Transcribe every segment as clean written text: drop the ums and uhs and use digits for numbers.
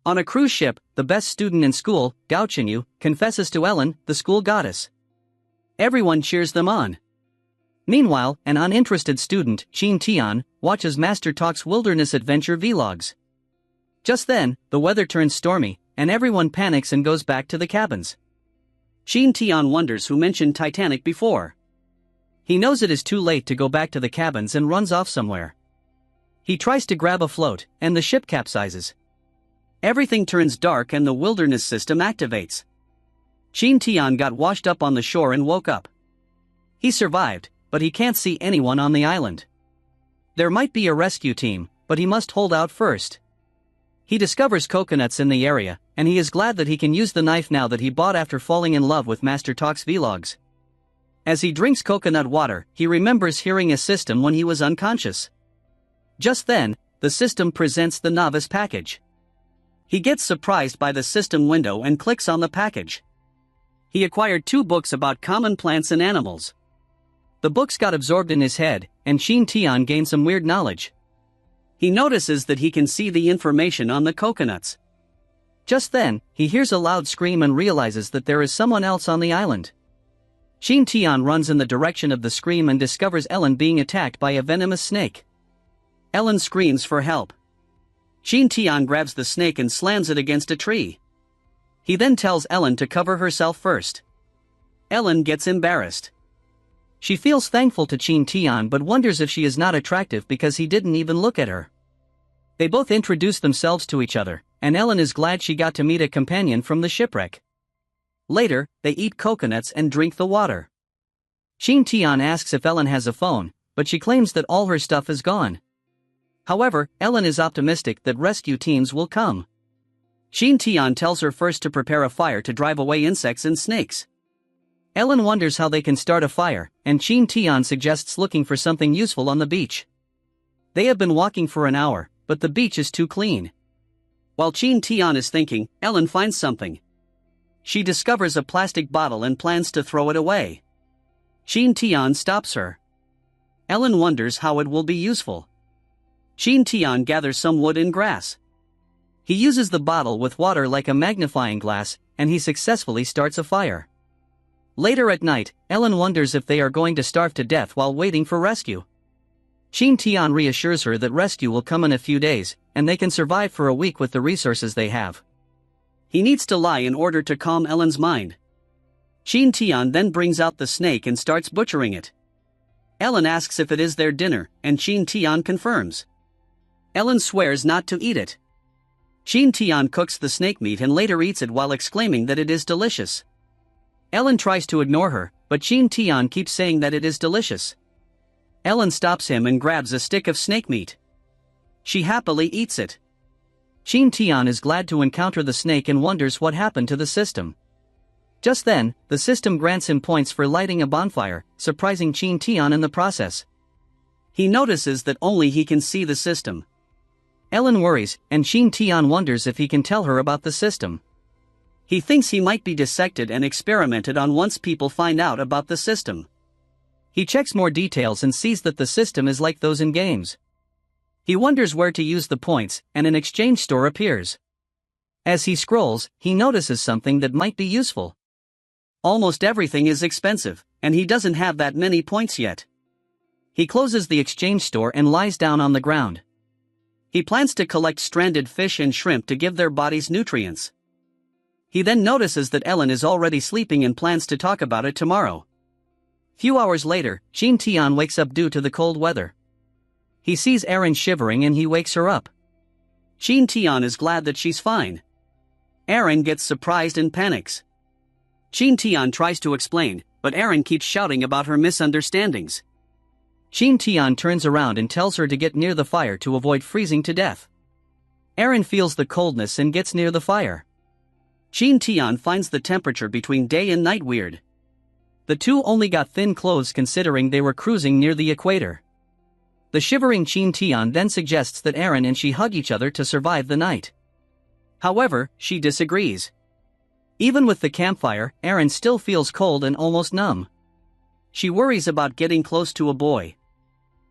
On a cruise ship, the best student in school, Gao Qinyu, confesses to Ellen, the school goddess. Everyone cheers them on. Meanwhile, an uninterested student, Qin Tian, watches Master Talk's wilderness adventure vlogs. Just then, the weather turns stormy, and everyone panics and goes back to the cabins. Qin Tian wonders who mentioned Titanic before. He knows it is too late to go back to the cabins and runs off somewhere. He tries to grab a float, and the ship capsizes. Everything turns dark and the wilderness system activates. Qin Tian got washed up on the shore and woke up. He survived, but he can't see anyone on the island. There might be a rescue team, but he must hold out first. He discovers coconuts in the area, and he is glad that he can use the knife now that he bought after falling in love with Master Talk's vlogs. As he drinks coconut water, he remembers hearing a system when he was unconscious. Just then, the system presents the novice package. He gets surprised by the system window and clicks on the package. He acquired 2 books about common plants and animals. The books got absorbed in his head, and Qin Tian gained some weird knowledge. He notices that he can see the information on the coconuts. Just then, he hears a loud scream and realizes that there is someone else on the island. Qin Tian runs in the direction of the scream and discovers Ellen being attacked by a venomous snake. Ellen screams for help. Qin Tian grabs the snake and slams it against a tree. He then tells Ellen to cover herself first. Ellen gets embarrassed. She feels thankful to Qin Tian but wonders if she is not attractive because he didn't even look at her. They both introduce themselves to each other, and Ellen is glad she got to meet a companion from the shipwreck. Later, they eat coconuts and drink the water. Qin Tian asks if Ellen has a phone, but she claims that all her stuff is gone. However, Ellen is optimistic that rescue teams will come. Qin Tian tells her first to prepare a fire to drive away insects and snakes. Ellen wonders how they can start a fire, and Qin Tian suggests looking for something useful on the beach. They have been walking for an hour, but the beach is too clean. While Qin Tian is thinking, Ellen finds something. She discovers a plastic bottle and plans to throw it away. Qin Tian stops her. Ellen wonders how it will be useful. Qin Tian gathers some wood and grass. He uses the bottle with water like a magnifying glass, and he successfully starts a fire. Later at night, Ellen wonders if they are going to starve to death while waiting for rescue. Qin Tian reassures her that rescue will come in a few days, and they can survive for a week with the resources they have. He needs to lie in order to calm Ellen's mind. Qin Tian then brings out the snake and starts butchering it. Ellen asks if it is their dinner, and Qin Tian confirms. Ellen swears not to eat it. Qin Tian cooks the snake meat and later eats it while exclaiming that it is delicious. Ellen tries to ignore her, but Qin Tian keeps saying that it is delicious. Ellen stops him and grabs a stick of snake meat. She happily eats it. Qin Tian is glad to encounter the snake and wonders what happened to the system. Just then, the system grants him points for lighting a bonfire, surprising Qin Tian in the process. He notices that only he can see the system. Ellen worries, and Qin Tian wonders if he can tell her about the system. He thinks he might be dissected and experimented on once people find out about the system. He checks more details and sees that the system is like those in games. He wonders where to use the points, and an exchange store appears. As he scrolls, he notices something that might be useful. Almost everything is expensive, and he doesn't have that many points yet. He closes the exchange store and lies down on the ground. He plans to collect stranded fish and shrimp to give their bodies nutrients. He then notices that Ellen is already sleeping and plans to talk about it tomorrow. Few hours later, Qin Tian wakes up due to the cold weather. He sees Erin shivering and he wakes her up. Qin Tian is glad that she's fine. Erin gets surprised and panics. Qin Tian tries to explain, but Erin keeps shouting about her misunderstandings. Qin Tian turns around and tells her to get near the fire to avoid freezing to death. Erin feels the coldness and gets near the fire. Qin Tian finds the temperature between day and night weird. The two only got thin clothes considering they were cruising near the equator. The shivering Qin Tian then suggests that Erin and she hug each other to survive the night. However, she disagrees. Even with the campfire, Erin still feels cold and almost numb. She worries about getting close to a boy.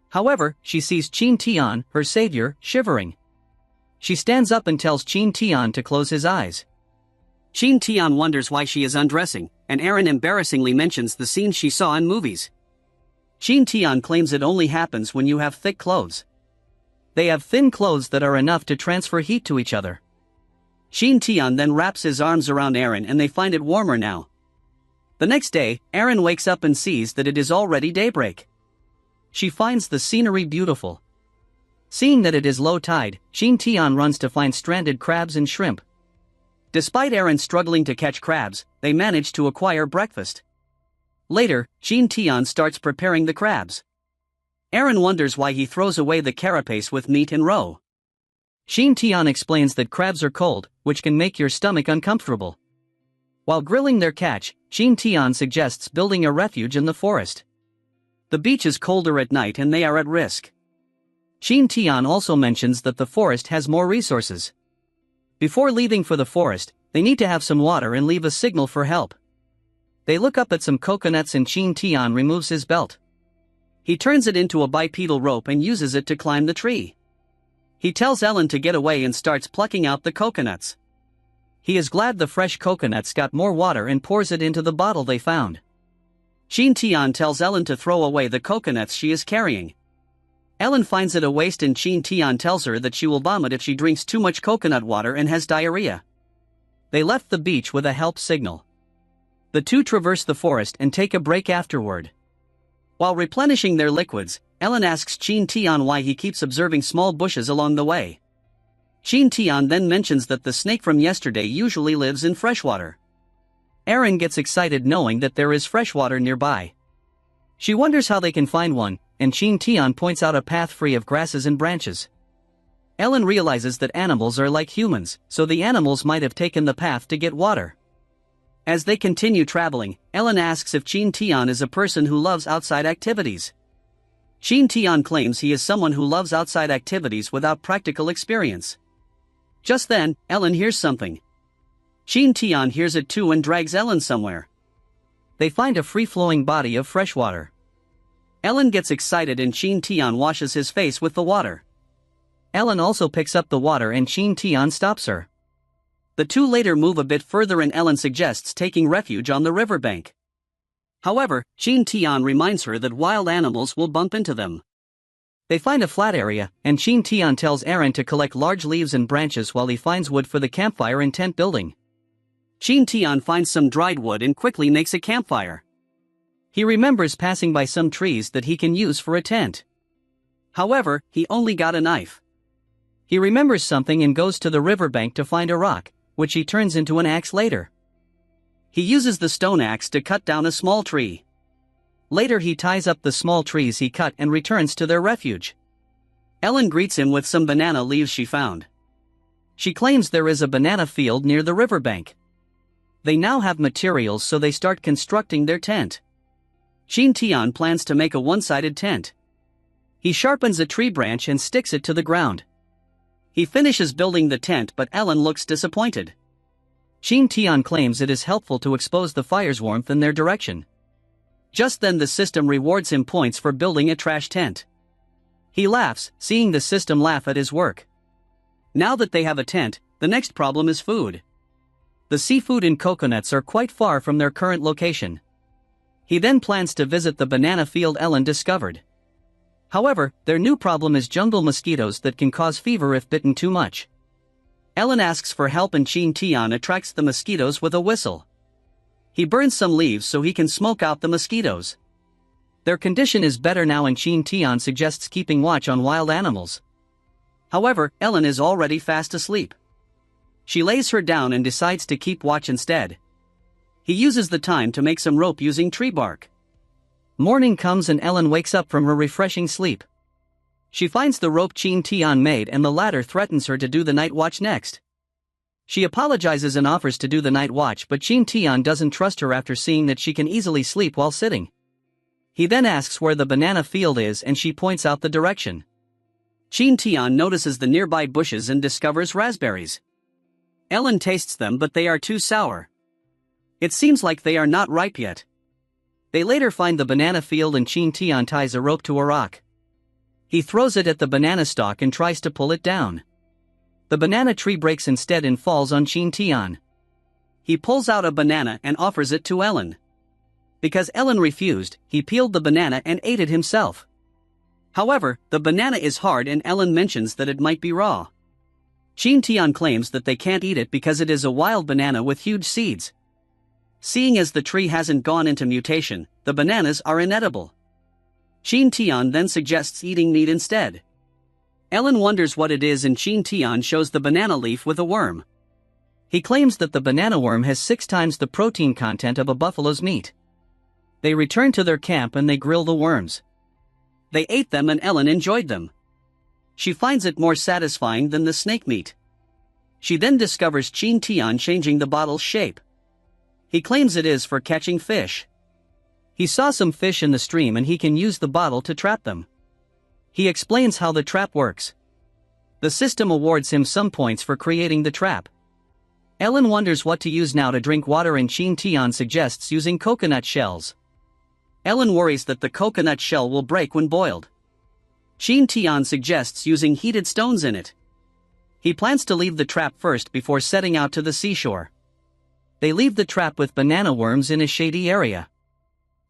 However, she sees Qin Tian, her savior, shivering. She stands up and tells Qin Tian to close his eyes. Qin Tian wonders why she is undressing, and Aaron embarrassingly mentions the scenes she saw in movies. Qin Tian claims it only happens when you have thick clothes. They have thin clothes that are enough to transfer heat to each other. Qin Tian then wraps his arms around Aaron and they find it warmer now. The next day, Aaron wakes up and sees that it is already daybreak. She finds the scenery beautiful. Seeing that it is low tide, Qin Tian runs to find stranded crabs and shrimp. Despite Aaron struggling to catch crabs, they manage to acquire breakfast. Later, Qin Tian starts preparing the crabs. Aaron wonders why he throws away the carapace with meat and roe. Qin Tian explains that crabs are cold, which can make your stomach uncomfortable. While grilling their catch, Qin Tian suggests building a refuge in the forest. The beach is colder at night and they are at risk. Qin Tian also mentions that the forest has more resources. Before leaving for the forest, they need to have some water and leave a signal for help. They look up at some coconuts and Qin Tian removes his belt. He turns it into a bipedal rope and uses it to climb the tree. He tells Ellen to get away and starts plucking out the coconuts. He is glad the fresh coconuts got more water and pours it into the bottle they found. Qin Tian tells Ellen to throw away the coconuts she is carrying. Ellen finds it a waste and Qin Tian tells her that she will vomit if she drinks too much coconut water and has diarrhea. They left the beach with a help signal. The two traverse the forest and take a break afterward. While replenishing their liquids, Ellen asks Qin Tian why he keeps observing small bushes along the way. Qin Tian then mentions that the snake from yesterday usually lives in freshwater. Aaron gets excited knowing that there is freshwater nearby. She wonders how they can find one, and Qin Tian points out a path free of grasses and branches. Ellen realizes that animals are like humans, so the animals might have taken the path to get water. As they continue traveling, Ellen asks if Qin Tian is a person who loves outside activities. Qin Tian claims he is someone who loves outside activities without practical experience. Just then, Ellen hears something. Qin Tian hears it too and drags Ellen somewhere. They find a free-flowing body of fresh water. Ellen gets excited and Qin Tian washes his face with the water. Ellen also picks up the water and Qin Tian stops her. The two later move a bit further and Ellen suggests taking refuge on the riverbank. However, Qin Tian reminds her that wild animals will bump into them. They find a flat area, and Qin Tian tells Aaron to collect large leaves and branches while he finds wood for the campfire and tent building. Qin Tian finds some dried wood and quickly makes a campfire. He remembers passing by some trees that he can use for a tent. However, he only got a knife. He remembers something and goes to the riverbank to find a rock, which he turns into an axe later. He uses the stone axe to cut down a small tree. Later he ties up the small trees he cut and returns to their refuge. Ellen greets him with some banana leaves she found. She claims there is a banana field near the riverbank. They now have materials so they start constructing their tent. Qin Tian plans to make a one-sided tent. He sharpens a tree branch and sticks it to the ground. He finishes building the tent but Ellen looks disappointed. Qin Tian claims it is helpful to expose the fire's warmth in their direction. Just then the system rewards him points for building a trash tent. He laughs, seeing the system laugh at his work. Now that they have a tent, the next problem is food. The seafood and coconuts are quite far from their current location. He then plans to visit the banana field Ellen discovered. However, their new problem is jungle mosquitoes that can cause fever if bitten too much. Ellen asks for help and Qin Tian attracts the mosquitoes with a whistle. He burns some leaves so he can smoke out the mosquitoes. Their condition is better now and Qin Tian suggests keeping watch on wild animals. However, Ellen is already fast asleep. She lays her down and decides to keep watch instead. He uses the time to make some rope using tree bark. Morning comes and Ellen wakes up from her refreshing sleep. She finds the rope Qin Tian made and the latter threatens her to do the night watch next. She apologizes and offers to do the night watch but Qin Tian doesn't trust her after seeing that she can easily sleep while sitting. He then asks where the banana field is and she points out the direction. Qin Tian notices the nearby bushes and discovers raspberries. Ellen tastes them but they are too sour. It seems like they are not ripe yet. They later find the banana field and Qin Tian ties a rope to a rock. He throws it at the banana stalk and tries to pull it down. The banana tree breaks instead and falls on Qin Tian. He pulls out a banana and offers it to Ellen. Because Ellen refused, he peeled the banana and ate it himself. However, the banana is hard and Ellen mentions that it might be raw. Qin Tian claims that they can't eat it because it is a wild banana with huge seeds. Seeing as the tree hasn't gone into mutation, the bananas are inedible. Qin Tian then suggests eating meat instead. Ellen wonders what it is and Qin Tian shows the banana leaf with a worm. He claims that the banana worm has 6 times the protein content of a buffalo's meat. They return to their camp and they grill the worms. They ate them and Ellen enjoyed them. She finds it more satisfying than the snake meat. She then discovers Qin Tian changing the bottle's shape. He claims it is for catching fish. He saw some fish in the stream and he can use the bottle to trap them. He explains how the trap works. The system awards him some points for creating the trap. Ellen wonders what to use now to drink water and Qin Tian suggests using coconut shells. Ellen worries that the coconut shell will break when boiled. Qin Tian suggests using heated stones in it. He plans to leave the trap first before setting out to the seashore. They leave the trap with banana worms in a shady area.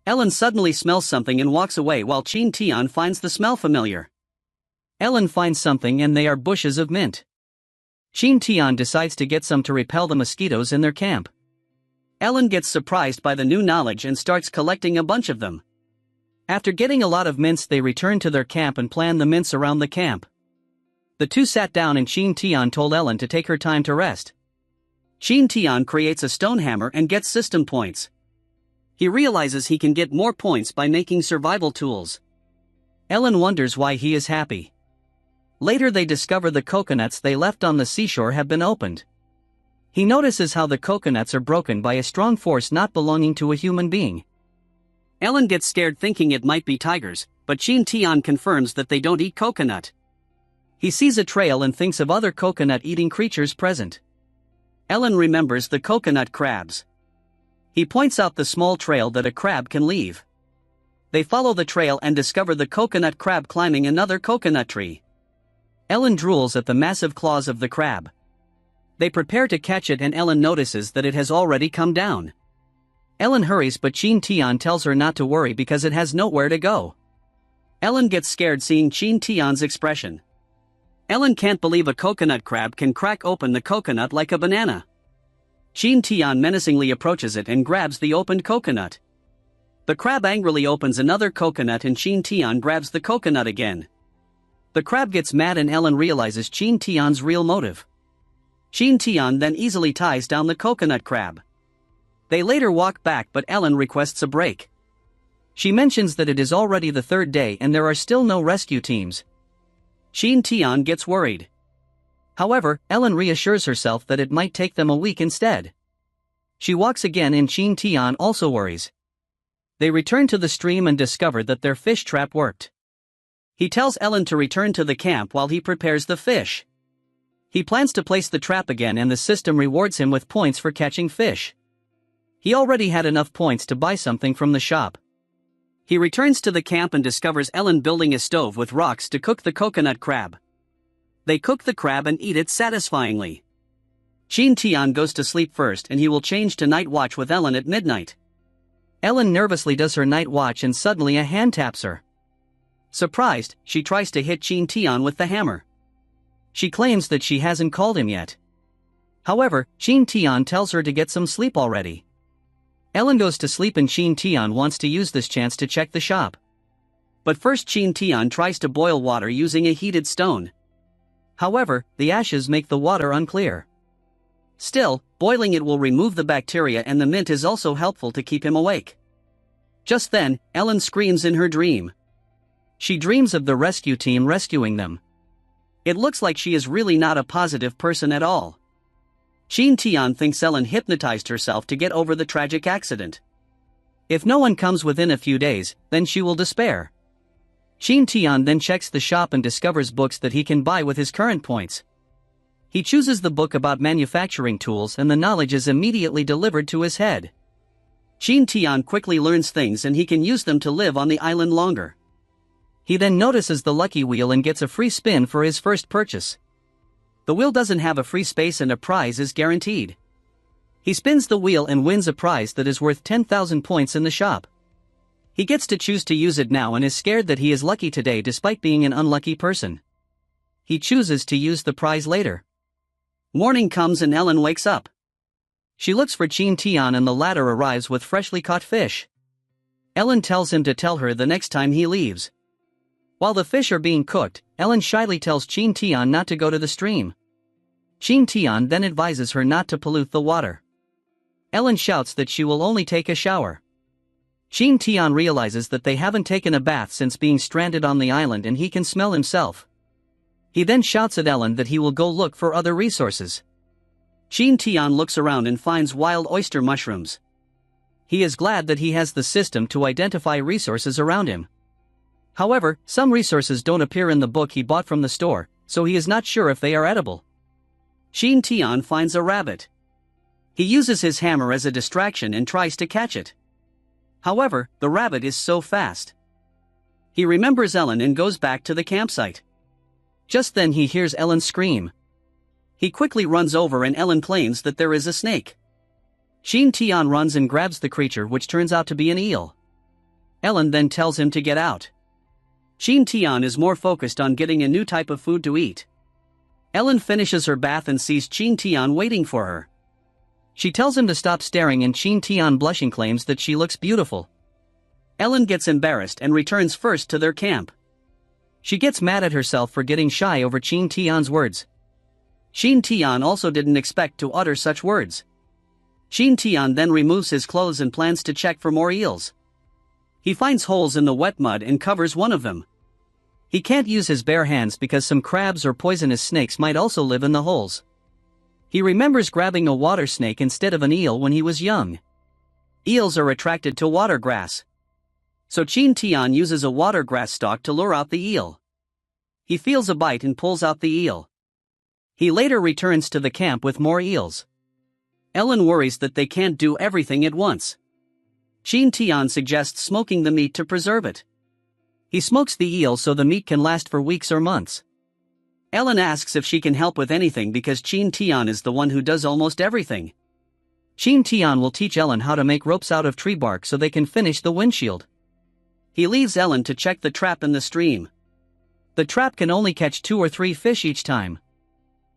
Ellen suddenly smells something and walks away while Qin Tian finds the smell familiar. Ellen finds something and they are bushes of mint. Qin Tian decides to get some to repel the mosquitoes in their camp. Ellen gets surprised by the new knowledge and starts collecting a bunch of them. After getting a lot of mints, they return to their camp and plan the mints around the camp. The two sat down and Qin Tian told Ellen to take her time to rest. Qin Tian creates a stone hammer and gets system points. He realizes he can get more points by making survival tools. Ellen wonders why he is happy. Later they discover the coconuts they left on the seashore have been opened. He notices how the coconuts are broken by a strong force not belonging to a human being. Ellen gets scared thinking it might be tigers, but Qin Tian confirms that they don't eat coconut. He sees a trail and thinks of other coconut-eating creatures present. Ellen remembers the coconut crabs. He points out the small trail that a crab can leave. They follow the trail and discover the coconut crab climbing another coconut tree. Ellen drools at the massive claws of the crab. They prepare to catch it and Ellen notices that it has already come down. Ellen hurries but Qin Tian tells her not to worry because it has nowhere to go. Ellen gets scared seeing Qin Tian's expression. Ellen can't believe a coconut crab can crack open the coconut like a banana. Qin Tian menacingly approaches it and grabs the opened coconut. The crab angrily opens another coconut and Qin Tian grabs the coconut again. The crab gets mad and Ellen realizes Qin Tian's real motive. Qin Tian then easily ties down the coconut crab. They later walk back but Ellen requests a break. She mentions that it is already the 3rd day and there are still no rescue teams. Qin Tian gets worried. However, Ellen reassures herself that it might take them a week instead. She walks again and Qin Tian also worries. They return to the stream and discover that their fish trap worked. He tells Ellen to return to the camp while he prepares the fish. He plans to place the trap again and the system rewards him with points for catching fish. He already had enough points to buy something from the shop. He returns to the camp and discovers Ellen building a stove with rocks to cook the coconut crab. They cook the crab and eat it satisfyingly. Qin Tian goes to sleep first and he will change to night watch with Ellen at midnight. Ellen nervously does her night watch and suddenly a hand taps her. Surprised, she tries to hit Qin Tian with the hammer. She claims that she hasn't called him yet. However, Qin Tian tells her to get some sleep already. Ellen goes to sleep and Qin Tian wants to use this chance to check the shop. But first Qin Tian tries to boil water using a heated stone. However, the ashes make the water unclear. Still, boiling it will remove the bacteria and the mint is also helpful to keep him awake. Just then, Ellen screams in her dream. She dreams of the rescue team rescuing them. It looks like she is really not a positive person at all. Qin Tian thinks Ellen hypnotized herself to get over the tragic accident. If no one comes within a few days, then she will despair. Qin Tian then checks the shop and discovers books that he can buy with his current points. He chooses the book about manufacturing tools and the knowledge is immediately delivered to his head. Qin Tian quickly learns things and he can use them to live on the island longer. He then notices the lucky wheel and gets a free spin for his first purchase. The wheel doesn't have a free space and a prize is guaranteed. He spins the wheel and wins a prize that is worth 10,000 points in the shop. He gets to choose to use it now and is scared that he is lucky today despite being an unlucky person. He chooses to use the prize later. Morning comes and Ellen wakes up. She looks for Qin Tian and the latter arrives with freshly caught fish. Ellen tells him to tell her the next time he leaves. While the fish are being cooked, Ellen shyly tells Qin Tian not to go to the stream. Qin Tian then advises her not to pollute the water. Ellen shouts that she will only take a shower. Qin Tian realizes that they haven't taken a bath since being stranded on the island and he can smell himself. He then shouts at Ellen that he will go look for other resources. Qin Tian looks around and finds wild oyster mushrooms. He is glad that he has the system to identify resources around him. However, some resources don't appear in the book he bought from the store, so he is not sure if they are edible. Qin Tian finds a rabbit. He uses his hammer as a distraction and tries to catch it. However, the rabbit is so fast. He remembers Ellen and goes back to the campsite. Just then he hears Ellen scream. He quickly runs over and Ellen claims that there is a snake. Qin Tian runs and grabs the creature, which turns out to be an eel. Ellen then tells him to get out. Qin Tian is more focused on getting a new type of food to eat. Ellen finishes her bath and sees Qin Tian waiting for her. She tells him to stop staring and Qin Tian blushing claims that she looks beautiful. Ellen gets embarrassed and returns first to their camp. She gets mad at herself for getting shy over Qin Tian's words. Qin Tian also didn't expect to utter such words. Qin Tian then removes his clothes and plans to check for more eels. He finds holes in the wet mud and covers one of them. He can't use his bare hands because some crabs or poisonous snakes might also live in the holes. He remembers grabbing a water snake instead of an eel when he was young. Eels are attracted to water grass. So Qin Tian uses a water grass stalk to lure out the eel. He feels a bite and pulls out the eel. He later returns to the camp with more eels. Ellen worries that they can't do everything at once. Qin Tian suggests smoking the meat to preserve it. He smokes the eel so the meat can last for weeks or months. Ellen asks if she can help with anything because Qin Tian is the one who does almost everything. Qin Tian will teach Ellen how to make ropes out of tree bark so they can finish the windshield. He leaves Ellen to check the trap in the stream. The trap can only catch 2 or 3 fish each time.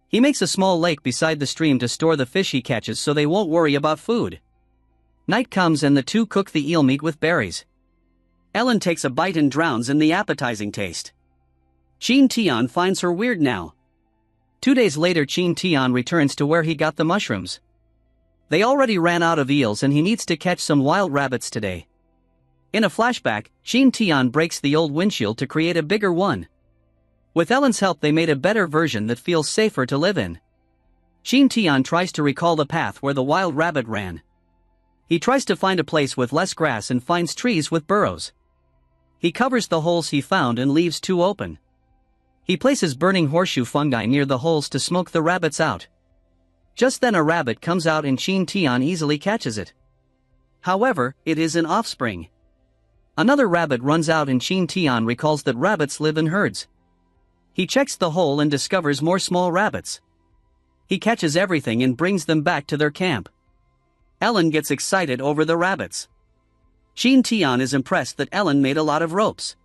He makes a small lake beside the stream to store the fish he catches so they won't worry about food. Night comes and the two cook the eel meat with berries. Ellen takes a bite and drowns in the appetizing taste. Qin Tian finds her weird now. 2 days later Qin Tian returns to where he got the mushrooms. They already ran out of eels and he needs to catch some wild rabbits today. In a flashback, Qin Tian breaks the old windshield to create a bigger one. With Ellen's help they made a better version that feels safer to live in. Qin Tian tries to recall the path where the wild rabbit ran. He tries to find a place with less grass and finds trees with burrows. He covers the holes he found and leaves 2 open. He places burning horseshoe fungi near the holes to smoke the rabbits out. Just then a rabbit comes out and Qin Tian easily catches it. However, it is an offspring. Another rabbit runs out and Qin Tian recalls that rabbits live in herds. He checks the hole and discovers more small rabbits. He catches everything and brings them back to their camp. Ellen gets excited over the rabbits. Qin Tian is impressed that Ellen made a lot of ropes.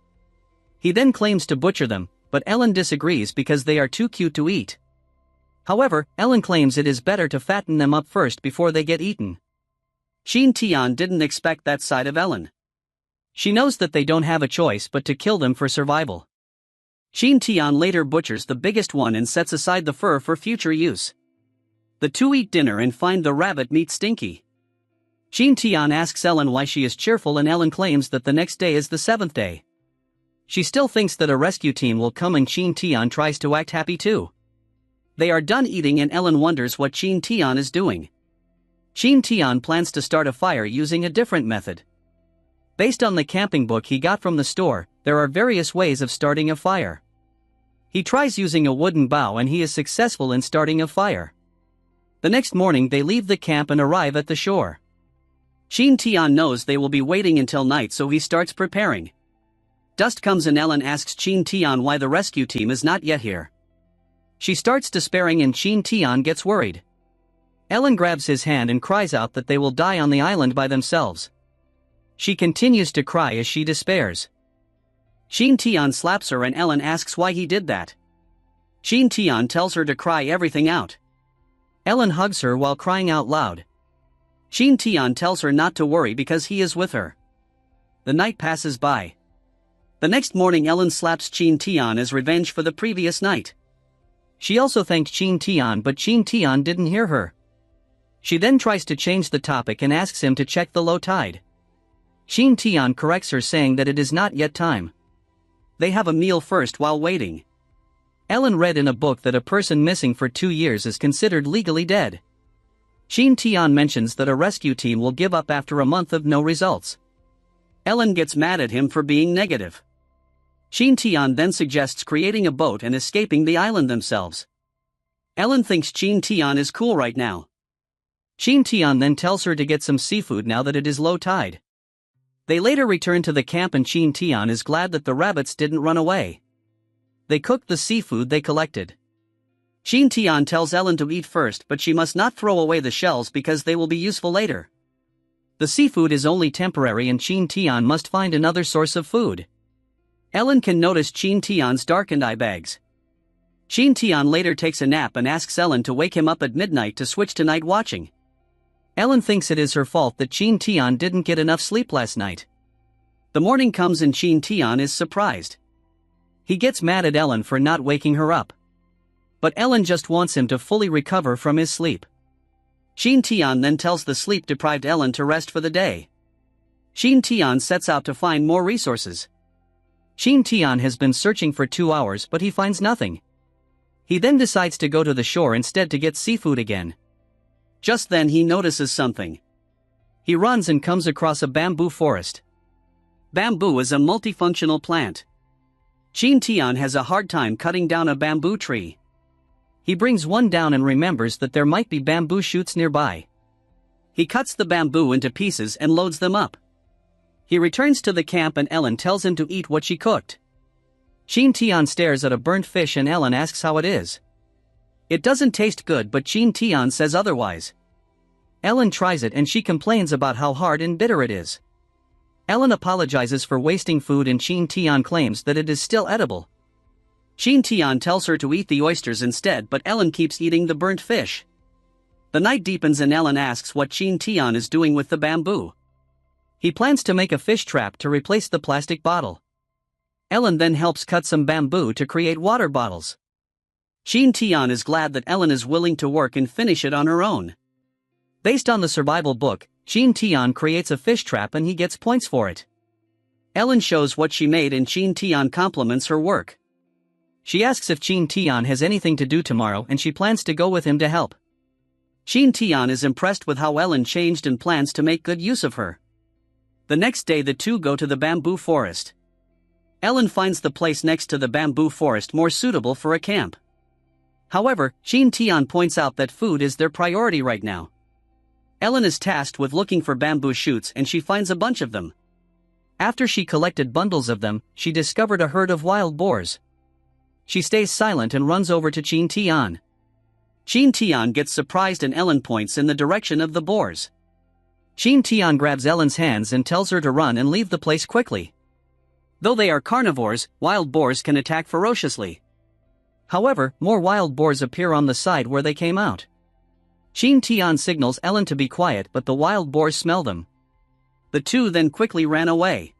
He then claims to butcher them, but Ellen disagrees because they are too cute to eat. However, Ellen claims it is better to fatten them up first before they get eaten. Qin Tian didn't expect that side of Ellen. She knows that they don't have a choice but to kill them for survival. Qin Tian later butchers the biggest one and sets aside the fur for future use. The two eat dinner and find the rabbit meat stinky. Qin Tian asks Ellen why she is cheerful and Ellen claims that the next day is the 7th day. She still thinks that a rescue team will come and Qin Tian tries to act happy too. They are done eating and Ellen wonders what Qin Tian is doing. Qin Tian plans to start a fire using a different method. Based on the camping book he got from the store, there are various ways of starting a fire. He tries using a wooden bow and he is successful in starting a fire. The next morning they leave the camp and arrive at the shore. Qin Tian knows they will be waiting until night so he starts preparing. Dusk comes and Ellen asks Qin Tian why the rescue team is not yet here. She starts despairing and Qin Tian gets worried. Ellen grabs his hand and cries out that they will die on the island by themselves. She continues to cry as she despairs. Qin Tian slaps her and Ellen asks why he did that. Qin Tian tells her to cry everything out. Ellen hugs her while crying out loud. Qin Tian tells her not to worry because he is with her. The night passes by. The next morning Ellen slaps Qin Tian as revenge for the previous night. She also thanked Qin Tian but Qin Tian didn't hear her. She then tries to change the topic and asks him to check the low tide. Qin Tian corrects her saying that it is not yet time. They have a meal first while waiting. Ellen read in a book that a person missing for 2 years is considered legally dead. Qin Tian mentions that a rescue team will give up after a month of no results. Ellen gets mad at him for being negative. Qin Tian then suggests creating a boat and escaping the island themselves. Ellen thinks Qin Tian is cool right now. Qin Tian then tells her to get some seafood now that it is low tide. They later return to the camp and Qin Tian is glad that the rabbits didn't run away. They cooked the seafood they collected. Qin Tian tells Ellen to eat first but she must not throw away the shells because they will be useful later. The seafood is only temporary and Qin Tian must find another source of food. Ellen can notice Qin Tian's darkened eye bags. Qin Tian later takes a nap and asks Ellen to wake him up at midnight to switch to night watching. Ellen thinks it is her fault that Qin Tian didn't get enough sleep last night. The morning comes and Qin Tian is surprised. He gets mad at Ellen for not waking her up. But Ellen just wants him to fully recover from his sleep. Qin Tian then tells the sleep-deprived Ellen to rest for the day. Qin Tian sets out to find more resources. Qin Tian has been searching for 2 hours but he finds nothing. He then decides to go to the shore instead to get seafood again. Just then he notices something. He runs and comes across a bamboo forest. Bamboo is a multifunctional plant. Qin Tian has a hard time cutting down a bamboo tree. He brings one down and remembers that there might be bamboo shoots nearby. He cuts the bamboo into pieces and loads them up. He returns to the camp and Ellen tells him to eat what she cooked. Qin Tian stares at a burnt fish and Ellen asks how it is. It doesn't taste good but Qin Tian says otherwise. Ellen tries it and she complains about how hard and bitter it is. Ellen apologizes for wasting food and Qin Tian claims that it is still edible. Qin Tian tells her to eat the oysters instead but Ellen keeps eating the burnt fish. The night deepens and Ellen asks what Qin Tian is doing with the bamboo. He plans to make a fish trap to replace the plastic bottle. Ellen then helps cut some bamboo to create water bottles. Qin Tian is glad that Ellen is willing to work and finish it on her own. Based on the survival book, Qin Tian creates a fish trap and he gets points for it. Ellen shows what she made and Qin Tian compliments her work. She asks if Qin Tian has anything to do tomorrow and she plans to go with him to help. Qin Tian is impressed with how Ellen changed and plans to make good use of her. The next day the two go to the bamboo forest. Ellen finds the place next to the bamboo forest more suitable for a camp. However, Qin Tian points out that food is their priority right now. Ellen is tasked with looking for bamboo shoots and she finds a bunch of them. After she collected bundles of them, she discovered a herd of wild boars. She stays silent and runs over to Qin Tian. Qin Tian gets surprised and Ellen points in the direction of the boars. Qin Tian grabs Ellen's hands and tells her to run and leave the place quickly. Though they are carnivores, wild boars can attack ferociously. However, more wild boars appear on the side where they came out. Qin Tian signals Ellen to be quiet but the wild boars smell them. The two then quickly ran away.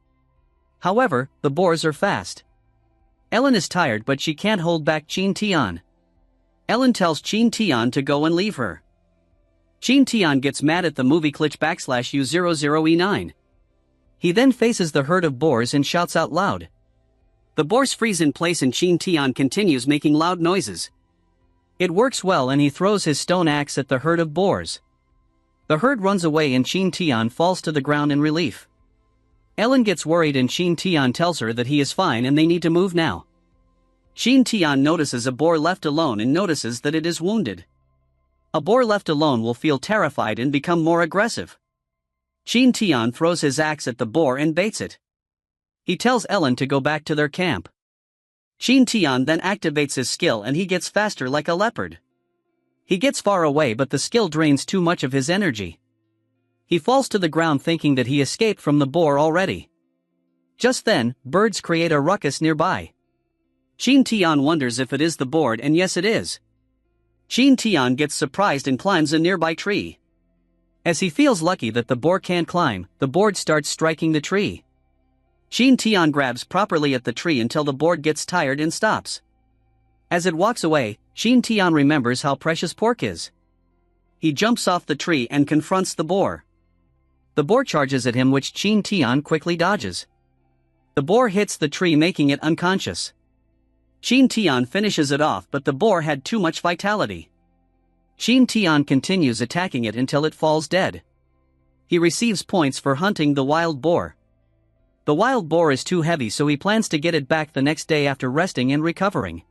However, the boars are fast. Ellen is tired but she can't hold back Qin Tian. Ellen tells Qin Tian to go and leave her. Qin Tian gets mad at the movie glitch /U00E9. He then faces the herd of boars and shouts out loud. The boars freeze in place and Qin Tian continues making loud noises. It works well and he throws his stone axe at the herd of boars. The herd runs away and Qin Tian falls to the ground in relief. Ellen gets worried and Qin Tian tells her that he is fine and they need to move now. Qin Tian notices a boar left alone and notices that it is wounded. A boar left alone will feel terrified and become more aggressive. Qin Tian throws his axe at the boar and baits it. He tells Ellen to go back to their camp. Qin Tian then activates his skill and he gets faster like a leopard. He gets far away but the skill drains too much of his energy. He falls to the ground thinking that he escaped from the boar already. Just then, birds create a ruckus nearby. Qin Tian wonders if it is the boar, and yes it is. Qin Tian gets surprised and climbs a nearby tree. As he feels lucky that the boar can't climb, the boar starts striking the tree. Qin Tian grabs properly at the tree until the boar gets tired and stops. As it walks away, Qin Tian remembers how precious pork is. He jumps off the tree and confronts the boar. The boar charges at him, which Qin Tian quickly dodges. The boar hits the tree, making it unconscious. Qin Tian finishes it off, but the boar had too much vitality. Qin Tian continues attacking it until it falls dead. He receives points for hunting the wild boar. The wild boar is too heavy, so he plans to get it back the next day after resting and recovering.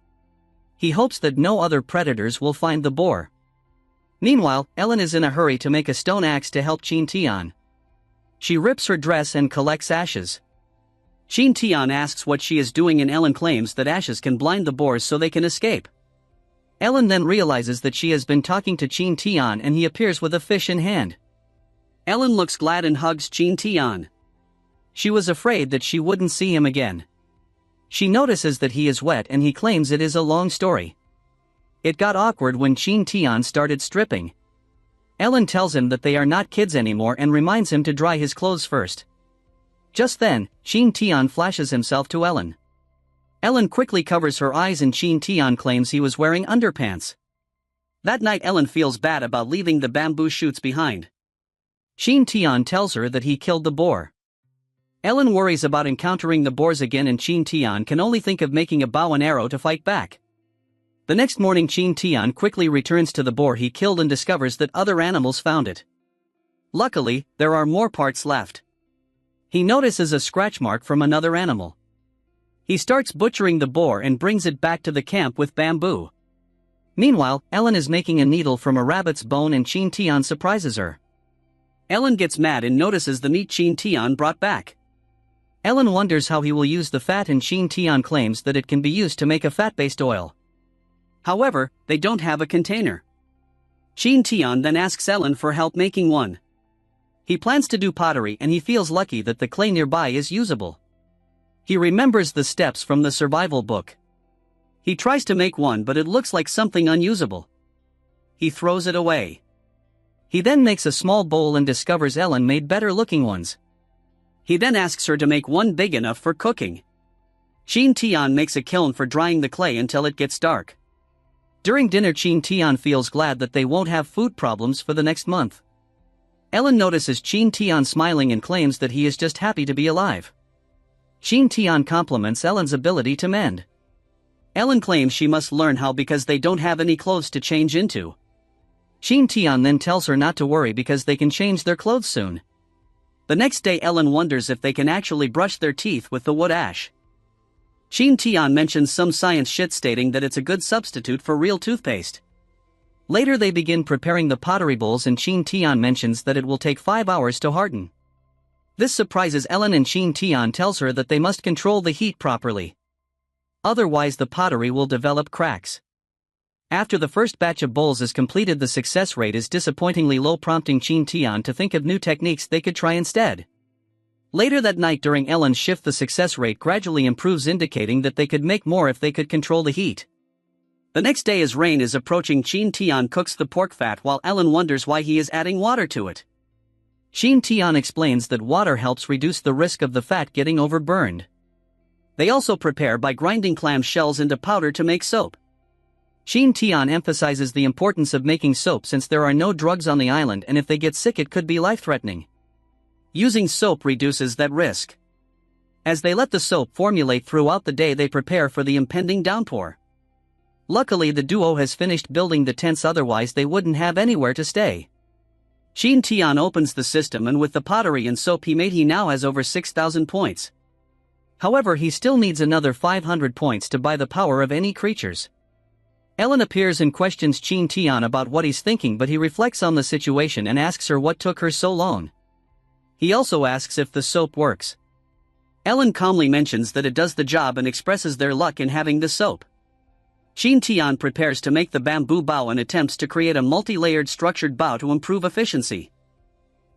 He hopes that no other predators will find the boar. Meanwhile, Ellen is in a hurry to make a stone axe to help Qin Tian. She rips her dress and collects ashes. Qin Tian asks what she is doing, and Ellen claims that ashes can blind the boars so they can escape. Ellen then realizes that she has been talking to Qin Tian and he appears with a fish in hand. Ellen looks glad and hugs Qin Tian. She was afraid that she wouldn't see him again. She notices that he is wet and he claims it is a long story. It got awkward when Qin Tian started stripping. Ellen tells him that they are not kids anymore and reminds him to dry his clothes first. Just then, Qin Tian flashes himself to Ellen. Ellen quickly covers her eyes and Qin Tian claims he was wearing underpants. That night Ellen feels bad about leaving the bamboo shoots behind. Qin Tian tells her that he killed the boar. Ellen worries about encountering the boars again and Qin Tian can only think of making a bow and arrow to fight back. The next morning Qin Tian quickly returns to the boar he killed and discovers that other animals found it. Luckily, there are more parts left. He notices a scratch mark from another animal. He starts butchering the boar and brings it back to the camp with bamboo. Meanwhile, Ellen is making a needle from a rabbit's bone and Qin Tian surprises her. Ellen gets mad and notices the meat Qin Tian brought back. Ellen wonders how he will use the fat and Qin Tian claims that it can be used to make a fat-based oil. However, they don't have a container. Qin Tian then asks Ellen for help making one. He plans to do pottery and he feels lucky that the clay nearby is usable. He remembers the steps from the survival book. He tries to make one but it looks like something unusable. He throws it away. He then makes a small bowl and discovers Ellen made better looking ones. He then asks her to make one big enough for cooking. Qin Tian makes a kiln for drying the clay until it gets dark. During dinner Qin Tian feels glad that they won't have food problems for the next month. Ellen notices Qin Tian smiling and claims that he is just happy to be alive. Qin Tian compliments Ellen's ability to mend. Ellen claims she must learn how because they don't have any clothes to change into. Qin Tian then tells her not to worry because they can change their clothes soon. The next day Ellen wonders if they can actually brush their teeth with the wood ash. Qin Tian mentions some science shit stating that it's a good substitute for real toothpaste. Later they begin preparing the pottery bowls and Qin Tian mentions that it will take 5 hours to harden. This surprises Ellen and Qin Tian tells her that they must control the heat properly. Otherwise the pottery will develop cracks. After the first batch of bowls is completed the success rate is disappointingly low, prompting Qin Tian to think of new techniques they could try instead. Later that night during Ellen's shift the success rate gradually improves, indicating that they could make more if they could control the heat. The next day as rain is approaching Qin Tian cooks the pork fat while Ellen wonders why he is adding water to it. Qin Tian explains that water helps reduce the risk of the fat getting overburned. They also prepare by grinding clam shells into powder to make soap. Qin Tian emphasizes the importance of making soap since there are no drugs on the island and if they get sick it could be life-threatening. Using soap reduces that risk. As they let the soap formulate throughout the day they prepare for the impending downpour. Luckily the duo has finished building the tents, otherwise they wouldn't have anywhere to stay. Qin Tian opens the system and with the pottery and soap he made he now has over 6,000 points. However he still needs another 500 points to buy the power of any creatures. Ellen appears and questions Qin Tian about what he's thinking, but he reflects on the situation and asks her what took her so long. He also asks if the soap works. Ellen calmly mentions that it does the job and expresses their luck in having the soap. Qin Tian prepares to make the bamboo bow and attempts to create a multi-layered structured bow to improve efficiency.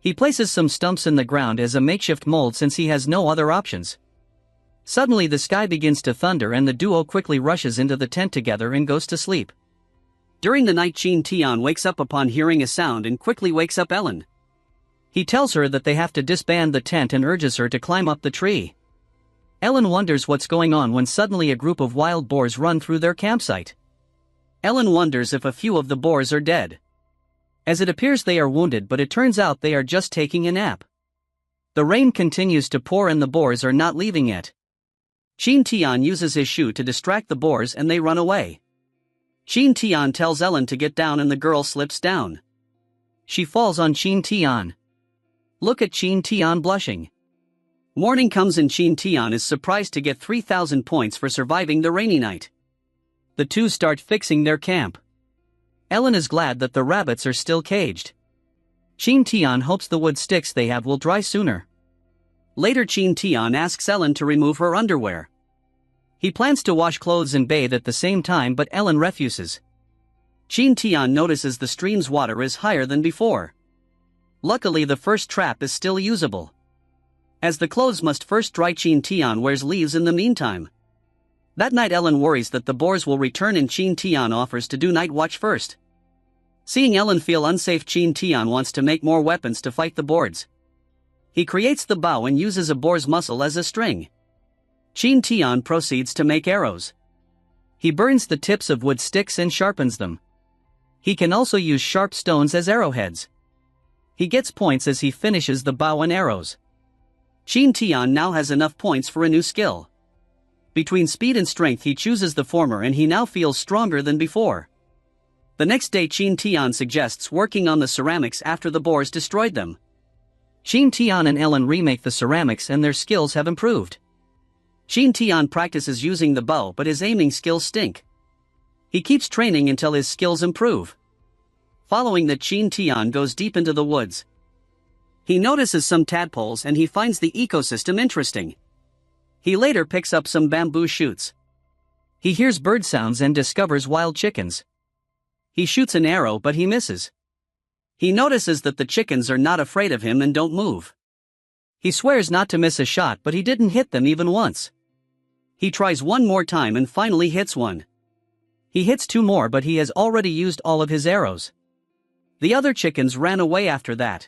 He places some stumps in the ground as a makeshift mold since he has no other options. Suddenly the sky begins to thunder and the duo quickly rushes into the tent together and goes to sleep. During the night, Qin Tian wakes up upon hearing a sound and quickly wakes up Ellen. He tells her that they have to disband the tent and urges her to climb up the tree. Ellen wonders what's going on when suddenly a group of wild boars run through their campsite. Ellen wonders if a few of the boars are dead. As it appears they are wounded, but it turns out they are just taking a nap. The rain continues to pour and the boars are not leaving yet. Qin Tian uses his shoe to distract the boars and they run away. Qin Tian tells Ellen to get down and the girl slips down. She falls on Qin Tian. Look at Qin Tian blushing. Morning comes and Qin Tian is surprised to get 3,000 points for surviving the rainy night. The two start fixing their camp. Ellen is glad that the rabbits are still caged. Qin Tian hopes the wood sticks they have will dry sooner. Later, Qin Tian asks Ellen to remove her underwear. He plans to wash clothes and bathe at the same time, but Ellen refuses. Qin Tian notices the stream's water is higher than before. Luckily, the first trap is still usable. As the clothes must first dry, Qin Tian wears leaves in the meantime. That night, Ellen worries that the boars will return and Qin Tian offers to do night watch first. Seeing Ellen feel unsafe, Qin Tian wants to make more weapons to fight the boars. He creates the bow and uses a boar's muscle as a string. Qin Tian proceeds to make arrows. He burns the tips of wood sticks and sharpens them. He can also use sharp stones as arrowheads. He gets points as he finishes the bow and arrows. Qin Tian now has enough points for a new skill. Between speed and strength, he chooses the former and he now feels stronger than before. The next day, Qin Tian suggests working on the ceramics after the boars destroyed them. Qin Tian and Ellen remake the ceramics and their skills have improved. Qin Tian practices using the bow, but his aiming skills stink. He keeps training until his skills improve. Following that, Qin Tian goes deep into the woods. He notices some tadpoles and he finds the ecosystem interesting. He later picks up some bamboo shoots. He hears bird sounds and discovers wild chickens. He shoots an arrow but he misses. He notices that the chickens are not afraid of him and don't move. He swears not to miss a shot, but he didn't hit them even once. He tries one more time and finally hits one. He hits two more, but he has already used all of his arrows. The other chickens ran away after that.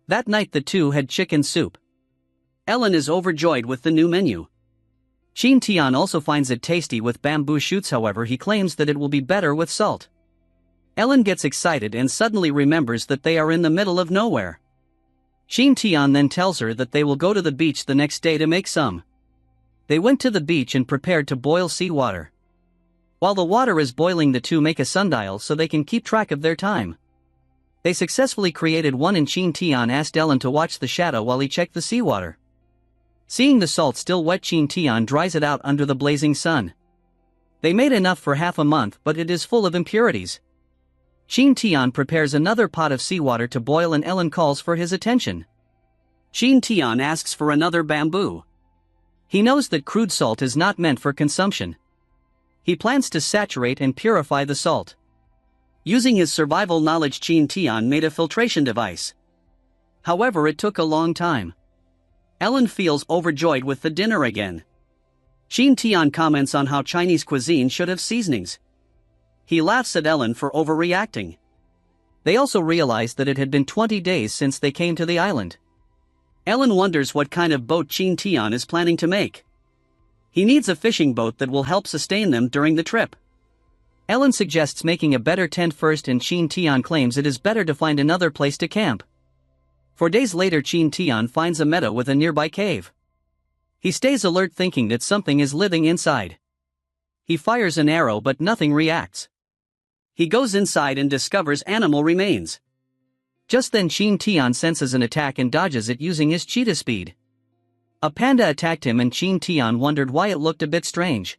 That night the two had chicken soup. Ellen is overjoyed with the new menu. Qin Tian also finds it tasty with bamboo shoots, however he claims that it will be better with salt. Ellen gets excited and suddenly remembers that they are in the middle of nowhere. Qin Tian then tells her that they will go to the beach the next day to make some. They went to the beach and prepared to boil seawater. While the water is boiling, the two make a sundial so they can keep track of their time. They successfully created one and Qin Tian asked Ellen to watch the shadow while he checked the seawater. Seeing the salt still wet, Qin Tian dries it out under the blazing sun. They made enough for half a month, but it is full of impurities. Qin Tian prepares another pot of seawater to boil and Ellen calls for his attention. Qin Tian asks for another bamboo. He knows that crude salt is not meant for consumption. He plans to saturate and purify the salt. Using his survival knowledge, Qin Tian made a filtration device. However, it took a long time. Ellen feels overjoyed with the dinner again. Qin Tian comments on how Chinese cuisine should have seasonings. He laughs at Ellen for overreacting. They also realize that it had been 20 days since they came to the island. Ellen wonders what kind of boat Qin Tian is planning to make. He needs a fishing boat that will help sustain them during the trip. Ellen suggests making a better tent first and Qin Tian claims it is better to find another place to camp. 4 days later, Qin Tian finds a meadow with a nearby cave. He stays alert thinking that something is living inside. He fires an arrow but nothing reacts. He goes inside and discovers animal remains. Just then Qin Tian senses an attack and dodges it using his cheetah speed. A panda attacked him and Qin Tian wondered why it looked a bit strange.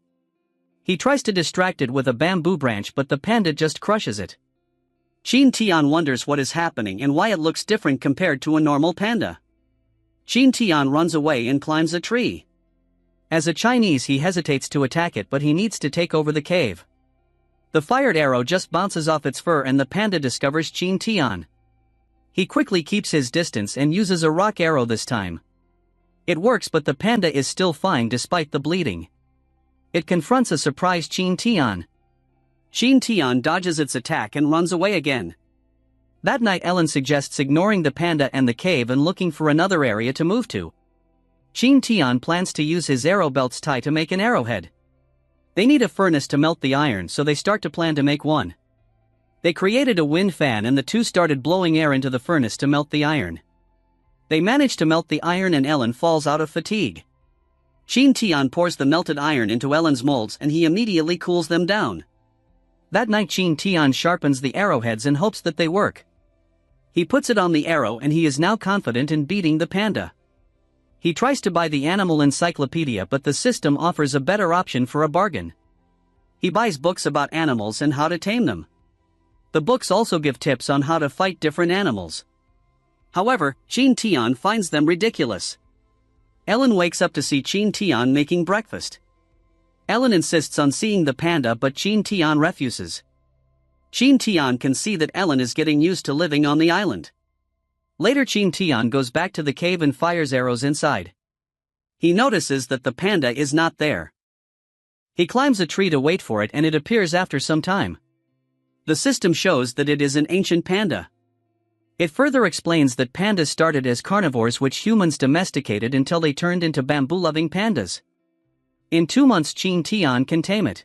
He tries to distract it with a bamboo branch but the panda just crushes it. Qin Tian wonders what is happening and why it looks different compared to a normal panda. Qin Tian runs away and climbs a tree. As a Chinese, he hesitates to attack it, but he needs to take over the cave. The fired arrow just bounces off its fur and the panda discovers Qin Tian. He quickly keeps his distance and uses a rock arrow this time. It works, but the panda is still fine despite the bleeding. It confronts a surprised Qin Tian. Qin Tian dodges its attack and runs away again. That night, Ellen suggests ignoring the panda and the cave and looking for another area to move to. Qin Tian plans to use his arrow belt's tie to make an arrowhead. They need a furnace to melt the iron, so they start to plan to make one. They created a wind fan and the two started blowing air into the furnace to melt the iron. They manage to melt the iron and Ellen falls out of fatigue. Qin Tian pours the melted iron into Ellen's molds and he immediately cools them down. That night, Qin Tian sharpens the arrowheads in hopes that they work. He puts it on the arrow and he is now confident in beating the panda. He tries to buy the animal encyclopedia, but the system offers a better option for a bargain. He buys books about animals and how to tame them. The books also give tips on how to fight different animals. However, Qin Tian finds them ridiculous. Ellen wakes up to see Qin Tian making breakfast. Ellen insists on seeing the panda, but Qin Tian refuses. Qin Tian can see that Ellen is getting used to living on the island. Later, Qin Tian goes back to the cave and fires arrows inside. He notices that the panda is not there. He climbs a tree to wait for it and it appears after some time. The system shows that it is an ancient panda. It further explains that pandas started as carnivores which humans domesticated until they turned into bamboo-loving pandas. In 2 months, Qin Tian can tame it.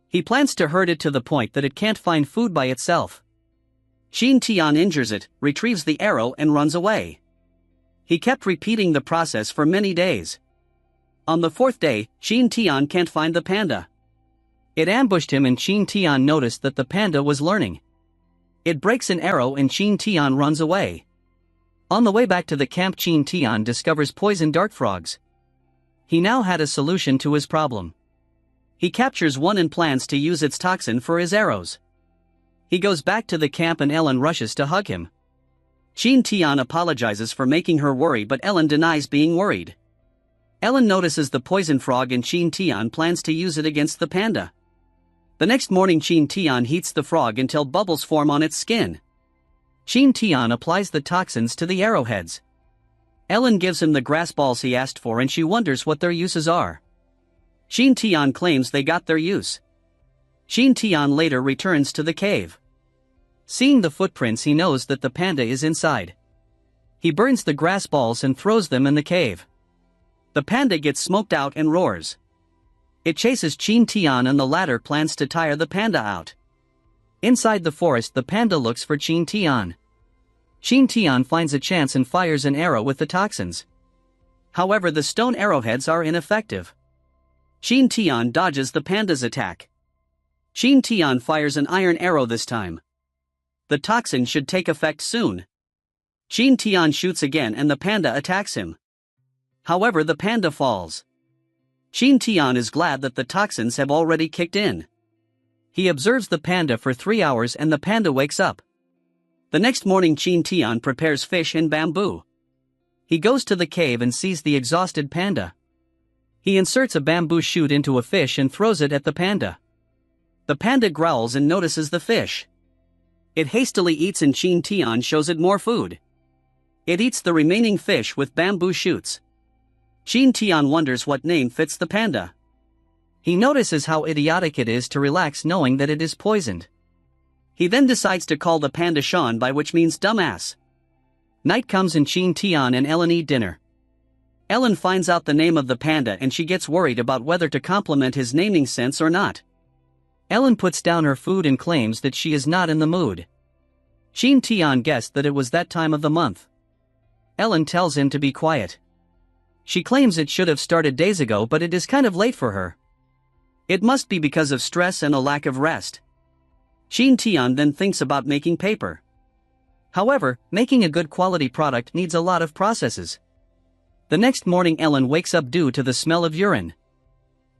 He plans to herd it to the point that it can't find food by itself. Qin Tian injures it, retrieves the arrow and runs away. He kept repeating the process for many days. On the 4th day, Qin Tian can't find the panda. It ambushed him and Qin Tian noticed that the panda was learning. It breaks an arrow and Qin Tian runs away. On the way back to the camp, Qin Tian discovers poisoned dart frogs. He now had a solution to his problem. He captures one and plans to use its toxin for his arrows. He goes back to the camp and Ellen rushes to hug him. Qin Tian apologizes for making her worry, but Ellen denies being worried. Ellen notices the poison frog and Qin Tian plans to use it against the panda. The next morning, Qin Tian heats the frog until bubbles form on its skin. Qin Tian applies the toxins to the arrowheads. Ellen gives him the grass balls he asked for and she wonders what their uses are. Qin Tian claims they got their use. Qin Tian later returns to the cave. Seeing the footprints, he knows that the panda is inside. He burns the grass balls and throws them in the cave. The panda gets smoked out and roars. It chases Qin Tian and the latter plans to tire the panda out. Inside the forest, the panda looks for Qin Tian. Qin Tian finds a chance and fires an arrow with the toxins. However, the stone arrowheads are ineffective. Qin Tian dodges the panda's attack. Qin Tian fires an iron arrow this time. The toxin should take effect soon. Qin Tian shoots again and the panda attacks him. However, the panda falls. Qin Tian is glad that the toxins have already kicked in. He observes the panda for 3 hours and the panda wakes up. The next morning, Qin Tian prepares fish and bamboo. He goes to the cave and sees the exhausted panda. He inserts a bamboo shoot into a fish and throws it at the panda. The panda growls and notices the fish. It hastily eats and Qin Tian shows it more food. It eats the remaining fish with bamboo shoots. Qin Tian wonders what name fits the panda. He notices how idiotic it is to relax knowing that it is poisoned. He then decides to call the panda Shan, by which means dumbass. Night comes and Qin Tian and Ellen eat dinner. Ellen finds out the name of the panda and she gets worried about whether to compliment his naming sense or not. Ellen puts down her food and claims that she is not in the mood. Qin Tian guessed that it was that time of the month. Ellen tells him to be quiet. She claims it should have started days ago, but it is kind of late for her. It must be because of stress and a lack of rest. Qin Tian then thinks about making paper. However, making a good quality product needs a lot of processes. The next morning, Ellen wakes up due to the smell of urine.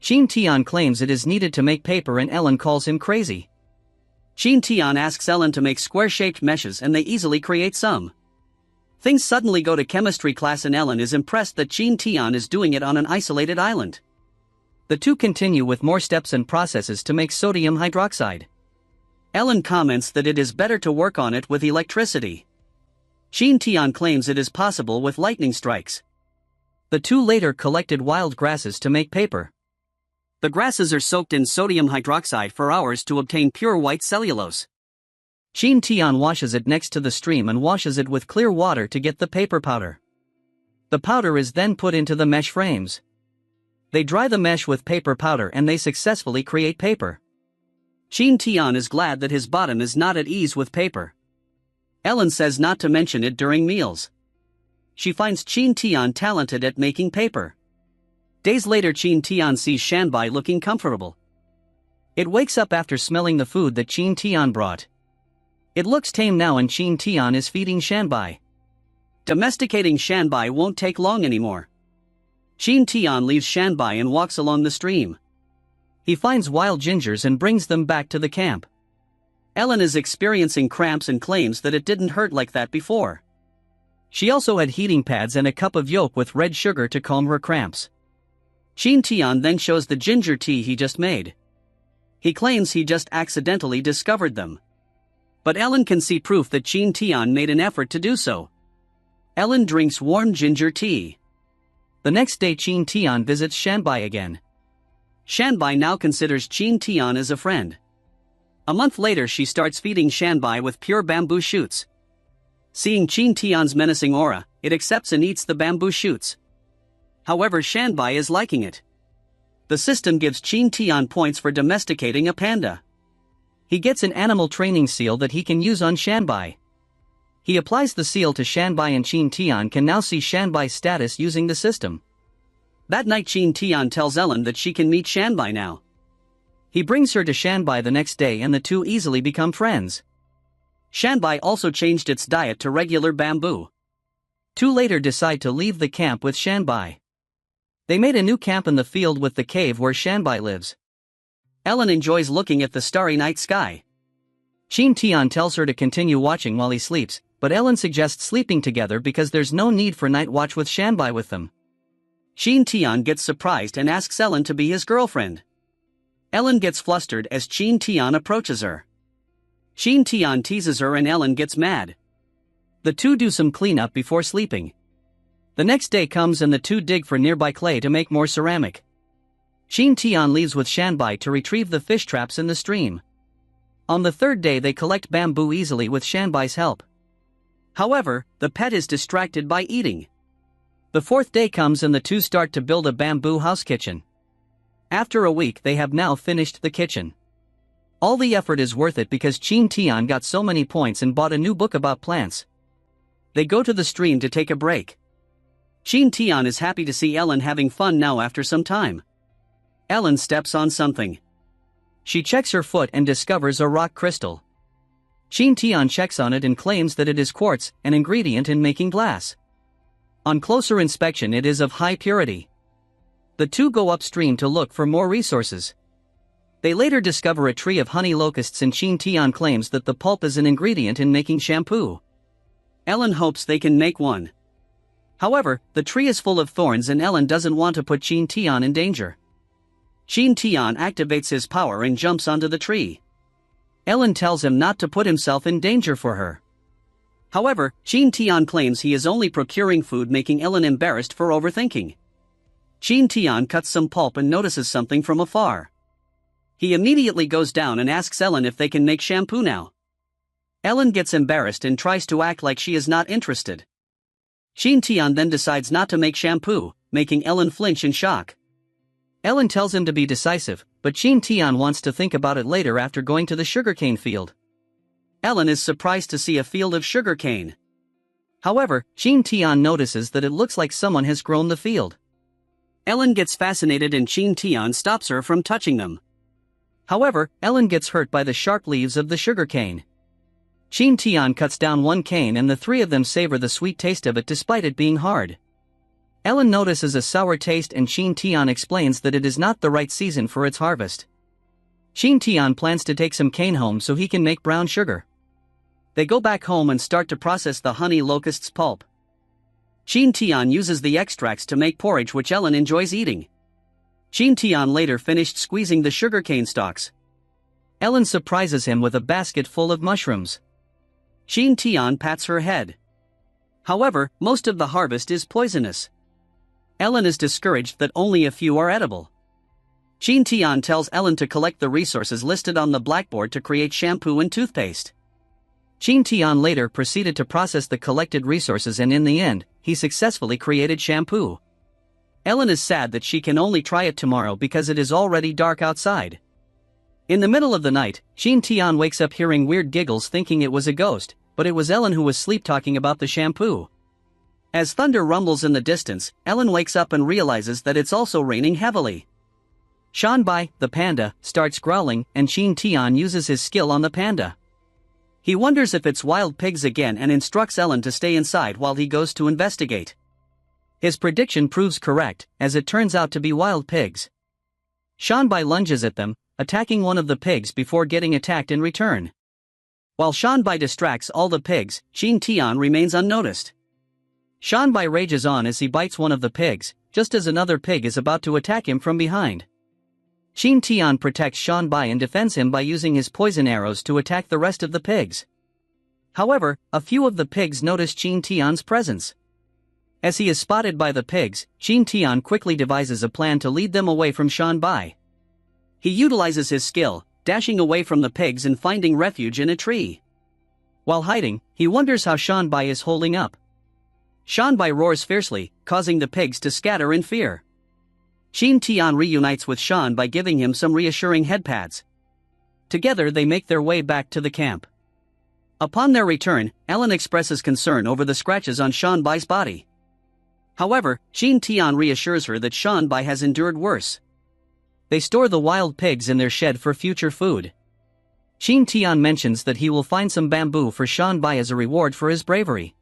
Qin Tian claims it is needed to make paper and Ellen calls him crazy. Qin Tian asks Ellen to make square-shaped meshes and they easily create some. Things suddenly go to chemistry class and Ellen is impressed that Qin Tian is doing it on an isolated island. The two continue with more steps and processes to make sodium hydroxide. Ellen comments that it is better to work on it with electricity. Qin Tian claims it is possible with lightning strikes. The two later collected wild grasses to make paper. The grasses are soaked in sodium hydroxide for hours to obtain pure white cellulose. Qin Tian washes it next to the stream and washes it with clear water to get the paper powder. The powder is then put into the mesh frames. They dry the mesh with paper powder and they successfully create paper. Qin Tian is glad that his bottom is not at ease with paper. Ellen says not to mention it during meals. She finds Qin Tian talented at making paper. Days later, Qin Tian sees Shanbai looking comfortable. It wakes up after smelling the food that Qin Tian brought. It looks tame now and Qin Tian is feeding Shanbai. Domesticating Shanbai won't take long anymore. Qin Tian leaves Shanbai and walks along the stream. He finds wild gingers and brings them back to the camp. Ellen is experiencing cramps and claims that it didn't hurt like that before. She also had heating pads and a cup of yolk with red sugar to calm her cramps. Qin Tian then shows the ginger tea he just made. He claims he just accidentally discovered them. But Ellen can see proof that Qin Tian made an effort to do so. Ellen drinks warm ginger tea. The next day Qin Tian visits Shanbai again. Shanbai now considers Qin Tian as a friend. A month later she starts feeding Shanbai with pure bamboo shoots. Seeing Qin Tian's menacing aura, it accepts and eats the bamboo shoots. However, Shanbai is liking it. The system gives Qin Tian points for domesticating a panda. He gets an animal training seal that he can use on Shanbai. He applies the seal to Shanbai and Qin Tian can now see Shanbai's status using the system. That night Qin Tian tells Ellen that she can meet Shanbai now. He brings her to Shanbai the next day and the two easily become friends. Shanbai also changed its diet to regular bamboo. Two later decide to leave the camp with Shanbai. They made a new camp in the field with the cave where Shanbai lives. Ellen enjoys looking at the starry night sky. Qin Tian tells her to continue watching while he sleeps, but Ellen suggests sleeping together because there's no need for night watch with Shanbai with them. Qin Tian gets surprised and asks Ellen to be his girlfriend. Ellen gets flustered as Qin Tian approaches her. Qin Tian teases her and Ellen gets mad. The two do some cleanup before sleeping. The next day comes and the two dig for nearby clay to make more ceramic. Qin Tian leaves with Shanbai to retrieve the fish traps in the stream. On the third day they collect bamboo easily with Shanbai's help. However, the pet is distracted by eating. The fourth day comes and the two start to build a bamboo house kitchen. After a week they have now finished the kitchen. All the effort is worth it because Qin Tian got so many points and bought a new book about plants. They go to the stream to take a break. Qin Tian is happy to see Ellen having fun now after some time. Ellen steps on something. She checks her foot and discovers a rock crystal. Qin Tian checks on it and claims that it is quartz, an ingredient in making glass. On closer inspection it is of high purity. The two go upstream to look for more resources. They later discover a tree of honey locusts and Qin Tian claims that the pulp is an ingredient in making shampoo. Ellen hopes they can make one. However, the tree is full of thorns and Ellen doesn't want to put Qin Tian in danger. Qin Tian activates his power and jumps onto the tree. Ellen tells him not to put himself in danger for her. However, Qin Tian claims he is only procuring food, making Ellen embarrassed for overthinking. Qin Tian cuts some pulp and notices something from afar. He immediately goes down and asks Ellen if they can make shampoo now. Ellen gets embarrassed and tries to act like she is not interested. Qin Tian then decides not to make shampoo, making Ellen flinch in shock. Ellen tells him to be decisive, but Qin Tian wants to think about it later after going to the sugarcane field. Ellen is surprised to see a field of sugarcane. However, Qin Tian notices that it looks like someone has grown the field. Ellen gets fascinated and Qin Tian stops her from touching them. However, Ellen gets hurt by the sharp leaves of the sugarcane. Qin Tian cuts down one cane and the three of them savor the sweet taste of it despite it being hard. Ellen notices a sour taste and Qin Tian explains that it is not the right season for its harvest. Qin Tian plans to take some cane home so he can make brown sugar. They go back home and start to process the honey locust's pulp. Qin Tian uses the extracts to make porridge which Ellen enjoys eating. Qin Tian later finished squeezing the sugarcane stalks. Ellen surprises him with a basket full of mushrooms. Qin Tian pats her head. However, most of the harvest is poisonous. Ellen is discouraged that only a few are edible. Qin Tian tells Ellen to collect the resources listed on the blackboard to create shampoo and toothpaste. Qin Tian later proceeded to process the collected resources and in the end, he successfully created shampoo. Ellen is sad that she can only try it tomorrow because it is already dark outside. In the middle of the night, Qin Tian wakes up hearing weird giggles thinking it was a ghost, but it was Ellen who was sleep-talking about the shampoo. As thunder rumbles in the distance, Ellen wakes up and realizes that it's also raining heavily. Shanbai, the panda, starts growling and Qin Tian uses his skill on the panda. He wonders if it's wild pigs again and instructs Ellen to stay inside while he goes to investigate. His prediction proves correct, as it turns out to be wild pigs. Shanbai lunges at them, attacking one of the pigs before getting attacked in return. While Shanbai distracts all the pigs, Qin Tian remains unnoticed. Shanbai rages on as he bites one of the pigs, just as another pig is about to attack him from behind. Qin Tian protects Shanbai and defends him by using his poison arrows to attack the rest of the pigs. However, a few of the pigs notice Qin Tian's presence. As he is spotted by the pigs, Qin Tian quickly devises a plan to lead them away from Shanbai. He utilizes his skill, dashing away from the pigs and finding refuge in a tree. While hiding, he wonders how Shanbai is holding up. Shanbai roars fiercely, causing the pigs to scatter in fear. Qin Tian reunites with Shan by giving him some reassuring headpads. Together they make their way back to the camp. Upon their return, Ellen expresses concern over the scratches on Shanbai's body. However, Qin Tian reassures her that Shanbai has endured worse. They store the wild pigs in their shed for future food. Qin Tian mentions that he will find some bamboo for Shanbai as a reward for his bravery.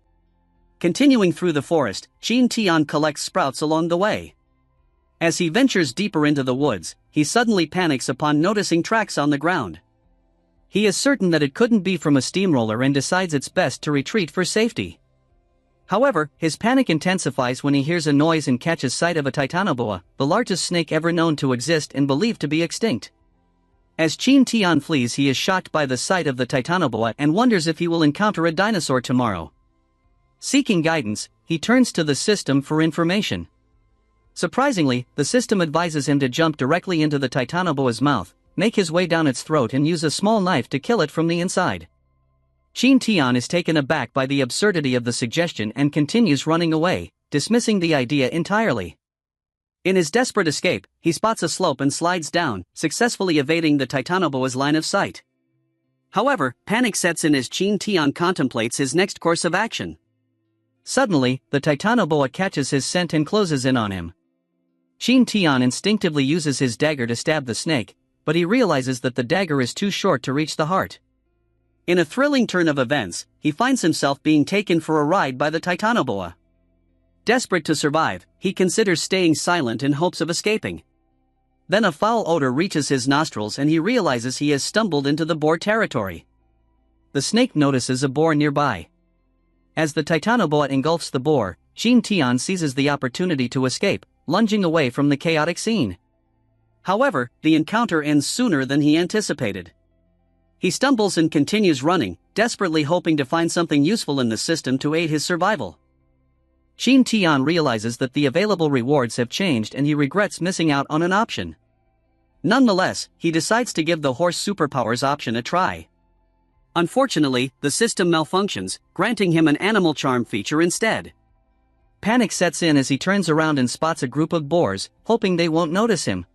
Continuing through the forest, Qin Tian collects sprouts along the way. As he ventures deeper into the woods, he suddenly panics upon noticing tracks on the ground. He is certain that it couldn't be from a steamroller and decides it's best to retreat for safety. However, his panic intensifies when he hears a noise and catches sight of a titanoboa, the largest snake ever known to exist and believed to be extinct. As Qin Tian flees, he is shocked by the sight of the titanoboa and wonders if he will encounter a dinosaur tomorrow. Seeking guidance, he turns to the system for information. Surprisingly, the system advises him to jump directly into the titanoboa's mouth, make his way down its throat and use a small knife to kill it from the inside. Qin Tian is taken aback by the absurdity of the suggestion and continues running away, dismissing the idea entirely. In his desperate escape, he spots a slope and slides down, successfully evading the titanoboa's line of sight. However, panic sets in as Qin Tian contemplates his next course of action. Suddenly, the titanoboa catches his scent and closes in on him. Qin Tian instinctively uses his dagger to stab the snake, but he realizes that the dagger is too short to reach the heart. In a thrilling turn of events, he finds himself being taken for a ride by the titanoboa. Desperate to survive, he considers staying silent in hopes of escaping. Then a foul odor reaches his nostrils and he realizes he has stumbled into the boar territory. The snake notices a boar nearby. As the titanoboa engulfs the boar, Qin Tian seizes the opportunity to escape, lunging away from the chaotic scene. However, the encounter ends sooner than he anticipated. He stumbles and continues running, desperately hoping to find something useful in the system to aid his survival. Qin Tian realizes that the available rewards have changed and he regrets missing out on an option. Nonetheless, he decides to give the horse superpowers option a try. Unfortunately, the system malfunctions, granting him an animal charm feature instead. Panic sets in as he turns around and spots a group of boars, hoping they won't notice him.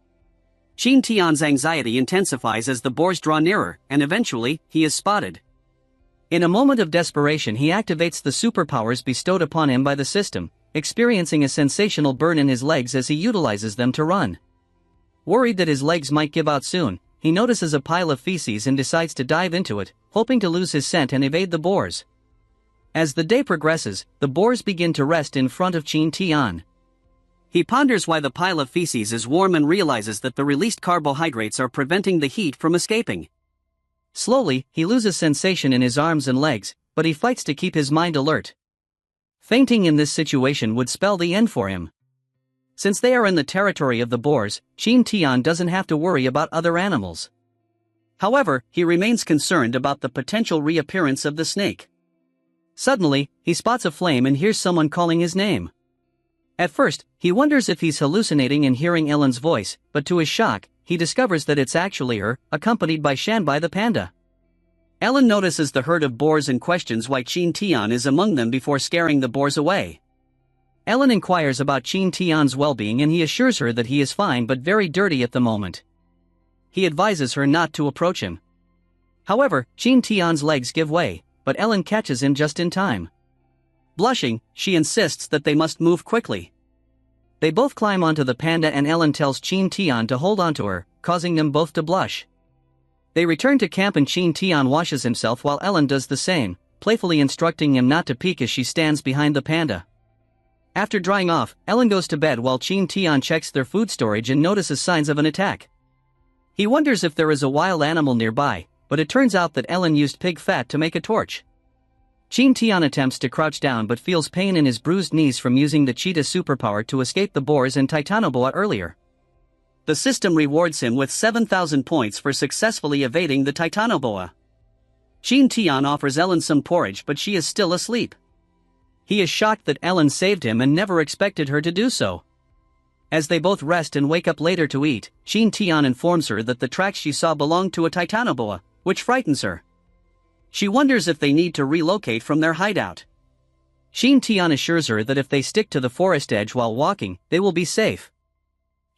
Qin Tian's anxiety intensifies as the boars draw nearer, and eventually, he is spotted. In a moment of desperation, he activates the superpowers bestowed upon him by the system, experiencing a sensational burn in his legs as he utilizes them to run. Worried that his legs might give out soon, he notices a pile of feces and decides to dive into it, hoping to lose his scent and evade the boars. As the day progresses, the boars begin to rest in front of Qin Tian. He ponders why the pile of feces is warm and realizes that the released carbohydrates are preventing the heat from escaping. Slowly, he loses sensation in his arms and legs, but he fights to keep his mind alert. Fainting in this situation would spell the end for him. Since they are in the territory of the boars, Qin Tian doesn't have to worry about other animals. However, he remains concerned about the potential reappearance of the snake. Suddenly, he spots a flame and hears someone calling his name. At first, he wonders if he's hallucinating and hearing Ellen's voice, but to his shock, he discovers that it's actually her, accompanied by Shanbai the panda. Ellen notices the herd of boars and questions why Qin Tian is among them before scaring the boars away. Ellen inquires about Qin Tian's well-being and he assures her that he is fine but very dirty at the moment. He advises her not to approach him. However, Qin Tian's legs give way, but Ellen catches him just in time. Blushing, she insists that they must move quickly. They both climb onto the panda and Ellen tells Qin Tian to hold onto her, causing them both to blush. They return to camp and Qin Tian washes himself while Ellen does the same, playfully instructing him not to peek as she stands behind the panda. After drying off, Ellen goes to bed while Qin Tian checks their food storage and notices signs of an attack. He wonders if there is a wild animal nearby, but it turns out that Ellen used pig fat to make a torch. Qin Tian attempts to crouch down but feels pain in his bruised knees from using the cheetah superpower to escape the boars and Titanoboa earlier. The system rewards him with 7,000 points for successfully evading the Titanoboa. Qin Tian offers Ellen some porridge but she is still asleep. He is shocked that Ellen saved him and never expected her to do so. As they both rest and wake up later to eat, Qin Tian informs her that the tracks she saw belonged to a Titanoboa, which frightens her. She wonders if they need to relocate from their hideout. Qin Tian assures her that if they stick to the forest edge while walking, they will be safe.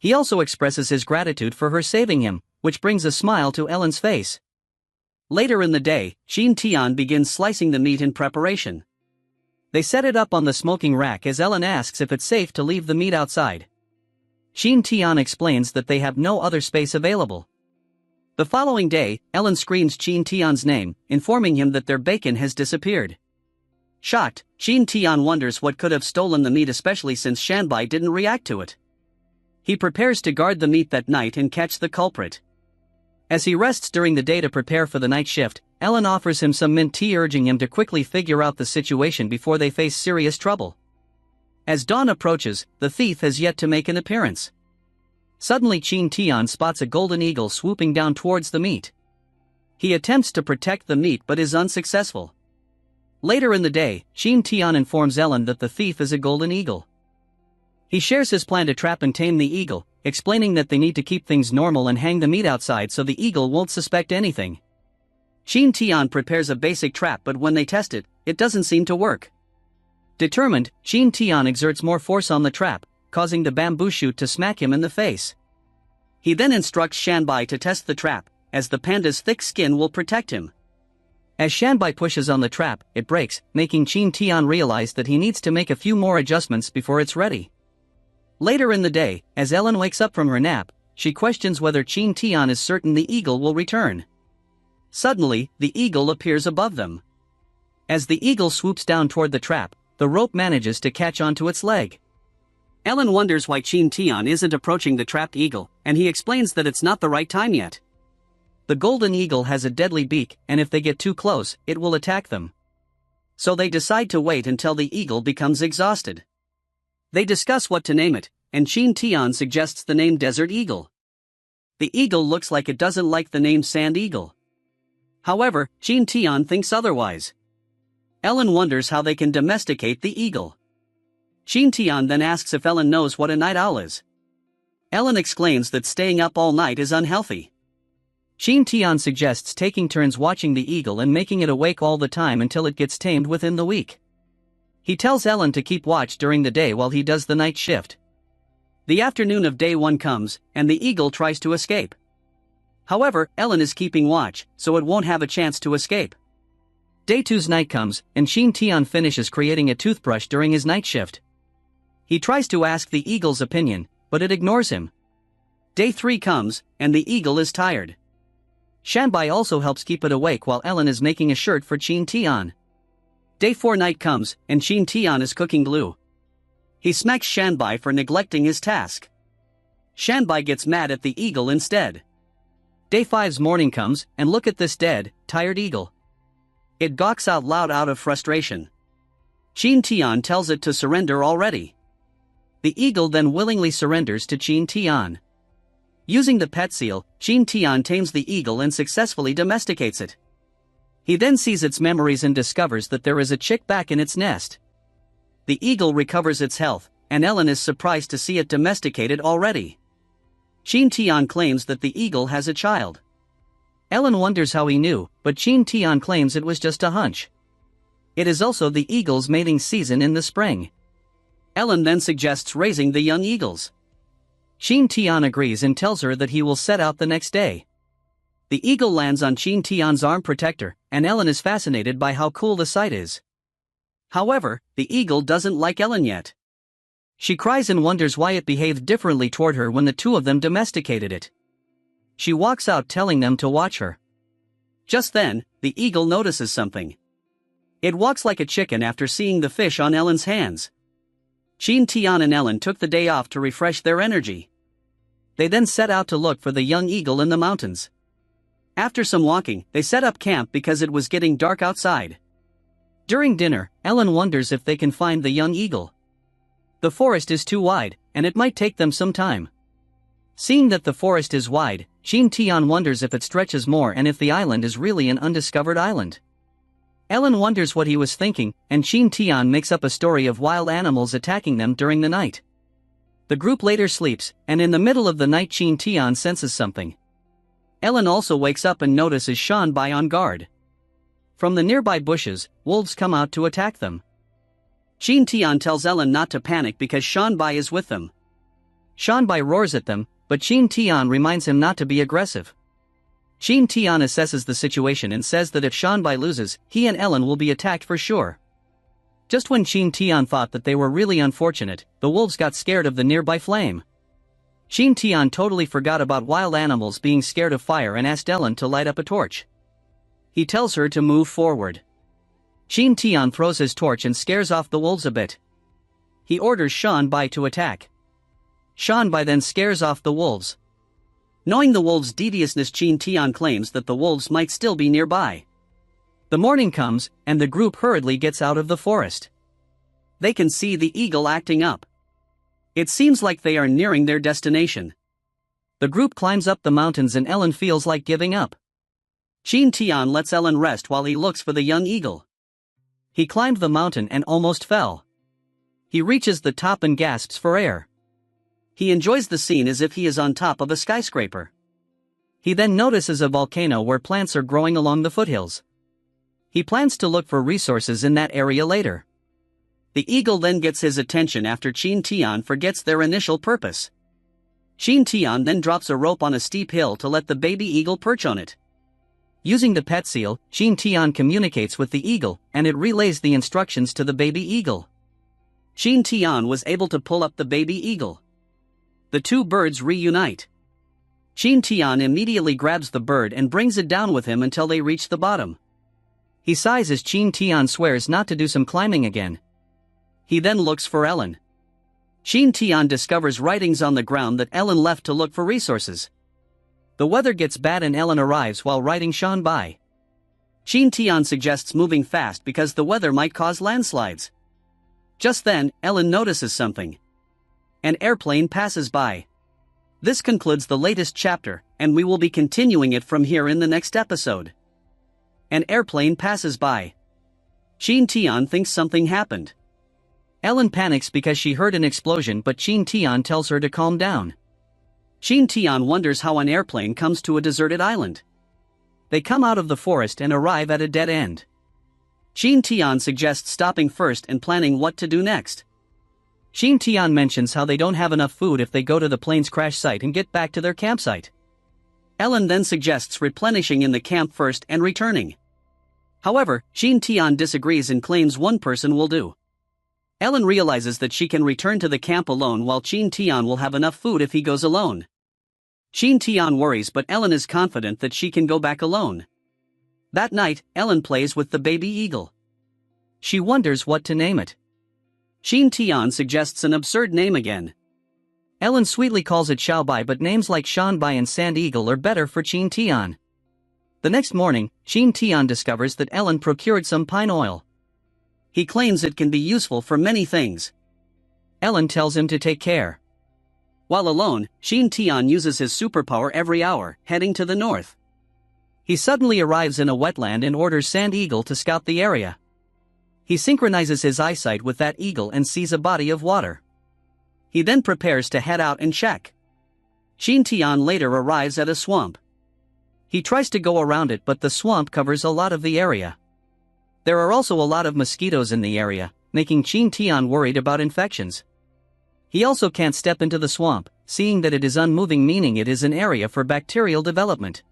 He also expresses his gratitude for her saving him, which brings a smile to Ellen's face. Later in the day, Qin Tian begins slicing the meat in preparation. They set it up on the smoking rack as Ellen asks if it's safe to leave the meat outside. Qin Tian explains that they have no other space available. The following day, Ellen screams Qin Tian's name, informing him that their bacon has disappeared. Shocked, Qin Tian wonders what could have stolen the meat, especially since Shanbai didn't react to it. He prepares to guard the meat that night and catch the culprit. As he rests during the day to prepare for the night shift, Ellen offers him some mint tea, urging him to quickly figure out the situation before they face serious trouble. As dawn approaches, the thief has yet to make an appearance. Suddenly Qin Tian spots a golden eagle swooping down towards the meat. He attempts to protect the meat but is unsuccessful. Later in the day, Qin Tian informs Ellen that the thief is a golden eagle. He shares his plan to trap and tame the eagle, explaining that they need to keep things normal and hang the meat outside so the eagle won't suspect anything. Qin Tian prepares a basic trap but when they test it, it doesn't seem to work. Determined, Qin Tian exerts more force on the trap, causing the bamboo shoot to smack him in the face. He then instructs Shanbai to test the trap, as the panda's thick skin will protect him. As Shanbai pushes on the trap, it breaks, making Qin Tian realize that he needs to make a few more adjustments before it's ready. Later in the day, as Ellen wakes up from her nap, she questions whether Qin Tian is certain the eagle will return. Suddenly, the eagle appears above them. As the eagle swoops down toward the trap, the rope manages to catch onto its leg. Ellen wonders why Qin Tian isn't approaching the trapped eagle, and he explains that it's not the right time yet. The golden eagle has a deadly beak, and if they get too close, it will attack them. So they decide to wait until the eagle becomes exhausted. They discuss what to name it, and Qin Tian suggests the name Desert Eagle. The eagle looks like it doesn't like the name Sand Eagle. However, Qin Tian thinks otherwise. Ellen wonders how they can domesticate the eagle. Qin Tian then asks if Ellen knows what a night owl is. Ellen exclaims that staying up all night is unhealthy. Qin Tian suggests taking turns watching the eagle and making it awake all the time until it gets tamed within the week. He tells Ellen to keep watch during the day while he does the night shift. The afternoon of day 1 comes, and the eagle tries to escape. However, Ellen is keeping watch, so it won't have a chance to escape. Day 2's night comes, and Qin Tian finishes creating a toothbrush during his night shift. He tries to ask the eagle's opinion, but it ignores him. Day 3 comes, and the eagle is tired. Shanbai also helps keep it awake while Ellen is making a shirt for Qin Tian. Day 4 night comes, and Qin Tian is cooking glue. He smacks Shanbai for neglecting his task. Shanbai gets mad at the eagle instead. Day 5's morning comes, and look at this dead, tired eagle. It gawks out loud out of frustration. Qin Tian tells it to surrender already. The eagle then willingly surrenders to Qin Tian. Using the pet seal, Qin Tian tames the eagle and successfully domesticates it. He then sees its memories and discovers that there is a chick back in its nest. The eagle recovers its health, and Ellen is surprised to see it domesticated already. Qin Tian claims that the eagle has a child. Ellen wonders how he knew, but Qin Tian claims it was just a hunch. It is also the eagle's mating season in the spring. Ellen then suggests raising the young eagles. Qin Tian agrees and tells her that he will set out the next day. The eagle lands on Qin Tian's arm protector, and Ellen is fascinated by how cool the sight is. However, the eagle doesn't like Ellen yet. She cries and wonders why it behaved differently toward her when the two of them domesticated it. She walks out telling them to watch her. Just then, the eagle notices something. It walks like a chicken after seeing the fish on Ellen's hands. Qin Tian and Ellen took the day off to refresh their energy. They then set out to look for the young eagle in the mountains. After some walking, they set up camp because it was getting dark outside. During dinner, Ellen wonders if they can find the young eagle. The forest is too wide, and it might take them some time. Seeing that the forest is wide, Qin Tian wonders if it stretches more and if the island is really an undiscovered island. Ellen wonders what he was thinking, and Qin Tian makes up a story of wild animals attacking them during the night. The group later sleeps, and in the middle of the night Qin Tian senses something. Ellen also wakes up and notices Shanbai on guard. From the nearby bushes, wolves come out to attack them. Qin Tian tells Ellen not to panic because Shanbai is with them. Shanbai roars at them, but Qin Tian reminds him not to be aggressive. Qin Tian assesses the situation and says that if Shanbai loses, he and Ellen will be attacked for sure. Just when Qin Tian thought that they were really unfortunate, the wolves got scared of the nearby flame. Qin Tian totally forgot about wild animals being scared of fire and asked Ellen to light up a torch. He tells her to move forward. Qin Tian throws his torch and scares off the wolves a bit. He orders Shanbai to attack. Shanbai then scares off the wolves. Knowing the wolves' deviousness, Qin Tian claims that the wolves might still be nearby. The morning comes, and the group hurriedly gets out of the forest. They can see the eagle acting up. It seems like they are nearing their destination. The group climbs up the mountains and Ellen feels like giving up. Qin Tian lets Ellen rest while he looks for the young eagle. He climbed the mountain and almost fell. He reaches the top and gasps for air. He enjoys the scene as if he is on top of a skyscraper. He then notices a volcano where plants are growing along the foothills. He plans to look for resources in that area later. The eagle then gets his attention after Qin Tian forgets their initial purpose. Qin Tian then drops a rope on a steep hill to let the baby eagle perch on it. Using the pet seal, Qin Tian communicates with the eagle, and it relays the instructions to the baby eagle. Qin Tian was able to pull up the baby eagle. The two birds reunite. Qin Tian immediately grabs the bird and brings it down with him until they reach the bottom. He sighs as Qin Tian swears not to do some climbing again. He then looks for Ellen. Qin Tian discovers writings on the ground that Ellen left to look for resources. The weather gets bad and Ellen arrives while riding Shanbai. Qin Tian suggests moving fast because the weather might cause landslides. Just then, Ellen notices something. An airplane passes by. This concludes the latest chapter, and we will be continuing it from here in the next episode. An airplane passes by. Qin Tian thinks something happened. Ellen panics because she heard an explosion, but Qin Tian tells her to calm down. Qin Tian wonders how an airplane comes to a deserted island. They come out of the forest and arrive at a dead end. Qin Tian suggests stopping first and planning what to do next. Qin Tian mentions how they don't have enough food if they go to the plane's crash site and get back to their campsite. Ellen then suggests replenishing in the camp first and returning. However, Qin Tian disagrees and claims one person will do. Ellen realizes that she can return to the camp alone while Qin Tian will have enough food if he goes alone. Qin Tian worries, but Ellen is confident that she can go back alone. That night, Ellen plays with the baby eagle. She wonders what to name it. Qin Tian suggests an absurd name again. Ellen sweetly calls it Xiaobai, but names like Shanbai and Sand Eagle are better for Qin Tian. The next morning, Qin Tian discovers that Ellen procured some pine oil. He claims it can be useful for many things. Ellen tells him to take care. While alone, Qin Tian uses his superpower every hour, heading to the north. He suddenly arrives in a wetland and orders Sand Eagle to scout the area. He synchronizes his eyesight with that eagle and sees a body of water. He then prepares to head out and check. Qin Tian later arrives at a swamp. He tries to go around it, but the swamp covers a lot of the area. There are also a lot of mosquitoes in the area, making Qin Tian worried about infections. He also can't step into the swamp, seeing that it is unmoving, meaning it is an area for bacterial development.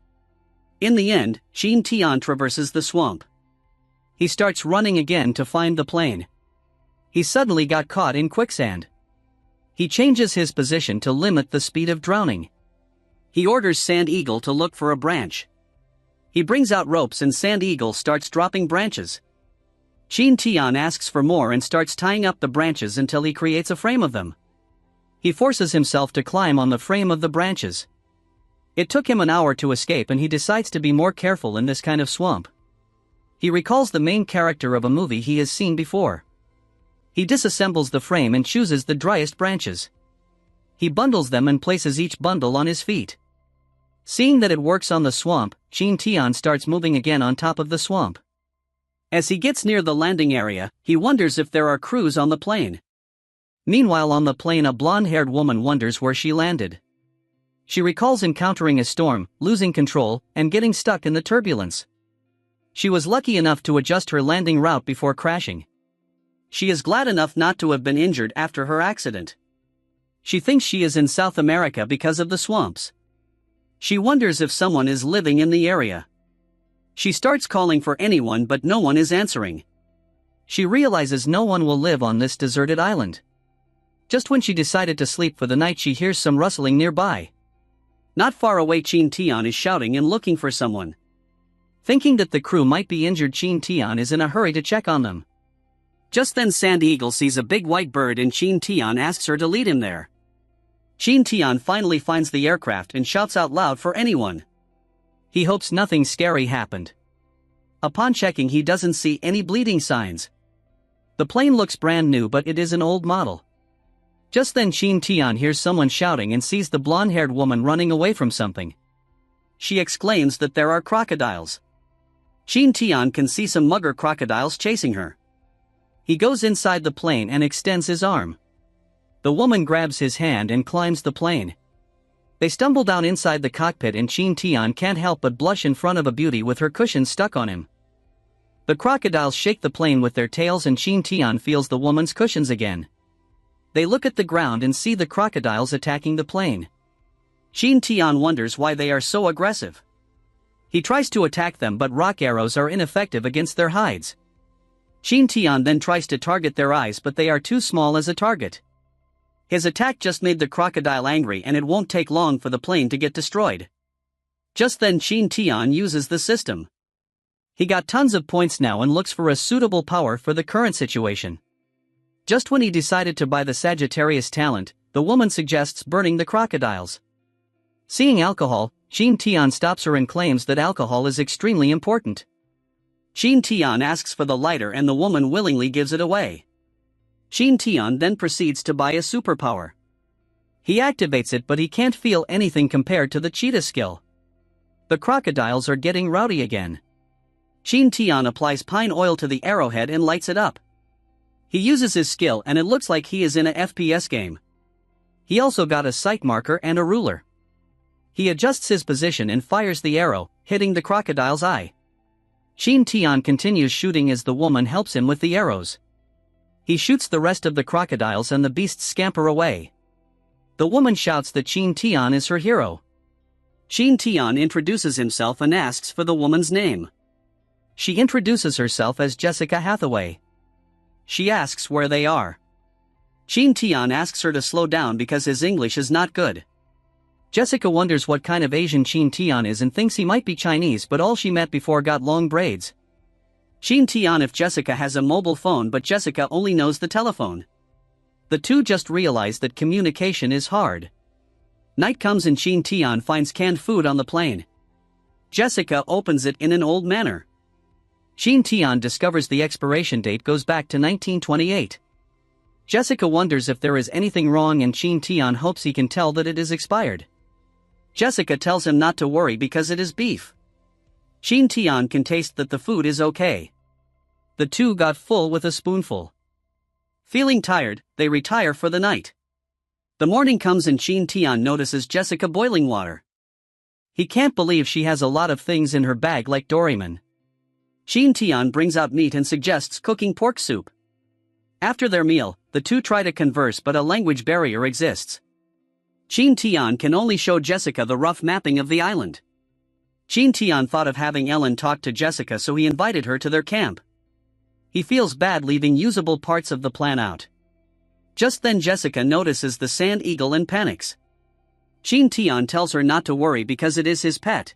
In the end, Qin Tian traverses the swamp. He starts running again to find the plane. He suddenly got caught in quicksand. He changes his position to limit the speed of drowning. He orders Sand Eagle to look for a branch. He brings out ropes and Sand Eagle starts dropping branches. Qin Tian asks for more and starts tying up the branches until he creates a frame of them. He forces himself to climb on the frame of the branches. It took him an hour to escape, and he decides to be more careful in this kind of swamp. He recalls the main character of a movie he has seen before. He disassembles the frame and chooses the driest branches. He bundles them and places each bundle on his feet. Seeing that it works on the swamp, Qin Tian starts moving again on top of the swamp. As he gets near the landing area, he wonders if there are crews on the plane. Meanwhile, on the plane, a blonde-haired woman wonders where she landed. She recalls encountering a storm, losing control, and getting stuck in the turbulence. She was lucky enough to adjust her landing route before crashing. She is glad enough not to have been injured after her accident. She thinks she is in South America because of the swamps. She wonders if someone is living in the area. She starts calling for anyone, but no one is answering. She realizes no one will live on this deserted island. Just when she decided to sleep for the night, she hears some rustling nearby. Not far away, Qin Tian is shouting and looking for someone. Thinking that the crew might be injured, Qin Tian is in a hurry to check on them. Just then Sand Eagle sees a big white bird and Qin Tian asks her to lead him there. Qin Tian finally finds the aircraft and shouts out loud for anyone. He hopes nothing scary happened. Upon checking, he doesn't see any bleeding signs. The plane looks brand new, but it is an old model. Just then Qin Tian hears someone shouting and sees the blonde-haired woman running away from something. She exclaims that there are crocodiles. Qin Tian can see some mugger crocodiles chasing her. He goes inside the plane and extends his arm. The woman grabs his hand and climbs the plane. They stumble down inside the cockpit, and Qin Tian can't help but blush in front of a beauty with her cushions stuck on him. The crocodiles shake the plane with their tails, and Qin Tian feels the woman's cushions again. They look at the ground and see the crocodiles attacking the plane. Qin Tian wonders why they are so aggressive. He tries to attack them, but rock arrows are ineffective against their hides. Qin Tian then tries to target their eyes, but they are too small as a target. His attack just made the crocodile angry, and it won't take long for the plane to get destroyed. Just then Qin Tian uses the system. He got tons of points now and looks for a suitable power for the current situation. Just when he decided to buy the Sagittarius talent, the woman suggests burning the crocodiles. Seeing alcohol, Qin Tian stops her and claims that alcohol is extremely important. Qin Tian asks for the lighter and the woman willingly gives it away. Qin Tian then proceeds to buy a superpower. He activates it, but he can't feel anything compared to the cheetah skill. The crocodiles are getting rowdy again. Qin Tian applies pine oil to the arrowhead and lights it up. He uses his skill and it looks like he is in a FPS game. He also got a sight marker and a ruler. He adjusts his position and fires the arrow, hitting the crocodile's eye. Qin Tian continues shooting as the woman helps him with the arrows. He shoots the rest of the crocodiles and the beasts scamper away. The woman shouts that Qin Tian is her hero. Qin Tian introduces himself and asks for the woman's name. She introduces herself as Jessica Hathaway. She asks where they are. Qin Tian asks her to slow down because his English is not good. Jessica wonders what kind of Asian Qin Tian is and thinks he might be Chinese, but all she met before got long braids. Qin Tian if Jessica has a mobile phone, but Jessica only knows the telephone. The two just realize that communication is hard. Night comes and Qin Tian finds canned food on the plane. Jessica opens it in an old manner. Qin Tian discovers the expiration date goes back to 1928. Jessica wonders if there is anything wrong and Qin Tian hopes he can tell that it is expired. Jessica tells him not to worry because it is beef. Qin Tian can taste that the food is okay. The two got full with a spoonful. Feeling tired, they retire for the night. The morning comes and Qin Tian notices Jessica boiling water. He can't believe she has a lot of things in her bag like Doraemon. Qin Tian brings out meat and suggests cooking pork soup. After their meal, the two try to converse but a language barrier exists. Qin Tian can only show Jessica the rough mapping of the island. Qin Tian thought of having Ellen talk to Jessica, so he invited her to their camp. He feels bad leaving usable parts of the plan out. Just then Jessica notices the sand eagle and panics. Qin Tian tells her not to worry because it is his pet.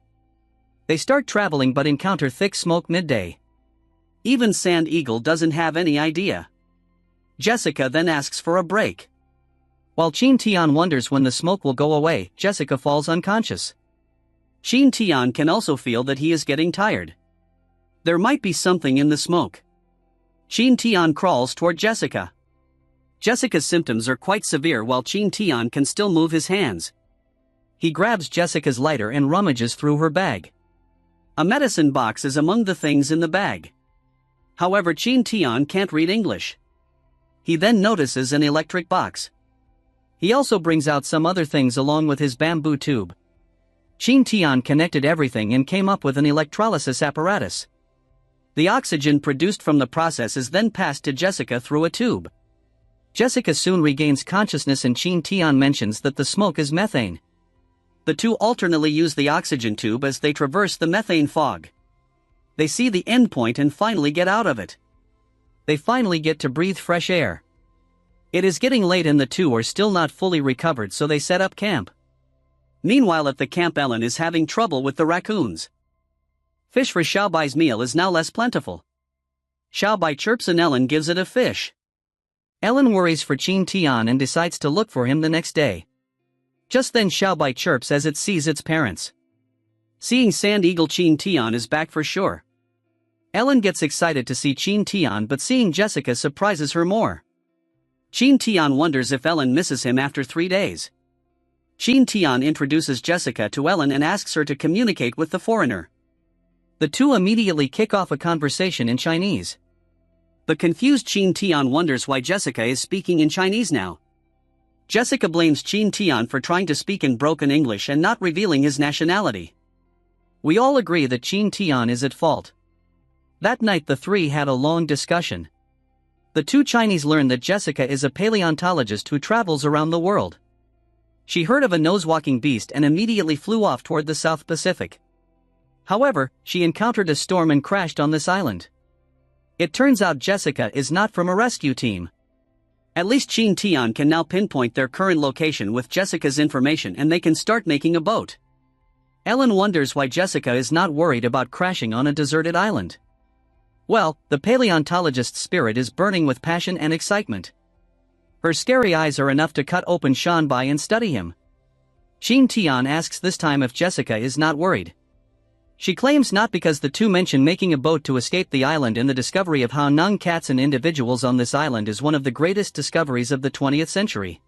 They start traveling but encounter thick smoke midday. Even Sand Eagle doesn't have any idea. Jessica then asks for a break. While Qin Tian wonders when the smoke will go away, Jessica falls unconscious. Qin Tian can also feel that he is getting tired. There might be something in the smoke. Qin Tian crawls toward Jessica. Jessica's symptoms are quite severe while Qin Tian can still move his hands. He grabs Jessica's lighter and rummages through her bag. A medicine box is among the things in the bag. However, Qin Tian can't read English. He then notices an electric box. He also brings out some other things along with his bamboo tube. Qin Tian connected everything and came up with an electrolysis apparatus. The oxygen produced from the process is then passed to Jessica through a tube. Jessica soon regains consciousness and Qin Tian mentions that the smoke is methane. The two alternately use the oxygen tube as they traverse the methane fog. They see the end point and finally get out of it. They finally get to breathe fresh air. It is getting late and the two are still not fully recovered, so they set up camp. Meanwhile at the camp, Ellen is having trouble with the raccoons. Fish for Xiaobai's meal is now less plentiful. Xiaobai chirps and Ellen gives it a fish. Ellen worries for Qin Tian and decides to look for him the next day. Just then Xiaobai chirps as it sees its parents. Seeing Sand Eagle, Qin Tian is back for sure. Ellen gets excited to see Qin Tian, but seeing Jessica surprises her more. Qin Tian wonders if Ellen misses him after 3 days. Qin Tian introduces Jessica to Ellen and asks her to communicate with the foreigner. The two immediately kick off a conversation in Chinese. The confused Qin Tian wonders why Jessica is speaking in Chinese now. Jessica blames Qin Tian for trying to speak in broken English and not revealing his nationality. We all agree that Qin Tian is at fault. That night the three had a long discussion. The two Chinese learn that Jessica is a paleontologist who travels around the world. She heard of a nose-walking beast and immediately flew off toward the South Pacific. However, she encountered a storm and crashed on this island. It turns out Jessica is not from a rescue team. At least Qin Tian can now pinpoint their current location with Jessica's information and they can start making a boat. Ellen wonders why Jessica is not worried about crashing on a deserted island. Well, the paleontologist's spirit is burning with passion and excitement. Her scary eyes are enough to cut open Shanbai and study him. Qin Tian asks this time if Jessica is not worried. She claims not, because the two mention making a boat to escape the island and the discovery of how Nung cats and individuals on this island is one of the greatest discoveries of the 20th century.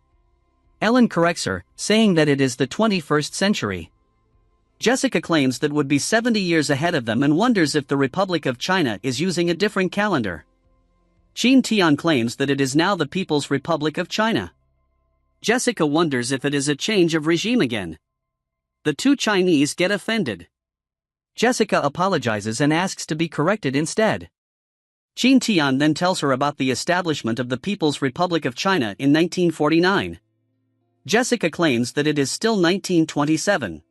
Ellen corrects her, saying that it is the 21st century. Jessica claims that would be 70 years ahead of them and wonders if the Republic of China is using a different calendar. Qin Tian claims that it is now the People's Republic of China. Jessica wonders if it is a change of regime again. The two Chinese get offended. Jessica apologizes and asks to be corrected instead. Qin Tian then tells her about the establishment of the People's Republic of China in 1949. Jessica claims that it is still 1927.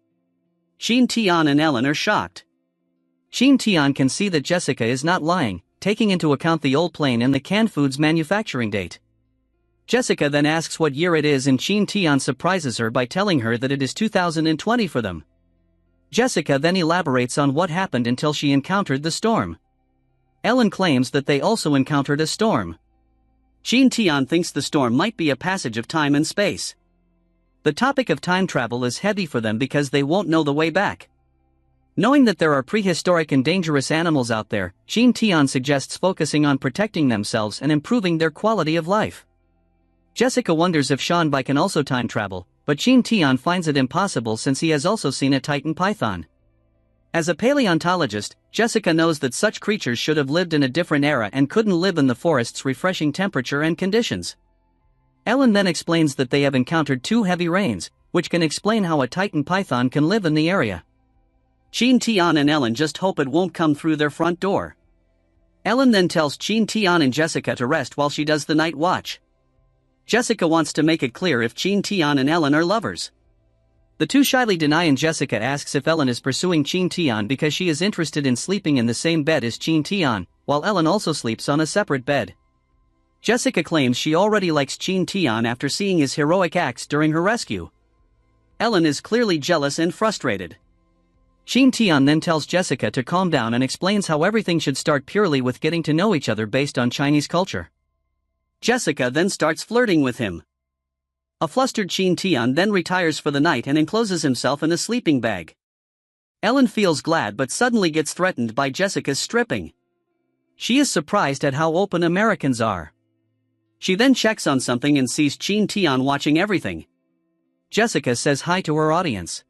Qin Tian and Ellen are shocked. Qin Tian can see that Jessica is not lying, taking into account the old plane and the canned foods manufacturing date. Jessica then asks what year it is and Qin Tian surprises her by telling her that it is 2020 for them. Jessica then elaborates on what happened until she encountered the storm. Ellen claims that they also encountered a storm. Qin Tian thinks the storm might be a passage of time and space. The topic of time travel is heavy for them because they won't know the way back. Knowing that there are prehistoric and dangerous animals out there, Qin Tian suggests focusing on protecting themselves and improving their quality of life. Jessica wonders if Shanbai can also time travel, but Qin Tian finds it impossible since he has also seen a Titan python. As a paleontologist, Jessica knows that such creatures should have lived in a different era and couldn't live in the forest's refreshing temperature and conditions. Ellen then explains that they have encountered 2 heavy rains, which can explain how a Titan python can live in the area. Qin Tian and Ellen just hope it won't come through their front door. Ellen then tells Qin Tian and Jessica to rest while she does the night watch. Jessica wants to make it clear if Qin Tian and Ellen are lovers. The two shyly deny and Jessica asks if Ellen is pursuing Qin Tian because she is interested in sleeping in the same bed as Qin Tian, while Ellen also sleeps on a separate bed. Jessica claims she already likes Qin Tian after seeing his heroic acts during her rescue. Ellen is clearly jealous and frustrated. Qin Tian then tells Jessica to calm down and explains how everything should start purely with getting to know each other based on Chinese culture. Jessica then starts flirting with him. A flustered Qin Tian then retires for the night and encloses himself in a sleeping bag. Ellen feels glad but suddenly gets threatened by Jessica's stripping. She is surprised at how open Americans are. She then checks on something and sees Qin Tian watching everything. Jessica says hi to her audience.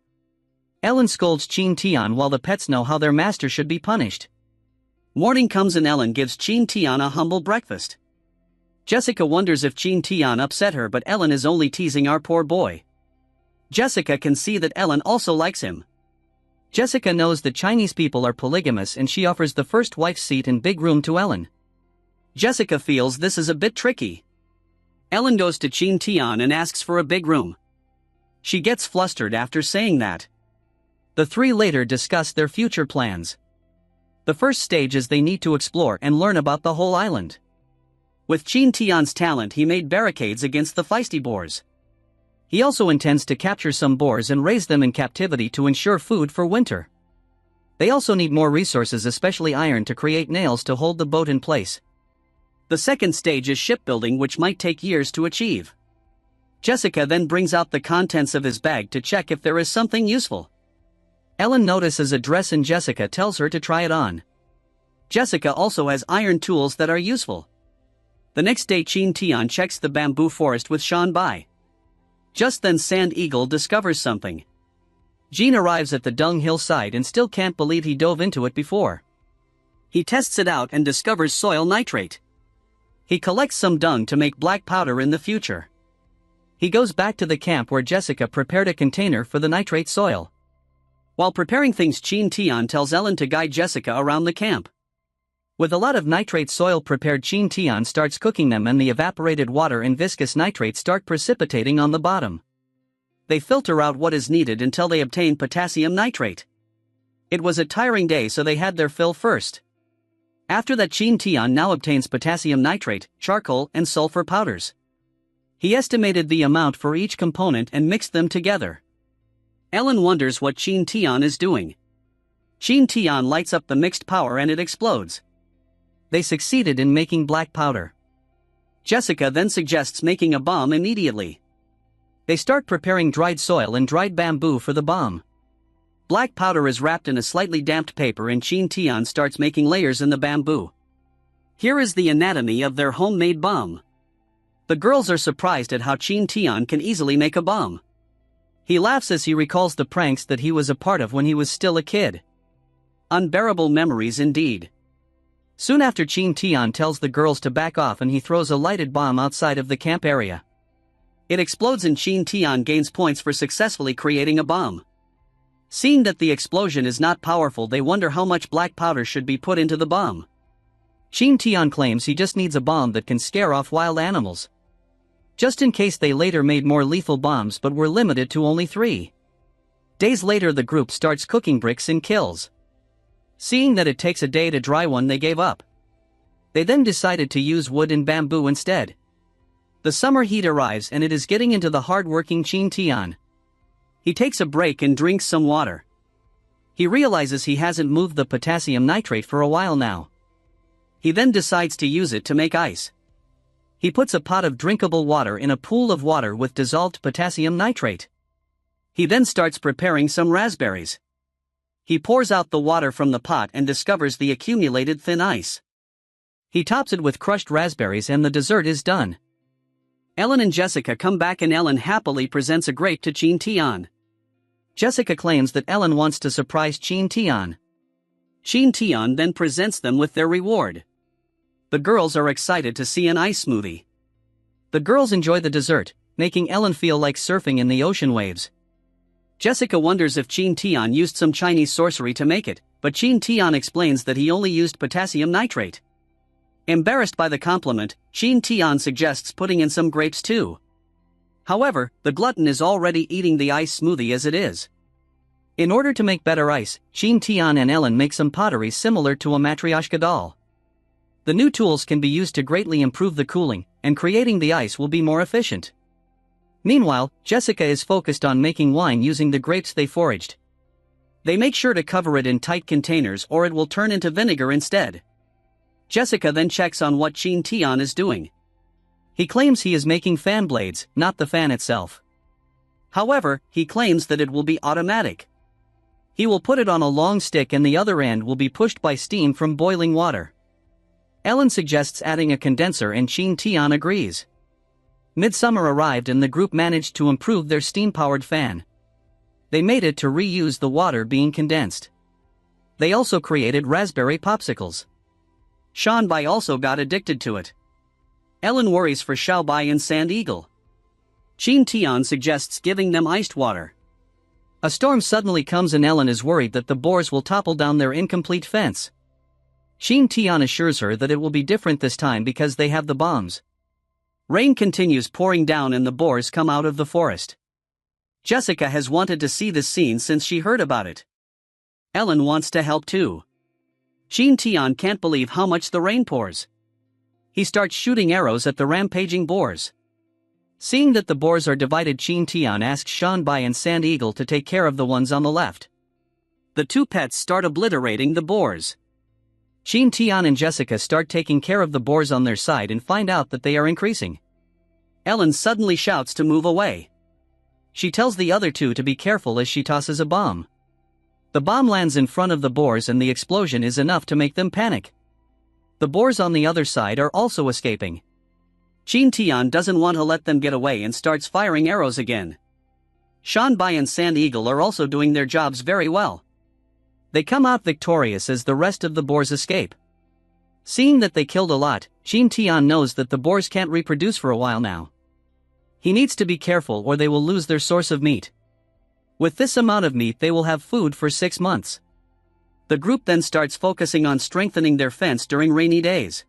Ellen scolds Qin Tian while the pets know how their master should be punished. Morning comes and Ellen gives Qin Tian a humble breakfast. Jessica wonders if Qin Tian upset her, but Ellen is only teasing our poor boy. Jessica can see that Ellen also likes him. Jessica knows that Chinese people are polygamous and she offers the first wife's seat in big room to Ellen. Jessica feels this is a bit tricky. Ellen goes to Qin Tian and asks for a big room. She gets flustered after saying that. The 3 later discuss their future plans. The first stage is they need to explore and learn about the whole island. With Qin Tian's talent, he made barricades against the feisty boars. He also intends to capture some boars and raise them in captivity to ensure food for winter. They also need more resources, especially iron, to create nails to hold the boat in place. The second stage is shipbuilding, which might take years to achieve. Jessica then brings out the contents of his bag to check if there is something useful. Ellen notices a dress and Jessica tells her to try it on. Jessica also has iron tools that are useful. The next day Qin Tian checks the bamboo forest with Shanbai. Just then Sand Eagle discovers something. Jean arrives at the dung hillside and still can't believe he dove into it before. He tests it out and discovers soil nitrate. He collects some dung to make black powder in the future. He goes back to the camp where Jessica prepared a container for the nitrate soil. While preparing things, Qin Tian tells Ellen to guide Jessica around the camp. With a lot of nitrate soil prepared, Qin Tian starts cooking them and the evaporated water and viscous nitrate start precipitating on the bottom. They filter out what is needed until they obtain potassium nitrate. It was a tiring day, so they had their fill first. After that, Qin Tian now obtains potassium nitrate, charcoal, and sulfur powders. He estimated the amount for each component and mixed them together. Ellen wonders what Qin Tian is doing. Qin Tian lights up the mixed powder and it explodes. They succeeded in making black powder. Jessica then suggests making a bomb immediately. They start preparing dried soil and dried bamboo for the bomb. Black powder is wrapped in a slightly damped paper and Qin Tian starts making layers in the bamboo. Here is the anatomy of their homemade bomb. The girls are surprised at how Qin Tian can easily make a bomb. He laughs as he recalls the pranks that he was a part of when he was still a kid. Unbearable memories indeed. Soon after, Qin Tian tells the girls to back off and he throws a lighted bomb outside of the camp area. It explodes and Qin Tian gains points for successfully creating a bomb. Seeing that the explosion is not powerful, they wonder how much black powder should be put into the bomb. Qin Tian claims he just needs a bomb that can scare off wild animals. Just in case they later made more lethal bombs but were limited to only 3. Days later, the group starts cooking bricks and kills. Seeing that it takes a day to dry one, they gave up. They then decided to use wood and bamboo instead. The summer heat arrives and it is getting into the hard-working Qin Tian. He takes a break and drinks some water. He realizes he hasn't moved the potassium nitrate for a while now. He then decides to use it to make ice. He puts a pot of drinkable water in a pool of water with dissolved potassium nitrate. He then starts preparing some raspberries. He pours out the water from the pot and discovers the accumulated thin ice. He tops it with crushed raspberries and the dessert is done. Ellen and Jessica come back and Ellen happily presents a grape to Qin Tian. Jessica claims that Ellen wants to surprise Qin Tian. Qin Tian then presents them with their reward. The girls are excited to see an ice smoothie. The girls enjoy the dessert, making Ellen feel like surfing in the ocean waves. Jessica wonders if Qin Tian used some Chinese sorcery to make it, but Qin Tian explains that he only used potassium nitrate. Embarrassed by the compliment, Qin Tian suggests putting in some grapes too. However, the glutton is already eating the ice smoothie as it is. In order to make better ice, Qin Tian and Ellen make some pottery similar to a matryoshka doll. The new tools can be used to greatly improve the cooling, and creating the ice will be more efficient. Meanwhile, Jessica is focused on making wine using the grapes they foraged. They make sure to cover it in tight containers or it will turn into vinegar instead. Jessica then checks on what Qin Tian is doing. He claims he is making fan blades, not the fan itself. However, he claims that it will be automatic. He will put it on a long stick and the other end will be pushed by steam from boiling water. Ellen suggests adding a condenser and Qin Tian agrees. Midsummer arrived and the group managed to improve their steam-powered fan. They made it to reuse the water being condensed. They also created raspberry popsicles. Xiaobai also got addicted to it. Ellen worries for Xiaobai and Sand Eagle. Qin Tian suggests giving them iced water. A storm suddenly comes and Ellen is worried that the boars will topple down their incomplete fence. Qin Tian assures her that it will be different this time because they have the bombs. Rain continues pouring down and the boars come out of the forest. Jessica has wanted to see this scene since she heard about it. Ellen wants to help too. Qin Tian can't believe how much the rain pours. He starts shooting arrows at the rampaging boars. Seeing that the boars are divided, Qin Tian asks Xiaobai and Sand Eagle to take care of the ones on the left. The two pets start obliterating the boars. Qin Tian and Jessica start taking care of the boars on their side and find out that they are increasing. Ellen suddenly shouts to move away. She tells the other two to be careful as she tosses a bomb. The bomb lands in front of the boars and the explosion is enough to make them panic. The boars on the other side are also escaping. Qin Tian doesn't want to let them get away and starts firing arrows again. Xiaobai and Sand Eagle are also doing their jobs very well. They come out victorious as the rest of the boars escape. Seeing that they killed a lot, Qin Tian knows that the boars can't reproduce for a while now. He needs to be careful or they will lose their source of meat. With this amount of meat they will have food for 6 months. The group then starts focusing on strengthening their fence during rainy days.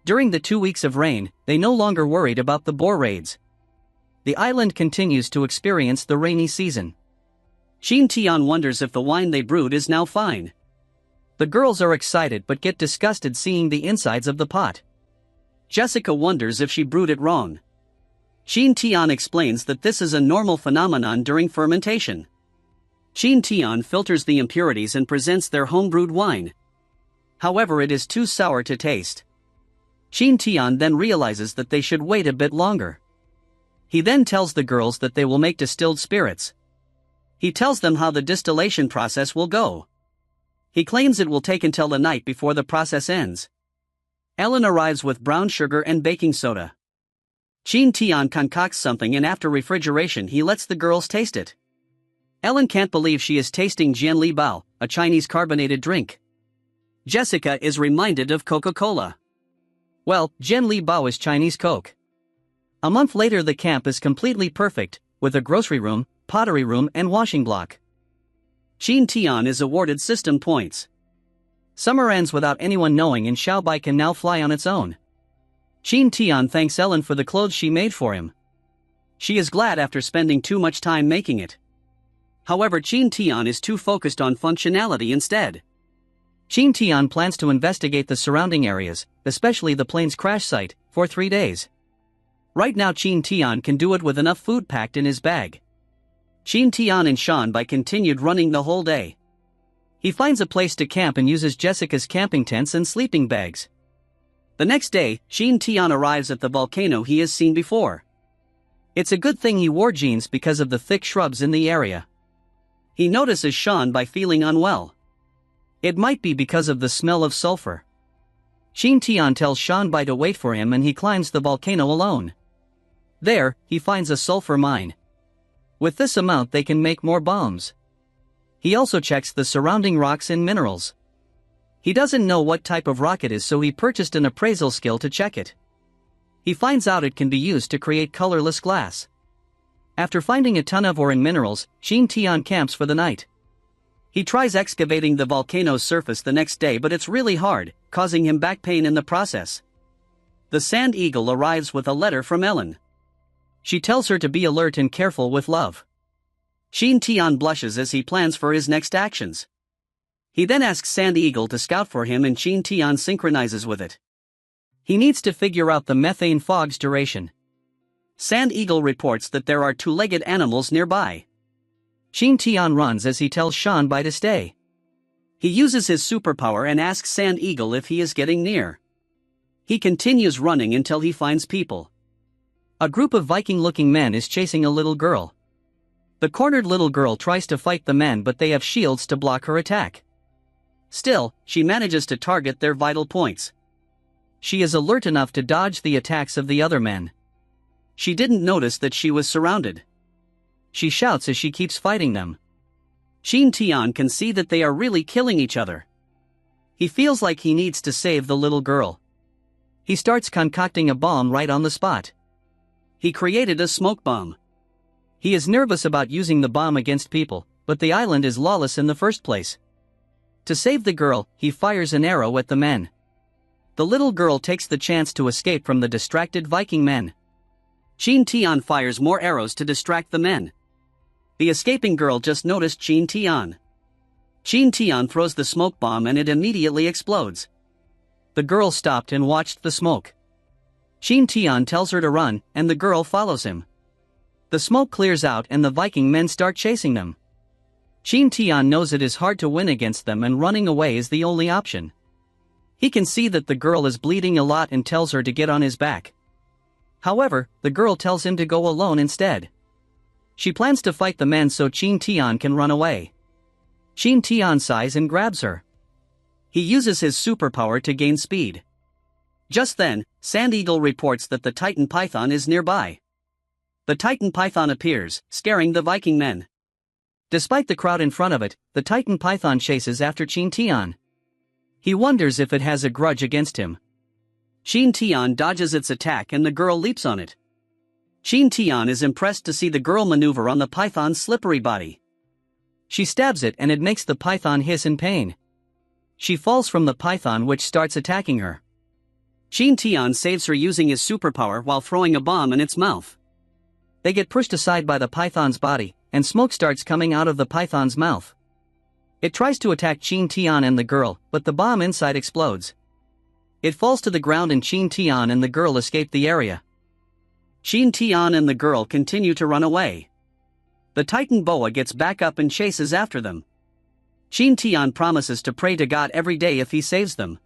During the 2 weeks of rain, they no longer worried about the boar raids. The island continues to experience the rainy season. Qin Tian wonders if the wine they brewed is now fine. The girls are excited but get disgusted seeing the insides of the pot. Jessica wonders if she brewed it wrong. Qin Tian explains that this is a normal phenomenon during fermentation. Qin Tian filters the impurities and presents their homebrewed wine. However, it is too sour to taste. Qin Tian then realizes that they should wait a bit longer. He then tells the girls that they will make distilled spirits. He tells them how the distillation process will go. He claims it will take until the night before the process ends. Ellen arrives with brown sugar and baking soda. Qin Tian concocts something and after refrigeration he lets the girls taste it. Ellen can't believe she is tasting Jian Li Bao, a Chinese carbonated drink. Jessica is reminded of Coca-Cola. Well, Jian Li Bao is Chinese Coke. A month later the camp is completely perfect, with a grocery room, pottery room and washing block. Qin Tian is awarded system points. Summer ends without anyone knowing and Xiaobai can now fly on its own. Qin Tian thanks Ellen for the clothes she made for him. She is glad after spending too much time making it. However, Qin Tian is too focused on functionality instead. Qin Tian plans to investigate the surrounding areas, especially the plane's crash site, for 3 days. Right now Qin Tian can do it with enough food packed in his bag. Qin Tian and Xiaobai continued running the whole day. He finds a place to camp and uses Jessica's camping tents and sleeping bags. The next day, Qin Tian arrives at the volcano he has seen before. It's a good thing he wore jeans because of the thick shrubs in the area. He notices Shan Bai feeling unwell. It might be because of the smell of sulfur. Qin Tian tells Shan Bai to wait for him and he climbs the volcano alone. There, he finds a sulfur mine. With this amount they can make more bombs. He also checks the surrounding rocks and minerals. He doesn't know what type of rock it is, so he purchased an appraisal skill to check it. He finds out it can be used to create colorless glass. After finding a ton of ore and minerals, Qin Tian camps for the night. He tries excavating the volcano's surface the next day, but it's really hard, causing him back pain in the process. The Sand Eagle arrives with a letter from Ellen. She tells her to be alert and careful with love. Qin Tian blushes as he plans for his next actions. He then asks Sand Eagle to scout for him and Qin Tian synchronizes with it. He needs to figure out the methane fog's duration. Sand Eagle reports that there are two-legged animals nearby. Qin Tian runs as he tells Shan Bai to stay. He uses his superpower and asks Sand Eagle if he is getting near. He continues running until he finds people. A group of Viking-looking men is chasing a little girl. The cornered little girl tries to fight the men, but they have shields to block her attack. Still, she manages to target their vital points. She is alert enough to dodge the attacks of the other men. She didn't notice that she was surrounded. She shouts as she keeps fighting them. Qin Tian can see that they are really killing each other. He feels like he needs to save the little girl. He starts concocting a bomb right on the spot. He created a smoke bomb. He is nervous about using the bomb against people, but the island is lawless in the first place. To save the girl, he fires an arrow at the men. The little girl takes the chance to escape from the distracted Viking men. Qin Tian fires more arrows to distract the men. The escaping girl just noticed Qin Tian. Qin Tian throws the smoke bomb and it immediately explodes. The girl stopped and watched the smoke. Qin Tian tells her to run, and the girl follows him. The smoke clears out and the Viking men start chasing them. Qin Tian knows it is hard to win against them and running away is the only option. He can see that the girl is bleeding a lot and tells her to get on his back. However, the girl tells him to go alone instead. She plans to fight the men so Qin Tian can run away. Qin Tian sighs and grabs her. He uses his superpower to gain speed. Just then, Sand Eagle reports that the Titan Python is nearby. The Titan Python appears, scaring the Viking men. Despite the crowd in front of it, the Titan Python chases after Qin Tian. He wonders if it has a grudge against him. Qin Tian dodges its attack and the girl leaps on it. Qin Tian is impressed to see the girl maneuver on the python's slippery body. She stabs it and it makes the python hiss in pain. She falls from the python, which starts attacking her. Qin Tian saves her using his superpower while throwing a bomb in its mouth. They get pushed aside by the python's body, and smoke starts coming out of the python's mouth. It tries to attack Qin Tian and the girl, but the bomb inside explodes. It falls to the ground and Qin Tian and the girl escape the area. Qin Tian and the girl continue to run away. The Titan boa gets back up and chases after them. Qin Tian promises to pray to God every day if he saves them.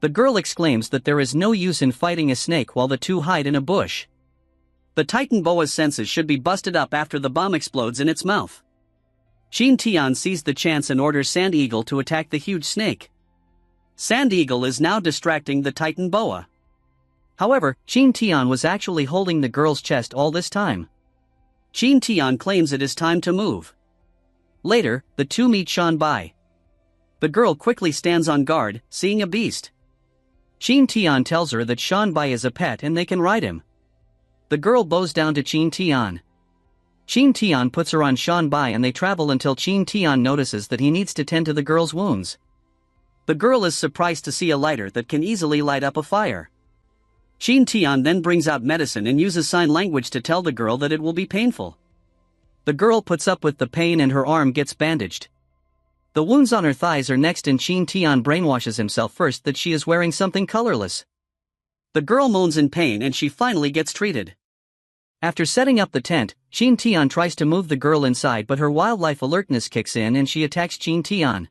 The girl exclaims that there is no use in fighting a snake while the two hide in a bush. The Titan boa's senses should be busted up after the bomb explodes in its mouth. Qin Tian sees the chance and orders Sand Eagle to attack the huge snake. Sand Eagle is now distracting the Titan boa. However, Qin Tian was actually holding the girl's chest all this time. Qin Tian claims it is time to move. Later, the two meet Shan Bai. The girl quickly stands on guard, seeing a beast. Qin Tian tells her that Shan Bai is a pet and they can ride him. The girl bows down to Qin Tian. Qin Tian puts her on Shan Bai and they travel until Qin Tian notices that he needs to tend to the girl's wounds. The girl is surprised to see a lighter that can easily light up a fire. Qin Tian then brings out medicine and uses sign language to tell the girl that it will be painful. The girl puts up with the pain and her arm gets bandaged. The wounds on her thighs are next and Qin Tian brainwashes himself first that she is wearing something colorless. The girl moans in pain and she finally gets treated. After setting up the tent, Qin Tian tries to move the girl inside, but her wildlife alertness kicks in and she attacks Qin Tian.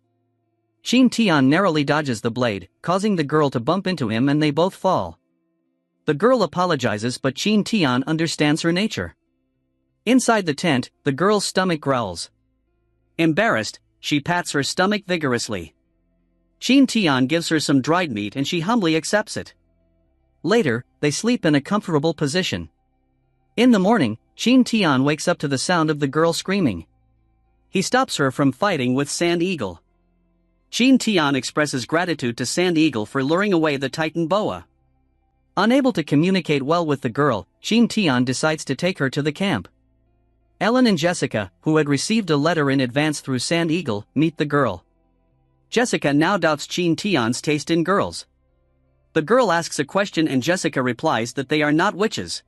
Qin Tian narrowly dodges the blade, causing the girl to bump into him and they both fall. The girl apologizes, but Qin Tian understands her nature. Inside the tent, the girl's stomach growls. Embarrassed, she pats her stomach vigorously. Qin Tian gives her some dried meat and she humbly accepts it. Later, they sleep in a comfortable position. In the morning, Qin Tian wakes up to the sound of the girl screaming. He stops her from fighting with Sand Eagle. Qin Tian expresses gratitude to Sand Eagle for luring away the Titan boa. Unable to communicate well with the girl, Qin Tian decides to take her to the camp. Ellen and Jessica, who had received a letter in advance through Sand Eagle, meet the girl. Jessica now doubts Qin Tian's taste in girls. The girl asks a question and Jessica replies that they are not witches.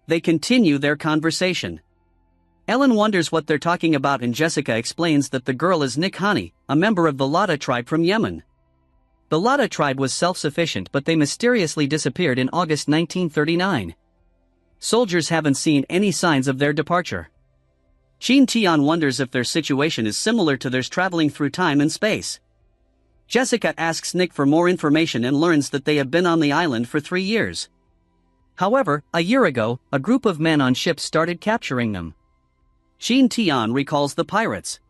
They continue their conversation. Ellen wonders what they're talking about and Jessica explains that the girl is Nikhani, a member of the Lada tribe from Yemen. The Lada tribe was self-sufficient but they mysteriously disappeared in August 1939. Soldiers haven't seen any signs of their departure. Qin Tian wonders if their situation is similar to theirs traveling through time and space. Jessica asks Nick for more information and learns that they have been on the island for 3 years. However, a year ago, a group of men on ships started capturing them. Qin Tian recalls the pirates.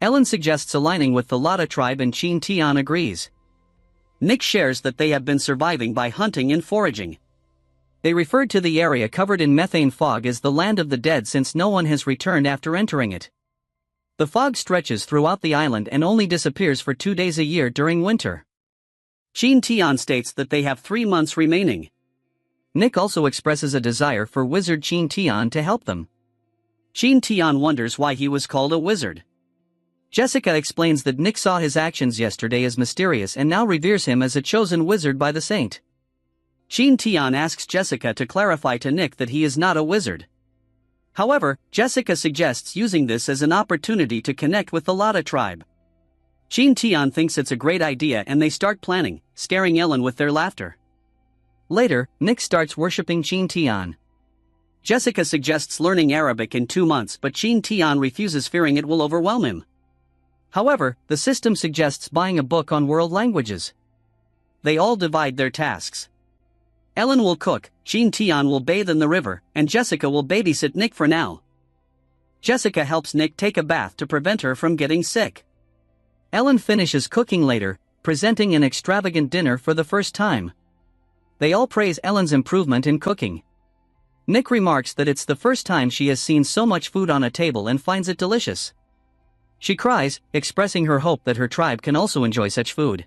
Ellen suggests aligning with the Lada tribe and Qin Tian agrees. Nick shares that they have been surviving by hunting and foraging. They referred to the area covered in methane fog as the land of the dead since no one has returned after entering it. The fog stretches throughout the island and only disappears for 2 days a year during winter. Qin Tian states that they have 3 months remaining. Nick also expresses a desire for wizard Qin Tian to help them. Qin Tian wonders why he was called a wizard. Jessica explains that Nick saw his actions yesterday as mysterious and now reveres him as a chosen wizard by the saint. Qin Tian asks Jessica to clarify to Nick that he is not a wizard. However, Jessica suggests using this as an opportunity to connect with the Lada tribe. Qin Tian thinks it's a great idea and they start planning, scaring Ellen with their laughter. Later, Nick starts worshipping Qin Tian. Jessica suggests learning Arabic in 2 months but Qin Tian refuses, fearing it will overwhelm him. However, the system suggests buying a book on world languages. They all divide their tasks. Ellen will cook, Qin Tian will bathe in the river, and Jessica will babysit Nick for now. Jessica helps Nick take a bath to prevent her from getting sick. Ellen finishes cooking later, presenting an extravagant dinner for the first time. They all praise Ellen's improvement in cooking. Nick remarks that it's the first time she has seen so much food on a table and finds it delicious. She cries, expressing her hope that her tribe can also enjoy such food.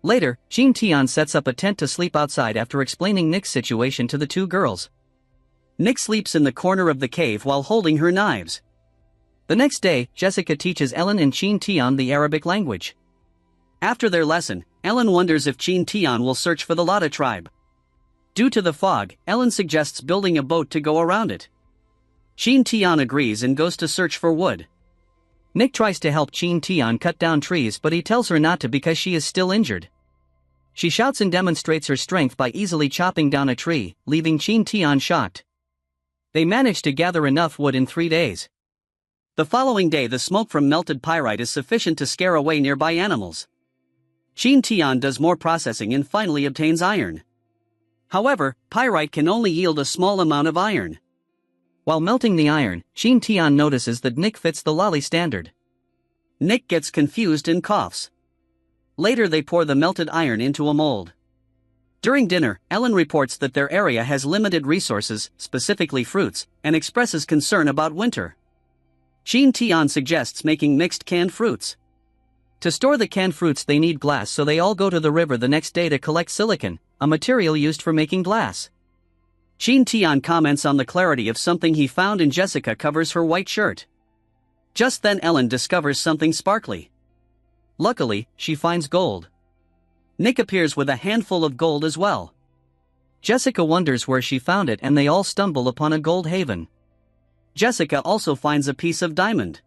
Later, Qin Tian sets up a tent to sleep outside after explaining Nick's situation to the 2 girls. Nick sleeps in the corner of the cave while holding her knives. The next day, Jessica teaches Ellen and Qin Tian the Arabic language. After their lesson, Ellen wonders if Qin Tian will search for the Lada tribe. Due to the fog, Ellen suggests building a boat to go around it. Qin Tian agrees and goes to search for wood. Nick tries to help Qin Tian cut down trees but he tells her not to because she is still injured. She shouts and demonstrates her strength by easily chopping down a tree, leaving Qin Tian shocked. They manage to gather enough wood in 3 days. The following day the smoke from melted pyrite is sufficient to scare away nearby animals. Qin Tian does more processing and finally obtains iron. However, pyrite can only yield a small amount of iron. While melting the iron, Qin Tian notices that Nick fits the lolly standard. Nick gets confused and coughs. Later they pour the melted iron into a mold. During dinner, Ellen reports that their area has limited resources, specifically fruits, and expresses concern about winter. Qin Tian suggests making mixed canned fruits. To store the canned fruits they need glass, so they all go to the river the next day to collect silicon, a material used for making glass. Qin Tian comments on the clarity of something he found and Jessica covers her white shirt. Just then Ellen discovers something sparkly. Luckily, she finds gold. Nick appears with a handful of gold as well. Jessica wonders where she found it and they all stumble upon a gold haven. Jessica also finds a piece of diamond.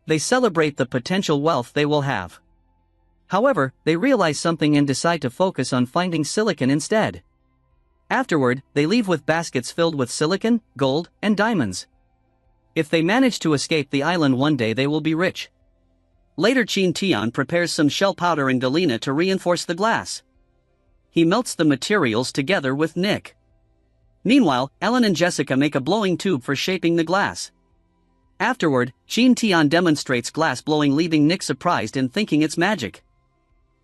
They celebrate the potential wealth they will have. However, they realize something and decide to focus on finding silicon instead. Afterward, they leave with baskets filled with silicon, gold, and diamonds. If they manage to escape the island one day they will be rich. Later Qin Tian prepares some shell powder and galena to reinforce the glass. He melts the materials together with Nick. Meanwhile, Ellen and Jessica make a blowing tube for shaping the glass. Afterward, Qin Tian demonstrates glass blowing, leaving Nick surprised and thinking it's magic.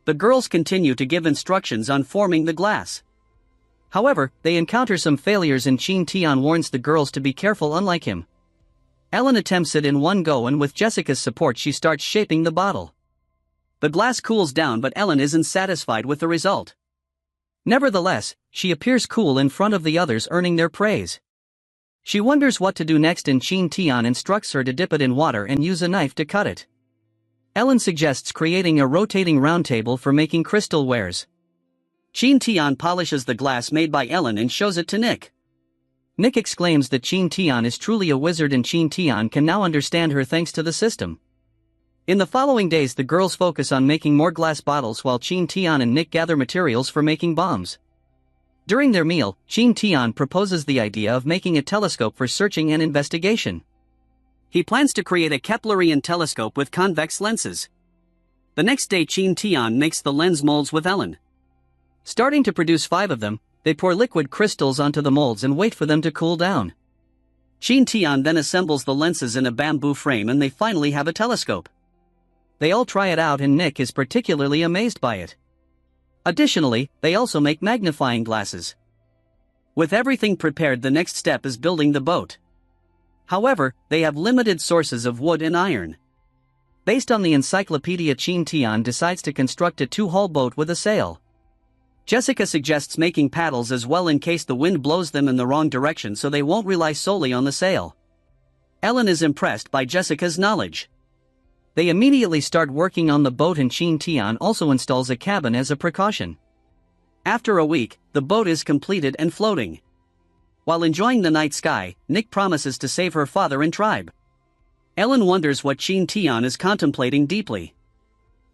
The girls continue to give instructions on forming the glass. However, they encounter some failures and Qin Tian warns the girls to be careful, unlike him. Ellen attempts it in one go and with Jessica's support she starts shaping the bottle. The glass cools down but Ellen isn't satisfied with the result. Nevertheless, she appears cool in front of the others, earning their praise. She wonders what to do next and Qin Tian instructs her to dip it in water and use a knife to cut it. Ellen suggests creating a rotating round table for making crystal wares. Qin Tian polishes the glass made by Ellen and shows it to Nick. Nick exclaims that Qin Tian is truly a wizard and Qin Tian can now understand her thanks to the system. In the following days the girls focus on making more glass bottles while Qin Tian and Nick gather materials for making bombs. During their meal, Qin Tian proposes the idea of making a telescope for searching and investigation. He plans to create a Keplerian telescope with convex lenses. The next day Qin Tian makes the lens molds with Ellen. Starting to produce 5 of them, they pour liquid crystals onto the molds and wait for them to cool down. Qin Tian then assembles the lenses in a bamboo frame and they finally have a telescope. They all try it out and Nick is particularly amazed by it. Additionally, they also make magnifying glasses. With everything prepared, the next step is building the boat. However, they have limited sources of wood and iron. Based on the encyclopedia, Qin Tian decides to construct a 2-hull boat with a sail. Jessica suggests making paddles as well in case the wind blows them in the wrong direction so they won't rely solely on the sail. Ellen is impressed by Jessica's knowledge. They immediately start working on the boat and Qin Tian also installs a cabin as a precaution. After a week, the boat is completed and floating. While enjoying the night sky, Nick promises to save her father and tribe. Ellen wonders what Qin Tian is contemplating deeply.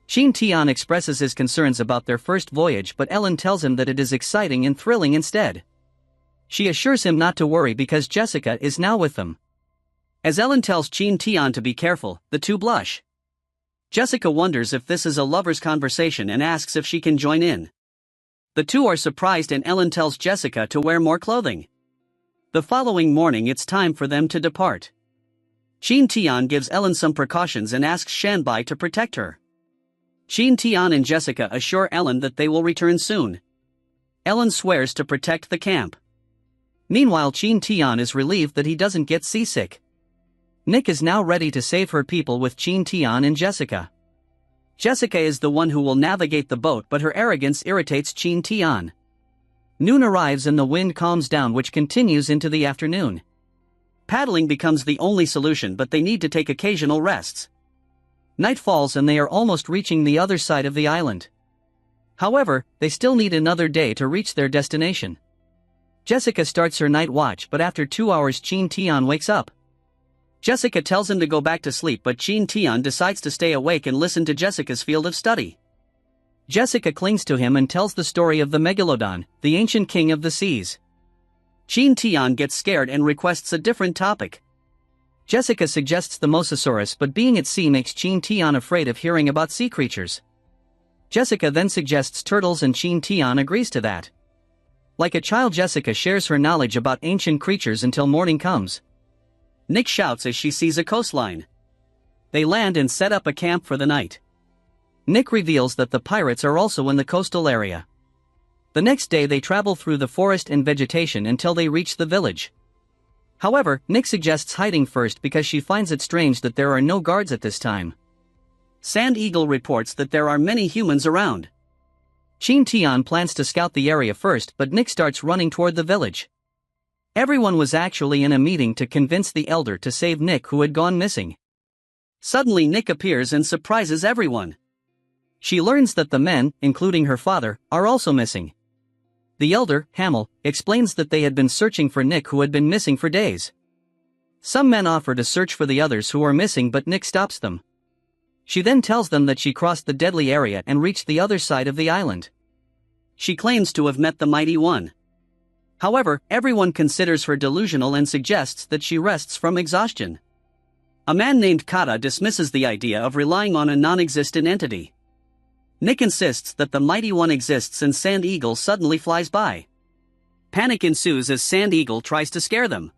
Qin Tian expresses his concerns about their first voyage but Ellen tells him that it is exciting and thrilling instead. She assures him not to worry because Jessica is now with them. As Ellen tells Qin Tian to be careful, the two blush. Jessica wonders if this is a lover's conversation and asks if she can join in. The two are surprised and Ellen tells Jessica to wear more clothing. The following morning it's time for them to depart. Qin Tian gives Ellen some precautions and asks Shanbai to protect her. Qin Tian and Jessica assure Ellen that they will return soon. Ellen swears to protect the camp. Meanwhile, Qin Tian is relieved that he doesn't get seasick. Nick is now ready to save her people with Qin Tian and Jessica. Jessica is the one who will navigate the boat but her arrogance irritates Qin Tian. Noon arrives and the wind calms down which continues into the afternoon. Paddling becomes the only solution but they need to take occasional rests. Night falls and they are almost reaching the other side of the island. However, they still need another day to reach their destination. Jessica starts her night watch but after 2 hours Qin Tian wakes up. Jessica tells him to go back to sleep but Qin Tian decides to stay awake and listen to Jessica's field of study. Jessica clings to him and tells the story of the Megalodon, the ancient king of the seas. Qin Tian gets scared and requests a different topic. Jessica suggests the Mosasaurus but being at sea makes Qin Tian afraid of hearing about sea creatures. Jessica then suggests turtles and Qin Tian agrees to that. Like a child, Jessica shares her knowledge about ancient creatures until morning comes. Nick shouts as she sees a coastline. They land and set up a camp for the night. Nick reveals that the pirates are also in the coastal area. The next day they travel through the forest and vegetation until they reach the village. However, Nick suggests hiding first because she finds it strange that there are no guards at this time. Sand Eagle reports that there are many humans around. Qin Tian plans to scout the area first but Nick starts running toward the village. Everyone was actually in a meeting to convince the elder to save Nick who had gone missing. Suddenly Nick appears and surprises everyone. She learns that the men, including her father, are also missing. The elder, Hamel, explains that they had been searching for Nick who had been missing for days. Some men offer to search for the others who are missing but Nick stops them. She then tells them that she crossed the deadly area and reached the other side of the island. She claims to have met the Mighty One. However, everyone considers her delusional and suggests that she rests from exhaustion. A man named Kata dismisses the idea of relying on a non-existent entity. Nick insists that the Mighty One exists and Sand Eagle suddenly flies by. Panic ensues as Sand Eagle tries to scare them.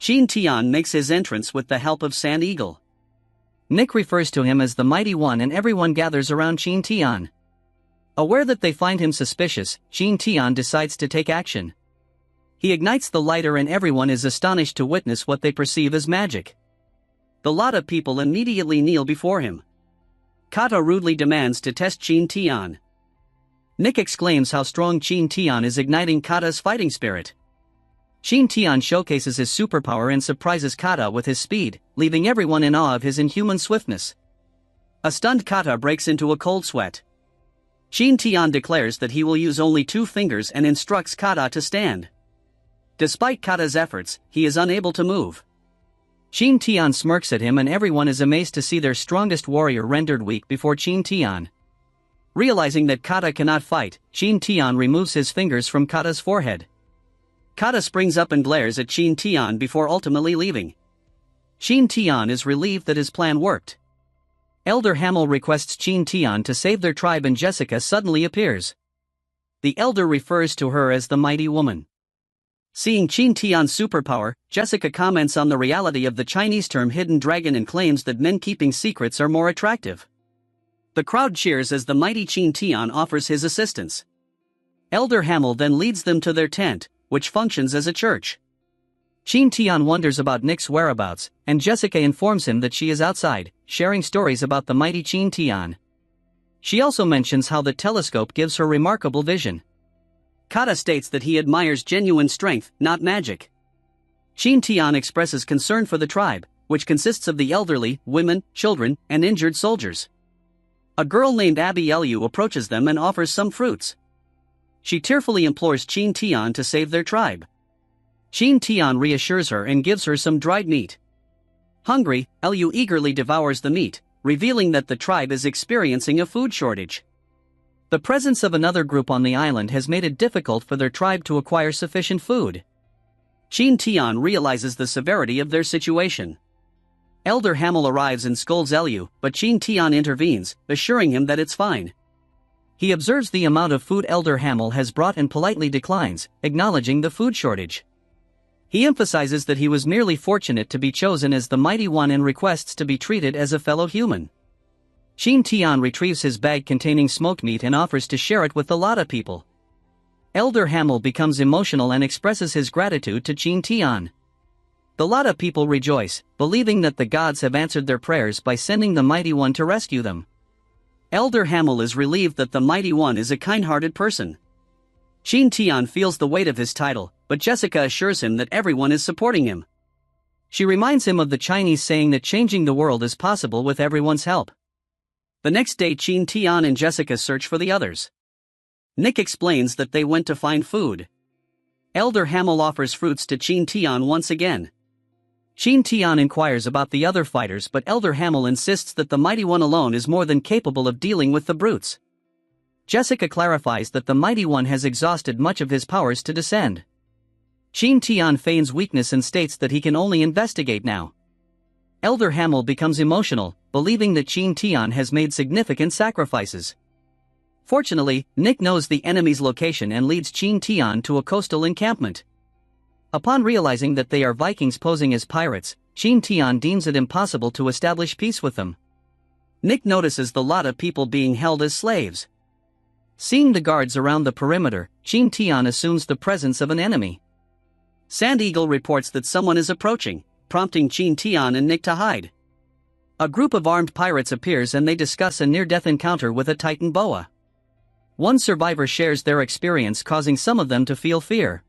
Qin Tian makes his entrance with the help of Sand Eagle. Nick refers to him as the Mighty One and everyone gathers around Qin Tian. Aware that they find him suspicious, Qin Tian decides to take action. He ignites the lighter and everyone is astonished to witness what they perceive as magic. The lot of people immediately kneel before him. Kata rudely demands to test Qin Tian. Nick exclaims how strong Qin Tian is, igniting Kata's fighting spirit. Qin Tian showcases his superpower and surprises Kata with his speed, leaving everyone in awe of his inhuman swiftness. A stunned Kata breaks into a cold sweat. Qin Tian declares that he will use only 2 fingers and instructs Kata to stand. Despite Kata's efforts, he is unable to move. Qin Tian smirks at him and everyone is amazed to see their strongest warrior rendered weak before Qin Tian. Realizing that Kata cannot fight, Qin Tian removes his fingers from Kata's forehead. Kata springs up and glares at Qin Tian before ultimately leaving. Qin Tian is relieved that his plan worked. Elder Hamel requests Qin Tian to save their tribe and Jessica suddenly appears. The elder refers to her as the Mighty Woman. Seeing Qin Tian's superpower, Jessica comments on the reality of the Chinese term hidden dragon and claims that men keeping secrets are more attractive. The crowd cheers as the mighty Qin Tian offers his assistance. Elder Hamel then leads them to their tent, which functions as a church. Qin Tian wonders about Nick's whereabouts, and Jessica informs him that she is outside, sharing stories about the mighty Qin Tian. She also mentions how the telescope gives her remarkable vision. Kata states that he admires genuine strength, not magic. Qin Tian expresses concern for the tribe, which consists of the elderly, women, children, and injured soldiers. A girl named Abby Lu approaches them and offers some fruits. She tearfully implores Qin Tian to save their tribe. Qin Tian reassures her and gives her some dried meat. Hungry, Lu eagerly devours the meat, revealing that the tribe is experiencing a food shortage. The presence of another group on the island has made it difficult for their tribe to acquire sufficient food. Qin Tian realizes the severity of their situation. Elder Hamel arrives and scolds Lu, but Qin Tian intervenes, assuring him that it's fine. He observes the amount of food Elder Hamel has brought and politely declines, acknowledging the food shortage. He emphasizes that he was merely fortunate to be chosen as the Mighty One and requests to be treated as a fellow human. Qin Tian retrieves his bag containing smoked meat and offers to share it with the Lada people. Elder Hamel becomes emotional and expresses his gratitude to Qin Tian. The Lada people rejoice, believing that the gods have answered their prayers by sending the Mighty One to rescue them. Elder Hamel is relieved that the Mighty One is a kind-hearted person. Qin Tian feels the weight of his title, but Jessica assures him that everyone is supporting him. She reminds him of the Chinese saying that changing the world is possible with everyone's help. The next day Qin Tian and Jessica search for the others. Nick explains that they went to find food. Elder Hamel offers fruits to Qin Tian once again. Qin Tian inquires about the other fighters, but Elder Hamel insists that the Mighty One alone is more than capable of dealing with the brutes. Jessica clarifies that the Mighty One has exhausted much of his powers to descend. Qin Tian feigns weakness and states that he can only investigate now. Elder Hamel becomes emotional, believing that Qin Tian has made significant sacrifices. Fortunately, Nick knows the enemy's location and leads Qin Tian to a coastal encampment. Upon realizing that they are Vikings posing as pirates, Qin Tian deems it impossible to establish peace with them. Nick notices the lot of people being held as slaves. Seeing the guards around the perimeter, Qin Tian assumes the presence of an enemy. Sand Eagle reports that someone is approaching, prompting Qin Tian and Nick to hide. A group of armed pirates appears and they discuss a near-death encounter with a Titan boa. One survivor shares their experience, causing some of them to feel fear.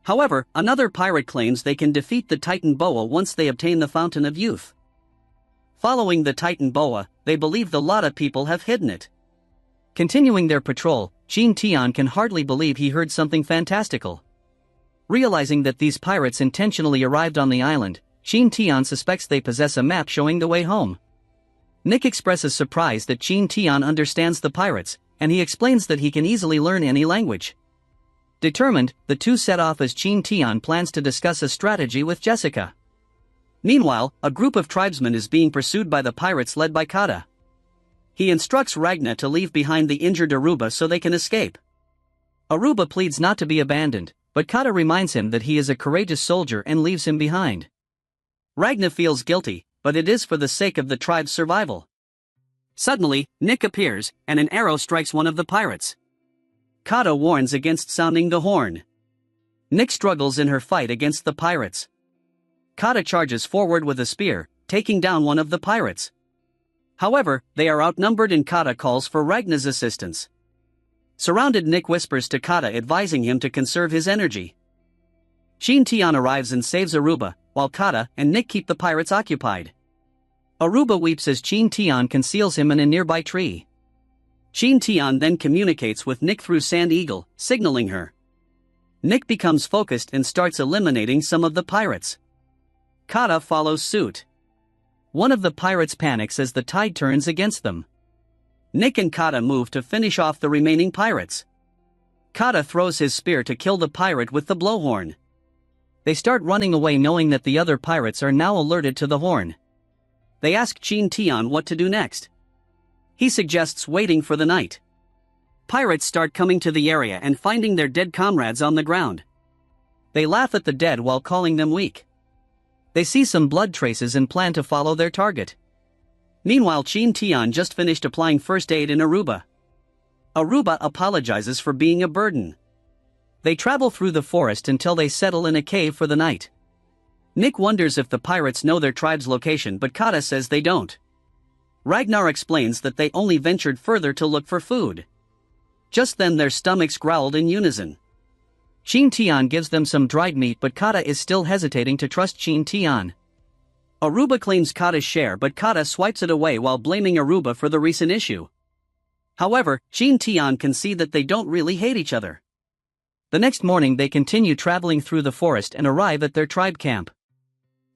However, another pirate claims they can defeat the Titan boa once they obtain the Fountain of Youth. Following the Titan boa, they believe the Lada people have hidden it. Continuing their patrol, Qin Tian can hardly believe he heard something fantastical. Realizing that these pirates intentionally arrived on the island, Qin Tian suspects they possess a map showing the way home. Nick expresses surprise that Qin Tian understands the pirates, and he explains that he can easily learn any language. Determined, the two set off as Qin Tian plans to discuss a strategy with Jessica. Meanwhile, a group of tribesmen is being pursued by the pirates led by Kata. He instructs Ragna to leave behind the injured Aruba so they can escape. Aruba pleads not to be abandoned, but Kata reminds him that he is a courageous soldier and leaves him behind. Ragna feels guilty, but it is for the sake of the tribe's survival. Suddenly, Nick appears, and an arrow strikes one of the pirates. Kata warns against sounding the horn. Nick struggles in her fight against the pirates. Kata charges forward with a spear, taking down one of the pirates. However, they are outnumbered and Kata calls for Ragna's assistance. Surrounded, Nick whispers to Kata advising him to conserve his energy. Qin Tian arrives and saves Aruba, while Kata and Nick keep the pirates occupied. Aruba weeps as Qin Tian conceals him in a nearby tree. Qin Tian then communicates with Nick through Sand Eagle, signaling her. Nick becomes focused and starts eliminating some of the pirates. Kata follows suit. One of the pirates panics as the tide turns against them. Nick and Kata move to finish off the remaining pirates. Kata throws his spear to kill the pirate with the blowhorn. They start running away knowing that the other pirates are now alerted to the horn. They ask Qin Tian what to do next. He suggests waiting for the night. Pirates start coming to the area and finding their dead comrades on the ground. They laugh at the dead while calling them weak. They see some blood traces and plan to follow their target. Meanwhile, Qin Tian just finished applying first aid in Aruba. Aruba apologizes for being a burden. They travel through the forest until they settle in a cave for the night. Nick wonders if the pirates know their tribe's location, but Kata says they don't. Ragnar explains that they only ventured further to look for food. Just then their stomachs growled in unison. Qin Tian gives them some dried meat, but Kata is still hesitating to trust Qin Tian. Aruba claims Kata's share, but Kata swipes it away while blaming Aruba for the recent issue. However, Qin Tian can see that they don't really hate each other. The next morning they continue traveling through the forest and arrive at their tribe camp.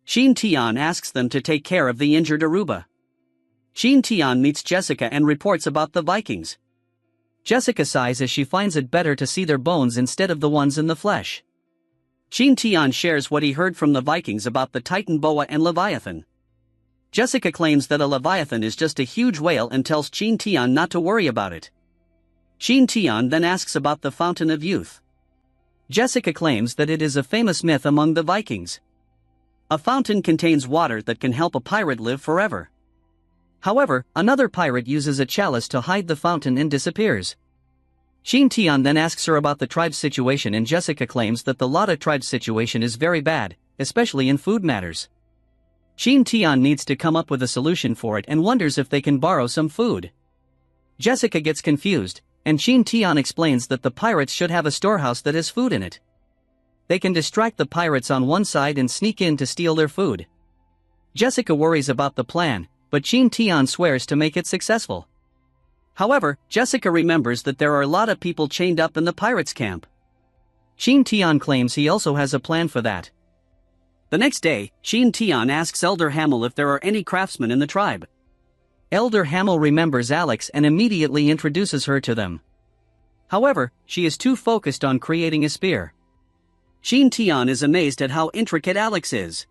Qin Tian asks them to take care of the injured Aruba. Qin Tian meets Jessica and reports about the Vikings. Jessica sighs as she finds it better to see their bones instead of the ones in the flesh. Qin Tian shares what he heard from the Vikings about the Titan boa and Leviathan. Jessica claims that a Leviathan is just a huge whale and tells Qin Tian not to worry about it. Qin Tian then asks about the Fountain of Youth. Jessica claims that it is a famous myth among the Vikings. A fountain contains water that can help a pirate live forever. However, another pirate uses a chalice to hide the fountain and disappears. Qin Tian then asks her about the tribe's situation, and Jessica claims that the Lada tribe's situation is very bad, especially in food matters. Qin Tian needs to come up with a solution for it and wonders if they can borrow some food. Jessica gets confused, and Qin Tian explains that the pirates should have a storehouse that has food in it. They can distract the pirates on one side and sneak in to steal their food. Jessica worries about the plan, but Qin Tian swears to make it successful. However, Jessica remembers that there are a lot of people chained up in the pirates' camp. Qin Tian claims he also has a plan for that. The next day, Qin Tian asks Elder Hamel if there are any craftsmen in the tribe. Elder Hamel remembers Alex and immediately introduces her to them. However, she is too focused on creating a spear. Qin Tian is amazed at how intricate Alex is.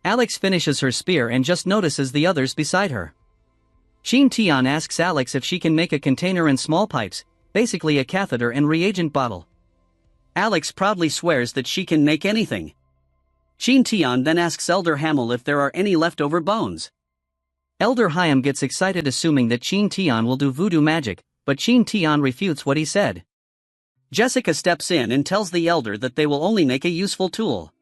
Alex finishes her spear and just notices the others beside her. Qin Tian asks Alex if she can make a container and small pipes, basically a catheter and reagent bottle. Alex proudly swears that she can make anything. Qin Tian then asks Elder Hamel if there are any leftover bones. Elder Hyam gets excited assuming that Qin Tian will do voodoo magic, but Qin Tian refutes what he said. Jessica steps in and tells the elder that they will only make a useful tool.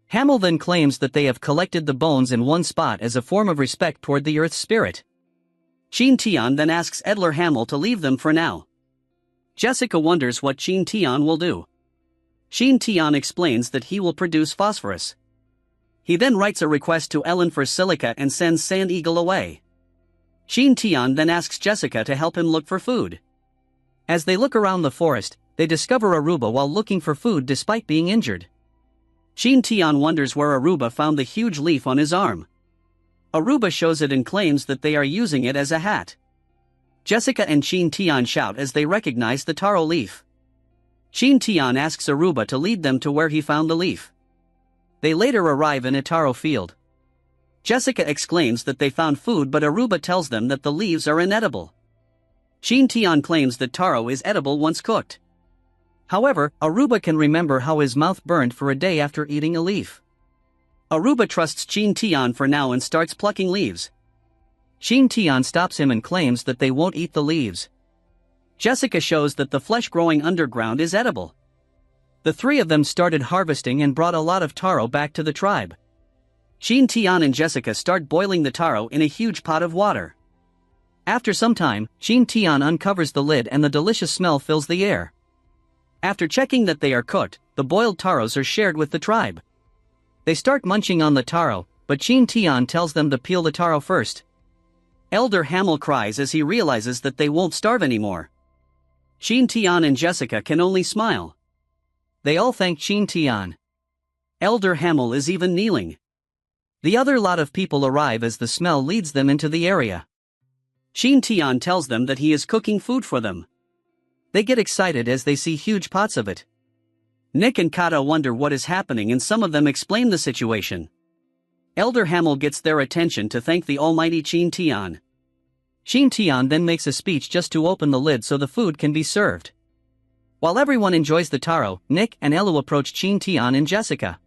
Hamel then claims that they have collected the bones in one spot as a form of respect toward the Earth's spirit. Qin Tian then asks Elder Hamel to leave them for now. Jessica wonders what Qin Tian will do. Qin Tian explains that he will produce phosphorus. He then writes a request to Ellen for silica and sends Sand Eagle away. Qin Tian then asks Jessica to help him look for food. As they look around the forest, they discover Aruba while looking for food despite being injured. Qin Tian wonders where Aruba found the huge leaf on his arm. Aruba shows it and claims that they are using it as a hat. Jessica and Qin Tian shout as they recognize the taro leaf. Qin Tian asks Aruba to lead them to where he found the leaf. They later arrive in a taro field. Jessica exclaims that they found food, but Aruba tells them that the leaves are inedible. Qin Tian claims that taro is edible once cooked. However, Aruba can remember how his mouth burned for a day after eating a leaf. Aruba trusts Qin Tian for now and starts plucking leaves. Qin Tian stops him and claims that they won't eat the leaves. Jessica shows that the flesh growing underground is edible. The three of them started harvesting and brought a lot of taro back to the tribe. Qin Tian and Jessica start boiling the taro in a huge pot of water. After some time, Qin Tian uncovers the lid and the delicious smell fills the air. After checking that they are cooked, the boiled taros are shared with the tribe. They start munching on the taro, but Qin Tian tells them to peel the taro first. Elder Hamel cries as he realizes that they won't starve anymore. Qin Tian and Jessica can only smile. They all thank Qin Tian. Elder Hamel is even kneeling. The other lot of people arrive as the smell leads them into the area. Qin Tian tells them that he is cooking food for them. They get excited as they see huge pots of it. Nick and Kata wonder what is happening and some of them explain the situation. Elder Hamel gets their attention to thank the almighty Qin Tian. Qin Tian then makes a speech just to open the lid so the food can be served. While everyone enjoys the taro, Nick and Elu approach Qin Tian and Jessica.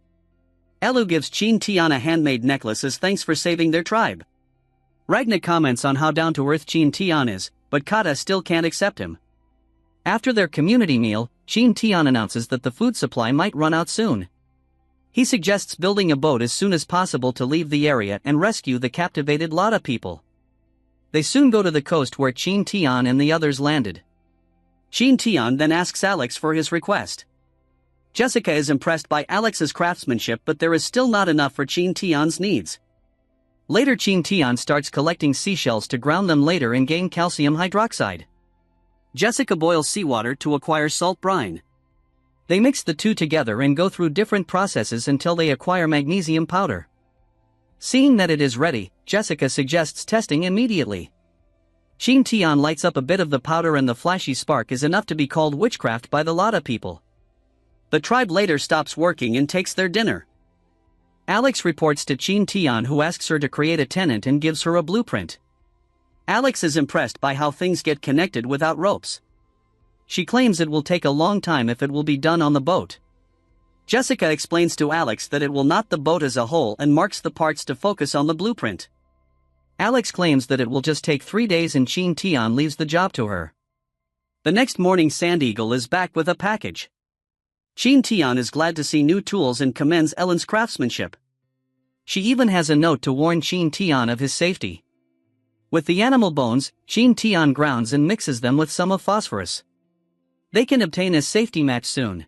Elu gives Qin Tian a handmade necklace as thanks for saving their tribe. Ragna comments on how down-to-earth Qin Tian is, but Kata still can't accept him. After their community meal, Qin Tian announces that the food supply might run out soon. He suggests building a boat as soon as possible to leave the area and rescue the captivated Lada people. They soon go to the coast where Qin Tian and the others landed. Qin Tian then asks Alex for his request. Jessica is impressed by Alex's craftsmanship, but there is still not enough for Qin Tian's needs. Later, Qin Tian starts collecting seashells to ground them later and gain calcium hydroxide. Jessica boils seawater to acquire salt brine. They mix the two together and go through different processes until they acquire magnesium powder. Seeing that it is ready, Jessica suggests testing immediately. Qin Tian lights up a bit of the powder and the flashy spark is enough to be called witchcraft by the Lada people. The tribe later stops working and takes their dinner. Alex reports to Qin Tian, who asks her to create a tenant and gives her a blueprint. Alex is impressed by how things get connected without ropes. She claims it will take a long time if it will be done on the boat. Jessica explains to Alex that it will not the boat as a whole and marks the parts to focus on the blueprint. Alex claims that it will just take 3 days and Qin Tian leaves the job to her. The next morning, Sand Eagle is back with a package. Qin Tian is glad to see new tools and commends Ellen's craftsmanship. She even has a note to warn Qin Tian of his safety. With the animal bones, Qin Tian grounds and mixes them with some of phosphorus. They can obtain a safety match soon.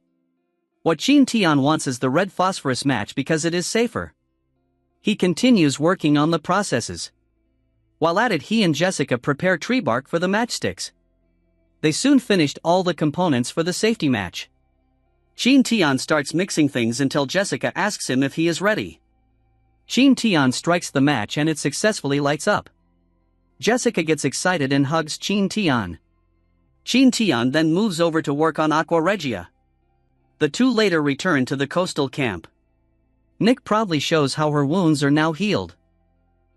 What Qin Tian wants is the red phosphorus match because it is safer. He continues working on the processes. While at it, he and Jessica prepare tree bark for the matchsticks. They soon finished all the components for the safety match. Qin Tian starts mixing things until Jessica asks him if he is ready. Qin Tian strikes the match and it successfully lights up. Jessica gets excited and hugs Qin Tian. Qin Tian then moves over to work on Aqua Regia. The two later return to the coastal camp. Nick proudly shows how her wounds are now healed.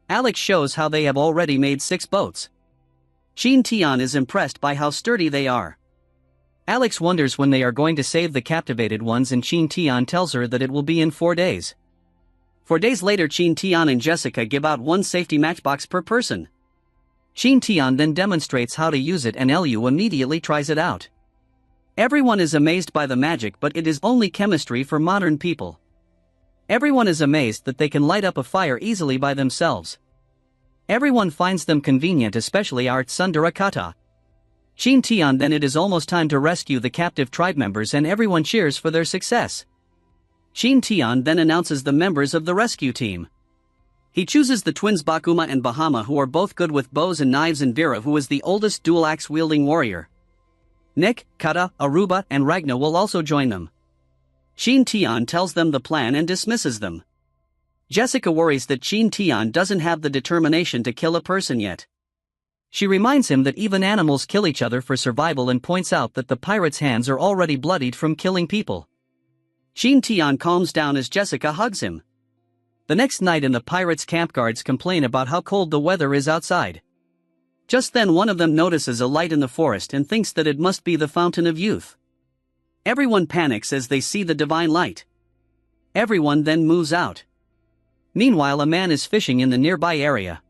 Alex shows how they have already made 6 boats. Qin Tian is impressed by how sturdy they are. Alex wonders when they are going to save the captivated ones and Qin Tian tells her that it will be in 4 days. 4 days later, Qin Tian and Jessica give out 1 safety matchbox per person. Qin Tian then demonstrates how to use it and Lu immediately tries it out. Everyone is amazed by the magic, but it is only chemistry for modern people. Everyone is amazed that they can light up a fire easily by themselves. Everyone finds them convenient, especially our Tsundere Kata. Qin Tian then it is almost time to rescue the captive tribe members and everyone cheers for their success. Qin Tian then announces the members of the rescue team. He chooses the twins Bakuma and Bahama, who are both good with bows and knives, and Vera, who is the oldest dual-axe-wielding warrior. Nick, Kata, Aruba, and Ragna will also join them. Qin Tian tells them the plan and dismisses them. Jessica worries that Qin Tian doesn't have the determination to kill a person yet. She reminds him that even animals kill each other for survival and points out that the pirate's hands are already bloodied from killing people. Qin Tian calms down as Jessica hugs him. The next night in the pirates' camp, guards complain about how cold the weather is outside. Just then one of them notices a light in the forest and thinks that it must be the Fountain of Youth. Everyone panics as they see the divine light. Everyone then moves out. Meanwhile, a man is fishing in the nearby area.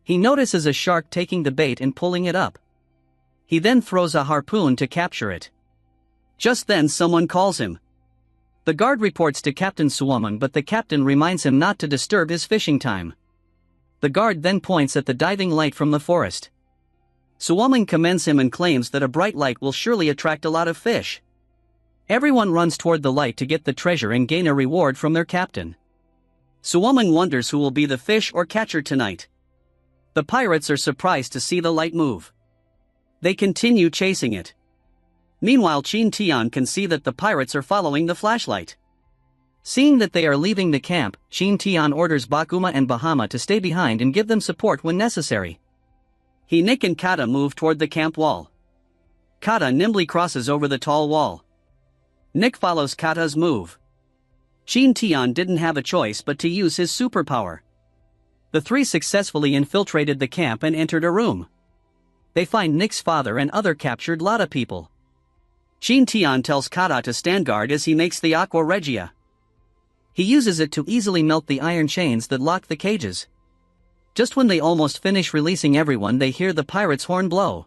He notices a shark taking the bait and pulling it up. He then throws a harpoon to capture it. Just then someone calls him. The guard reports to Captain Suomen, but the captain reminds him not to disturb his fishing time. The guard then points at the diving light from the forest. Suomen commends him and claims that a bright light will surely attract a lot of fish. Everyone runs toward the light to get the treasure and gain a reward from their captain. Suomen wonders who will be the fish or catcher tonight. The pirates are surprised to see the light move. They continue chasing it. Meanwhile, Qin Tian can see that the pirates are following the flashlight. Seeing that they are leaving the camp, Qin Tian orders Bakuma and Bahama to stay behind and give them support when necessary. Nick and Kata move toward the camp wall. Kata nimbly crosses over the tall wall. Nick follows Kata's move. Qin Tian didn't have a choice but to use his superpower. The three successfully infiltrated the camp and entered a room. They find Nick's father and other captured Lada people. Qin Tian tells Kata to stand guard as he makes the Aqua Regia. He uses it to easily melt the iron chains that lock the cages. Just when they almost finish releasing everyone, they hear the pirates' horn blow.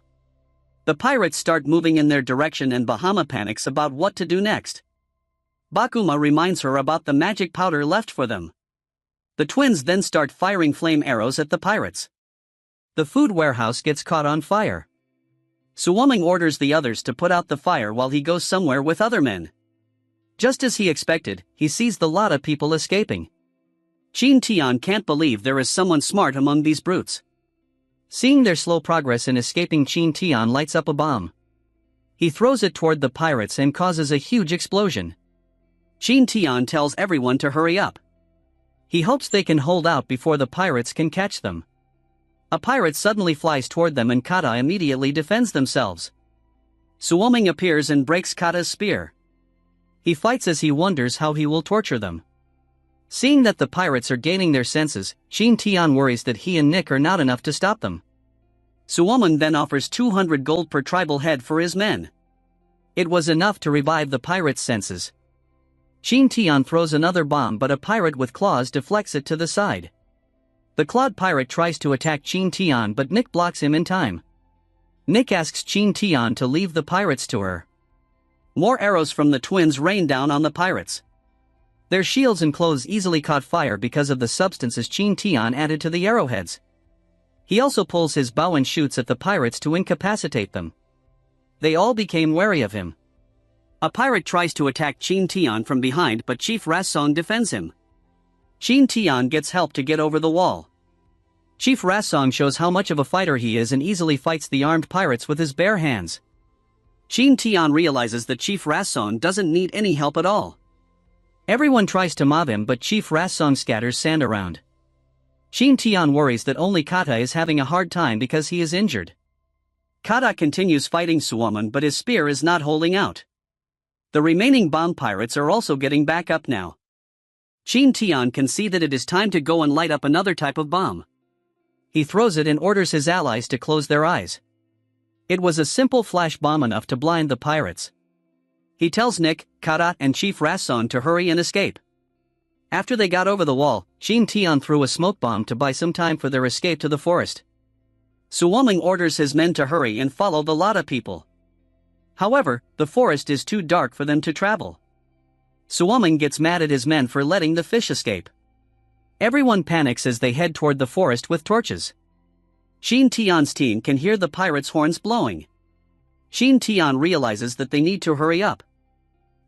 The pirates start moving in their direction and Bahama panics about what to do next. Bakuma reminds her about the magic powder left for them. The twins then start firing flame arrows at the pirates. The food warehouse gets caught on fire. Suomen orders the others to put out the fire while he goes somewhere with other men. Just as he expected, he sees the Lada people escaping. Qin Tian can't believe there is someone smart among these brutes. Seeing their slow progress in escaping, Qin Tian lights up a bomb. He throws it toward the pirates and causes a huge explosion. Qin Tian tells everyone to hurry up. He hopes they can hold out before the pirates can catch them. A pirate suddenly flies toward them and Kata immediately defends themselves. Suomen appears and breaks Kata's spear. He fights as he wonders how he will torture them. Seeing that the pirates are gaining their senses, Qin Tian worries that he and Nick are not enough to stop them. Suomen then offers 200 gold per tribal head for his men. It was enough to revive the pirates' senses. Qin Tian throws another bomb, but a pirate with claws deflects it to the side. The clawed pirate tries to attack Qin Tian, but Nick blocks him in time. Nick asks Qin Tian to leave the pirates to her. More arrows from the twins rain down on the pirates. Their shields and clothes easily caught fire because of the substances Qin Tian added to the arrowheads. He also pulls his bow and shoots at the pirates to incapacitate them. They all became wary of him. A pirate tries to attack Qin Tian from behind, but Chief Rassong defends him. Qin Tian gets help to get over the wall. Chief Rassong shows how much of a fighter he is and easily fights the armed pirates with his bare hands. Qin Tian realizes that Chief Rassong doesn't need any help at all. Everyone tries to mob him, but Chief Rassong scatters sand around. Qin Tian worries that only Kata is having a hard time because he is injured. Kata continues fighting Suomen, but his spear is not holding out. The remaining bomb pirates are also getting back up now. Qin Tian can see that it is time to go and light up another type of bomb. He throws it and orders his allies to close their eyes. It was a simple flash bomb enough to blind the pirates. He tells Nick, Kata, and Chief Rassong to hurry and escape. After they got over the wall, Qin Tian threw a smoke bomb to buy some time for their escape to the forest. Suomen orders his men to hurry and follow the Lada people. However, the forest is too dark for them to travel. Suomen gets mad at his men for letting the fish escape. Everyone panics as they head toward the forest with torches. Qin Tian's team can hear the pirates' horns blowing. Qin Tian realizes that they need to hurry up.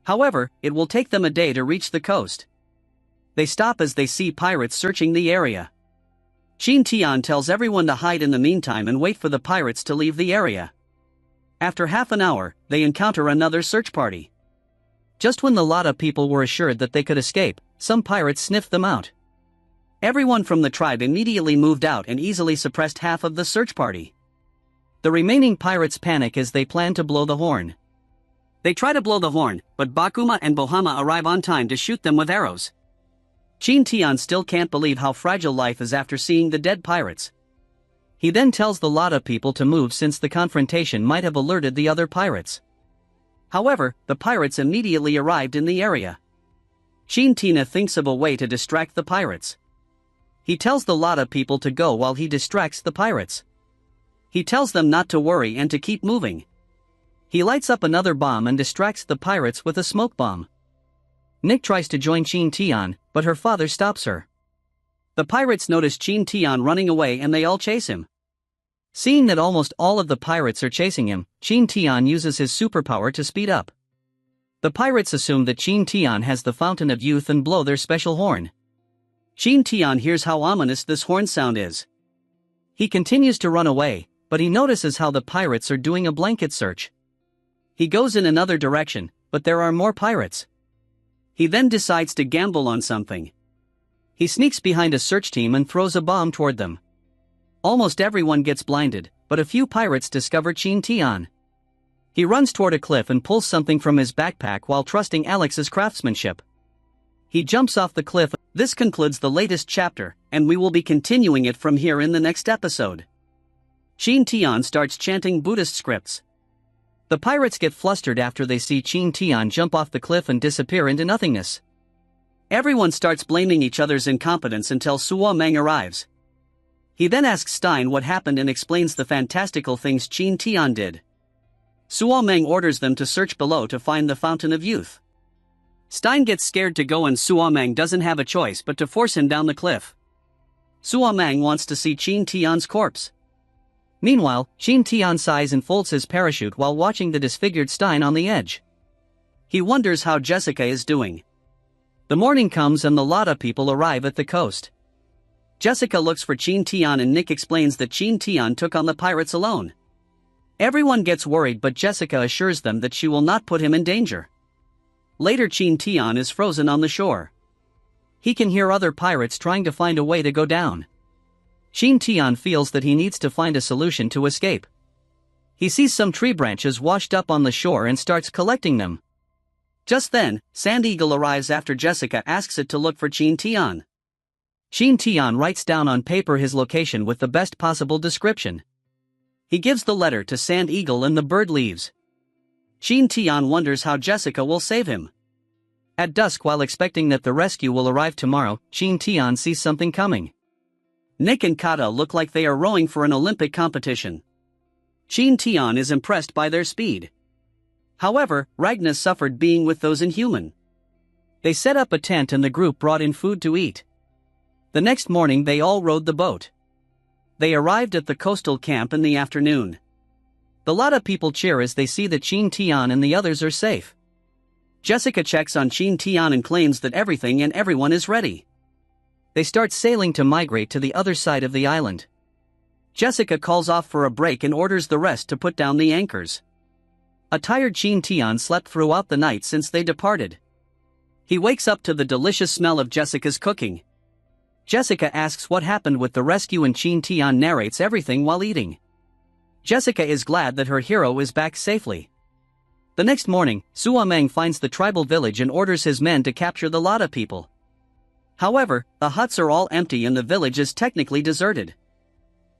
However, it will take them a day to reach the coast. They stop as they see pirates searching the area. Qin Tian tells everyone to hide in the meantime and wait for the pirates to leave the area. After half an hour, they encounter another search party. Just when the Lada people were assured that they could escape, some pirates sniffed them out. Everyone from the tribe immediately moved out and easily suppressed half of the search party. The remaining pirates panic as they plan to blow the horn. They try to blow the horn, but Bakuma and Bahama arrive on time to shoot them with arrows. Qin Tian still can't believe how fragile life is after seeing the dead pirates. He then tells the Lada people to move since the confrontation might have alerted the other pirates. However, the pirates immediately arrived in the area. Qin Tian thinks of a way to distract the pirates. He tells the Lada people to go while he distracts the pirates. He tells them not to worry and to keep moving. He lights up another bomb and distracts the pirates with a smoke bomb. Nick tries to join Qin Tian, but her father stops her. The pirates notice Qin Tian running away and they all chase him. Seeing that almost all of the pirates are chasing him, Qin Tian uses his superpower to speed up. The pirates assume that Qin Tian has the Fountain of Youth and blow their special horn. Qin Tian hears how ominous this horn sound is. He continues to run away, but he notices how the pirates are doing a blanket search. He goes in another direction, but there are more pirates. He then decides to gamble on something. He sneaks behind a search team and throws a bomb toward them. Almost everyone gets blinded, but a few pirates discover Qin Tian. He runs toward a cliff and pulls something from his backpack while trusting Alex's craftsmanship. He jumps off the cliff. This concludes the latest chapter, and we will be continuing it from here in the next episode. Qin Tian starts chanting Buddhist scripts. The pirates get flustered after they see Qin Tian jump off the cliff and disappear into nothingness. Everyone starts blaming each other's incompetence until Suo Meng arrives. He then asks Stein what happened and explains the fantastical things Qin Tian did. Suo Meng orders them to search below to find the Fountain of Youth. Stein gets scared to go and Suo Meng doesn't have a choice but to force him down the cliff. Suo Meng wants to see Qin Tian's corpse. Meanwhile, Qin Tian sighs and folds his parachute while watching the disfigured Stein on the edge. He wonders how Jessica is doing. The morning comes and the Lada people arrive at the coast. Jessica looks for Qin Tian and Nick explains that Qin Tian took on the pirates alone. Everyone gets worried but Jessica assures them that she will not put him in danger. Later Qin Tian is frozen on the shore. He can hear other pirates trying to find a way to go down. Qin Tian feels that he needs to find a solution to escape. He sees some tree branches washed up on the shore and starts collecting them. Just then, Sand Eagle arrives after Jessica asks it to look for Qin Tian. Qin Tian writes down on paper his location with the best possible description. He gives the letter to Sand Eagle and the bird leaves. Qin Tian wonders how Jessica will save him. At dusk, while expecting that the rescue will arrive tomorrow, Qin Tian sees something coming. Nick and Kata look like they are rowing for an Olympic competition. Qin Tian is impressed by their speed. However, Ragna suffered being with those inhuman. They set up a tent and the group brought in food to eat. The next morning they all rowed the boat. They arrived at the coastal camp in the afternoon. The Lada people cheer as they see that Qin Tian and the others are safe. Jessica checks on Qin Tian and claims that everything and everyone is ready. They start sailing to migrate to the other side of the island. Jessica calls off for a break and orders the rest to put down the anchors. A tired Qin Tian slept throughout the night since they departed. He wakes up to the delicious smell of Jessica's cooking. Jessica asks what happened with the rescue and Qin Tian narrates everything while eating. Jessica is glad that her hero is back safely. The next morning, Suo Meng finds the tribal village and orders his men to capture the Lada people. However, the huts are all empty and the village is technically deserted.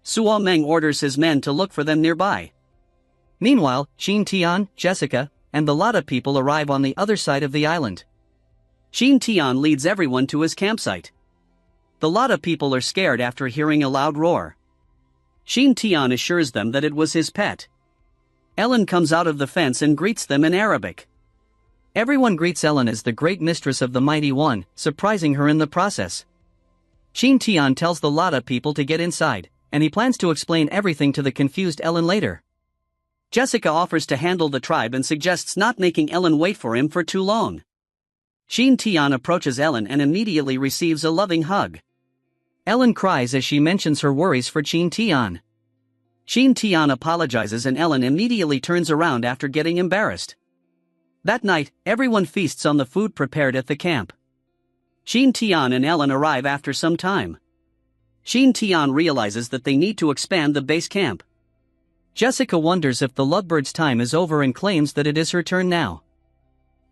Suo Meng orders his men to look for them nearby. Meanwhile, Qin Tian, Jessica, and the Lada people arrive on the other side of the island. Qin Tian leads everyone to his campsite. The Lada people are scared after hearing a loud roar. Qin Tian assures them that it was his pet. Ellen comes out of the fence and greets them in Arabic. Everyone greets Ellen as the great mistress of the Mighty One, surprising her in the process. Qin Tian tells the Lada people to get inside, and he plans to explain everything to the confused Ellen later. Jessica offers to handle the tribe and suggests not making Ellen wait for him for too long. Qin Tian approaches Ellen and immediately receives a loving hug. Ellen cries as she mentions her worries for Qin Tian. Qin Tian apologizes and Ellen immediately turns around after getting embarrassed. That night, everyone feasts on the food prepared at the camp. Qin Tian and Ellen arrive after some time. Qin Tian realizes that they need to expand the base camp. Jessica wonders if the lovebirds' time is over and claims that it is her turn now.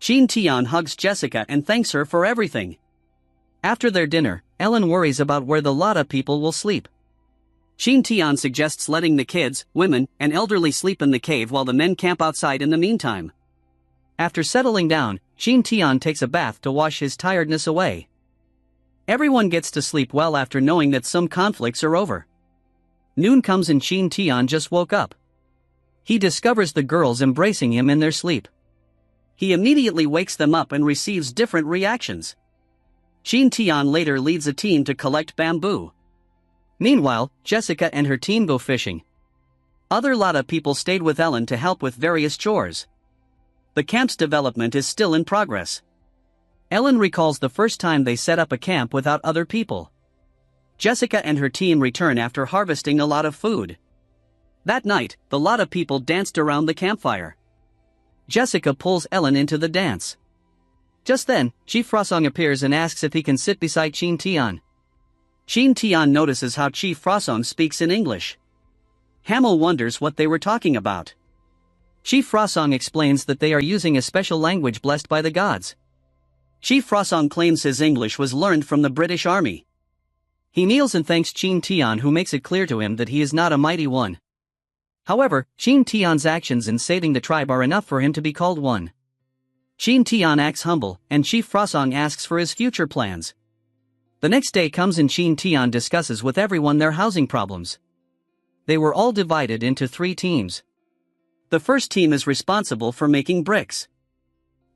Qin Tian hugs Jessica and thanks her for everything. After their dinner, Ellen worries about where the Lada people will sleep. Qin Tian suggests letting the kids, women, and elderly sleep in the cave while the men camp outside in the meantime. After settling down, Qin Tian takes a bath to wash his tiredness away. Everyone gets to sleep well after knowing that some conflicts are over. Noon comes and Qin Tian just woke up. He discovers the girls embracing him in their sleep. He immediately wakes them up and receives different reactions. Qin Tian later leads a team to collect bamboo. Meanwhile, Jessica and her team go fishing. Other Lotta people stayed with Ellen to help with various chores. The camp's development is still in progress. Ellen recalls the first time they set up a camp without other people. Jessica and her team return after harvesting a lot of food. That night, the Lotta people danced around the campfire. Jessica pulls Ellen into the dance. Just then, Chief Frosong appears and asks if he can sit beside Qin Tian. Qin Tian notices how Chief Frosong speaks in English. Hamel wonders what they were talking about. Chief Frosong explains that they are using a special language blessed by the gods. Chief Frosong claims his English was learned from the British Army. He kneels and thanks Qin Tian, who makes it clear to him that he is not a mighty one. However, Qin Tian's actions in saving the tribe are enough for him to be called one. Qin Tian acts humble, and Chief Frosong asks for his future plans. The next day comes and Qin Tian discusses with everyone their housing problems. They were all divided into 3 teams. The first team is responsible for making bricks.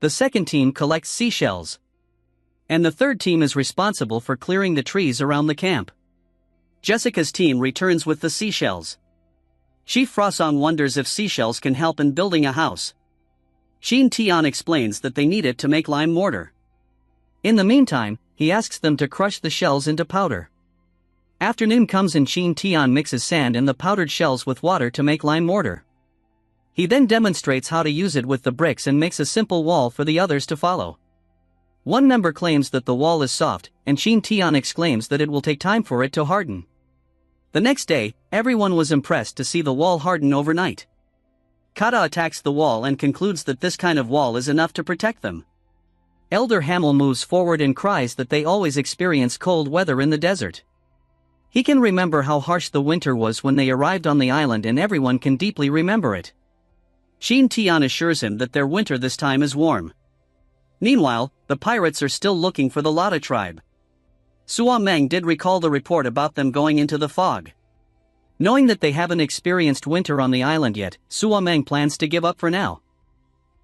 The second team collects seashells. And the third team is responsible for clearing the trees around the camp. Jessica's team returns with the seashells. Chief Frosong wonders if seashells can help in building a house. Qin Tian explains that they need it to make lime mortar. In the meantime, he asks them to crush the shells into powder. Afternoon comes and Qin Tian mixes sand and the powdered shells with water to make lime mortar. He then demonstrates how to use it with the bricks and makes a simple wall for the others to follow. One member claims that the wall is soft, and Qin Tian exclaims that it will take time for it to harden. The next day, everyone was impressed to see the wall harden overnight. Kata attacks the wall and concludes that this kind of wall is enough to protect them. Elder Hamel moves forward and cries that they always experience cold weather in the desert. He can remember how harsh the winter was when they arrived on the island, and everyone can deeply remember it. Qin Tian assures him that their winter this time is warm. Meanwhile, the pirates are still looking for the Lotta tribe. Sua Meng did recall the report about them going into the fog. Knowing that they haven't experienced winter on the island yet, Sua Meng plans to give up for now.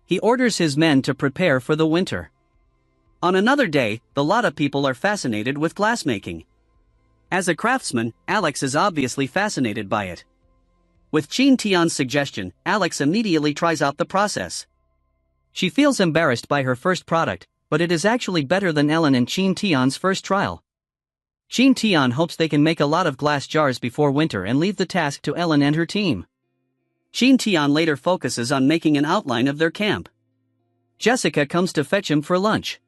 He orders his men to prepare for the winter. On another day, the Lotta people are fascinated with glassmaking. As a craftsman, Alex is obviously fascinated by it. With Qin Tian's suggestion, Alex immediately tries out the process. She feels embarrassed by her first product, but it is actually better than Ellen and Qin Tian's first trial. Qin Tian hopes they can make a lot of glass jars before winter and leave the task to Ellen and her team. Qin Tian later focuses on making an outline of their camp. Jessica comes to fetch him for lunch.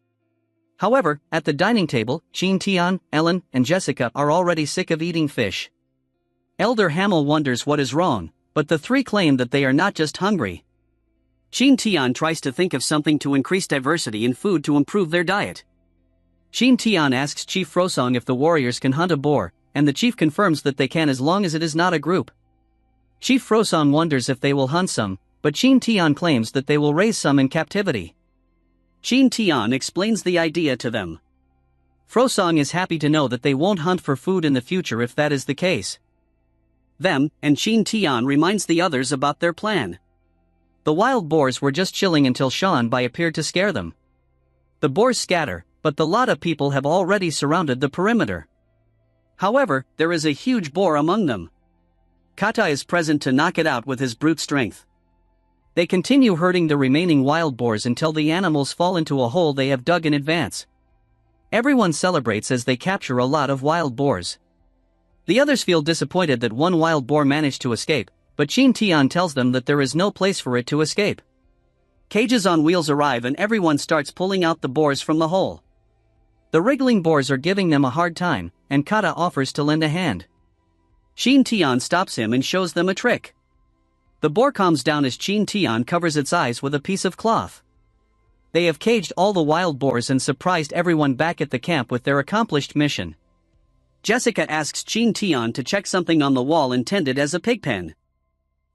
However, at the dining table, Qin Tian, Ellen, and Jessica are already sick of eating fish. Elder Hamel wonders what is wrong, but the 3 claim that they are not just hungry. Qin Tian tries to think of something to increase diversity in food to improve their diet. Qin Tian asks Chief Frosong if the warriors can hunt a boar, and the chief confirms that they can as long as it is not a group. Chief Frosong wonders if they will hunt some, but Qin Tian claims that they will raise some in captivity. Qin Tian explains the idea to them. Frosong is happy to know that they won't hunt for food in the future if that is the case. Them, and Qin Tian reminds the others about their plan. The wild boars were just chilling until Shan Bai appeared to scare them. The boars scatter, but the Lotta people have already surrounded the perimeter. However, there is a huge boar among them. Kata is present to knock it out with his brute strength. They continue herding the remaining wild boars until the animals fall into a hole they have dug in advance. Everyone celebrates as they capture a lot of wild boars. The others feel disappointed that one wild boar managed to escape, but Qin Tian tells them that there is no place for it to escape. Cages on wheels arrive and everyone starts pulling out the boars from the hole. The wriggling boars are giving them a hard time, and Kata offers to lend a hand. Qin Tian stops him and shows them a trick. The boar calms down as Qin Tian covers its eyes with a piece of cloth. They have caged all the wild boars and surprised everyone back at the camp with their accomplished mission. Jessica asks Qin Tian to check something on the wall intended as a pig pen.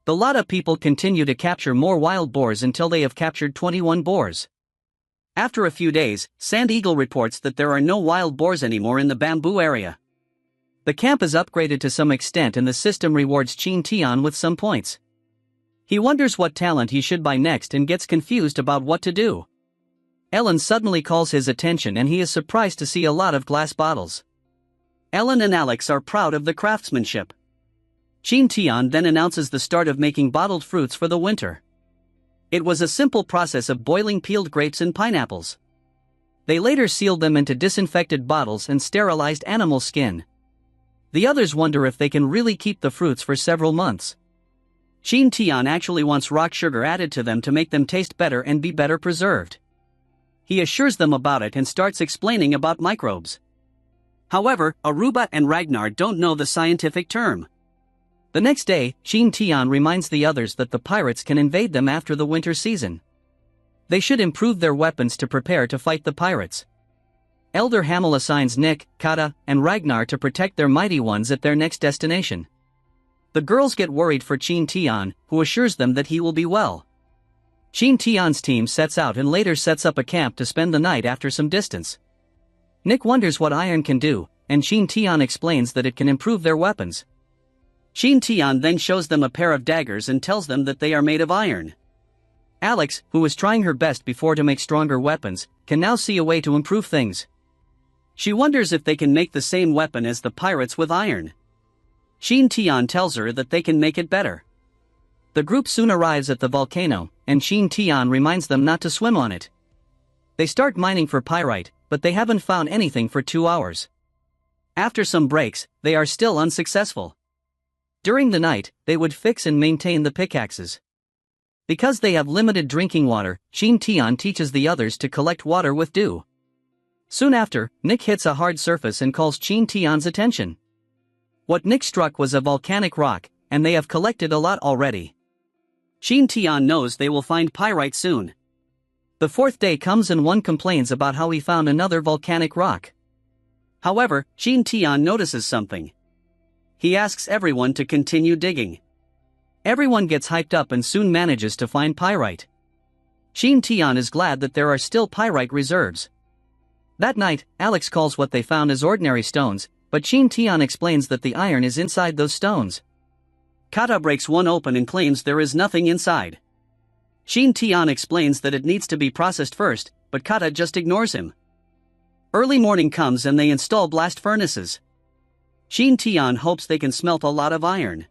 The lot of people continue to capture more wild boars until they have captured 21 boars. After a few days, Sand Eagle reports that there are no wild boars anymore in the bamboo area. The camp is upgraded to some extent and the system rewards Qin Tian with some points. He wonders what talent he should buy next and gets confused about what to do. Ellen suddenly calls his attention and he is surprised to see a lot of glass bottles. Ellen and Alex are proud of the craftsmanship. Qin Tian then announces the start of making bottled fruits for the winter. It was a simple process of boiling peeled grapes and pineapples. They later sealed them into disinfected bottles and sterilized animal skin. The others wonder if they can really keep the fruits for several months. Qin Tian actually wants rock sugar added to them to make them taste better and be better preserved. He assures them about it and starts explaining about microbes. However, Aruba and Ragnar don't know the scientific term. The next day, Qin Tian reminds the others that the pirates can invade them after the winter season. They should improve their weapons to prepare to fight the pirates. Elder Hamel assigns Nick, Kata, and Ragnar to protect their mighty ones at their next destination. The girls get worried for Qin Tian, who assures them that he will be well. Qin Tian's team sets out and later sets up a camp to spend the night after some distance. Nick wonders what iron can do, and Qin Tian explains that it can improve their weapons. Qin Tian then shows them a pair of daggers and tells them that they are made of iron. Alex, who was trying her best before to make stronger weapons, can now see a way to improve things. She wonders if they can make the same weapon as the pirates with iron. Qin Tian tells her that they can make it better. The group soon arrives at the volcano, and Qin Tian reminds them not to swim on it. They start mining for pyrite, but they haven't found anything for 2 hours. After some breaks, they are still unsuccessful. During the night, they would fix and maintain the pickaxes. Because they have limited drinking water, Qin Tian teaches the others to collect water with dew. Soon after, Nick hits a hard surface and calls Qin Tian's attention. What Nick struck was a volcanic rock, and they have collected a lot already. Qin Tian knows they will find pyrite soon. The 4th day comes and one complains about how he found another volcanic rock. However, Qin Tian notices something. He asks everyone to continue digging. Everyone gets hyped up and soon manages to find pyrite. Qin Tian is glad that there are still pyrite reserves. That night, Alex calls what they found as ordinary stones, but Qin Tian explains that the iron is inside those stones. Kata breaks one open and claims there is nothing inside. Qin Tian explains that it needs to be processed first, but Kata just ignores him. Early morning comes and they install blast furnaces. Qin Tian hopes they can smelt a lot of iron.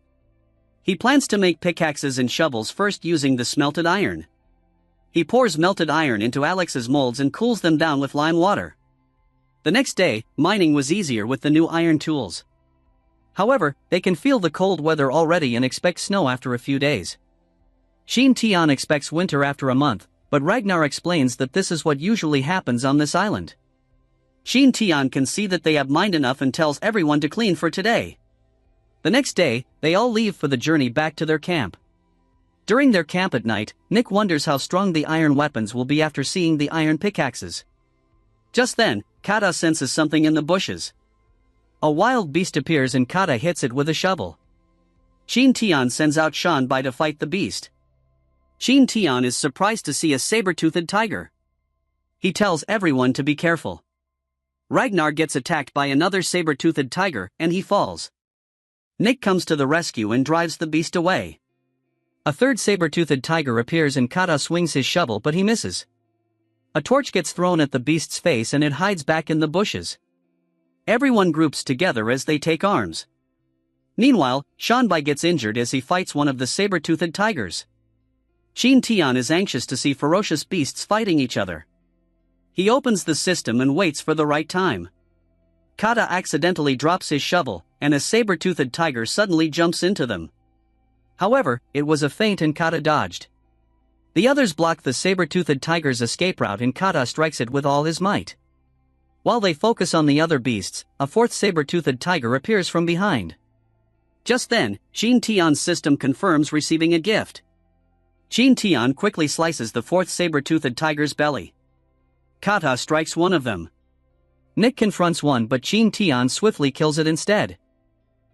He plans to make pickaxes and shovels first using the smelted iron. He pours melted iron into Alex's molds and cools them down with lime water. The next day, mining was easier with the new iron tools. However, they can feel the cold weather already and expect snow after a few days. Qin Tian expects winter after a month, but Ragnar explains that this is what usually happens on this island. Qin Tian can see that they have mined enough and tells everyone to clean for today. The next day, they all leave for the journey back to their camp. During their camp at night, Nick wonders how strong the iron weapons will be after seeing the iron pickaxes. Just then, Kata senses something in the bushes. A wild beast appears and Kata hits it with a shovel. Qin Tian sends out Shanbai to fight the beast. Qin Tian is surprised to see a saber-toothed tiger. He tells everyone to be careful. Ragnar gets attacked by another saber-toothed tiger and he falls. Nick comes to the rescue and drives the beast away. A third saber-toothed tiger appears and Kata swings his shovel but he misses. A torch gets thrown at the beast's face and it hides back in the bushes. Everyone groups together as they take arms. Meanwhile, Shanbai gets injured as he fights one of the saber-toothed tigers. Qin Tian is anxious to see ferocious beasts fighting each other. He opens the system and waits for the right time. Kata accidentally drops his shovel, and a saber-toothed tiger suddenly jumps into them. However, it was a feint and Kata dodged. The others block the saber-toothed tiger's escape route and Kata strikes it with all his might. While they focus on the other beasts, a fourth saber-toothed tiger appears from behind. Just then, Qin Tian's system confirms receiving a gift. Qin Tian quickly slices the fourth saber-toothed tiger's belly. Kata strikes one of them. Nick confronts one but Qin Tian swiftly kills it instead.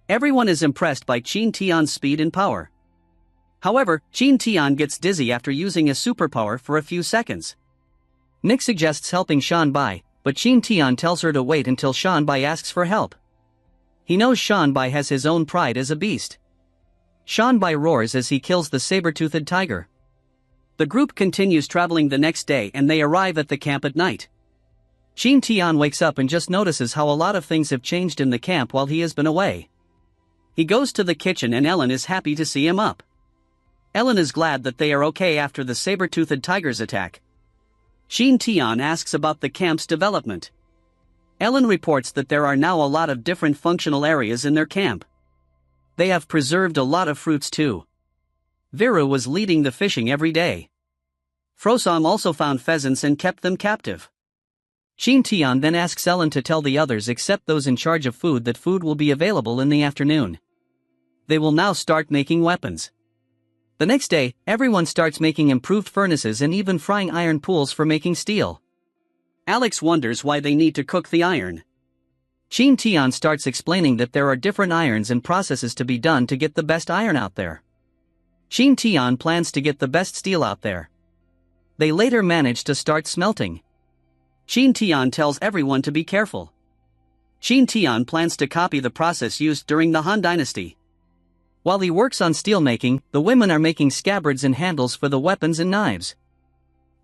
Everyone is impressed by Qin Tian's speed and power. However, Qin Tian gets dizzy after using a superpower for a few seconds. Nick suggests helping Shanbai, but Qin Tian tells her to wait until Shanbai asks for help. He knows Shanbai has his own pride as a beast. Shanbai roars as he kills the saber-toothed tiger. The group continues traveling the next day and they arrive at the camp at night. Qin Tian wakes up and just notices how a lot of things have changed in the camp while he has been away. He goes to the kitchen and Ellen is happy to see him up. Ellen is glad that they are okay after the saber-toothed tiger's attack. Qin Tian asks about the camp's development. Ellen reports that there are now a lot of different functional areas in their camp. They have preserved a lot of fruits too. Viru was leading the fishing every day. Frosong also found pheasants and kept them captive. Qin Tian then asks Ellen to tell the others except those in charge of food that food will be available in the afternoon. They will now start making weapons. The next day, everyone starts making improved furnaces and even frying iron pools for making steel. Alex wonders why they need to cook the iron. Qin Tian starts explaining that there are different irons and processes to be done to get the best iron out there. Qin Tian plans to get the best steel out there. They later manage to start smelting. Qin Tian tells everyone to be careful. Qin Tian plans to copy the process used during the Han Dynasty. While he works on steel making, the women are making scabbards and handles for the weapons and knives.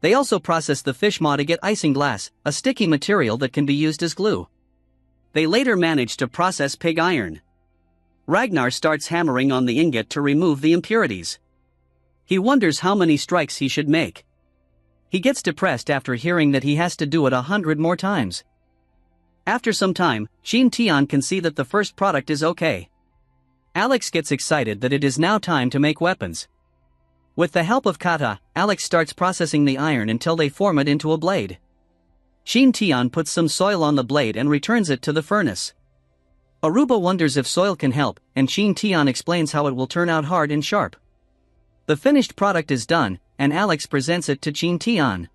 They also process the fish maw to get isinglass, a sticky material that can be used as glue. They later manage to process pig iron. Ragnar starts hammering on the ingot to remove the impurities. He wonders how many strikes he should make. He gets depressed after hearing that he has to do it 100 more times. After some time, Qin Tian can see that the first product is okay. Alex gets excited that it is now time to make weapons. With the help of kata, Alex starts processing the iron until they form it into a blade. Qin Tian puts some soil on the blade and returns it to the furnace. Aruba wonders if soil can help, and Qin Tian explains how it will turn out hard and sharp. The finished product is done, and Alex presents it to Qin Tian.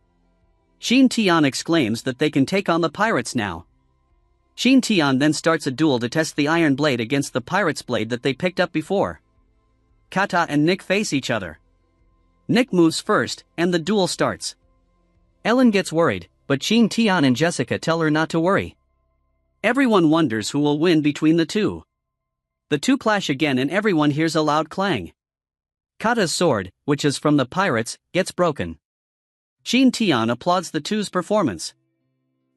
Qin Tian exclaims that they can take on the pirates now. Qin Tian then starts a duel to test the iron blade against the pirate's blade that they picked up before. Kata and Nick face each other. Nick moves first, and the duel starts. Ellen gets worried, but Qin Tian and Jessica tell her not to worry. Everyone wonders who will win between the two. The two clash again and everyone hears a loud clang. Kata's sword, which is from the pirates, gets broken. Qin Tian applauds the two's performance.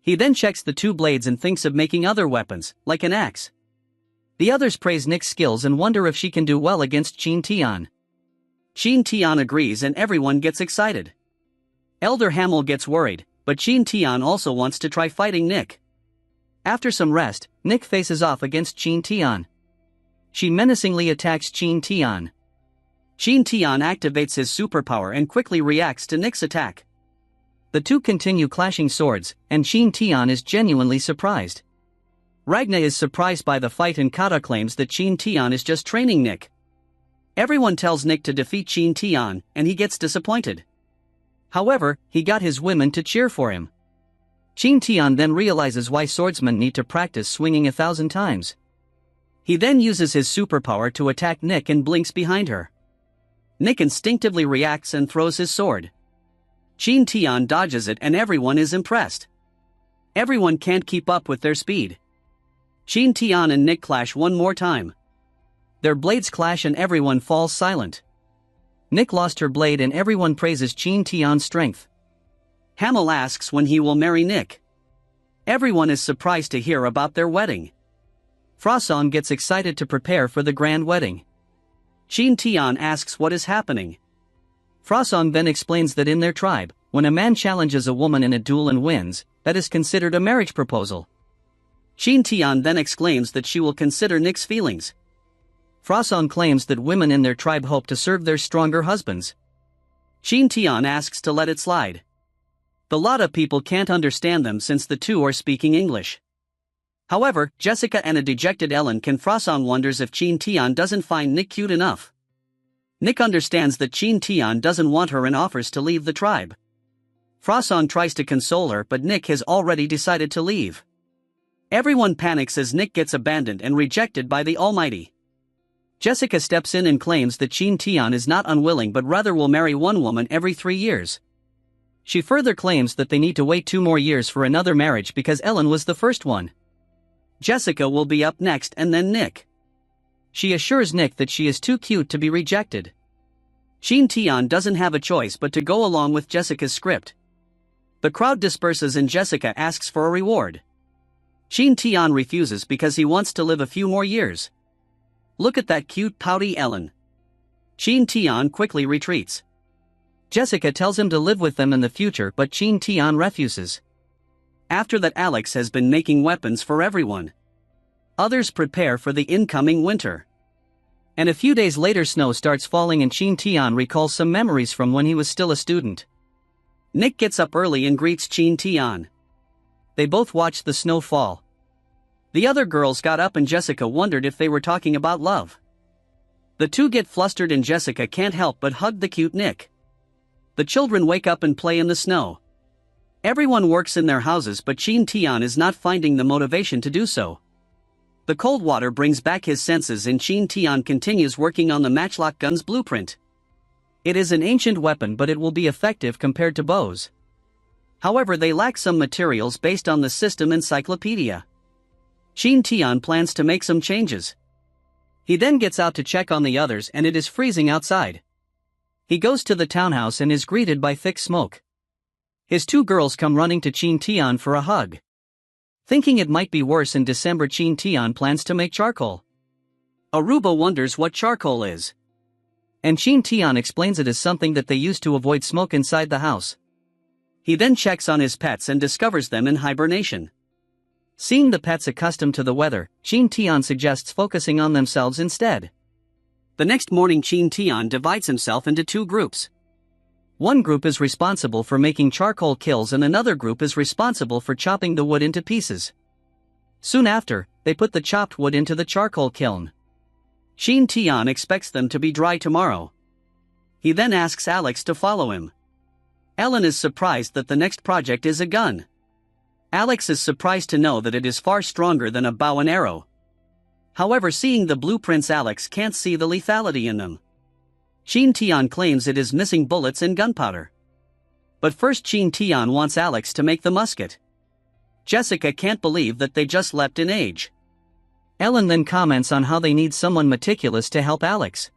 He then checks the two blades and thinks of making other weapons, like an axe. The others praise Nick's skills and wonder if she can do well against Qin Tian. Qin Tian agrees and everyone gets excited. Elder Hamel gets worried, but Qin Tian also wants to try fighting Nick. After some rest, Nick faces off against Qin Tian. She menacingly attacks Qin Tian. Qin Tian activates his superpower and quickly reacts to Nick's attack. The two continue clashing swords, and Qin Tian is genuinely surprised. Ragnar is surprised by the fight and Kata claims that Qin Tian is just training Nick. Everyone tells Nick to defeat Qin Tian, and he gets disappointed. However, he got his women to cheer for him. Qin Tian then realizes why swordsmen need to practice swinging 1,000 times. He then uses his superpower to attack Nick and blinks behind her. Nick instinctively reacts and throws his sword. Qin Tian dodges it and everyone is impressed. Everyone can't keep up with their speed. Qin Tian and Nick clash one more time. Their blades clash and everyone falls silent. Nick lost her blade and everyone praises Qin Tian's strength. Hamel asks when he will marry Nick. Everyone is surprised to hear about their wedding. Frosong gets excited to prepare for the grand wedding. Qin Tian asks what is happening. Frosong then explains that in their tribe, when a man challenges a woman in a duel and wins, that is considered a marriage proposal. Qin Tian then exclaims that she will consider Nick's feelings. Frosong claims that women in their tribe hope to serve their stronger husbands. Qin Tian asks to let it slide. The lot of people can't understand them since the two are speaking English. However, Jessica and a dejected Ellen can. Frosong wonders if Qin Tian doesn't find Nick cute enough. Nick understands that Qin Tian doesn't want her and offers to leave the tribe. Frosong tries to console her but Nick has already decided to leave. Everyone panics as Nick gets abandoned and rejected by the Almighty. Jessica steps in and claims that Qin Tian is not unwilling but rather will marry one woman every 3 years. She further claims that they need to wait 2 more years for another marriage because Ellen was the first one. Jessica will be up next and then Nick. She assures Nick that she is too cute to be rejected. Qin Tian doesn't have a choice but to go along with Jessica's script. The crowd disperses and Jessica asks for a reward. Qin Tian refuses because he wants to live a few more years. Look at that cute pouty Ellen. Qin Tian quickly retreats. Jessica tells him to live with them in the future but Qin Tian refuses. After that, Alex has been making weapons for everyone. Others prepare for the incoming winter. And a few days later snow starts falling and Qin Tian recalls some memories from when he was still a student. Nick gets up early and greets Qin Tian. They both watch the snow fall. The other girls got up and Jessica wondered if they were talking about love. The two get flustered and Jessica can't help but hug the cute Nick. The children wake up and play in the snow. Everyone works in their houses but Qin Tian is not finding the motivation to do so. The cold water brings back his senses and Qin Tian continues working on the matchlock gun's blueprint. It is an ancient weapon but it will be effective compared to bows. However, they lack some materials based on the system encyclopedia. Qin Tian plans to make some changes. He then gets out to check on the others and it is freezing outside. He goes to the townhouse and is greeted by thick smoke. His 2 girls come running to Qin Tian for a hug. Thinking it might be worse in December, Qin Tian plans to make charcoal. Aruba wonders what charcoal is. And Qin Tian explains it as something that they use to avoid smoke inside the house. He then checks on his pets and discovers them in hibernation. Seeing the pets accustomed to the weather, Qin Tian suggests focusing on themselves instead. The next morning, Qin Tian divides himself into 2 groups. One group is responsible for making charcoal kilns and another group is responsible for chopping the wood into pieces. Soon after, they put the chopped wood into the charcoal kiln. Qin Tian expects them to be dry tomorrow. He then asks Alex to follow him. Ellen is surprised that the next project is a gun. Alex is surprised to know that it is far stronger than a bow and arrow. However, seeing the blueprints, Alex can't see the lethality in them. Qin Tian claims it is missing bullets and gunpowder. But first, Qin Tian wants Alex to make the musket. Jessica can't believe that they just leapt in age. Ellen then comments on how they need someone meticulous to help Alex.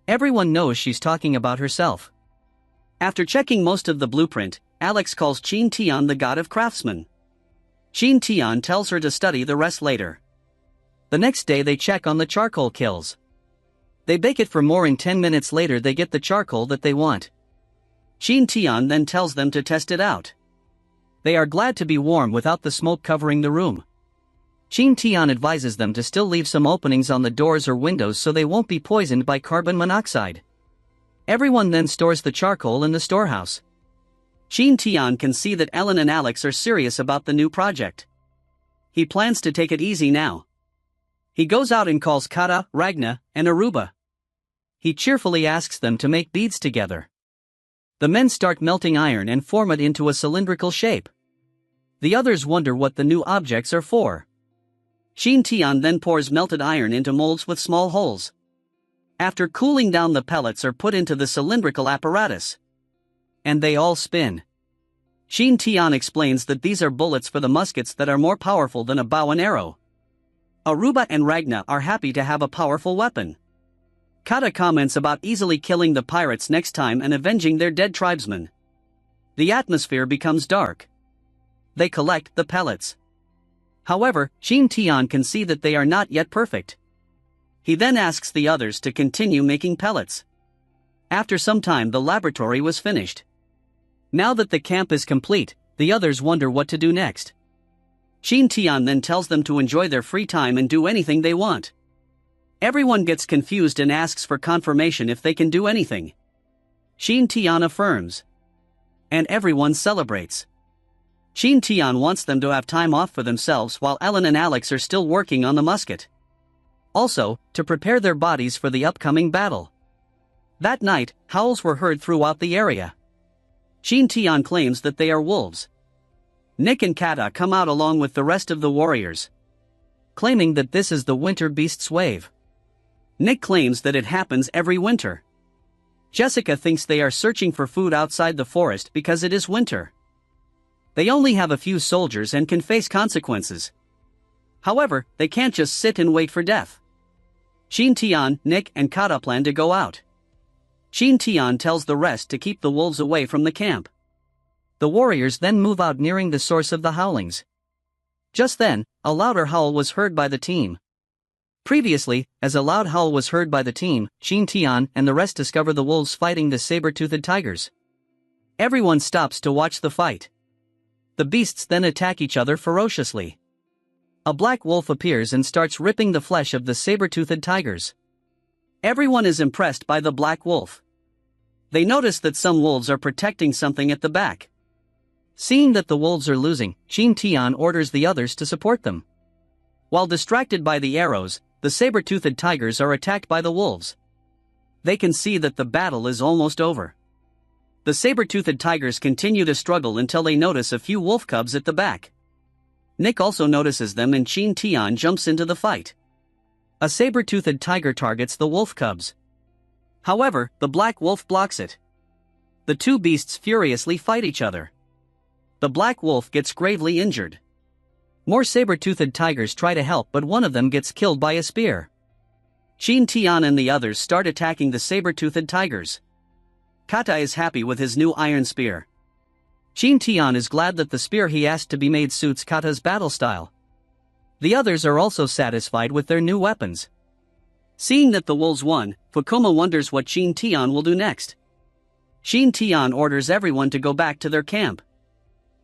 Everyone knows she's talking about herself. After checking most of the blueprint, Alex calls Qin Tian the god of craftsmen. Qin Tian tells her to study the rest later. The next day they check on the charcoal kilns. They bake it for more and 10 minutes later they get the charcoal that they want. Qin Tian then tells them to test it out. They are glad to be warm without the smoke covering the room. Qin Tian advises them to still leave some openings on the doors or windows so they won't be poisoned by carbon monoxide. Everyone then stores the charcoal in the storehouse. Qin Tian can see that Ellen and Alex are serious about the new project. He plans to take it easy now. He goes out and calls Kata, Ragna, and Aruba. He cheerfully asks them to make beads together. The men start melting iron and form it into a cylindrical shape. The others wonder what the new objects are for. Qin Tian then pours melted iron into molds with small holes. After cooling down, the pellets are put into the cylindrical apparatus. And they all spin. Qin Tian explains that these are bullets for the muskets that are more powerful than a bow and arrow. Aruba and Ragna are happy to have a powerful weapon. Kata comments about easily killing the pirates next time and avenging their dead tribesmen. The atmosphere becomes dark. They collect the pellets. However, Qin Tian can see that they are not yet perfect. He then asks the others to continue making pellets. After some time, the laboratory was finished. Now that the camp is complete, the others wonder what to do next. Qin Tian then tells them to enjoy their free time and do anything they want. Everyone gets confused and asks for confirmation if they can do anything. Qin Tian affirms. And everyone celebrates. Qin Tian wants them to have time off for themselves while Ellen and Alex are still working on the musket. Also, to prepare their bodies for the upcoming battle. That night, howls were heard throughout the area. Qin Tian claims that they are wolves. Nick and Kata come out along with the rest of the warriors, claiming that this is the winter beast's wave. Nick claims that it happens every winter. Jessica thinks they are searching for food outside the forest because it is winter. They only have a few soldiers and can face consequences. However, they can't just sit and wait for death. Qin Tian, Nick and Kata plan to go out. Qin Tian tells the rest to keep the wolves away from the camp. The warriors then move out, nearing the source of the howlings. Just then, a louder howl was heard by the team. Previously, as a loud howl was heard by the team, Qin Tian and the rest discover the wolves fighting the saber-toothed tigers. Everyone stops to watch the fight. The beasts then attack each other ferociously. A black wolf appears and starts ripping the flesh of the saber-toothed tigers. Everyone is impressed by the black wolf. They notice that some wolves are protecting something at the back. Seeing that the wolves are losing, Qin Tian orders the others to support them. While distracted by the arrows, the saber-toothed tigers are attacked by the wolves. They can see that the battle is almost over. The saber-toothed tigers continue to struggle until they notice a few wolf cubs at the back. Nick also notices them and Qin Tian jumps into the fight. A saber-toothed tiger targets the wolf cubs. However, the black wolf blocks it. The two beasts furiously fight each other. The black wolf gets gravely injured. More saber-toothed tigers try to help, but one of them gets killed by a spear. Qin Tian and the others start attacking the saber-toothed tigers. Kata is happy with his new iron spear. Qin Tian is glad that the spear he asked to be made suits Kata's battle style. The others are also satisfied with their new weapons. Seeing that the wolves won, Fukuma wonders what Qin Tian will do next. Qin Tian orders everyone to go back to their camp.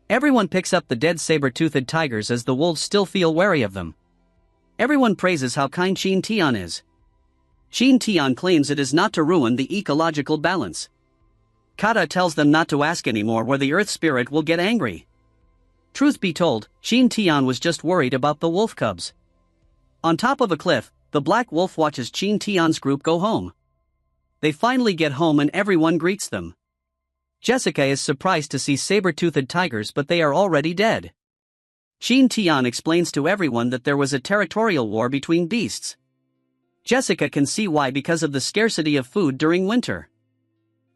Everyone picks up the dead saber-toothed tigers as the wolves still feel wary of them. Everyone praises how kind Qin Tian is. Qin Tian claims it is not to ruin the ecological balance. Kata tells them not to ask anymore, where the earth spirit will get angry. Truth be told, Qin Tian was just worried about the wolf cubs. On top of a cliff, the black wolf watches Qin Tian's group go home. They finally get home and everyone greets them. Jessica is surprised to see saber-toothed tigers, but they are already dead. Qin Tian explains to everyone that there was a territorial war between beasts. Jessica can see why, because of the scarcity of food during winter.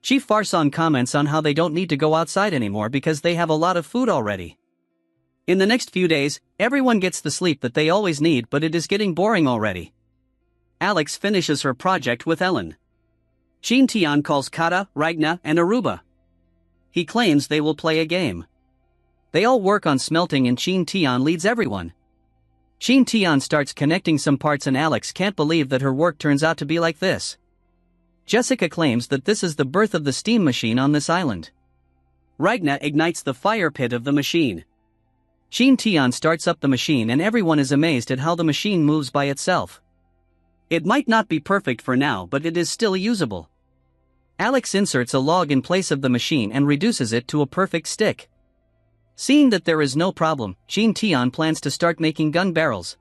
Chief Farson comments on how they don't need to go outside anymore because they have a lot of food already. In the next few days, everyone gets the sleep that they always need, but it is getting boring already. Alex finishes her project with Ellen. Qin Tian calls Kata, Ragna, and Aruba. He claims they will play a game. They all work on smelting and Qin Tian leads everyone. Qin Tian starts connecting some parts and Alex can't believe that her work turns out to be like this. Jessica claims that this is the birth of the steam machine on this island. Ragna ignites the fire pit of the machine. Qin Tian starts up the machine and everyone is amazed at how the machine moves by itself. It might not be perfect for now, but it is still usable. Alex inserts a log in place of the machine and reduces it to a perfect stick. Seeing that there is no problem, Qin Tian plans to start making gun barrels.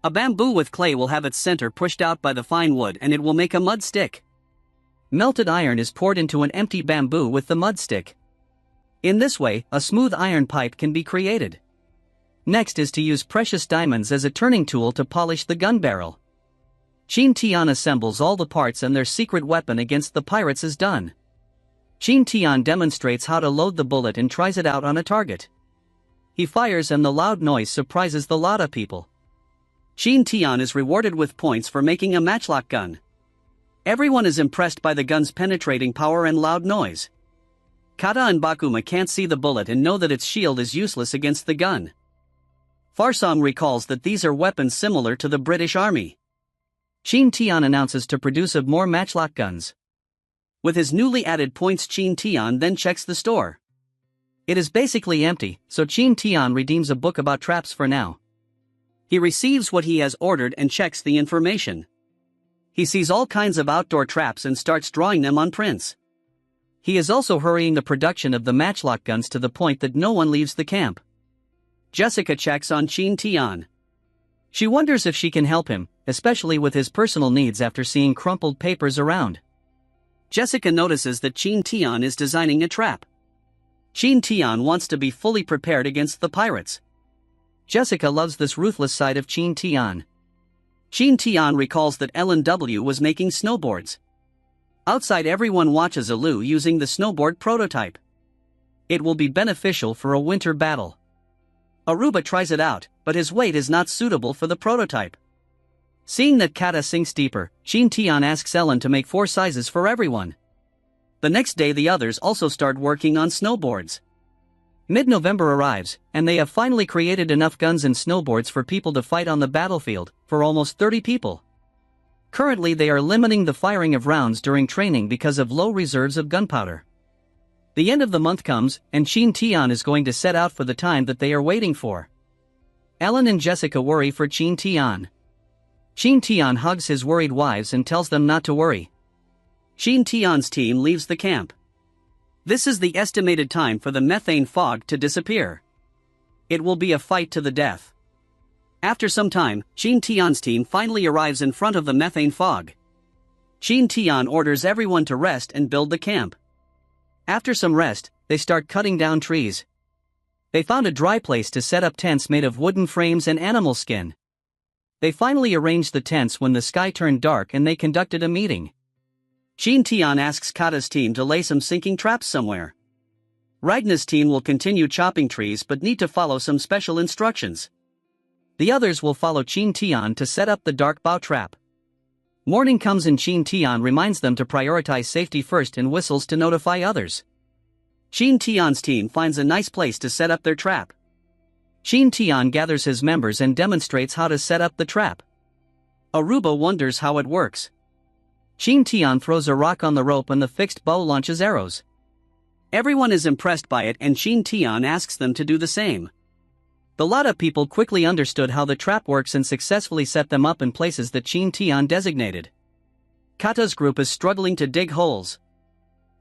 A bamboo with clay will have its center pushed out by the fine wood and it will make a mud stick. Melted iron is poured into an empty bamboo with the mud stick. In this way, a smooth iron pipe can be created. Next is to use precious diamonds as a turning tool to polish the gun barrel. Qin Tian assembles all the parts and their secret weapon against the pirates is done. Qin Tian demonstrates how to load the bullet and tries it out on a target. He fires and the loud noise surprises the Lada people. Qin Tian is rewarded with points for making a matchlock gun. Everyone is impressed by the gun's penetrating power and loud noise. Kata and Bakuma can't see the bullet and know that its shield is useless against the gun. Farsong recalls that these are weapons similar to the British Army. Qin Tian announces to produce more matchlock guns. With his newly added points, Qin Tian then checks the store. It is basically empty, so Qin Tian redeems a book about traps for now. He receives what he has ordered and checks the information. He sees all kinds of outdoor traps and starts drawing them on prints. He is also hurrying the production of the matchlock guns to the point that no one leaves the camp. Jessica checks on Qin Tian. She wonders if she can help him, especially with his personal needs after seeing crumpled papers around. Jessica notices that Qin Tian is designing a trap. Qin Tian wants to be fully prepared against the pirates. Jessica loves this ruthless side of Qin Tian. Qin Tian recalls that Ellen W. was making snowboards. Outside, everyone watches Alu using the snowboard prototype. It will be beneficial for a winter battle. Aruba tries it out, but his weight is not suitable for the prototype. Seeing that Kata sinks deeper, Qin Tian asks Ellen to make 4 sizes for everyone. The next day the others also start working on snowboards. Mid-November arrives, and they have finally created enough guns and snowboards for people to fight on the battlefield, for almost 30 people. Currently they are limiting the firing of rounds during training because of low reserves of gunpowder. The end of the month comes, and Qin Tian is going to set out for the time that they are waiting for. Ellen and Jessica worry for Qin Tian. Qin Tian hugs his worried wives and tells them not to worry. Qin Tian's team leaves the camp. This is the estimated time for the methane fog to disappear. It will be a fight to the death. After some time, Qin Tian's team finally arrives in front of the methane fog. Qin Tian orders everyone to rest and build the camp. After some rest, they start cutting down trees. They found a dry place to set up tents made of wooden frames and animal skin. They finally arranged the tents when the sky turned dark and they conducted a meeting. Qin Tian asks Kata's team to lay some sinking traps somewhere. Ragna's team will continue chopping trees but need to follow some special instructions. The others will follow Qin Tian to set up the dark bow trap. Morning comes and Qin Tian reminds them to prioritize safety first and whistles to notify others. Qin Tian's team finds a nice place to set up their trap. Qin Tian gathers his members and demonstrates how to set up the trap. Aruba wonders how it works. Qin Tian throws a rock on the rope and the fixed bow launches arrows. Everyone is impressed by it and Qin Tian asks them to do the same. The Lada people quickly understood how the trap works and successfully set them up in places that Qin Tian designated. Kata's group is struggling to dig holes.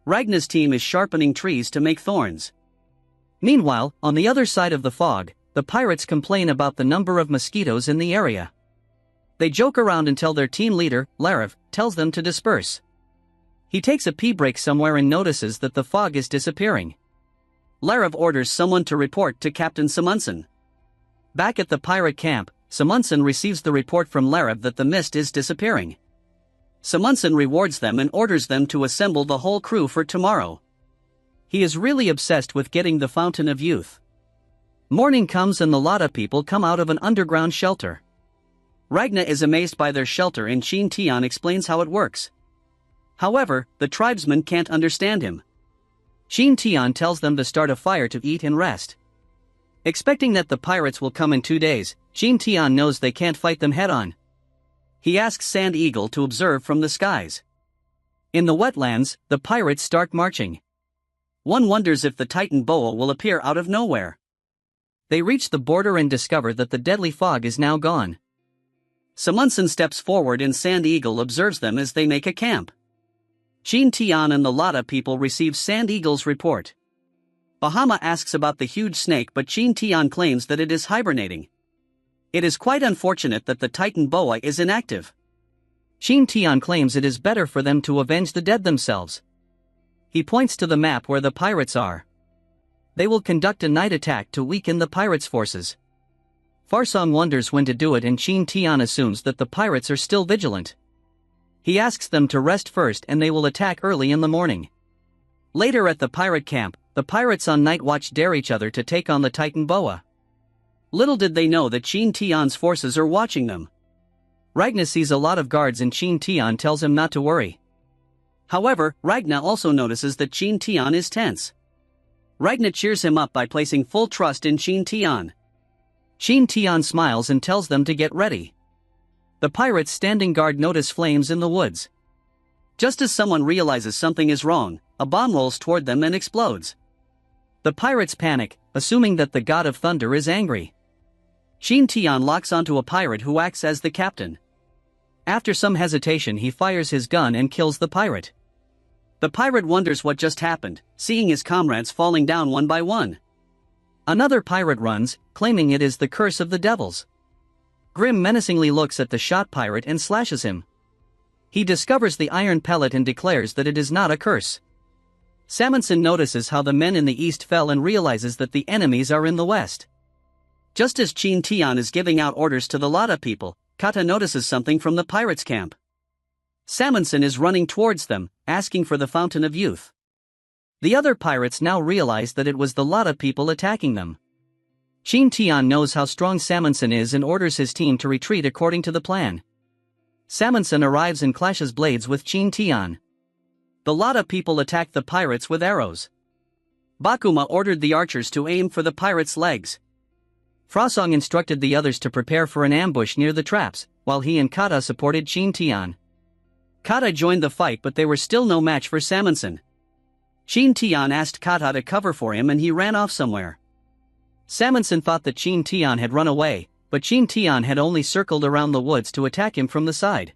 Ragna's team is sharpening trees to make thorns. Meanwhile, on the other side of the fog, the pirates complain about the number of mosquitoes in the area. They joke around until their team leader, Larav, tells them to disperse. He takes a pee break somewhere and notices that the fog is disappearing. Larav orders someone to report to Captain Samundsen. Back at the pirate camp, Samundsen receives the report from Larav that the mist is disappearing. Samundsen rewards them and orders them to assemble the whole crew for tomorrow. He is really obsessed with getting the Fountain of Youth. Morning comes and the Lada people come out of an underground shelter. Ragna is amazed by their shelter and Qin Tian explains how it works. However, the tribesmen can't understand him. Qin Tian tells them to start a fire to eat and rest. Expecting that the pirates will come in 2 days, Qin Tian knows they can't fight them head-on. He asks Sand Eagle to observe from the skies. In the wetlands, the pirates start marching. One wonders if the Titan Boa will appear out of nowhere. They reach the border and discover that the deadly fog is now gone. Samundsen steps forward and Sand Eagle observes them as they make a camp. Qin Tian and the Lada people receive Sand Eagle's report. Bahama asks about the huge snake but Qin Tian claims that it is hibernating. It is quite unfortunate that the Titan Boa is inactive. Qin Tian claims it is better for them to avenge the dead themselves. He points to the map where the pirates are. They will conduct a night attack to weaken the pirates' forces. Farsong wonders when to do it and Qin Tian assumes that the pirates are still vigilant. He asks them to rest first and they will attack early in the morning. Later at the pirate camp, the pirates on night watch dare each other to take on the Titan Boa. Little did they know that Qin Tian's forces are watching them. Ragna sees a lot of guards and Qin Tian tells him not to worry. However, Ragna also notices that Qin Tian is tense. Ragna cheers him up by placing full trust in Qin Tian. Qin Tian smiles and tells them to get ready. The pirates standing guard notice flames in the woods. Just as someone realizes something is wrong, a bomb rolls toward them and explodes. The pirates panic, assuming that the god of thunder is angry. Qin Tian locks onto a pirate who acts as the captain. After some hesitation he fires his gun and kills the pirate. The pirate wonders what just happened, seeing his comrades falling down one by one. Another pirate runs, claiming it is the curse of the devils. Grim menacingly looks at the shot pirate and slashes him. He discovers the iron pellet and declares that it is not a curse. Samundsen notices how the men in the east fell and realizes that the enemies are in the west. Just as Qin Tian is giving out orders to the Lada people, Kata notices something from the pirates' camp. Salmonson is running towards them, asking for the Fountain of Youth. The other pirates now realize that it was the lot of people attacking them. Qin Tian knows how strong Salmonson is and orders his team to retreat according to the plan. Salmonson arrives and clashes blades with Qin Tian. The lot of people attack the pirates with arrows. Bakuma ordered the archers to aim for the pirates' legs. Frosong instructed the others to prepare for an ambush near the traps, while he and Kata supported Qin Tian. Kata joined the fight, but they were still no match for Salmonson. Qin Tian asked Kata to cover for him and he ran off somewhere. Salmonson thought that Qin Tian had run away, but Qin Tian had only circled around the woods to attack him from the side.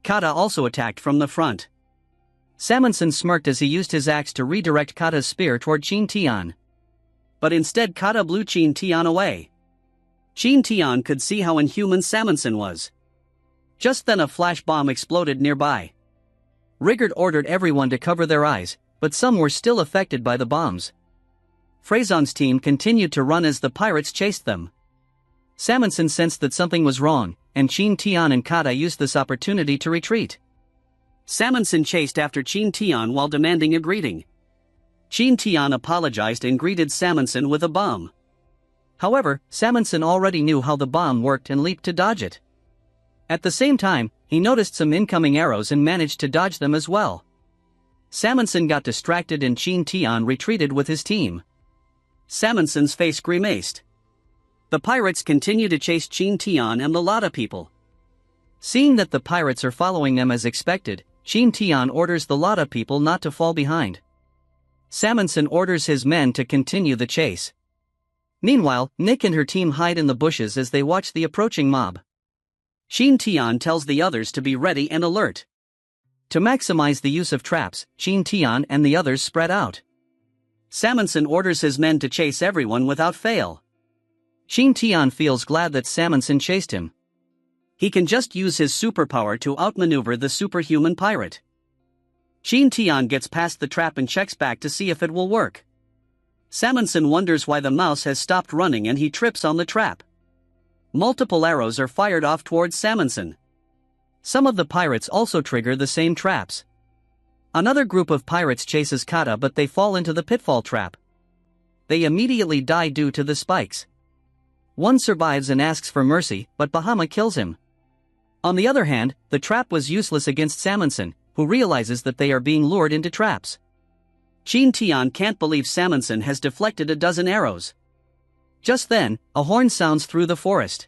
Kata also attacked from the front. Salmonson smirked as he used his axe to redirect Kata's spear toward Qin Tian. But instead Kata blew Qin Tian away. Qin Tian could see how inhuman Salmonson was. Just then a flash bomb exploded nearby. Rigord ordered everyone to cover their eyes, but some were still affected by the bombs. Frason's team continued to run as the pirates chased them. Salmonson sensed that something was wrong, and Qin Tian and Kata used this opportunity to retreat. Salmonson chased after Qin Tian while demanding a greeting. Qin Tian apologized and greeted Salmonson with a bomb. However, Salmonson already knew how the bomb worked and leaped to dodge it. At the same time, he noticed some incoming arrows and managed to dodge them as well. Salmonson got distracted and Qin Tian retreated with his team. Salmonson's face grimaced. The pirates continue to chase Qin Tian and the lot of people. Seeing that the pirates are following them as expected, Qin Tian orders the lot of people not to fall behind. Salmonson orders his men to continue the chase. Meanwhile, Nick and her team hide in the bushes as they watch the approaching mob. Qin Tian tells the others to be ready and alert. To maximize the use of traps, Qin Tian and the others spread out. Salmonson orders his men to chase everyone without fail. Qin Tian feels glad that Salmonson chased him. He can just use his superpower to outmaneuver the superhuman pirate. Qin Tian gets past the trap and checks back to see if it will work. Salmonson wonders why the mouse has stopped running and he trips on the trap. Multiple arrows are fired off towards Salmonson. Some of the pirates also trigger the same traps. Another group of pirates chases Kata, but they fall into the pitfall trap. They immediately die due to the spikes. One survives and asks for mercy, but Bahama kills him. On the other hand, the trap was useless against Salmonson, who realizes that they are being lured into traps. Qin Tian can't believe Salmonson has deflected a dozen arrows. Just then, a horn sounds through the forest.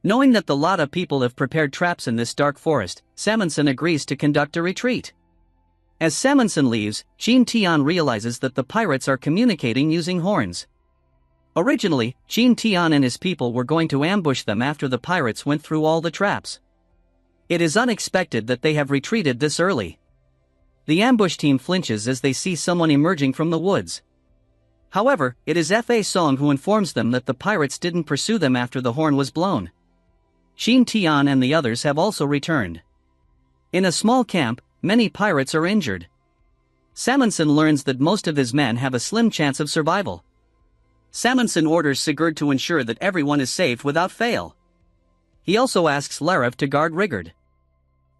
Knowing that the lot of people have prepared traps in this dark forest, Salmonson agrees to conduct a retreat. As Salmonson leaves, Qin Tian realizes that the pirates are communicating using horns. Originally, Qin Tian and his people were going to ambush them after the pirates went through all the traps. It is unexpected that they have retreated this early. The ambush team flinches as they see someone emerging from the woods. However, it is Fa Song who informs them that the pirates didn't pursue them after the horn was blown. Qin Tian and the others have also returned. In a small camp, many pirates are injured. Salmonson learns that most of his men have a slim chance of survival. Salmonson orders Sigurd to ensure that everyone is saved without fail. He also asks Larev to guard Rigord.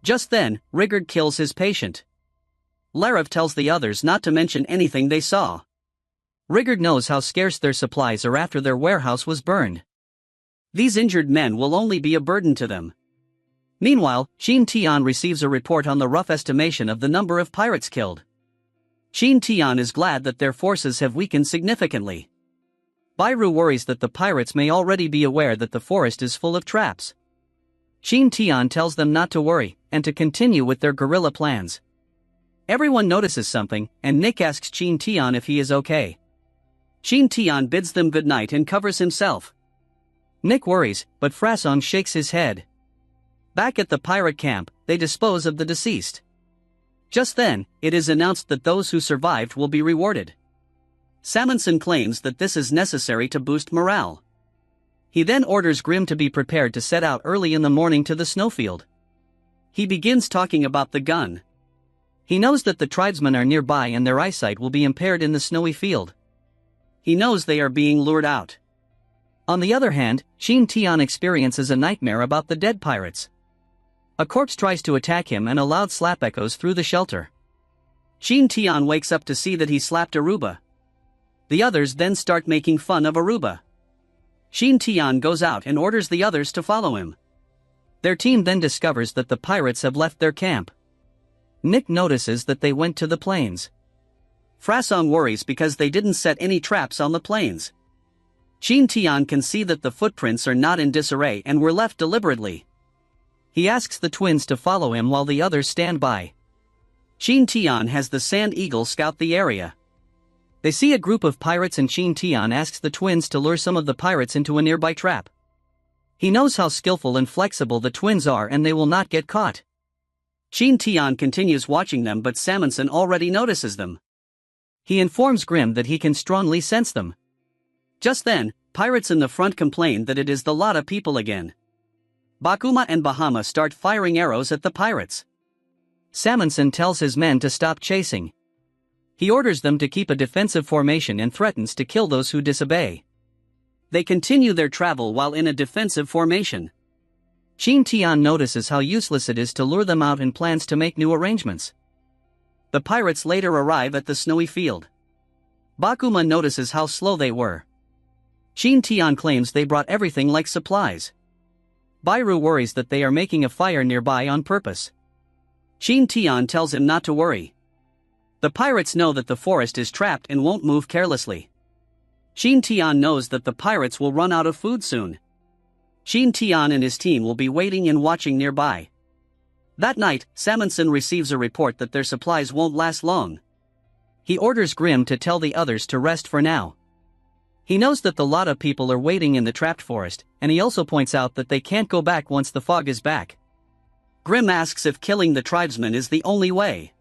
Just then, Rigord kills his patient. Larev tells the others not to mention anything they saw. Rigord knows how scarce their supplies are after their warehouse was burned. These injured men will only be a burden to them. Meanwhile, Qin Tian receives a report on the rough estimation of the number of pirates killed. Qin Tian is glad that their forces have weakened significantly. Bairu worries that the pirates may already be aware that the forest is full of traps. Qin Tian tells them not to worry, and to continue with their guerrilla plans. Everyone notices something, and Nick asks Qin Tian if he is okay. Qin Tian bids them goodnight and covers himself. Nick worries, but Frasong shakes his head. Back at the pirate camp, they dispose of the deceased. Just then, it is announced that those who survived will be rewarded. Salmonson claims that this is necessary to boost morale. He then orders Grimm to be prepared to set out early in the morning to the snowfield. He begins talking about the gun. He knows that the tribesmen are nearby and their eyesight will be impaired in the snowy field. He knows they are being lured out. On the other hand, Qin Tian experiences a nightmare about the dead pirates. A corpse tries to attack him and a loud slap echoes through the shelter. Qin Tian wakes up to see that he slapped Aruba. The others then start making fun of Aruba. Qin Tian goes out and orders the others to follow him. Their team then discovers that the pirates have left their camp. Nick notices that they went to the plains. Frasong worries because they didn't set any traps on the plains. Qin Tian can see that the footprints are not in disarray and were left deliberately. He asks the twins to follow him while the others stand by. Qin Tian has the Sand Eagle scout the area. They see a group of pirates and Qin Tian asks the twins to lure some of the pirates into a nearby trap. He knows how skillful and flexible the twins are and they will not get caught. Qin Tian continues watching them but Sammonson already notices them. He informs Grimm that he can strongly sense them. Just then, pirates in the front complain that it is the lot of people again. Bakuma and Bahama start firing arrows at the pirates. Sammonson tells his men to stop chasing. He orders them to keep a defensive formation and threatens to kill those who disobey. They continue their travel while in a defensive formation. Qin Tian notices how useless it is to lure them out and plans to make new arrangements. The pirates later arrive at the snowy field. Bakuma notices how slow they were. Qin Tian claims they brought everything like supplies. Bairu worries that they are making a fire nearby on purpose. Qin Tian tells him not to worry. The pirates know that the forest is trapped and won't move carelessly. Qin Tian knows that the pirates will run out of food soon. Qin Tian and his team will be waiting and watching nearby. That night, Sammonson receives a report that their supplies won't last long. He orders Grimm to tell the others to rest for now. He knows that the lot of people are waiting in the trapped forest, and he also points out that they can't go back once the fog is back. Grimm asks if killing the tribesmen is the only way.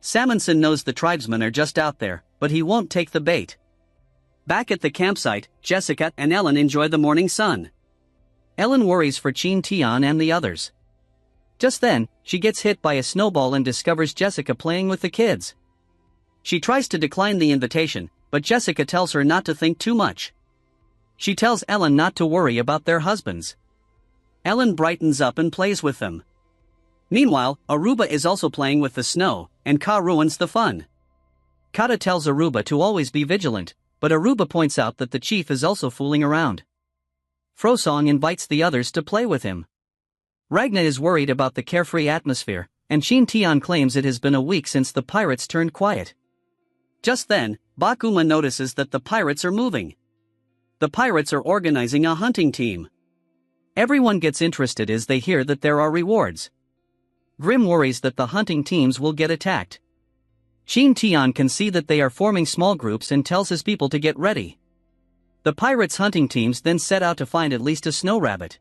Sammonson knows the tribesmen are just out there, but he won't take the bait. Back at the campsite, Jessica and Ellen enjoy the morning sun. Ellen worries for Qin Tian and the others. Just then, she gets hit by a snowball and discovers Jessica playing with the kids. She tries to decline the invitation, but Jessica tells her not to think too much. She tells Ellen not to worry about their husbands. Ellen brightens up and plays with them. Meanwhile, Aruba is also playing with the snow, and Ka ruins the fun. Kata tells Aruba to always be vigilant, but Aruba points out that the chief is also fooling around. Frosong invites the others to play with him. Ragna is worried about the carefree atmosphere, and Qin Tian claims it has been a week since the pirates turned quiet. Just then, Bakuma notices that the pirates are moving. The pirates are organizing a hunting team. Everyone gets interested as they hear that there are rewards. Grimm worries that the hunting teams will get attacked. Qin Tian can see that they are forming small groups and tells his people to get ready. The pirates' hunting teams then set out to find at least a snow rabbit.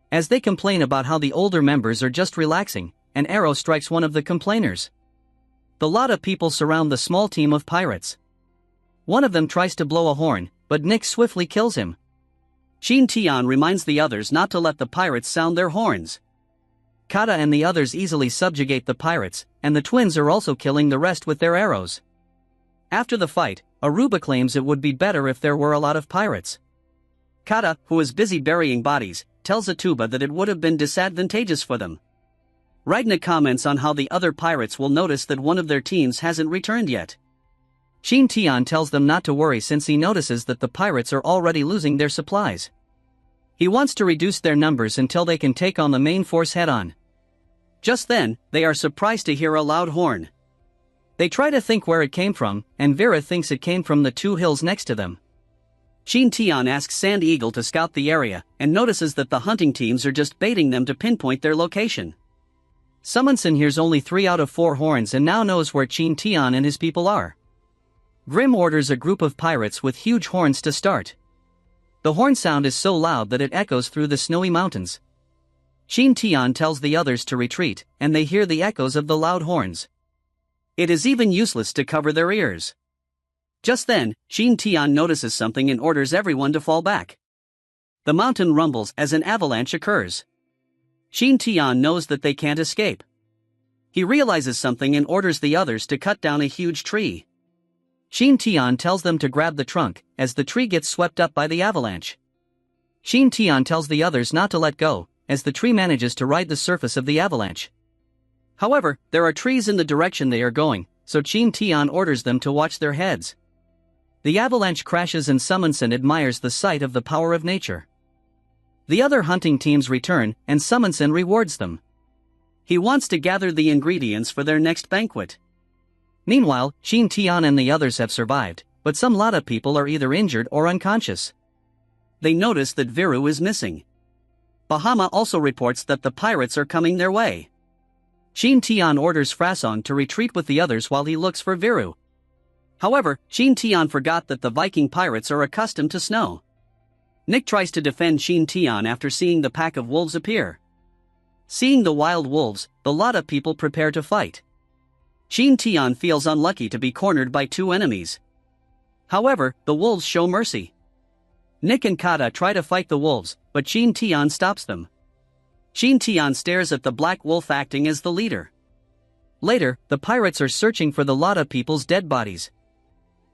As they complain about how the older members are just relaxing, an arrow strikes one of the complainers. The lot of people surround the small team of pirates. One of them tries to blow a horn, but Nick swiftly kills him. Qin Tian reminds the others not to let the pirates sound their horns. Kata and the others easily subjugate the pirates, and the twins are also killing the rest with their arrows. After the fight, Aruba claims it would be better if there were a lot of pirates. Kata, who is busy burying bodies, tells Atuba that it would have been disadvantageous for them. Ragna comments on how the other pirates will notice that one of their teams hasn't returned yet. Qin Tian tells them not to worry since he notices that the pirates are already losing their supplies. He wants to reduce their numbers until they can take on the main force head-on. Just then, they are surprised to hear a loud horn. They try to think where it came from, and Vera thinks it came from the two hills next to them. Qin Tian asks Sand Eagle to scout the area, and notices that the hunting teams are just baiting them to pinpoint their location. Sammonson hears only 3 out of 4 horns and now knows where Qin Tian and his people are. Grimm orders a group of pirates with huge horns to start. The horn sound is so loud that it echoes through the snowy mountains. Qin Tian tells the others to retreat, and they hear the echoes of the loud horns. It is even useless to cover their ears. Just then, Qin Tian notices something and orders everyone to fall back. The mountain rumbles as an avalanche occurs. Qin Tian knows that they can't escape. He realizes something and orders the others to cut down a huge tree. Qin Tian tells them to grab the trunk, as the tree gets swept up by the avalanche. Qin Tian tells the others not to let go, as the tree manages to ride the surface of the avalanche. However, there are trees in the direction they are going, so Qin Tian orders them to watch their heads. The avalanche crashes and Summonson admires the sight of the power of nature. The other hunting teams return, and Summonson rewards them. He wants to gather the ingredients for their next banquet. Meanwhile, Qin Tian and the others have survived, but some lot of people are either injured or unconscious. They notice that Viru is missing. Bahama also reports that the pirates are coming their way. Qin Tian orders Frasong to retreat with the others while he looks for Viru. However, Qin Tian forgot that the Viking pirates are accustomed to snow. Nick tries to defend Qin Tian after seeing the pack of wolves appear. Seeing the wild wolves, the lot of people prepare to fight. Qin Tian feels unlucky to be cornered by two enemies. However, the wolves show mercy. Nick and Kata try to fight the wolves, but Qin Tian stops them. Qin Tian stares at the black wolf acting as the leader. Later, the pirates are searching for the lot of people's dead bodies.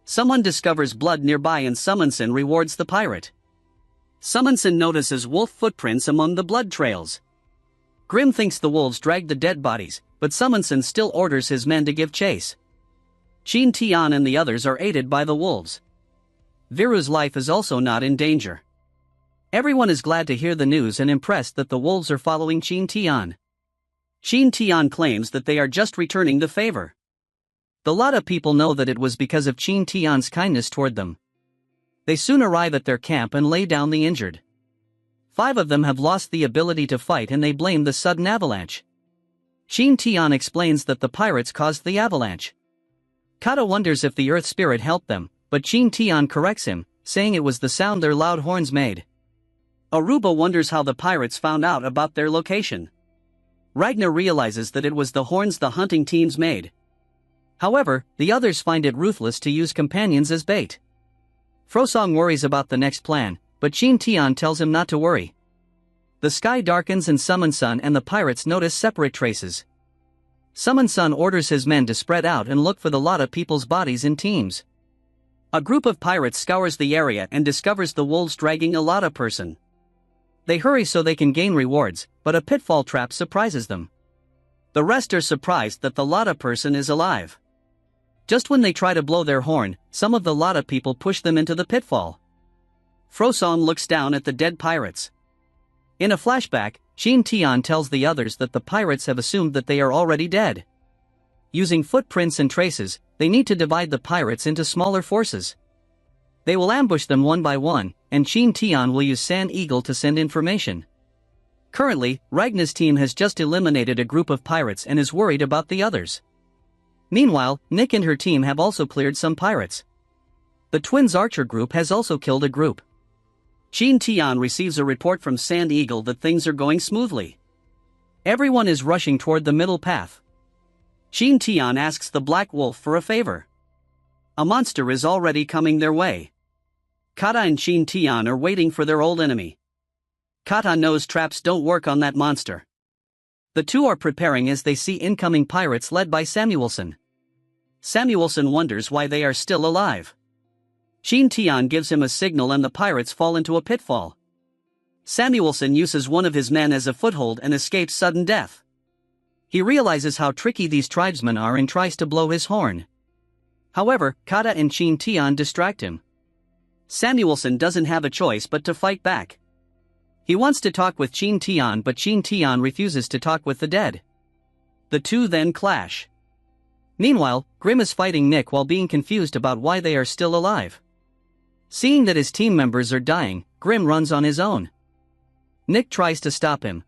Someone discovers blood nearby and Summonson rewards the pirate. Summonson notices wolf footprints among the blood trails. Grim thinks the wolves dragged the dead bodies, but Summonson still orders his men to give chase. Qin Tian and the others are aided by the wolves. Viru's life is also not in danger. Everyone is glad to hear the news and impressed that the wolves are following Qin Tian. Qin Tian claims that they are just returning the favor. The lot of people know that it was because of Qin Tian's kindness toward them. They soon arrive at their camp and lay down the injured. 5 of them have lost the ability to fight and they blame the sudden avalanche. Qin Tian explains that the pirates caused the avalanche. Kata wonders if the earth spirit helped them, but Qin Tian corrects him, saying it was the sound their loud horns made. Aruba wonders how the pirates found out about their location. Ragnar realizes that it was the horns the hunting teams made. However, the others find it ruthless to use companions as bait. Frosong worries about the next plan, but Qin Tian tells him not to worry. The sky darkens and Summonson and the pirates notice separate traces. Summonson orders his men to spread out and look for the lot of people's bodies in teams. A group of pirates scours the area and discovers the wolves dragging a lot of person. They hurry so they can gain rewards, but a pitfall trap surprises them. The rest are surprised that the Lotta person is alive. Just when they try to blow their horn, some of the Lotta people push them into the pitfall. Frosong looks down at the dead pirates. In a flashback, Qin Tian tells the others that the pirates have assumed that they are already dead. Using footprints and traces, they need to divide the pirates into smaller forces. They will ambush them one by one, and Qin Tian will use Sand Eagle to send information. Currently, Ragnar's team has just eliminated a group of pirates and is worried about the others. Meanwhile, Nick and her team have also cleared some pirates. The Twins Archer group has also killed a group. Qin Tian receives a report from Sand Eagle that things are going smoothly. Everyone is rushing toward the middle path. Qin Tian asks the Black Wolf for a favor. A monster is already coming their way. Kata and Qin Tian are waiting for their old enemy. Kata knows traps don't work on that monster. The two are preparing as they see incoming pirates led by Samuelson. Samuelson wonders why they are still alive. Qin Tian gives him a signal and the pirates fall into a pitfall. Samuelson uses one of his men as a foothold and escapes sudden death. He realizes how tricky these tribesmen are and tries to blow his horn. However, Kata and Qin Tian distract him. Samuelson doesn't have a choice but to fight back. He wants to talk with Qin Tian but Qin Tian refuses to talk with the dead. The two then clash. Meanwhile, Grim is fighting Nick while being confused about why they are still alive. Seeing that his team members are dying, Grim runs on his own. Nick tries to stop him.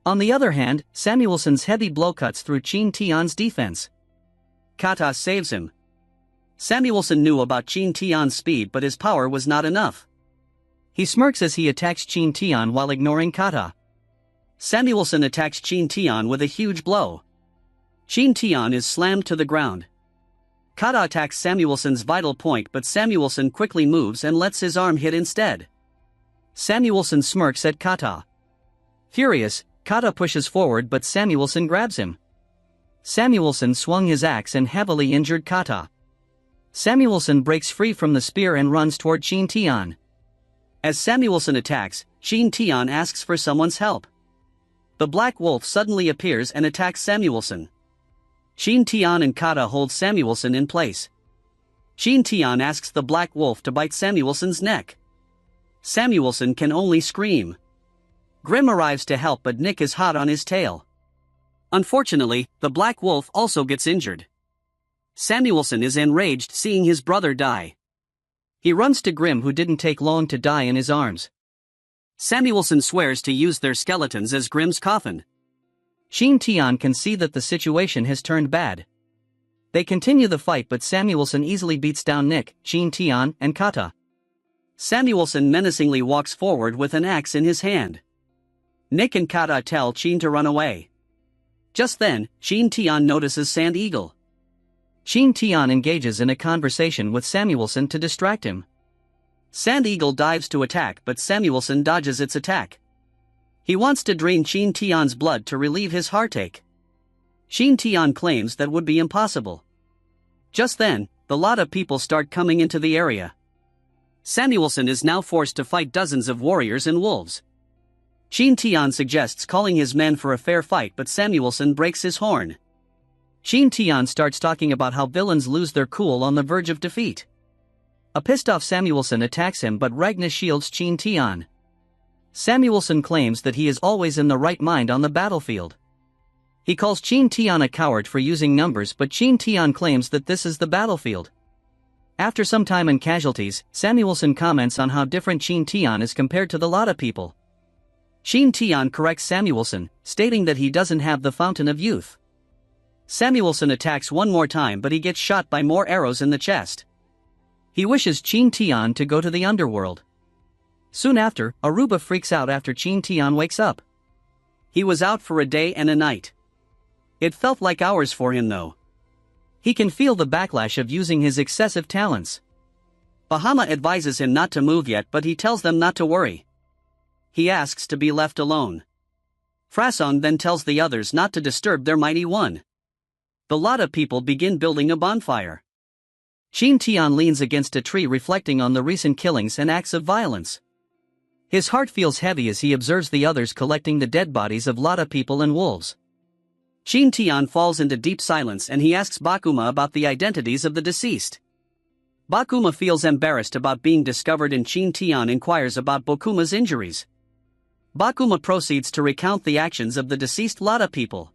On the other hand, Samuelson's heavy blow cuts through Qin Tian's defense. Kata saves him. Samuelson knew about Qin Tian's speed but his power was not enough. He smirks as he attacks Qin Tian while ignoring Kata. Samuelson attacks Qin Tian with a huge blow. Qin Tian is slammed to the ground. Kata attacks Samuelson's vital point but Samuelson quickly moves and lets his arm hit instead. Samuelson smirks at Kata. Furious, Kata pushes forward but Samuelson grabs him. Samuelson swung his axe and heavily injured Kata. Samuelson breaks free from the spear and runs toward Qin Tian. As Samuelson attacks, Qin Tian asks for someone's help. The black wolf suddenly appears and attacks Samuelson. Qin Tian and Kata hold Samuelson in place. Qin Tian asks the black wolf to bite Samuelson's neck. Samuelson can only scream. Grim arrives to help, but Nick is hot on his tail. Unfortunately, the black wolf also gets injured. Samuelson is enraged seeing his brother die. He runs to Grim, who didn't take long to die, in his arms. Samuelson swears to use their skeletons as Grim's coffin. Qin Tian can see that the situation has turned bad. They continue the fight, but Samuelson easily beats down Nick, Qin Tian, and Kata. Samuelson menacingly walks forward with an axe in his hand. Nick and Kata tell Qin to run away. Just then, Qin Tian notices Sand Eagle. Qin Tian engages in a conversation with Samuelson to distract him. Sand Eagle dives to attack, but Samuelson dodges its attack. He wants to drain Qin Tian's blood to relieve his heartache. Qin Tian claims that would be impossible. Just then, the lot of people start coming into the area. Samuelson is now forced to fight dozens of warriors and wolves. Qin Tian suggests calling his men for a fair fight, but Samuelson breaks his horn. Qin Tian starts talking about how villains lose their cool on the verge of defeat. A pissed-off Samuelson attacks him, but Ragna shields Qin Tian. Samuelson claims that he is always in the right mind on the battlefield. He calls Qin Tian a coward for using numbers, but Qin Tian claims that this is the battlefield. After some time and casualties, Samuelson comments on how different Qin Tian is compared to the lot of people. Qin Tian corrects Samuelson, stating that he doesn't have the Fountain of Youth. Samuelson attacks one more time, but he gets shot by more arrows in the chest. He wishes Qin Tian to go to the underworld. Soon after, Aruba freaks out after Qin Tian wakes up. He was out for a day and a night. It felt like hours for him though. He can feel the backlash of using his excessive talents. Bahama advises him not to move yet, but he tells them not to worry. He asks to be left alone. Frasong then tells the others not to disturb their mighty one. The lot of people begin building a bonfire. Qin Tian leans against a tree, reflecting on the recent killings and acts of violence. His heart feels heavy as he observes the others collecting the dead bodies of lot of people and wolves. Qin Tian falls into deep silence and he asks Bakuma about the identities of the deceased. Bakuma feels embarrassed about being discovered and Qin Tian inquires about Bakuma's injuries. Bakuma proceeds to recount the actions of the deceased lot of people.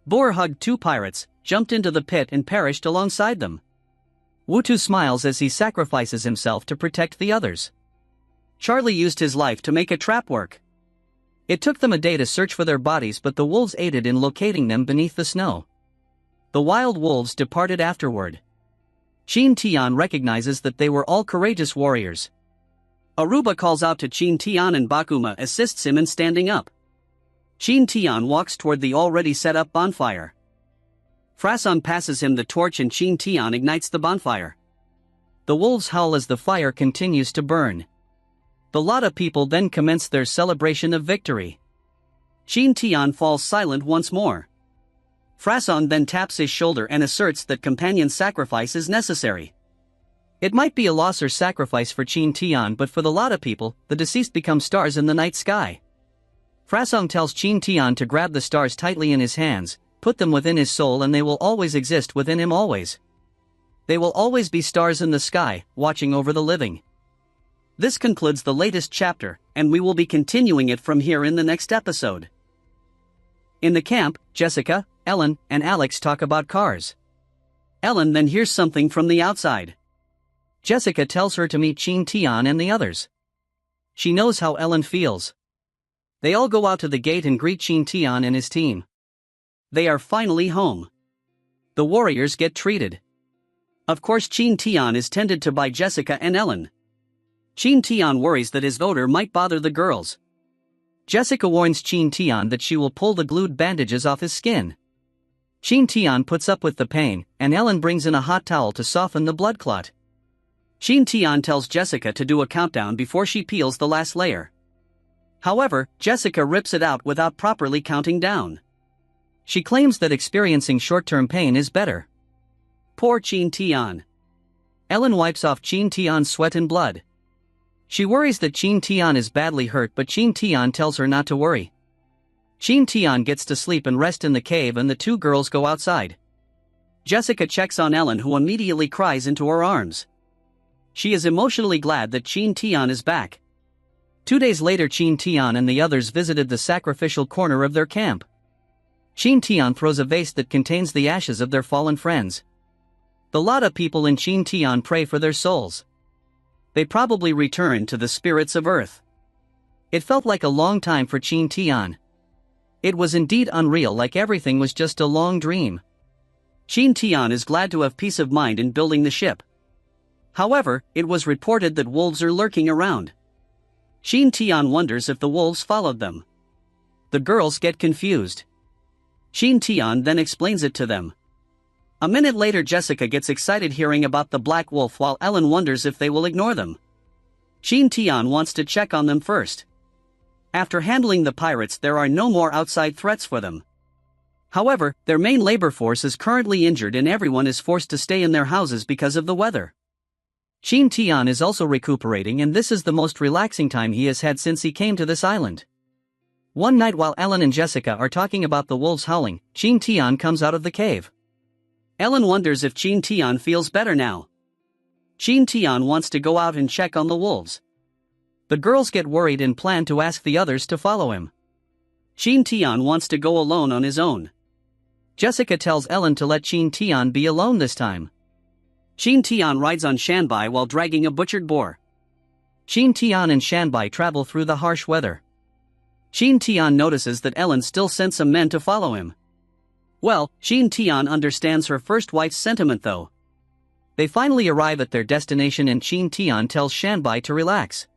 Boer hugged two pirates, jumped into the pit and perished alongside them. Wutu smiles as he sacrifices himself to protect the others. Charlie used his life to make a trap work. It took them a day to search for their bodies, but the wolves aided in locating them beneath the snow. The wild wolves departed afterward. Qin Tian recognizes that they were all courageous warriors. Aruba calls out to Qin Tian and Bakuma assists him in standing up. Qin Tian walks toward the already set up bonfire. Frasong passes him the torch and Qin Tian ignites the bonfire. The wolves howl as the fire continues to burn. The lot of people then commence their celebration of victory. Qin Tian falls silent once more. Frasong then taps his shoulder and asserts that companion sacrifice is necessary. It might be a loss or sacrifice for Qin Tian, but for the lot of people, the deceased become stars in the night sky. Frasong tells Qin Tian to grab the stars tightly in his hands, put them within his soul, and they will always exist within him always. They will always be stars in the sky, watching over the living. This concludes the latest chapter, and we will be continuing it from here in the next episode. In the camp, Jessica, Ellen, and Alex talk about cars. Ellen then hears something from the outside. Jessica tells her to meet Qin Tian and the others. She knows how Ellen feels. They all go out to the gate and greet Qin Tian and his team. They are finally home. The warriors get treated. Of course, Qin Tian is tended to by Jessica and Ellen. Qin Tian worries that his odor might bother the girls. Jessica warns Qin Tian that she will pull the glued bandages off his skin. Qin Tian puts up with the pain, and Ellen brings in a hot towel to soften the blood clot. Qin Tian tells Jessica to do a countdown before she peels the last layer. However, Jessica rips it out without properly counting down. She claims that experiencing short-term pain is better. Poor Qin Tian. Ellen wipes off Qin Tian's sweat and blood. She worries that Qin Tian is badly hurt, but Qin Tian tells her not to worry. Qin Tian gets to sleep and rest in the cave, and the two girls go outside. Jessica checks on Ellen, who immediately cries into her arms. She is emotionally glad that Qin Tian is back. 2 days later, Qin Tian and the others visited the sacrificial corner of their camp. Qin Tian throws a vase that contains the ashes of their fallen friends. The lot of people in Qin Tian pray for their souls. They probably return to the spirits of earth. It felt like a long time for Qin Tian. It was indeed unreal, like everything was just a long dream. Qin Tian is glad to have peace of mind in building the ship. However, it was reported that wolves are lurking around. Qin Tian wonders if the wolves followed them. The girls get confused. Qin Tian then explains it to them. A minute later, Jessica gets excited hearing about the black wolf, while Ellen wonders if they will ignore them. Qin Tian wants to check on them first. After handling the pirates, there are no more outside threats for them. However, their main labor force is currently injured and everyone is forced to stay in their houses because of the weather. Qin Tian is also recuperating, and this is the most relaxing time he has had since he came to this island. One night, while Ellen and Jessica are talking about the wolves howling, Qin Tian comes out of the cave. Ellen wonders if Qin Tian feels better now. Qin Tian wants to go out and check on the wolves. The girls get worried and plan to ask the others to follow him. Qin Tian wants to go alone on his own. Jessica tells Ellen to let Qin Tian be alone this time. Qin Tian rides on Shanbai while dragging a butchered boar. Qin Tian and Shanbai travel through the harsh weather. Qin Tian notices that Ellen still sent some men to follow him. Well, Qin Tian understands her first wife's sentiment though. They finally arrive at their destination and Qin Tian tells Shanbai to relax.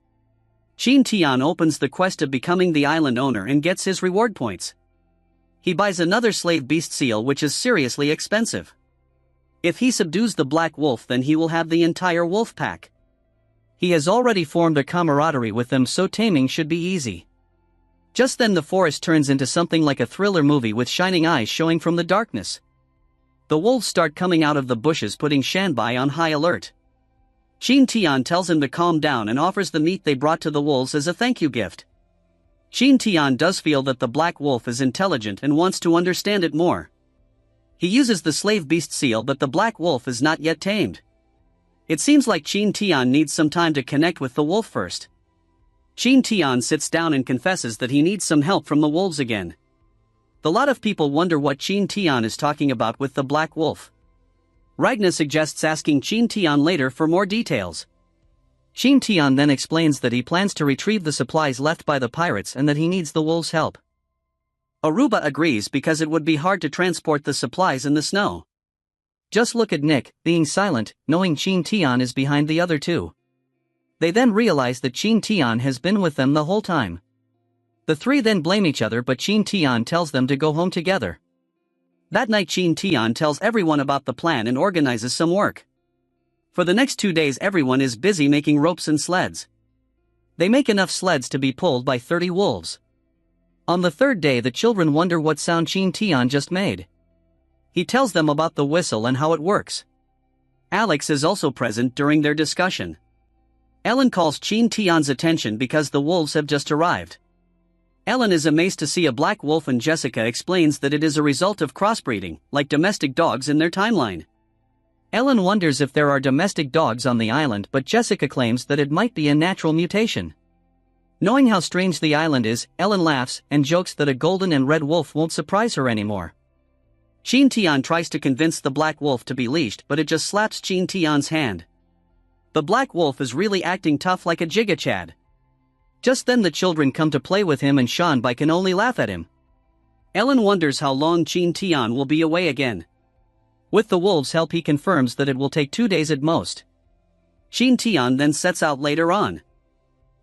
Qin Tian opens the quest of becoming the island owner and gets his reward points. He buys another slave beast seal, which is seriously expensive. If he subdues the black wolf, then he will have the entire wolf pack. He has already formed a camaraderie with them, so taming should be easy. Just then the forest turns into something like a thriller movie with shining eyes showing from the darkness. The wolves start coming out of the bushes, putting Shanbai on high alert. Qin Tian tells him to calm down and offers the meat they brought to the wolves as a thank you gift. Qin Tian does feel that the black wolf is intelligent and wants to understand it more. He uses the slave beast seal, but the black wolf is not yet tamed. It seems like Qin Tian needs some time to connect with the wolf first. Qin Tian sits down and confesses that he needs some help from the wolves again. The lot of people wonder what Qin Tian is talking about with the black wolf. Ragna suggests asking Qin Tian later for more details. Qin Tian then explains that he plans to retrieve the supplies left by the pirates and that he needs the wolves' help. Aruba agrees because it would be hard to transport the supplies in the snow. Just look at Nick, being silent, knowing Qin Tian is behind the other two. They then realize that Qin Tian has been with them the whole time. The three then blame each other, but Qin Tian tells them to go home together. That night Qin Tian tells everyone about the plan and organizes some work. For the next 2 days everyone is busy making ropes and sleds. They make enough sleds to be pulled by 30 wolves. On the third day the children wonder what sound Qin Tian just made. He tells them about the whistle and how it works. Alex is also present during their discussion. Ellen calls Qin Tian's attention because the wolves have just arrived. Ellen is amazed to see a black wolf and Jessica explains that it is a result of crossbreeding, like domestic dogs in their timeline. Ellen wonders if there are domestic dogs on the island, but Jessica claims that it might be a natural mutation. Knowing how strange the island is, Ellen laughs and jokes that a golden and red wolf won't surprise her anymore. Qin Tian tries to convince the black wolf to be leashed, but it just slaps Qin Tian's hand. The black wolf is really acting tough like a Giga-Chad. Just then the children come to play with him and Shanbai can only laugh at him. Ellen wonders how long Qin Tian will be away again. With the wolves' help he confirms that it will take 2 days at most. Qin Tian then sets out later on.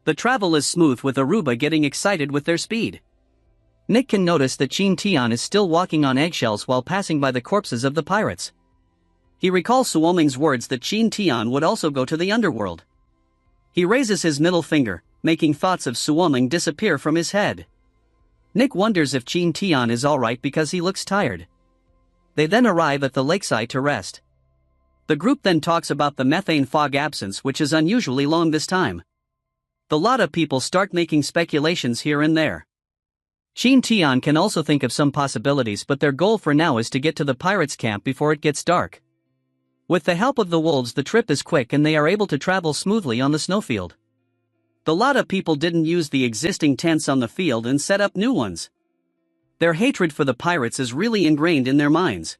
The travel is smooth, with Aruba getting excited with their speed. Nick can notice that Qin Tian is still walking on eggshells while passing by the corpses of the pirates. He recalls Suoming's words that Qin Tian would also go to the underworld. He raises his middle finger, making thoughts of Suoming disappear from his head. Nick wonders if Qin Tian is alright because he looks tired. They then arrive at the lakeside to rest. The group then talks about the methane fog absence, which is unusually long this time. The lot of people start making speculations here and there. Qin Tian can also think of some possibilities, but their goal for now is to get to the pirates' camp before it gets dark. With the help of the wolves, the trip is quick and they are able to travel smoothly on the snowfield. The lot of people didn't use the existing tents on the field and set up new ones. Their hatred for the pirates is really ingrained in their minds.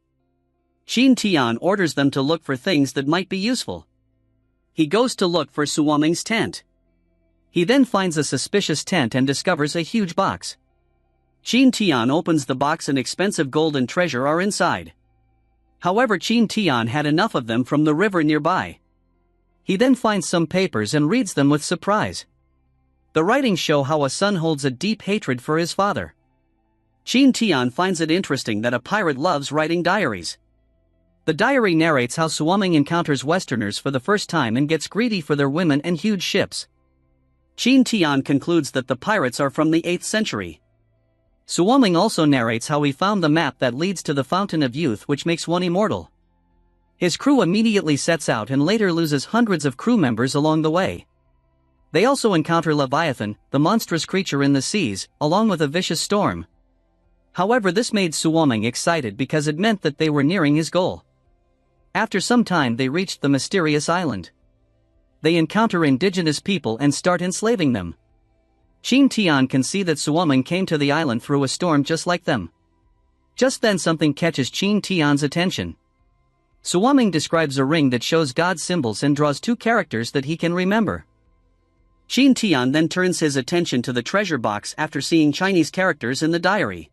Qin Tian orders them to look for things that might be useful. He goes to look for Suwaming's tent. He then finds a suspicious tent and discovers a huge box. Qin Tian opens the box and expensive gold and treasure are inside. However, Qin Tian had enough of them from the river nearby. He then finds some papers and reads them with surprise. The writings show how a son holds a deep hatred for his father. Qin Tian finds it interesting that a pirate loves writing diaries. The diary narrates how Suwaming encounters Westerners for the first time and gets greedy for their women and huge ships. Qin Tian concludes that the pirates are from the 8th century. Suwaming also narrates how he found the map that leads to the Fountain of Youth, which makes one immortal. His crew immediately sets out and later loses hundreds of crew members along the way. They also encounter Leviathan, the monstrous creature in the seas, along with a vicious storm. However, this made Suwaming excited because it meant that they were nearing his goal. After some time, they reached the mysterious island. They encounter indigenous people and start enslaving them. Qin Tian can see that Suwaming came to the island through a storm just like them. Just then something catches Qin Tian's attention. Suwaming describes a ring that shows God's symbols and draws 2 characters that he can remember. Qin Tian then turns his attention to the treasure box after seeing Chinese characters in the diary.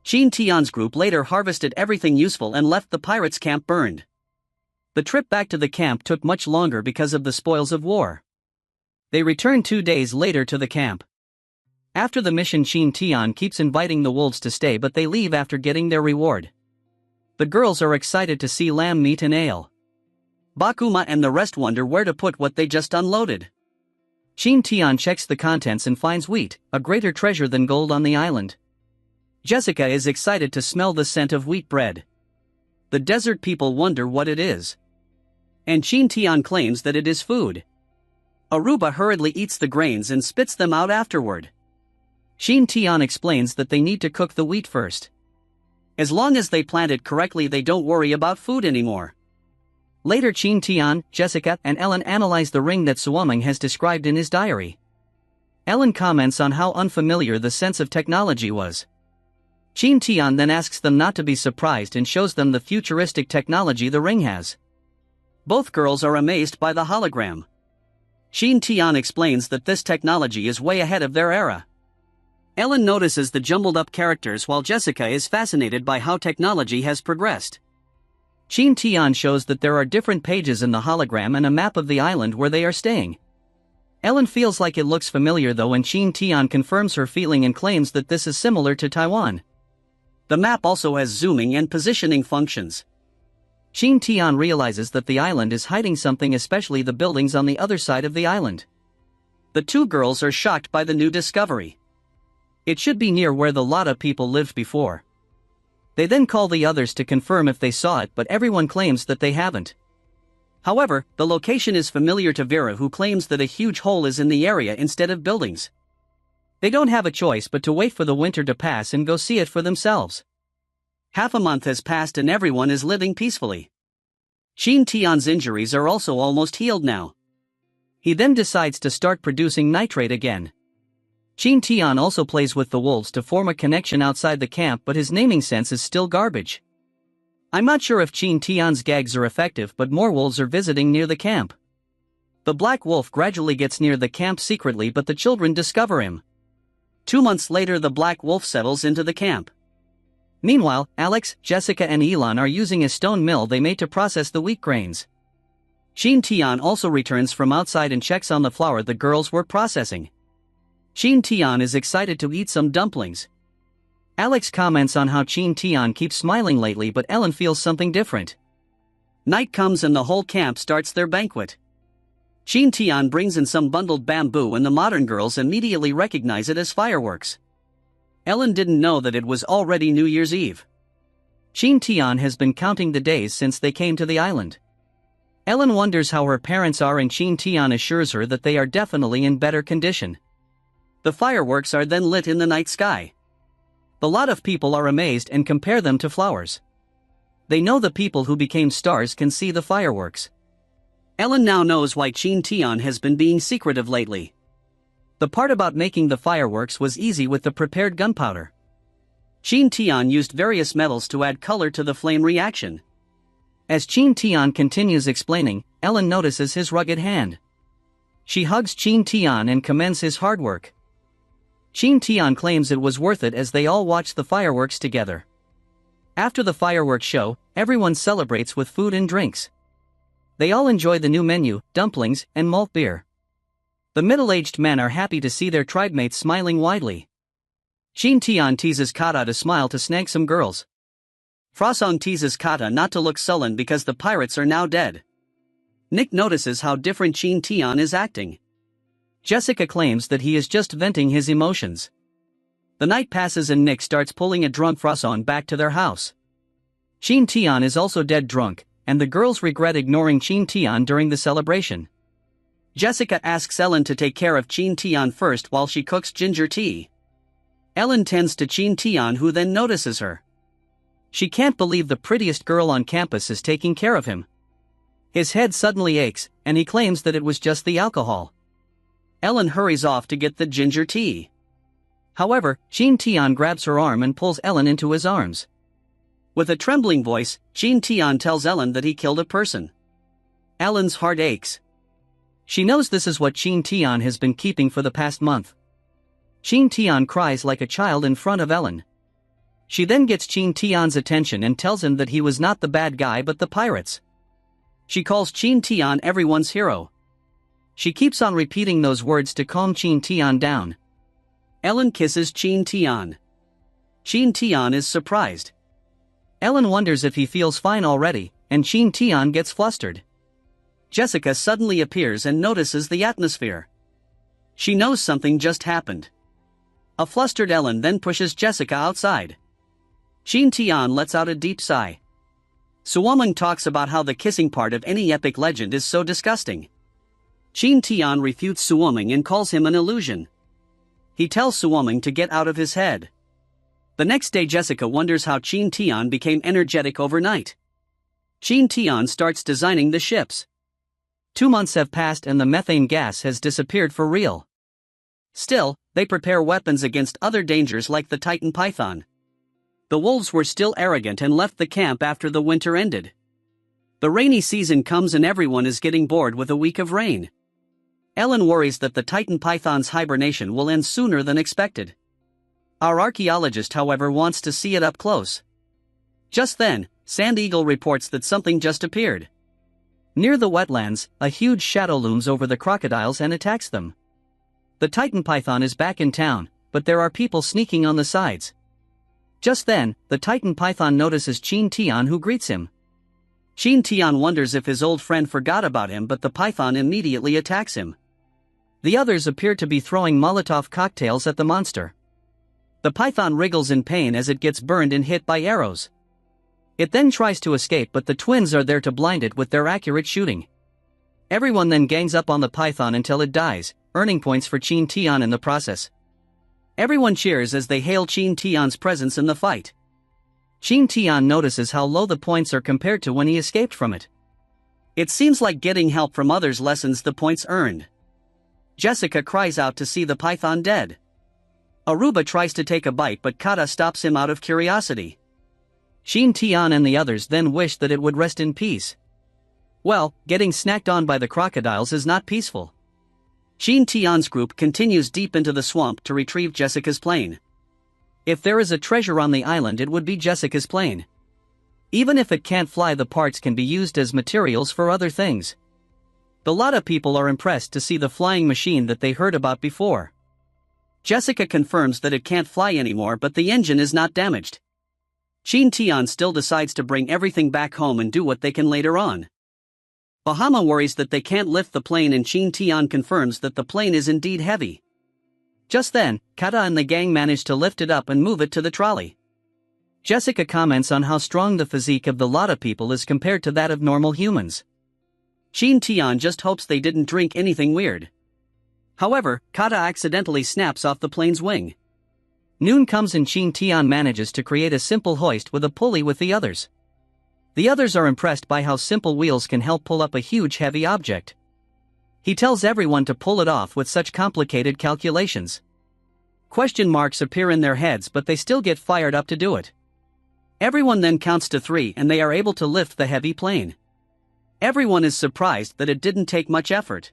Qin Tian's group later harvested everything useful and left the pirates' camp burned. The trip back to the camp took much longer because of the spoils of war. They return 2 days later to the camp. After the mission, Qin Tian keeps inviting the wolves to stay, but they leave after getting their reward. The girls are excited to see lamb meat and ale. Bakuma and the rest wonder where to put what they just unloaded. Qin Tian checks the contents and finds wheat, a greater treasure than gold on the island. Jessica is excited to smell the scent of wheat bread. The desert people wonder what it is. And Qin Tian claims that it is food. Aruba hurriedly eats the grains and spits them out afterward. Qin Tian explains that they need to cook the wheat first. As long as they plant it correctly, they don't worry about food anymore. Later, Qin Tian, Jessica, and Ellen analyze the ring that Suwaming has described in his diary. Ellen comments on how unfamiliar the sense of technology was. Qin Tian then asks them not to be surprised and shows them the futuristic technology the ring has. Both girls are amazed by the hologram. Qin Tian explains that this technology is way ahead of their era. Ellen notices the jumbled up characters while Jessica is fascinated by how technology has progressed. Qin Tian shows that there are different pages in the hologram and a map of the island where they are staying. Ellen feels like it looks familiar though, and Qin Tian confirms her feeling and claims that this is similar to Taiwan. The map also has zooming and positioning functions. Qin Tian realizes that the island is hiding something, especially the buildings on the other side of the island. The 2 girls are shocked by the new discovery. It should be near where the lot of people lived before. They then call the others to confirm if they saw it, but everyone claims that they haven't. However, the location is familiar to Vera, who claims that a huge hole is in the area instead of buildings. They don't have a choice but to wait for the winter to pass and go see it for themselves. Half a month has passed and everyone is living peacefully. Qin Tian's injuries are also almost healed now. He then decides to start producing nitrate again. Qin Tian also plays with the wolves to form a connection outside the camp, but his naming sense is still garbage. I'm not sure if Qin Tian's gags are effective, but more wolves are visiting near the camp. The black wolf gradually gets near the camp secretly, but the children discover him. 2 months later, the black wolf settles into the camp. Meanwhile, Alex, Jessica and Elon are using a stone mill they made to process the wheat grains. Qin Tian also returns from outside and checks on the flour the girls were processing. Qin Tian is excited to eat some dumplings. Alex comments on how Qin Tian keeps smiling lately, but Ellen feels something different. Night comes and the whole camp starts their banquet. Qin Tian brings in some bundled bamboo and the modern girls immediately recognize it as fireworks. Ellen didn't know that it was already New Year's Eve. Qin Tian has been counting the days since they came to the island. Ellen wonders how her parents are and Qin Tian assures her that they are definitely in better condition. The fireworks are then lit in the night sky. A lot of people are amazed and compare them to flowers. They know the people who became stars can see the fireworks. Ellen now knows why Qin Tian has been being secretive lately. The part about making the fireworks was easy with the prepared gunpowder. Qin Tian used various metals to add color to the flame reaction. As Qin Tian continues explaining, Ellen notices his rugged hand. She hugs Qin Tian and commends his hard work. Qin Tian claims it was worth it as they all watch the fireworks together. After the fireworks show, everyone celebrates with food and drinks. They all enjoy the new menu, dumplings, and malt beer. The middle-aged men are happy to see their tribemates smiling widely. Qin Tian teases Kata to smile to snag some girls. Frosong teases Kata not to look sullen because the pirates are now dead. Nick notices how different Qin Tian is acting. Jessica claims that he is just venting his emotions. The night passes and Nick starts pulling a drunk Frosong back to their house. Qin Tian is also dead drunk, and the girls regret ignoring Qin Tian during the celebration. Jessica asks Ellen to take care of Qin Tian first while she cooks ginger tea. Ellen tends to Qin Tian, who then notices her. She can't believe the prettiest girl on campus is taking care of him. His head suddenly aches, and he claims that it was just the alcohol. Ellen hurries off to get the ginger tea. However, Qin Tian grabs her arm and pulls Ellen into his arms. With a trembling voice, Qin Tian tells Ellen that he killed a person. Ellen's heart aches. She knows this is what Qin Tian has been keeping for the past month. Qin Tian cries like a child in front of Ellen. She then gets Qin Tian's attention and tells him that he was not the bad guy but the pirates. She calls Qin Tian everyone's hero. She keeps on repeating those words to calm Qin Tian down. Ellen kisses Qin Tian. Qin Tian is surprised. Ellen wonders if he feels fine already, and Qin Tian gets flustered. Jessica suddenly appears and notices the atmosphere. She knows something just happened. A flustered Ellen then pushes Jessica outside. Qin Tian lets out a deep sigh. Suwoming talks about how the kissing part of any epic legend is so disgusting. Qin Tian refutes Suwoming and calls him an illusion. He tells Suwoming to get out of his head. The next day Jessica wonders how Qin Tian became energetic overnight. Qin Tian starts designing the ships. 2 months have passed and the methane gas has disappeared for real. Still, they prepare weapons against other dangers like the Titan Python. The wolves were still arrogant and left the camp after the winter ended. The rainy season comes and everyone is getting bored with a week of rain. Ellen worries that the Titan Python's hibernation will end sooner than expected. Our archaeologist, however, wants to see it up close. Just then, Sand Eagle reports that something just appeared. Near the wetlands, a huge shadow looms over the crocodiles and attacks them. The Titan Python is back in town, but there are people sneaking on the sides. Just then, the Titan Python notices Qin Tian, who greets him. Qin Tian wonders if his old friend forgot about him, but the Python immediately attacks him. The others appear to be throwing Molotov cocktails at the monster. The Python wriggles in pain as it gets burned and hit by arrows. It then tries to escape, but the twins are there to blind it with their accurate shooting. Everyone then gangs up on the Python until it dies, earning points for Qin Tian in the process. Everyone cheers as they hail Qin Tian's presence in the fight. Qin Tian notices how low the points are compared to when he escaped from it. It seems like getting help from others lessens the points earned. Jessica cries out to see the Python dead. Aruba tries to take a bite, but Kata stops him out of curiosity. Qin Tian and the others then wish that it would rest in peace. Well, getting snacked on by the crocodiles is not peaceful. Qin Tian's group continues deep into the swamp to retrieve Jessica's plane. If there is a treasure on the island, it would be Jessica's plane. Even if it can't fly, the parts can be used as materials for other things. A lot of people are impressed to see the flying machine that they heard about before. Jessica confirms that it can't fly anymore, but the engine is not damaged. Qin Tian still decides to bring everything back home and do what they can later on. Bahama worries that they can't lift the plane, and Qin Tian confirms that the plane is indeed heavy. Just then, Kata and the gang manage to lift it up and move it to the trolley. Jessica comments on how strong the physique of the Lotta people is compared to that of normal humans. Qin Tian just hopes they didn't drink anything weird. However, Kata accidentally snaps off the plane's wing. Noon comes and Qin Tian manages to create a simple hoist with a pulley with the others. The others are impressed by how simple wheels can help pull up a huge heavy object. He tells everyone to pull it off with such complicated calculations. Question marks appear in their heads, but they still get fired up to do it. Everyone then counts to 3 and they are able to lift the heavy plane. Everyone is surprised that it didn't take much effort.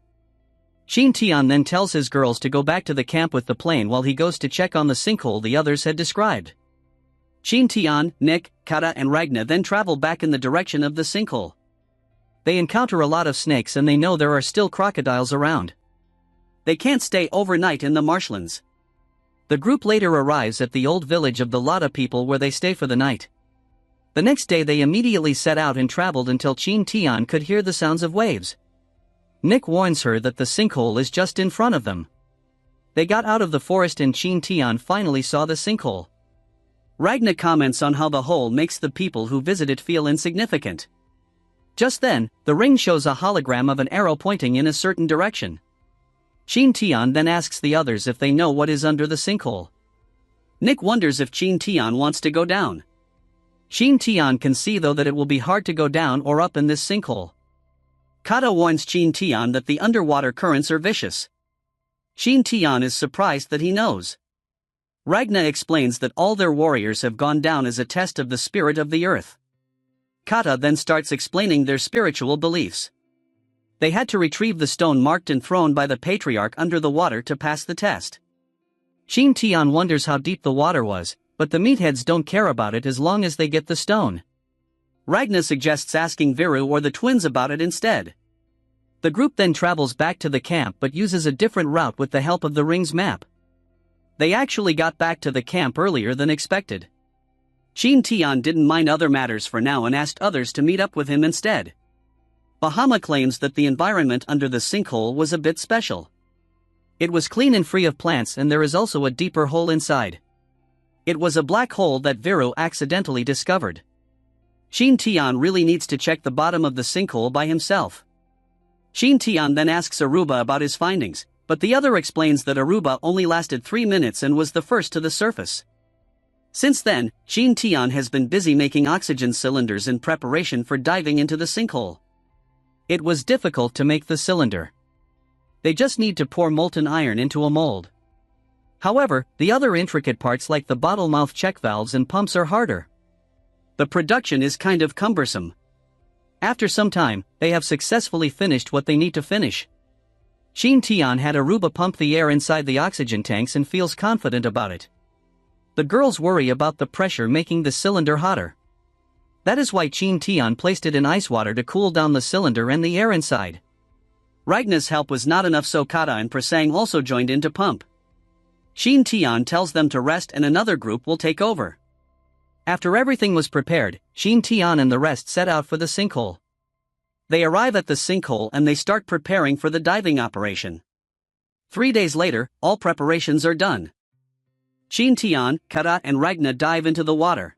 Qin Tian then tells his girls to go back to the camp with the plane while he goes to check on the sinkhole the others had described. Qin Tian, Nick, Kata and Ragna then travel back in the direction of the sinkhole. They encounter a lot of snakes and they know there are still crocodiles around. They can't stay overnight in the marshlands. The group later arrives at the old village of the Lada people where they stay for the night. The next day they immediately set out and traveled until Qin Tian could hear the sounds of waves. Nick warns her that the sinkhole is just in front of them. They got out of the forest and Qin Tian finally saw the sinkhole. Ragna comments on how the hole makes the people who visit it feel insignificant. Just then, the ring shows a hologram of an arrow pointing in a certain direction. Qin Tian then asks the others if they know what is under the sinkhole. Nick wonders if Qin Tian wants to go down. Qin Tian can see though that it will be hard to go down or up in this sinkhole. Kata warns Qin Tian that the underwater currents are vicious. Qin Tian is surprised that he knows. Ragna explains that all their warriors have gone down as a test of the spirit of the earth. Kata then starts explaining their spiritual beliefs. They had to retrieve the stone marked and thrown by the patriarch under the water to pass the test. Qin Tian wonders how deep the water was, but the meatheads don't care about it as long as they get the stone. Ragna suggests asking Viru or the twins about it instead. The group then travels back to the camp but uses a different route with the help of the ring's map. They actually got back to the camp earlier than expected. Qin Tian didn't mind other matters for now and asked others to meet up with him instead. Bahama claims that the environment under the sinkhole was a bit special. It was clean and free of plants and there is also a deeper hole inside. It was a black hole that Viru accidentally discovered. Qin Tian really needs to check the bottom of the sinkhole by himself. Qin Tian then asks Aruba about his findings, but the other explains that Aruba only lasted 3 minutes and was the first to the surface. Since then, Qin Tian has been busy making oxygen cylinders in preparation for diving into the sinkhole. It was difficult to make the cylinder. They just need to pour molten iron into a mold. However, the other intricate parts like the bottle mouth check valves and pumps are harder. The production is kind of cumbersome. After some time, they have successfully finished what they need to finish. Qin Tian had Aruba pump the air inside the oxygen tanks and feels confident about it. The girls worry about the pressure making the cylinder hotter. That is why Qin Tian placed it in ice water to cool down the cylinder and the air inside. Ragna's help was not enough, so Kata and Prasang also joined in to pump. Qin Tian tells them to rest and another group will take over. After everything was prepared, Qin Tian and the rest set out for the sinkhole. They arrive at the sinkhole and they start preparing for the diving operation. 3 days later, all preparations are done. Qin Tian, Kata and Ragna dive into the water.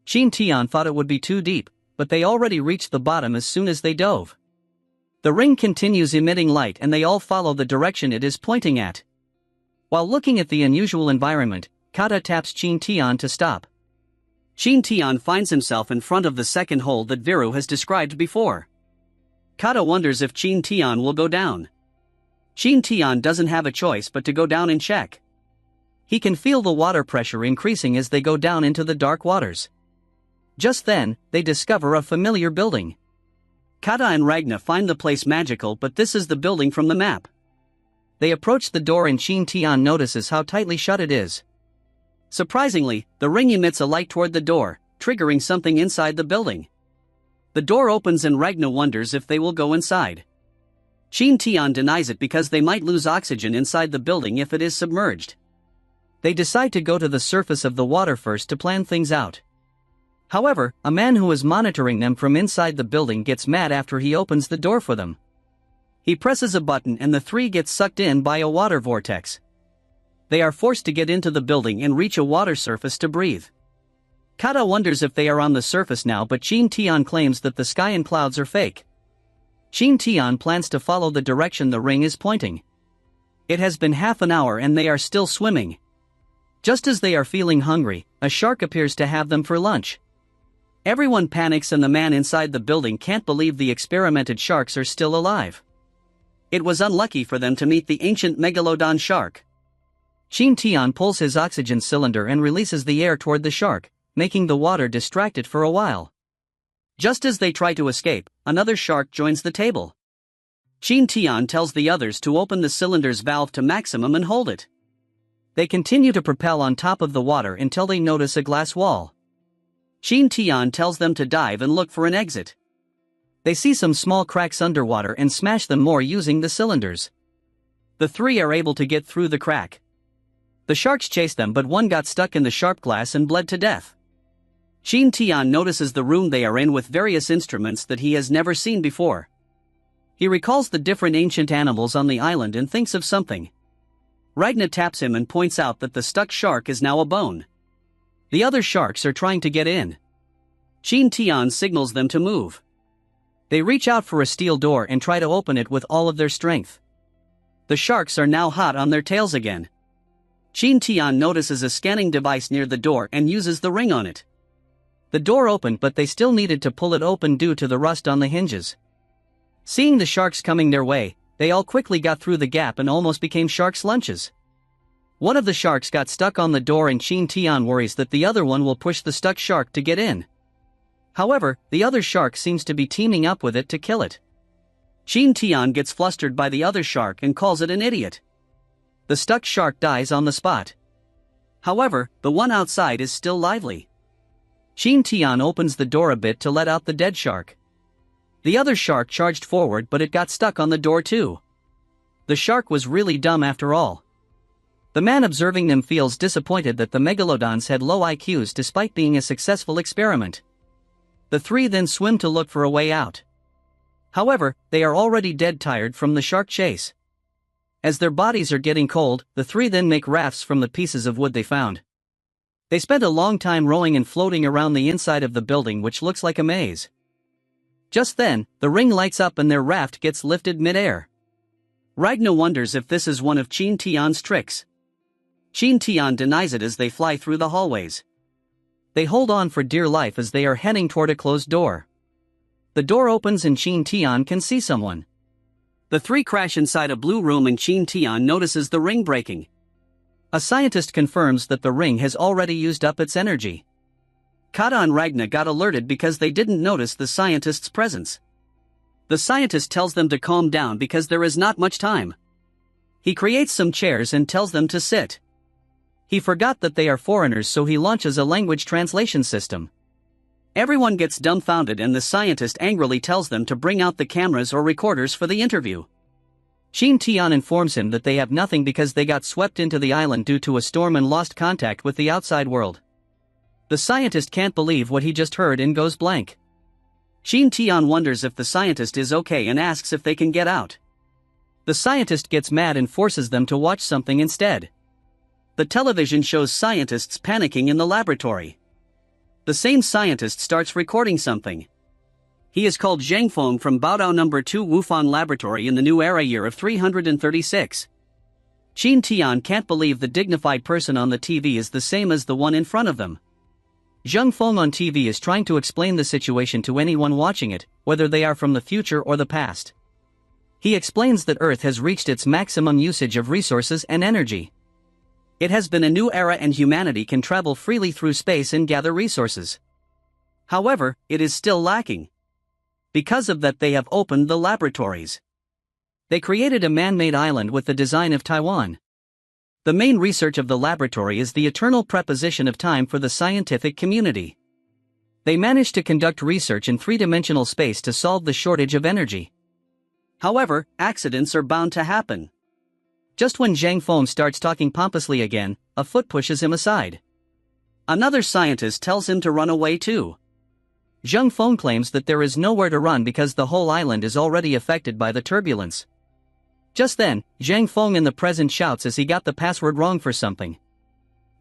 Qin Tian thought it would be too deep, but they already reached the bottom as soon as they dove. The ring continues emitting light and they all follow the direction it is pointing at. While looking at the unusual environment, Kata taps Qin Tian to stop. Qin Tian finds himself in front of the second hole that Viru has described before. Kata wonders if Qin Tian will go down. Qin Tian doesn't have a choice but to go down and check. He can feel the water pressure increasing as they go down into the dark waters. Just then, they discover a familiar building. Kata and Ragna find the place magical, but this is the building from the map. They approach the door and Qin Tian notices how tightly shut it is. Surprisingly, the ring emits a light toward the door, triggering something inside the building. The door opens and Ragna wonders if they will go inside. Qin Tian denies it because they might lose oxygen inside the building if it is submerged. They decide to go to the surface of the water first to plan things out. However, a man who is monitoring them from inside the building gets mad after he opens the door for them. He presses a button and the three get sucked in by a water vortex. They are forced to get into the building and reach a water surface to breathe. Kata wonders if they are on the surface now, but Qin Tian claims that the sky and clouds are fake. Qin Tian plans to follow the direction the ring is pointing. It has been half an hour and they are still swimming. Just as they are feeling hungry, a shark appears to have them for lunch. Everyone panics and the man inside the building can't believe the experimented sharks are still alive. It was unlucky for them to meet the ancient megalodon shark. Qin Tian pulls his oxygen cylinder and releases the air toward the shark, making the water distracted for a while. Just as they try to escape, another shark joins the table. Qin Tian tells the others to open the cylinder's valve to maximum and hold it. They continue to propel on top of the water until they notice a glass wall. Qin Tian tells them to dive and look for an exit. They see some small cracks underwater and smash them more using the cylinders. The three are able to get through the crack. The sharks chase them, but one got stuck in the sharp glass and bled to death. Qin Tian notices the room they are in with various instruments that he has never seen before. He recalls the different ancient animals on the island and thinks of something. Ragna taps him and points out that the stuck shark is now a bone. The other sharks are trying to get in. Qin Tian signals them to move. They reach out for a steel door and try to open it with all of their strength. The sharks are now hot on their tails again. Qin Tian notices a scanning device near the door and uses the ring on it. The door opened, but they still needed to pull it open due to the rust on the hinges. Seeing the sharks coming their way, they all quickly got through the gap and almost became sharks' lunches. One of the sharks got stuck on the door and Qin Tian worries that the other one will push the stuck shark to get in. However, the other shark seems to be teaming up with it to kill it. Qin Tian gets flustered by the other shark and calls it an idiot. The stuck shark dies on the spot. However, the one outside is still lively. Qin Tian opens the door a bit to let out the dead shark. The other shark charged forward, but it got stuck on the door too. The shark was really dumb after all. The man observing them feels disappointed that the megalodons had low IQs despite being a successful experiment. The three then swim to look for a way out. However, they are already dead tired from the shark chase. As their bodies are getting cold, the three then make rafts from the pieces of wood they found. They spent a long time rowing and floating around the inside of the building, which looks like a maze. Just then, the ring lights up and their raft gets lifted mid-air. Ragna wonders if this is one of Qin Tian's tricks. Qin Tian denies it as they fly through the hallways. They hold on for dear life as they are heading toward a closed door. The door opens and Qin Tian can see someone. The three crash inside a blue room and Qin Tian notices the ring breaking. A scientist confirms that the ring has already used up its energy. Kata and Ragna got alerted because they didn't notice the scientist's presence. The scientist tells them to calm down because there is not much time. He creates some chairs and tells them to sit. He forgot that they are foreigners, so he launches a language translation system. Everyone gets dumbfounded and the scientist angrily tells them to bring out the cameras or recorders for the interview. Qin Tian informs him that they have nothing because they got swept into the island due to a storm and lost contact with the outside world. The scientist can't believe what he just heard and goes blank. Qin Tian wonders if the scientist is okay and asks if they can get out. The scientist gets mad and forces them to watch something instead. The television shows scientists panicking in the laboratory. The same scientist starts recording something. He is called Zhang Feng from Baodao No. 2 Wufan Laboratory in the New Era year of 336. Qin Tian can't believe the dignified person on the TV is the same as the one in front of them. Zhang Feng on TV is trying to explain the situation to anyone watching it, whether they are from the future or the past. He explains that Earth has reached its maximum usage of resources and energy. It has been a new era and humanity can travel freely through space and gather resources. However, it is still lacking. Because of that, they have opened the laboratories. They created a man-made island with the design of Taiwan. The main research of the laboratory is the eternal preposition of time for the scientific community. They managed to conduct research in three-dimensional space to solve the shortage of energy. However, accidents are bound to happen. Just when Zhang Feng starts talking pompously again, a foot pushes him aside. Another scientist tells him to run away too. Zhang Feng claims that there is nowhere to run because the whole island is already affected by the turbulence. Just then, Zhang Feng in the present shouts as he got the password wrong for something.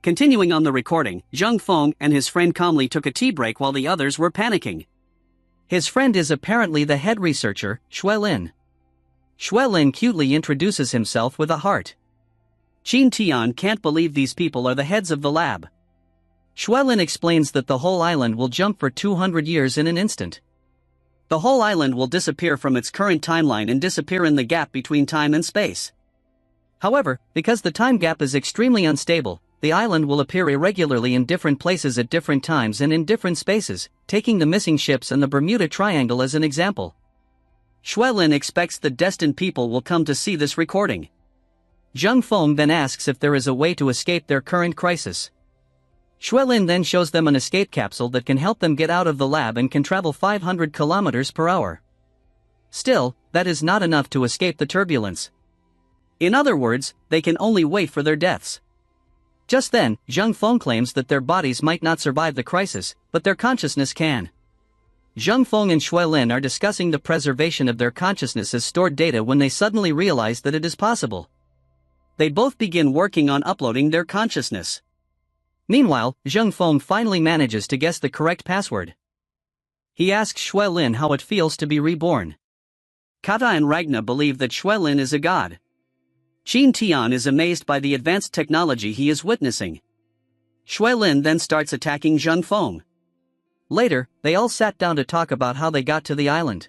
Continuing on the recording, Zhang Feng and his friend calmly took a tea break while the others were panicking. His friend is apparently the head researcher, Lin. Lin cutely introduces himself with a heart. Qin Tian can't believe these people are the heads of the lab. Lin explains that the whole island will jump for 200 years in an instant. The whole island will disappear from its current timeline and disappear in the gap between time and space. However, because the time gap is extremely unstable, the island will appear irregularly in different places at different times and in different spaces, taking the missing ships and the Bermuda Triangle as an example. Lin expects the destined people will come to see this recording. Zheng Feng then asks if there is a way to escape their current crisis. Lin then shows them an escape capsule that can help them get out of the lab and can travel 500 kilometers per hour. Still, that is not enough to escape the turbulence. In other words, they can only wait for their deaths. Just then, Zheng Feng claims that their bodies might not survive the crisis, but their consciousness can. Zheng Feng and Lin are discussing the preservation of their consciousness as stored data when they suddenly realize that it is possible. They both begin working on uploading their consciousness. Meanwhile, Zheng Feng finally manages to guess the correct password. He asks Lin how it feels to be reborn. Kata and Ragna believe that Lin is a god. Qin Tian is amazed by the advanced technology he is witnessing. Lin then starts attacking Zheng Feng. Later, they all sat down to talk about how they got to the island.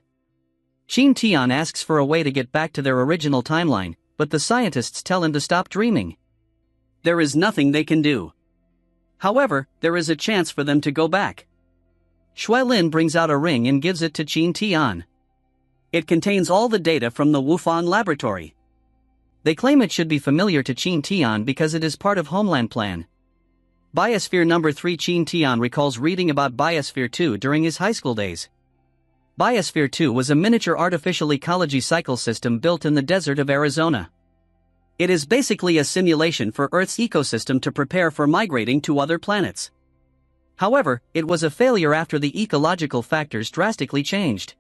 Qin Tian asks for a way to get back to their original timeline, but the scientists tell him to stop dreaming. There is nothing they can do. However, there is a chance for them to go back. Lin brings out a ring and gives it to Qin Tian. It contains all the data from the Wufan laboratory. They claim it should be familiar to Qin Tian because it is part of Homeland Plan. Biosphere number 3. Qin Tian recalls reading about Biosphere 2 during his high school days. Biosphere 2 was a miniature artificial ecology cycle system built in the desert of Arizona. It is basically a simulation for Earth's ecosystem to prepare for migrating to other planets. However, it was a failure after the ecological factors drastically changed.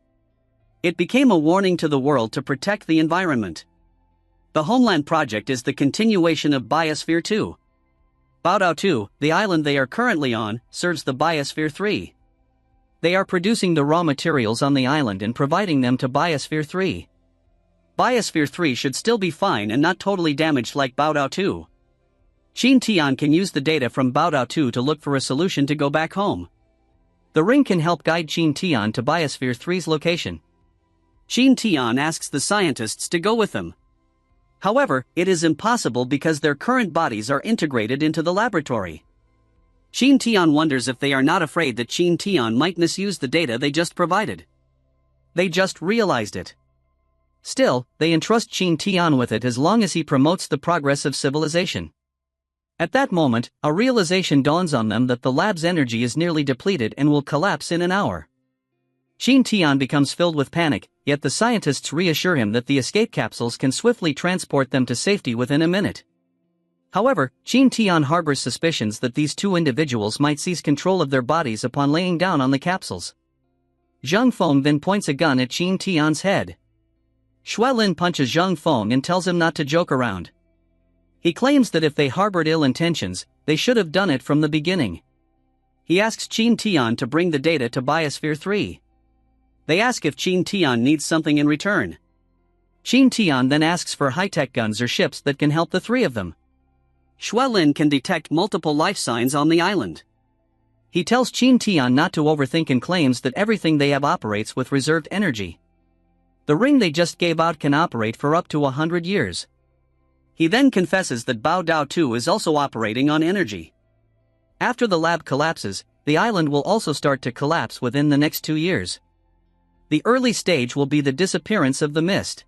It became a warning to the world to protect the environment. The Homeland Project is the continuation of Biosphere 2. Baodao 2, the island they are currently on, serves the Biosphere 3. They are producing the raw materials on the island and providing them to Biosphere 3. Biosphere 3 should still be fine and not totally damaged like Baodao 2. Qin Tian can use the data from Baodao 2 to look for a solution to go back home. The ring can help guide Qin Tian to Biosphere 3's location. Qin Tian asks the scientists to go with him. However, it is impossible because their current bodies are integrated into the laboratory. Qin Tian wonders if they are not afraid that Qin Tian might misuse the data they just provided. They just realized it. Still, they entrust Qin Tian with it as long as he promotes the progress of civilization. At that moment, a realization dawns on them that the lab's energy is nearly depleted and will collapse in an hour. Qin Tian becomes filled with panic, yet the scientists reassure him that the escape capsules can swiftly transport them to safety within a minute. However, Qin Tian harbors suspicions that these two individuals might seize control of their bodies upon laying down on the capsules. Zheng Feng then points a gun at Qin Tian's head. Lin punches Zheng Feng and tells him not to joke around. He claims that if they harbored ill intentions, they should have done it from the beginning. He asks Qin Tian to bring the data to Biosphere 3. They ask if Qin Tian needs something in return. Qin Tian then asks for high-tech guns or ships that can help the three of them. Lin can detect multiple life signs on the island. He tells Qin Tian not to overthink and claims that everything they have operates with reserved energy. The ring they just gave out can operate for up to 100 years. He then confesses that Baodao 2 is also operating on energy. After the lab collapses, the island will also start to collapse within the next 2 years. The early stage will be the disappearance of the mist.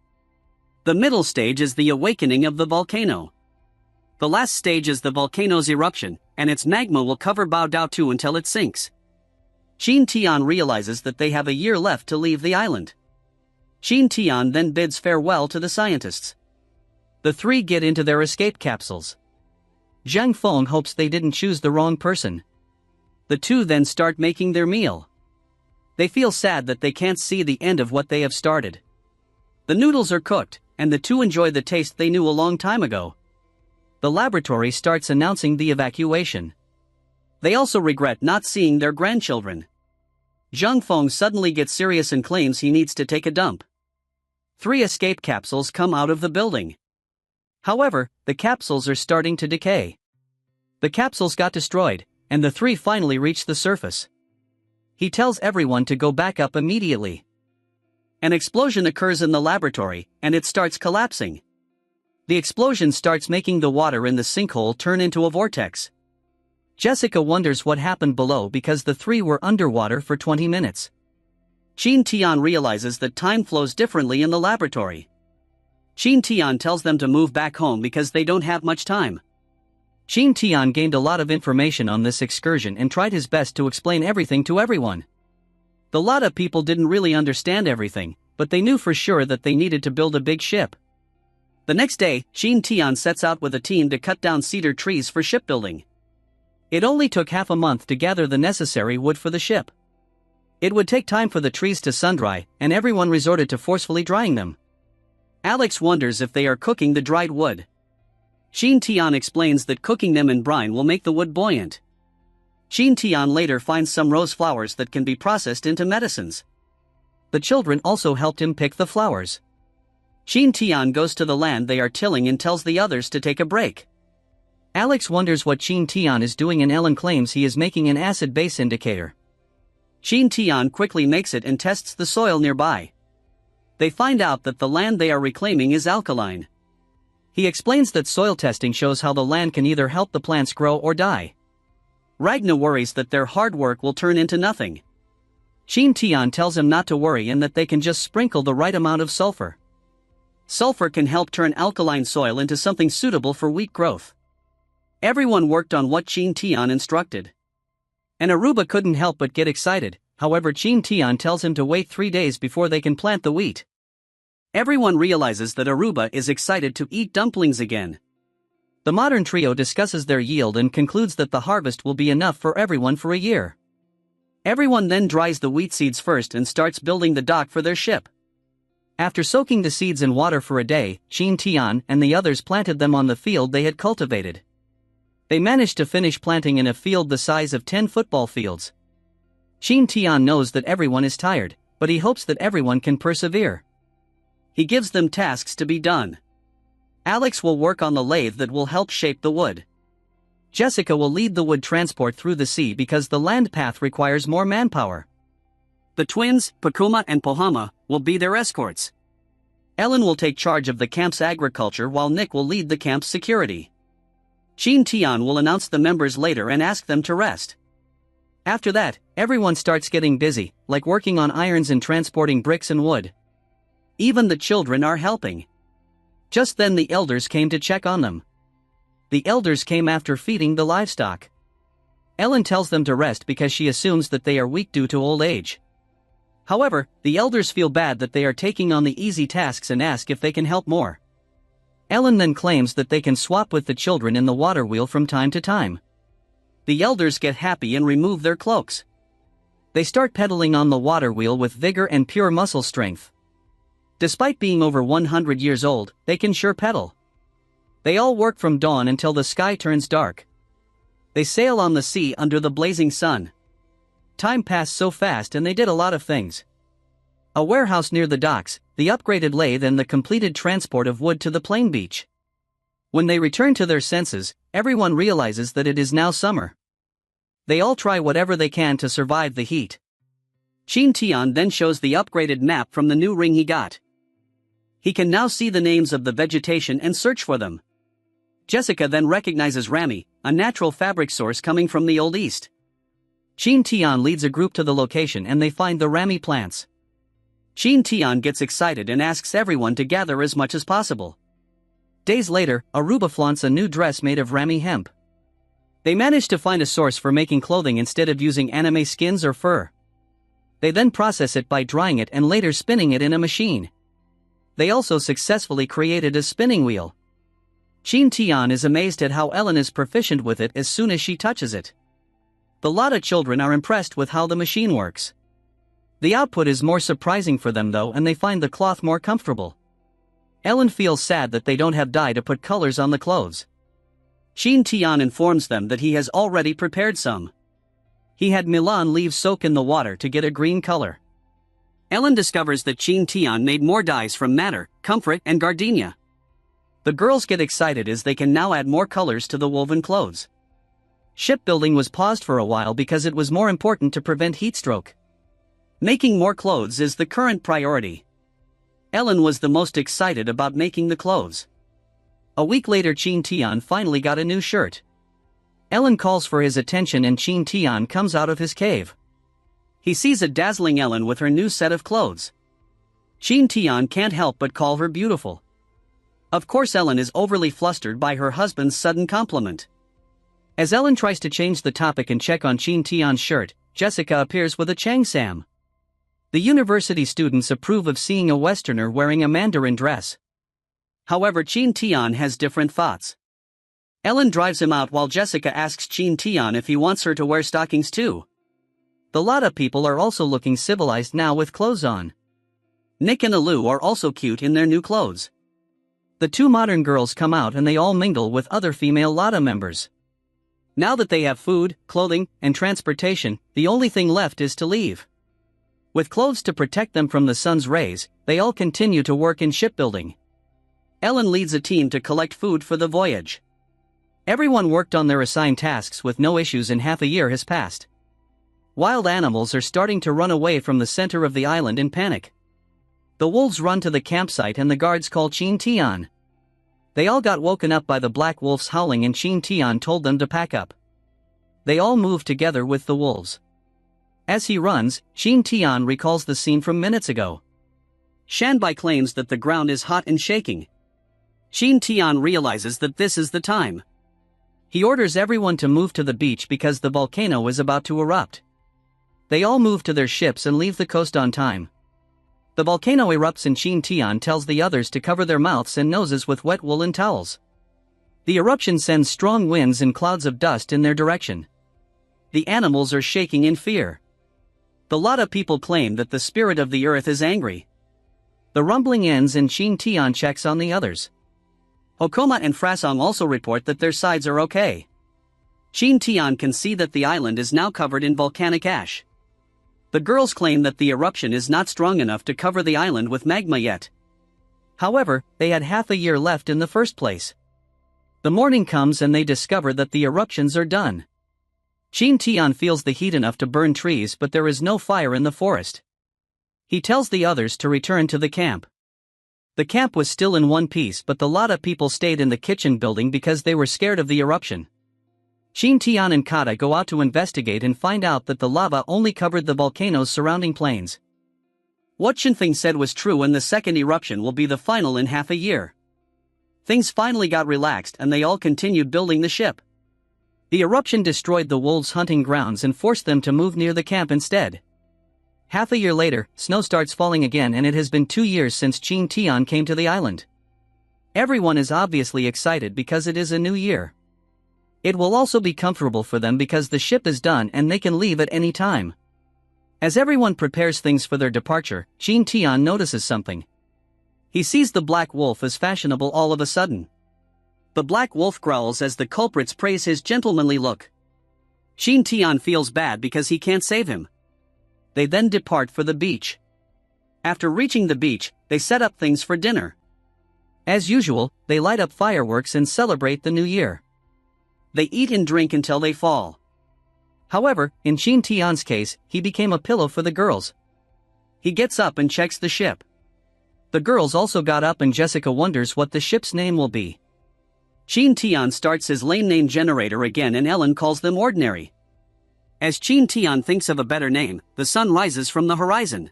The middle stage is the awakening of the volcano. The last stage is the volcano's eruption, and its magma will cover Baodao 2 until it sinks. Qin Tian realizes that they have a year left to leave the island. Qin Tian then bids farewell to the scientists. The three get into their escape capsules. Zheng Feng hopes they didn't choose the wrong person. The two then start making their meal. They feel sad that they can't see the end of what they have started. The noodles are cooked, and the two enjoy the taste they knew a long time ago. The laboratory starts announcing the evacuation. They also regret not seeing their grandchildren. Zhang Feng suddenly gets serious and claims he needs to take a dump. 3 escape capsules come out of the building. However, the capsules are starting to decay. The capsules got destroyed, and the 3 finally reach the surface. He tells everyone to go back up immediately. An explosion occurs in the laboratory, and it starts collapsing. The explosion starts making the water in the sinkhole turn into a vortex. Jessica wonders what happened below because the 3 were underwater for 20 minutes. Qin Tian realizes that time flows differently in the laboratory. Qin Tian tells them to move back home because they don't have much time. Qin Tian gained a lot of information on this excursion and tried his best to explain everything to everyone. The lot of people didn't really understand everything, but they knew for sure that they needed to build a big ship. The next day, Qin Tian sets out with a team to cut down cedar trees for shipbuilding. It only took half a month to gather the necessary wood for the ship. It would take time for the trees to sun-dry, and everyone resorted to forcefully drying them. Alex wonders if they are cooking the dried wood. Qin Tian explains that cooking them in brine will make the wood buoyant. Qin Tian later finds some rose flowers that can be processed into medicines. The children also helped him pick the flowers. Qin Tian goes to the land they are tilling and tells the others to take a break. Alex wonders what Qin Tian is doing and Ellen claims he is making an acid-base indicator. Qin Tian quickly makes it and tests the soil nearby. They find out that the land they are reclaiming is alkaline. He explains that soil testing shows how the land can either help the plants grow or die. Ragna worries that their hard work will turn into nothing. Qin Tian tells him not to worry and that they can just sprinkle the right amount of sulfur. Sulfur can help turn alkaline soil into something suitable for wheat growth. Everyone worked on what Qin Tian instructed. And Aruba couldn't help but get excited, however Qin Tian tells him to wait 3 days before they can plant the wheat. Everyone realizes that Aruba is excited to eat dumplings again. The modern trio discusses their yield and concludes that the harvest will be enough for everyone for a year. Everyone then dries the wheat seeds first and starts building the dock for their ship. After soaking the seeds in water for a day, Qin Tian and the others planted them on the field they had cultivated. They managed to finish planting in a field the size of 10 football fields. Qin Tian knows that everyone is tired, but he hopes that everyone can persevere. He gives them tasks to be done. Alex will work on the lathe that will help shape the wood. Jessica will lead the wood transport through the sea because the land path requires more manpower. The twins, Pakuma and Pohama, will be their escorts. Ellen will take charge of the camp's agriculture while Nick will lead the camp's security. Qin Tian will announce the members later and ask them to rest. After that, everyone starts getting busy, like working on irons and transporting bricks and wood. Even the children are helping. Just then the elders came to check on them. The elders came after feeding the livestock. Ellen tells them to rest because she assumes that they are weak due to old age. However, the elders feel bad that they are taking on the easy tasks and ask if they can help more. Ellen then claims that they can swap with the children in the water wheel from time to time. The elders get happy and remove their cloaks. They start pedaling on the water wheel with vigor and pure muscle strength. Despite being over 100 years old, they can sure pedal. They all work from dawn until the sky turns dark. They sail on the sea under the blazing sun. Time passed so fast and they did a lot of things. A warehouse near the docks, the upgraded lathe and the completed transport of wood to the plain beach. When they return to their senses, everyone realizes that it is now summer. They all try whatever they can to survive the heat. Qin Tian then shows the upgraded map from the new ring he got. He can now see the names of the vegetation and search for them. Jessica then recognizes Rami, a natural fabric source coming from the Old East. Qin Tian leads a group to the location and they find the Rami plants. Qin Tian gets excited and asks everyone to gather as much as possible. Days later, Aruba flaunts a new dress made of Rami hemp. They manage to find a source for making clothing instead of using anime skins or fur. They then process it by drying it and later spinning it in a machine. They also successfully created a spinning wheel. Qin Tian is amazed at how Ellen is proficient with it as soon as she touches it. The lot of children are impressed with how the machine works. The output is more surprising for them though, and they find the cloth more comfortable. Ellen feels sad that they don't have dye to put colors on the clothes. Qin Tian informs them that he has already prepared some. He had Milan leaves soak in the water to get a green color. Ellen discovers that Qin Tian made more dyes from madder, comfort, and gardenia. The girls get excited as they can now add more colors to the woven clothes. Shipbuilding was paused for a while because it was more important to prevent heat stroke. Making more clothes is the current priority. Ellen was the most excited about making the clothes. A week later, Qin Tian finally got a new shirt. Ellen calls for his attention and Qin Tian comes out of his cave. He sees a dazzling Ellen with her new set of clothes. Qin Tian can't help but call her beautiful. Of course, Ellen is overly flustered by her husband's sudden compliment. As Ellen tries to change the topic and check on Qin Tian's shirt, Jessica appears with a changsam. The university students approve of seeing a Westerner wearing a Mandarin dress. However, Qin Tian has different thoughts. Ellen drives him out while Jessica asks Qin Tian if he wants her to wear stockings too. The Lada people are also looking civilized now with clothes on. Nick and Alu are also cute in their new clothes. The two modern girls come out and they all mingle with other female Lada members. Now that they have food, clothing, and transportation, the only thing left is to leave. With clothes to protect them from the sun's rays, they all continue to work in shipbuilding. Ellen leads a team to collect food for the voyage. Everyone worked on their assigned tasks with no issues and half a year has passed. Wild animals are starting to run away from the center of the island in panic. The wolves run to the campsite and the guards call Qin Tian. They all got woken up by the black wolves howling and Qin Tian told them to pack up. They all move together with the wolves. As he runs, Qin Tian recalls the scene from minutes ago. Shanbai claims that the ground is hot and shaking. Qin Tian realizes that this is the time. He orders everyone to move to the beach because the volcano is about to erupt. They all move to their ships and leave the coast on time. The volcano erupts and Qin Tian tells the others to cover their mouths and noses with wet woolen towels. The eruption sends strong winds and clouds of dust in their direction. The animals are shaking in fear. The Lada people claim that the spirit of the earth is angry. The rumbling ends and Qin Tian checks on the others. Hokoma and Frasong also report that their sides are okay. Qin Tian can see that the island is now covered in volcanic ash. The girls claim that the eruption is not strong enough to cover the island with magma yet. However, they had half a year left in the first place. The morning comes and they discover that the eruptions are done. Qin Tian feels the heat enough to burn trees, but there is no fire in the forest. He tells the others to return to the camp. The camp was still in one piece, but the Lada people stayed in the kitchen building because they were scared of the eruption. Qin Tian and Kata go out to investigate and find out that the lava only covered the volcano's surrounding plains. What Shinfeng said was true, and the second eruption will be the final in half a year. Things finally got relaxed and they all continued building the ship. The eruption destroyed the wolves' hunting grounds and forced them to move near the camp instead. Half a year later, snow starts falling again and it has been 2 years since Qin Tian came to the island. Everyone is obviously excited because it is a new year. It will also be comfortable for them because the ship is done and they can leave at any time. As everyone prepares things for their departure, Qin Tian notices something. He sees the black wolf as fashionable all of a sudden. The black wolf growls as the culprits praise his gentlemanly look. Qin Tian feels bad because he can't save him. They then depart for the beach. After reaching the beach, they set up things for dinner. As usual, they light up fireworks and celebrate the new year. They eat and drink until they fall. However, in Qin Tian's case, he became a pillow for the girls. He gets up and checks the ship. The girls also got up and Jessica wonders what the ship's name will be. Qin Tian starts his lame name generator again and Ellen calls them ordinary. As Qin Tian thinks of a better name, the sun rises from the horizon.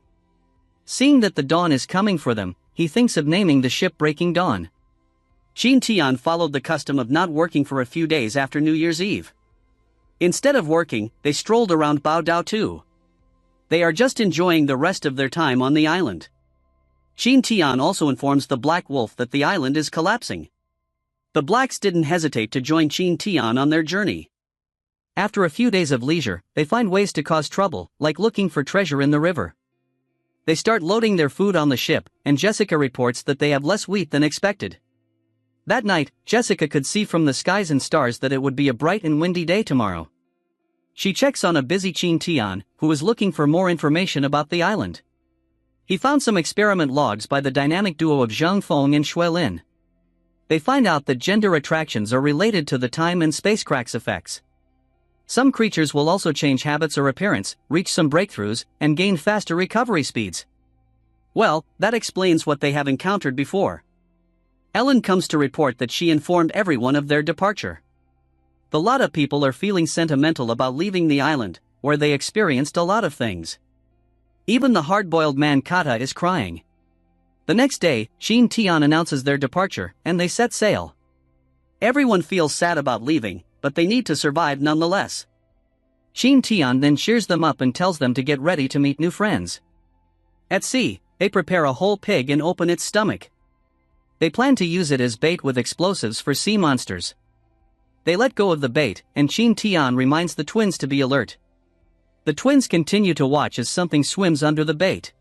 Seeing that the dawn is coming for them, he thinks of naming the ship Breaking Dawn. Qin Tian followed the custom of not working for a few days after New Year's Eve. Instead of working, they strolled around Bao Dao too. They are just enjoying the rest of their time on the island. Qin Tian also informs the Black Wolf that the island is collapsing. The Blacks didn't hesitate to join Qin Tian on their journey. After a few days of leisure, they find ways to cause trouble, like looking for treasure in the river. They start loading their food on the ship, and Jessica reports that they have less wheat than expected. That night, Jessica could see from the skies and stars that it would be a bright and windy day tomorrow. She checks on a busy Qin Tian, who is looking for more information about the island. He found some experiment logs by the dynamic duo of Zhang Feng and Shui Lin. They find out that gender attractions are related to the time and space cracks effects. Some creatures will also change habits or appearance, reach some breakthroughs, and gain faster recovery speeds. Well, that explains what they have encountered before. Ellen comes to report that she informed everyone of their departure. The lot of people are feeling sentimental about leaving the island, where they experienced a lot of things. Even the hard-boiled man Kata is crying. The next day, Qin Tian announces their departure, and they set sail. Everyone feels sad about leaving, but they need to survive nonetheless. Qin Tian then cheers them up and tells them to get ready to meet new friends. At sea, they prepare a whole pig and open its stomach. They plan to use it as bait with explosives for sea monsters. They let go of the bait, and Qin Tian reminds the twins to be alert. The twins continue to watch as something swims under the bait.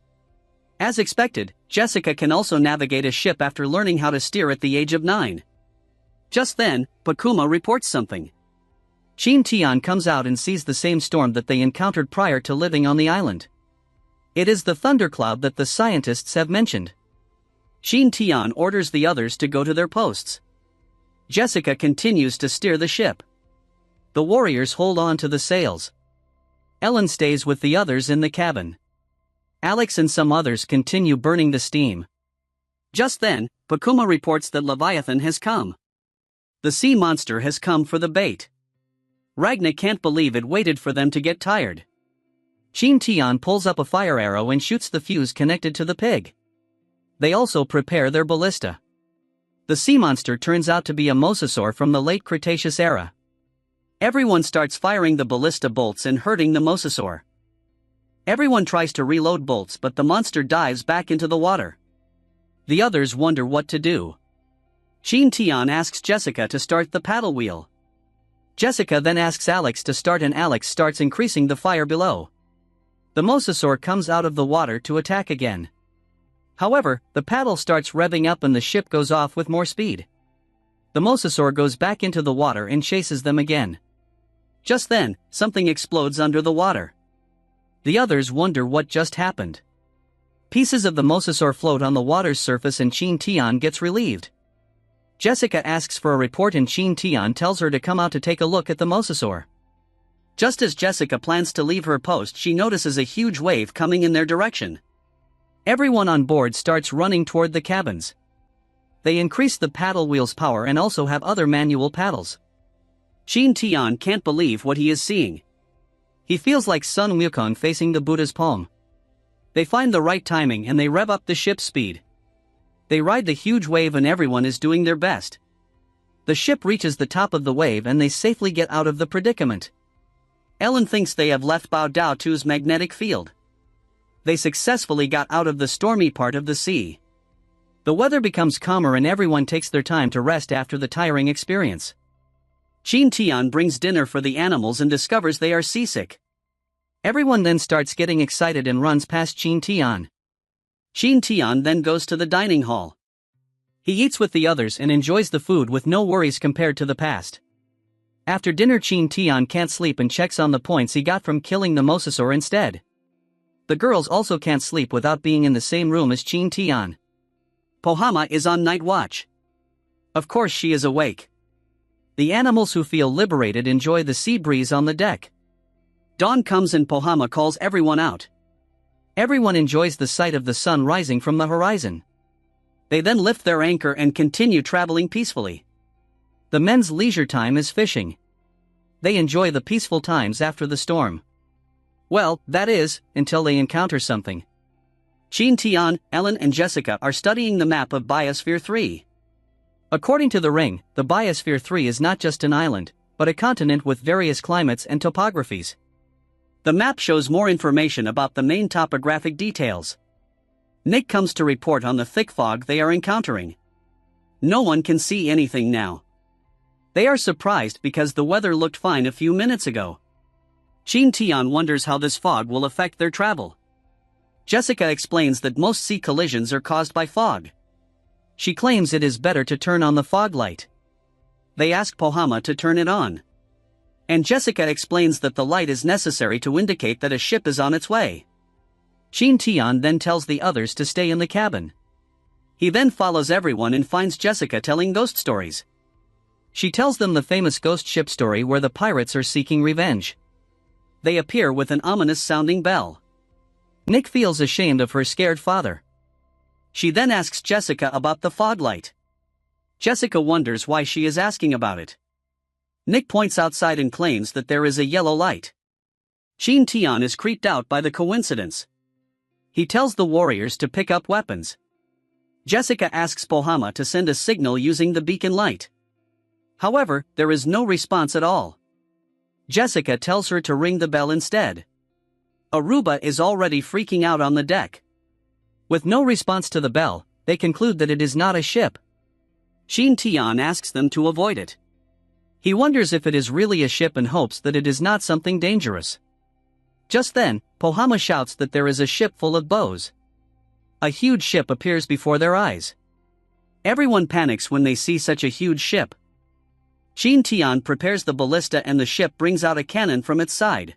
As expected, Jessica can also navigate a ship after learning how to steer at the age of 9. Just then, Pakuma reports something. Qin Tian comes out and sees the same storm that they encountered prior to living on the island. It is the thundercloud that the scientists have mentioned. Qin Tian orders the others to go to their posts. Jessica continues to steer the ship. The warriors hold on to the sails. Ellen stays with the others in the cabin. Alex and some others continue burning the steam. Just then, Pakuma reports that Leviathan has come. The sea monster has come for the bait. Ragna can't believe it waited for them to get tired. Qin Tian pulls up a fire arrow and shoots the fuse connected to the pig. They also prepare their ballista. The sea monster turns out to be a mosasaur from the late Cretaceous era. Everyone starts firing the ballista bolts and hurting the mosasaur. Everyone tries to reload bolts, but the monster dives back into the water. The others wonder what to do. Qin Tian asks Jessica to start the paddle wheel. Jessica then asks Alex to start, and Alex starts increasing the fire below. The mosasaur comes out of the water to attack again. However, the paddle starts revving up and the ship goes off with more speed. The mosasaur goes back into the water and chases them again. Just then, something explodes under the water. The others wonder what just happened. Pieces of the mosasaur float on the water's surface and Qin Tian gets relieved. Jessica asks for a report and Qin Tian tells her to come out to take a look at the mosasaur. Just as Jessica plans to leave her post, she notices a huge wave coming in their direction. Everyone on board starts running toward the cabins. They increase the paddle wheel's power and also have other manual paddles. Qin Tian can't believe what he is seeing. He feels like Sun Wukong facing the Buddha's palm. They find the right timing and they rev up the ship's speed. They ride the huge wave and everyone is doing their best. The ship reaches the top of the wave and they safely get out of the predicament. Ellen thinks they have left Bao Dao 2's magnetic field. They successfully got out of the stormy part of the sea. The weather becomes calmer and everyone takes their time to rest after the tiring experience. Qin Tian brings dinner for the animals and discovers they are seasick. Everyone then starts getting excited and runs past Qin Tian. Qin Tian then goes to the dining hall. He eats with the others and enjoys the food with no worries compared to the past. After dinner, Qin Tian can't sleep and checks on the points he got from killing the mosasaur instead. The girls also can't sleep without being in the same room as Qin Tian. Pohama is on night watch. Of course she is awake. The animals who feel liberated enjoy the sea breeze on the deck. Dawn comes and Pohama calls everyone out. Everyone enjoys the sight of the sun rising from the horizon. They then lift their anchor and continue traveling peacefully. The men's leisure time is fishing. They enjoy the peaceful times after the storm. Well, that is, until they encounter something. Qin Tian, Ellen and Jessica are studying the map of Biosphere 3. According to the ring, the Biosphere 3 is not just an island, but a continent with various climates and topographies. The map shows more information about the main topographic details. Nick comes to report on the thick fog they are encountering. No one can see anything now. They are surprised because the weather looked fine a few minutes ago. Qin Tian wonders how this fog will affect their travel. Jessica explains that most sea collisions are caused by fog. She claims it is better to turn on the fog light. They ask Pohama to turn it on. And Jessica explains that the light is necessary to indicate that a ship is on its way. Qin Tian then tells the others to stay in the cabin. He then follows everyone and finds Jessica telling ghost stories. She tells them the famous ghost ship story where the pirates are seeking revenge. They appear with an ominous-sounding bell. Nick feels ashamed of her scared father. She then asks Jessica about the fog light. Jessica wonders why she is asking about it. Nick points outside and claims that there is a yellow light. Qin Tian is creeped out by the coincidence. He tells the warriors to pick up weapons. Jessica asks Pohama to send a signal using the beacon light. However, there is no response at all. Jessica tells her to ring the bell instead. Aruba is already freaking out on the deck. With no response to the bell, they conclude that it is not a ship. Qin Tian asks them to avoid it. He wonders if it is really a ship and hopes that it is not something dangerous. Just then, Pohama shouts that there is a ship full of bows. A huge ship appears before their eyes. Everyone panics when they see such a huge ship. Qin Tian prepares the ballista and the ship brings out a cannon from its side.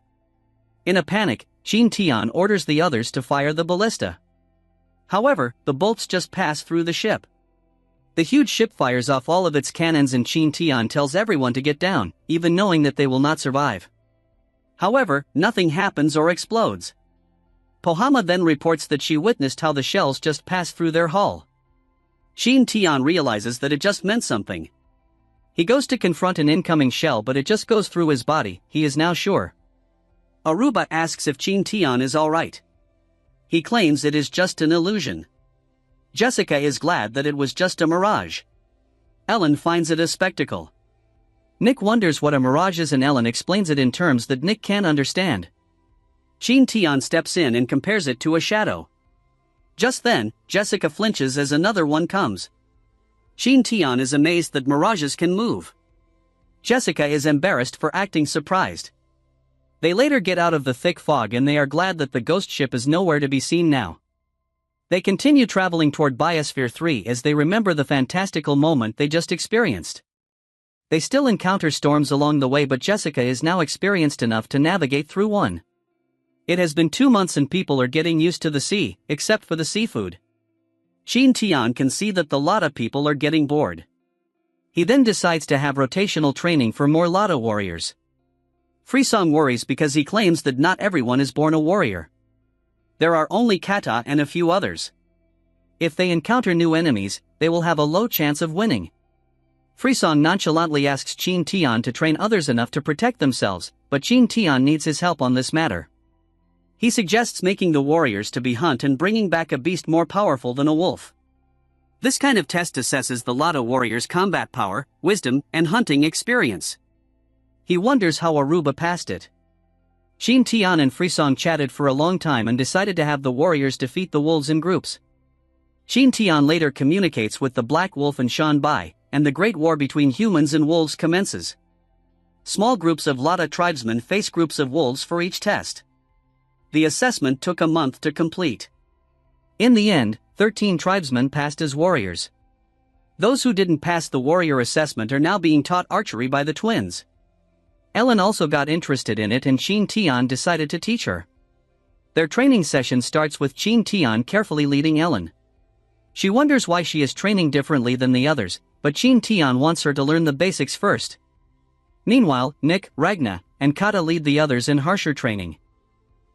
In a panic, Qin Tian orders the others to fire the ballista. However, the bolts just pass through the ship. The huge ship fires off all of its cannons and Qin Tian tells everyone to get down, even knowing that they will not survive. However, nothing happens or explodes. Pohama then reports that she witnessed how the shells just passed through their hull. Qin Tian realizes that it just meant something. He goes to confront an incoming shell but it just goes through his body, he is now sure. Aruba asks if Qin Tian is alright. He claims it is just an illusion. Jessica is glad that it was just a mirage. Ellen finds it a spectacle. Nick wonders what a mirage is and Ellen explains it in terms that Nick can't understand. Qin Tian steps in and compares it to a shadow. Just then, Jessica flinches as another one comes. Qin Tian is amazed that mirages can move. Jessica is embarrassed for acting surprised. They later get out of the thick fog and they are glad that the ghost ship is nowhere to be seen now. They continue traveling toward Biosphere 3 as they remember the fantastical moment they just experienced. They still encounter storms along the way but Jessica is now experienced enough to navigate through one. It has been 2 months and people are getting used to the sea, except for the seafood. Qin Tian can see that the Lada people are getting bored. He then decides to have rotational training for more Lada warriors. Freesong worries because he claims that not everyone is born a warrior. There are only kata and a few others. If they encounter new enemies, they will have a low chance of winning. Freesong nonchalantly asks Qin Tian to train others enough to protect themselves, but Qin Tian needs his help on this matter. He suggests making the warriors to be hunt and bringing back a beast more powerful than a wolf. This kind of test assesses the Lada warriors' combat power, wisdom, and hunting experience. He wonders how Aruba passed it. Qin Tian and Freesong chatted for a long time and decided to have the warriors defeat the wolves in groups. Qin Tian later communicates with the Black Wolf and Shan Bai, and the great war between humans and wolves commences. Small groups of Lada tribesmen face groups of wolves for each test. The assessment took a month to complete. In the end, 13 tribesmen passed as warriors. Those who didn't pass the warrior assessment are now being taught archery by the twins. Ellen also got interested in it and Qin Tian decided to teach her. Their training session starts with Qin Tian carefully leading Ellen. She wonders why she is training differently than the others, but Qin Tian wants her to learn the basics first. Meanwhile, Nick, Ragna, and Kata lead the others in harsher training.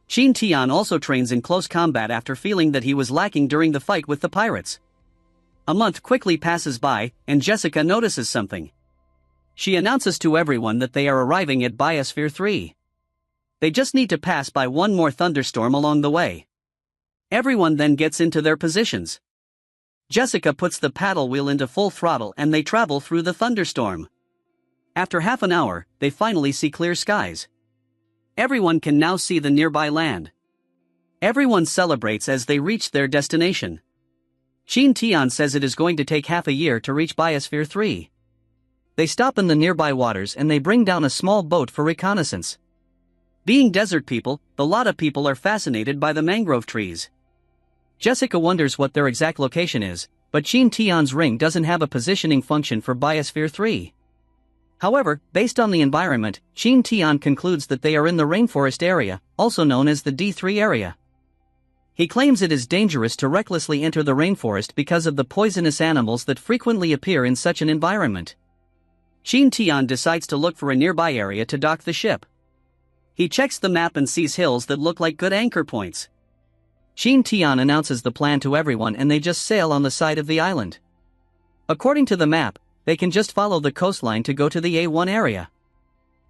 Qin Tian also trains in close combat after feeling that he was lacking during the fight with the pirates. A month quickly passes by, and Jessica notices something. She announces to everyone that they are arriving at Biosphere 3. They just need to pass by one more thunderstorm along the way. Everyone then gets into their positions. Jessica puts the paddle wheel into full throttle and they travel through the thunderstorm. After half an hour, they finally see clear skies. Everyone can now see the nearby land. Everyone celebrates as they reach their destination. Qin Tian says it is going to take half a year to reach Biosphere 3. They stop in the nearby waters and they bring down a small boat for reconnaissance. Being desert people, the Lada people are fascinated by the mangrove trees. Jessica wonders what their exact location is, but Qin Tian's ring doesn't have a positioning function for Biosphere 3. However, based on the environment, Qin Tian concludes that they are in the rainforest area, also known as the D3 area. He claims it is dangerous to recklessly enter the rainforest because of the poisonous animals that frequently appear in such an environment. Qin Tian decides to look for a nearby area to dock the ship. He checks the map and sees hills that look like good anchor points. Qin Tian announces the plan to everyone and they just sail on the side of the island. According to the map, they can just follow the coastline to go to the A1 area.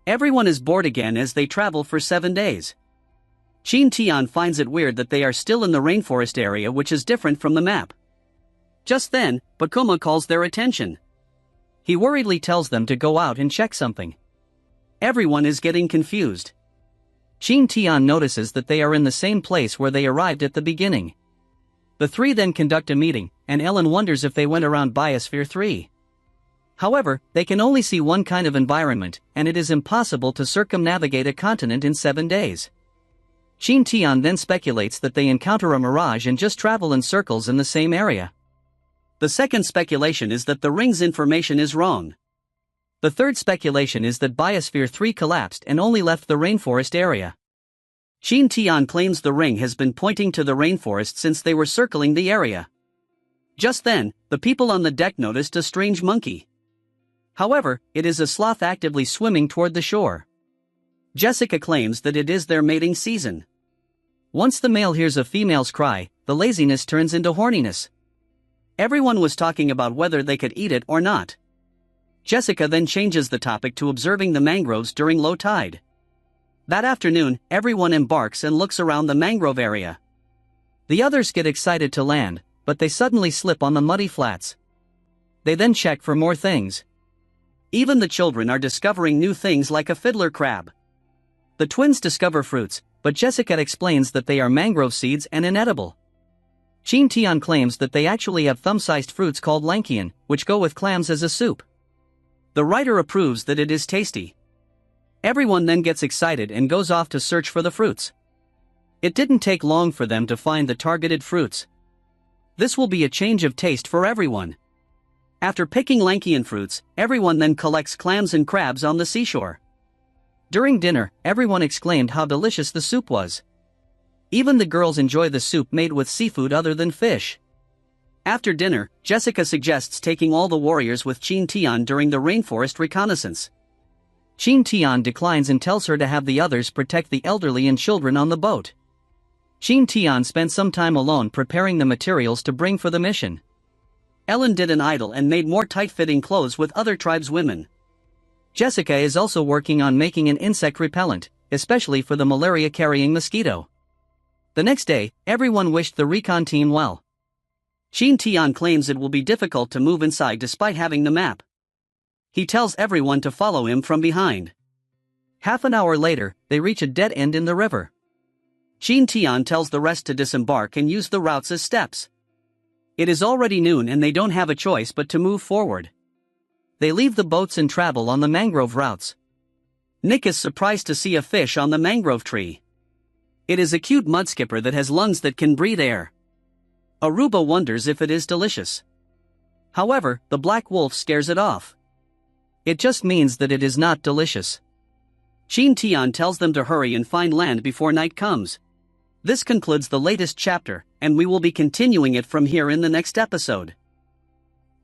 Everyone is bored again as they travel for 7 days. Qin Tian finds it weird that they are still in the rainforest area, which is different from the map. Just then, Bakuma calls their attention. He worriedly tells them to go out and check something. Everyone is getting confused. Qin Tian notices that they are in the same place where they arrived at the beginning. The three then conduct a meeting, and Ellen wonders if they went around Biosphere 3. However, they can only see one kind of environment, and it is impossible to circumnavigate a continent in 7 days. Qin Tian then speculates that they encounter a mirage and just travel in circles in the same area. The second speculation is that the ring's information is wrong. The third speculation is that Biosphere 3 collapsed and only left the rainforest area. Qin Tian claims the ring has been pointing to the rainforest since they were circling the area. Just then, the people on the deck noticed a strange monkey. However, it is a sloth actively swimming toward the shore. Jessica claims that it is their mating season. Once the male hears a female's cry, the laziness turns into horniness. Everyone was talking about whether they could eat it or not. Jessica then changes the topic to observing the mangroves during low tide. That afternoon, everyone embarks and looks around the mangrove area. The others get excited to land, but they suddenly slip on the muddy flats. They then check for more things. Even the children are discovering new things like a fiddler crab. The twins discover fruits, but Jessica explains that they are mangrove seeds and inedible. Qin Tian claims that they actually have thumb-sized fruits called lankian, which go with clams as a soup. The writer approves that it is tasty. Everyone then gets excited and goes off to search for the fruits. It didn't take long for them to find the targeted fruits. This will be a change of taste for everyone. After picking lankian fruits, everyone then collects clams and crabs on the seashore. During dinner, everyone exclaimed how delicious the soup was. Even the girls enjoy the soup made with seafood other than fish. After dinner, Jessica suggests taking all the warriors with Qin Tian during the rainforest reconnaissance. Qin Tian declines and tells her to have the others protect the elderly and children on the boat. Qin Tian spent some time alone preparing the materials to bring for the mission. Ellen did an idol and made more tight-fitting clothes with other tribeswomen. Jessica is also working on making an insect repellent, especially for the malaria-carrying mosquito. The next day, everyone wished the recon team well. Qin Tian claims it will be difficult to move inside despite having the map. He tells everyone to follow him from behind. Half an hour later, they reach a dead end in the river. Qin Tian tells the rest to disembark and use the routes as steps. It is already noon and they don't have a choice but to move forward. They leave the boats and travel on the mangrove routes. Nick is surprised to see a fish on the mangrove tree. It is a cute mudskipper that has lungs that can breathe air. Aruba wonders if it is delicious. However, the black wolf scares it off. It just means that it is not delicious. Qin Tian tells them to hurry and find land before night comes. This concludes the latest chapter, and we will be continuing it from here in the next episode.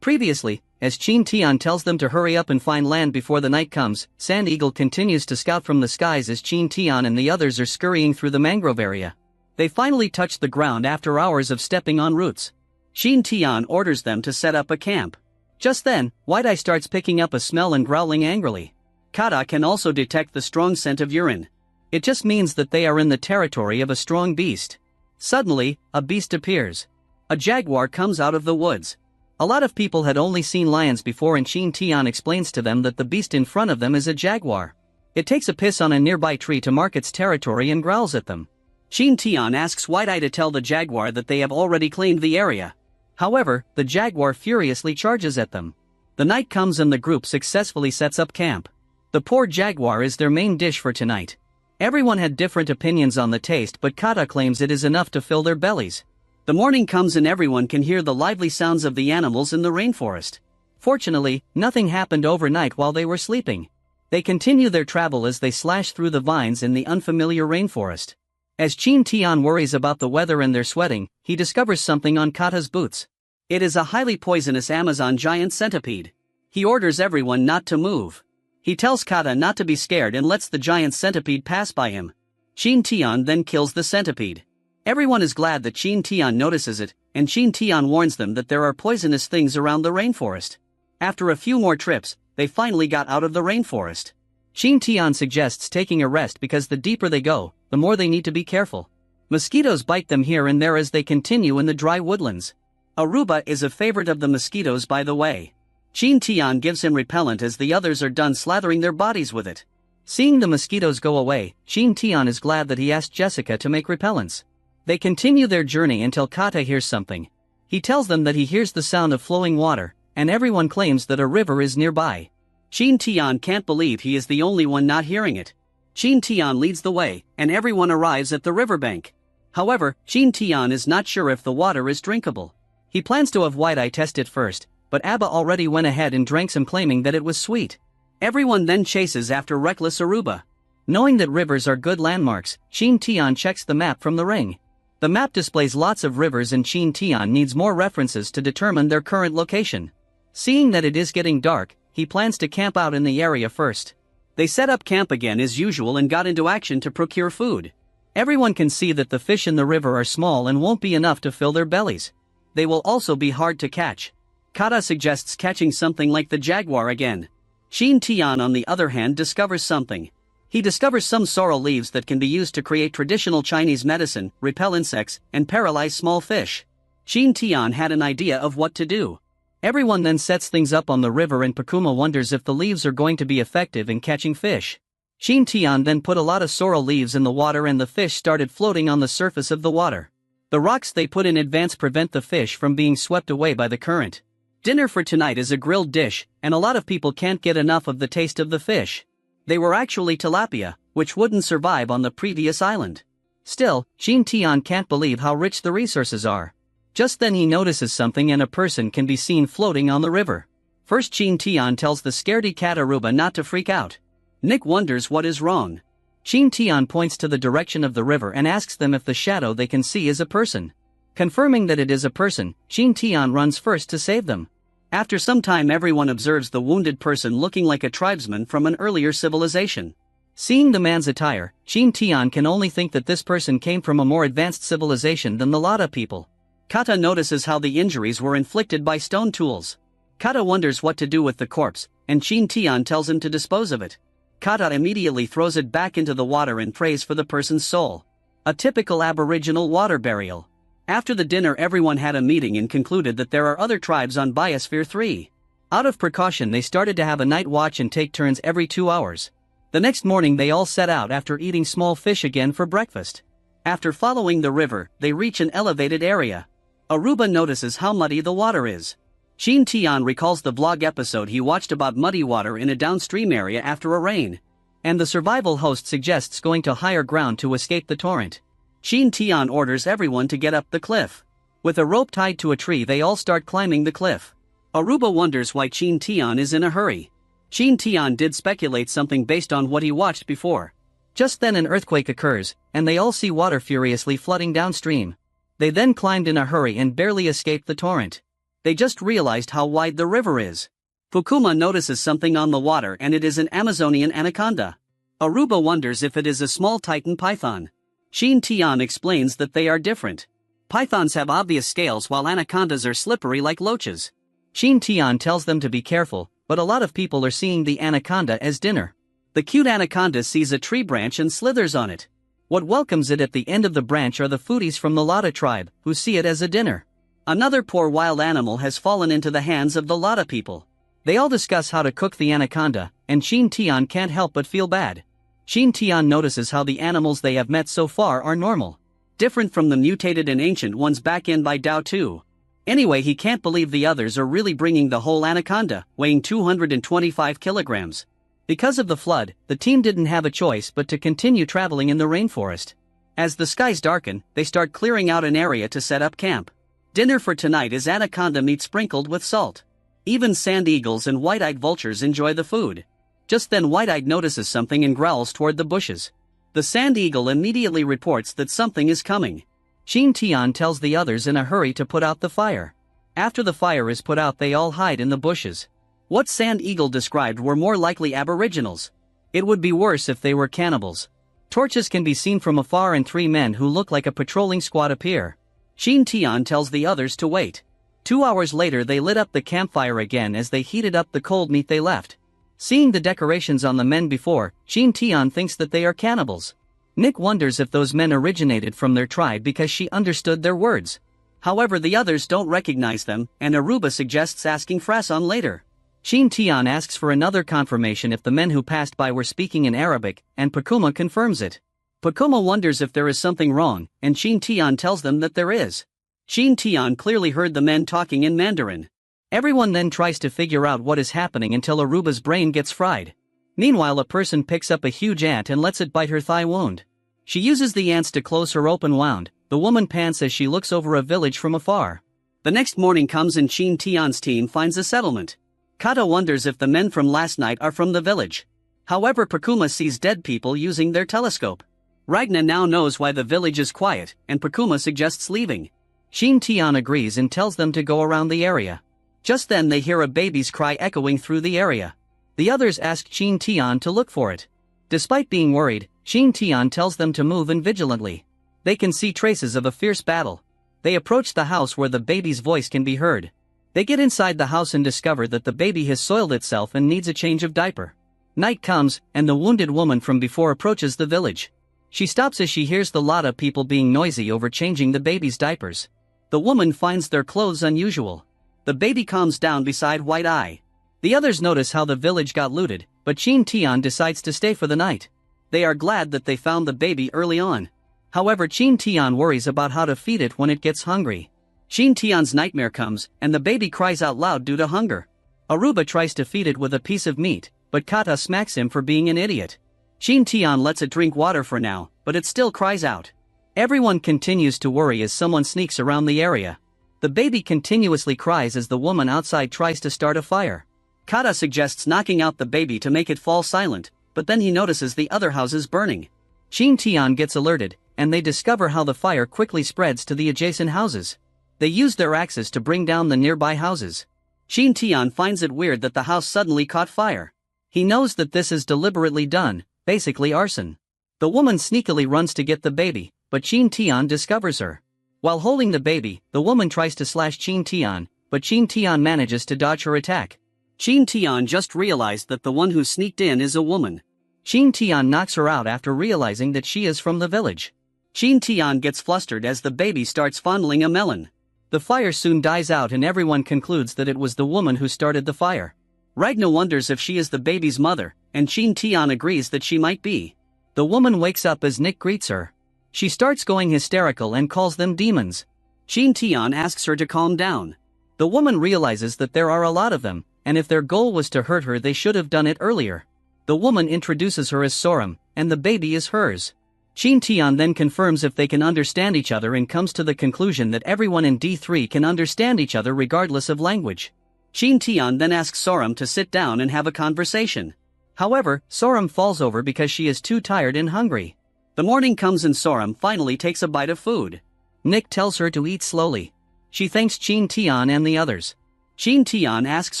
Previously, as Qin Tian tells them to hurry up and find land before the night comes, Sand Eagle continues to scout from the skies as Qin Tian and the others are scurrying through the mangrove area. They finally touch the ground after hours of stepping on roots. Qin Tian orders them to set up a camp. Just then, White Eye starts picking up a smell and growling angrily. Kata can also detect the strong scent of urine. It just means that they are in the territory of a strong beast. Suddenly, a beast appears. A jaguar comes out of the woods. A lot of people had only seen lions before and Qin Tian explains to them that the beast in front of them is a jaguar. It takes a piss on a nearby tree to mark its territory and growls at them. Qin Tian asks White Eye to tell the jaguar that they have already claimed the area. However, the jaguar furiously charges at them. The night comes and the group successfully sets up camp. The poor jaguar is their main dish for tonight. Everyone had different opinions on the taste, but Kata claims it is enough to fill their bellies. The morning comes and everyone can hear the lively sounds of the animals in the rainforest. Fortunately, nothing happened overnight while they were sleeping. They continue their travel as they slash through the vines in the unfamiliar rainforest. As Qin Tian worries about the weather and their sweating, he discovers something on Kata's boots. It is a highly poisonous Amazon giant centipede. He orders everyone not to move. He tells Kata not to be scared and lets the giant centipede pass by him. Qin Tian then kills the centipede. Everyone is glad that Qin Tian notices it, and Qin Tian warns them that there are poisonous things around the rainforest. After a few more trips, they finally got out of the rainforest. Qin Tian suggests taking a rest because the deeper they go, the more they need to be careful. Mosquitoes bite them here and there as they continue in the dry woodlands. Aruba is a favorite of the mosquitoes, by the way. Qin Tian gives him repellent as the others are done slathering their bodies with it. Seeing the mosquitoes go away, Qin Tian is glad that he asked Jessica to make repellents. They continue their journey until Kata hears something. He tells them that he hears the sound of flowing water, and everyone claims that a river is nearby. Qin Tian can't believe he is the only one not hearing it. Qin Tian leads the way, and everyone arrives at the riverbank. However, Qin Tian is not sure if the water is drinkable. He plans to have White Eye test it first, but Abba already went ahead and drank some, claiming that it was sweet. Everyone then chases after reckless Aruba. Knowing that rivers are good landmarks, Qin Tian checks the map from the ring. The map displays lots of rivers and Qin Tian needs more references to determine their current location. Seeing that it is getting dark, he plans to camp out in the area first. They set up camp again as usual and got into action to procure food. Everyone can see that the fish in the river are small and won't be enough to fill their bellies. They will also be hard to catch. Kata suggests catching something like the jaguar again. Qin Tian on the other hand discovers something. He discovers some sorrel leaves that can be used to create traditional Chinese medicine, repel insects, and paralyze small fish. Qin Tian had an idea of what to do. Everyone then sets things up on the river and Pakuma wonders if the leaves are going to be effective in catching fish. Qin Tian then put a lot of sorrel leaves in the water and the fish started floating on the surface of the water. The rocks they put in advance prevent the fish from being swept away by the current. Dinner for tonight is a grilled dish, and a lot of people can't get enough of the taste of the fish. They were actually tilapia, which wouldn't survive on the previous island. Still, Qin Tian can't believe how rich the resources are. Just then he notices something and a person can be seen floating on the river. First Qin Tian tells the scaredy cat Aruba not to freak out. Nick wonders what is wrong. Qin Tian points to the direction of the river and asks them if the shadow they can see is a person. Confirming that it is a person, Qin Tian runs first to save them. After some time everyone observes the wounded person looking like a tribesman from an earlier civilization. Seeing the man's attire, Qin Tian can only think that this person came from a more advanced civilization than the Lada people. Kata notices how the injuries were inflicted by stone tools. Kata wonders what to do with the corpse, and Qin Tian tells him to dispose of it. Kata immediately throws it back into the water and prays for the person's soul. A typical Aboriginal water burial. After the dinner everyone had a meeting and concluded that there are other tribes on Biosphere 3. Out of precaution they started to have a night watch and take turns every 2 hours. The next morning they all set out after eating small fish again for breakfast. After following the river, they reach an elevated area. Aruba notices how muddy the water is. Qin Tian recalls the vlog episode he watched about muddy water in a downstream area after a rain. And the survival host suggests going to higher ground to escape the torrent. Qin Tian orders everyone to get up the cliff. With a rope tied to a tree they all start climbing the cliff. Aruba wonders why Qin Tian is in a hurry. Qin Tian did speculate something based on what he watched before. Just then an earthquake occurs, and they all see water furiously flooding downstream. They then climbed in a hurry and barely escaped the torrent. They just realized how wide the river is. Fukuma notices something on the water and it is an Amazonian anaconda. Aruba wonders if it is a small titan python. Qin Tian explains that they are different. Pythons have obvious scales while anacondas are slippery like loaches. Qin Tian tells them to be careful, but a lot of people are seeing the anaconda as dinner. The cute anaconda sees a tree branch and slithers on it. What welcomes it at the end of the branch are the foodies from the Lada tribe, who see it as a dinner. Another poor wild animal has fallen into the hands of the Lada people. They all discuss how to cook the anaconda, and Qin Tian can't help but feel bad. Qin Tian notices how the animals they have met so far are normal. Different from the mutated and ancient ones back in by Dao 2. Anyway, he can't believe the others are really bringing the whole anaconda, weighing 225 kilograms. Because of the flood, the team didn't have a choice but to continue traveling in the rainforest. As the skies darken, they start clearing out an area to set up camp. Dinner for tonight is anaconda meat sprinkled with salt. Even sand eagles and white-eyed vultures enjoy the food. Just then White-eyed notices something and growls toward the bushes. The sand eagle immediately reports that something is coming. Qin Tian tells the others in a hurry to put out the fire. After the fire is put out, they all hide in the bushes. What Sand Eagle described were more likely aboriginals. It would be worse if they were cannibals. Torches can be seen from afar and 3 men who look like a patrolling squad appear. Qin Tian tells the others to wait. 2 hours later they lit up the campfire again as they heated up the cold meat they left. Seeing the decorations on the men before, Qin Tian thinks that they are cannibals. Nick wonders if those men originated from their tribe because she understood their words. However, the others don't recognize them, and Aruba suggests asking Frason later. Qin Tian asks for another confirmation if the men who passed by were speaking in Arabic, and Pakuma confirms it. Pakuma wonders if there is something wrong, and Qin Tian tells them that there is. Qin Tian clearly heard the men talking in Mandarin. Everyone then tries to figure out what is happening until Aruba's brain gets fried. Meanwhile, a person picks up a huge ant and lets it bite her thigh wound. She uses the ants to close her open wound. The woman pants as she looks over a village from afar. The next morning comes and Qin Tian's team finds a settlement. Kata wonders if the men from last night are from the village. However, Pakuma sees dead people using their telescope. Ragna now knows why the village is quiet, and Pakuma suggests leaving. Qin Tian agrees and tells them to go around the area. Just then they hear a baby's cry echoing through the area. The others ask Qin Tian to look for it. Despite being worried, Qin Tian tells them to move in vigilantly. They can see traces of a fierce battle. They approach the house where the baby's voice can be heard. They get inside the house and discover that the baby has soiled itself and needs a change of diaper. Night comes, and the wounded woman from before approaches the village. She stops as she hears the lot of people being noisy over changing the baby's diapers. The woman finds their clothes unusual. The baby calms down beside White Eye. The others notice how the village got looted, but Qin Tian decides to stay for the night. They are glad that they found the baby early on. However, Qin Tian worries about how to feed it when it gets hungry. Qin Tian's nightmare comes, and the baby cries out loud due to hunger. Aruba tries to feed it with a piece of meat, but Kata smacks him for being an idiot. Qin Tian lets it drink water for now, but it still cries out. Everyone continues to worry as someone sneaks around the area. The baby continuously cries as the woman outside tries to start a fire. Kata suggests knocking out the baby to make it fall silent, but then he notices the other houses burning. Qin Tian gets alerted, and they discover how the fire quickly spreads to the adjacent houses. They use their axes to bring down the nearby houses. Qin Tian finds it weird that the house suddenly caught fire. He knows that this is deliberately done, basically arson. The woman sneakily runs to get the baby, but Qin Tian discovers her. While holding the baby, the woman tries to slash Qin Tian, but Qin Tian manages to dodge her attack. Qin Tian just realized that the one who sneaked in is a woman. Qin Tian knocks her out after realizing that she is from the village. Qin Tian gets flustered as the baby starts fondling a melon. The fire soon dies out and everyone concludes that it was the woman who started the fire. Ragna wonders if she is the baby's mother, and Qin Tian agrees that she might be. The woman wakes up as Nick greets her. She starts going hysterical and calls them demons. Qin Tian asks her to calm down. The woman realizes that there are a lot of them, and if their goal was to hurt her they should have done it earlier. The woman introduces her as Sorum, and the baby is hers. Qin Tian then confirms if they can understand each other and comes to the conclusion that everyone in D3 can understand each other regardless of language. Qin Tian then asks Sorum to sit down and have a conversation. However, Sorum falls over because she is too tired and hungry. The morning comes and Sorum finally takes a bite of food. Nick tells her to eat slowly. She thanks Qin Tian and the others. Qin Tian asks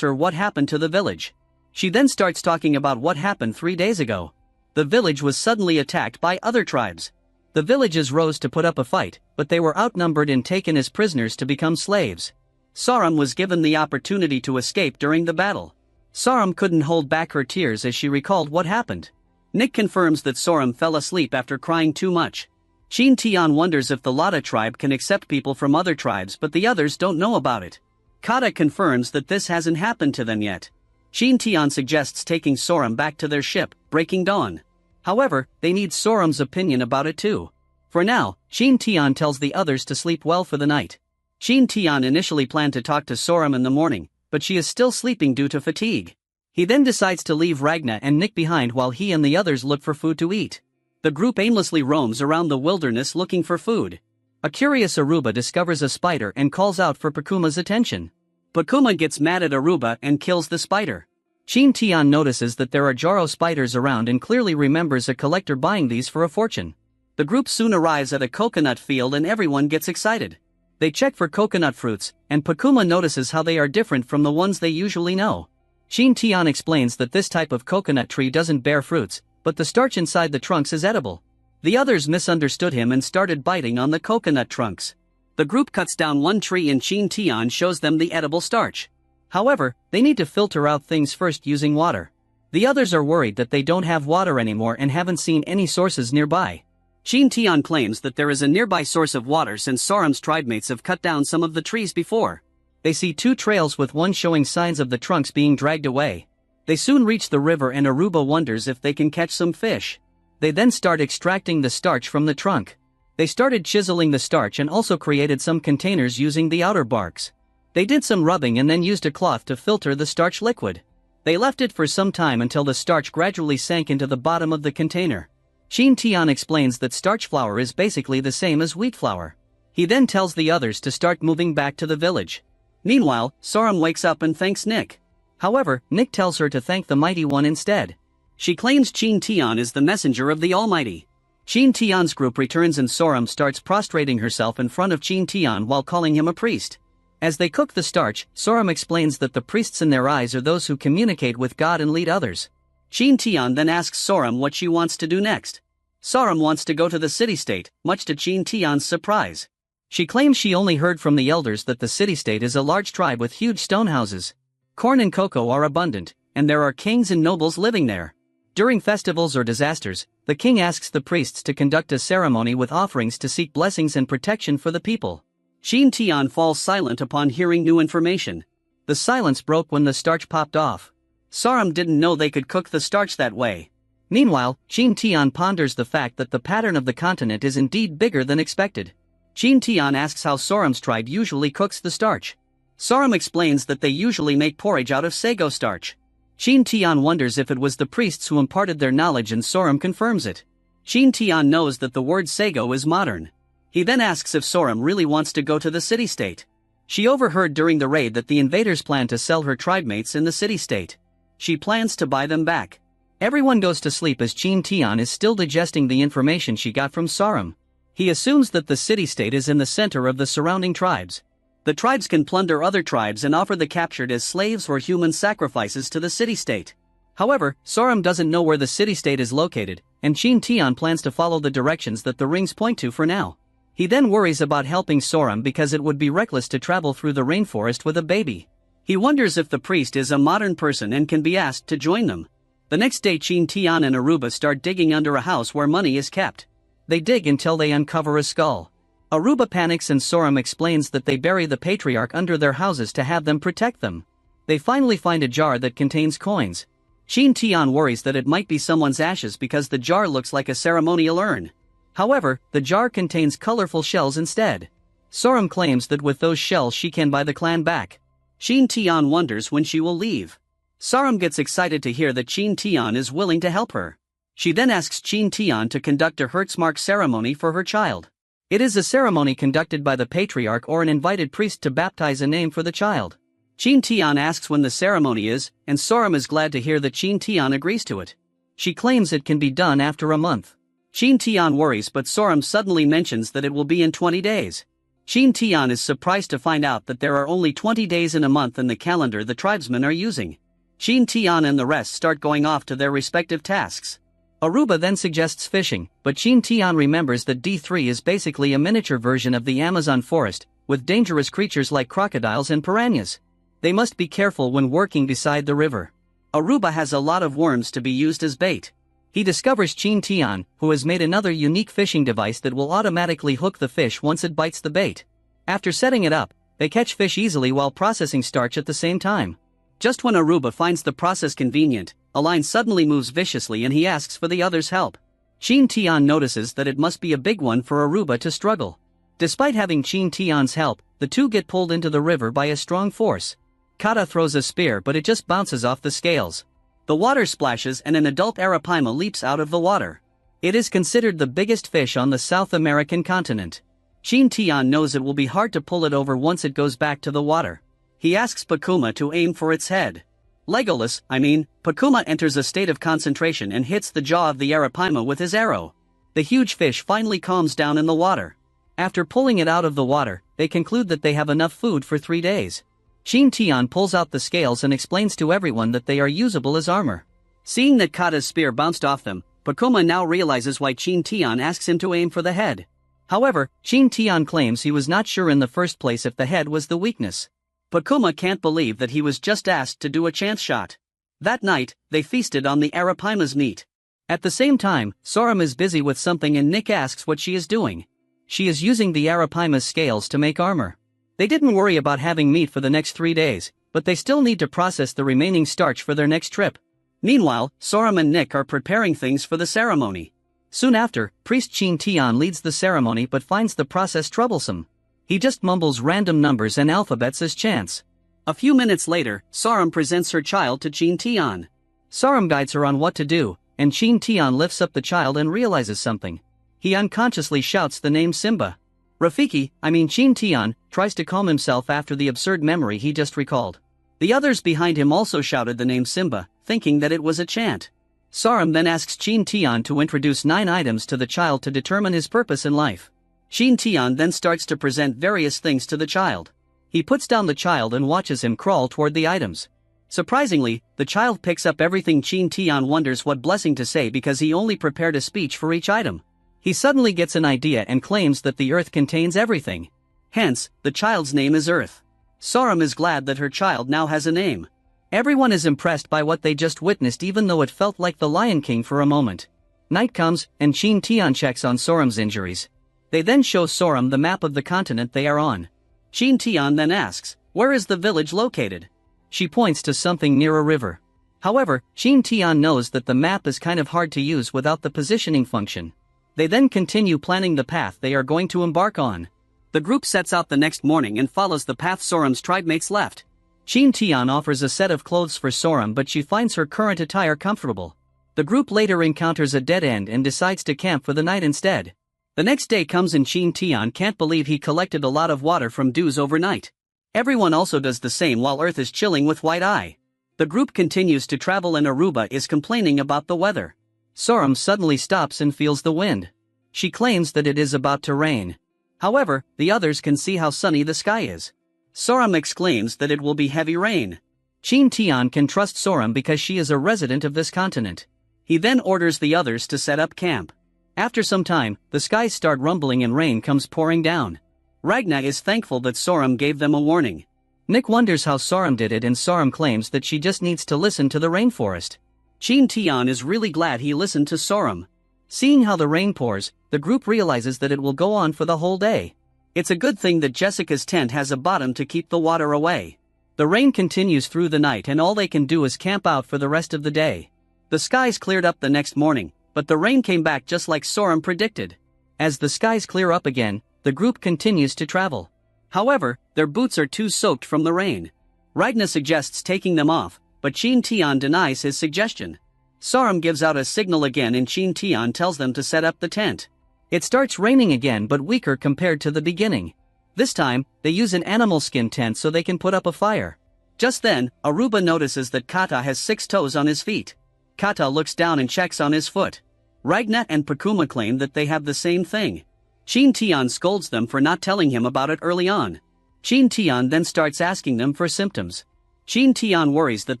her what happened to the village. She then starts talking about what happened 3 days ago. The village was suddenly attacked by other tribes. The villages rose to put up a fight, but they were outnumbered and taken as prisoners to become slaves. Sorum was given the opportunity to escape during the battle. Sorum couldn't hold back her tears as she recalled what happened. Nick confirms that Sorum fell asleep after crying too much. Qin Tian wonders if the Lada tribe can accept people from other tribes but the others don't know about it. Kata confirms that this hasn't happened to them yet. Qin Tian suggests taking Sorum back to their ship, Breaking Dawn. However, they need Sorum's opinion about it too. For now, Qin Tian tells the others to sleep well for the night. Qin Tian initially planned to talk to Sorum in the morning, but she is still sleeping due to fatigue. He then decides to leave Ragna and Nick behind while he and the others look for food to eat. The group aimlessly roams around the wilderness looking for food. A curious Aruba discovers a spider and calls out for Pakuma's attention. Pakuma gets mad at Aruba and kills the spider. Qin Tian notices that there are Jaro spiders around and clearly remembers a collector buying these for a fortune. The group soon arrives at a coconut field and everyone gets excited. They check for coconut fruits, and Pakuma notices how they are different from the ones they usually know. Qin Tian explains that this type of coconut tree doesn't bear fruits, but the starch inside the trunks is edible. The others misunderstood him and started biting on the coconut trunks. The group cuts down one tree and Qin Tian shows them the edible starch. However, they need to filter out things first using water. The others are worried that they don't have water anymore and haven't seen any sources nearby. Qin Tian claims that there is a nearby source of water since Soram's tribemates have cut down some of the trees before. They see two trails with one showing signs of the trunks being dragged away. They soon reach the river and Aruba wonders if they can catch some fish. They then start extracting the starch from the trunk. They started chiseling the starch and also created some containers using the outer barks. They did some rubbing and then used a cloth to filter the starch liquid. They left it for some time until the starch gradually sank into the bottom of the container. Qin Tian explains that starch flour is basically the same as wheat flour. He then tells the others to start moving back to the village. Meanwhile, Soram wakes up and thanks Nick. However, Nick tells her to thank the Mighty One instead. She claims Qin Tian is the messenger of the Almighty. Qin Tian's group returns and Soram starts prostrating herself in front of Qin Tian while calling him a priest. As they cook the starch, Soram explains that the priests in their eyes are those who communicate with God and lead others. Qin Tian then asks Soram what she wants to do next. Soram wants to go to the city-state, much to Qin Tian's surprise. She claims she only heard from the elders that the city-state is a large tribe with huge stone houses. Corn and cocoa are abundant, and there are kings and nobles living there. During festivals or disasters, the king asks the priests to conduct a ceremony with offerings to seek blessings and protection for the people. Qin Tian falls silent upon hearing new information. The silence broke when the starch popped off. Soram didn't know they could cook the starch that way. Meanwhile, Qin Tian ponders the fact that the pattern of the continent is indeed bigger than expected. Qin Tian asks how Soram's tribe usually cooks the starch. Soram explains that they usually make porridge out of sago starch. Qin Tian wonders if it was the priests who imparted their knowledge and Soram confirms it. Qin Tian knows that the word sago is modern. He then asks if Soram really wants to go to the city-state. She overheard during the raid that the invaders plan to sell her tribemates in the city-state. She plans to buy them back. Everyone goes to sleep as Qin Tian is still digesting the information she got from Soram. He assumes that the city-state is in the center of the surrounding tribes. The tribes can plunder other tribes and offer the captured as slaves or human sacrifices to the city-state. However, Soram doesn't know where the city-state is located, and Qin Tian plans to follow the directions that the rings point to for now. He then worries about helping Soram because it would be reckless to travel through the rainforest with a baby. He wonders if the priest is a modern person and can be asked to join them. The next day Qin Tian and Aruba start digging under a house where money is kept. They dig until they uncover a skull. Aruba panics and Soram explains that they bury the patriarch under their houses to have them protect them. They finally find a jar that contains coins. Qin Tian worries that it might be someone's ashes because the jar looks like a ceremonial urn. However, the jar contains colorful shells instead. Soram claims that with those shells she can buy the clan back. Qin Tian wonders when she will leave. Soram gets excited to hear that Qin Tian is willing to help her. She then asks Qin Tian to conduct a Hertzmark ceremony for her child. It is a ceremony conducted by the patriarch or an invited priest to baptize a name for the child. Qin Tian asks when the ceremony is, and Soram is glad to hear that Qin Tian agrees to it. She claims it can be done after a month. Qin Tian worries but Soram suddenly mentions that it will be in 20 days. Qin Tian is surprised to find out that there are only 20 days in a month in the calendar the tribesmen are using. Qin Tian and the rest start going off to their respective tasks. Aruba then suggests fishing, but Qin Tian remembers that D3 is basically a miniature version of the Amazon forest, with dangerous creatures like crocodiles and piranhas. They must be careful when working beside the river. Aruba has a lot of worms to be used as bait. He discovers Qin Tian, who has made another unique fishing device that will automatically hook the fish once it bites the bait. After setting it up, they catch fish easily while processing starch at the same time. Just when Aruba finds the process convenient, a line suddenly moves viciously and he asks for the others' help. Qin Tian notices that it must be a big one for Aruba to struggle. Despite having Qin Tian's help, the two get pulled into the river by a strong force. Kata throws a spear but it just bounces off the scales. The water splashes and an adult arapaima leaps out of the water. It is considered the biggest fish on the South American continent. Qin Tian knows it will be hard to pull it over once it goes back to the water. he asks Pakuma to aim for its head. Pakuma enters a state of concentration and hits the jaw of the arapaima with his arrow. The huge fish finally calms down in the water. After pulling it out of the water, they conclude that they have enough food for 3 days. Qin Tian pulls out the scales and explains to everyone that they are usable as armor. Seeing that Kata's spear bounced off them, Pakuma now realizes why Qin Tian asks him to aim for the head. However, Qin Tian claims he was not sure in the first place if the head was the weakness. Pakuma can't believe that he was just asked to do a chance shot. That night, they feasted on the arapaima's meat. At the same time, Sorum is busy with something and Nick asks what she is doing. She is using the arapaima's scales to make armor. They didn't worry about having meat for the next 3 days, but they still need to process the remaining starch for their next trip. Meanwhile, Sorum and Nick are preparing things for the ceremony. Soon after, Priest Qin Tian leads the ceremony but finds the process troublesome. He just mumbles random numbers and alphabets as chants. A few minutes later, Sorum presents her child to Qin Tian. Sorum guides her on what to do, and Qin Tian lifts up the child and realizes something. He unconsciously shouts the name Simba. Qin Tian, tries to calm himself after the absurd memory he just recalled. The others behind him also shouted the name Simba, thinking that it was a chant. Sorum then asks Qin Tian to introduce 9 items to the child to determine his purpose in life. Qin Tian then starts to present various things to the child. He puts down the child and watches him crawl toward the items. Surprisingly, the child picks up everything. Qin Tian wonders what blessing to say because he only prepared a speech for each item. He suddenly gets an idea and claims that the earth contains everything. Hence, the child's name is Earth. Sorum is glad that her child now has a name. Everyone is impressed by what they just witnessed, even though it felt like the Lion King for a moment. Night comes, and Qin Tian checks on Sorum's injuries. They then show Sorum the map of the continent they are on. Qin Tian then asks, "Where is the village located?" She points to something near a river. However, Qin Tian knows that the map is kind of hard to use without the positioning function. They then continue planning the path they are going to embark on. The group sets out the next morning and follows the path Sorum's tribemates left. Qin Tian offers a set of clothes for Sorum, but she finds her current attire comfortable. The group later encounters a dead end and decides to camp for the night instead. The next day comes and Qin Tian can't believe he collected a lot of water from dews overnight. Everyone also does the same while Earth is chilling with white eye. The group continues to travel and Aruba is complaining about the weather. Sorum suddenly stops and feels the wind. She claims that it is about to rain. However, the others can see how sunny the sky is. Sorum exclaims that it will be heavy rain. Qin Tian can trust Sorum because she is a resident of this continent. He then orders the others to set up camp. After some time, the skies start rumbling and rain comes pouring down. Ragna is thankful that Sorum gave them a warning. Nick wonders how Sorum did it and Sorum claims that she just needs to listen to the rainforest. Qin Tian is really glad he listened to Sorum. Seeing how the rain pours, the group realizes that it will go on for the whole day. It's a good thing that Jessica's tent has a bottom to keep the water away. The rain continues through the night and all they can do is camp out for the rest of the day. The skies cleared up the next morning, but the rain came back just like Sorum predicted. As the skies clear up again, the group continues to travel. However, their boots are too soaked from the rain. Ragna suggests taking them off, but Qin Tian denies his suggestion. Sorum gives out a signal again and Qin Tian tells them to set up the tent. It starts raining again but weaker compared to the beginning. This time, they use an animal skin tent so they can put up a fire. Just then, Aruba notices that Kata has 6 toes on his feet. Kata looks down and checks on his foot. Ragna and Pakuma claim that they have the same thing. Qin Tian scolds them for not telling him about it early on. Qin Tian then starts asking them for symptoms. Qin Tian worries that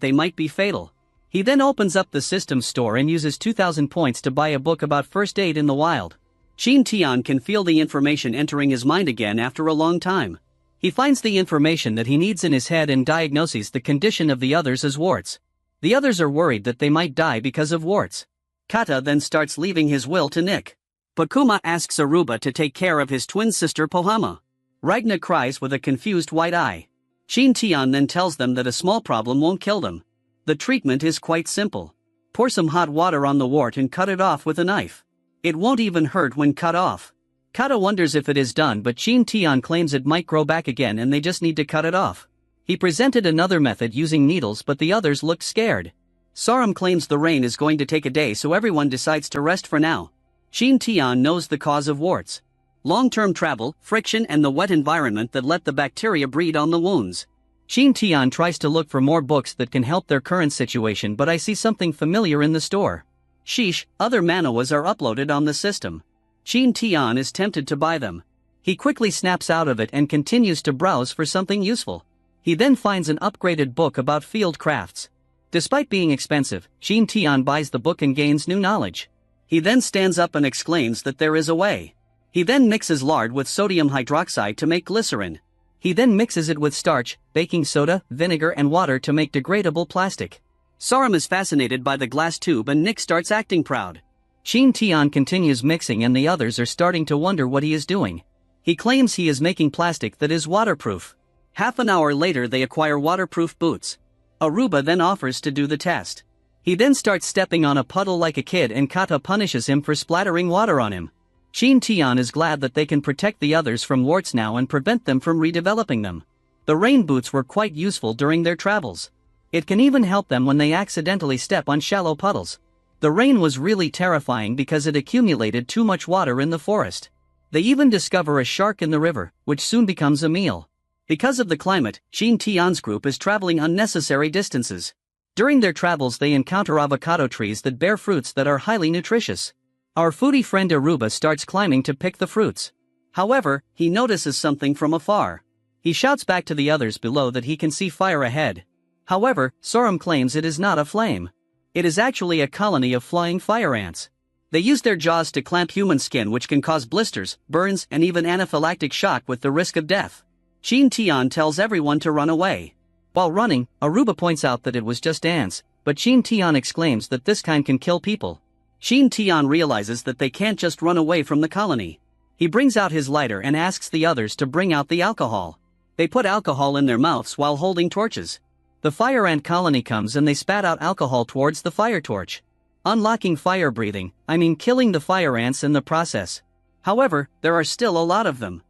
they might be fatal. He then opens up the system store and uses 2,000 points to buy a book about first aid in the wild. Qin Tian can feel the information entering his mind again after a long time. He finds the information that he needs in his head and diagnoses the condition of the others as warts. The others are worried that they might die because of warts. Kata then starts leaving his will to Nick. Pakuma asks Aruba to take care of his twin sister Pohama. Ragna cries with a confused white eye. Qin Tian then tells them that a small problem won't kill them. The treatment is quite simple. Pour some hot water on the wart and cut it off with a knife. It won't even hurt when cut off. Kata wonders if it is done, but Qin Tian claims it might grow back again and they just need to cut it off. He presented another method using needles, but the others looked scared. Sorum claims the rain is going to take a day, so everyone decides to rest for now. Qin Tian knows the cause of warts. Long-term travel, friction and the wet environment that let the bacteria breed on the wounds. Qin Tian tries to look for more books that can help their current situation, but I see something familiar in the store. Sheesh, other manhwas are uploaded on the system. Qin Tian is tempted to buy them. He quickly snaps out of it and continues to browse for something useful. He then finds an upgraded book about field crafts. Despite being expensive, Qin Tian buys the book and gains new knowledge. He then stands up and exclaims that there is a way. He then mixes lard with sodium hydroxide to make glycerin. He then mixes it with starch, baking soda, vinegar and water to make degradable plastic. Sorum is fascinated by the glass tube and Nick starts acting proud. Qin Tian continues mixing and the others are starting to wonder what he is doing. He claims he is making plastic that is waterproof. Half an hour later they acquire waterproof boots. Aruba then offers to do the test. He then starts stepping on a puddle like a kid and Kata punishes him for splattering water on him. Qin Tian is glad that they can protect the others from warts now and prevent them from redeveloping them. The rain boots were quite useful during their travels. It can even help them when they accidentally step on shallow puddles. The rain was really terrifying because it accumulated too much water in the forest. They even discover a shark in the river, which soon becomes a meal. Because of the climate, Qin Tian's group is traveling unnecessary distances. During their travels they encounter avocado trees that bear fruits that are highly nutritious. Our foodie friend Aruba starts climbing to pick the fruits. However, he notices something from afar. He shouts back to the others below that he can see fire ahead. However, Sorum claims it is not a flame. It is actually a colony of flying fire ants. They use their jaws to clamp human skin, which can cause blisters, burns and even anaphylactic shock with the risk of death. Qin Tian tells everyone to run away. While running, Aruba points out that it was just ants, but Qin Tian exclaims that this kind can kill people. Qin Tian realizes that they can't just run away from the colony. He brings out his lighter and asks the others to bring out the alcohol. They put alcohol in their mouths while holding torches. The fire ant colony comes and they spat out alcohol towards the fire torch. Unlocking fire breathing, killing the fire ants in the process. However, there are still a lot of them.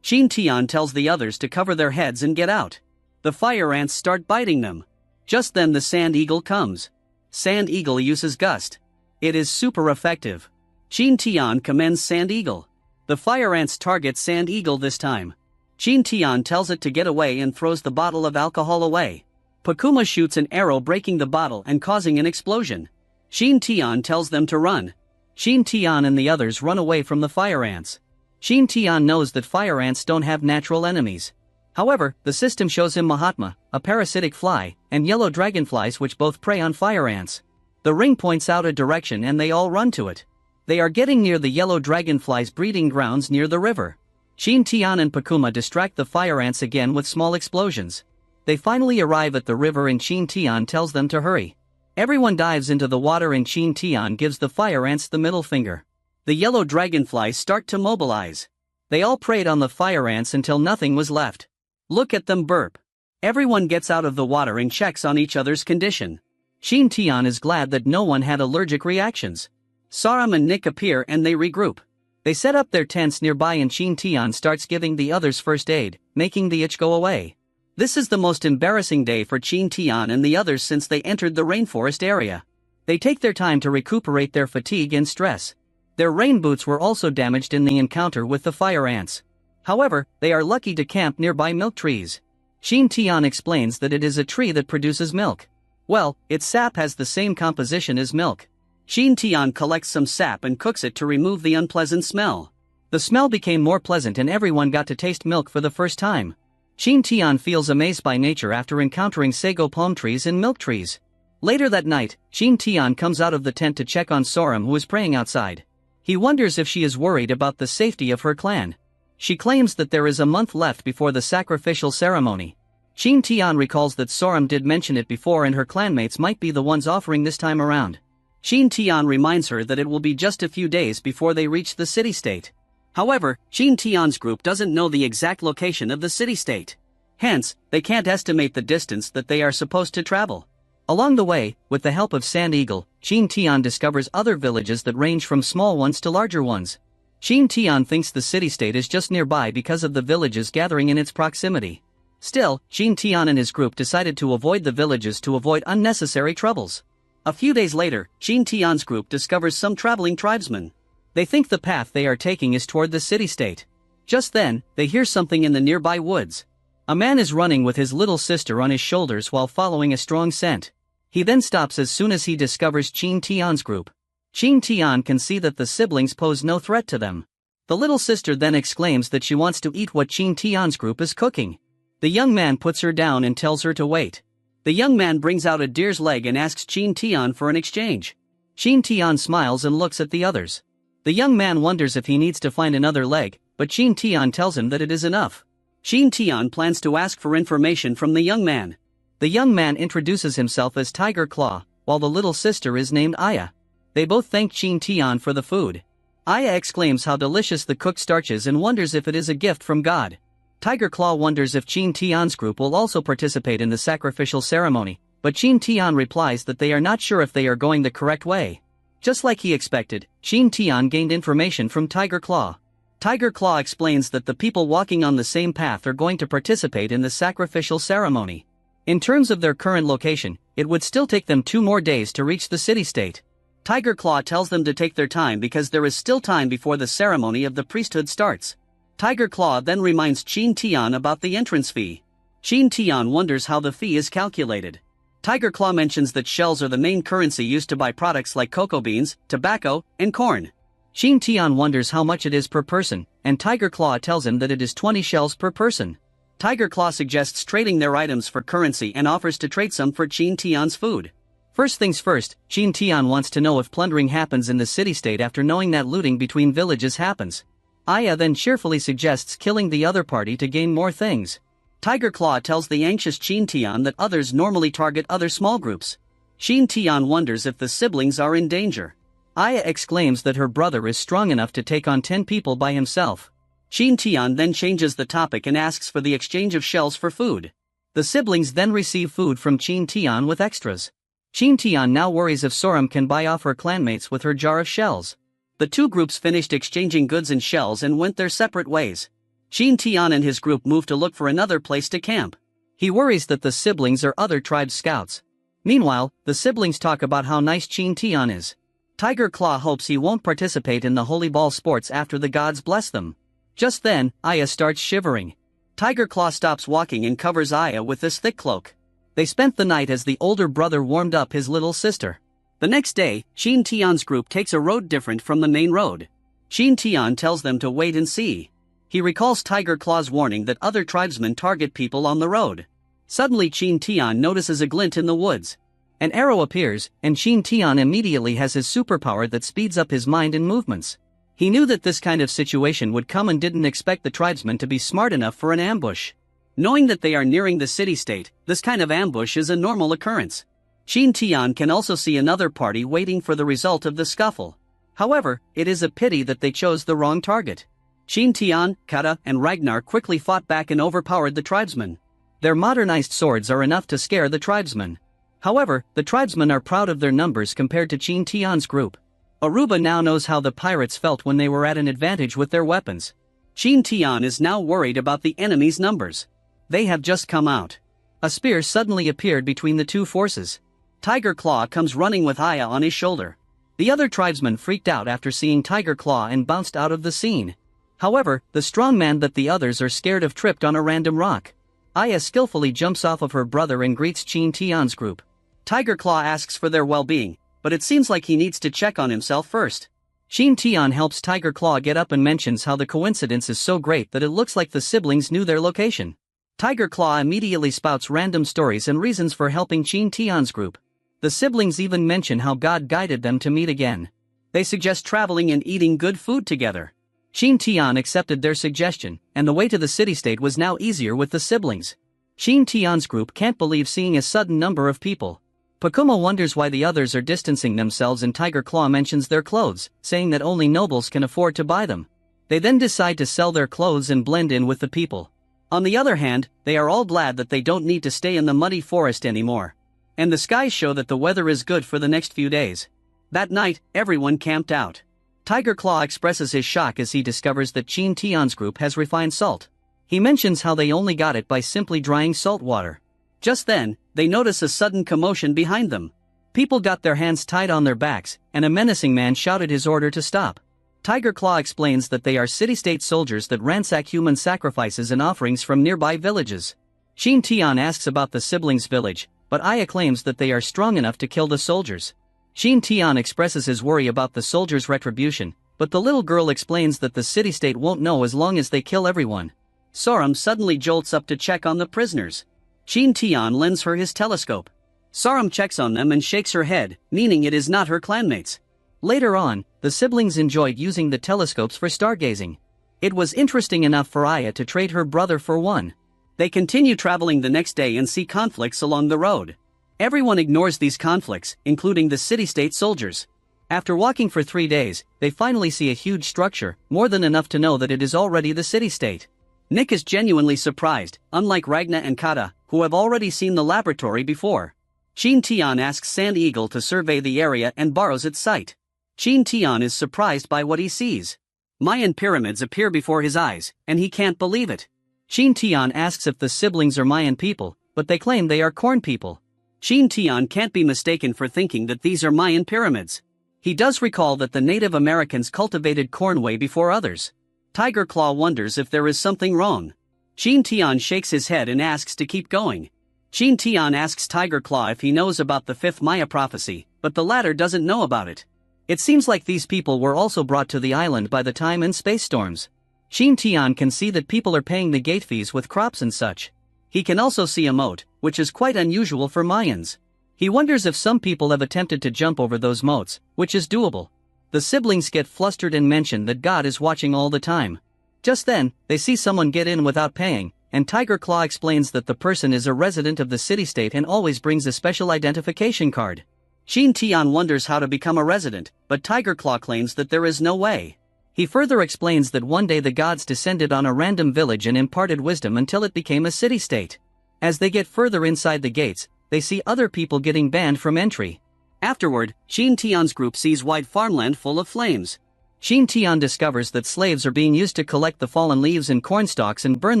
Qin Tian tells the others to cover their heads and get out. The fire ants start biting them. Just then the sand eagle comes. Sand eagle uses gust. It is super effective. Qin Tian commends sand eagle. The fire ants target sand eagle this time. Qin Tian tells it to get away and throws the bottle of alcohol away. Pakuma shoots an arrow breaking the bottle and causing an explosion. Qin Tian tells them to run. Qin Tian and the others run away from the fire ants. Qin Tian knows that fire ants don't have natural enemies. However, the system shows him Mahatma, a parasitic fly, and yellow dragonflies which both prey on fire ants. The ring points out a direction and they all run to it. They are getting near the yellow dragonflies' breeding grounds near the river. Qin Tian and Pakuma distract the fire ants again with small explosions. They finally arrive at the river and Qin Tian tells them to hurry. Everyone dives into the water and Qin Tian gives the fire ants the middle finger. The yellow dragonflies start to mobilize. They all preyed on the fire ants until nothing was left. Look at them burp. Everyone gets out of the water and checks on each other's condition. Qin Tian is glad that no one had allergic reactions. Sorum and Nick appear and they regroup. They set up their tents nearby and Qin Tian starts giving the others first aid, making the itch go away. This is the most embarrassing day for Qin Tian and the others since they entered the rainforest area. They take their time to recuperate their fatigue and stress. Their rain boots were also damaged in the encounter with the fire ants. However, they are lucky to camp nearby milk trees. Qin Tian explains that it is a tree that produces milk. Well, its sap has the same composition as milk. Qin Tian collects some sap and cooks it to remove the unpleasant smell. The smell became more pleasant and everyone got to taste milk for the first time. Qin Tian feels amazed by nature after encountering sago palm trees and milk trees. Later that night, Qin Tian comes out of the tent to check on Sorum, who is praying outside. He wonders if she is worried about the safety of her clan. She claims that there is a month left before the sacrificial ceremony. Qin Tian recalls that Sorum did mention it before and her clanmates might be the ones offering this time around. Qin Tian reminds her that it will be just a few days before they reach the city-state. However, Qin Tian's group doesn't know the exact location of the city-state. Hence, they can't estimate the distance that they are supposed to travel. Along the way, with the help of Sand Eagle, Qin Tian discovers other villages that range from small ones to larger ones. Qin Tian thinks the city-state is just nearby because of the villages gathering in its proximity. Still, Qin Tian and his group decided to avoid the villages to avoid unnecessary troubles. A few days later, Qin Tian's group discovers some traveling tribesmen. They think the path they are taking is toward the city-state. Just then, they hear something in the nearby woods. A man is running with his little sister on his shoulders while following a strong scent. He then stops as soon as he discovers Qin Tian's group. Qin Tian can see that the siblings pose no threat to them. The little sister then exclaims that she wants to eat what Qin Tian's group is cooking. The young man puts her down and tells her to wait. The young man brings out a deer's leg and asks Qin Tian for an exchange. Qin Tian smiles and looks at the others. The young man wonders if he needs to find another leg, but Qin Tian tells him that it is enough. Qin Tian plans to ask for information from the young man. The young man introduces himself as Tiger Claw, while the little sister is named Aya. They both thank Qin Tian for the food. Aya exclaims how delicious the cooked starch is and wonders if it is a gift from God. Tiger Claw wonders if Qin Tian's group will also participate in the sacrificial ceremony, but Qin Tian replies that they are not sure if they are going the correct way. Just like he expected, Qin Tian gained information from Tiger Claw. Tiger Claw explains that the people walking on the same path are going to participate in the sacrificial ceremony. In terms of their current location, it would still take them 2 more days to reach the city-state. Tiger Claw tells them to take their time because there is still time before the ceremony of the priesthood starts. Tiger Claw then reminds Qin Tian about the entrance fee. Qin Tian wonders how the fee is calculated. Tiger Claw mentions that shells are the main currency used to buy products like cocoa beans, tobacco, and corn. Qin Tian wonders how much it is per person, and Tiger Claw tells him that it is 20 shells per person. Tiger Claw suggests trading their items for currency and offers to trade some for Qin Tian's food. First things first, Qin Tian wants to know if plundering happens in the city-state after knowing that looting between villages happens. Aya then cheerfully suggests killing the other party to gain more things. Tiger Claw tells the anxious Qin Tian that others normally target other small groups. Qin Tian wonders if the siblings are in danger. Aya exclaims that her brother is strong enough to take on 10 people by himself. Qin Tian then changes the topic and asks for the exchange of shells for food. The siblings then receive food from Qin Tian with extras. Qin Tian now worries if Soram can buy off her clanmates with her jar of shells. The 2 groups finished exchanging goods and shells and went their separate ways. Qin Tian and his group moved to look for another place to camp. He worries that the siblings are other tribes' scouts. Meanwhile, the siblings talk about how nice Qin Tian is. Tiger Claw hopes he won't participate in the holy ball sports after the gods bless them. Just then, Aya starts shivering. Tiger Claw stops walking and covers Aya with this thick cloak. They spent the night as the older brother warmed up his little sister. The next day, Qin Tian's group takes a road different from the main road. Qin Tian tells them to wait and see. He recalls Tiger Claw's warning that other tribesmen target people on the road. Suddenly Qin Tian notices a glint in the woods. An arrow appears, and Qin Tian immediately has his superpower that speeds up his mind and movements. He knew that this kind of situation would come and didn't expect the tribesmen to be smart enough for an ambush. Knowing that they are nearing the city-state, this kind of ambush is a normal occurrence. Qin Tian can also see another party waiting for the result of the scuffle. However, it is a pity that they chose the wrong target. Qin Tian, Kata, and Ragnar quickly fought back and overpowered the tribesmen. Their modernized swords are enough to scare the tribesmen. However, the tribesmen are proud of their numbers compared to Qin Tian's group. Aruba now knows how the pirates felt when they were at an advantage with their weapons. Qin Tian is now worried about the enemy's numbers. They have just come out. A spear suddenly appeared between the 2 forces. Tiger Claw comes running with Aya on his shoulder. The other tribesmen freaked out after seeing Tiger Claw and bounced out of the scene. However, the strong man that the others are scared of tripped on a random rock. Aya skillfully jumps off of her brother and greets Qin Tian's group. Tiger Claw asks for their well-being, but it seems like he needs to check on himself first. Qin Tian helps Tiger Claw get up and mentions how the coincidence is so great that it looks like the siblings knew their location. Tiger Claw immediately spouts random stories and reasons for helping Qin Tian's group. The siblings even mention how God guided them to meet again. They suggest traveling and eating good food together. Qin Tian accepted their suggestion, and the way to the city-state was now easier with the siblings. Qin Tian's group can't believe seeing a sudden number of people. Pakuma wonders why the others are distancing themselves, and Tiger Claw mentions their clothes, saying that only nobles can afford to buy them. They then decide to sell their clothes and blend in with the people. On the other hand, they are all glad that they don't need to stay in the muddy forest anymore. And the skies show that the weather is good for the next few days. That night, everyone camped out. Tiger Claw expresses his shock as he discovers that Qin Tian's group has refined salt. He mentions how they only got it by simply drying salt water. Just then, they notice a sudden commotion behind them. People got their hands tied on their backs, and a menacing man shouted his order to stop. Tiger Claw explains that they are city-state soldiers that ransack human sacrifices and offerings from nearby villages. Qin Tian asks about the siblings' village, but Aya claims that they are strong enough to kill the soldiers. Qin Tian expresses his worry about the soldiers' retribution, but the little girl explains that the city-state won't know as long as they kill everyone. Sorum suddenly jolts up to check on the prisoners. Qin Tian lends her his telescope. Sorum checks on them and shakes her head, meaning it is not her clanmates. Later on, the siblings enjoyed using the telescopes for stargazing. It was interesting enough for Aya to trade her brother for one. They continue traveling the next day and see conflicts along the road. Everyone ignores these conflicts, including the city-state soldiers. After walking for 3 days, they finally see a huge structure, more than enough to know that it is already the city-state. Nick is genuinely surprised, unlike Ragna and Kata, who have already seen the laboratory before. Qin Tian asks Sand Eagle to survey the area and borrows its sight. Qin Tian is surprised by what he sees. Mayan pyramids appear before his eyes, and he can't believe it. Qin Tian asks if the siblings are Mayan people, but they claim they are corn people. Qin Tian can't be mistaken for thinking that these are Mayan pyramids. He does recall that the Native Americans cultivated corn way before others. Tiger Claw wonders if there is something wrong. Qin Tian shakes his head and asks to keep going. Qin Tian asks Tiger Claw if he knows about the 5th Maya prophecy, but the latter doesn't know about it. It seems like these people were also brought to the island by the time and space storms. Qin Tian can see that people are paying the gate fees with crops and such. He can also see a moat, which is quite unusual for Mayans. He wonders if some people have attempted to jump over those moats, which is doable. The siblings get flustered and mention that God is watching all the time. Just then, they see someone get in without paying, and Tiger Claw explains that the person is a resident of the city-state and always brings a special identification card. Qin Tian wonders how to become a resident, but Tiger Claw claims that there is no way. He further explains that one day the gods descended on a random village and imparted wisdom until it became a city-state. As they get further inside the gates, they see other people getting banned from entry. Afterward, Qin Tian's group sees wide farmland full of flames. Qin Tian discovers that slaves are being used to collect the fallen leaves and corn stalks and burn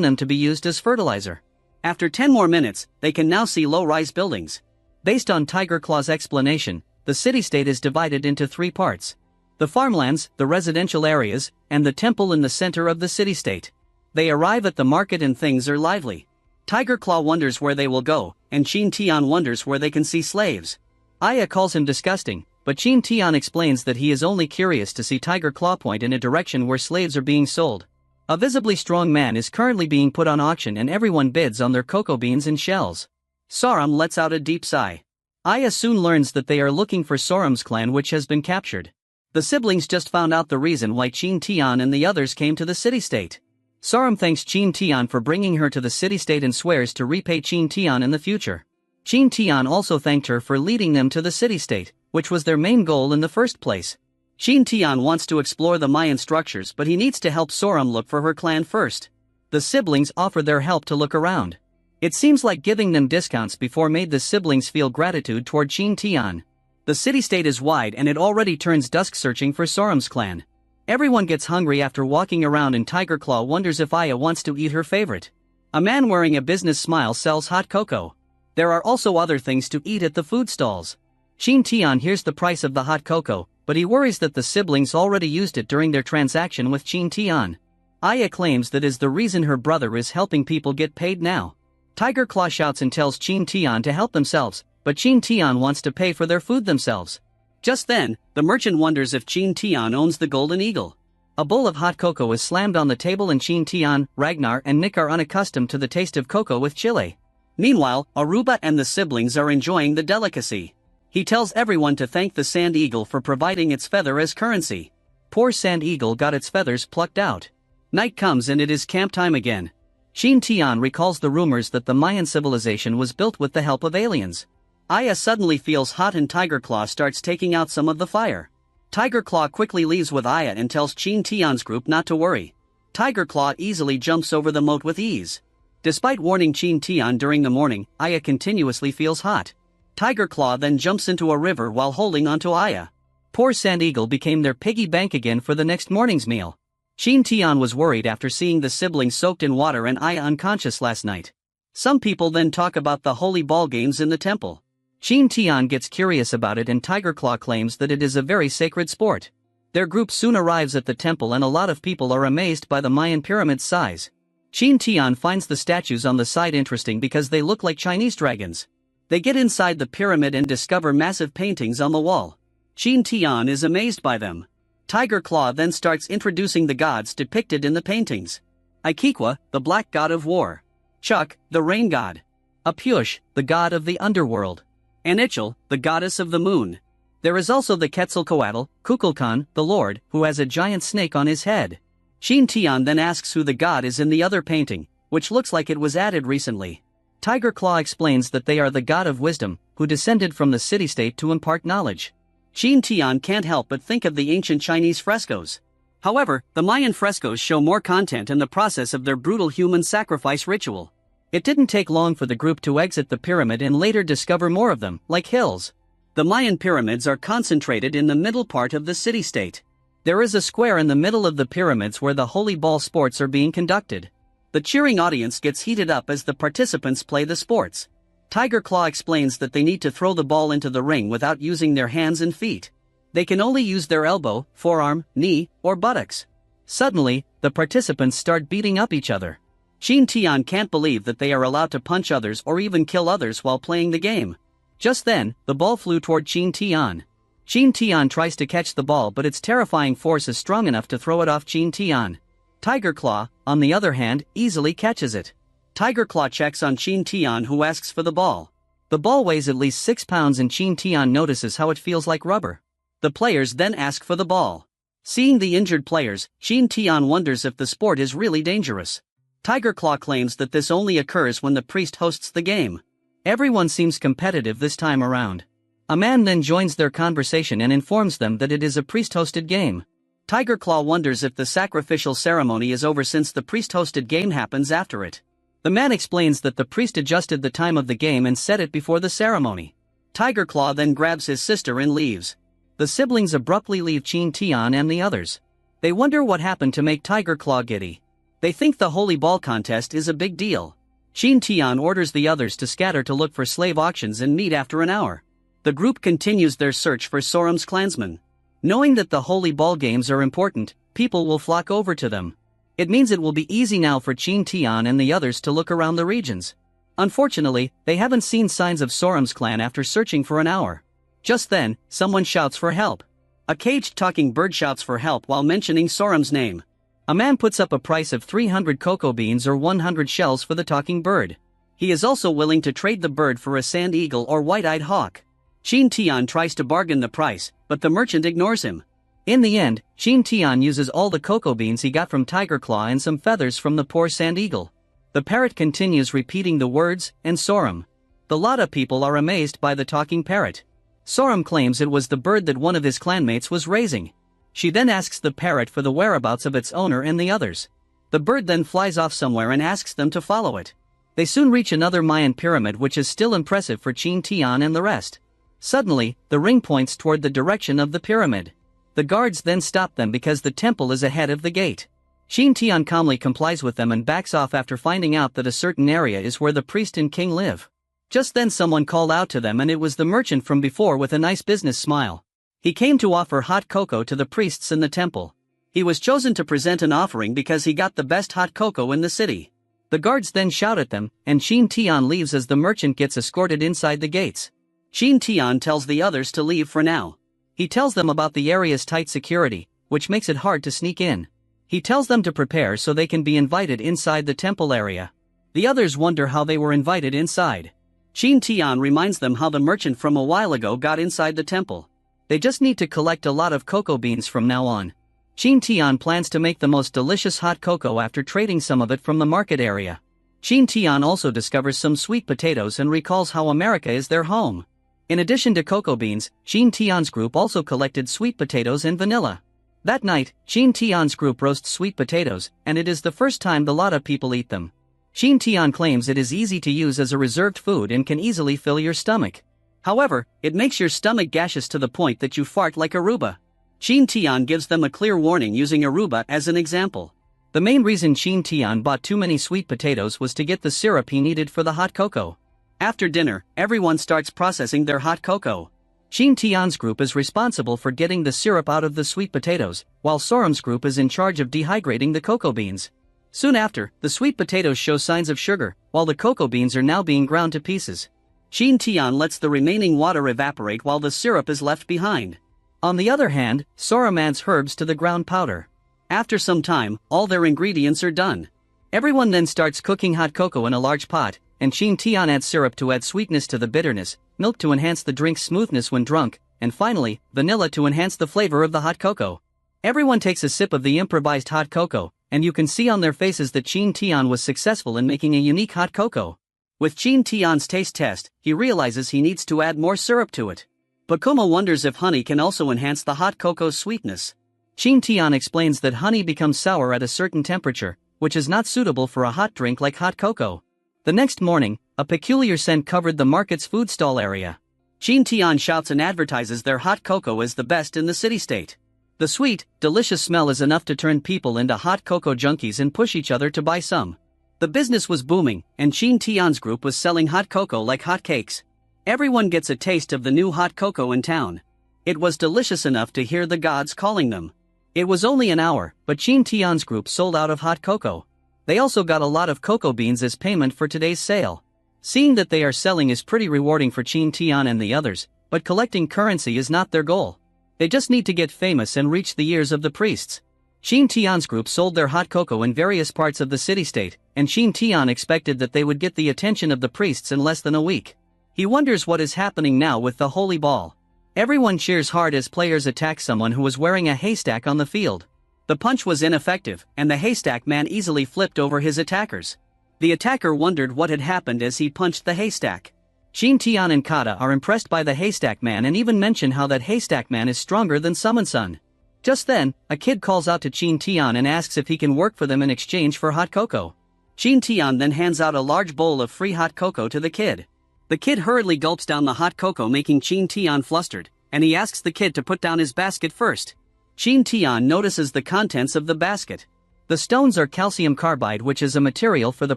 them to be used as fertilizer. After 10 more minutes, they can now see low-rise buildings. Based on Tiger Claw's explanation, the city-state is divided into 3 parts. The farmlands, the residential areas, and the temple in the center of the city-state. They arrive at the market and things are lively. Tiger Claw wonders where they will go, and Qin Tian wonders where they can see slaves. Aya calls him disgusting, but Qin Tian explains that he is only curious to see Tiger Claw point in a direction where slaves are being sold. A visibly strong man is currently being put on auction and everyone bids on their cocoa beans and shells. Sorum lets out a deep sigh. Aya soon learns that they are looking for Sorum's clan, which has been captured. The siblings just found out the reason why Qin Tian and the others came to the city-state. Sorum thanks Qin Tian for bringing her to the city-state and swears to repay Qin Tian in the future. Qin Tian also thanked her for leading them to the city-state, which was their main goal in the first place. Qin Tian wants to explore the Mayan structures, but he needs to help Sorum look for her clan first. The siblings offer their help to look around. It seems like giving them discounts before made the siblings feel gratitude toward Qin Tian. The city-state is wide and it already turns dusk searching for Sorum's clan. Everyone gets hungry after walking around and Tiger Claw wonders if Aya wants to eat her favorite. A man wearing a business smile sells hot cocoa. There are also other things to eat at the food stalls. Qin Tian hears the price of the hot cocoa, but he worries that the siblings already used it during their transaction with Qin Tian. Aya claims that is the reason her brother is helping people get paid now. Tiger Claw shouts and tells Qin Tian to help themselves, but Qin Tian wants to pay for their food themselves. Just then, the merchant wonders if Qin Tian owns the Golden Eagle. A bowl of hot cocoa is slammed on the table and Qin Tian, Ragnar and Nick are unaccustomed to the taste of cocoa with chile. Meanwhile, Aruba and the siblings are enjoying the delicacy. He tells everyone to thank the Sand Eagle for providing its feather as currency. Poor Sand Eagle got its feathers plucked out. Night comes and it is camp time again. Qin Tian recalls the rumors that the Mayan civilization was built with the help of aliens. Aya suddenly feels hot and Tiger Claw starts taking out some of the fire. Tiger Claw quickly leaves with Aya and tells Qin Tian's group not to worry. Tiger Claw easily jumps over the moat with ease. Despite warning Qin Tian during the morning, Aya continuously feels hot. Tiger Claw then jumps into a river while holding onto Aya. Poor Sand Eagle became their piggy bank again for the next morning's meal. Qin Tian was worried after seeing the siblings soaked in water and Aya unconscious last night. Some people then talk about the holy ball games in the temple. Qin Tian gets curious about it and Tiger Claw claims that it is a very sacred sport. Their group soon arrives at the temple and a lot of people are amazed by the Mayan pyramid's size. Qin Tian finds the statues on the side interesting because they look like Chinese dragons. They get inside the pyramid and discover massive paintings on the wall. Qin Tian is amazed by them. Tiger Claw then starts introducing the gods depicted in the paintings. Ikikwa, the black god of war. Chuk, the rain god. Apyush, the god of the underworld. And Ichil, the goddess of the moon. There is also the Quetzalcoatl, Kukulkan, the lord, who has a giant snake on his head. Qin Tian then asks who the god is in the other painting, which looks like it was added recently. Tiger Claw explains that they are the god of wisdom, who descended from the city-state to impart knowledge. Qin Tian can't help but think of the ancient Chinese frescoes. However, the Mayan frescoes show more content and the process of their brutal human sacrifice ritual. It didn't take long for the group to exit the pyramid and later discover more of them, like hills. The Mayan pyramids are concentrated in the middle part of the city-state. There is a square in the middle of the pyramids where the holy ball sports are being conducted. The cheering audience gets heated up as the participants play the sports. Tiger Claw explains that they need to throw the ball into the ring without using their hands and feet. They can only use their elbow, forearm, knee, or buttocks. Suddenly, the participants start beating up each other. Qin Tian can't believe that they are allowed to punch others or even kill others while playing the game. Just then, the ball flew toward Qin Tian. Qin Tian tries to catch the ball, but its terrifying force is strong enough to throw it off Qin Tian. Tiger Claw, on the other hand, easily catches it. Tiger Claw checks on Qin Tian, who asks for the ball. The ball weighs at least 6 pounds and Qin Tian notices how it feels like rubber. The players then ask for the ball. Seeing the injured players, Qin Tian wonders if the sport is really dangerous. Tiger Claw claims that this only occurs when the priest hosts the game. Everyone seems competitive this time around. A man then joins their conversation and informs them that it is a priest-hosted game. Tiger Claw wonders if the sacrificial ceremony is over since the priest-hosted game happens after it. The man explains that the priest adjusted the time of the game and set it before the ceremony. Tiger Claw then grabs his sister and leaves. The siblings abruptly leave Qin Tian and the others. They wonder what happened to make Tiger Claw giddy. They think the holy ball contest is a big deal. Qin Tian orders the others to scatter to look for slave auctions and meet after an hour. The group continues their search for Soram's clansmen. Knowing that the holy ball games are important, people will flock over to them. It means it will be easy now for Qin Tian and the others to look around the regions. Unfortunately, they haven't seen signs of Soram's clan after searching for an hour. Just then, someone shouts for help. A caged talking bird shouts for help while mentioning Soram's name. A man puts up a price of 300 cocoa beans or 100 shells for the talking bird. He is also willing to trade the bird for a sand eagle or white-eyed hawk. Qin Tian tries to bargain the price, but the merchant ignores him. In the end, Qin Tian uses all the cocoa beans he got from Tiger Claw and some feathers from the poor sand eagle. The parrot continues repeating the words, and Soram. The Lada people are amazed by the talking parrot. Soram claims it was the bird that one of his clanmates was raising. She then asks the parrot for the whereabouts of its owner and the others. The bird then flies off somewhere and asks them to follow it. They soon reach another Mayan pyramid, which is still impressive for Qin Tian and the rest. Suddenly, the ring points toward the direction of the pyramid. The guards then stop them because the temple is ahead of the gate. Qin Tian calmly complies with them and backs off after finding out that a certain area is where the priest and king live. Just then someone called out to them, and it was the merchant from before with a nice business smile. He came to offer hot cocoa to the priests in the temple. He was chosen to present an offering because he got the best hot cocoa in the city. The guards then shout at them, and Qin Tian leaves as the merchant gets escorted inside the gates. Qin Tian tells the others to leave for now. He tells them about the area's tight security, which makes it hard to sneak in. He tells them to prepare so they can be invited inside the temple area. The others wonder how they were invited inside. Qin Tian reminds them how the merchant from a while ago got inside the temple. They just need to collect a lot of cocoa beans from now on. Qin Tian plans to make the most delicious hot cocoa after trading some of it from the market area. Qin Tian also discovers some sweet potatoes and recalls how America is their home. In addition to cocoa beans, Qin Tian's group also collected sweet potatoes and vanilla. That night, Qin Tian's group roasts sweet potatoes, and it is the first time the Lada people eat them. Qin Tian claims it is easy to use as a reserved food and can easily fill your stomach. However, it makes your stomach gaseous to the point that you fart like Aruba. Qin Tian gives them a clear warning using Aruba as an example. The main reason Qin Tian bought too many sweet potatoes was to get the syrup he needed for the hot cocoa. After dinner, everyone starts processing their hot cocoa. Qin Tian's group is responsible for getting the syrup out of the sweet potatoes, while Soram's group is in charge of dehydrating the cocoa beans. Soon after, the sweet potatoes show signs of sugar, while the cocoa beans are now being ground to pieces. Qin Tian lets the remaining water evaporate while the syrup is left behind. On the other hand, Soram adds herbs to the ground powder. After some time, all their ingredients are done. Everyone then starts cooking hot cocoa in a large pot, and Qin Tian adds syrup to add sweetness to the bitterness, milk to enhance the drink's smoothness when drunk, and finally, vanilla to enhance the flavor of the hot cocoa. Everyone takes a sip of the improvised hot cocoa, and you can see on their faces that Qin Tian was successful in making a unique hot cocoa. With Qin Tian's taste test, he realizes he needs to add more syrup to it. Bakuma wonders if honey can also enhance the hot cocoa's sweetness. Qin Tian explains that honey becomes sour at a certain temperature, which is not suitable for a hot drink like hot cocoa. The next morning, a peculiar scent covered the market's food stall area. Qin Tian shouts and advertises their hot cocoa as the best in the city-state. The sweet, delicious smell is enough to turn people into hot cocoa junkies and push each other to buy some. The business was booming, and Qin Tian's group was selling hot cocoa like hot cakes. Everyone gets a taste of the new hot cocoa in town. It was delicious enough to hear the gods calling them. It was only an hour, but Qin Tian's group sold out of hot cocoa. They also got a lot of cocoa beans as payment for today's sale. Seeing that they are selling is pretty rewarding for Qin Tian and the others, but collecting currency is not their goal. They just need to get famous and reach the ears of the priests. Qin Tian's group sold their hot cocoa in various parts of the city-state, and Qin Tian expected that they would get the attention of the priests in less than a week. He wonders what is happening now with the holy ball. Everyone cheers hard as players attack someone who was wearing a haystack on the field. The punch was ineffective, and the haystack man easily flipped over his attackers. The attacker wondered what had happened as he punched the haystack. Qin Tian and Kata are impressed by the haystack man and even mention how that haystack man is stronger than Summon Sun. Just then, a kid calls out to Qin Tian and asks if he can work for them in exchange for hot cocoa. Qin Tian then hands out a large bowl of free hot cocoa to the kid. The kid hurriedly gulps down the hot cocoa, making Qin Tian flustered, and he asks the kid to put down his basket first. Qin Tian notices the contents of the basket. The stones are calcium carbide, which is a material for the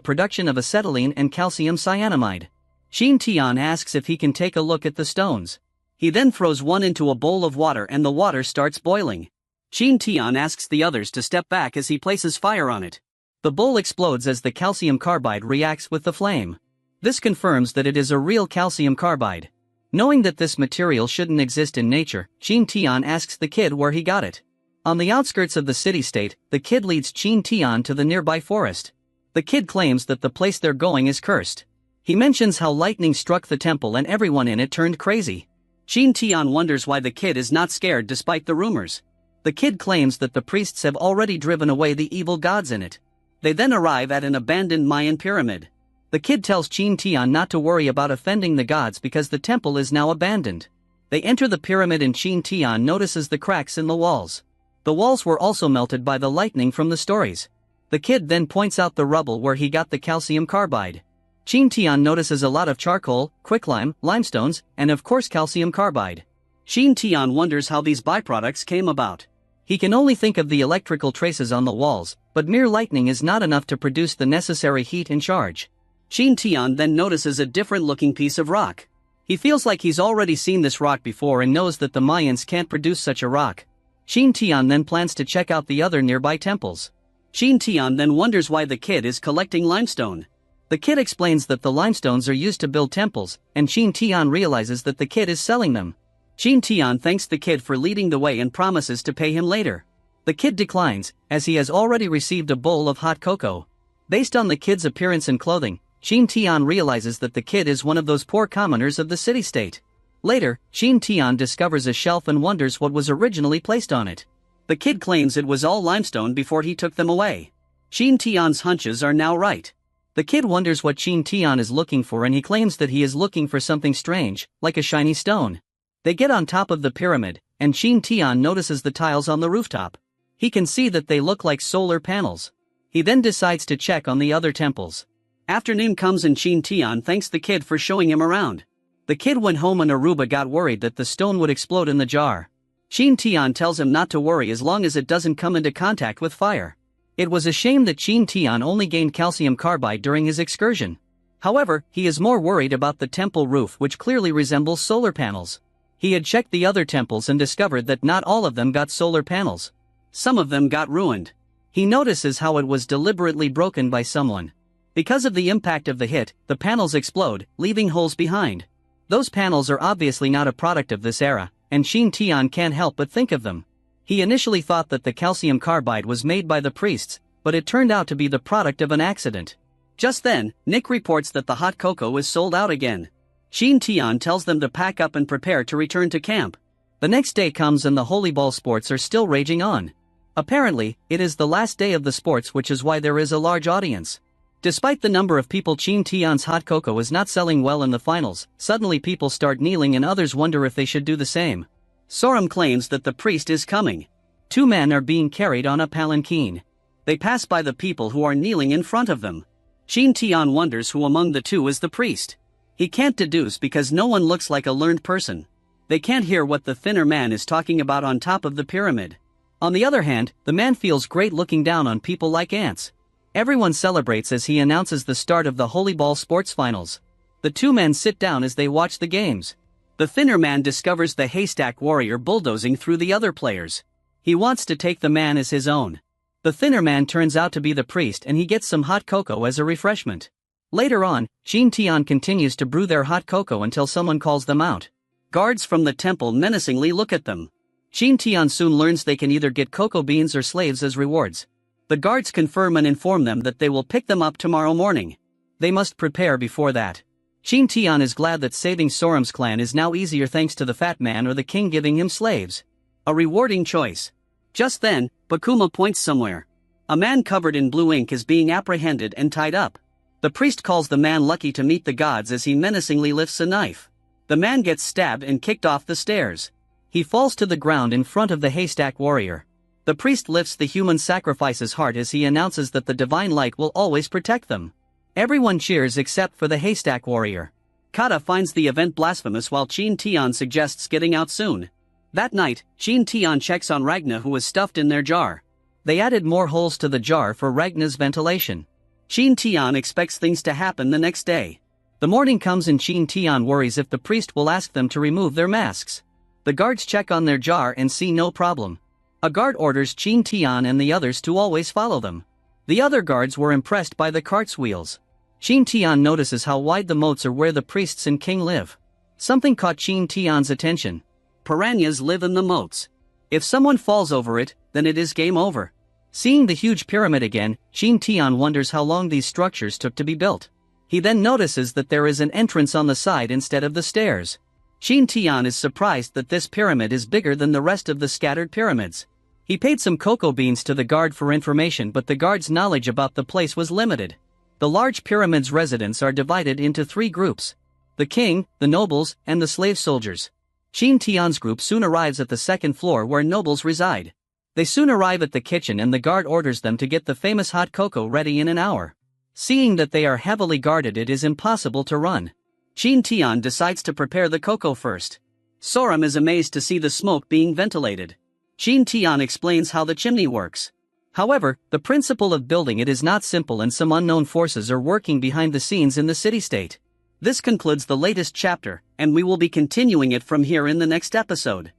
production of acetylene and calcium cyanamide. Qin Tian asks if he can take a look at the stones. He then throws one into a bowl of water and the water starts boiling. Qin Tian asks the others to step back as he places fire on it. The bowl explodes as the calcium carbide reacts with the flame. This confirms that it is a real calcium carbide. Knowing that this material shouldn't exist in nature, Qin Tian asks the kid where he got it. On the outskirts of the city-state, the kid leads Qin Tian to the nearby forest. The kid claims that the place they're going is cursed. He mentions how lightning struck the temple and everyone in it turned crazy. Qin Tian wonders why the kid is not scared despite the rumors. The kid claims that the priests have already driven away the evil gods in it. They then arrive at an abandoned Mayan pyramid. The kid tells Qin Tian not to worry about offending the gods because the temple is now abandoned. They enter the pyramid and Qin Tian notices the cracks in the walls. The walls were also melted by the lightning from the stories. The kid then points out the rubble where he got the calcium carbide. Qin Tian notices a lot of charcoal, quicklime, limestones, and of course calcium carbide. Qin Tian wonders how these byproducts came about. He can only think of the electrical traces on the walls, but mere lightning is not enough to produce the necessary heat and charge. Qin Tian then notices a different-looking piece of rock. He feels like he's already seen this rock before and knows that the Mayans can't produce such a rock. Qin Tian then plans to check out the other nearby temples. Qin Tian then wonders why the kid is collecting limestone. The kid explains that the limestones are used to build temples, and Qin Tian realizes that the kid is selling them. Qin Tian thanks the kid for leading the way and promises to pay him later. The kid declines, as he has already received a bowl of hot cocoa. Based on the kid's appearance and clothing, Qin Tian realizes that the kid is one of those poor commoners of the city-state. Later, Qin Tian discovers a shelf and wonders what was originally placed on it. The kid claims it was all limestone before he took them away. Qin Tian's hunches are now right. The kid wonders what Qin Tian is looking for and he claims that he is looking for something strange, like a shiny stone. They get on top of the pyramid, and Qin Tian notices the tiles on the rooftop. He can see that they look like solar panels. He then decides to check on the other temples. Afternoon comes and Qin Tian thanks the kid for showing him around. The kid went home and Aruba got worried that the stone would explode in the jar. Qin Tian tells him not to worry as long as it doesn't come into contact with fire. It was a shame that Qin Tian only gained calcium carbide during his excursion. However, he is more worried about the temple roof, which clearly resembles solar panels. He had checked the other temples and discovered that not all of them got solar panels. Some of them got ruined. He notices how it was deliberately broken by someone. Because of the impact of the hit, the panels explode, leaving holes behind. Those panels are obviously not a product of this era, and Qin Tian can't help but think of them. He initially thought that the calcium carbide was made by the priests, but it turned out to be the product of an accident. Just then, Nick reports that the hot cocoa is sold out again. Qin Tian tells them to pack up and prepare to return to camp. The next day comes and the holy ball sports are still raging on. Apparently, it is the last day of the sports, which is why there is a large audience. Despite the number of people, Qin Tian's hot cocoa is not selling well in the finals. Suddenly people start kneeling and others wonder if they should do the same. Sorum claims that the priest is coming. 2 men are being carried on a palanquin. They pass by the people who are kneeling in front of them. Qin Tian wonders who among the two is the priest. He can't deduce because no one looks like a learned person. They can't hear what the thinner man is talking about on top of the pyramid. On the other hand, the man feels great looking down on people like ants. Everyone celebrates as he announces the start of the Holy Ball Sports Finals. The 2 men sit down as they watch the games. The thinner man discovers the haystack warrior bulldozing through the other players. He wants to take the man as his own. The thinner man turns out to be the priest and he gets some hot cocoa as a refreshment. Later on, Qin Tian continues to brew their hot cocoa until someone calls them out. Guards from the temple menacingly look at them. Qin Tian soon learns they can either get cocoa beans or slaves as rewards. The guards confirm and inform them that they will pick them up tomorrow morning. They must prepare before that. Qin Tian is glad that saving Sorum's clan is now easier thanks to the fat man or the king giving him slaves. A rewarding choice. Just then, Bakuma points somewhere. A man covered in blue ink is being apprehended and tied up. The priest calls the man lucky to meet the gods as he menacingly lifts a knife. The man gets stabbed and kicked off the stairs. He falls to the ground in front of the haystack warrior. The priest lifts the human sacrifice's heart as he announces that the divine light will always protect them. Everyone cheers except for the haystack warrior. Kata finds the event blasphemous while Qin Tian suggests getting out soon. That night, Qin Tian checks on Ragna who is stuffed in their jar. They added more holes to the jar for Ragna's ventilation. Qin Tian expects things to happen the next day. The morning comes and Qin Tian worries if the priest will ask them to remove their masks. The guards check on their jar and see no problem. A guard orders Qin Tian and the others to always follow them. The other guards were impressed by the cart's wheels. Qin Tian notices how wide the moats are where the priests and king live. Something caught Qin Tian's attention. Piranhas live in the moats. If someone falls over it, then it is game over. Seeing the huge pyramid again, Qin Tian wonders how long these structures took to be built. He then notices that there is an entrance on the side instead of the stairs. Qin Tian is surprised that this pyramid is bigger than the rest of the scattered pyramids. He paid some cocoa beans to the guard for information, but the guard's knowledge about the place was limited. The large pyramid's residents are divided into 3 groups: the king, the nobles, and the slave soldiers. Qin Tian's group soon arrives at the 2nd floor where nobles reside. They soon arrive at the kitchen and the guard orders them to get the famous hot cocoa ready in an hour. Seeing that they are heavily guarded, it is impossible to run. Qin Tian decides to prepare the cocoa first. Sorum is amazed to see the smoke being ventilated. Qin Tian explains how the chimney works. However, the principle of building it is not simple and some unknown forces are working behind the scenes in the city-state. This concludes the latest chapter, and we will be continuing it from here in the next episode.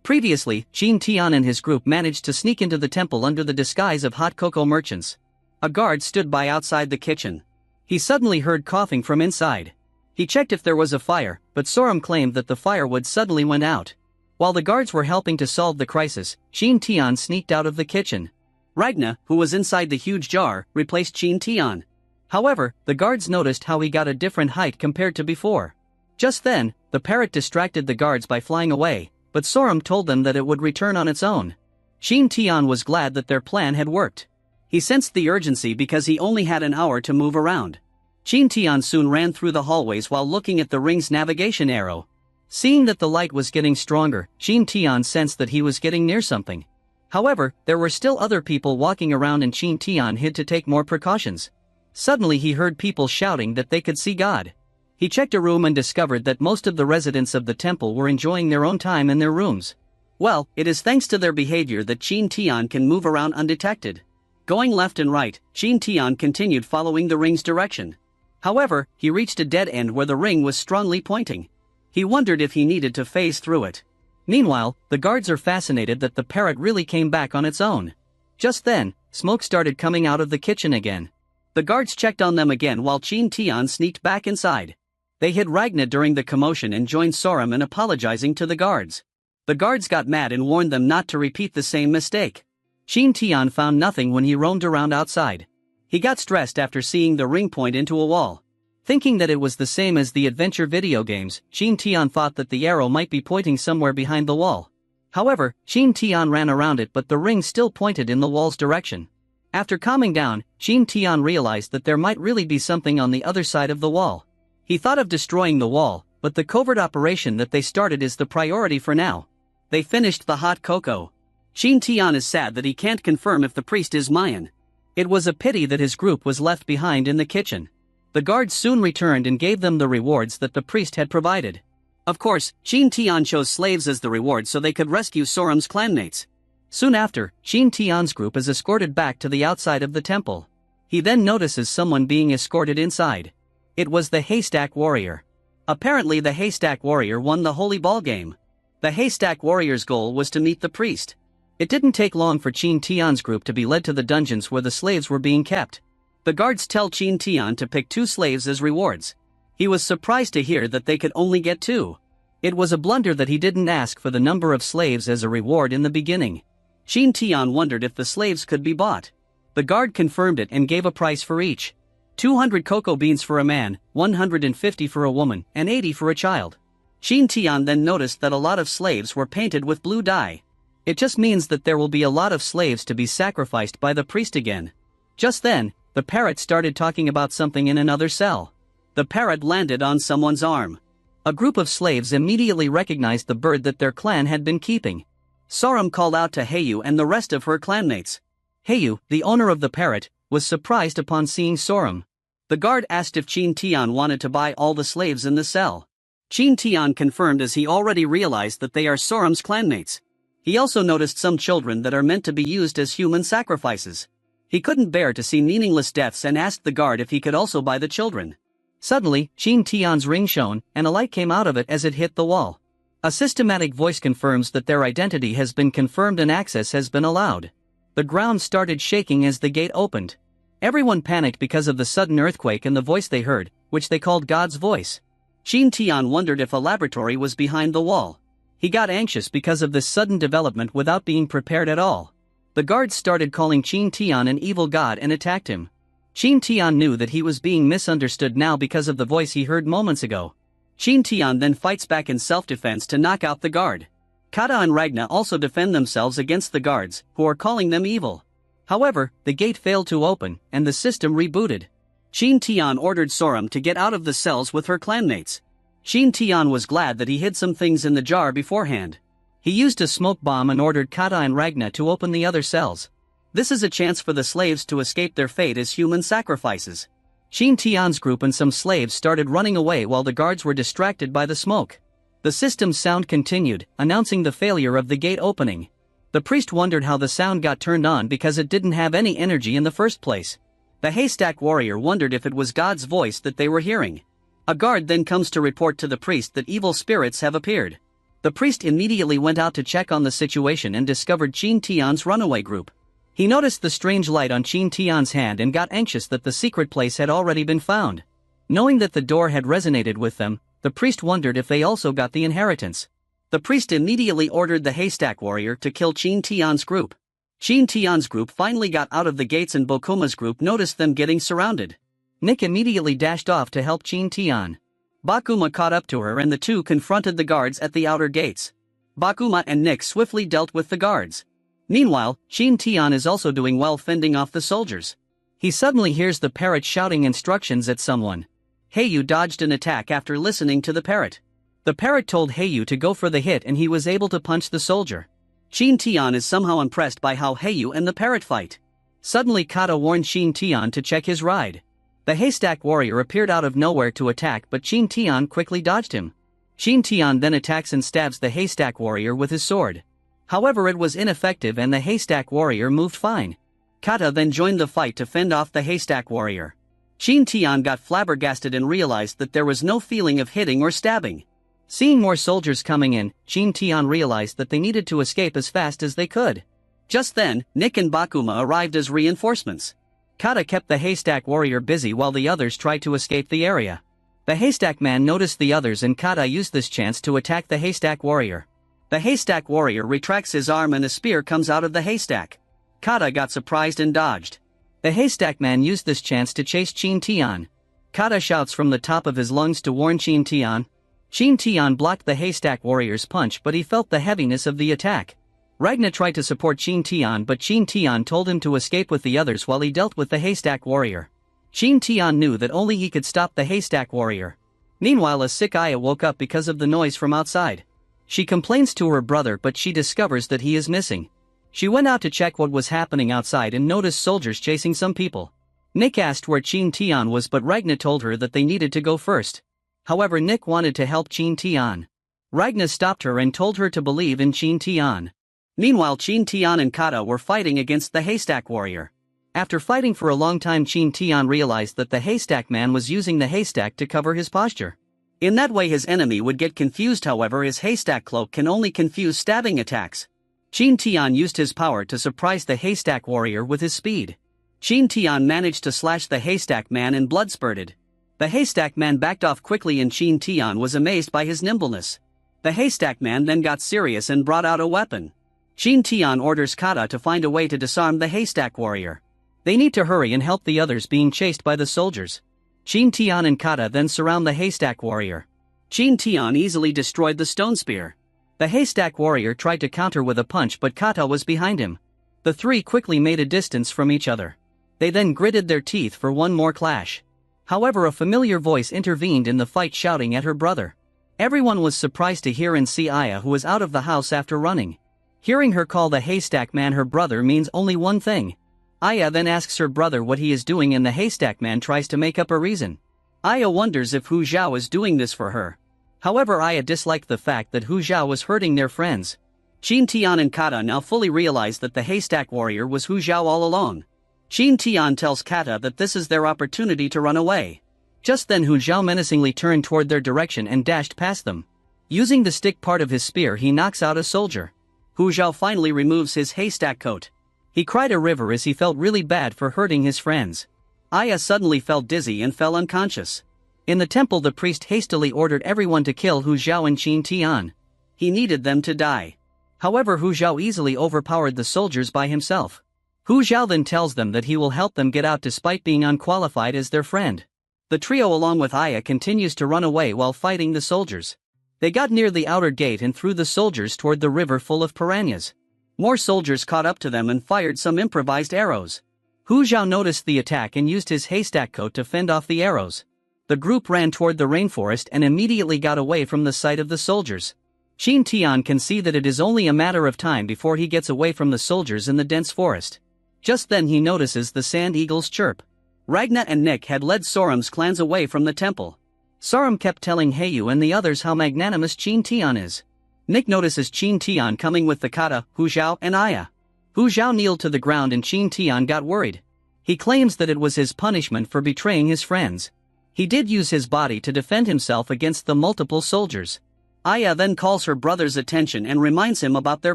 Previously, Qin Tian and his group managed to sneak into the temple under the disguise of hot cocoa merchants. A guard stood by outside the kitchen. He suddenly heard coughing from inside. He checked if there was a fire, but Sorum claimed that the firewood suddenly went out. While the guards were helping to solve the crisis, Qin Tian sneaked out of the kitchen. Ragna, who was inside the huge jar, replaced Qin Tian. However, the guards noticed how he got a different height compared to before. Just then, the parrot distracted the guards by flying away, but Sorum told them that it would return on its own. Qin Tian was glad that their plan had worked. He sensed the urgency because he only had an hour to move around. Qin Tian soon ran through the hallways while looking at the ring's navigation arrow. Seeing that the light was getting stronger, Qin Tian sensed that he was getting near something. However, there were still other people walking around and Qin Tian hid to take more precautions. Suddenly he heard people shouting that they could see God. He checked a room and discovered that most of the residents of the temple were enjoying their own time in their rooms. Well, it is thanks to their behavior that Qin Tian can move around undetected. Going left and right, Qin Tian continued following the ring's direction. However, he reached a dead end where the ring was strongly pointing. He wondered if he needed to phase through it. Meanwhile, the guards are fascinated that the parrot really came back on its own. Just then, smoke started coming out of the kitchen again. The guards checked on them again while Qin Tian sneaked back inside. They hid Ragna during the commotion and joined Sorum in apologizing to the guards. The guards got mad and warned them not to repeat the same mistake. Qin Tian found nothing when he roamed around outside. He got stressed after seeing the ring point into a wall. Thinking that it was the same as the adventure video games, Qin Tian thought that the arrow might be pointing somewhere behind the wall. However, Qin Tian ran around it, but the ring still pointed in the wall's direction. After calming down, Qin Tian realized that there might really be something on the other side of the wall. He thought of destroying the wall, but the covert operation that they started is the priority for now. They finished the hot cocoa. Qin Tian is sad that he can't confirm if the priest is Mayan. It was a pity that his group was left behind in the kitchen. The guards soon returned and gave them the rewards that the priest had provided. Of course, Qin Tian chose slaves as the reward so they could rescue Sorum's clanmates. Soon after, Qin Tian's group is escorted back to the outside of the temple. He then notices someone being escorted inside. It was the Haystack Warrior. Apparently the Haystack Warrior won the holy ball game. The Haystack Warrior's goal was to meet the priest. It didn't take long for Qin Tian's group to be led to the dungeons where the slaves were being kept. The guards tell Qin Tian to pick 2 slaves as rewards. He was surprised to hear that they could only get 2. It was a blunder that he didn't ask for the number of slaves as a reward in the beginning. Qin Tian wondered if the slaves could be bought. The guard confirmed it and gave a price for each. 200 cocoa beans for a man, 150 for a woman, and 80 for a child. Qin Tian then noticed that a lot of slaves were painted with blue dye. It just means that there will be a lot of slaves to be sacrificed by the priest again. Just then, the parrot started talking about something in another cell. The parrot landed on someone's arm. A group of slaves immediately recognized the bird that their clan had been keeping. Sorum called out to Heiyu and the rest of her clanmates. Heiyu, the owner of the parrot, was surprised upon seeing Sorum. The guard asked if Qin Tian wanted to buy all the slaves in the cell. Qin Tian confirmed as he already realized that they are Sorum's clanmates. He also noticed some children that are meant to be used as human sacrifices. He couldn't bear to see meaningless deaths and asked the guard if he could also buy the children. Suddenly, Qin Tian's ring shone, and a light came out of it as it hit the wall. A systematic voice confirms that their identity has been confirmed and access has been allowed. The ground started shaking as the gate opened. Everyone panicked because of the sudden earthquake and the voice they heard, which they called God's voice. Qin Tian wondered if a laboratory was behind the wall. He got anxious because of this sudden development without being prepared at all. The guards started calling Qin Tian an evil god and attacked him. Qin Tian knew that he was being misunderstood now because of the voice he heard moments ago. Qin Tian then fights back in self-defense to knock out the guard. Kata and Ragna also defend themselves against the guards, who are calling them evil. However, the gate failed to open, and the system rebooted. Qin Tian ordered Sorum to get out of the cells with her clanmates. Qin Tian was glad that he hid some things in the jar beforehand. He used a smoke bomb and ordered Kata and Ragna to open the other cells. This is a chance for the slaves to escape their fate as human sacrifices. Qin Tian's group and some slaves started running away while the guards were distracted by the smoke. The system's sound continued, announcing the failure of the gate opening. The priest wondered how the sound got turned on because it didn't have any energy in the first place. The Haystack Warrior wondered if it was God's voice that they were hearing. A guard then comes to report to the priest that evil spirits have appeared. The priest immediately went out to check on the situation and discovered Qin Tian's runaway group. He noticed the strange light on Qin Tian's hand and got anxious that the secret place had already been found. Knowing that the door had resonated with them, the priest wondered if they also got the inheritance. The priest immediately ordered the Haystack Warrior to kill Qin Tian's group. Qin Tian's group finally got out of the gates and Bokuma's group noticed them getting surrounded. Nick immediately dashed off to help Qin Tian. Bakuma caught up to her and the two confronted the guards at the outer gates. Bakuma and Nick swiftly dealt with the guards. Meanwhile, Qin Tian is also doing well fending off the soldiers. He suddenly hears the parrot shouting instructions at someone. Heiyu dodged an attack after listening to the parrot. The parrot told Heiyu to go for the hit and he was able to punch the soldier. Qin Tian is somehow impressed by how Heiyu and the parrot fight. Suddenly Kata warned Qin Tian to check his ride. The Haystack Warrior appeared out of nowhere to attack but Qin Tian quickly dodged him. Qin Tian then attacks and stabs the Haystack Warrior with his sword. However, it was ineffective and the Haystack Warrior moved fine. Kata then joined the fight to fend off the Haystack Warrior. Qin Tian got flabbergasted and realized that there was no feeling of hitting or stabbing. Seeing more soldiers coming in, Qin Tian realized that they needed to escape as fast as they could. Just then, Nick and Bakuma arrived as reinforcements. Kata kept the haystack warrior busy while the others tried to escape the area. The haystack man noticed the others and Kata used this chance to attack the haystack warrior. The haystack warrior retracts his arm and a spear comes out of the haystack. Kata got surprised and dodged. The haystack man used this chance to chase Qin Tian. Kata shouts from the top of his lungs to warn Qin Tian. Qin Tian blocked the haystack warrior's punch, but he felt the heaviness of the attack. Ragna tried to support Qin Tian, but Qin Tian told him to escape with the others while he dealt with the haystack warrior. Qin Tian knew that only he could stop the haystack warrior. Meanwhile, a sick Aya woke up because of the noise from outside. She complains to her brother, but she discovers that he is missing. She went out to check what was happening outside and noticed soldiers chasing some people. Nick asked where Qin Tian was, but Ragna told her that they needed to go first. However, Nick wanted to help Qin Tian. Ragna stopped her and told her to believe in Qin Tian. Meanwhile, Qin Tian and Kata were fighting against the haystack warrior. After fighting for a long time, Qin Tian realized that the haystack man was using the haystack to cover his posture. In that way his enemy would get confused, however his haystack cloak can only confuse stabbing attacks. Qin Tian used his power to surprise the haystack warrior with his speed. Qin Tian managed to slash the haystack man and blood spurted. The haystack man backed off quickly and Qin Tian was amazed by his nimbleness. The haystack man then got serious and brought out a weapon. Qin Tian orders Kata to find a way to disarm the haystack warrior. They need to hurry and help the others being chased by the soldiers. Qin Tian and Kata then surround the haystack warrior. Qin Tian easily destroyed the stone spear. The haystack warrior tried to counter with a punch, but Kata was behind him. The three quickly made a distance from each other. They then gritted their teeth for one more clash. However, a familiar voice intervened in the fight, shouting at her brother. Everyone was surprised to hear and see Aya, who was out of the house after running. Hearing her call the haystack man her brother means only one thing. Aya then asks her brother what he is doing and the haystack man tries to make up a reason. Aya wonders if Hu Zhao is doing this for her. However, Aya disliked the fact that Hu Zhao was hurting their friends. Qin Tian and Kata now fully realize that the haystack warrior was Hu Zhao all along. Qin Tian tells Kata that this is their opportunity to run away. Just then Hu Zhao menacingly turned toward their direction and dashed past them. Using the stick part of his spear, he knocks out a soldier. Hu Zhao finally removes his haystack coat. He cried a river as he felt really bad for hurting his friends. Aya suddenly felt dizzy and fell unconscious. In the temple, the priest hastily ordered everyone to kill Hu Zhao and Qin Tian. He needed them to die. However, Hu Zhao easily overpowered the soldiers by himself. Hu Zhao then tells them that he will help them get out despite being unqualified as their friend. The trio along with Aya continues to run away while fighting the soldiers. They got near the outer gate and threw the soldiers toward the river full of piranhas. More soldiers caught up to them and fired some improvised arrows. Hu Zhao noticed the attack and used his haystack coat to fend off the arrows. The group ran toward the rainforest and immediately got away from the sight of the soldiers. Qin Tian can see that it is only a matter of time before he gets away from the soldiers in the dense forest. Just then he notices the sand eagles chirp. Ragna and Nick had led Soram's clans away from the temple. Soram kept telling Heiyu and the others how magnanimous Qin Tian is. Nick notices Qin Tian coming with the Kata, Hu Zhao, and Aya. Hu Zhao kneeled to the ground and Qin Tian got worried. He claims that it was his punishment for betraying his friends. He did use his body to defend himself against the multiple soldiers. Aya then calls her brother's attention and reminds him about their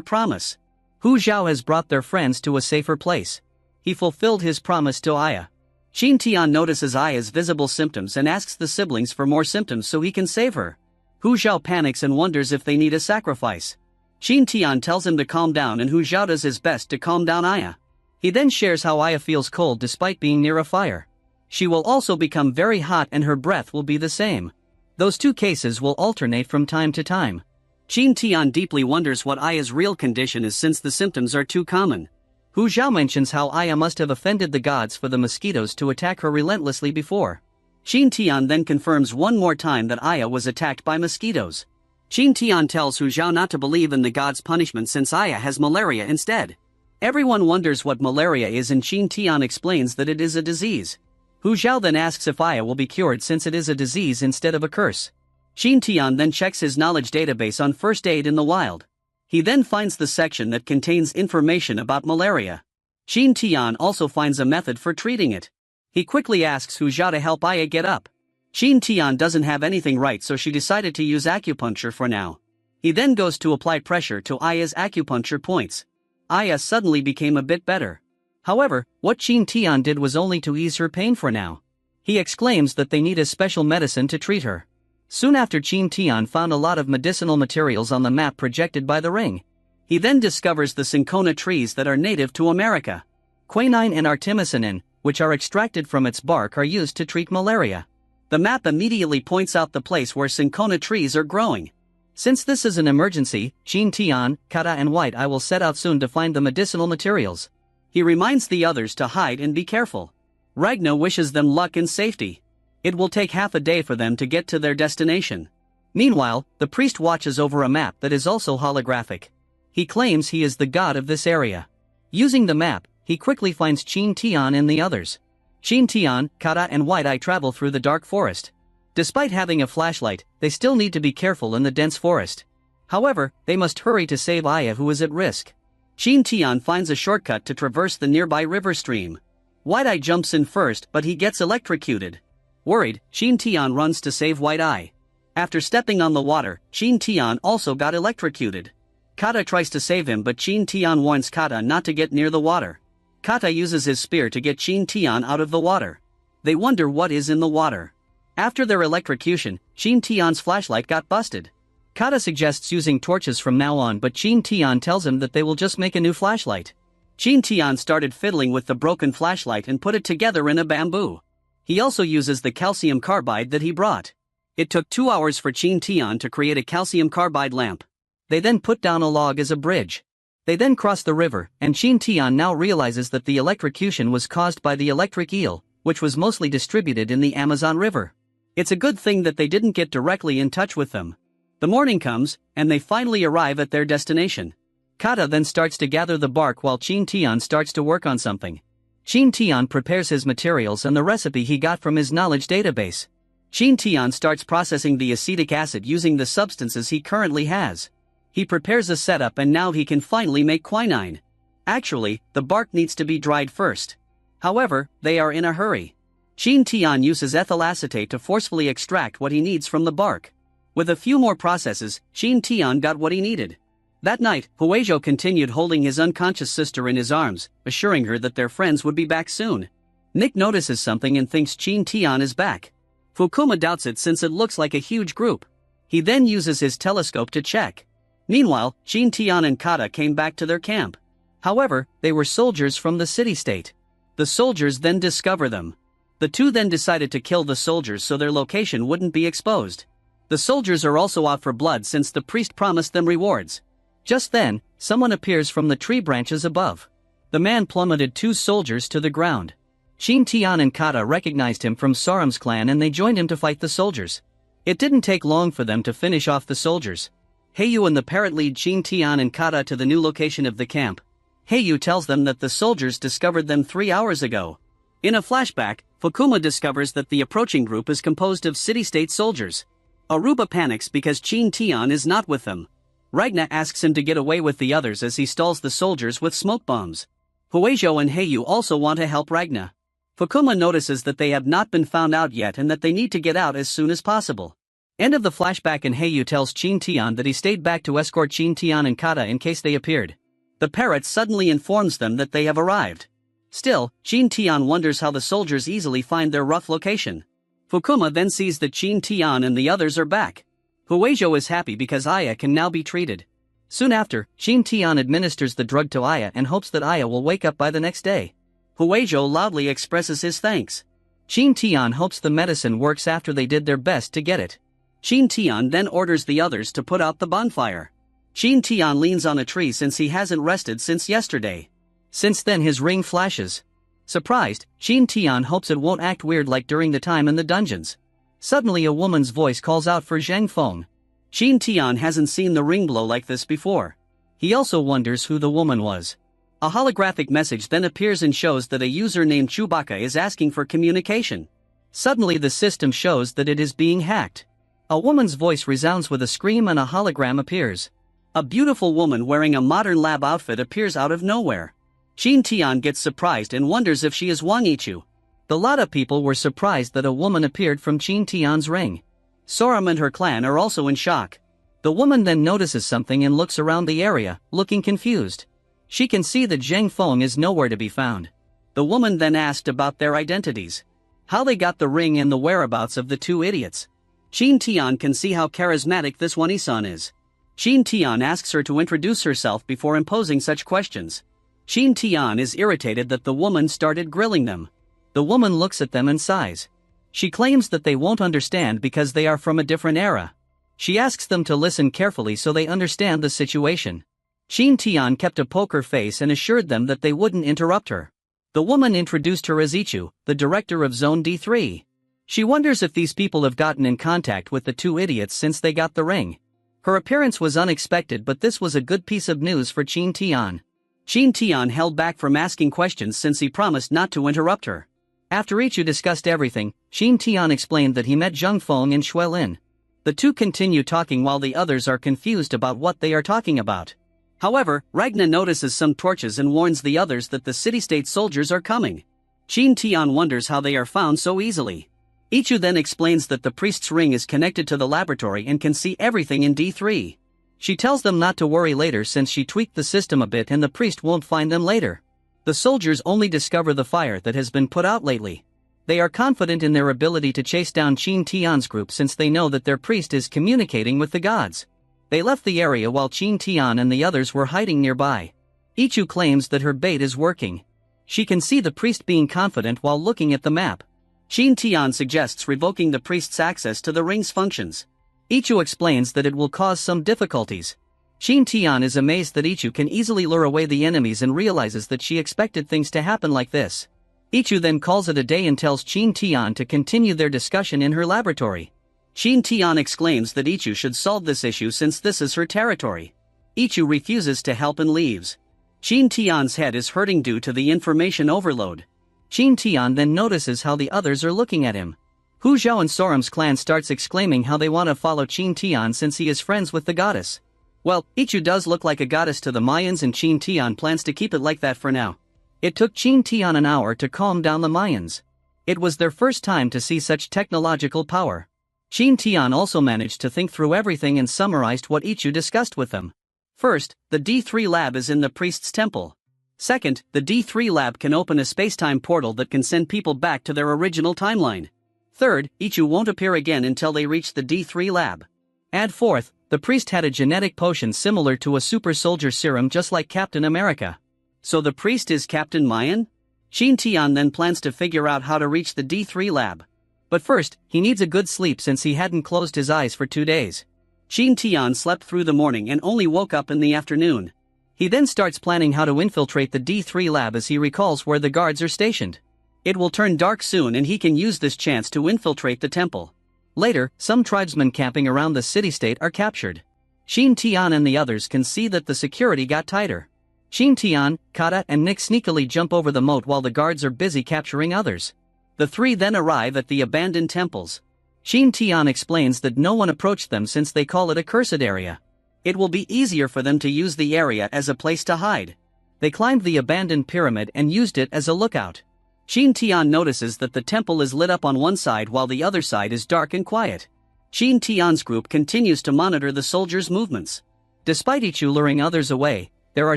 promise. Hu Zhao has brought their friends to a safer place. He fulfilled his promise to Aya. Qin Tian notices Aya's visible symptoms and asks the siblings for more symptoms so he can save her. Hu Zhao panics and wonders if they need a sacrifice. Qin Tian tells him to calm down and Hu Zhao does his best to calm down Aya. He then shares how Aya feels cold despite being near a fire. She will also become very hot and her breath will be the same. Those two cases will alternate from time to time. Qin Tian deeply wonders what Aya's real condition is since the symptoms are too common. Hu Zhao mentions how Aya must have offended the gods for the mosquitoes to attack her relentlessly before. Qin Tian then confirms one more time that Aya was attacked by mosquitoes. Qin Tian tells Hu Zhao not to believe in the gods' punishment since Aya has malaria instead. Everyone wonders what malaria is and Qin Tian explains that it is a disease. Hu Zhao then asks if Aya will be cured since it is a disease instead of a curse. Qin Tian then checks his knowledge database on first aid in the wild. He then finds the section that contains information about malaria. Qin Tian also finds a method for treating it. He quickly asks Hu Zhao to help Aya get up. Qin Tian doesn't have anything right, so she decided to use acupuncture for now. He then goes to apply pressure to Aya's acupuncture points. Aya suddenly became a bit better. However, what Qin Tian did was only to ease her pain for now. He exclaims that they need a special medicine to treat her. Soon after, Qin Tian found a lot of medicinal materials on the map projected by the ring. He then discovers the cinchona trees that are native to America. Quinine and artemisinin, which are extracted from its bark, are used to treat malaria. The map immediately points out the place where cinchona trees are growing. Since this is an emergency, Qin Tian, Kata and White Eye will set out soon to find the medicinal materials. He reminds the others to hide and be careful. Ragna wishes them luck and safety. It will take half a day for them to get to their destination. Meanwhile, the priest watches over a map that is also holographic. He claims he is the god of this area. Using the map, he quickly finds Qin Tian and the others. Qin Tian, Kata and White Eye travel through the dark forest. Despite having a flashlight, they still need to be careful in the dense forest. However, they must hurry to save Aya, who is at risk. Qin Tian finds a shortcut to traverse the nearby river stream. White Eye jumps in first, but he gets electrocuted. Worried, Qin Tian runs to save White Eye. After stepping on the water, Qin Tian also got electrocuted. Kata tries to save him, but Qin Tian warns Kata not to get near the water. Kata uses his spear to get Qin Tian out of the water. They wonder what is in the water. After their electrocution, Qin Tian's flashlight got busted. Kata suggests using torches from now on, but Qin Tian tells him that they will just make a new flashlight. Qin Tian started fiddling with the broken flashlight and put it together in a bamboo. He also uses the calcium carbide that he brought. It took 2 hours for Qin Tian to create a calcium carbide lamp. They then put down a log as a bridge. They then cross the river, and Qin Tian now realizes that the electrocution was caused by the electric eel, which was mostly distributed in the Amazon River. It's a good thing that they didn't get directly in touch with them. The morning comes, and they finally arrive at their destination. Kata then starts to gather the bark while Qin Tian starts to work on something. Qin Tian prepares his materials and the recipe he got from his knowledge database. Qin Tian starts processing the acetic acid using the substances he currently has. He prepares a setup, and now he can finally make quinine. Actually, the bark needs to be dried first. However, they are in a hurry. Qin Tian uses ethyl acetate to forcefully extract what he needs from the bark. With a few more processes, Qin Tian got what he needed. That night, Huizhou continued holding his unconscious sister in his arms, assuring her that their friends would be back soon. Nick notices something and thinks Qin Tian is back. Fukuma doubts it since it looks like a huge group. He then uses his telescope to check. Meanwhile, Qin Tian and Kata came back to their camp. However, they were soldiers from the city-state. The soldiers then discover them. The two then decided to kill the soldiers so their location wouldn't be exposed. The soldiers are also out for blood since the priest promised them rewards. Just then, someone appears from the tree branches above. The man plummeted 2 soldiers to the ground. Qin Tian and Kata recognized him from Saram's clan, and they joined him to fight the soldiers. It didn't take long for them to finish off the soldiers. Heiyu and the parrot lead Qin Tian and Kata to the new location of the camp. Heiyu tells them that the soldiers discovered them 3 hours ago. In a flashback, Fukuma discovers that the approaching group is composed of city-state soldiers. Aruba panics because Qin Tian is not with them. Ragna asks him to get away with the others as he stalls the soldiers with smoke bombs. Huizhou and Heiyu also want to help Ragna. Fukuma notices that they have not been found out yet and that they need to get out as soon as possible. End of the flashback, and Heiyu tells Qin Tian that he stayed back to escort Qin Tian and Kata in case they appeared. The parrot suddenly informs them that they have arrived. Still, Qin Tian wonders how the soldiers easily find their rough location. Fukuma then sees that Qin Tian and the others are back. Huizhou is happy because Aya can now be treated. Soon after, Qin Tian administers the drug to Aya and hopes that Aya will wake up by the next day. Huizhou loudly expresses his thanks. Qin Tian hopes the medicine works after they did their best to get it. Qin Tian then orders the others to put out the bonfire. Qin Tian leans on a tree since he hasn't rested since yesterday. Since then his ring flashes. Surprised, Qin Tian hopes it won't act weird like during the time in the dungeons. Suddenly a woman's voice calls out for Zhang Feng. Qin Tian hasn't seen the ring glow like this before. He also wonders who the woman was. A holographic message then appears and shows that a user named Chewbacca is asking for communication. Suddenly the system shows that it is being hacked. A woman's voice resounds with a scream and a hologram appears. A beautiful woman wearing a modern lab outfit appears out of nowhere. Qin Tian gets surprised and wonders if she is Wang Yichu. The lot of people were surprised that a woman appeared from Qin Tian's ring. Sorum and her clan are also in shock. The woman then notices something and looks around the area, looking confused. She can see that Zheng Feng is nowhere to be found. The woman then asked about their identities, how they got the ring and the whereabouts of the two idiots. Qin Tian can see how charismatic this one Isan is. Qin Tian asks her to introduce herself before imposing such questions. Qin Tian is irritated that the woman started grilling them. The woman looks at them and sighs. She claims that they won't understand because they are from a different era. She asks them to listen carefully so they understand the situation. Qin Tian kept a poker face and assured them that they wouldn't interrupt her. The woman introduced her as Ichu, the director of Zone D3. She wonders if these people have gotten in contact with the two idiots since they got the ring. Her appearance was unexpected, but this was a good piece of news for Qin Tian. Qin Tian held back from asking questions since he promised not to interrupt her. After Ichu discussed everything, Qin Tian explained that he met Zheng Feng in Xuelin. The two continue talking while the others are confused about what they are talking about. However, Ragna notices some torches and warns the others that the city-state soldiers are coming. Qin Tian wonders how they are found so easily. Ichu then explains that the priest's ring is connected to the laboratory and can see everything in D3. She tells them not to worry later since she tweaked the system a bit and the priest won't find them later. The soldiers only discover the fire that has been put out lately. They are confident in their ability to chase down Qin Tian's group since they know that their priest is communicating with the gods. They left the area while Qin Tian and the others were hiding nearby. Ichu claims that her bait is working. She can see the priest being confident while looking at the map. Qin Tian suggests revoking the priest's access to the ring's functions. Ichu explains that it will cause some difficulties. Qin Tian is amazed that Ichu can easily lure away the enemies and realizes that she expected things to happen like this. Ichu then calls it a day and tells Qin Tian to continue their discussion in her laboratory. Qin Tian exclaims that Ichu should solve this issue since this is her territory. Ichu refuses to help and leaves. Qin Tian's head is hurting due to the information overload. Qin Tian then notices how the others are looking at him. Hu Zhao and Sorum's clan starts exclaiming how they want to follow Qin Tian since he is friends with the goddess. Well, Ichu does look like a goddess to the Mayans and Qin Tian plans to keep it like that for now. It took Qin Tian an hour to calm down the Mayans. It was their first time to see such technological power. Qin Tian also managed to think through everything and summarized what Ichu discussed with them. First, the D3 lab is in the priest's temple. Second, the D3 lab can open a space-time portal that can send people back to their original timeline. Third, Ichu won't appear again until they reach the D3 lab. And fourth, the priest had a genetic potion similar to a super soldier serum just like Captain America. So the priest is Captain Mayan? Qin Tian then plans to figure out how to reach the D3 lab. But first, he needs a good sleep since he hadn't closed his eyes for 2 days. Qin Tian slept through the morning and only woke up in the afternoon. He then starts planning how to infiltrate the D3 lab as he recalls where the guards are stationed. It will turn dark soon and he can use this chance to infiltrate the temple. Later, some tribesmen camping around the city-state are captured. Qin Tian and the others can see that the security got tighter. Qin Tian, Kata and Nick sneakily jump over the moat while the guards are busy capturing others. The three then arrive at the abandoned temples. Qin Tian explains that no one approached them since they call it a cursed area. It will be easier for them to use the area as a place to hide. They climbed the abandoned pyramid and used it as a lookout. Qin Tian notices that the temple is lit up on one side while the other side is dark and quiet. Qin Tian's group continues to monitor the soldiers' movements. Despite Ichu luring others away, there are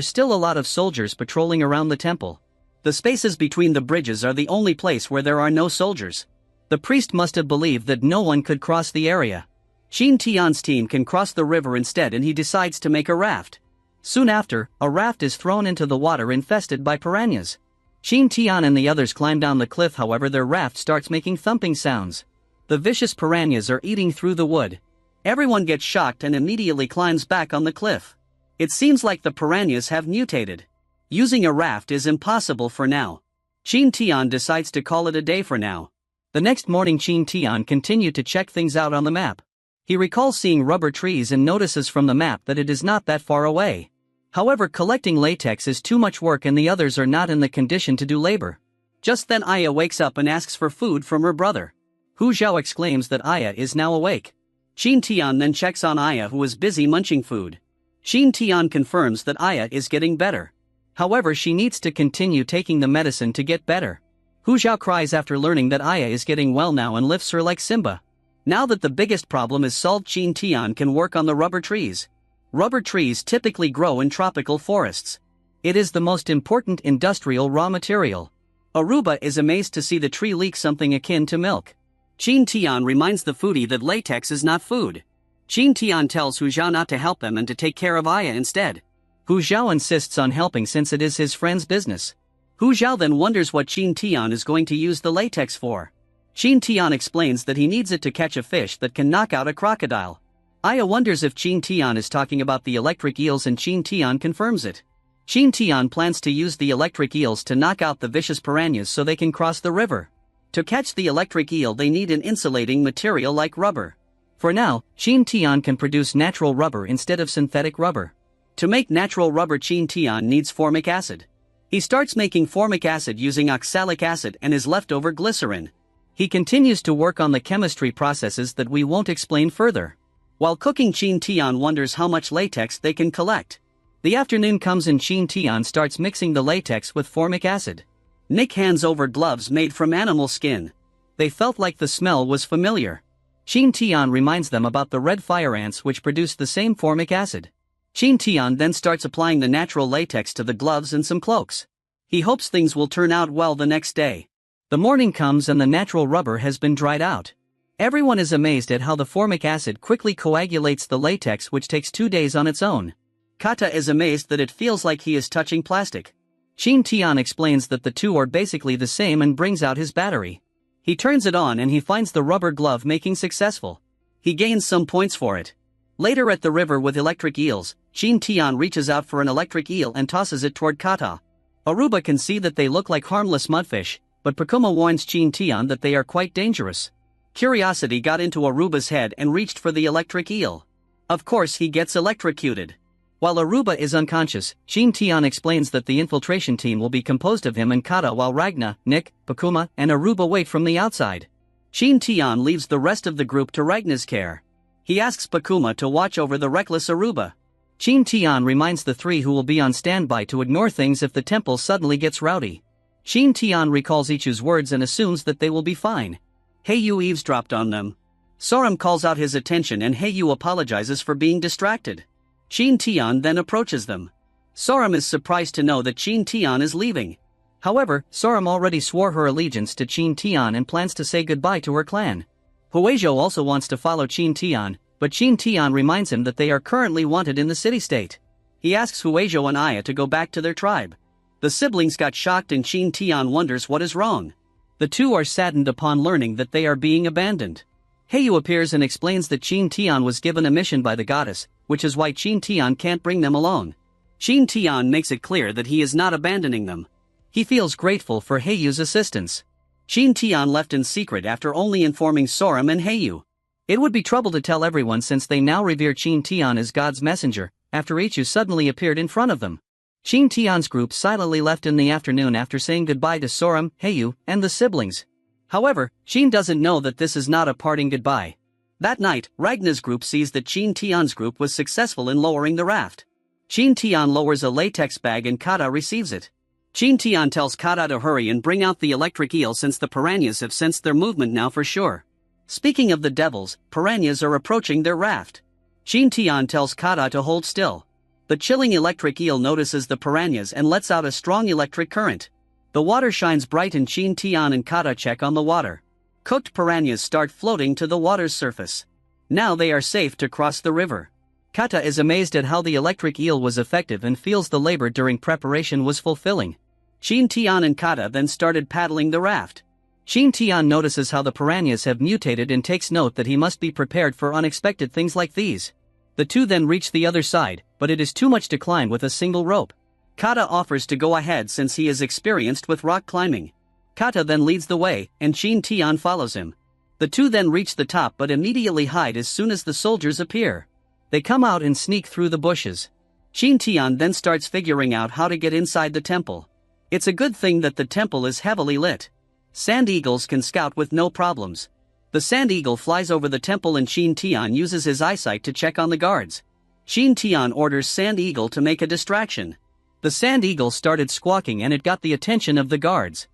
still a lot of soldiers patrolling around the temple. The spaces between the bridges are the only place where there are no soldiers. The priest must have believed that no one could cross the area. Qin Tian's team can cross the river instead and he decides to make a raft. Soon after, a raft is thrown into the water infested by piranhas. Qin Tian and the others climb down the cliff, however their raft starts making thumping sounds. The vicious piranhas are eating through the wood. Everyone gets shocked and immediately climbs back on the cliff. It seems like the piranhas have mutated. Using a raft is impossible for now. Qin Tian decides to call it a day for now. The next morning Qin Tian continued to check things out on the map. He recalls seeing rubber trees and notices from the map that it is not that far away. However, collecting latex is too much work and the others are not in the condition to do labor. Just then Aya wakes up and asks for food from her brother. Hu Zhao exclaims that Aya is now awake. Qin Tian then checks on Aya, who is busy munching food. Qin Tian confirms that Aya is getting better. However, she needs to continue taking the medicine to get better. Hu Zhao cries after learning that Aya is getting well now and lifts her like Simba. Now that the biggest problem is solved, Qin Tian can work on the rubber trees. Rubber trees typically grow in tropical forests. It is the most important industrial raw material. Aruba is amazed to see the tree leak something akin to milk. Qin Tian reminds the foodie that latex is not food. Qin Tian tells Hu Zhao not to help them and to take care of Aya instead. Hu Zhao insists on helping since it is his friend's business. Hu Zhao then wonders what Qin Tian is going to use the latex for. Qin Tian explains that he needs it to catch a fish that can knock out a crocodile. Aya wonders if Qin Tian is talking about the electric eels and Qin Tian confirms it. Qin Tian plans to use the electric eels to knock out the vicious piranhas so they can cross the river. To catch the electric eel they need an insulating material like rubber. For now, Qin Tian can produce natural rubber instead of synthetic rubber. To make natural rubber, Qin Tian needs formic acid. He starts making formic acid using oxalic acid and his leftover glycerin. He continues to work on the chemistry processes that we won't explain further. While cooking, Qin Tian wonders how much latex they can collect. The afternoon comes and Qin Tian starts mixing the latex with formic acid. Nick hands over gloves made from animal skin. They felt like the smell was familiar. Qin Tian reminds them about the red fire ants which produce the same formic acid. Qin Tian then starts applying the natural latex to the gloves and some cloaks. He hopes things will turn out well the next day. The morning comes and the natural rubber has been dried out. Everyone is amazed at how the formic acid quickly coagulates the latex, which takes 2 days on its own. Kata is amazed that it feels like he is touching plastic. Qin Tian explains that the two are basically the same and brings out his battery. He turns it on and he finds the rubber glove making successful. He gains some points for it. Later at the river with electric eels, Qin Tian reaches out for an electric eel and tosses it toward Kata. Aruba can see that they look like harmless mudfish, but Pakuma warns Qin Tian that they are quite dangerous. Curiosity got into Aruba's head and reached for the electric eel. Of course he gets electrocuted. While Aruba is unconscious, Qin Tian explains that the infiltration team will be composed of him and Kata while Ragna, Nick, Pakuma and Aruba wait from the outside. Qin Tian leaves the rest of the group to Ragna's care. He asks Pakuma to watch over the reckless Aruba. Qin Tian reminds the three who will be on standby to ignore things if the temple suddenly gets rowdy. Qin Tian recalls Ichu's words and assumes that they will be fine. Heiyu eavesdropped on them. Sorum calls out his attention and Heiyu apologizes for being distracted. Qin Tian then approaches them. Sorum is surprised to know that Qin Tian is leaving. However, Sorum already swore her allegiance to Qin Tian and plans to say goodbye to her clan. Huizhou also wants to follow Qin Tian, but Qin Tian reminds him that they are currently wanted in the city-state. He asks Huizhou and Aya to go back to their tribe. The siblings got shocked and Qin Tian wonders what is wrong. The two are saddened upon learning that they are being abandoned. Heiyu appears and explains that Qin Tian was given a mission by the goddess, which is why Qin Tian can't bring them along. Qin Tian makes it clear that he is not abandoning them. He feels grateful for Heiyu's assistance. Qin Tian left in secret after only informing Sorum and Heiyu. It would be trouble to tell everyone since they now revere Qin Tian as God's messenger, after Ichu suddenly appeared in front of them. Qin Tian's group silently left in the afternoon after saying goodbye to Sorum, Heiyu, and the siblings. However, Qin doesn't know that this is not a parting goodbye. That night, Ragna's group sees that Qin Tian's group was successful in lowering the raft. Qin Tian lowers a latex bag and Kata receives it. Qin Tian tells Kata to hurry and bring out the electric eel since the piranhas have sensed their movement now for sure. Speaking of the devils, piranhas are approaching their raft. Qin Tian tells Kata to hold still. The chilling electric eel notices the piranhas and lets out a strong electric current. The water shines bright and Qin Tian and Kata check on the water. Cooked piranhas start floating to the water's surface. Now they are safe to cross the river. Kata is amazed at how the electric eel was effective and feels the labor during preparation was fulfilling. Qin Tian and Kata then started paddling the raft. Qin Tian notices how the piranhas have mutated and takes note that he must be prepared for unexpected things like these. The two then reach the other side, but it is too much to climb with a single rope. Kata offers to go ahead since he is experienced with rock climbing. Kata then leads the way, and Qin Tian follows him. The two then reach the top but immediately hide as soon as the soldiers appear. They come out and sneak through the bushes. Qin Tian then starts figuring out how to get inside the temple. It's a good thing that the temple is heavily lit. Sand eagles can scout with no problems. The sand eagle flies over the temple and Qin Tian uses his eyesight to check on the guards. Qin Tian orders Sand Eagle to make a distraction. The Sand Eagle started squawking and it got the attention of the guards.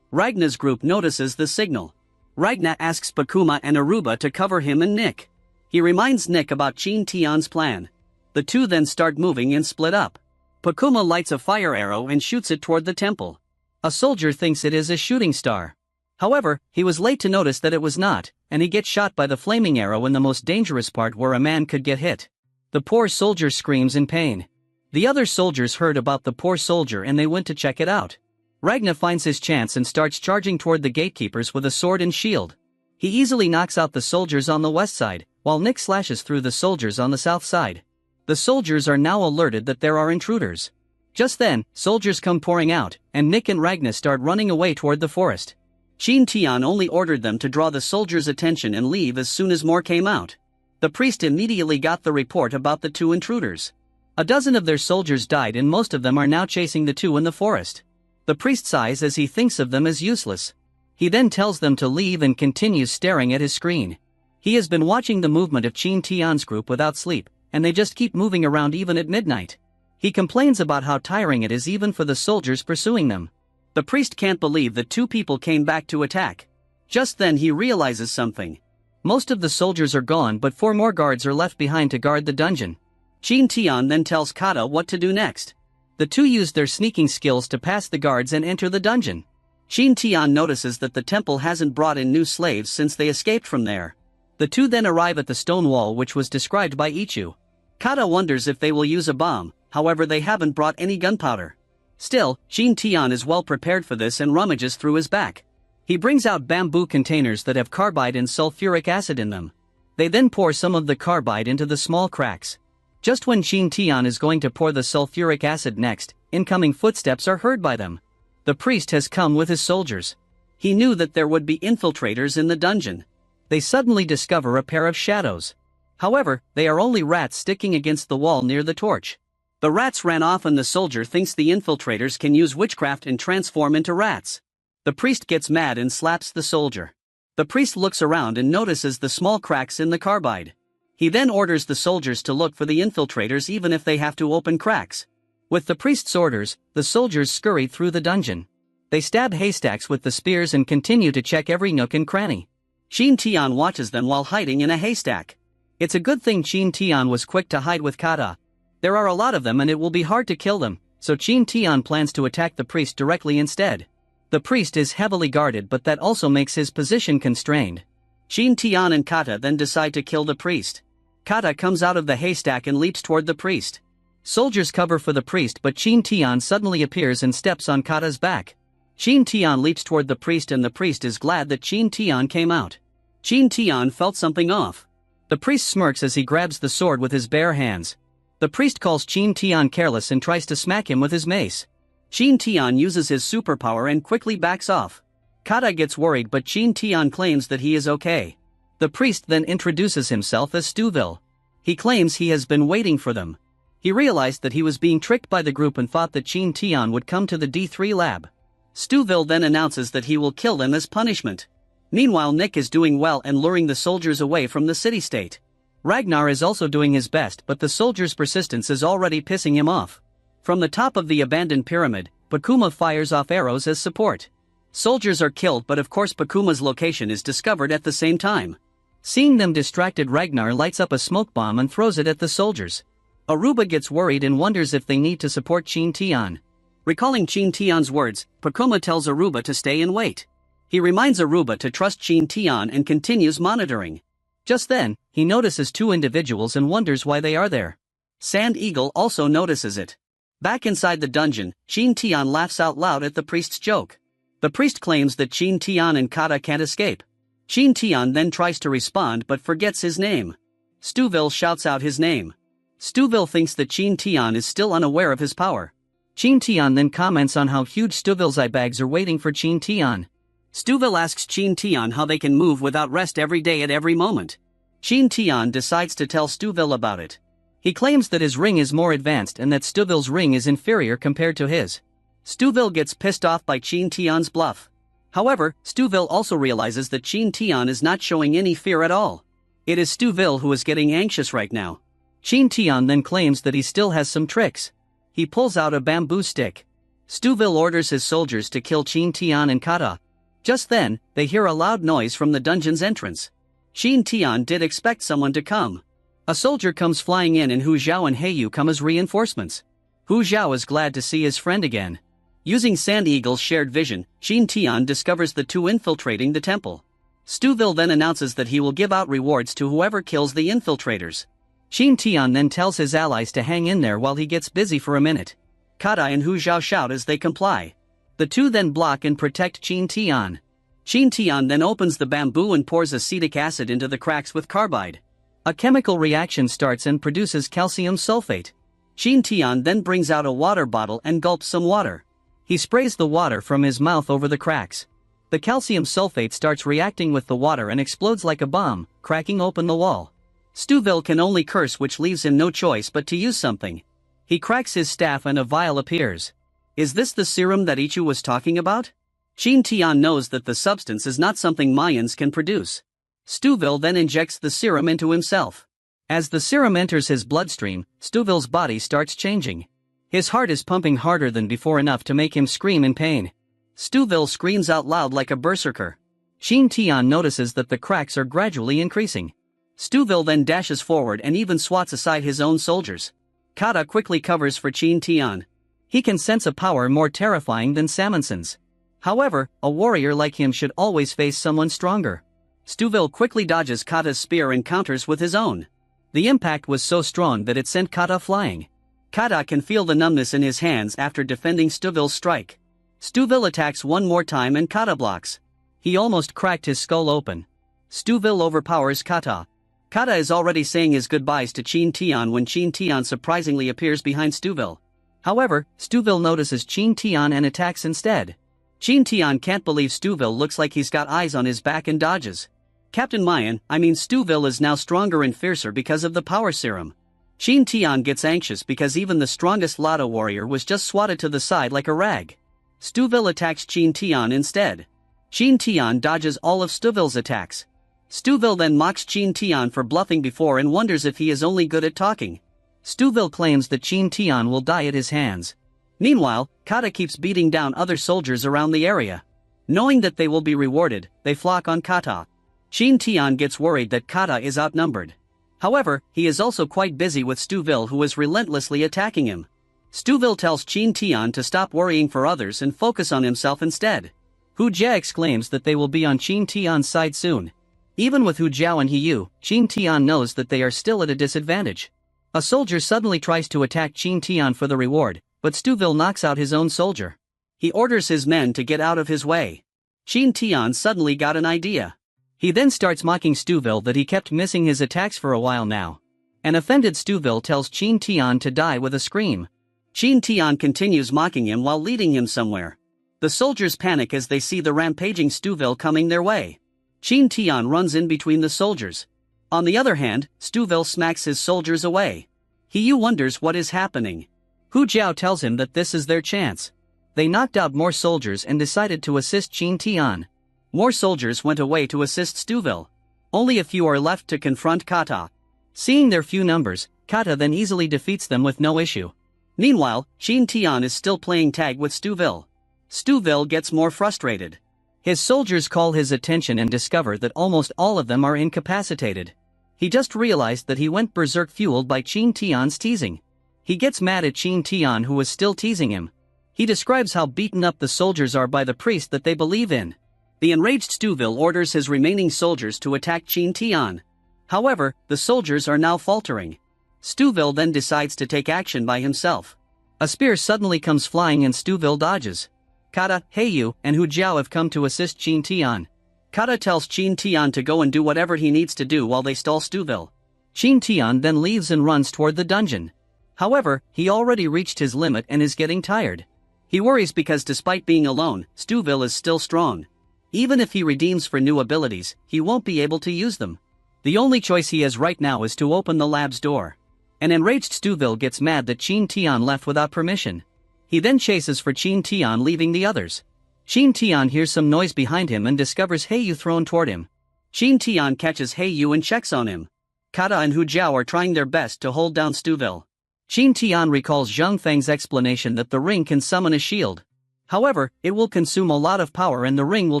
Ragna's group notices the signal. Ragna asks Pakuma and Aruba to cover him and Nick. He reminds Nick about Qin Tian's plan. The two then start moving and split up. Pakuma lights a fire arrow and shoots it toward the temple. A soldier thinks it is a shooting star. However, he was late to notice that it was not, and he gets shot by the flaming arrow in the most dangerous part where a man could get hit. The poor soldier screams in pain. The other soldiers heard about the poor soldier and they went to check it out. Ragna finds his chance and starts charging toward the gatekeepers with a sword and shield. He easily knocks out the soldiers on the west side, while Nick slashes through the soldiers on the south side. The soldiers are now alerted that there are intruders. Just then, soldiers come pouring out, and Nick and Ragna start running away toward the forest. Qin Tian only ordered them to draw the soldiers' attention and leave as soon as more came out. The priest immediately got the report about the two intruders. A dozen of their soldiers died and most of them are now chasing the two in the forest. The priest sighs as he thinks of them as useless. He then tells them to leave and continues staring at his screen. He has been watching the movement of Qin Tian's group without sleep, and they just keep moving around even at midnight. He complains about how tiring it is even for the soldiers pursuing them. The priest can't believe that two people came back to attack. Just then he realizes something. Most of the soldiers are gone but 4 more guards are left behind to guard the dungeon. Qin Tian then tells Kata what to do next. The two use their sneaking skills to pass the guards and enter the dungeon. Qin Tian notices that the temple hasn't brought in new slaves since they escaped from there. The two then arrive at the stone wall which was described by Ichu. Kata wonders if they will use a bomb, however they haven't brought any gunpowder. Still, Qin Tian is well prepared for this and rummages through his back. He brings out bamboo containers that have carbide and sulfuric acid in them. They then pour some of the carbide into the small cracks. Just when Qin Tian is going to pour the sulfuric acid next, incoming footsteps are heard by them. The priest has come with his soldiers. He knew that there would be infiltrators in the dungeon. They suddenly discover a pair of shadows. However, they are only rats sticking against the wall near the torch. The rats ran off and the soldier thinks the infiltrators can use witchcraft and transform into rats. The priest gets mad and slaps the soldier. The priest looks around and notices the small cracks in the carbide. He then orders the soldiers to look for the infiltrators even if they have to open cracks. With the priest's orders, the soldiers scurry through the dungeon. They stab haystacks with the spears and continue to check every nook and cranny. Qin Tian watches them while hiding in a haystack. It's a good thing Qin Tian was quick to hide with Kata. There are a lot of them and it will be hard to kill them, so Qin Tian plans to attack the priest directly instead. The priest is heavily guarded but that also makes his position constrained. Qin Tian and Kata then decide to kill the priest. Kata comes out of the haystack and leaps toward the priest. Soldiers cover for the priest but Qin Tian suddenly appears and steps on Kata's back. Qin Tian leaps toward the priest and the priest is glad that Qin Tian came out. Qin Tian felt something off. The priest smirks as he grabs the sword with his bare hands. The priest calls Qin Tian careless and tries to smack him with his mace. Qin Tian uses his superpower and quickly backs off. Kata gets worried but Qin Tian claims that he is okay. The priest then introduces himself as Stuville. He claims he has been waiting for them. He realized that he was being tricked by the group and thought that Qin Tian would come to the D3 lab. Stuville then announces that he will kill them as punishment. Meanwhile, Nick is doing well and luring the soldiers away from the city-state. Ragnar is also doing his best but the soldiers' persistence is already pissing him off. From the top of the abandoned pyramid, Pakuma fires off arrows as support. Soldiers are killed but of course Pakuma's location is discovered at the same time. Seeing them distracted, Ragnar lights up a smoke bomb and throws it at the soldiers. Aruba gets worried and wonders if they need to support Qin Tian. Recalling Qin Tian's words, Pakuma tells Aruba to stay and wait. He reminds Aruba to trust Qin Tian and continues monitoring. Just then, he notices 2 individuals and wonders why they are there. Sand Eagle also notices it. Back inside the dungeon, Qin Tian laughs out loud at the priest's joke. The priest claims that Qin Tian and Kata can't escape. Qin Tian then tries to respond but forgets his name. Stuville shouts out his name. Stuville thinks that Qin Tian is still unaware of his power. Qin Tian then comments on how huge Stuville's eye bags are waiting for Qin Tian. Stuville asks Qin Tian how they can move without rest every day at every moment. Qin Tian decides to tell Stuville about it. He claims that his ring is more advanced and that Stuville's ring is inferior compared to his. Stuville gets pissed off by Qin Tian's bluff. However, Stuville also realizes that Qin Tian is not showing any fear at all. It is Stuville who is getting anxious right now. Qin Tian then claims that he still has some tricks. He pulls out a bamboo stick. Stuville orders his soldiers to kill Qin Tian and Kata, Just then, they hear a loud noise from the dungeon's entrance. Qin Tian did expect someone to come. A soldier comes flying in and Hu Zhao and Heiyu come as reinforcements. Hu Zhao is glad to see his friend again. Using Sand Eagle's shared vision, Qin Tian discovers the two infiltrating the temple. Stuville then announces that he will give out rewards to whoever kills the infiltrators. Qin Tian then tells his allies to hang in there while he gets busy for a minute. Kata and Hu Zhao shout as they comply. The two then block and protect Qin Tian. Qin Tian then opens the bamboo and pours acetic acid into the cracks with carbide. A chemical reaction starts and produces calcium sulfate. Qin Tian then brings out a water bottle and gulps some water. He sprays the water from his mouth over the cracks. The calcium sulfate starts reacting with the water and explodes like a bomb, cracking open the wall. Stuville can only curse, which leaves him no choice but to use something. He cracks his staff and a vial appears. Is this the serum that Ichu was talking about? Qin Tian knows that the substance is not something Mayans can produce. Stuville then injects the serum into himself. As the serum enters his bloodstream, Stuville's body starts changing. His heart is pumping harder than before, enough to make him scream in pain. Stuville screams out loud like a berserker. Qin Tian notices that the cracks are gradually increasing. Stuville then dashes forward and even swats aside his own soldiers. Kata quickly covers for Qin Tian. He can sense a power more terrifying than Samonson's. However, a warrior like him should always face someone stronger. Stuville quickly dodges Kata's spear and counters with his own. The impact was so strong that it sent Kata flying. Kata can feel the numbness in his hands after defending Stuville's strike. Stuville attacks one more time and Kata blocks. He almost cracked his skull open. Stuville overpowers Kata. Kata is already saying his goodbyes to Qin Tian when Qin Tian surprisingly appears behind Stuville. However, Stuville notices Qin Tian and attacks instead. Qin Tian can't believe Stuville looks like he's got eyes on his back and dodges. Captain Stuville is now stronger and fiercer because of the power serum. Qin Tian gets anxious because even the strongest Lada warrior was just swatted to the side like a rag. Stuville attacks Qin Tian instead. Qin Tian dodges all of Stuville's attacks. Stuville then mocks Qin Tian for bluffing before and wonders if he is only good at talking. Stuville claims that Qin Tian will die at his hands. Meanwhile, Kata keeps beating down other soldiers around the area. Knowing that they will be rewarded, they flock on Kata. Qin Tian gets worried that Kata is outnumbered. However, he is also quite busy with Stuville, who is relentlessly attacking him. Stuville tells Qin Tian to stop worrying for others and focus on himself instead. Hu Jia exclaims that they will be on Qin Tian's side soon. Even with Hu Zhao and Heiyu, Qin Tian knows that they are still at a disadvantage. A soldier suddenly tries to attack Qin Tian for the reward, but Stuville knocks out his own soldier. He orders his men to get out of his way. Qin Tian suddenly got an idea. He then starts mocking Stuville that he kept missing his attacks for a while now. An offended Stuville tells Qin Tian to die with a scream. Qin Tian continues mocking him while leading him somewhere. The soldiers panic as they see the rampaging Stuville coming their way. Qin Tian runs in between the soldiers. On the other hand, Stuville smacks his soldiers away. Heiyu wonders what is happening. Hu Zhao tells him that this is their chance. They knocked out more soldiers and decided to assist Qin Tian. More soldiers went away to assist Stuville. Only a few are left to confront Kata. Seeing their few numbers, Kata then easily defeats them with no issue. Meanwhile, Qin Tian is still playing tag with Stuville. Stuville gets more frustrated. His soldiers call his attention and discover that almost all of them are incapacitated. He just realized that he went berserk, fueled by Qin Tian's teasing. He gets mad at Qin Tian, who is still teasing him. He describes how beaten up the soldiers are by the priest that they believe in. The enraged Stuville orders his remaining soldiers to attack Qin Tian. However, the soldiers are now faltering. Stuville then decides to take action by himself. A spear suddenly comes flying and Stuville dodges. Kata, Heiyu, and Hu Zhao have come to assist Qin Tian. Kata tells Qin Tian to go and do whatever he needs to do while they stall Stuville. Qin Tian then leaves and runs toward the dungeon. However, he already reached his limit and is getting tired. He worries because despite being alone, Stuville is still strong. Even if he redeems for new abilities, he won't be able to use them. The only choice he has right now is to open the lab's door. An enraged Stuville gets mad that Qin Tian left without permission. He then chases for Qin Tian, leaving the others. Qin Tian hears some noise behind him and discovers Heiyu thrown toward him. Qin Tian catches Heiyu and checks on him. Kata and Hu Zhao are trying their best to hold down Stuville. Qin Tian recalls Zhang Feng's explanation that the ring can summon a shield. However, it will consume a lot of power and the ring will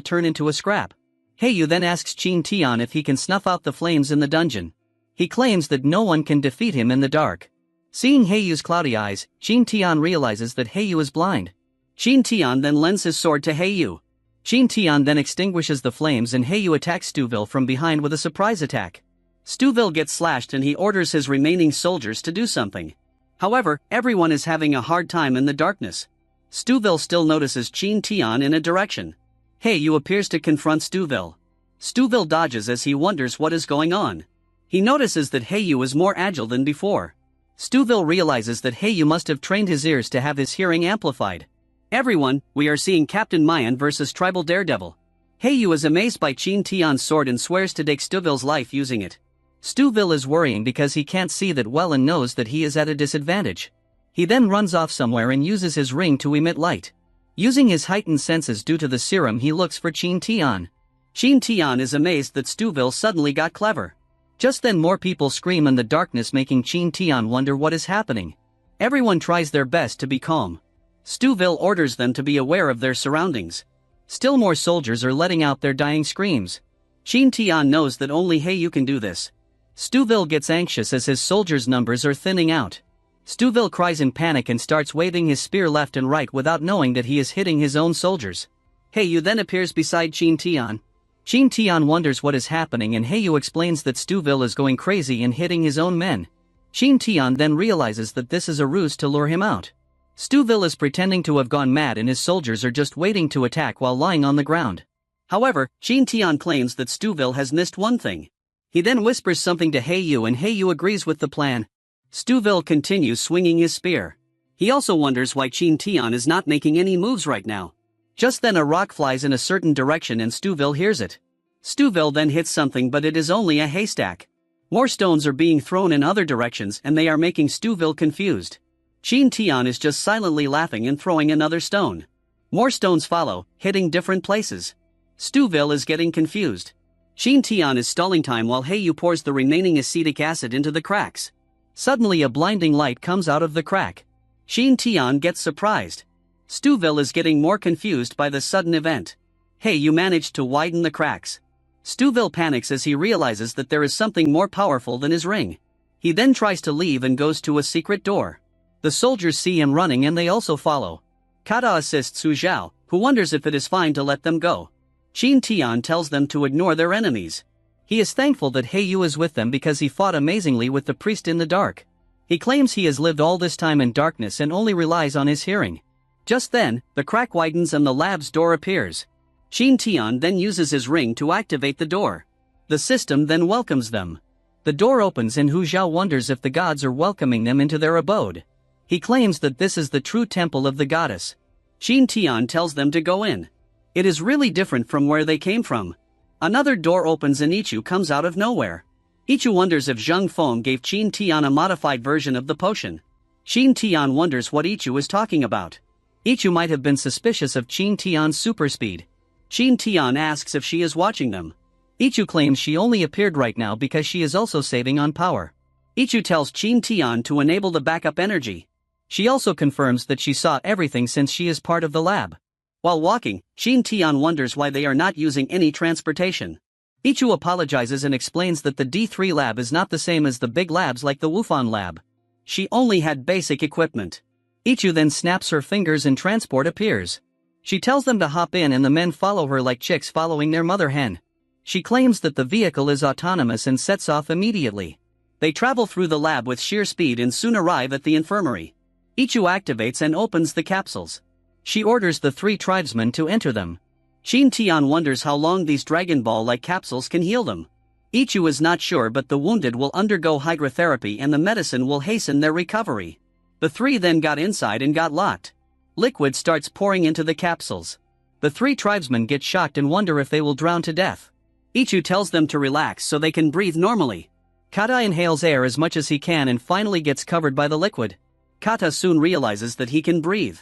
turn into a scrap. Heiyu then asks Qin Tian if he can snuff out the flames in the dungeon. He claims that no one can defeat him in the dark. Seeing Heiyu's cloudy eyes, Qin Tian realizes that Heiyu is blind. Qin Tian then lends his sword to Heiyu. Qin Tian then extinguishes the flames and Heiyu attacks Stuville from behind with a surprise attack. Stuville gets slashed and he orders his remaining soldiers to do something. However, everyone is having a hard time in the darkness. Stuville still notices Qin Tian in a direction. Heiyu appears to confront Stuville. Stuville dodges as he wonders what is going on. He notices that Heiyu is more agile than before. Stuville realizes that Heiyu must have trained his ears to have his hearing amplified. Everyone, we are seeing Captain Mayan versus Tribal Daredevil. Heiyu is amazed by Qin Tian's sword and swears to take Stuville's life using it. Stuville is worrying because he can't see that well and knows that he is at a disadvantage. He then runs off somewhere and uses his ring to emit light. Using his heightened senses due to the serum, he looks for Qin Tian. Qin Tian is amazed that Stuville suddenly got clever. Just then more people scream in the darkness, making Qin Tian wonder what is happening. Everyone tries their best to be calm. Stuville orders them to be aware of their surroundings. Still more soldiers are letting out their dying screams. Qin Tian knows that only Heiyu can do this. Stuville gets anxious as his soldiers' numbers are thinning out. Stuville cries in panic and starts waving his spear left and right without knowing that he is hitting his own soldiers. Heiyu then appears beside Qin Tian. Qin Tian wonders what is happening and Heiyu explains that Stuville is going crazy and hitting his own men. Qin Tian then realizes that this is a ruse to lure him out. Stuville is pretending to have gone mad and his soldiers are just waiting to attack while lying on the ground. However, Qin Tian claims that Stuville has missed one thing. He then whispers something to Heiyu and Heiyu agrees with the plan. Stuville continues swinging his spear. He also wonders why Qin Tian is not making any moves right now. Just then a rock flies in a certain direction and Stuville hears it. Stuville then hits something, but it is only a haystack. More stones are being thrown in other directions and they are making Stuville confused. Qin Tian is just silently laughing and throwing another stone. More stones follow, hitting different places. Stuville is getting confused. Qin Tian is stalling time while Heiyu pours the remaining acetic acid into the cracks. Suddenly a blinding light comes out of the crack. Qin Tian gets surprised. Stuville is getting more confused by the sudden event. Heiyu managed to widen the cracks. Stuville panics as he realizes that there is something more powerful than his ring. He then tries to leave and goes to a secret door. The soldiers see him running and they also follow. Kata assists Su Zhao, who wonders if it is fine to let them go. Qin Tian tells them to ignore their enemies. He is thankful that Heiyu is with them because he fought amazingly with the priest in the dark. He claims he has lived all this time in darkness and only relies on his hearing. Just then, the crack widens and the lab's door appears. Qin Tian then uses his ring to activate the door. The system then welcomes them. The door opens and Hu Zhao wonders if the gods are welcoming them into their abode. He claims that this is the true temple of the goddess. Qin Tian tells them to go in. It is really different from where they came from. Another door opens and Ichu comes out of nowhere. Ichu wonders if Zheng Feng gave Qin Tian a modified version of the potion. Qin Tian wonders what Ichu is talking about. Ichu might have been suspicious of Qin Tian's super speed. Qin Tian asks if she is watching them. Ichu claims she only appeared right now because she is also saving on power. Ichu tells Qin Tian to enable the backup energy. She also confirms that she saw everything since she is part of the lab. While walking, Qin Tian wonders why they are not using any transportation. Ichu apologizes and explains that the D3 lab is not the same as the big labs like the Wufan lab. She only had basic equipment. Ichu then snaps her fingers and transport appears. She tells them to hop in and the men follow her like chicks following their mother hen. She claims that the vehicle is autonomous and sets off immediately. They travel through the lab with sheer speed and soon arrive at the infirmary. Ichu activates and opens the capsules. She orders the 3 tribesmen to enter them. Qin Tian wonders how long these Dragon Ball-like capsules can heal them. Ichu is not sure, but the wounded will undergo hydrotherapy and the medicine will hasten their recovery. The 3 then got inside and got locked. Liquid starts pouring into the capsules. The 3 tribesmen get shocked and wonder if they will drown to death. Ichu tells them to relax so they can breathe normally. Kata inhales air as much as he can and finally gets covered by the liquid. Kata soon realizes that he can breathe.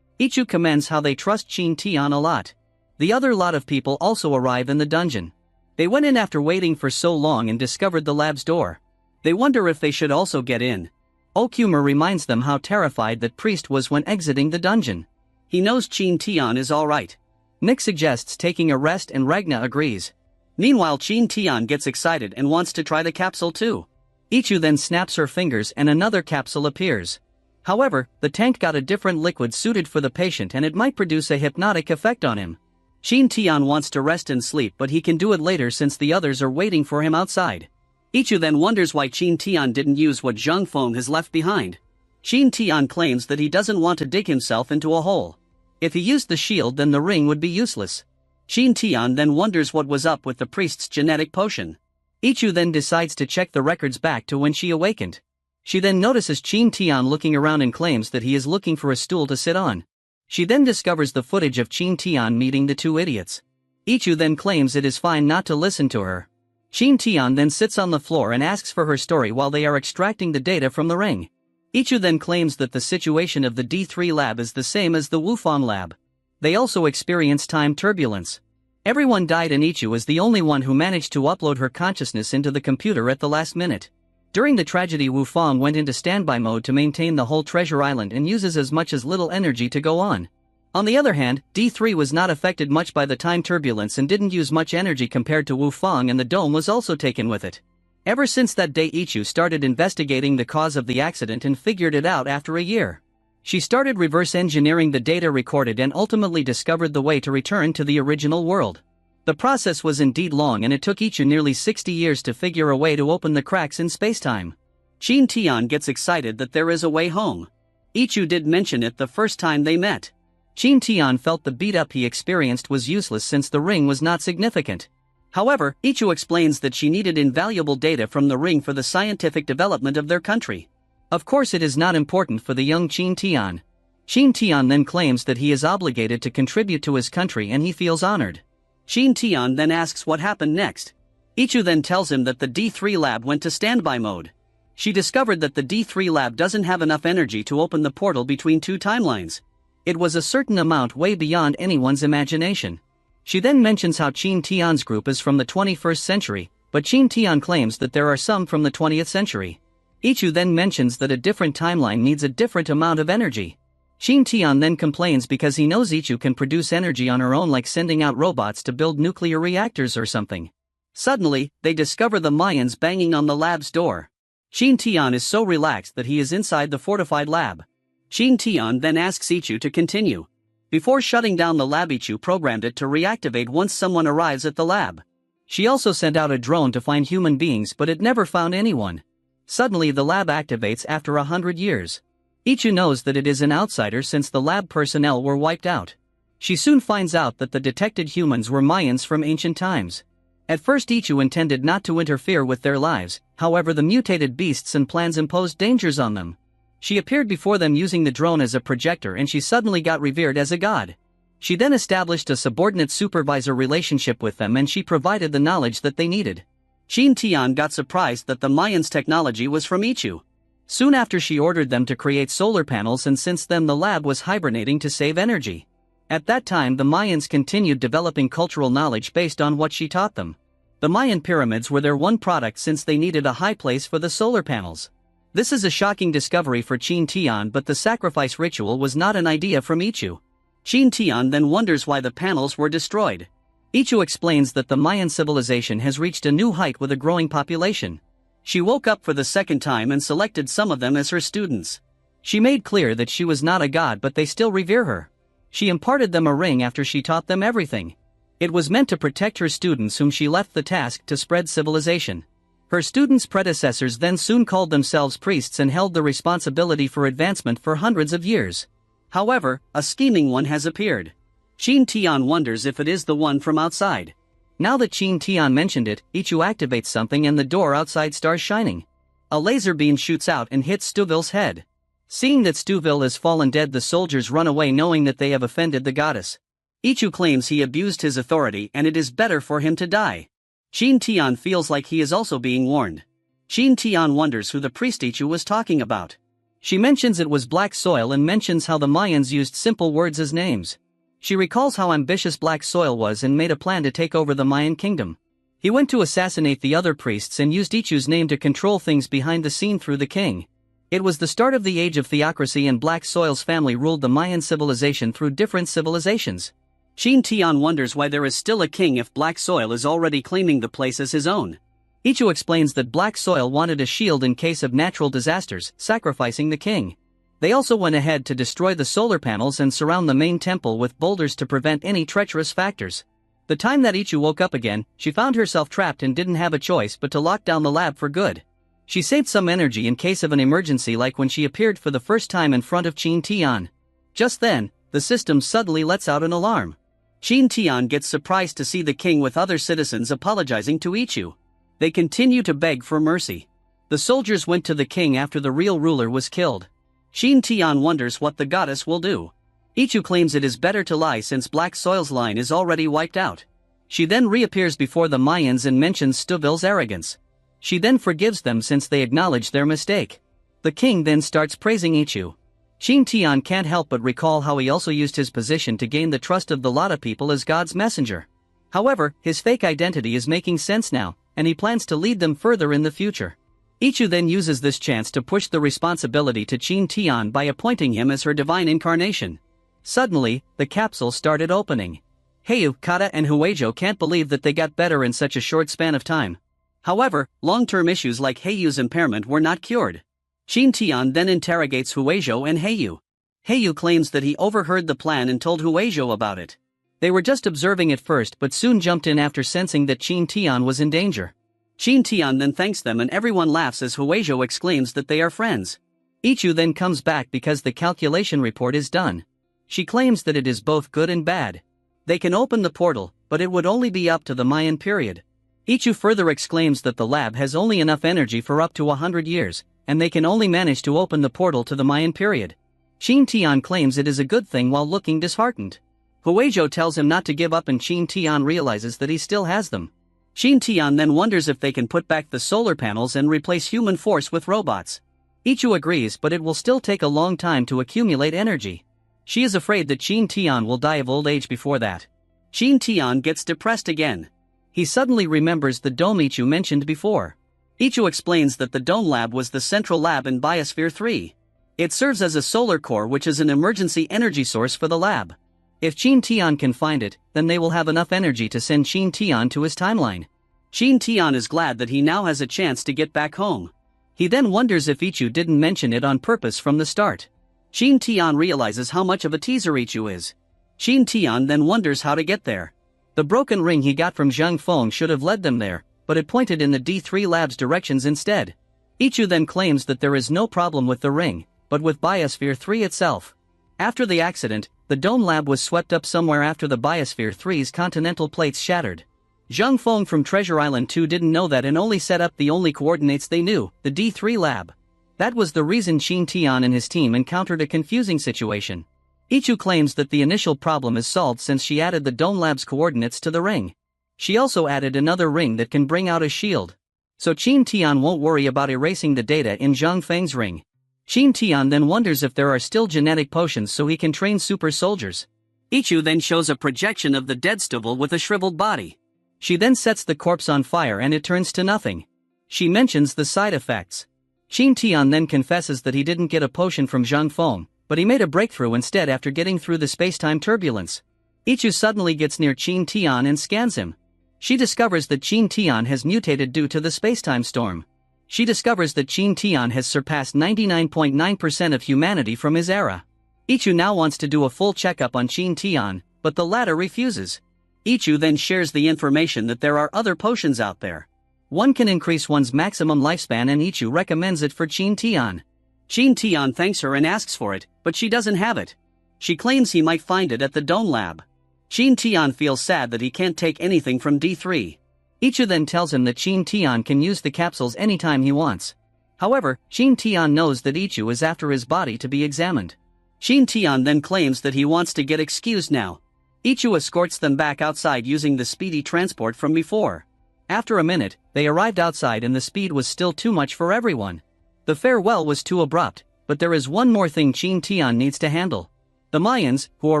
Ichu commends how they trust Qin Tian a lot. The other lot of people also arrive in the dungeon. They went in after waiting for so long and discovered the lab's door. They wonder if they should also get in. Okumer reminds them how terrified that priest was when exiting the dungeon. He knows Qin Tian is alright. Nick suggests taking a rest and Ragna agrees. Meanwhile, Qin Tian gets excited and wants to try the capsule too. Ichu then snaps her fingers and another capsule appears. However, the tank got a different liquid suited for the patient and it might produce a hypnotic effect on him. Qin Tian wants to rest and sleep, but he can do it later since the others are waiting for him outside. Ichu then wonders why Qin Tian didn't use what Zheng Feng has left behind. Qin Tian claims that he doesn't want to dig himself into a hole. If he used the shield, then the ring would be useless. Qin Tian then wonders what was up with the priest's genetic potion. Ichu then decides to check the records back to when she awakened. She then notices Qin Tian looking around and claims that he is looking for a stool to sit on. She then discovers the footage of Qin Tian meeting the two idiots. Ichu then claims it is fine not to listen to her. Qin Tian then sits on the floor and asks for her story while they are extracting the data from the ring. Ichu then claims that the situation of the D3 lab is the same as the Wufang lab. They also experience time turbulence. Everyone died and Ichu is the only one who managed to upload her consciousness into the computer at the last minute. During the tragedy, Wufang went into standby mode to maintain the whole treasure island and uses as much as little energy to go on. On the other hand, D3 was not affected much by the time turbulence and didn't use much energy compared to Wufang, and the dome was also taken with it. Ever since that day, Ichu started investigating the cause of the accident and figured it out after a year. She started reverse engineering the data recorded and ultimately discovered the way to return to the original world. The process was indeed long and it took Ichu nearly 60 years to figure a way to open the cracks in spacetime. Qin Tian gets excited that there is a way home. Ichu did mention it the first time they met. Qin Tian felt the beat-up he experienced was useless since the ring was not significant. However, Ichu explains that she needed invaluable data from the ring for the scientific development of their country. Of course it is not important for the young Qin Tian. Qin Tian then claims that he is obligated to contribute to his country and he feels honored. Qin Tian then asks what happened next. Ichu then tells him that the D3 lab went to standby mode. She discovered that the D3 lab doesn't have enough energy to open the portal between two timelines. It was a certain amount way beyond anyone's imagination. She then mentions how Qin Tian's group is from the 21st century, but Qin Tian claims that there are some from the 20th century. Ichu then mentions that a different timeline needs a different amount of energy. Qin Tian then complains because he knows Ichu can produce energy on her own, like sending out robots to build nuclear reactors or something. Suddenly, they discover the Mayans banging on the lab's door. Qin Tian is so relaxed that he is inside the fortified lab. Qin Tian then asks Ichu to continue. Before shutting down the lab, Ichu programmed it to reactivate once someone arrives at the lab. She also sent out a drone to find human beings, but it never found anyone. Suddenly the lab activates after 100 years. Ichu knows that it is an outsider since the lab personnel were wiped out. She soon finds out that the detected humans were Mayans from ancient times. At first Ichu intended not to interfere with their lives, however the mutated beasts and plans imposed dangers on them. She appeared before them using the drone as a projector and she suddenly got revered as a god. She then established a subordinate supervisor relationship with them and she provided the knowledge that they needed. Qin Tian got surprised that the Mayans' technology was from Ichu. Soon after she ordered them to create solar panels, and since then the lab was hibernating to save energy. At that time the Mayans continued developing cultural knowledge based on what she taught them. The Mayan pyramids were their one product since they needed a high place for the solar panels. This is a shocking discovery for Qin Tian, but the sacrifice ritual was not an idea from Ichu. Qin Tian then wonders why the panels were destroyed. Ichu explains that the Mayan civilization has reached a new height with a growing population. She woke up for the second time and selected some of them as her students. She made clear that she was not a god, but they still revere her. She imparted them a ring after she taught them everything. It was meant to protect her students, whom she left the task to spread civilization. Her students' predecessors then soon called themselves priests and held the responsibility for advancement for hundreds of years. However, a scheming one has appeared. Qin Tian wonders if it is the one from outside. Now that Qin Tian mentioned it, Ichu activates something and the door outside starts shining. A laser beam shoots out and hits Stuville's head. Seeing that Stuville has fallen dead, the soldiers run away knowing that they have offended the goddess. Ichu claims he abused his authority and it is better for him to die. Qin Tian feels like he is also being warned. Qin Tian wonders who the priest Ichu was talking about. She mentions it was Black Soil and mentions how the Mayans used simple words as names. She recalls how ambitious Black Soil was and made a plan to take over the Mayan kingdom. He went to assassinate the other priests and used Ichu's name to control things behind the scene through the king. It was the start of the age of theocracy, and Black Soil's family ruled the Mayan civilization through different civilizations. Qin Tian wonders why there is still a king if Black Soil is already claiming the place as his own. Ichu explains that Black Soil wanted a shield in case of natural disasters, sacrificing the king. They also went ahead to destroy the solar panels and surround the main temple with boulders to prevent any treacherous factors. The time that Ichu woke up again, she found herself trapped and didn't have a choice but to lock down the lab for good. She saved some energy in case of an emergency, like when she appeared for the first time in front of Qin Tian. Just then, the system suddenly lets out an alarm. Qin Tian gets surprised to see the king with other citizens apologizing to Ichu. They continue to beg for mercy. The soldiers went to the king after the real ruler was killed. Qin Tian wonders what the goddess will do. Ichu claims it is better to lie since Black Soil's line is already wiped out. She then reappears before the Mayans and mentions Stuville's arrogance. She then forgives them since they acknowledge their mistake. The king then starts praising Ichu. Qin Tian can't help but recall how he also used his position to gain the trust of the Lada people as God's messenger. However, his fake identity is making sense now, and he plans to lead them further in the future. Ichu then uses this chance to push the responsibility to Qin Tian by appointing him as her divine incarnation. Suddenly, the capsule started opening. Heiyu, Kata and Huejo can't believe that they got better in such a short span of time. However, long-term issues like Heiyu's impairment were not cured. Qin Tian then interrogates Huejo and Heiyu. Heiyu claims that he overheard the plan and told Huejo about it. They were just observing at first but soon jumped in after sensing that Qin Tian was in danger. Qin Tian then thanks them and everyone laughs as Huejo exclaims that they are friends. Ichu then comes back because the calculation report is done. She claims that it is both good and bad. They can open the portal, but it would only be up to the Mayan period. Ichu further exclaims that the lab has only enough energy for up to 100 years, and they can only manage to open the portal to the Mayan period. Qin Tian claims it is a good thing while looking disheartened. Huejo tells him not to give up and Qin Tian realizes that he still has them. Qin Tian then wonders if they can put back the solar panels and replace human force with robots. Ichu agrees, but it will still take a long time to accumulate energy. She is afraid that Qin Tian will die of old age before that. Qin Tian gets depressed again. He suddenly remembers the dome Ichu mentioned before. Ichu explains that the dome lab was the central lab in Biosphere 3. It serves as a solar core, which is an emergency energy source for the lab. If Qin Tian can find it, then they will have enough energy to send Qin Tian to his timeline. Qin Tian is glad that he now has a chance to get back home. He then wonders if Ichu didn't mention it on purpose from the start. Qin Tian realizes how much of a teaser Ichu is. Qin Tian then wonders how to get there. The broken ring he got from Zhang Feng should have led them there, but it pointed in the D3 lab's directions instead. Ichu then claims that there is no problem with the ring, but with Biosphere 3 itself. After the accident, the dome lab was swept up somewhere after the Biosphere 3's continental plates shattered. Zhang Feng from Treasure Island 2 didn't know that and only set up the only coordinates they knew, the D3 lab. That was the reason Qin Tian and his team encountered a confusing situation. Ichu claims that the initial problem is solved since she added the dome lab's coordinates to the ring. She also added another ring that can bring out a shield. So Qin Tian won't worry about erasing the data in Zhang Feng's ring. Qin Tian then wonders if there are still genetic potions so he can train super soldiers. Ichu then shows a projection of the dead Stubble with a shriveled body. She then sets the corpse on fire and it turns to nothing. She mentions the side effects. Qin Tian then confesses that he didn't get a potion from Zhang Feng, but he made a breakthrough instead after getting through the space-time turbulence. Ichu suddenly gets near Qin Tian and scans him. She discovers that Qin Tian has mutated due to the space-time storm. She discovers that Qin Tian has surpassed 99.9% of humanity from his era. Ichu now wants to do a full checkup on Qin Tian, but the latter refuses. Ichu then shares the information that there are other potions out there. One can increase one's maximum lifespan and Ichu recommends it for Qin Tian. Qin Tian thanks her and asks for it, but she doesn't have it. She claims he might find it at the Dome Lab. Qin Tian feels sad that he can't take anything from D3. Ichu then tells him that Qin Tian can use the capsules anytime he wants. However, Qin Tian knows that Ichu is after his body to be examined. Qin Tian then claims that he wants to get excused now. Ichu escorts them back outside using the speedy transport from before. After a minute, they arrived outside and the speed was still too much for everyone. The farewell was too abrupt, but there is one more thing Qin Tian needs to handle. The Mayans, who are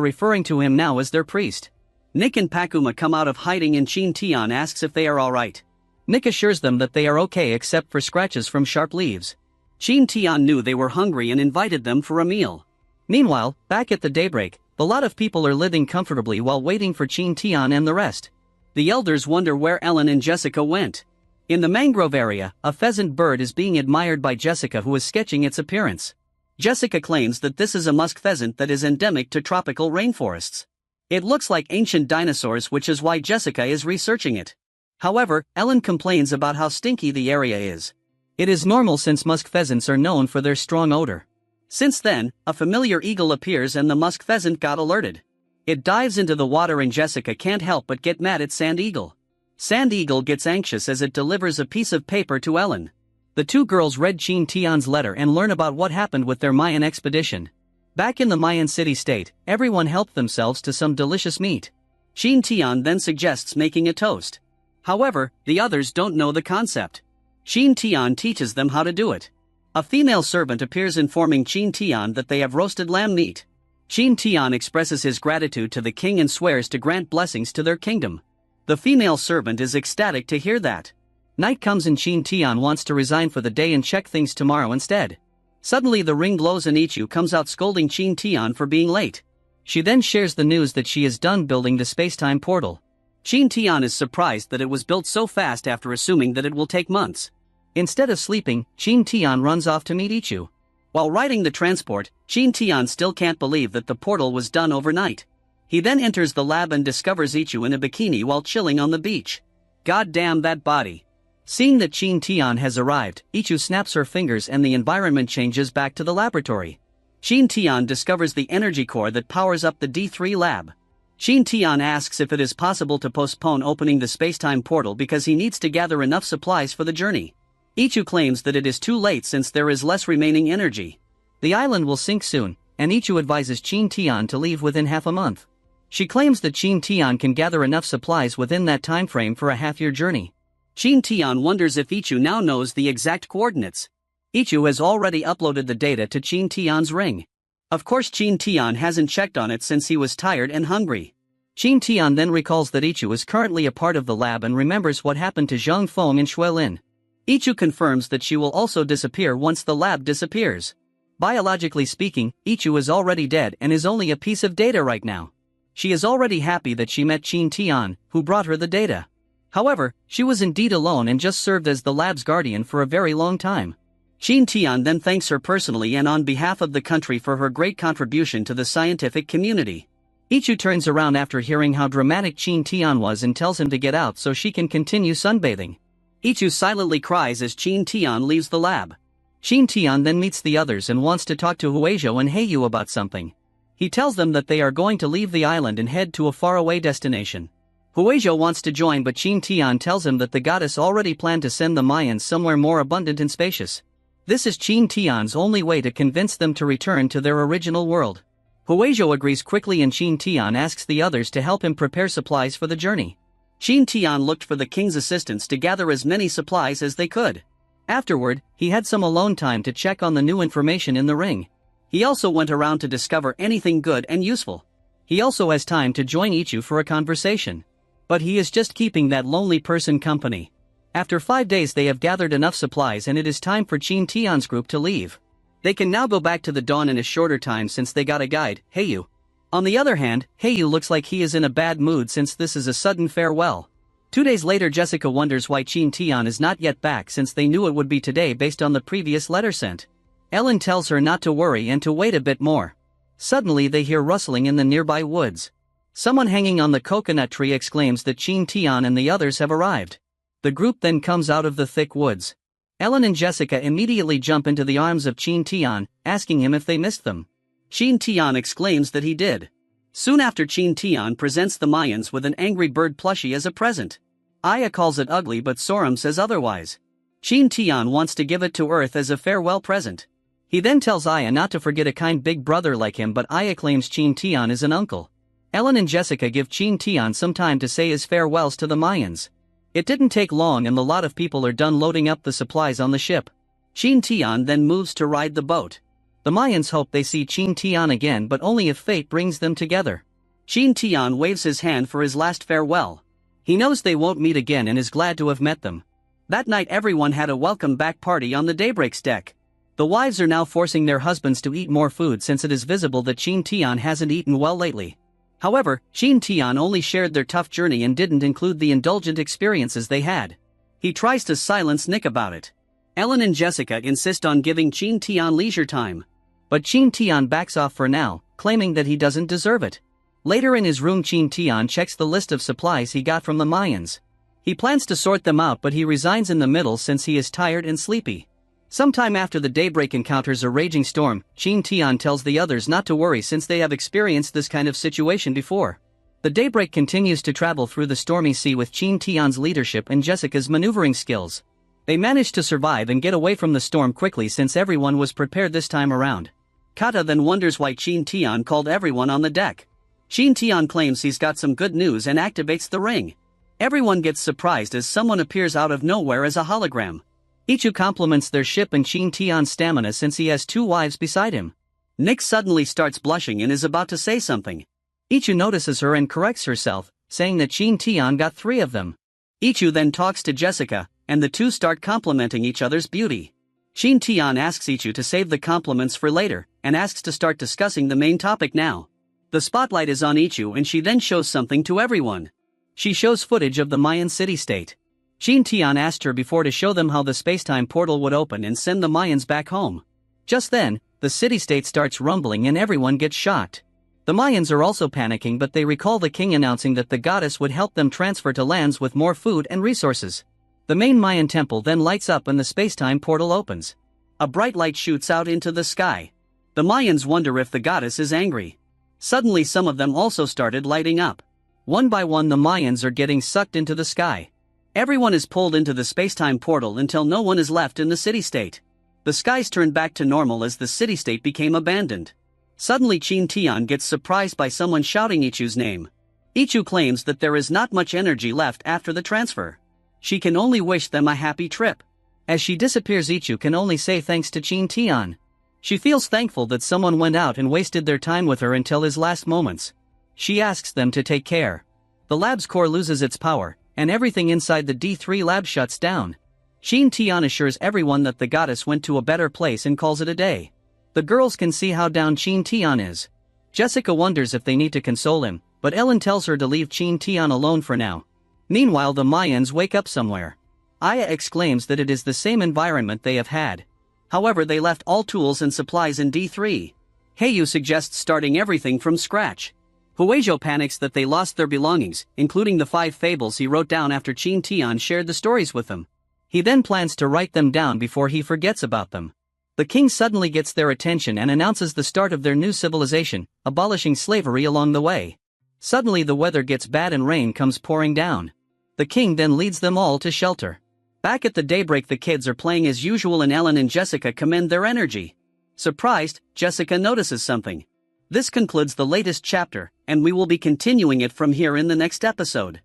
referring to him now as their priest. Nick and Pakuma come out of hiding and Qin Tian asks if they are alright. Nick assures them that they are okay except for scratches from sharp leaves. Qin Tian knew they were hungry and invited them for a meal. Meanwhile, back at the daybreak, a lot of people are living comfortably while waiting for Qin Tian and the rest. The elders wonder where Ellen and Jessica went. In the mangrove area, a pheasant bird is being admired by Jessica, who is sketching its appearance. Jessica claims that this is a musk pheasant that is endemic to tropical rainforests. It looks like ancient dinosaurs, which is why Jessica is researching it. However, Ellen complains about how stinky the area is. It is normal since musk pheasants are known for their strong odor. Since then, a familiar eagle appears and the musk pheasant got alerted. It dives into the water and Jessica can't help but get mad at Sand Eagle. Sand Eagle gets anxious as it delivers a piece of paper to Ellen. The two girls read Qin Tian's letter and learn about what happened with their Mayan expedition. Back in the Mayan city-state, everyone helped themselves to some delicious meat. Qin Tian then suggests making a toast. However, the others don't know the concept. Qin Tian teaches them how to do it. A female servant appears informing Qin Tian that they have roasted lamb meat. Qin Tian expresses his gratitude to the king and swears to grant blessings to their kingdom. The female servant is ecstatic to hear that. Night comes and Qin Tian wants to resign for the day and check things tomorrow instead. Suddenly the ring glows and Ichu comes out scolding Qin Tian for being late. She then shares the news that she is done building the space-time portal. Qin Tian is surprised that it was built so fast after assuming that it will take months. Instead of sleeping, Qin Tian runs off to meet Ichu. While riding the transport, Qin Tian still can't believe that the portal was done overnight. He then enters the lab and discovers Ichu in a bikini while chilling on the beach. God damn that body. Seeing that Qin Tian has arrived, Ichu snaps her fingers and the environment changes back to the laboratory. Qin Tian discovers the energy core that powers up the D3 lab. Qin Tian asks if it is possible to postpone opening the spacetime portal because he needs to gather enough supplies for the journey. Ichu claims that it is too late since there is less remaining energy. The island will sink soon, and Ichu advises Qin Tian to leave within half a month. She claims that Qin Tian can gather enough supplies within that time frame for a half-year journey. Qin Tian wonders if Ichu now knows the exact coordinates. Ichu has already uploaded the data to Qin Tian's ring. Of course Qin Tian hasn't checked on it since he was tired and hungry. Qin Tian then recalls that Ichu is currently a part of the lab and remembers what happened to Zhang Feng and Xuelin. Ichu confirms that she will also disappear once the lab disappears. Biologically speaking, Ichu is already dead and is only a piece of data right now. She is already happy that she met Qin Tian, who brought her the data. However, she was indeed alone and just served as the lab's guardian for a very long time. Qin Tian then thanks her personally and on behalf of the country for her great contribution to the scientific community. Ichu turns around after hearing how dramatic Qin Tian was and tells him to get out so she can continue sunbathing. Ichu silently cries as Qin Tian leaves the lab. Qin Tian then meets the others and wants to talk to Huizhou and Heiyu about something. He tells them that they are going to leave the island and head to a faraway destination. Huizhou wants to join, but Qin Tian tells him that the goddess already planned to send the Mayans somewhere more abundant and spacious. This is Qin Tian's only way to convince them to return to their original world. Huizhou agrees quickly and Qin Tian asks the others to help him prepare supplies for the journey. Qin Tian looked for the king's assistants to gather as many supplies as they could. Afterward, he had some alone time to check on the new information in the ring. He also went around to discover anything good and useful. He also has time to join Ichu for a conversation. But he is just keeping that lonely person company. After 5 days they have gathered enough supplies and it is time for Qin Tian's group to leave. They can now go back to the dawn in a shorter time since they got a guide, Heiyu. On the other hand, Heiyu looks like he is in a bad mood since this is a sudden farewell. 2 days later Jessica wonders why Qin Tian is not yet back since they knew it would be today based on the previous letter sent. Ellen tells her not to worry and to wait a bit more. Suddenly they hear rustling in the nearby woods. Someone hanging on the coconut tree exclaims that Qin Tian and the others have arrived. The group then comes out of the thick woods. Ellen and Jessica immediately jump into the arms of Qin Tian, asking him if they missed them. Qin Tian exclaims that he did. Soon after Qin Tian presents the Mayans with an angry bird plushie as a present. Aya calls it ugly but Sorum says otherwise. Qin Tian wants to give it to Earth as a farewell present. He then tells Aya not to forget a kind big brother like him, but Aya claims Qin Tian is an uncle. Ellen and Jessica give Qin Tian some time to say his farewells to the Mayans. It didn't take long and a lot of people are done loading up the supplies on the ship. Qin Tian then moves to ride the boat. The Mayans hope they see Qin Tian again, but only if fate brings them together. Qin Tian waves his hand for his last farewell. He knows they won't meet again and is glad to have met them. That night everyone had a welcome back party on the Daybreak's deck. The wives are now forcing their husbands to eat more food since it is visible that Qin Tian hasn't eaten well lately. However, Qin Tian only shared their tough journey and didn't include the indulgent experiences they had. He tries to silence Nick about it. Ellen and Jessica insist on giving Qin Tian leisure time. But Qin Tian backs off for now, claiming that he doesn't deserve it. Later in his room, Qin Tian checks the list of supplies he got from the Mayans. He plans to sort them out, but he resigns in the middle since he is tired and sleepy. Sometime after the daybreak encounters a raging storm, Qin Tian tells the others not to worry since they have experienced this kind of situation before. The daybreak continues to travel through the stormy sea with Qin Tian's leadership and Jessica's maneuvering skills. They manage to survive and get away from the storm quickly since everyone was prepared this time around. Kata then wonders why Qin Tian called everyone on the deck. Qin Tian claims he's got some good news and activates the ring. Everyone gets surprised as someone appears out of nowhere as a hologram. Ichu compliments their ship and Qin Tian's stamina since he has 2 wives beside him. Nick suddenly starts blushing and is about to say something. Ichu notices her and corrects herself, saying that Qin Tian got 3 of them. Ichu then talks to Jessica, and the two start complimenting each other's beauty. Qin Tian asks Ichu to save the compliments for later, and asks to start discussing the main topic now. The spotlight is on Ichu and she then shows something to everyone. She shows footage of the Mayan city-state. Qin Tian asked her before to show them how the spacetime portal would open and send the Mayans back home. Just then, the city-state starts rumbling and everyone gets shocked. The Mayans are also panicking, but they recall the king announcing that the goddess would help them transfer to lands with more food and resources. The main Mayan temple then lights up and the spacetime portal opens. A bright light shoots out into the sky. The Mayans wonder if the goddess is angry. Suddenly some of them also started lighting up. One by one the Mayans are getting sucked into the sky. Everyone is pulled into the spacetime portal until no one is left in the city-state. The skies turned back to normal as the city-state became abandoned. Suddenly Qin Tian gets surprised by someone shouting Ichu's name. Ichu claims that there is not much energy left after the transfer. She can only wish them a happy trip. As she disappears, Ichu can only say thanks to Qin Tian. She feels thankful that someone went out and wasted their time with her until his last moments. She asks them to take care. The lab's core loses its power, and everything inside the D3 lab shuts down. Qin Tian assures everyone that the goddess went to a better place and calls it a day. The girls can see how down Qin Tian is. Jessica wonders if they need to console him, but Ellen tells her to leave Qin Tian alone for now. Meanwhile, the Mayans wake up somewhere. Aya exclaims that it is the same environment they have had. However, they left all tools and supplies in D3. Heiyu suggests starting everything from scratch. Huizhou panics that they lost their belongings, including the 5 fables he wrote down after Qin Tian shared the stories with them. He then plans to write them down before he forgets about them. The king suddenly gets their attention and announces the start of their new civilization, abolishing slavery along the way. Suddenly the weather gets bad and rain comes pouring down. The king then leads them all to shelter. Back at the daybreak, the kids are playing as usual and Ellen and Jessica commend their energy. Surprised, Jessica notices something. This concludes the latest chapter, and we will be continuing it from here in the next episode.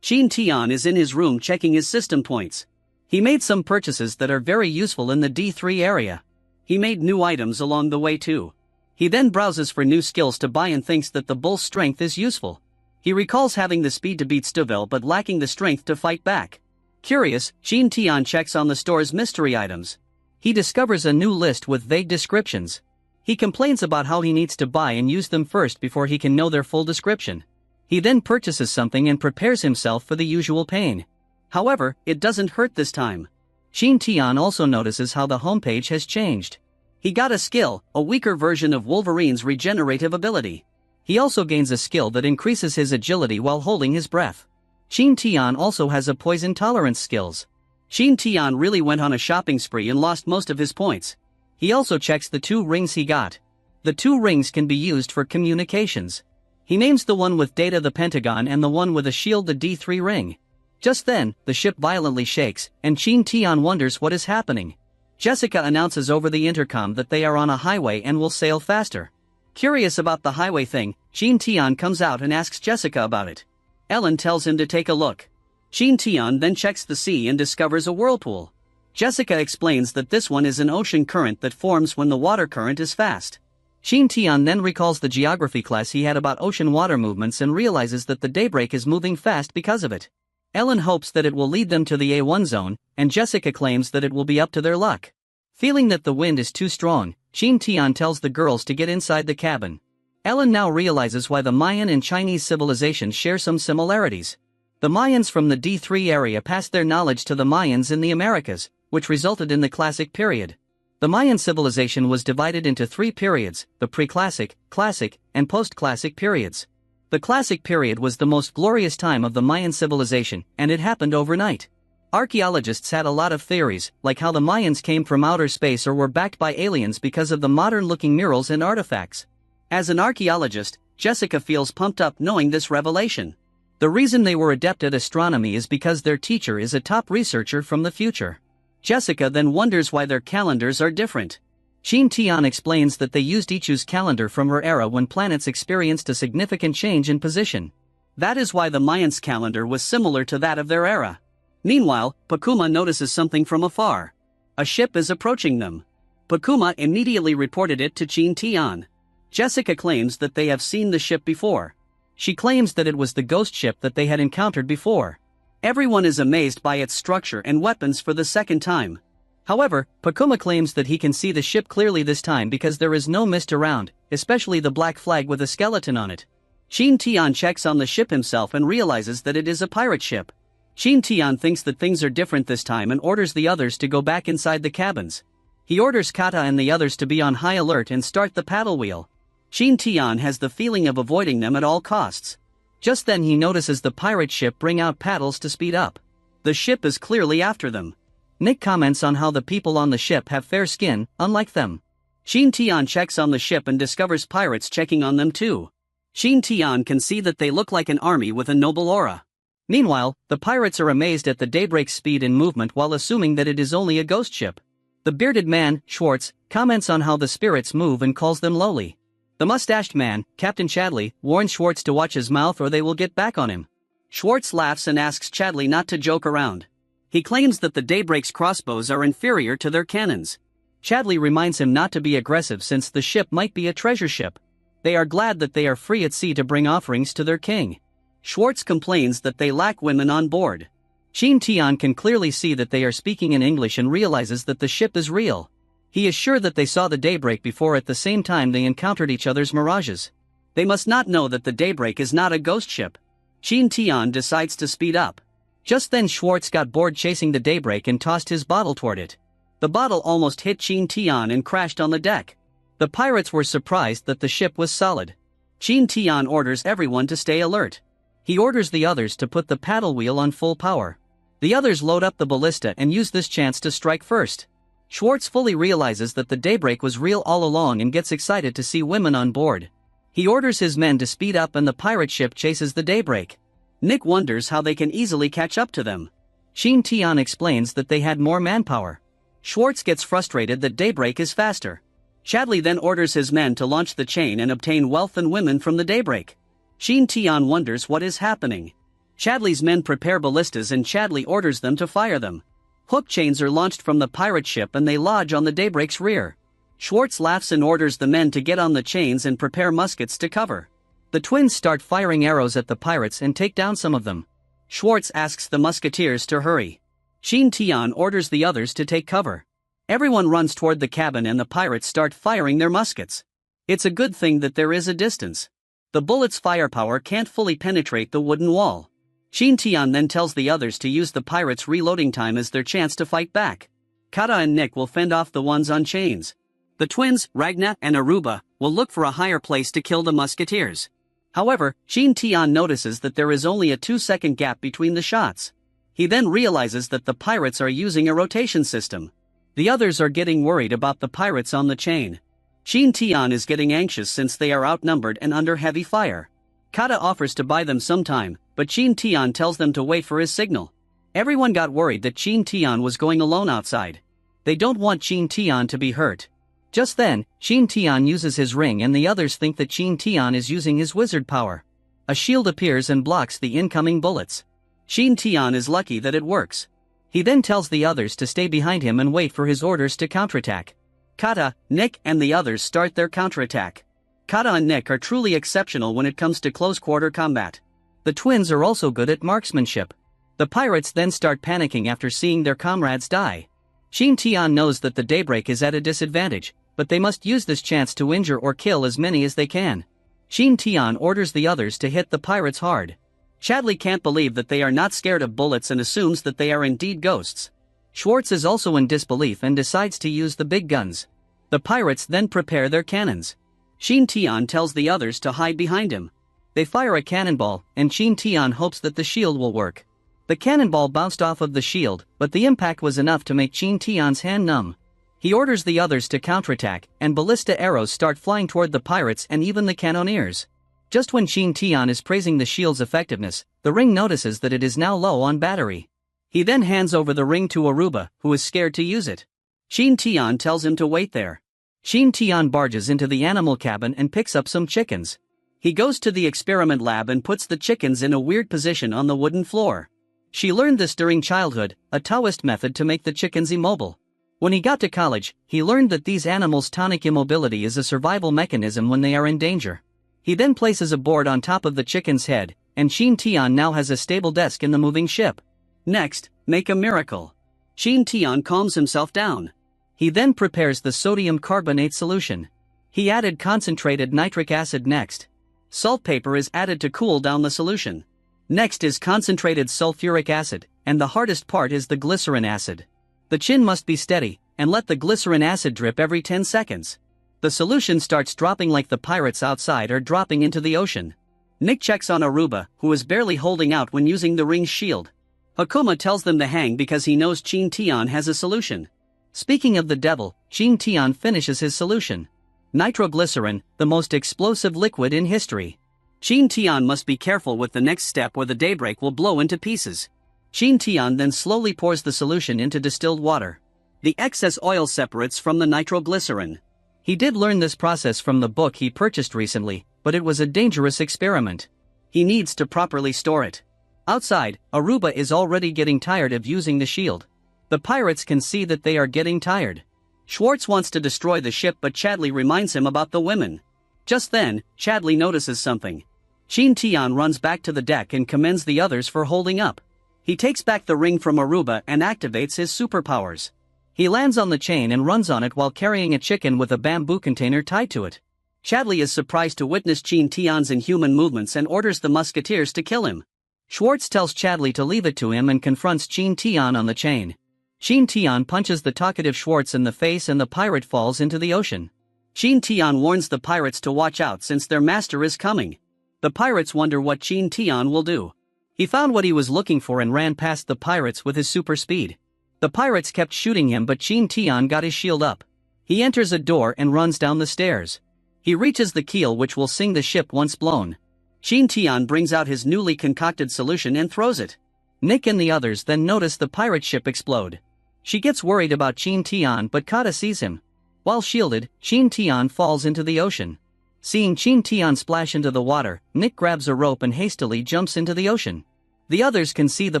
Qin Tian is in his room checking his system points. He made some purchases that are very useful in the D3 area. He made new items along the way too. He then browses for new skills to buy and thinks that the bull's strength is useful. He recalls having the speed to beat Stuville but lacking the strength to fight back. Curious, Qin Tian checks on the store's mystery items. He discovers a new list with vague descriptions. He complains about how he needs to buy and use them first before he can know their full description. He then purchases something and prepares himself for the usual pain. However, it doesn't hurt this time. Qin Tian also notices how the homepage has changed. He got a skill, a weaker version of Wolverine's regenerative ability. He also gains a skill that increases his agility while holding his breath. Qin Tian also has a poison tolerance skills. Qin Tian really went on a shopping spree and lost most of his points. He also checks the 2 rings he got. The 2 rings can be used for communications. He names the one with data the pentagon and the one with a shield the D3 ring. Just then, the ship violently shakes, and Qin Tian wonders what is happening. Jessica announces over the intercom that they are on a highway and will sail faster. Curious about the highway thing, Qin Tian comes out and asks Jessica about it. Ellen tells him to take a look. Qin Tian then checks the sea and discovers a whirlpool. Jessica explains that this one is an ocean current that forms when the water current is fast. Qin Tian then recalls the geography class he had about ocean water movements and realizes that the daybreak is moving fast because of it. Ellen hopes that it will lead them to the A1 zone, and Jessica claims that it will be up to their luck. Feeling that the wind is too strong, Qin Tian tells the girls to get inside the cabin. Ellen now realizes why the Mayan and Chinese civilizations share some similarities. The Mayans from the D3 area passed their knowledge to the Mayans in the Americas, which resulted in the Classic period. The Mayan civilization was divided into 3 periods, the pre-classic, classic, and post-classic periods. The Classic period was the most glorious time of the Mayan civilization, and it happened overnight. Archaeologists had a lot of theories, like how the Mayans came from outer space or were backed by aliens because of the modern-looking murals and artifacts. As an archaeologist, Jessica feels pumped up knowing this revelation. The reason they were adept at astronomy is because their teacher is a top researcher from the future. Jessica then wonders why their calendars are different. Qin Tian explains that they used Ichu's calendar from her era when planets experienced a significant change in position. That is why the Mayans' calendar was similar to that of their era. Meanwhile, Pakuma notices something from afar. A ship is approaching them. Pakuma immediately reported it to Qin Tian. Jessica claims that they have seen the ship before. She claims that it was the ghost ship that they had encountered before. Everyone is amazed by its structure and weapons for the second time. However, Pakuma claims that he can see the ship clearly this time because there is no mist around, especially the black flag with a skeleton on it. Qin Tian checks on the ship himself and realizes that it is a pirate ship. Qin Tian thinks that things are different this time and orders the others to go back inside the cabins. He orders Kata and the others to be on high alert and start the paddle wheel. Qin Tian has the feeling of avoiding them at all costs. Just then he notices the pirate ship bring out paddles to speed up. The ship is clearly after them. Nick comments on how the people on the ship have fair skin, unlike them. Qin Tian checks on the ship and discovers pirates checking on them too. Qin Tian can see that they look like an army with a noble aura. Meanwhile, the pirates are amazed at the Daybreak's speed and movement while assuming that it is only a ghost ship. The bearded man, Schwartz, comments on how the spirits move and calls them lowly. The mustached man, Captain Chadley, warns Schwartz to watch his mouth or they will get back on him. Schwartz laughs and asks Chadley not to joke around. He claims that the Daybreak's crossbows are inferior to their cannons. Chadley reminds him not to be aggressive since the ship might be a treasure ship. They are glad that they are free at sea to bring offerings to their king. Schwartz complains that they lack women on board. Qin Tian can clearly see that they are speaking in English and realizes that the ship is real. He is sure that they saw the Daybreak before at the same time they encountered each other's mirages. They must not know that the Daybreak is not a ghost ship. Qin Tian decides to speed up. Just then Schwartz got bored chasing the Daybreak and tossed his bottle toward it. The bottle almost hit Qin Tian and crashed on the deck. The pirates were surprised that the ship was solid. Qin Tian orders everyone to stay alert. He orders the others to put the paddle wheel on full power. The others load up the ballista and use this chance to strike first. Schwartz fully realizes that the Daybreak was real all along and gets excited to see women on board. He orders his men to speed up and the pirate ship chases the Daybreak. Nick wonders how they can easily catch up to them. Qin Tian explains that they had more manpower. Schwartz gets frustrated that Daybreak is faster. Chadley then orders his men to launch the chain and obtain wealth and women from the Daybreak. Qin Tian wonders what is happening. Chadley's men prepare ballistas and Chadley orders them to fire them. Hook chains are launched from the pirate ship and they lodge on the Daybreak's rear. Schwartz laughs and orders the men to get on the chains and prepare muskets to cover. The twins start firing arrows at the pirates and take down some of them. Schwartz asks the musketeers to hurry. Qin Tian orders the others to take cover. Everyone runs toward the cabin and the pirates start firing their muskets. It's a good thing that there is a distance. The bullet's firepower can't fully penetrate the wooden wall. Qin Tian then tells the others to use the pirates' reloading time as their chance to fight back. Kata and Nick will fend off the ones on chains. The twins, Ragna and Aruba, will look for a higher place to kill the musketeers. However, Qin Tian notices that there is only a 2-second gap between the shots. He then realizes that the pirates are using a rotation system. The others are getting worried about the pirates on the chain. Qin Tian is getting anxious since they are outnumbered and under heavy fire. Kata offers to buy them some time, but Qin Tian tells them to wait for his signal. Everyone got worried that Qin Tian was going alone outside. They don't want Qin Tian to be hurt. Just then, Qin Tian uses his ring and the others think that Qin Tian is using his wizard power. A shield appears and blocks the incoming bullets. Qin Tian is lucky that it works. He then tells the others to stay behind him and wait for his orders to counterattack. Kata, Nick and the others start their counterattack. Kata and Nick are truly exceptional when it comes to close-quarter combat. The twins are also good at marksmanship. The pirates then start panicking after seeing their comrades die. Qin Tian knows that the daybreak is at a disadvantage, but they must use this chance to injure or kill as many as they can. Qin Tian orders the others to hit the pirates hard. Chadley can't believe that they are not scared of bullets and assumes that they are indeed ghosts. Schwartz is also in disbelief and decides to use the big guns. The pirates then prepare their cannons. Qin Tian tells the others to hide behind him. They fire a cannonball, and Qin Tian hopes that the shield will work. The cannonball bounced off of the shield, but the impact was enough to make Qin Tian's hand numb. He orders the others to counterattack, and ballista arrows start flying toward the pirates and even the cannoneers. Just when Qin Tian is praising the shield's effectiveness, the ring notices that it is now low on battery. He then hands over the ring to Aruba, who is scared to use it. Qin Tian tells him to wait there. Qin Tian barges into the animal cabin and picks up some chickens. He goes to the experiment lab and puts the chickens in a weird position on the wooden floor. She learned this during childhood, a Taoist method to make the chickens immobile. When he got to college, he learned that these animals' tonic immobility is a survival mechanism when they are in danger. He then places a board on top of the chicken's head, and Qin Tian now has a stable desk in the moving ship. Next, make a miracle. Qin Tian calms himself down. He then prepares the sodium carbonate solution. He added concentrated nitric acid next. Saltpaper is added to cool down the solution. Next is concentrated sulfuric acid, and the hardest part is the glycerin acid. The chin must be steady, and let the glycerin acid drip every 10 seconds. The solution starts dropping like the pirates outside are dropping into the ocean. Nick checks on Aruba, who is barely holding out when using the ring's shield. Hakuma tells them to hang because he knows Qin Tian has a solution. Speaking of the devil, Qin Tian finishes his solution. Nitroglycerin, the most explosive liquid in history. Qin Tian must be careful with the next step or the daybreak will blow into pieces. Qin Tian then slowly pours the solution into distilled water. The excess oil separates from the nitroglycerin. He did learn this process from the book he purchased recently, but it was a dangerous experiment. He needs to properly store it. Outside, Aruba is already getting tired of using the shield. The pirates can see that they are getting tired. Schwartz wants to destroy the ship, but Chadley reminds him about the women. Just then, Chadley notices something. Qin Tian runs back to the deck and commends the others for holding up. He takes back the ring from Aruba and activates his superpowers. He lands on the chain and runs on it while carrying a chicken with a bamboo container tied to it. Chadley is surprised to witness Qin Tian's inhuman movements and orders the musketeers to kill him. Schwartz tells Chadley to leave it to him and confronts Qin Tian on the chain. Qin Tian punches the talkative Schwartz in the face and the pirate falls into the ocean. Qin Tian warns the pirates to watch out since their master is coming. The pirates wonder what Qin Tian will do. He found what he was looking for and ran past the pirates with his super speed. The pirates kept shooting him, but Qin Tian got his shield up. He enters a door and runs down the stairs. He reaches the keel, which will sink the ship once blown. Qin Tian brings out his newly concocted solution and throws it. Nick and the others then notice the pirate ship explode. She gets worried about Qin Tian, but Kata sees him. While shielded, Qin Tian falls into the ocean. Seeing Qin Tian splash into the water, Nick grabs a rope and hastily jumps into the ocean. The others can see the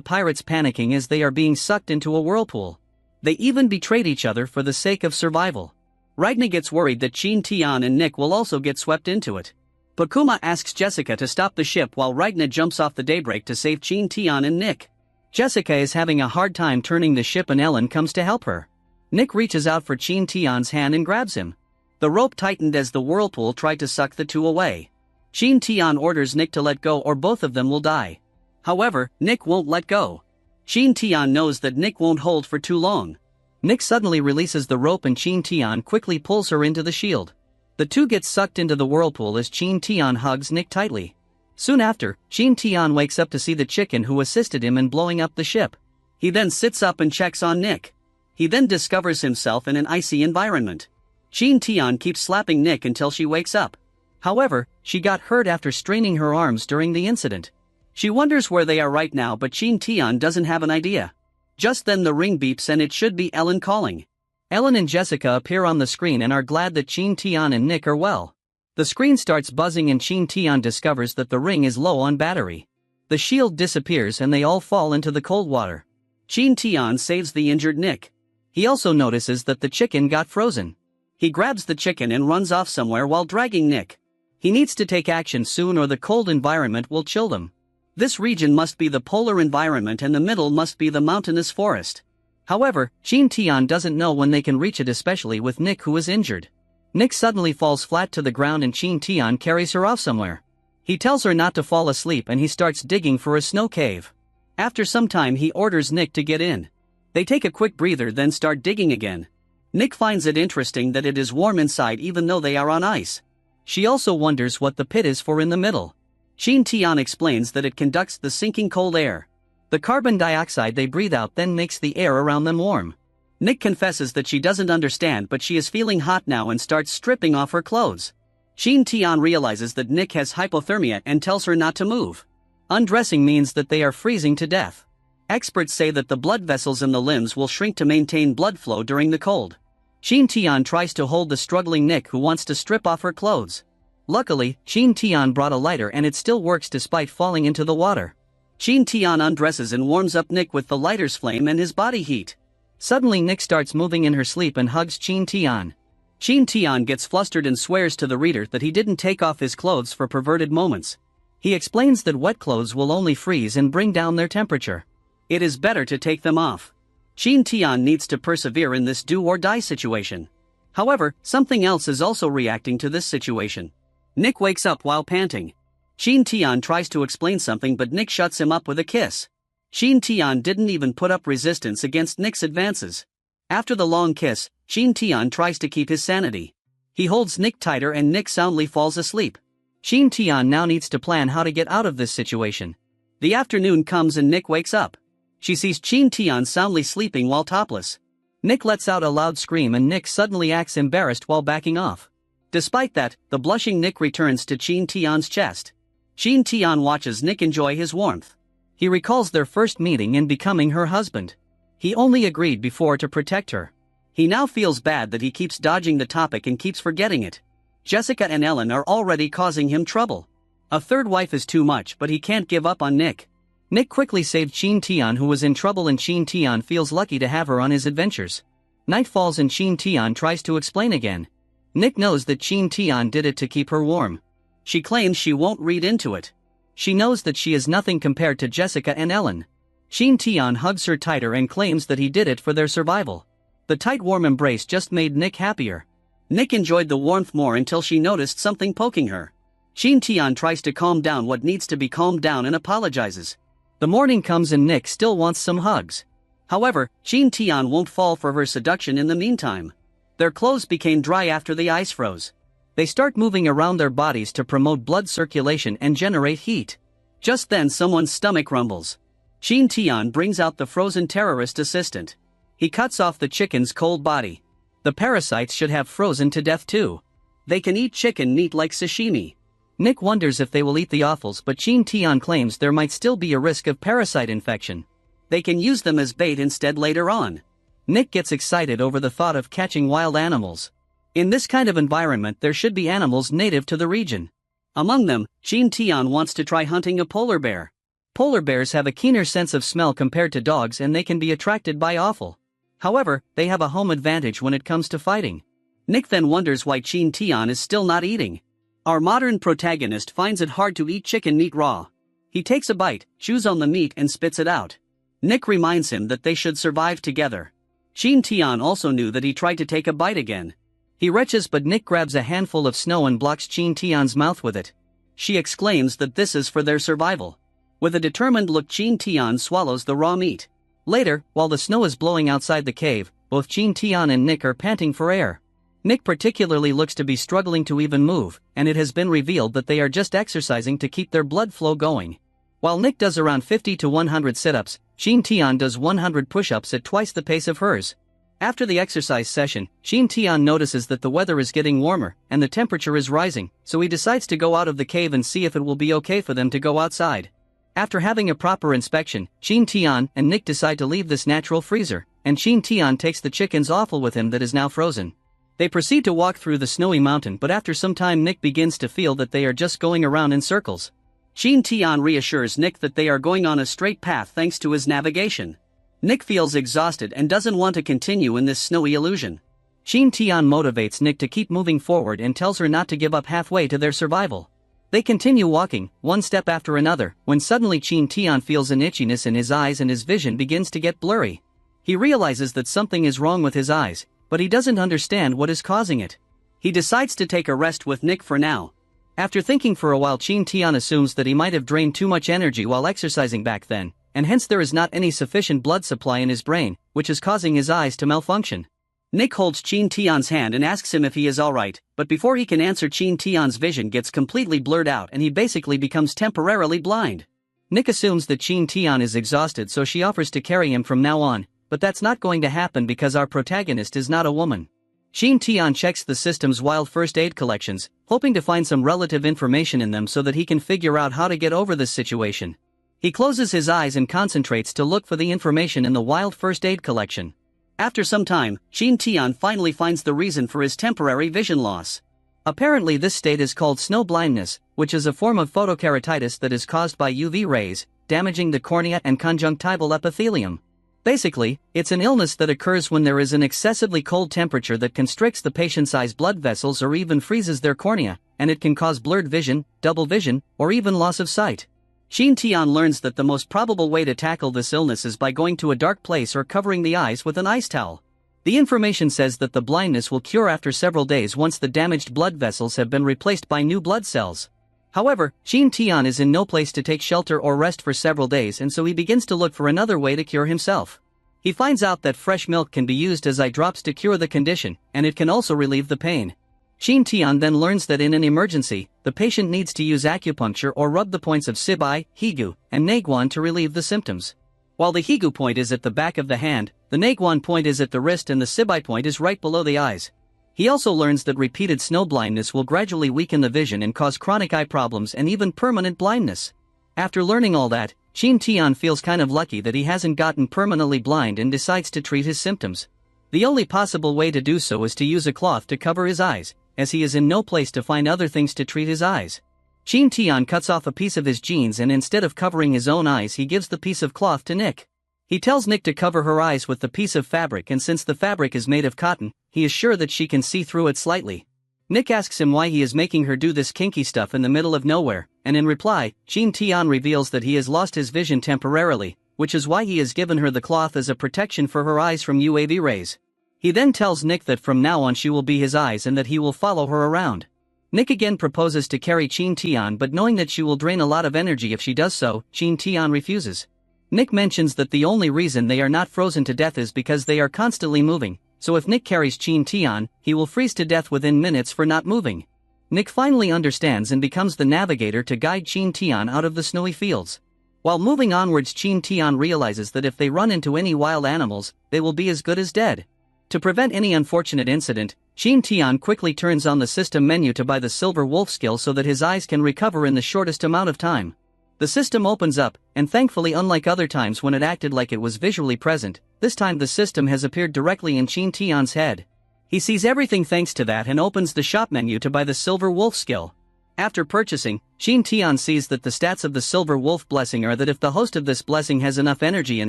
pirates panicking as they are being sucked into a whirlpool. They even betrayed each other for the sake of survival. Raigna gets worried that Qin Tian and Nick will also get swept into it. Pakuma asks Jessica to stop the ship while Raigna jumps off the daybreak to save Qin Tian and Nick. Jessica is having a hard time turning the ship and Ellen comes to help her. Nick reaches out for Qin Tian's hand and grabs him. The rope tightened as the whirlpool tried to suck the two away. Qin Tian orders Nick to let go or both of them will die. However, Nick won't let go. Qin Tian knows that Nick won't hold for too long. Nick suddenly releases the rope and Qin Tian quickly pulls her into the shield. The two get sucked into the whirlpool as Qin Tian hugs Nick tightly. Soon after, Qin Tian wakes up to see the chicken who assisted him in blowing up the ship. He then sits up and checks on Nick. He then discovers himself in an icy environment. Qin Tian keeps slapping Nick until she wakes up. However, she got hurt after straining her arms during the incident. She wonders where they are right now, but Qin Tian doesn't have an idea. Just then the ring beeps and it should be Ellen calling. Ellen and Jessica appear on the screen and are glad that Qin Tian and Nick are well. The screen starts buzzing and Qin Tian discovers that the ring is low on battery. The shield disappears and they all fall into the cold water. Qin Tian saves the injured Nick. He also notices that the chicken got frozen. He grabs the chicken and runs off somewhere while dragging Nick. He needs to take action soon or the cold environment will chill them. This region must be the polar environment and the middle must be the mountainous forest. However, Qin Tian doesn't know when they can reach it, especially with Nick, who is injured. Nick suddenly falls flat to the ground and Qin Tian carries her off somewhere. He tells her not to fall asleep and he starts digging for a snow cave. After some time he orders Nick to get in. They take a quick breather then start digging again. Nick finds it interesting that it is warm inside even though they are on ice. She also wonders what the pit is for in the middle. Qin Tian explains that it conducts the sinking cold air. The carbon dioxide they breathe out then makes the air around them warm. Nick confesses that she doesn't understand, but she is feeling hot now and starts stripping off her clothes. Qin Tian realizes that Nick has hypothermia and tells her not to move. Undressing means that they are freezing to death. Experts say that the blood vessels in the limbs will shrink to maintain blood flow during the cold. Qin Tian tries to hold the struggling Nick, who wants to strip off her clothes. Luckily, Qin Tian brought a lighter and it still works despite falling into the water. Qin Tian undresses and warms up Nick with the lighter's flame and his body heat. Suddenly Nick starts moving in her sleep and hugs Qin Tian. Qin Tian gets flustered and swears to the reader that he didn't take off his clothes for perverted moments. He explains that wet clothes will only freeze and bring down their temperature. It is better to take them off. Qin Tian needs to persevere in this do-or-die situation. However, something else is also reacting to this situation. Nick wakes up while panting. Qin Tian tries to explain something but Nick shuts him up with a kiss. Qin Tian didn't even put up resistance against Nick's advances. After the long kiss, Qin Tian tries to keep his sanity. He holds Nick tighter and Nick soundly falls asleep. Qin Tian now needs to plan how to get out of this situation. The afternoon comes and Nick wakes up. She sees Qin Tian soundly sleeping while topless. Nick lets out a loud scream and Nick suddenly acts embarrassed while backing off. Despite that, the blushing Nick returns to Qin Tian's chest. Qin Tian watches Nick enjoy his warmth. He recalls their first meeting and becoming her husband. He only agreed before to protect her. He now feels bad that he keeps dodging the topic and keeps forgetting it. Jessica and Ellen are already causing him trouble. A third wife is too much, but he can't give up on Nick. Nick quickly saved Qin Tian, who was in trouble, and Qin Tian feels lucky to have her on his adventures. Night falls and Qin Tian tries to explain again. Nick knows that Qin Tian did it to keep her warm. She claims she won't read into it. She knows that she is nothing compared to Jessica and Ellen. Qin Tian hugs her tighter and claims that he did it for their survival. The tight warm embrace just made Nick happier. Nick enjoyed the warmth more until she noticed something poking her. Qin Tian tries to calm down what needs to be calmed down and apologizes. The morning comes and Nick still wants some hugs. However, Qin Tian won't fall for her seduction in the meantime. Their clothes became dry after the ice froze. They start moving around their bodies to promote blood circulation and generate heat. Just then someone's stomach rumbles. Qin Tian brings out the frozen terrorist assistant. He cuts off the chicken's cold body. The parasites should have frozen to death too. They can eat chicken meat like sashimi. Nick wonders if they will eat the offals, but Qin Tian claims there might still be a risk of parasite infection. They can use them as bait instead later on. Nick gets excited over the thought of catching wild animals. In this kind of environment there should be animals native to the region. Among them, Qin Tian wants to try hunting a polar bear. Polar bears have a keener sense of smell compared to dogs and they can be attracted by offal. However, they have a home advantage when it comes to fighting. Nick then wonders why Qin Tian is still not eating. Our modern protagonist finds it hard to eat chicken meat raw. He takes a bite, chews on the meat and spits it out. Nick reminds him that they should survive together. Qin Tian also knew that he tried to take a bite again. He retches, but Nick grabs a handful of snow and blocks Qin Tian's mouth with it. She exclaims that this is for their survival. With a determined look, Qin Tian swallows the raw meat. Later, while the snow is blowing outside the cave, both Qin Tian and Nick are panting for air. Nick particularly looks to be struggling to even move, and it has been revealed that they are just exercising to keep their blood flow going. While Nick does around 50 to 100 sit-ups, Qin Tian does 100 push-ups at twice the pace of hers. After the exercise session, Qin Tian notices that the weather is getting warmer and the temperature is rising, so he decides to go out of the cave and see if it will be okay for them to go outside. After having a proper inspection, Qin Tian and Nick decide to leave this natural freezer, and Qin Tian takes the chicken's offal with him that is now frozen. They proceed to walk through the snowy mountain, but after some time Nick begins to feel that they are just going around in circles. Qin Tian reassures Nick that they are going on a straight path thanks to his navigation. Nick feels exhausted and doesn't want to continue in this snowy illusion. Qin Tian motivates Nick to keep moving forward and tells her not to give up halfway to their survival. They continue walking, one step after another, when suddenly Qin Tian feels an itchiness in his eyes and his vision begins to get blurry. He realizes that something is wrong with his eyes, but he doesn't understand what is causing it. He decides to take a rest with Nick for now. After thinking for a while, Qin Tian assumes that he might have drained too much energy while exercising back then, and hence there is not any sufficient blood supply in his brain, which is causing his eyes to malfunction. Nick holds Qin Tian's hand and asks him if he is alright, but before he can answer, Qin Tian's vision gets completely blurred out and he basically becomes temporarily blind. Nick assumes that Qin Tian is exhausted, so she offers to carry him from now on, but that's not going to happen because our protagonist is not a woman. Qin Tian checks the system's wild first aid collections, hoping to find some relative information in them so that he can figure out how to get over this situation. He closes his eyes and concentrates to look for the information in the wild first aid collection. After some time, Qin Tian finally finds the reason for his temporary vision loss. Apparently this state is called snow blindness, which is a form of photokeratitis that is caused by UV rays, damaging the cornea and conjunctival epithelium. Basically, it's an illness that occurs when there is an excessively cold temperature that constricts the patient's eyes' blood vessels or even freezes their cornea, and it can cause blurred vision, double vision, or even loss of sight. Qin Tian learns that the most probable way to tackle this illness is by going to a dark place or covering the eyes with an ice towel. The information says that the blindness will cure after several days once the damaged blood vessels have been replaced by new blood cells. However, Qin Tian is in no place to take shelter or rest for several days, and so he begins to look for another way to cure himself. He finds out that fresh milk can be used as eye drops to cure the condition, and it can also relieve the pain. Qin Tian then learns that in an emergency, the patient needs to use acupuncture or rub the points of Sibai, Higu, and Naguan to relieve the symptoms. While the Higu point is at the back of the hand, the Naguan point is at the wrist and the Sibai point is right below the eyes. He also learns that repeated snow blindness will gradually weaken the vision and cause chronic eye problems and even permanent blindness. After learning all that, Qin Tian feels kind of lucky that he hasn't gotten permanently blind and decides to treat his symptoms. The only possible way to do so is to use a cloth to cover his eyes, as he is in no place to find other things to treat his eyes. Qin Tian cuts off a piece of his jeans and instead of covering his own eyes he gives the piece of cloth to Nick. He tells Nick to cover her eyes with the piece of fabric, and since the fabric is made of cotton, he is sure that she can see through it slightly. Nick asks him why he is making her do this kinky stuff in the middle of nowhere, and in reply, Qin Tian reveals that he has lost his vision temporarily, which is why he has given her the cloth as a protection for her eyes from UAV rays. He then tells Nick that from now on she will be his eyes and that he will follow her around. Nick again proposes to carry Qin Tian, but knowing that she will drain a lot of energy if she does so, Qin Tian refuses. Nick mentions that the only reason they are not frozen to death is because they are constantly moving, so if Nick carries Qin Tian, he will freeze to death within minutes for not moving. Nick finally understands and becomes the navigator to guide Qin Tian out of the snowy fields. While moving onwards, Qin Tian realizes that if they run into any wild animals, they will be as good as dead. To prevent any unfortunate incident, Qin Tian quickly turns on the system menu to buy the silver wolf skill so that his eyes can recover in the shortest amount of time. The system opens up, and thankfully, unlike other times when it acted like it was visually present, this time the system has appeared directly in Qin Tian's head. He sees everything thanks to that and opens the shop menu to buy the silver wolf skill. After purchasing, Qin Tian sees that the stats of the silver wolf blessing are that if the host of this blessing has enough energy in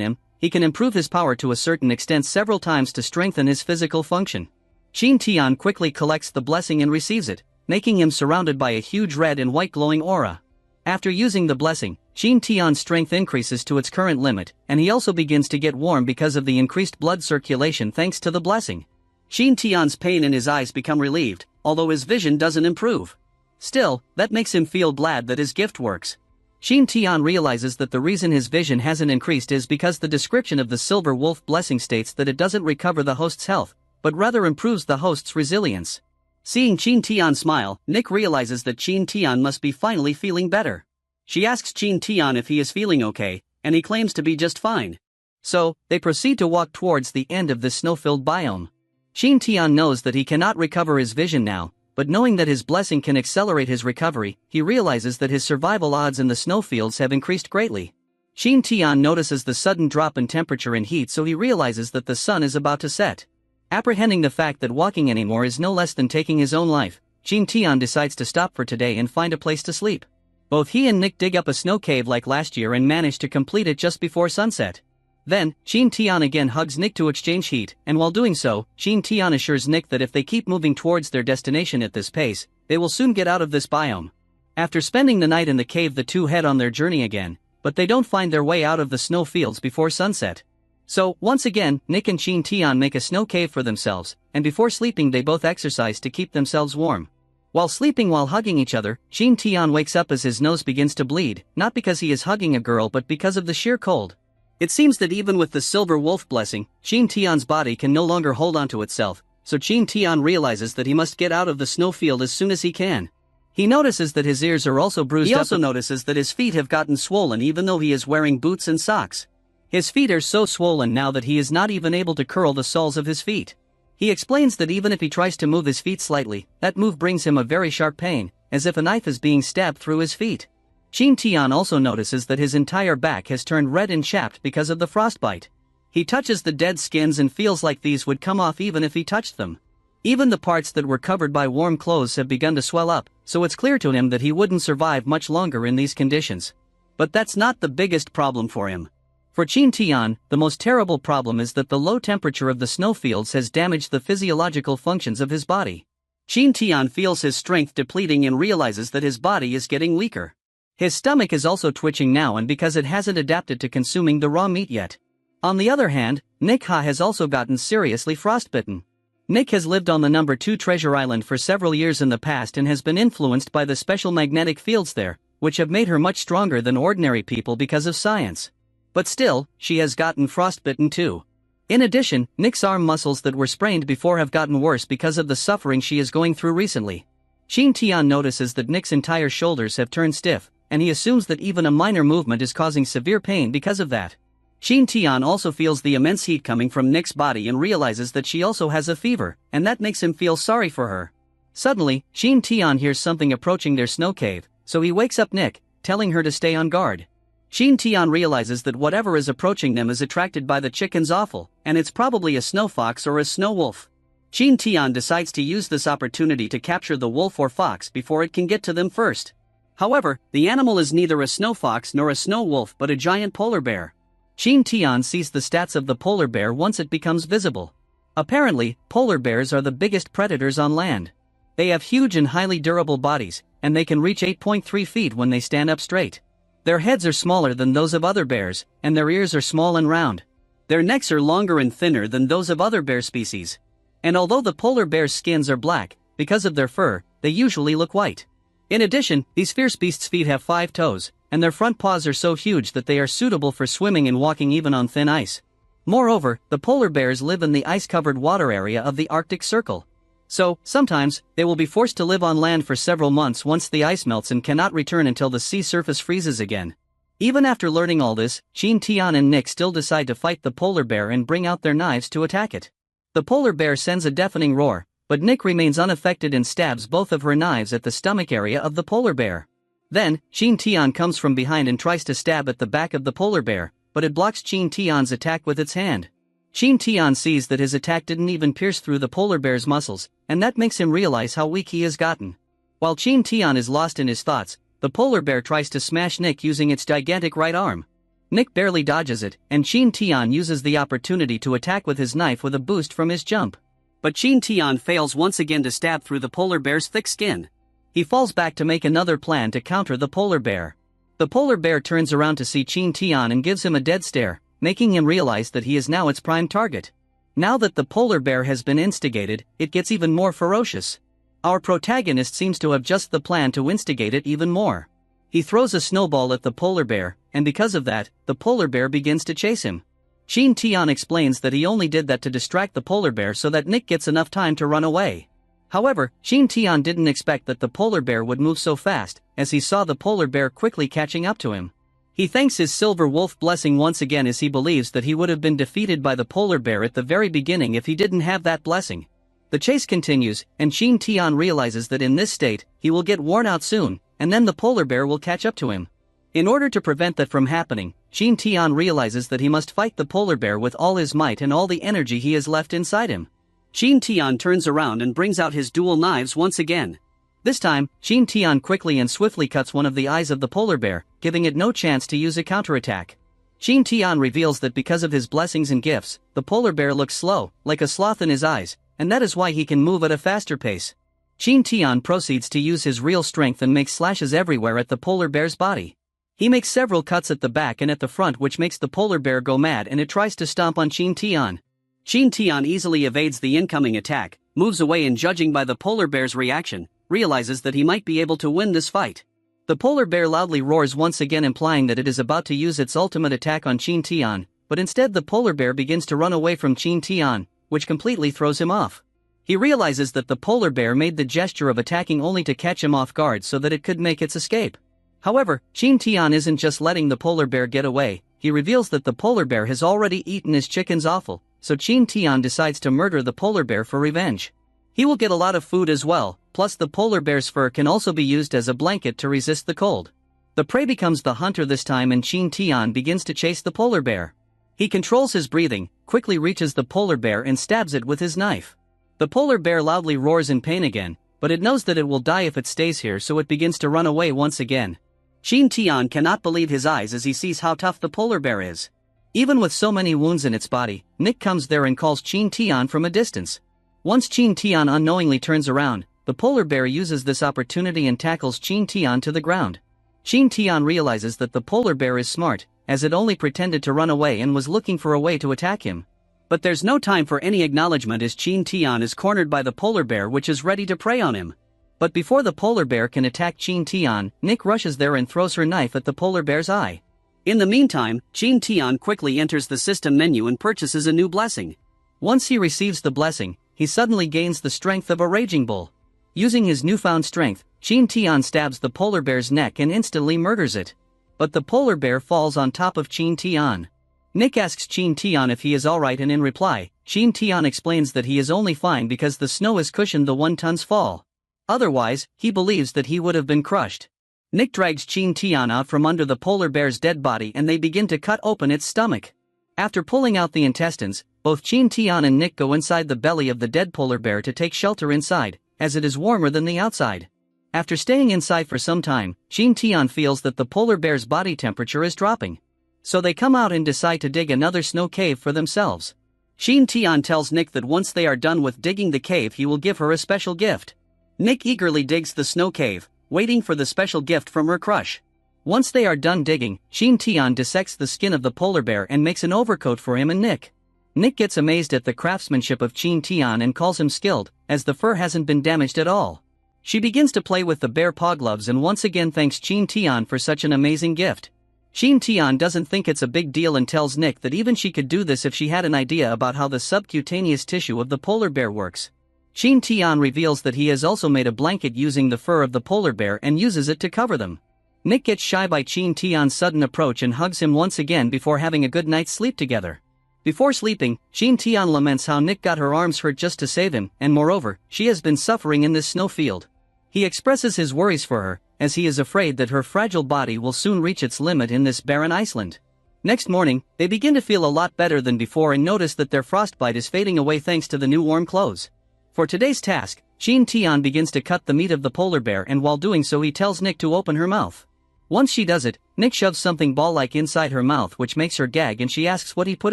him, he can improve his power to a certain extent several times to strengthen his physical function. Qin Tian quickly collects the blessing and receives it, making him surrounded by a huge red and white glowing aura. After using the blessing, Qin Tian's strength increases to its current limit, and he also begins to get warm because of the increased blood circulation thanks to the blessing. Qin Tian's pain in his eyes become relieved, although his vision doesn't improve. Still, that makes him feel glad that his gift works. Qin Tian realizes that the reason his vision hasn't increased is because the description of the silver wolf blessing states that it doesn't recover the host's health, but rather improves the host's resilience. Seeing Qin Tian smile, Nick realizes that Qin Tian must be finally feeling better. She asks Qin Tian if he is feeling okay, and he claims to be just fine. So, they proceed to walk towards the end of this snow-filled biome. Qin Tian knows that he cannot recover his vision now, but knowing that his blessing can accelerate his recovery, he realizes that his survival odds in the snowfields have increased greatly. Qin Tian notices the sudden drop in temperature and heat, so he realizes that the sun is about to set. Apprehending the fact that walking anymore is no less than taking his own life, Qin Tian decides to stop for today and find a place to sleep. Both he and Nick dig up a snow cave like last year and manage to complete it just before sunset. Then, Qin Tian again hugs Nick to exchange heat, and while doing so, Qin Tian assures Nick that if they keep moving towards their destination at this pace, they will soon get out of this biome. After spending the night in the cave, the two head on their journey again, but they don't find their way out of the snow fields before sunset. So, once again, Nick and Qin Tian make a snow cave for themselves, and before sleeping they both exercise to keep themselves warm. While sleeping while hugging each other, Qin Tian wakes up as his nose begins to bleed, not because he is hugging a girl but because of the sheer cold. It seems that even with the silver wolf blessing, Qin Tian's body can no longer hold onto itself, so Qin Tian realizes that he must get out of the snowfield as soon as he can. He notices that his ears are also bruised up. He also notices that his feet have gotten swollen even though he is wearing boots and socks. His feet are so swollen now that he is not even able to curl the soles of his feet. He explains that even if he tries to move his feet slightly, that move brings him a very sharp pain, as if a knife is being stabbed through his feet. Qin Tian also notices that his entire back has turned red and chapped because of the frostbite. He touches the dead skins and feels like these would come off even if he touched them. Even the parts that were covered by warm clothes have begun to swell up, so it's clear to him that he wouldn't survive much longer in these conditions. But that's not the biggest problem for him. For Qin Tian, the most terrible problem is that the low temperature of the snowfields has damaged the physiological functions of his body. Qin Tian feels his strength depleting and realizes that his body is getting weaker. His stomach is also twitching now, and because it hasn't adapted to consuming the raw meat yet. On the other hand, Nick Ha has also gotten seriously frostbitten. Nick has lived on the number 2 treasure island for several years in the past and has been influenced by the special magnetic fields there, which have made her much stronger than ordinary people because of science. But still, she has gotten frostbitten too. In addition, Nick's arm muscles that were sprained before have gotten worse because of the suffering she is going through recently. Qin Tian notices that Nick's entire shoulders have turned stiff, and he assumes that even a minor movement is causing severe pain because of that. Qin Tian also feels the immense heat coming from Nick's body and realizes that she also has a fever, and that makes him feel sorry for her. Suddenly, Qin Tian hears something approaching their snow cave, so he wakes up Nick, telling her to stay on guard. Qin Tian realizes that whatever is approaching them is attracted by the chicken's offal, and it's probably a snow fox or a snow wolf. Qin Tian decides to use this opportunity to capture the wolf or fox before it can get to them first. However, the animal is neither a snow fox nor a snow wolf but a giant polar bear. Qin Tian sees the stats of the polar bear once it becomes visible. Apparently, polar bears are the biggest predators on land. They have huge and highly durable bodies, and they can reach 8.3 feet when they stand up straight. Their heads are smaller than those of other bears, and their ears are small and round. Their necks are longer and thinner than those of other bear species. And although the polar bear's skins are black, because of their fur, they usually look white. In addition, these fierce beasts' feet have 5 toes, and their front paws are so huge that they are suitable for swimming and walking even on thin ice. Moreover, the polar bears live in the ice-covered water area of the Arctic Circle. So, sometimes, they will be forced to live on land for several months once the ice melts and cannot return until the sea surface freezes again. Even after learning all this, Qin Tian and Nick still decide to fight the polar bear and bring out their knives to attack it. The polar bear sends a deafening roar, but Nick remains unaffected and stabs both of her knives at the stomach area of the polar bear. Then, Qin Tian comes from behind and tries to stab at the back of the polar bear, but it blocks Qin Tian's attack with its hand. Qin Tian sees that his attack didn't even pierce through the polar bear's muscles, and that makes him realize how weak he has gotten. While Qin Tian is lost in his thoughts, the polar bear tries to smash Nick using its gigantic right arm. Nick barely dodges it, and Qin Tian uses the opportunity to attack with his knife with a boost from his jump. But Qin Tian fails once again to stab through the polar bear's thick skin. He falls back to make another plan to counter the polar bear. The polar bear turns around to see Qin Tian and gives him a dead stare, making him realize that he is now its prime target. Now that the polar bear has been instigated, it gets even more ferocious. Our protagonist seems to have just the plan to instigate it even more. He throws a snowball at the polar bear, and because of that, the polar bear begins to chase him. Qin Tian explains that he only did that to distract the polar bear so that Nick gets enough time to run away. However, Qin Tian didn't expect that the polar bear would move so fast, as he saw the polar bear quickly catching up to him. He thanks his silver wolf blessing once again as he believes that he would have been defeated by the polar bear at the very beginning if he didn't have that blessing. The chase continues, and Qin Tian realizes that in this state, he will get worn out soon, and then the polar bear will catch up to him. In order to prevent that from happening, Qin Tian realizes that he must fight the polar bear with all his might and all the energy he has left inside him. Qin Tian turns around and brings out his dual knives once again. This time, Qin Tian quickly and swiftly cuts one of the eyes of the polar bear, giving it no chance to use a counterattack. Qin Tian reveals that because of his blessings and gifts, the polar bear looks slow, like a sloth in his eyes, and that is why he can move at a faster pace. Qin Tian proceeds to use his real strength and makes slashes everywhere at the polar bear's body. He makes several cuts at the back and at the front, which makes the polar bear go mad, and it tries to stomp on Qin Tian. Qin Tian easily evades the incoming attack, moves away, and judging by the polar bear's reaction, realizes that he might be able to win this fight. The polar bear loudly roars once again, implying that it is about to use its ultimate attack on Qin Tian, but instead the polar bear begins to run away from Qin Tian, which completely throws him off. He realizes that the polar bear made the gesture of attacking only to catch him off guard so that it could make its escape. However, Qin Tian isn't just letting the polar bear get away. He reveals that the polar bear has already eaten his chicken's offal, so Qin Tian decides to murder the polar bear for revenge. He will get a lot of food as well, plus the polar bear's fur can also be used as a blanket to resist the cold. The prey becomes the hunter this time, and Qin Tian begins to chase the polar bear. He controls his breathing, quickly reaches the polar bear and stabs it with his knife. The polar bear loudly roars in pain again, but it knows that it will die if it stays here, so it begins to run away once again. Qin Tian cannot believe his eyes as he sees how tough the polar bear is. Even with so many wounds in its body, Nick comes there and calls Qin Tian from a distance. Once Qin Tian unknowingly turns around, the polar bear uses this opportunity and tackles Qin Tian to the ground. Qin Tian realizes that the polar bear is smart, as it only pretended to run away and was looking for a way to attack him. But there's no time for any acknowledgement as Qin Tian is cornered by the polar bear, which is ready to prey on him. But before the polar bear can attack Qin Tian, Nick rushes there and throws her knife at the polar bear's eye. In the meantime, Qin Tian quickly enters the system menu and purchases a new blessing. Once he receives the blessing, he suddenly gains the strength of a raging bull. Using his newfound strength, Qin Tian stabs the polar bear's neck and instantly murders it. But the polar bear falls on top of Qin Tian. Nick asks Qin Tian if he is alright, and in reply, Qin Tian explains that he is only fine because the snow has cushioned the 1 ton's fall. Otherwise, he believes that he would have been crushed. Nick drags Qin Tian out from under the polar bear's dead body and they begin to cut open its stomach. After pulling out the intestines, both Qin Tian and Nick go inside the belly of the dead polar bear to take shelter inside, as it is warmer than the outside. After staying inside for some time, Qin Tian feels that the polar bear's body temperature is dropping. So they come out and decide to dig another snow cave for themselves. Qin Tian tells Nick that once they are done with digging the cave, he will give her a special gift. Nick eagerly digs the snow cave, waiting for the special gift from her crush. Once they are done digging, Qin Tian dissects the skin of the polar bear and makes an overcoat for him and Nick. Nick gets amazed at the craftsmanship of Qin Tian and calls him skilled, as the fur hasn't been damaged at all. She begins to play with the bear paw gloves and once again thanks Qin Tian for such an amazing gift. Qin Tian doesn't think it's a big deal and tells Nick that even she could do this if she had an idea about how the subcutaneous tissue of the polar bear works. Qin Tian reveals that he has also made a blanket using the fur of the polar bear and uses it to cover them. Nick gets shy by Qin Tian's sudden approach and hugs him once again before having a good night's sleep together. Before sleeping, Qin Tian laments how Nick got her arms hurt just to save him, and moreover, she has been suffering in this snowfield. He expresses his worries for her, as he is afraid that her fragile body will soon reach its limit in this barren Iceland. Next morning, they begin to feel a lot better than before and notice that their frostbite is fading away thanks to the new warm clothes. For today's task, Qin Tian begins to cut the meat of the polar bear, and while doing so he tells Nick to open her mouth. Once she does it, Nick shoves something ball-like inside her mouth which makes her gag and she asks what he put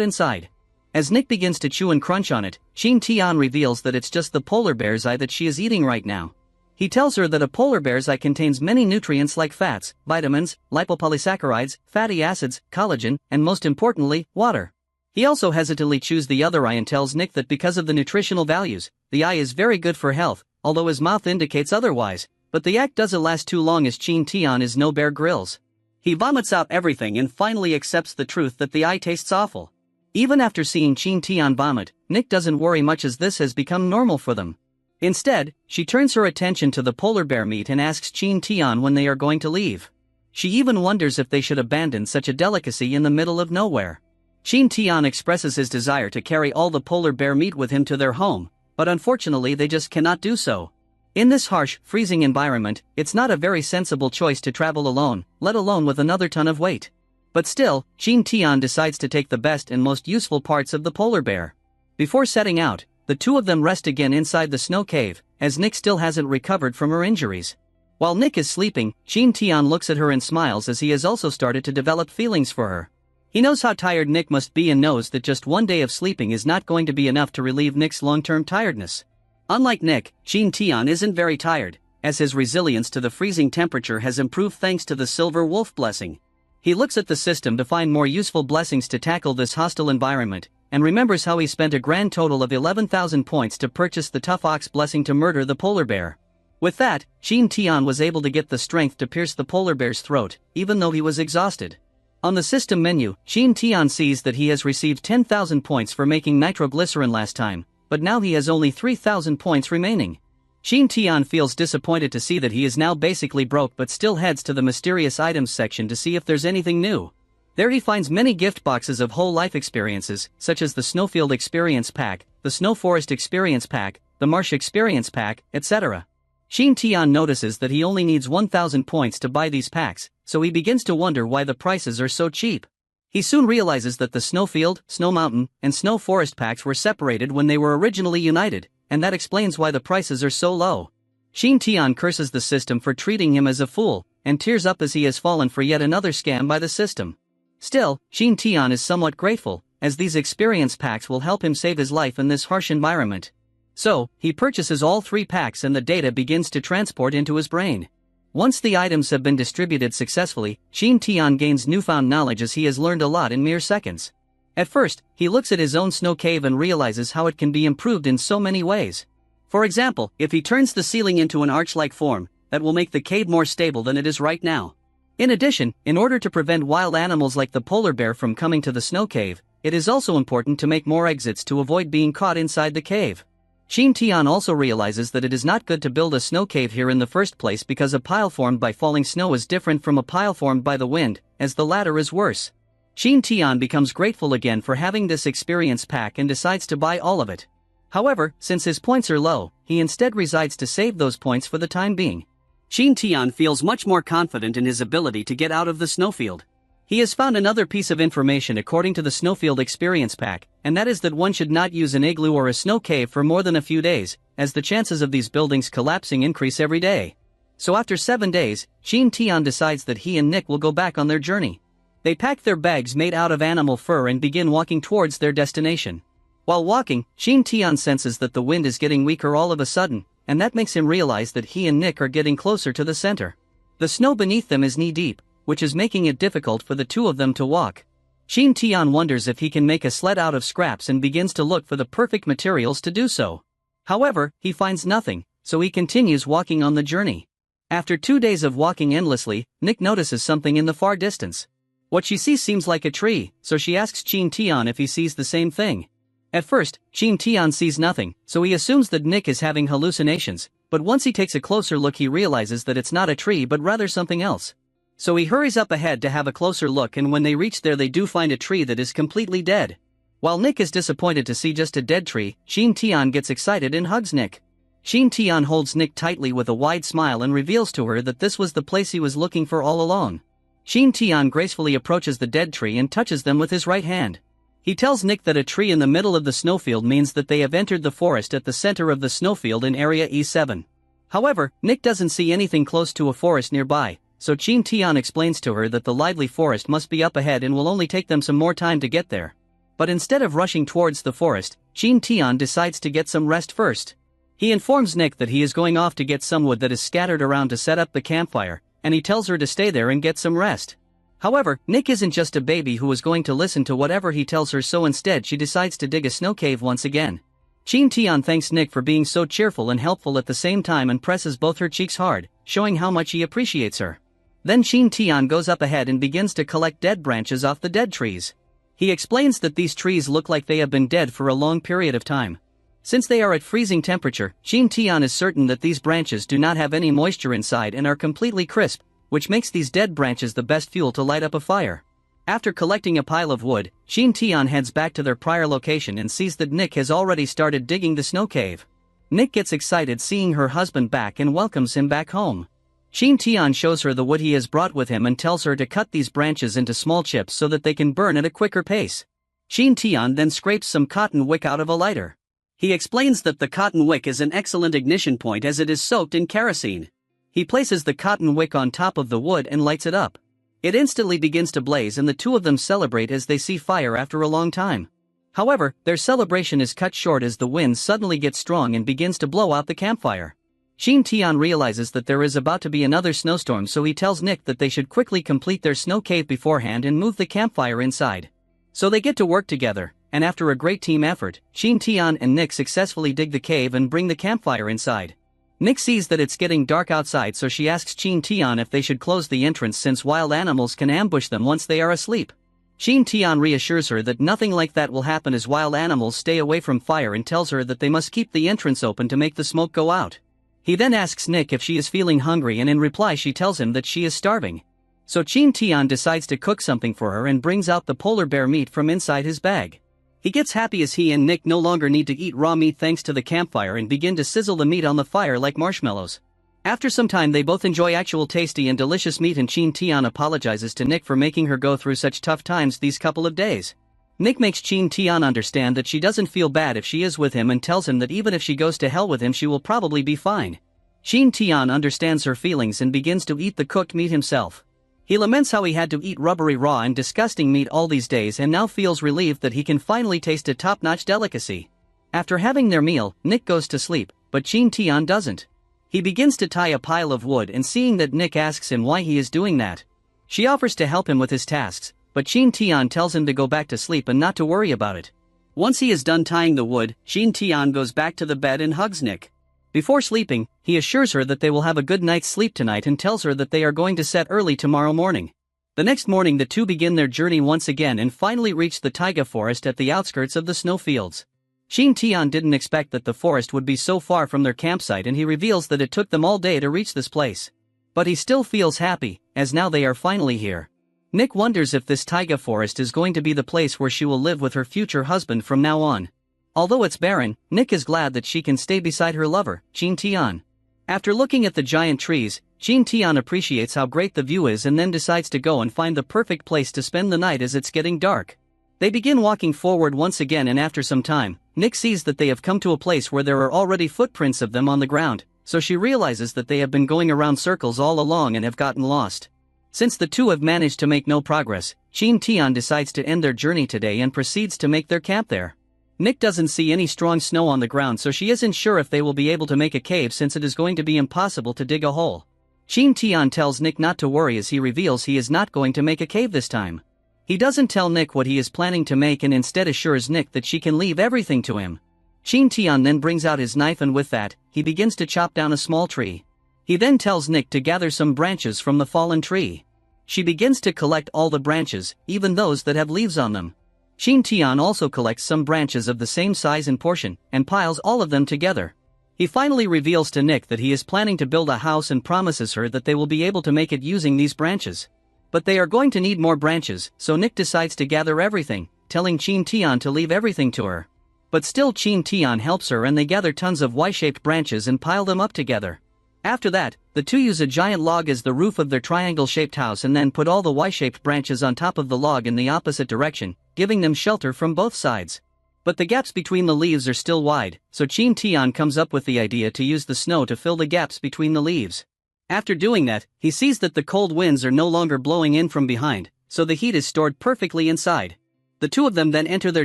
inside. As Nick begins to chew and crunch on it, Qin Tian reveals that it's just the polar bear's eye that she is eating right now. He tells her that a polar bear's eye contains many nutrients like fats, vitamins, lipopolysaccharides, fatty acids, collagen, and most importantly, water. He also hesitantly chews the other eye and tells Nick that because of the nutritional values, the eye is very good for health, although his mouth indicates otherwise, but the act doesn't last too long as Qin Tian is no Bear Grylls. He vomits out everything and finally accepts the truth that the eye tastes awful. Even after seeing Qin Tian vomit, Nick doesn't worry much as this has become normal for them. Instead, she turns her attention to the polar bear meat and asks Qin Tian when they are going to leave. She even wonders if they should abandon such a delicacy in the middle of nowhere. Qin Tian expresses his desire to carry all the polar bear meat with him to their home, but unfortunately they just cannot do so. In this harsh, freezing environment, it's not a very sensible choice to travel alone, let alone with another ton of weight. But still, Qin Tian decides to take the best and most useful parts of the polar bear. Before setting out, the two of them rest again inside the snow cave, as Nick still hasn't recovered from her injuries. While Nick is sleeping, Qin Tian looks at her and smiles as he has also started to develop feelings for her. He knows how tired Nick must be and knows that just one day of sleeping is not going to be enough to relieve Nick's long-term tiredness. Unlike Nick, Qin Tian isn't very tired, as his resilience to the freezing temperature has improved thanks to the silver wolf blessing. He looks at the system to find more useful blessings to tackle this hostile environment, and remembers how he spent a grand total of 11,000 points to purchase the tough ox blessing to murder the polar bear. With that, Qin Tian was able to get the strength to pierce the polar bear's throat, even though he was exhausted. On the system menu, Qin Tian sees that he has received 10,000 points for making nitroglycerin last time, but now he has only 3,000 points remaining. Qin Tian feels disappointed to see that he is now basically broke, but still heads to the mysterious items section to see if there's anything new. There he finds many gift boxes of whole life experiences, such as the Snowfield Experience Pack, the Snow Forest Experience Pack, the Marsh Experience Pack, etc. Qin Tian notices that he only needs 1,000 points to buy these packs, so he begins to wonder why the prices are so cheap. He soon realizes that the Snowfield, Snow Mountain, and Snow Forest packs were separated when they were originally united, and that explains why the prices are so low. Qin Tian curses the system for treating him as a fool, and tears up as he has fallen for yet another scam by the system. Still, Qin Tian is somewhat grateful, as these experience packs will help him save his life in this harsh environment. So, he purchases all 3 packs and the data begins to transport into his brain. Once the items have been distributed successfully, Qin Tian gains newfound knowledge as he has learned a lot in mere seconds. At first, he looks at his own snow cave and realizes how it can be improved in so many ways. For example, if he turns the ceiling into an arch-like form, that will make the cave more stable than it is right now. In addition, in order to prevent wild animals like the polar bear from coming to the snow cave, it is also important to make more exits to avoid being caught inside the cave. Qin Tian also realizes that it is not good to build a snow cave here in the first place because a pile formed by falling snow is different from a pile formed by the wind, as the latter is worse. Qin Tian becomes grateful again for having this experience pack and decides to buy all of it. However, since his points are low, he instead decides to save those points for the time being. Qin Tian feels much more confident in his ability to get out of the snowfield. He has found another piece of information according to the Snowfield Experience Pack, and that is that one should not use an igloo or a snow cave for more than a few days, as the chances of these buildings collapsing increase every day. So after 7 days, Qin Tian decides that he and Nick will go back on their journey. They pack their bags made out of animal fur and begin walking towards their destination. While walking, Qin Tian senses that the wind is getting weaker all of a sudden, and that makes him realize that he and Nick are getting closer to the center. The snow beneath them is knee-deep, which is making it difficult for the two of them to walk. Qin Tian wonders if he can make a sled out of scraps and begins to look for the perfect materials to do so. However, he finds nothing, so he continues walking on the journey. After 2 days of walking endlessly, Nick notices something in the far distance. What she sees seems like a tree, so she asks Qin Tian if he sees the same thing. At first, Qin Tian sees nothing, so he assumes that Nick is having hallucinations, but once he takes a closer look he realizes that it's not a tree but rather something else. So he hurries up ahead to have a closer look, and when they reach there they do find a tree that is completely dead. While Nick is disappointed to see just a dead tree, Qin Tian gets excited and hugs Nick. Qin Tian holds Nick tightly with a wide smile and reveals to her that this was the place he was looking for all along. Qin Tian gracefully approaches the dead tree and touches them with his right hand. He tells Nick that a tree in the middle of the snowfield means that they have entered the forest at the center of the snowfield in area E7. However, Nick doesn't see anything close to a forest nearby, so Qin Tian explains to her that the lively forest must be up ahead and will only take them some more time to get there. But instead of rushing towards the forest, Qin Tian decides to get some rest first. He informs Nick that he is going off to get some wood that is scattered around to set up the campfire, and he tells her to stay there and get some rest. However, Nick isn't just a baby who is going to listen to whatever he tells her, so instead she decides to dig a snow cave once again. Qin Tian thanks Nick for being so cheerful and helpful at the same time and presses both her cheeks hard, showing how much he appreciates her. Then Qin Tian goes up ahead and begins to collect dead branches off the dead trees. He explains that these trees look like they have been dead for a long period of time. Since they are at freezing temperature, Qin Tian is certain that these branches do not have any moisture inside and are completely crisp, which makes these dead branches the best fuel to light up a fire. After collecting a pile of wood, Qin Tian heads back to their prior location and sees that Nick has already started digging the snow cave. Nick gets excited seeing her husband back and welcomes him back home. Qin Tian shows her the wood he has brought with him and tells her to cut these branches into small chips so that they can burn at a quicker pace. Qin Tian then scrapes some cotton wick out of a lighter. He explains that the cotton wick is an excellent ignition point as it is soaked in kerosene. He places the cotton wick on top of the wood and lights it up. It instantly begins to blaze and the two of them celebrate as they see fire after a long time. However, their celebration is cut short as the wind suddenly gets strong and begins to blow out the campfire. Qin Tian realizes that there is about to be another snowstorm, so he tells Nick that they should quickly complete their snow cave beforehand and move the campfire inside. So they get to work together, and after a great team effort, Qin Tian and Nick successfully dig the cave and bring the campfire inside. Nick sees that it's getting dark outside, so she asks Qin Tian if they should close the entrance since wild animals can ambush them once they are asleep. Qin Tian reassures her that nothing like that will happen as wild animals stay away from fire and tells her that they must keep the entrance open to make the smoke go out. He then asks Nick if she is feeling hungry, and in reply she tells him that she is starving. So Qin Tian decides to cook something for her and brings out the polar bear meat from inside his bag. He gets happy as he and Nick no longer need to eat raw meat thanks to the campfire and begin to sizzle the meat on the fire like marshmallows. After some time they both enjoy actual tasty and delicious meat, and Qin Tian apologizes to Nick for making her go through such tough times these couple of days. Nick makes Qin Tian understand that she doesn't feel bad if she is with him and tells him that even if she goes to hell with him she will probably be fine. Qin Tian understands her feelings and begins to eat the cooked meat himself. He laments how he had to eat rubbery raw and disgusting meat all these days and now feels relieved that he can finally taste a top-notch delicacy. After having their meal, Nick goes to sleep, but Qin Tian doesn't. He begins to tie a pile of wood, and seeing that Nick asks him why he is doing that, she offers to help him with his tasks, but Qin Tian tells him to go back to sleep and not to worry about it. Once he is done tying the wood, Qin Tian goes back to the bed and hugs Nick. Before sleeping, he assures her that they will have a good night's sleep tonight and tells her that they are going to set early tomorrow morning. The next morning the two begin their journey once again and finally reach the taiga forest at the outskirts of the snowfields. Qin Tian didn't expect that the forest would be so far from their campsite, and he reveals that it took them all day to reach this place. But he still feels happy, as now they are finally here. Nick wonders if this taiga forest is going to be the place where she will live with her future husband from now on. Although it's barren, Nick is glad that she can stay beside her lover, Qin Tian. After looking at the giant trees, Qin Tian appreciates how great the view is and then decides to go and find the perfect place to spend the night as it's getting dark. They begin walking forward once again, and after some time, Nick sees that they have come to a place where there are already footprints of them on the ground, so she realizes that they have been going around circles all along and have gotten lost. Since the two have managed to make no progress, Qin Tian decides to end their journey today and proceeds to make their camp there. Nick doesn't see any strong snow on the ground, so she isn't sure if they will be able to make a cave since it is going to be impossible to dig a hole. Qin Tian tells Nick not to worry as he reveals he is not going to make a cave this time. He doesn't tell Nick what he is planning to make and instead assures Nick that she can leave everything to him. Qin Tian then brings out his knife and with that, he begins to chop down a small tree. He then tells Nick to gather some branches from the fallen tree. She begins to collect all the branches, even those that have leaves on them. Qin Tian also collects some branches of the same size and portion, and piles all of them together. He finally reveals to Nick that he is planning to build a house and promises her that they will be able to make it using these branches. But they are going to need more branches, so Nick decides to gather everything, telling Qin Tian to leave everything to her. But still Qin Tian helps her and they gather tons of Y-shaped branches and pile them up together. After that, the two use a giant log as the roof of their triangle-shaped house and then put all the Y-shaped branches on top of the log in the opposite direction, giving them shelter from both sides. But the gaps between the leaves are still wide, so Qin Tian comes up with the idea to use the snow to fill the gaps between the leaves. After doing that, he sees that the cold winds are no longer blowing in from behind, so the heat is stored perfectly inside. The two of them then enter their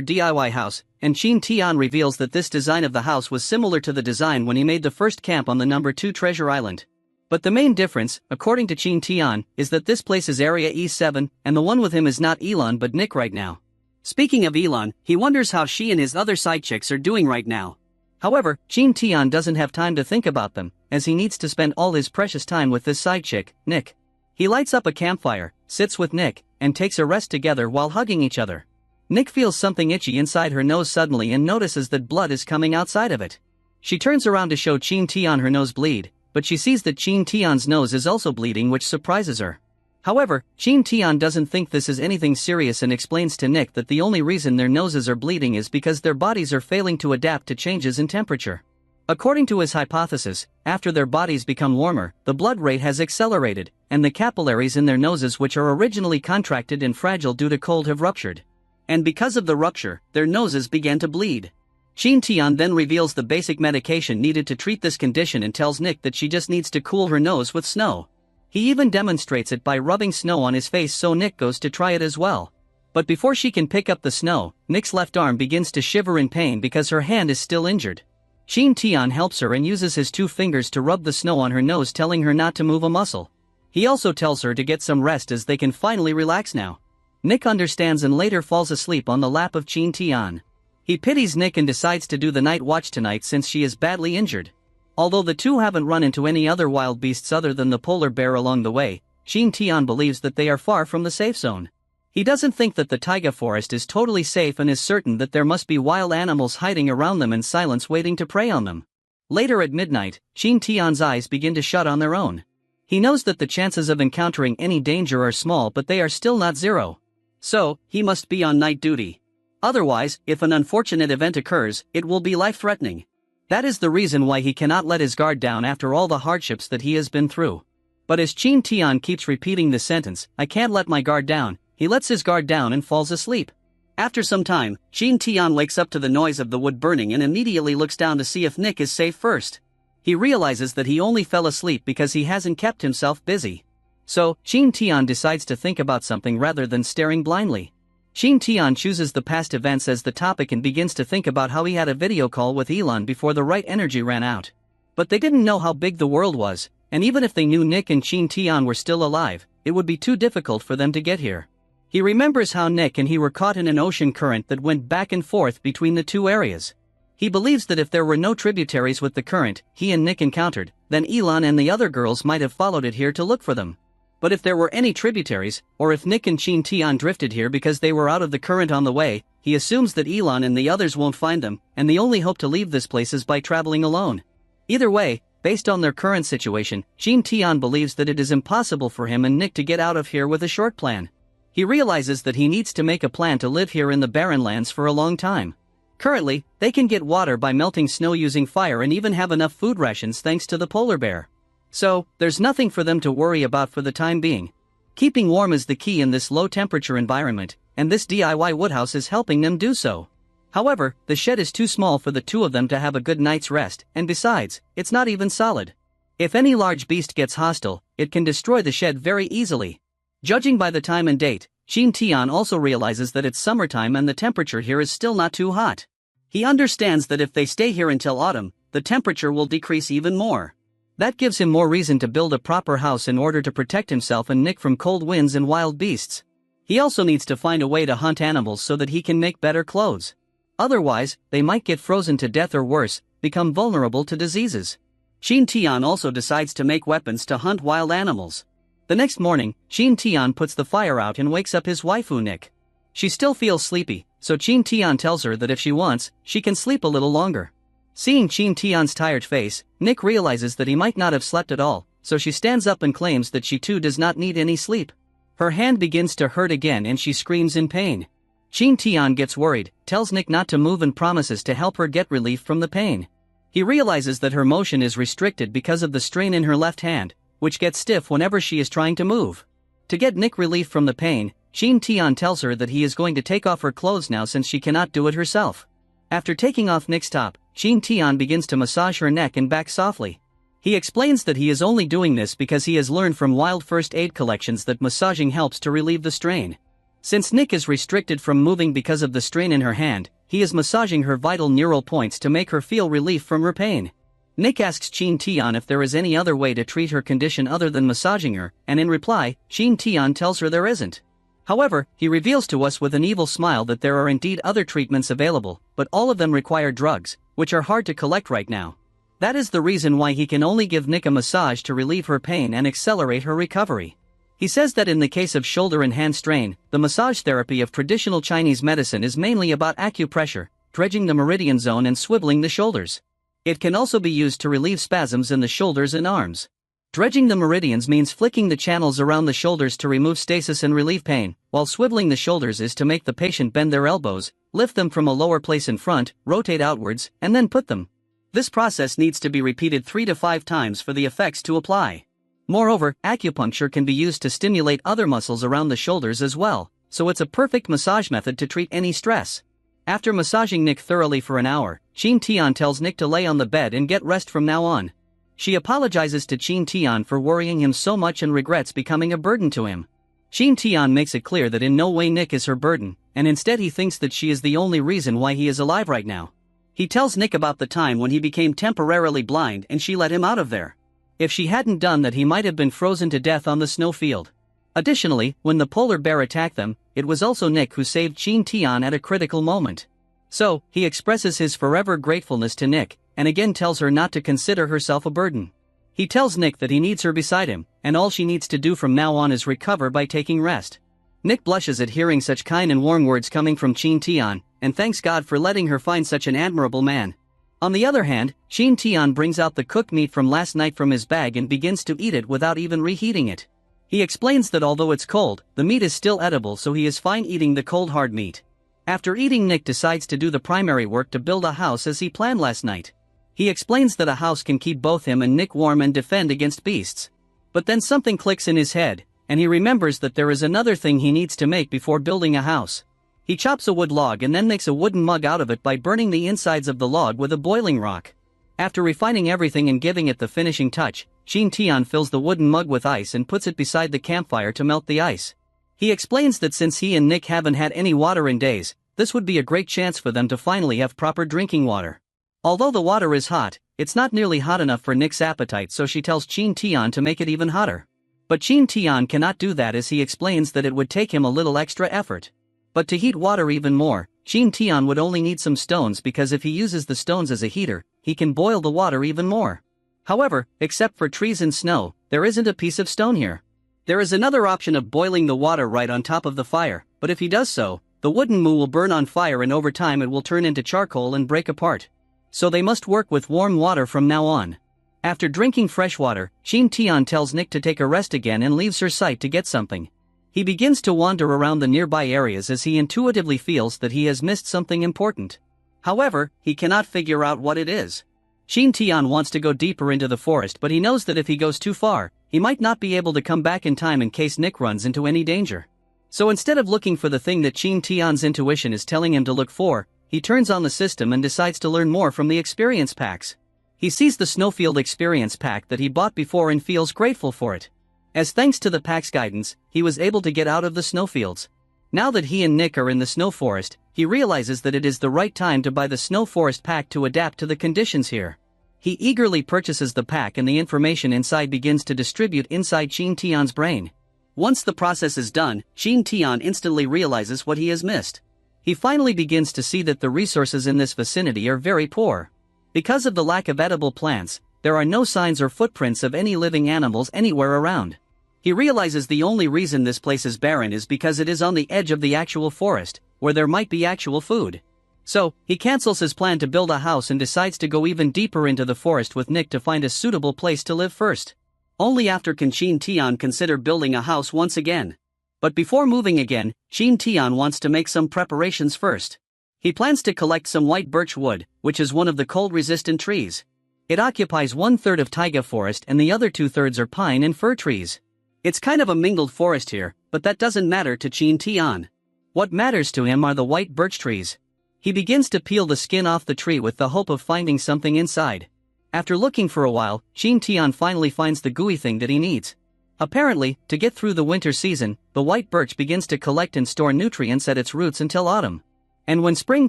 DIY house, and Qin Tian reveals that this design of the house was similar to the design when he made the first camp on the number 2 Treasure Island. But the main difference, according to Qin Tian, is that this place is Area E7, and the one with him is not Elon but Nick right now. Speaking of Elon, he wonders how she and his other side chicks are doing right now. However, Qin Tian doesn't have time to think about them, as he needs to spend all his precious time with this side chick, Nick. He lights up a campfire, sits with Nick, and takes a rest together while hugging each other. Nick feels something itchy inside her nose suddenly and notices that blood is coming outside of it. She turns around to show Qin Tian her nose bleed, but she sees that Qin Tian's nose is also bleeding, which surprises her. However, Qin Tian doesn't think this is anything serious and explains to Nick that the only reason their noses are bleeding is because their bodies are failing to adapt to changes in temperature. According to his hypothesis, after their bodies become warmer, the blood rate has accelerated, and the capillaries in their noses, which are originally contracted and fragile due to cold, have ruptured. And because of the rupture, their noses began to bleed. Qin Tian then reveals the basic medication needed to treat this condition and tells Nick that she just needs to cool her nose with snow. He even demonstrates it by rubbing snow on his face, so Nick goes to try it as well. But before she can pick up the snow, Nick's left arm begins to shiver in pain because her hand is still injured. Qin Tian helps her and uses his 2 fingers to rub the snow on her nose, telling her not to move a muscle. He also tells her to get some rest as they can finally relax now. Nick understands and later falls asleep on the lap of Qin Tian. He pities Nick and decides to do the night watch tonight since she is badly injured. Although the two haven't run into any other wild beasts other than the polar bear along the way, Qin Tian believes that they are far from the safe zone. He doesn't think that the taiga forest is totally safe and is certain that there must be wild animals hiding around them in silence waiting to prey on them. Later at midnight, Qin Tian's eyes begin to shut on their own. He knows that the chances of encountering any danger are small, but they are still not zero. So, he must be on night duty. Otherwise, if an unfortunate event occurs, it will be life-threatening. That is the reason why he cannot let his guard down after all the hardships that he has been through. But as Qin Tian keeps repeating the sentence, "I can't let my guard down," he lets his guard down and falls asleep. After some time, Qin Tian wakes up to the noise of the wood burning and immediately looks down to see if Nick is safe first. He realizes that he only fell asleep because he hasn't kept himself busy. So, Qin Tian decides to think about something rather than staring blindly. Qin Tian chooses the past events as the topic and begins to think about how he had a video call with Elon before the right energy ran out. But they didn't know how big the world was, and even if they knew Nick and Qin Tian were still alive, it would be too difficult for them to get here. He remembers how Nick and he were caught in an ocean current that went back and forth between the two areas. He believes that if there were no tributaries with the current he and Nick encountered, then Elon and the other girls might have followed it here to look for them. But if there were any tributaries, or if Nick and Qin Tian drifted here because they were out of the current on the way, he assumes that Elon and the others won't find them, and the only hope to leave this place is by traveling alone. Either way, based on their current situation, Qin Tian believes that it is impossible for him and Nick to get out of here with a short plan. He realizes that he needs to make a plan to live here in the barren lands for a long time. Currently, they can get water by melting snow using fire and even have enough food rations thanks to the polar bear. So, there's nothing for them to worry about for the time being. Keeping warm is the key in this low-temperature environment, and this DIY woodhouse is helping them do so. However, the shed is too small for the two of them to have a good night's rest, and besides, it's not even solid. If any large beast gets hostile, it can destroy the shed very easily. Judging by the time and date, Qin Tian also realizes that it's summertime and the temperature here is still not too hot. He understands that if they stay here until autumn, the temperature will decrease even more. That gives him more reason to build a proper house in order to protect himself and Nick from cold winds and wild beasts. He also needs to find a way to hunt animals so that he can make better clothes. Otherwise, they might get frozen to death or worse, become vulnerable to diseases. Qin Tian also decides to make weapons to hunt wild animals. The next morning, Qin Tian puts the fire out and wakes up his waifu Nick. She still feels sleepy, so Qin Tian tells her that if she wants, she can sleep a little longer. Seeing Qin Tian's tired face, Nick realizes that he might not have slept at all, so she stands up and claims that she too does not need any sleep. Her hand begins to hurt again and she screams in pain. Qin Tian gets worried, tells Nick not to move and promises to help her get relief from the pain. He realizes that her motion is restricted because of the strain in her left hand, which gets stiff whenever she is trying to move. To get Nick relief from the pain, Qin Tian tells her that he is going to take off her clothes now since she cannot do it herself. After taking off Nick's top, Qin Tian begins to massage her neck and back softly. He explains that he is only doing this because he has learned from wild first aid collections that massaging helps to relieve the strain. Since Nick is restricted from moving because of the strain in her hand, he is massaging her vital neural points to make her feel relief from her pain. Nick asks Qin Tian if there is any other way to treat her condition other than massaging her, and in reply, Qin Tian tells her there isn't. However, he reveals to us with an evil smile that there are indeed other treatments available, but all of them require drugs, which are hard to collect right now. That is the reason why he can only give Nick a massage to relieve her pain and accelerate her recovery. He says that in the case of shoulder and hand strain, the massage therapy of traditional Chinese medicine is mainly about acupressure, dredging the meridian zone and swiveling the shoulders. It can also be used to relieve spasms in the shoulders and arms. Dredging the meridians means flicking the channels around the shoulders to remove stasis and relieve pain, while swiveling the shoulders is to make the patient bend their elbows, lift them from a lower place in front, rotate outwards, and then put them. This process needs to be repeated 3 to 5 times for the effects to apply. Moreover, acupuncture can be used to stimulate other muscles around the shoulders as well, so it's a perfect massage method to treat any stress. After massaging Nick thoroughly for an hour, Qin Tian tells Nick to lay on the bed and get rest from now on. She apologizes to Qin Tian for worrying him so much and regrets becoming a burden to him. Qin Tian makes it clear that in no way Nick is her burden, and instead he thinks that she is the only reason why he is alive right now. He tells Nick about the time when he became temporarily blind and she let him out of there. If she hadn't done that, he might have been frozen to death on the snowfield. Additionally, when the polar bear attacked them, it was also Nick who saved Qin Tian at a critical moment. So, he expresses his forever gratefulness to Nick, and again tells her not to consider herself a burden. He tells Nick that he needs her beside him, and all she needs to do from now on is recover by taking rest. Nick blushes at hearing such kind and warm words coming from Qin Tian, and thanks God for letting her find such an admirable man. On the other hand, Qin Tian brings out the cooked meat from last night from his bag and begins to eat it without even reheating it. He explains that although it's cold, the meat is still edible, so he is fine eating the cold hard meat. After eating, Nick decides to do the primary work to build a house as he planned last night. He explains that a house can keep both him and Nick warm and defend against beasts. But then something clicks in his head, and he remembers that there is another thing he needs to make before building a house. He chops a wood log and then makes a wooden mug out of it by burning the insides of the log with a boiling rock. After refining everything and giving it the finishing touch, Qin Tian fills the wooden mug with ice and puts it beside the campfire to melt the ice. He explains that since he and Nick haven't had any water in days, this would be a great chance for them to finally have proper drinking water. Although the water is hot, it's not nearly hot enough for Nick's appetite, so she tells Qin Tian to make it even hotter. But Qin Tian cannot do that, as he explains that it would take him a little extra effort. But to heat water even more, Qin Tian would only need some stones, because if he uses the stones as a heater, he can boil the water even more. However, except for trees and snow, there isn't a piece of stone here. There is another option of boiling the water right on top of the fire, but if he does so, the wooden moo will burn on fire and over time it will turn into charcoal and break apart. So they must work with warm water from now on. After drinking fresh water, Qin Tian tells Nick to take a rest again and leaves her sight to get something. He begins to wander around the nearby areas as he intuitively feels that he has missed something important. However, he cannot figure out what it is. Qin Tian wants to go deeper into the forest, but he knows that if he goes too far, he might not be able to come back in time in case Nick runs into any danger. So instead of looking for the thing that Qin Tian's intuition is telling him to look for, he turns on the system and decides to learn more from the experience packs. He sees the Snowfield experience pack that he bought before and feels grateful for it. As thanks to the pack's guidance, he was able to get out of the snowfields. Now that he and Nick are in the snow forest, he realizes that it is the right time to buy the snow forest pack to adapt to the conditions here. He eagerly purchases the pack and the information inside begins to distribute inside Qin Tian's brain. Once the process is done, Qin Tian instantly realizes what he has missed. He finally begins to see that the resources in this vicinity are very poor. Because of the lack of edible plants, there are no signs or footprints of any living animals anywhere around. He realizes the only reason this place is barren is because it is on the edge of the actual forest, where there might be actual food. So, he cancels his plan to build a house and decides to go even deeper into the forest with Nick to find a suitable place to live first. Only after can Qin Tian consider building a house once again. But before moving again, Qin Tian wants to make some preparations first. He plans to collect some white birch wood, which is one of the cold-resistant trees. It occupies 1/3 of taiga forest and the other 2/3 are pine and fir trees. It's kind of a mingled forest here, but that doesn't matter to Qin Tian. What matters to him are the white birch trees. He begins to peel the skin off the tree with the hope of finding something inside. After looking for a while, Qin Tian finally finds the gooey thing that he needs. Apparently, to get through the winter season, the white birch begins to collect and store nutrients at its roots until autumn. And when spring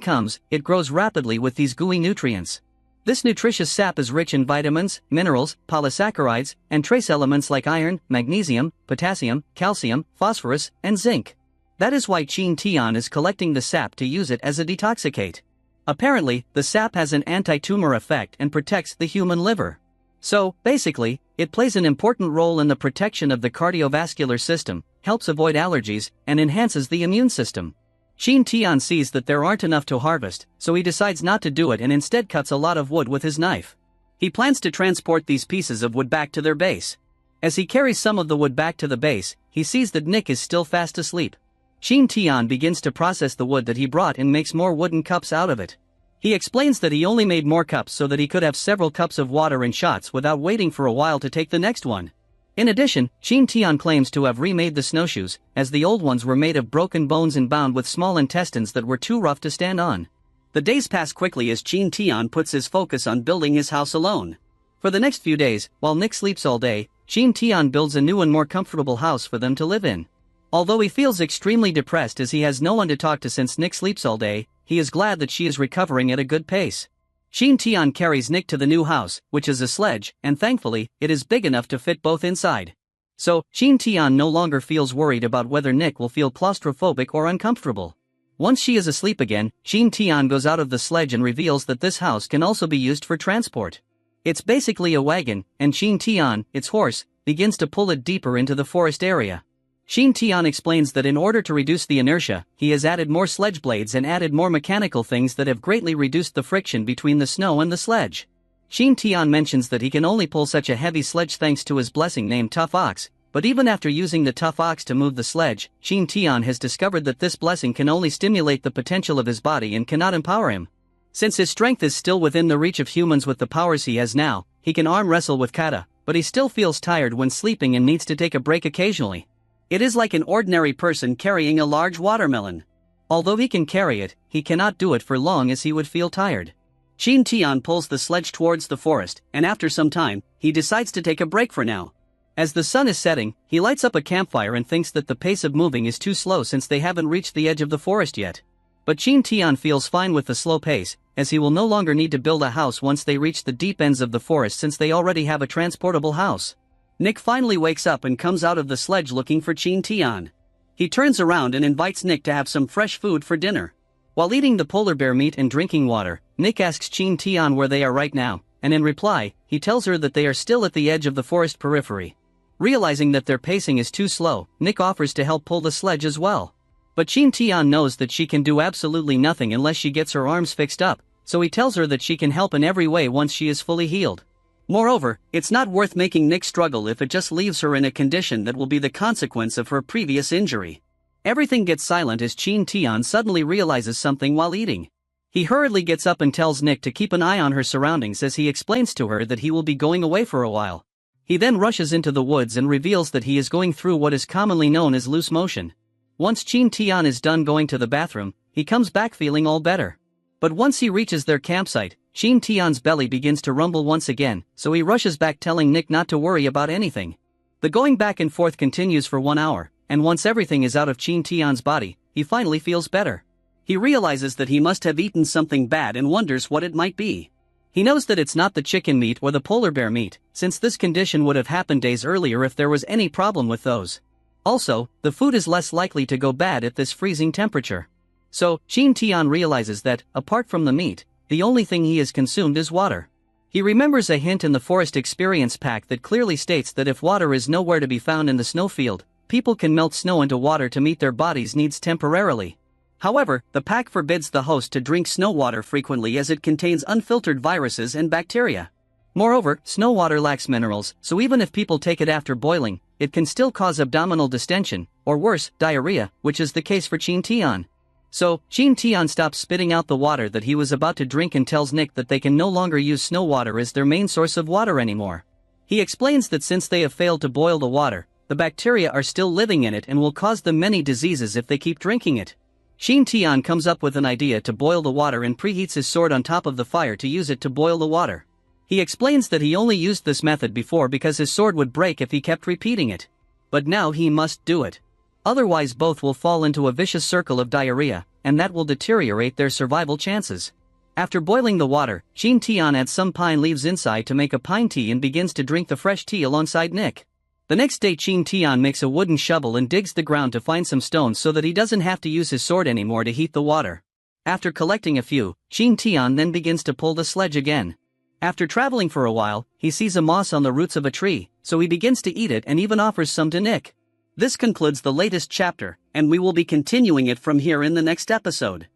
comes, it grows rapidly with these gooey nutrients. This nutritious sap is rich in vitamins, minerals, polysaccharides, and trace elements like iron, magnesium, potassium, calcium, phosphorus, and zinc. That is why Qin Tian is collecting the sap to use it as a detoxicate. Apparently, the sap has an anti-tumor effect and protects the human liver. So, basically, it plays an important role in the protection of the cardiovascular system, helps avoid allergies, and enhances the immune system. Qin Tian sees that there aren't enough to harvest, so he decides not to do it and instead cuts a lot of wood with his knife. He plans to transport these pieces of wood back to their base. As he carries some of the wood back to the base, he sees that Nick is still fast asleep. Qin Tian begins to process the wood that he brought and makes more wooden cups out of it. He explains that he only made more cups so that he could have several cups of water and shots without waiting for a while to take the next one. In addition, Qin Tian claims to have remade the snowshoes, as the old ones were made of broken bones and bound with small intestines that were too rough to stand on. The days pass quickly as Qin Tian puts his focus on building his house alone. For the next few days, while Nick sleeps all day, Qin Tian builds a new and more comfortable house for them to live in. Although he feels extremely depressed as he has no one to talk to since Nick sleeps all day, he is glad that she is recovering at a good pace. Qin Tian carries Nick to the new house, which is a sledge, and thankfully, it is big enough to fit both inside. So, Qin Tian no longer feels worried about whether Nick will feel claustrophobic or uncomfortable. Once she is asleep again, Qin Tian goes out of the sledge and reveals that this house can also be used for transport. It's basically a wagon, and Qin Tian, its horse, begins to pull it deeper into the forest area. Qin Tian explains that in order to reduce the inertia, he has added more sledge blades and added more mechanical things that have greatly reduced the friction between the snow and the sledge. Qin Tian mentions that he can only pull such a heavy sledge thanks to his blessing named Tough Ox, but even after using the Tough Ox to move the sledge, Qin Tian has discovered that this blessing can only stimulate the potential of his body and cannot empower him. Since his strength is still within the reach of humans with the powers he has now, he can arm wrestle with kata, but he still feels tired when sleeping and needs to take a break occasionally. It is like an ordinary person carrying a large watermelon. Although he can carry it, he cannot do it for long as he would feel tired. Qin Tian pulls the sledge towards the forest, and after some time, he decides to take a break for now. As the sun is setting, he lights up a campfire and thinks that the pace of moving is too slow since they haven't reached the edge of the forest yet. But Qin Tian feels fine with the slow pace, as he will no longer need to build a house once they reach the deep ends of the forest since they already have a transportable house. Nick finally wakes up and comes out of the sledge looking for Qin Tian. He turns around and invites Nick to have some fresh food for dinner. While eating the polar bear meat and drinking water, Nick asks Qin Tian where they are right now, and in reply, he tells her that they are still at the edge of the forest periphery. Realizing that their pacing is too slow, Nick offers to help pull the sledge as well. But Qin Tian knows that she can do absolutely nothing unless she gets her arms fixed up, so he tells her that she can help in every way once she is fully healed. Moreover, it's not worth making Nick struggle if it just leaves her in a condition that will be the consequence of her previous injury. Everything gets silent as Qin Tian suddenly realizes something while eating. He hurriedly gets up and tells Nick to keep an eye on her surroundings as he explains to her that he will be going away for a while. He then rushes into the woods and reveals that he is going through what is commonly known as loose motion. Once Qin Tian is done going to the bathroom, he comes back feeling all better. But once he reaches their campsite, Qin Tian's belly begins to rumble once again, so he rushes back telling Nick not to worry about anything. The going back and forth continues for 1 hour, and once everything is out of Qin Tian's body, he finally feels better. He realizes that he must have eaten something bad and wonders what it might be. He knows that it's not the chicken meat or the polar bear meat, since this condition would have happened days earlier if there was any problem with those. Also, the food is less likely to go bad at this freezing temperature. So, Qin Tian realizes that, apart from the meat, the only thing he has consumed is water. He remembers a hint in the Forest Experience pack that clearly states that if water is nowhere to be found in the snowfield, people can melt snow into water to meet their body's needs temporarily. However, the pack forbids the host to drink snow water frequently as it contains unfiltered viruses and bacteria. Moreover, snow water lacks minerals, so even if people take it after boiling, it can still cause abdominal distension, or worse, diarrhea, which is the case for Qin Tian. So, Qin Tian stops spitting out the water that he was about to drink and tells Nick that they can no longer use snow water as their main source of water anymore. He explains that since they have failed to boil the water, the bacteria are still living in it and will cause them many diseases if they keep drinking it. Qin Tian comes up with an idea to boil the water and preheats his sword on top of the fire to use it to boil the water. He explains that he only used this method before because his sword would break if he kept repeating it. But now he must do it. Otherwise both will fall into a vicious circle of diarrhea, and that will deteriorate their survival chances. After boiling the water, Qin Tian adds some pine leaves inside to make a pine tea and begins to drink the fresh tea alongside Nick. The next day Qin Tian makes a wooden shovel and digs the ground to find some stones so that he doesn't have to use his sword anymore to heat the water. After collecting a few, Qin Tian then begins to pull the sledge again. After traveling for a while, he sees a moss on the roots of a tree, so he begins to eat it and even offers some to Nick. This concludes the latest chapter, and we will be continuing it from here in the next episode.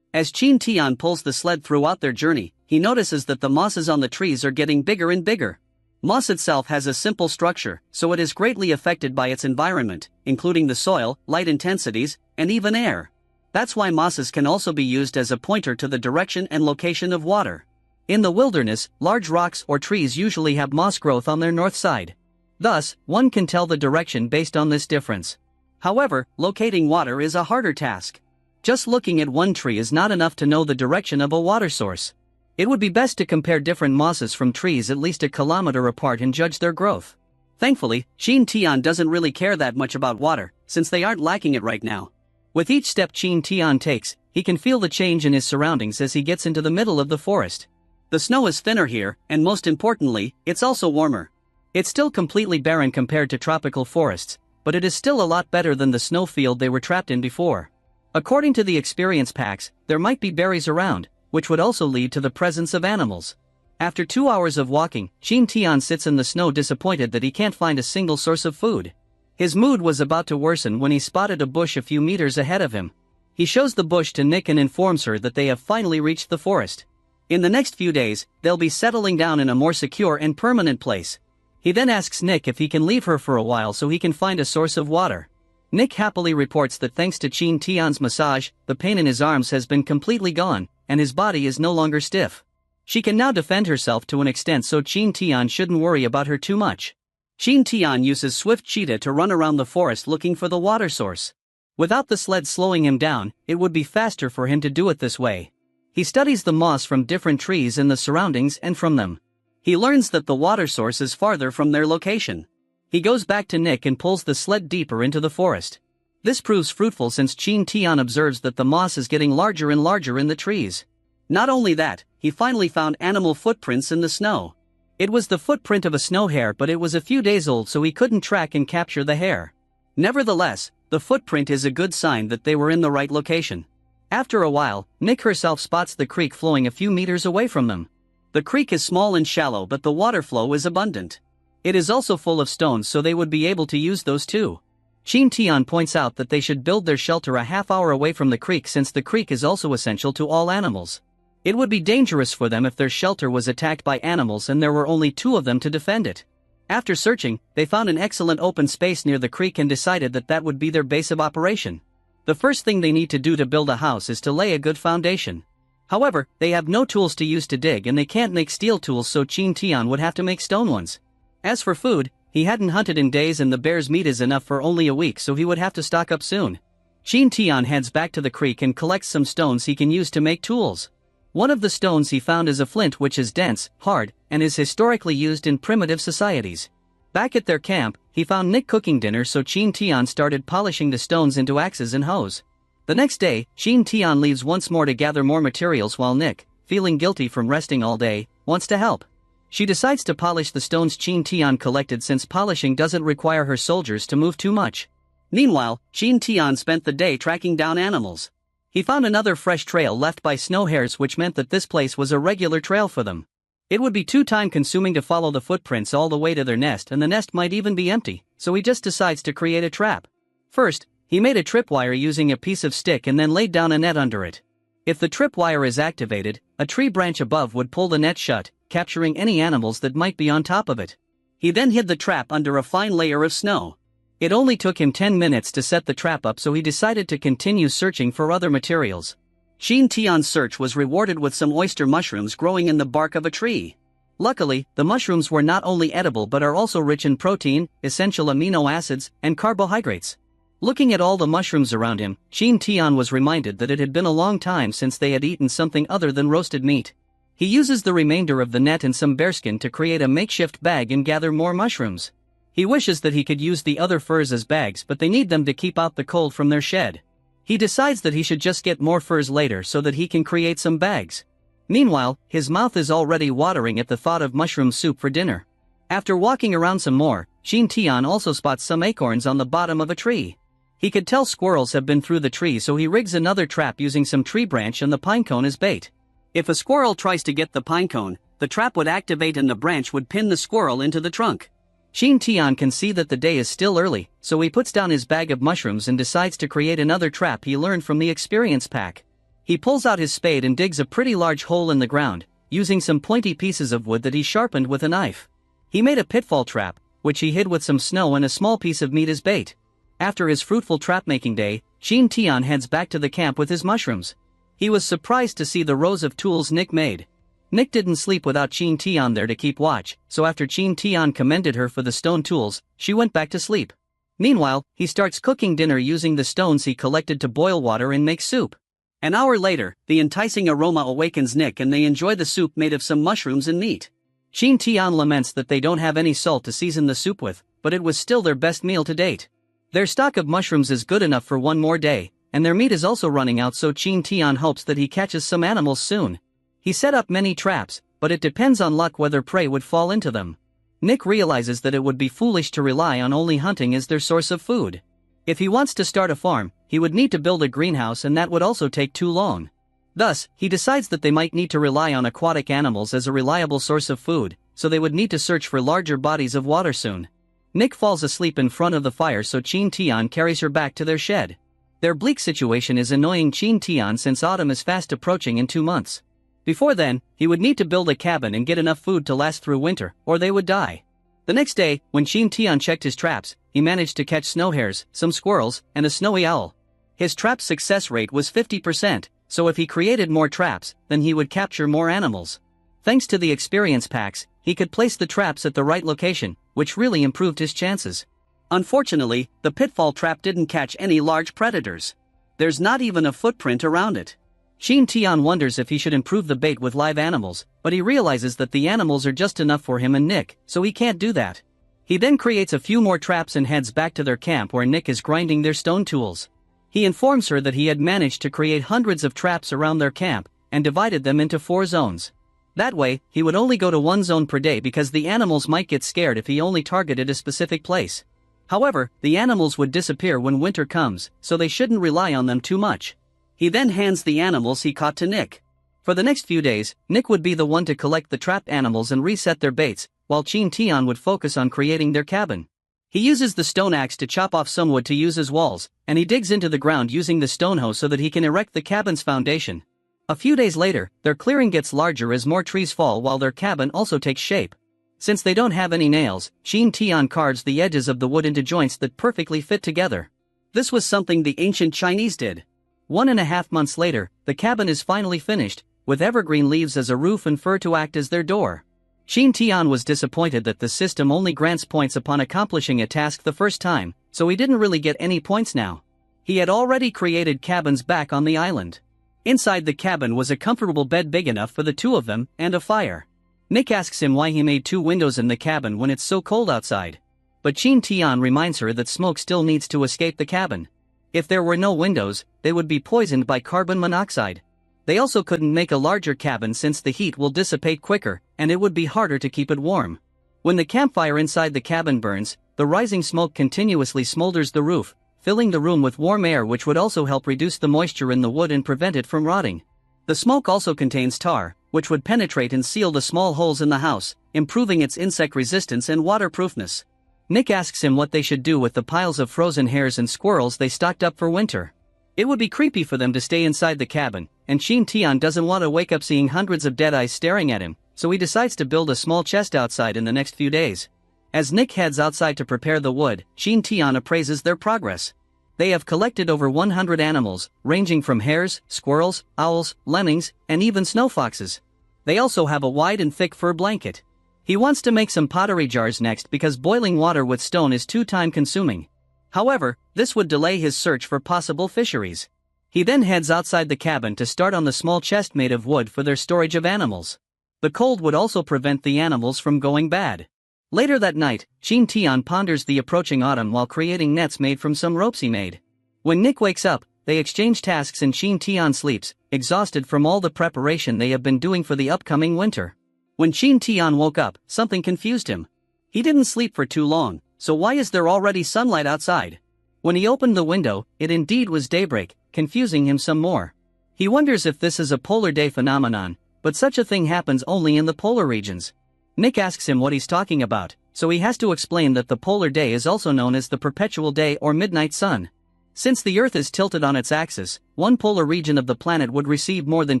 As Qin Tian pulls the sled throughout their journey, he notices that the mosses on the trees are getting bigger and bigger. Moss itself has a simple structure, so it is greatly affected by its environment, including the soil, light intensities, and even air. That's why mosses can also be used as a pointer to the direction and location of water. In the wilderness, large rocks or trees usually have moss growth on their north side. Thus, one can tell the direction based on this difference. However, locating water is a harder task. Just looking at one tree is not enough to know the direction of a water source. It would be best to compare different mosses from trees at least a kilometer apart and judge their growth. Thankfully, Qin Tian doesn't really care that much about water, since they aren't lacking it right now. With each step Qin Tian takes, he can feel the change in his surroundings as he gets into the middle of the forest. The snow is thinner here, and most importantly, it's also warmer. It's still completely barren compared to tropical forests, but it is still a lot better than the snowfield they were trapped in before. According to the experience packs, there might be berries around, which would also lead to the presence of animals. After 2 hours of walking, Qin Tian sits in the snow disappointed that he can't find a single source of food. His mood was about to worsen when he spotted a bush a few meters ahead of him. He shows the bush to Nick and informs her that they have finally reached the forest. In the next few days, they'll be settling down in a more secure and permanent place. He then asks Nick if he can leave her for a while so he can find a source of water. Nick happily reports that thanks to Qin Tian's massage, the pain in his arms has been completely gone, and his body is no longer stiff. She can now defend herself to an extent, so Qin Tian shouldn't worry about her too much. Qin Tian uses Swift Cheetah to run around the forest looking for the water source. Without the sled slowing him down, it would be faster for him to do it this way. He studies the moss from different trees in the surroundings, and from them, he learns that the water source is farther from their location. He goes back to Nick and pulls the sled deeper into the forest. This proves fruitful since Qin Tian observes that the moss is getting larger and larger in the trees. Not only that, he finally found animal footprints in the snow. It was the footprint of a snow hare, but it was a few days old, so he couldn't track and capture the hare. Nevertheless, the footprint is a good sign that they were in the right location. After a while, Nick herself spots the creek flowing a few meters away from them. The creek is small and shallow, but the water flow is abundant. It is also full of stones, so they would be able to use those too. Qin Tian points out that they should build their shelter a half-hour away from the creek since the creek is also essential to all animals. It would be dangerous for them if their shelter was attacked by animals and there were only 2 of them to defend it. After searching, they found an excellent open space near the creek and decided that that would be their base of operation. The first thing they need to do to build a house is to lay a good foundation. However, they have no tools to use to dig and they can't make steel tools, so Qin Tian would have to make stone ones. As for food, he hadn't hunted in days and the bear's meat is enough for only a week, so he would have to stock up soon. Qin Tian heads back to the creek and collects some stones he can use to make tools. One of the stones he found is a flint, which is dense, hard, and is historically used in primitive societies. Back at their camp, he found Nick cooking dinner, so Qin Tian started polishing the stones into axes and hoes. The next day, Qin Tian leaves once more to gather more materials while Nick, feeling guilty from resting all day, wants to help. She decides to polish the stones Qin Tian collected since polishing doesn't require her soldiers to move too much. Meanwhile, Qin Tian spent the day tracking down animals. He found another fresh trail left by snow hares, which meant that this place was a regular trail for them. It would be too time-consuming to follow the footprints all the way to their nest, and the nest might even be empty, so he just decides to create a trap. First, he made a tripwire using a piece of stick and then laid down a net under it. If the tripwire is activated, a tree branch above would pull the net shut, capturing any animals that might be on top of it. He then hid the trap under a fine layer of snow. It only took him 10 minutes to set the trap up, so he decided to continue searching for other materials. Qin Tian's search was rewarded with some oyster mushrooms growing in the bark of a tree. Luckily, the mushrooms were not only edible but are also rich in protein, essential amino acids, and carbohydrates. Looking at all the mushrooms around him, Qin Tian was reminded that it had been a long time since they had eaten something other than roasted meat. He uses the remainder of the net and some bearskin to create a makeshift bag and gather more mushrooms. He wishes that he could use the other furs as bags, but they need them to keep out the cold from their shed. He decides that he should just get more furs later so that he can create some bags. Meanwhile, his mouth is already watering at the thought of mushroom soup for dinner. After walking around some more, Qin Tian also spots some acorns on the bottom of a tree. He could tell squirrels have been through the tree, so he rigs another trap using some tree branch and the pine cone as bait. If a squirrel tries to get the pine cone, the trap would activate and the branch would pin the squirrel into the trunk. Qin Tian can see that the day is still early, so he puts down his bag of mushrooms and decides to create another trap he learned from the experience pack. He pulls out his spade and digs a pretty large hole in the ground, using some pointy pieces of wood that he sharpened with a knife. He made a pitfall trap, which he hid with some snow and a small piece of meat as bait. After his fruitful trap-making day, Qin Tian heads back to the camp with his mushrooms. He was surprised to see the rows of tools Nick made. Nick didn't sleep without Qin Tian there to keep watch, so after Qin Tian commended her for the stone tools, she went back to sleep. Meanwhile, he starts cooking dinner using the stones he collected to boil water and make soup. An hour later, the enticing aroma awakens Nick and they enjoy the soup made of some mushrooms and meat. Qin Tian laments that they don't have any salt to season the soup with, but it was still their best meal to date. Their stock of mushrooms is good enough for one more day, and their meat is also running out, so Qin Tian hopes that he catches some animals soon. He set up many traps, but it depends on luck whether prey would fall into them. Nick realizes that it would be foolish to rely on only hunting as their source of food. If he wants to start a farm, he would need to build a greenhouse, and that would also take too long. Thus, he decides that they might need to rely on aquatic animals as a reliable source of food, so they would need to search for larger bodies of water soon. Nick falls asleep in front of the fire, so Qin Tian carries her back to their shed. Their bleak situation is annoying Qin Tian since autumn is fast approaching in 2 months. Before then, he would need to build a cabin and get enough food to last through winter, or they would die. The next day, when Qin Tian checked his traps, he managed to catch snow hares, some squirrels, and a snowy owl. His trap success rate was 50%, so if he created more traps, then he would capture more animals. Thanks to the experience packs, he could place the traps at the right location, which really improved his chances. Unfortunately, the pitfall trap didn't catch any large predators. There's not even a footprint around it. Qin Tian wonders if he should improve the bait with live animals, but he realizes that the animals are just enough for him and Nick, so he can't do that. He then creates a few more traps and heads back to their camp where Nick is grinding their stone tools. He informs her that he had managed to create hundreds of traps around their camp, and divided them into 4 zones. That way, he would only go to 1 zone per day because the animals might get scared if he only targeted a specific place. However, the animals would disappear when winter comes, so they shouldn't rely on them too much. He then hands the animals he caught to Nick. For the next few days, Nick would be the one to collect the trapped animals and reset their baits, while Qin Tian would focus on creating their cabin. He uses the stone axe to chop off some wood to use as walls, and he digs into the ground using the stone hoe so that he can erect the cabin's foundation. A few days later, their clearing gets larger as more trees fall while their cabin also takes shape. Since they don't have any nails, Qin Tian carves the edges of the wood into joints that perfectly fit together. This was something the ancient Chinese did. 1.5 months later, the cabin is finally finished, with evergreen leaves as a roof and fur to act as their door. Qin Tian was disappointed that the system only grants points upon accomplishing a task the first time, so he didn't really get any points now. He had already created cabins back on the island. Inside the cabin was a comfortable bed big enough for the 2 of them, and a fire. Nick asks him why he made 2 windows in the cabin when it's so cold outside. But Qin Tian reminds her that smoke still needs to escape the cabin. If there were no windows, they would be poisoned by carbon monoxide. They also couldn't make a larger cabin since the heat will dissipate quicker, and it would be harder to keep it warm. When the campfire inside the cabin burns, the rising smoke continuously smolders the roof, filling the room with warm air, which would also help reduce the moisture in the wood and prevent it from rotting. The smoke also contains tar, which would penetrate and seal the small holes in the house, improving its insect resistance and waterproofness. Nick asks him what they should do with the piles of frozen hares and squirrels they stocked up for winter. It would be creepy for them to stay inside the cabin, and Qin Tian doesn't want to wake up seeing hundreds of dead eyes staring at him, so he decides to build a small chest outside in the next few days. As Nick heads outside to prepare the wood, Qin Tian appraises their progress. They have collected over 100 animals, ranging from hares, squirrels, owls, lemmings, and even snow foxes. They also have a wide and thick fur blanket. He wants to make some pottery jars next because boiling water with stone is too time-consuming. However, this would delay his search for possible fisheries. He then heads outside the cabin to start on the small chest made of wood for their storage of animals. The cold would also prevent the animals from going bad. Later that night, Qin Tian ponders the approaching autumn while creating nets made from some ropes he made. When Nick wakes up, they exchange tasks and Qin Tian sleeps, exhausted from all the preparation they have been doing for the upcoming winter. When Qin Tian woke up, something confused him. He didn't sleep for too long, so why is there already sunlight outside? When he opened the window, it indeed was daybreak, confusing him some more. He wonders if this is a polar day phenomenon, but such a thing happens only in the polar regions. Nick asks him what he's talking about, so he has to explain that the polar day is also known as the perpetual day or midnight sun. Since the Earth is tilted on its axis, one polar region of the planet would receive more than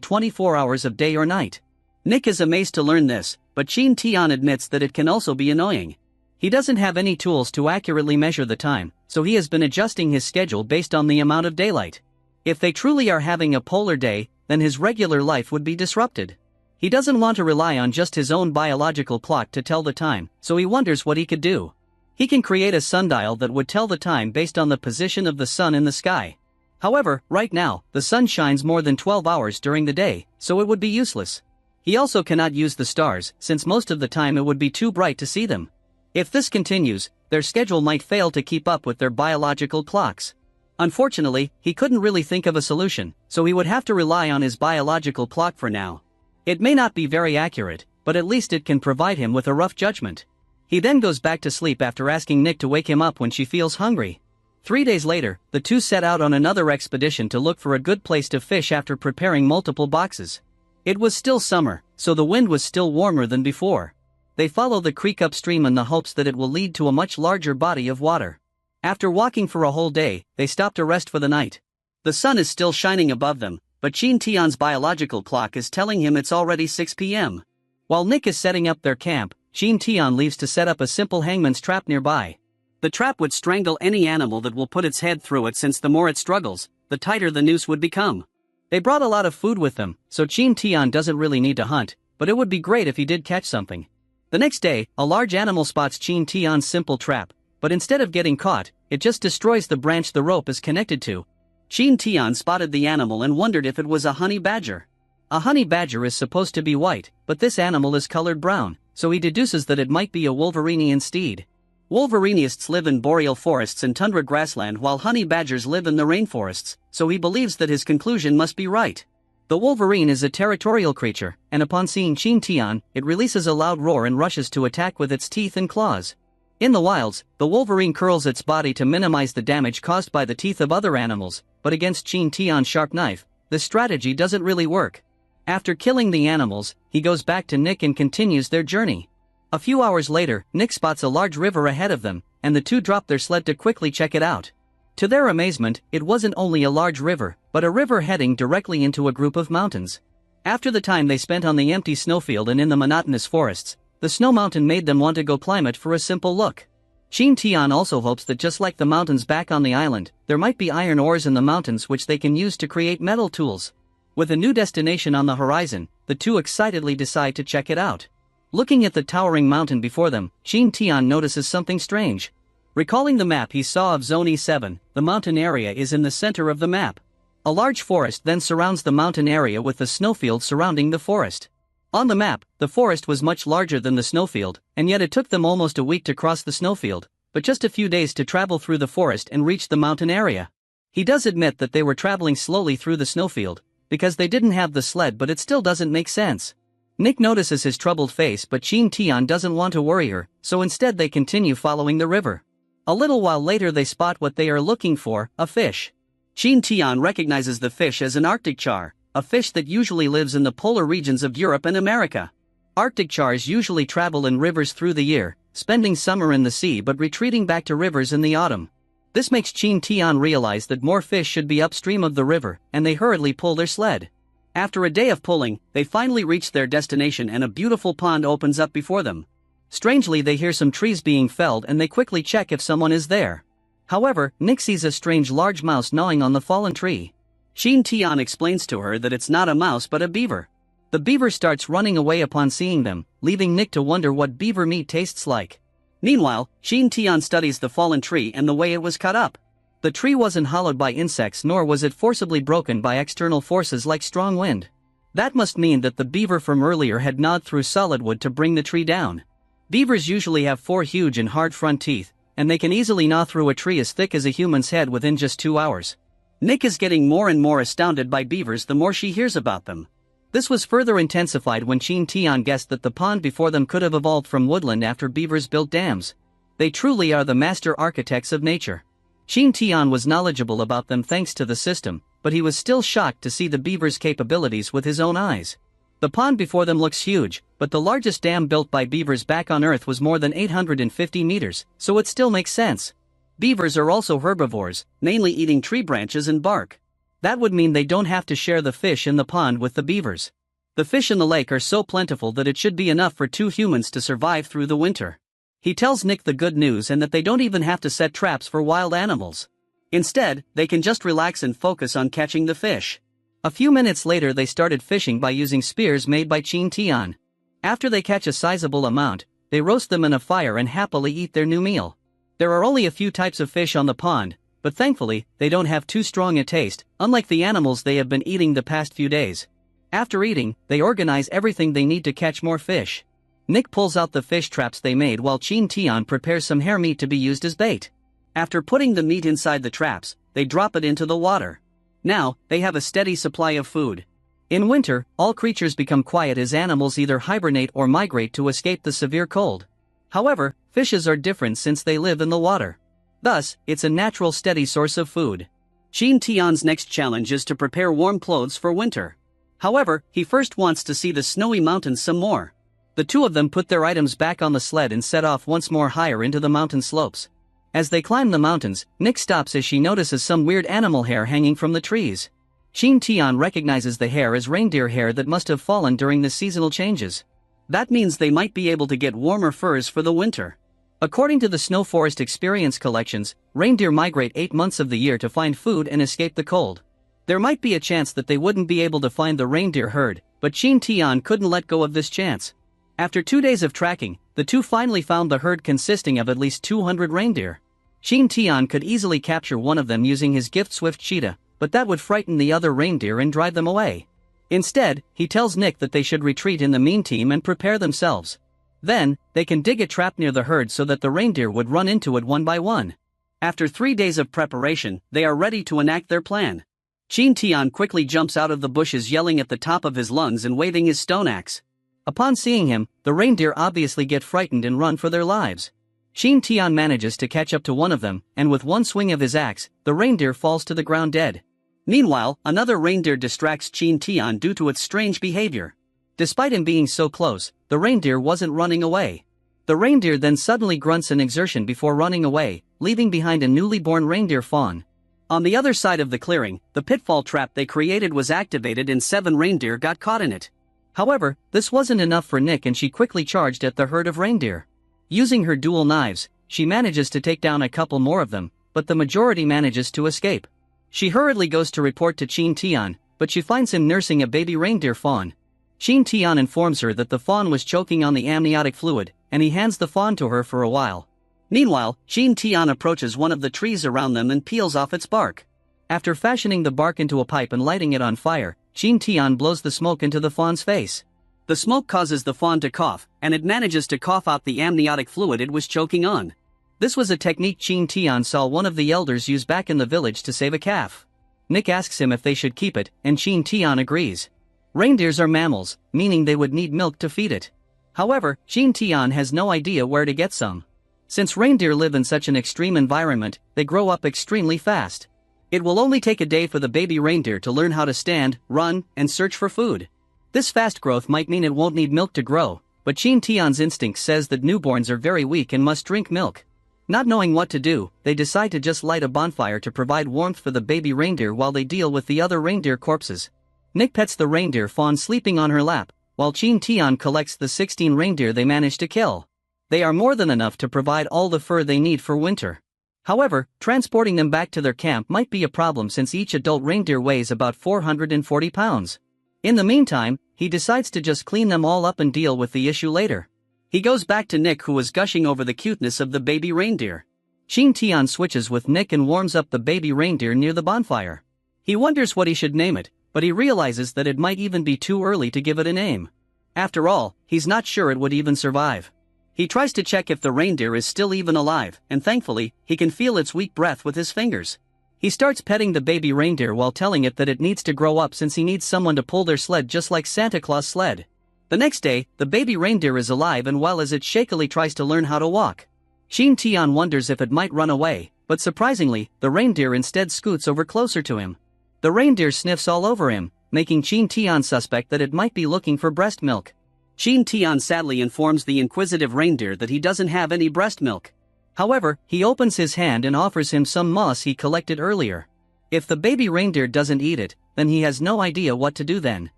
24 hours of day or night. Nick is amazed to learn this, but Qin Tian admits that it can also be annoying. He doesn't have any tools to accurately measure the time, so he has been adjusting his schedule based on the amount of daylight. If they truly are having a polar day, then his regular life would be disrupted. He doesn't want to rely on just his own biological clock to tell the time, so he wonders what he could do. He can create a sundial that would tell the time based on the position of the sun in the sky. However, right now, the sun shines more than 12 hours during the day, so it would be useless. He also cannot use the stars, since most of the time it would be too bright to see them. If this continues, their schedule might fail to keep up with their biological clocks. Unfortunately, he couldn't really think of a solution, so he would have to rely on his biological clock for now. It may not be very accurate, but at least it can provide him with a rough judgment. He then goes back to sleep after asking Nick to wake him up when she feels hungry. 3 days later, the two set out on another expedition to look for a good place to fish after preparing multiple boxes. It was still summer, so the wind was still warmer than before. They follow the creek upstream in the hopes that it will lead to a much larger body of water. After walking for a whole day, they stop to rest for the night. The sun is still shining above them, but Qin Tian's biological clock is telling him it's already 6 p.m. While Nick is setting up their camp, Qin Tian leaves to set up a simple hangman's trap nearby. The trap would strangle any animal that will put its head through it, since the more it struggles, the tighter the noose would become. They brought a lot of food with them, so Qin Tian doesn't really need to hunt, but it would be great if he did catch something. The next day, a large animal spots Qin Tian's simple trap, but instead of getting caught, it just destroys the branch the rope is connected to. Qin Tian spotted the animal and wondered if it was a honey badger. A honey badger is supposed to be white, but this animal is colored brown, so he deduces that it might be a Wolverinian steed. Wolverinists live in boreal forests and tundra grassland, while honey badgers live in the rainforests, so he believes that his conclusion must be right. The wolverine is a territorial creature, and upon seeing Qin Tian, it releases a loud roar and rushes to attack with its teeth and claws. In the wilds, the wolverine curls its body to minimize the damage caused by the teeth of other animals, but against Qin Tian's sharp knife, this strategy doesn't really work. After killing the animals, he goes back to Nick and continues their journey. A few hours later, Nick spots a large river ahead of them, and the two drop their sled to quickly check it out. To their amazement, it wasn't only a large river, but a river heading directly into a group of mountains. After the time they spent on the empty snowfield and in the monotonous forests, the snow mountain made them want to go climb it for a simple look. Qin Tian also hopes that just like the mountains back on the island, there might be iron ores in the mountains which they can use to create metal tools. With a new destination on the horizon, the two excitedly decide to check it out. Looking at the towering mountain before them, Qin Tian notices something strange. Recalling the map he saw of Zone E7, the mountain area is in the center of the map. A large forest then surrounds the mountain area with the snowfield surrounding the forest. On the map, the forest was much larger than the snowfield, and yet it took them almost a week to cross the snowfield, but just a few days to travel through the forest and reach the mountain area. He does admit that they were traveling slowly through the snowfield, because they didn't have the sled, but it still doesn't make sense. Nick notices his troubled face, but Qin Tian doesn't want to worry her, so instead they continue following the river. A little while later they spot what they are looking for, a fish. Qin Tian recognizes the fish as an Arctic char, a fish that usually lives in the polar regions of Europe and America. Arctic chars usually travel in rivers through the year, spending summer in the sea but retreating back to rivers in the autumn. This makes Qin Tian realize that more fish should be upstream of the river, and they hurriedly pull their sled. After a day of pulling, they finally reach their destination and a beautiful pond opens up before them. Strangely, they hear some trees being felled and they quickly check if someone is there. However, Nick sees a strange large mouse gnawing on the fallen tree. Qin Tian explains to her that it's not a mouse but a beaver. The beaver starts running away upon seeing them, leaving Nick to wonder what beaver meat tastes like. Meanwhile, Qin Tian studies the fallen tree and the way it was cut up. The tree wasn't hollowed by insects, nor was it forcibly broken by external forces like strong wind. That must mean that the beaver from earlier had gnawed through solid wood to bring the tree down. Beavers usually have 4 huge and hard front teeth, and they can easily gnaw through a tree as thick as a human's head within just 2 hours. Nick is getting more and more astounded by beavers the more she hears about them. This was further intensified when Qin Tian guessed that the pond before them could have evolved from woodland after beavers built dams. They truly are the master architects of nature. Qin Tian was knowledgeable about them thanks to the system, but he was still shocked to see the beaver's capabilities with his own eyes. The pond before them looks huge, but the largest dam built by beavers back on Earth was more than 850 meters, so it still makes sense. Beavers are also herbivores, mainly eating tree branches and bark. That would mean they don't have to share the fish in the pond with the beavers. The fish in the lake are so plentiful that it should be enough for 2 humans to survive through the winter. He tells Nick the good news and that they don't even have to set traps for wild animals. Instead, they can just relax and focus on catching the fish. A few minutes later they started fishing by using spears made by Qin Tian. After they catch a sizable amount, they roast them in a fire and happily eat their new meal. There are only a few types of fish on the pond, but thankfully, they don't have too strong a taste, unlike the animals they have been eating the past few days. After eating, they organize everything they need to catch more fish. Nick pulls out the fish traps they made while Qin Tian prepares some hare meat to be used as bait. After putting the meat inside the traps, they drop it into the water. Now, they have a steady supply of food. In winter, all creatures become quiet as animals either hibernate or migrate to escape the severe cold. However, fishes are different since they live in the water. Thus, it's a natural steady source of food. Qin Tian's next challenge is to prepare warm clothes for winter. However, he first wants to see the snowy mountains some more. The two of them put their items back on the sled and set off once more higher into the mountain slopes. As they climb the mountains, Nick stops as she notices some weird animal hair hanging from the trees. Qin Tian recognizes the hair as reindeer hair that must have fallen during the seasonal changes. That means they might be able to get warmer furs for the winter. According to the Snow Forest Experience collections, reindeer migrate 8 months of the year to find food and escape the cold. There might be a chance that they wouldn't be able to find the reindeer herd, but Qin Tian couldn't let go of this chance. After 2 days of tracking, the two finally found the herd consisting of at least 200 reindeer. Qin Tian could easily capture one of them using his gift Swift Cheetah, but that would frighten the other reindeer and drive them away. Instead, he tells Nick that they should retreat in the meantime and prepare themselves. Then, they can dig a trap near the herd so that the reindeer would run into it one by one. After 3 days of preparation, they are ready to enact their plan. Qin Tian quickly jumps out of the bushes yelling at the top of his lungs and waving his stone axe. Upon seeing him, the reindeer obviously get frightened and run for their lives. Qin Tian manages to catch up to one of them, and with one swing of his axe, the reindeer falls to the ground dead. Meanwhile, another reindeer distracts Qin Tian due to its strange behavior. Despite him being so close, the reindeer wasn't running away. The reindeer then suddenly grunts an exertion before running away, leaving behind a newly born reindeer fawn. On the other side of the clearing, the pitfall trap they created was activated and 7 reindeer got caught in it. However, this wasn't enough for Nick and she quickly charged at the herd of reindeer. Using her dual knives, she manages to take down a couple more of them, but the majority manages to escape. She hurriedly goes to report to Qin Tian, but she finds him nursing a baby reindeer fawn. Qin Tian informs her that the fawn was choking on the amniotic fluid, and he hands the fawn to her for a while. Meanwhile, Qin Tian approaches one of the trees around them and peels off its bark. After fashioning the bark into a pipe and lighting it on fire, Qin Tian blows the smoke into the fawn's face. The smoke causes the fawn to cough, and it manages to cough out the amniotic fluid it was choking on. This was a technique Qin Tian saw one of the elders use back in the village to save a calf. Nick asks him if they should keep it, and Qin Tian agrees. Reindeers are mammals, meaning they would need milk to feed it. However, Qin Tian has no idea where to get some. Since reindeer live in such an extreme environment, they grow up extremely fast. It will only take a day for the baby reindeer to learn how to stand, run, and search for food. This fast growth might mean it won't need milk to grow, but Qin Tian's instinct says that newborns are very weak and must drink milk. Not knowing what to do, they decide to just light a bonfire to provide warmth for the baby reindeer while they deal with the other reindeer corpses. Nick pets the reindeer fawn sleeping on her lap, while Qin Tian collects the 16 reindeer they managed to kill. They are more than enough to provide all the fur they need for winter. However, transporting them back to their camp might be a problem since each adult reindeer weighs about 440 pounds. In the meantime, he decides to just clean them all up and deal with the issue later. He goes back to Nick, who is gushing over the cuteness of the baby reindeer. Qin Tian switches with Nick and warms up the baby reindeer near the bonfire. He wonders what he should name it, but he realizes that it might even be too early to give it a name. After all, he's not sure it would even survive. He tries to check if the reindeer is still even alive, and thankfully, he can feel its weak breath with his fingers. He starts petting the baby reindeer while telling it that it needs to grow up since he needs someone to pull their sled just like Santa Claus' sled. The next day, the baby reindeer is alive and well as it shakily tries to learn how to walk. Qin Tian wonders if it might run away, but surprisingly, the reindeer instead scoots over closer to him. The reindeer sniffs all over him, making Qin Tian suspect that it might be looking for breast milk. Qin Tian sadly informs the inquisitive reindeer that he doesn't have any breast milk. However, he opens his hand and offers him some moss he collected earlier. If the baby reindeer doesn't eat it, then he has no idea what to do then.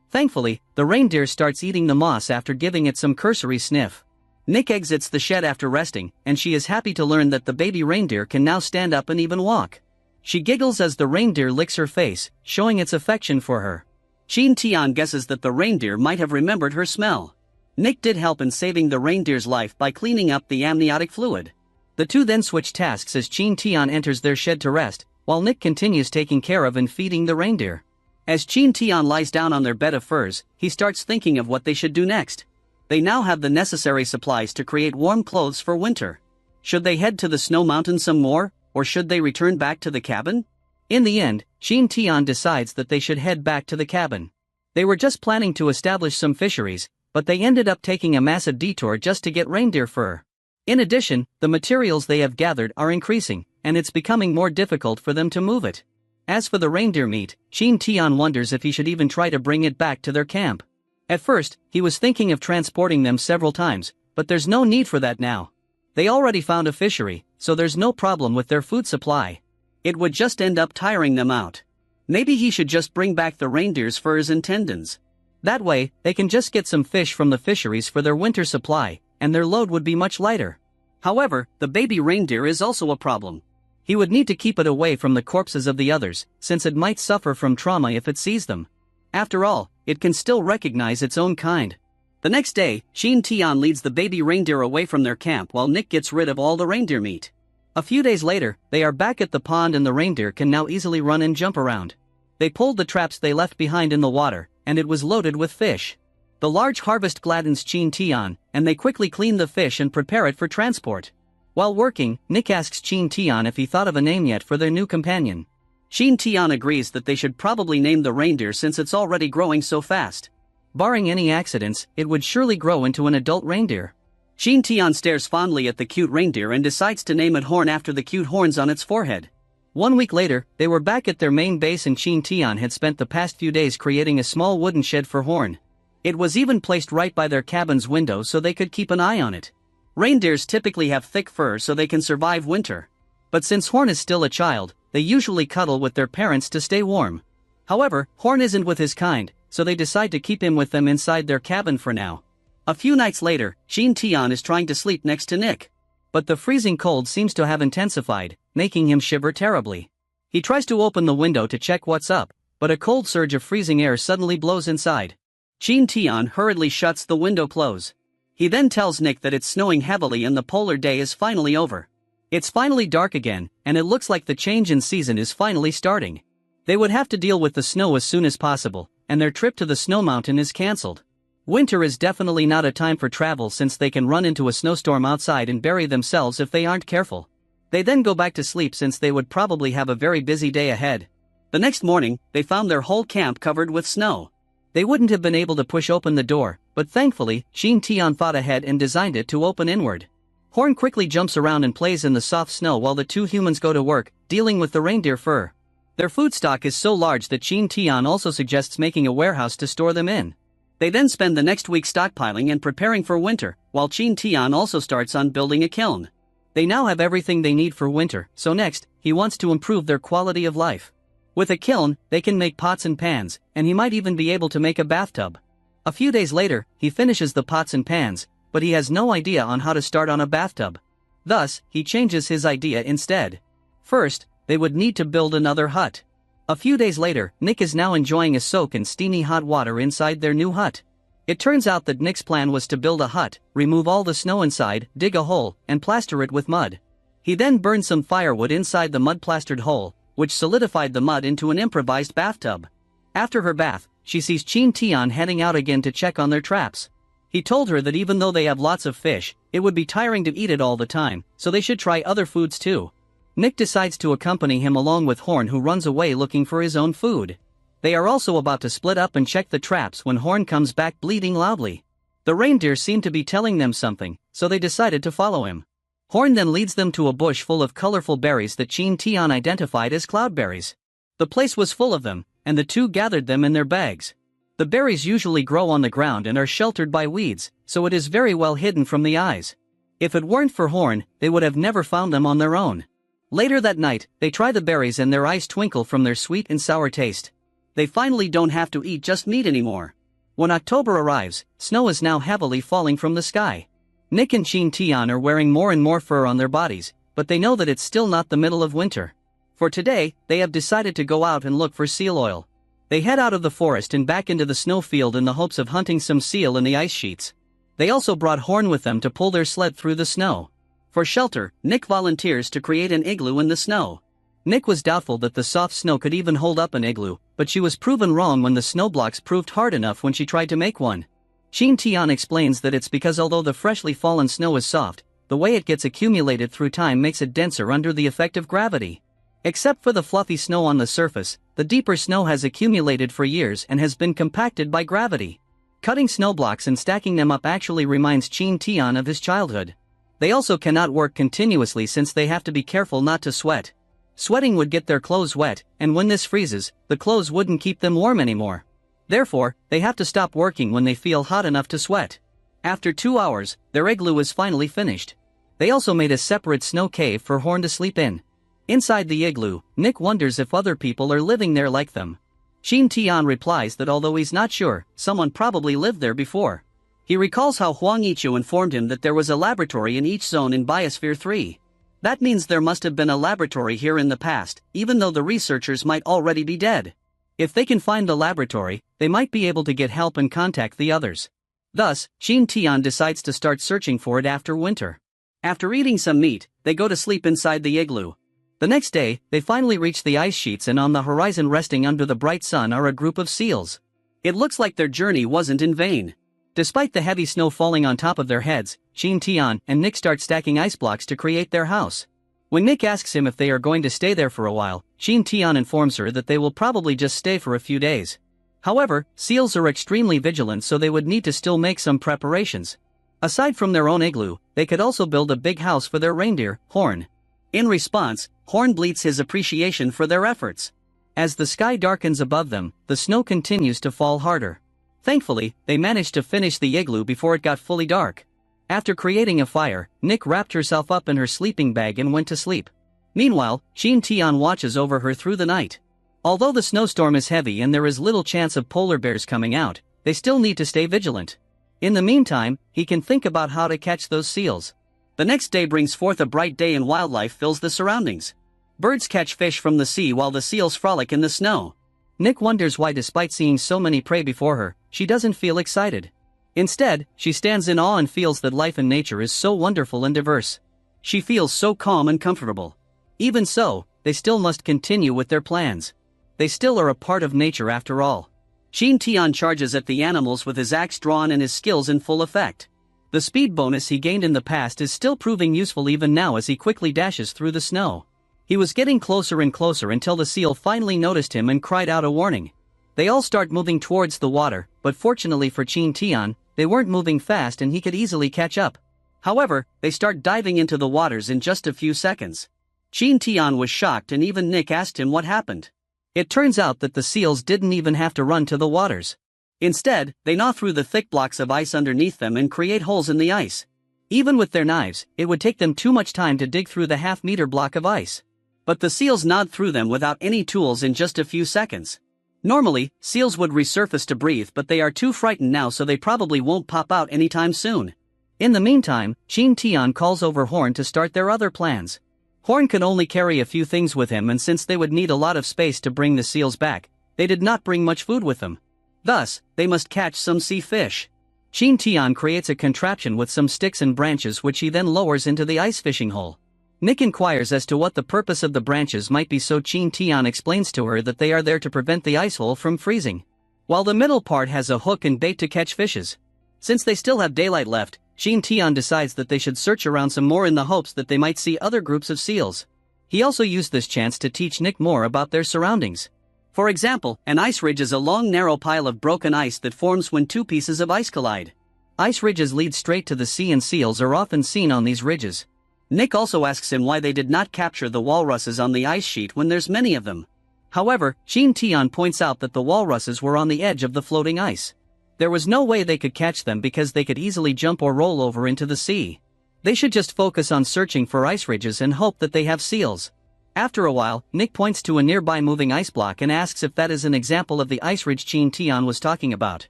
Thankfully, the reindeer starts eating the moss after giving it some cursory sniff. Nick exits the shed after resting, and she is happy to learn that the baby reindeer can now stand up and even walk. She giggles as the reindeer licks her face, showing its affection for her. Qin Tian guesses that the reindeer might have remembered her smell. Nick did help in saving the reindeer's life by cleaning up the amniotic fluid. The two then switch tasks as Qin Tian enters their shed to rest, while Nick continues taking care of and feeding the reindeer. As Qin Tian lies down on their bed of furs, he starts thinking of what they should do next. They now have the necessary supplies to create warm clothes for winter. Should they head to the snow mountain some more, or should they return back to the cabin? In the end, Qin Tian decides that they should head back to the cabin. They were just planning to establish some fisheries, but they ended up taking a massive detour just to get reindeer fur. In addition, the materials they have gathered are increasing, and it's becoming more difficult for them to move it. As for the reindeer meat, Qin Tian wonders if he should even try to bring it back to their camp. At first, he was thinking of transporting them several times, but there's no need for that now. They already found a fishery, so there's no problem with their food supply. It would just end up tiring them out. Maybe he should just bring back the reindeer's furs and tendons. That way, they can just get some fish from the fisheries for their winter supply, and their load would be much lighter. However, the baby reindeer is also a problem. He would need to keep it away from the corpses of the others, since it might suffer from trauma if it sees them. After all, it can still recognize its own kind. The next day, Qin Tian leads the baby reindeer away from their camp while Nick gets rid of all the reindeer meat. A few days later, they are back at the pond and the reindeer can now easily run and jump around. They pulled the traps they left behind in the water, and it was loaded with fish. The large harvest gladdens Qin Tian, and they quickly clean the fish and prepare it for transport. While working, Nick asks Qin Tian if he thought of a name yet for their new companion. Qin Tian agrees that they should probably name the reindeer since it's already growing so fast. Barring any accidents, it would surely grow into an adult reindeer. Qin Tian stares fondly at the cute reindeer and decides to name it Horn after the cute horns on its forehead. 1 week later, they were back at their main base and Qin Tian had spent the past few days creating a small wooden shed for Horn. It was even placed right by their cabin's window so they could keep an eye on it. Reindeers typically have thick fur so they can survive winter. But since Horn is still a child, they usually cuddle with their parents to stay warm. However, Horn isn't with his kind, so they decide to keep him with them inside their cabin for now. A few nights later, Qin Tian is trying to sleep next to Nick. But the freezing cold seems to have intensified, making him shiver terribly. He tries to open the window to check what's up, but a cold surge of freezing air suddenly blows inside. Qin Tian hurriedly shuts the window close. He then tells Nick that it's snowing heavily and the polar day is finally over. It's finally dark again, and it looks like the change in season is finally starting. They would have to deal with the snow as soon as possible, and their trip to the snow mountain is cancelled. Winter is definitely not a time for travel since they can run into a snowstorm outside and bury themselves if they aren't careful. They then go back to sleep since they would probably have a very busy day ahead. The next morning, they found their whole camp covered with snow. They wouldn't have been able to push open the door, but thankfully, Qin Tian thought ahead and designed it to open inward. Horn quickly jumps around and plays in the soft snow while the two humans go to work, dealing with the reindeer fur. Their food stock is so large that Qin Tian also suggests making a warehouse to store them in. They then spend the next week stockpiling and preparing for winter, while Qin Tian also starts on building a kiln. They now have everything they need for winter, so next, he wants to improve their quality of life. With a kiln, they can make pots and pans, and he might even be able to make a bathtub. A few days later, he finishes the pots and pans, but he has no idea on how to start on a bathtub. Thus, he changes his idea instead. First, they would need to build another hut. A few days later, Nick is now enjoying a soak in steamy hot water inside their new hut. It turns out that Nick's plan was to build a hut, remove all the snow inside, dig a hole, and plaster it with mud. He then burned some firewood inside the mud-plastered hole, which solidified the mud into an improvised bathtub. After her bath, she sees Qin Tian heading out again to check on their traps. He told her that even though they have lots of fish, it would be tiring to eat it all the time, so they should try other foods too. Nick decides to accompany him along with Horn, who runs away looking for his own food. They are also about to split up and check the traps when Horn comes back bleating loudly. The reindeer seem to be telling them something, so they decided to follow him. Horn then leads them to a bush full of colorful berries that Qin Tian identified as cloudberries. The place was full of them, and the two gathered them in their bags. The berries usually grow on the ground and are sheltered by weeds, so it is very well hidden from the eyes. If it weren't for Horn, they would have never found them on their own. Later that night, they try the berries and their eyes twinkle from their sweet and sour taste. They finally don't have to eat just meat anymore. When October arrives, snow is now heavily falling from the sky. Nick and Qin Tian are wearing more and more fur on their bodies, but they know that it's still not the middle of winter. For today, they have decided to go out and look for seal oil. They head out of the forest and back into the snowfield in the hopes of hunting some seal in the ice sheets. They also brought Horn with them to pull their sled through the snow. For shelter, Nick volunteers to create an igloo in the snow. Nick was doubtful that the soft snow could even hold up an igloo, but she was proven wrong when the snow blocks proved hard enough when she tried to make one. Qin Tian explains that it's because although the freshly fallen snow is soft, the way it gets accumulated through time makes it denser under the effect of gravity. Except for the fluffy snow on the surface, the deeper snow has accumulated for years and has been compacted by gravity. Cutting snow blocks and stacking them up actually reminds Qin Tian of his childhood. They also cannot work continuously since they have to be careful not to sweat. Sweating would get their clothes wet, and when this freezes, the clothes wouldn't keep them warm anymore. Therefore, they have to stop working when they feel hot enough to sweat. After 2 hours, their igloo is finally finished. They also made a separate snow cave for Horn to sleep in. Inside the igloo, Nick wonders if other people are living there like them. Qin Tian replies that although he's not sure, someone probably lived there before. He recalls how Huang Yiqiu informed him that there was a laboratory in each zone in Biosphere 3. That means there must have been a laboratory here in the past, even though the researchers might already be dead. If they can find the laboratory, they might be able to get help and contact the others. Thus, Qin Tian decides to start searching for it after winter. After eating some meat, they go to sleep inside the igloo. The next day, they finally reach the ice sheets, and on the horizon resting under the bright sun are a group of seals. It looks like their journey wasn't in vain. Despite the heavy snow falling on top of their heads, Qin Tian and Nick start stacking ice blocks to create their house. When Nick asks him if they are going to stay there for a while, Qin Tian informs her that they will probably just stay for a few days. However, seals are extremely vigilant, so they would need to still make some preparations. Aside from their own igloo, they could also build a big house for their reindeer, Horn. In response, Horn bleats his appreciation for their efforts. As the sky darkens above them, the snow continues to fall harder. Thankfully, they managed to finish the igloo before it got fully dark. After creating a fire, Nick wrapped herself up in her sleeping bag and went to sleep. Meanwhile, Qin Tian watches over her through the night. Although the snowstorm is heavy and there is little chance of polar bears coming out, they still need to stay vigilant. In the meantime, he can think about how to catch those seals. The next day brings forth a bright day and wildlife fills the surroundings. Birds catch fish from the sea while the seals frolic in the snow. Nick wonders why, despite seeing so many prey before her, she doesn't feel excited. Instead, she stands in awe and feels that life in nature is so wonderful and diverse. She feels so calm and comfortable. Even so, they still must continue with their plans. They still are a part of nature after all. Qin Tian charges at the animals with his axe drawn and his skills in full effect. The speed bonus he gained in the past is still proving useful even now as he quickly dashes through the snow. He was getting closer and closer until the seal finally noticed him and cried out a warning. They all start moving towards the water, but fortunately for Qin Tian, they weren't moving fast and he could easily catch up. However, they start diving into the waters in just a few seconds. Qin Tian was shocked and even Nick asked him what happened. It turns out that the seals didn't even have to run to the waters. Instead, they gnaw through the thick blocks of ice underneath them and create holes in the ice. Even with their knives, it would take them too much time to dig through the half-meter block of ice. But the seals gnawed through them without any tools in just a few seconds. Normally, seals would resurface to breathe, but they are too frightened now, so they probably won't pop out anytime soon. In the meantime, Qin Tian calls over Horn to start their other plans. Horn could only carry a few things with him, and since they would need a lot of space to bring the seals back, they did not bring much food with them. Thus, they must catch some sea fish. Qin Tian creates a contraption with some sticks and branches which he then lowers into the ice fishing hole. Nick inquires as to what the purpose of the branches might be, so Qin Tian explains to her that they are there to prevent the ice hole from freezing. While the middle part has a hook and bait to catch fishes. Since they still have daylight left, Qin Tian decides that they should search around some more in the hopes that they might see other groups of seals. He also used this chance to teach Nick more about their surroundings. For example, an ice ridge is a long narrow pile of broken ice that forms when two pieces of ice collide. Ice ridges lead straight to the sea and seals are often seen on these ridges. Nick also asks him why they did not capture the walruses on the ice sheet when there's many of them. However, Qin Tian points out that the walruses were on the edge of the floating ice. There was no way they could catch them because they could easily jump or roll over into the sea. They should just focus on searching for ice ridges and hope that they have seals. After a while, Nick points to a nearby moving ice block and asks if that is an example of the ice ridge Qin Tian was talking about.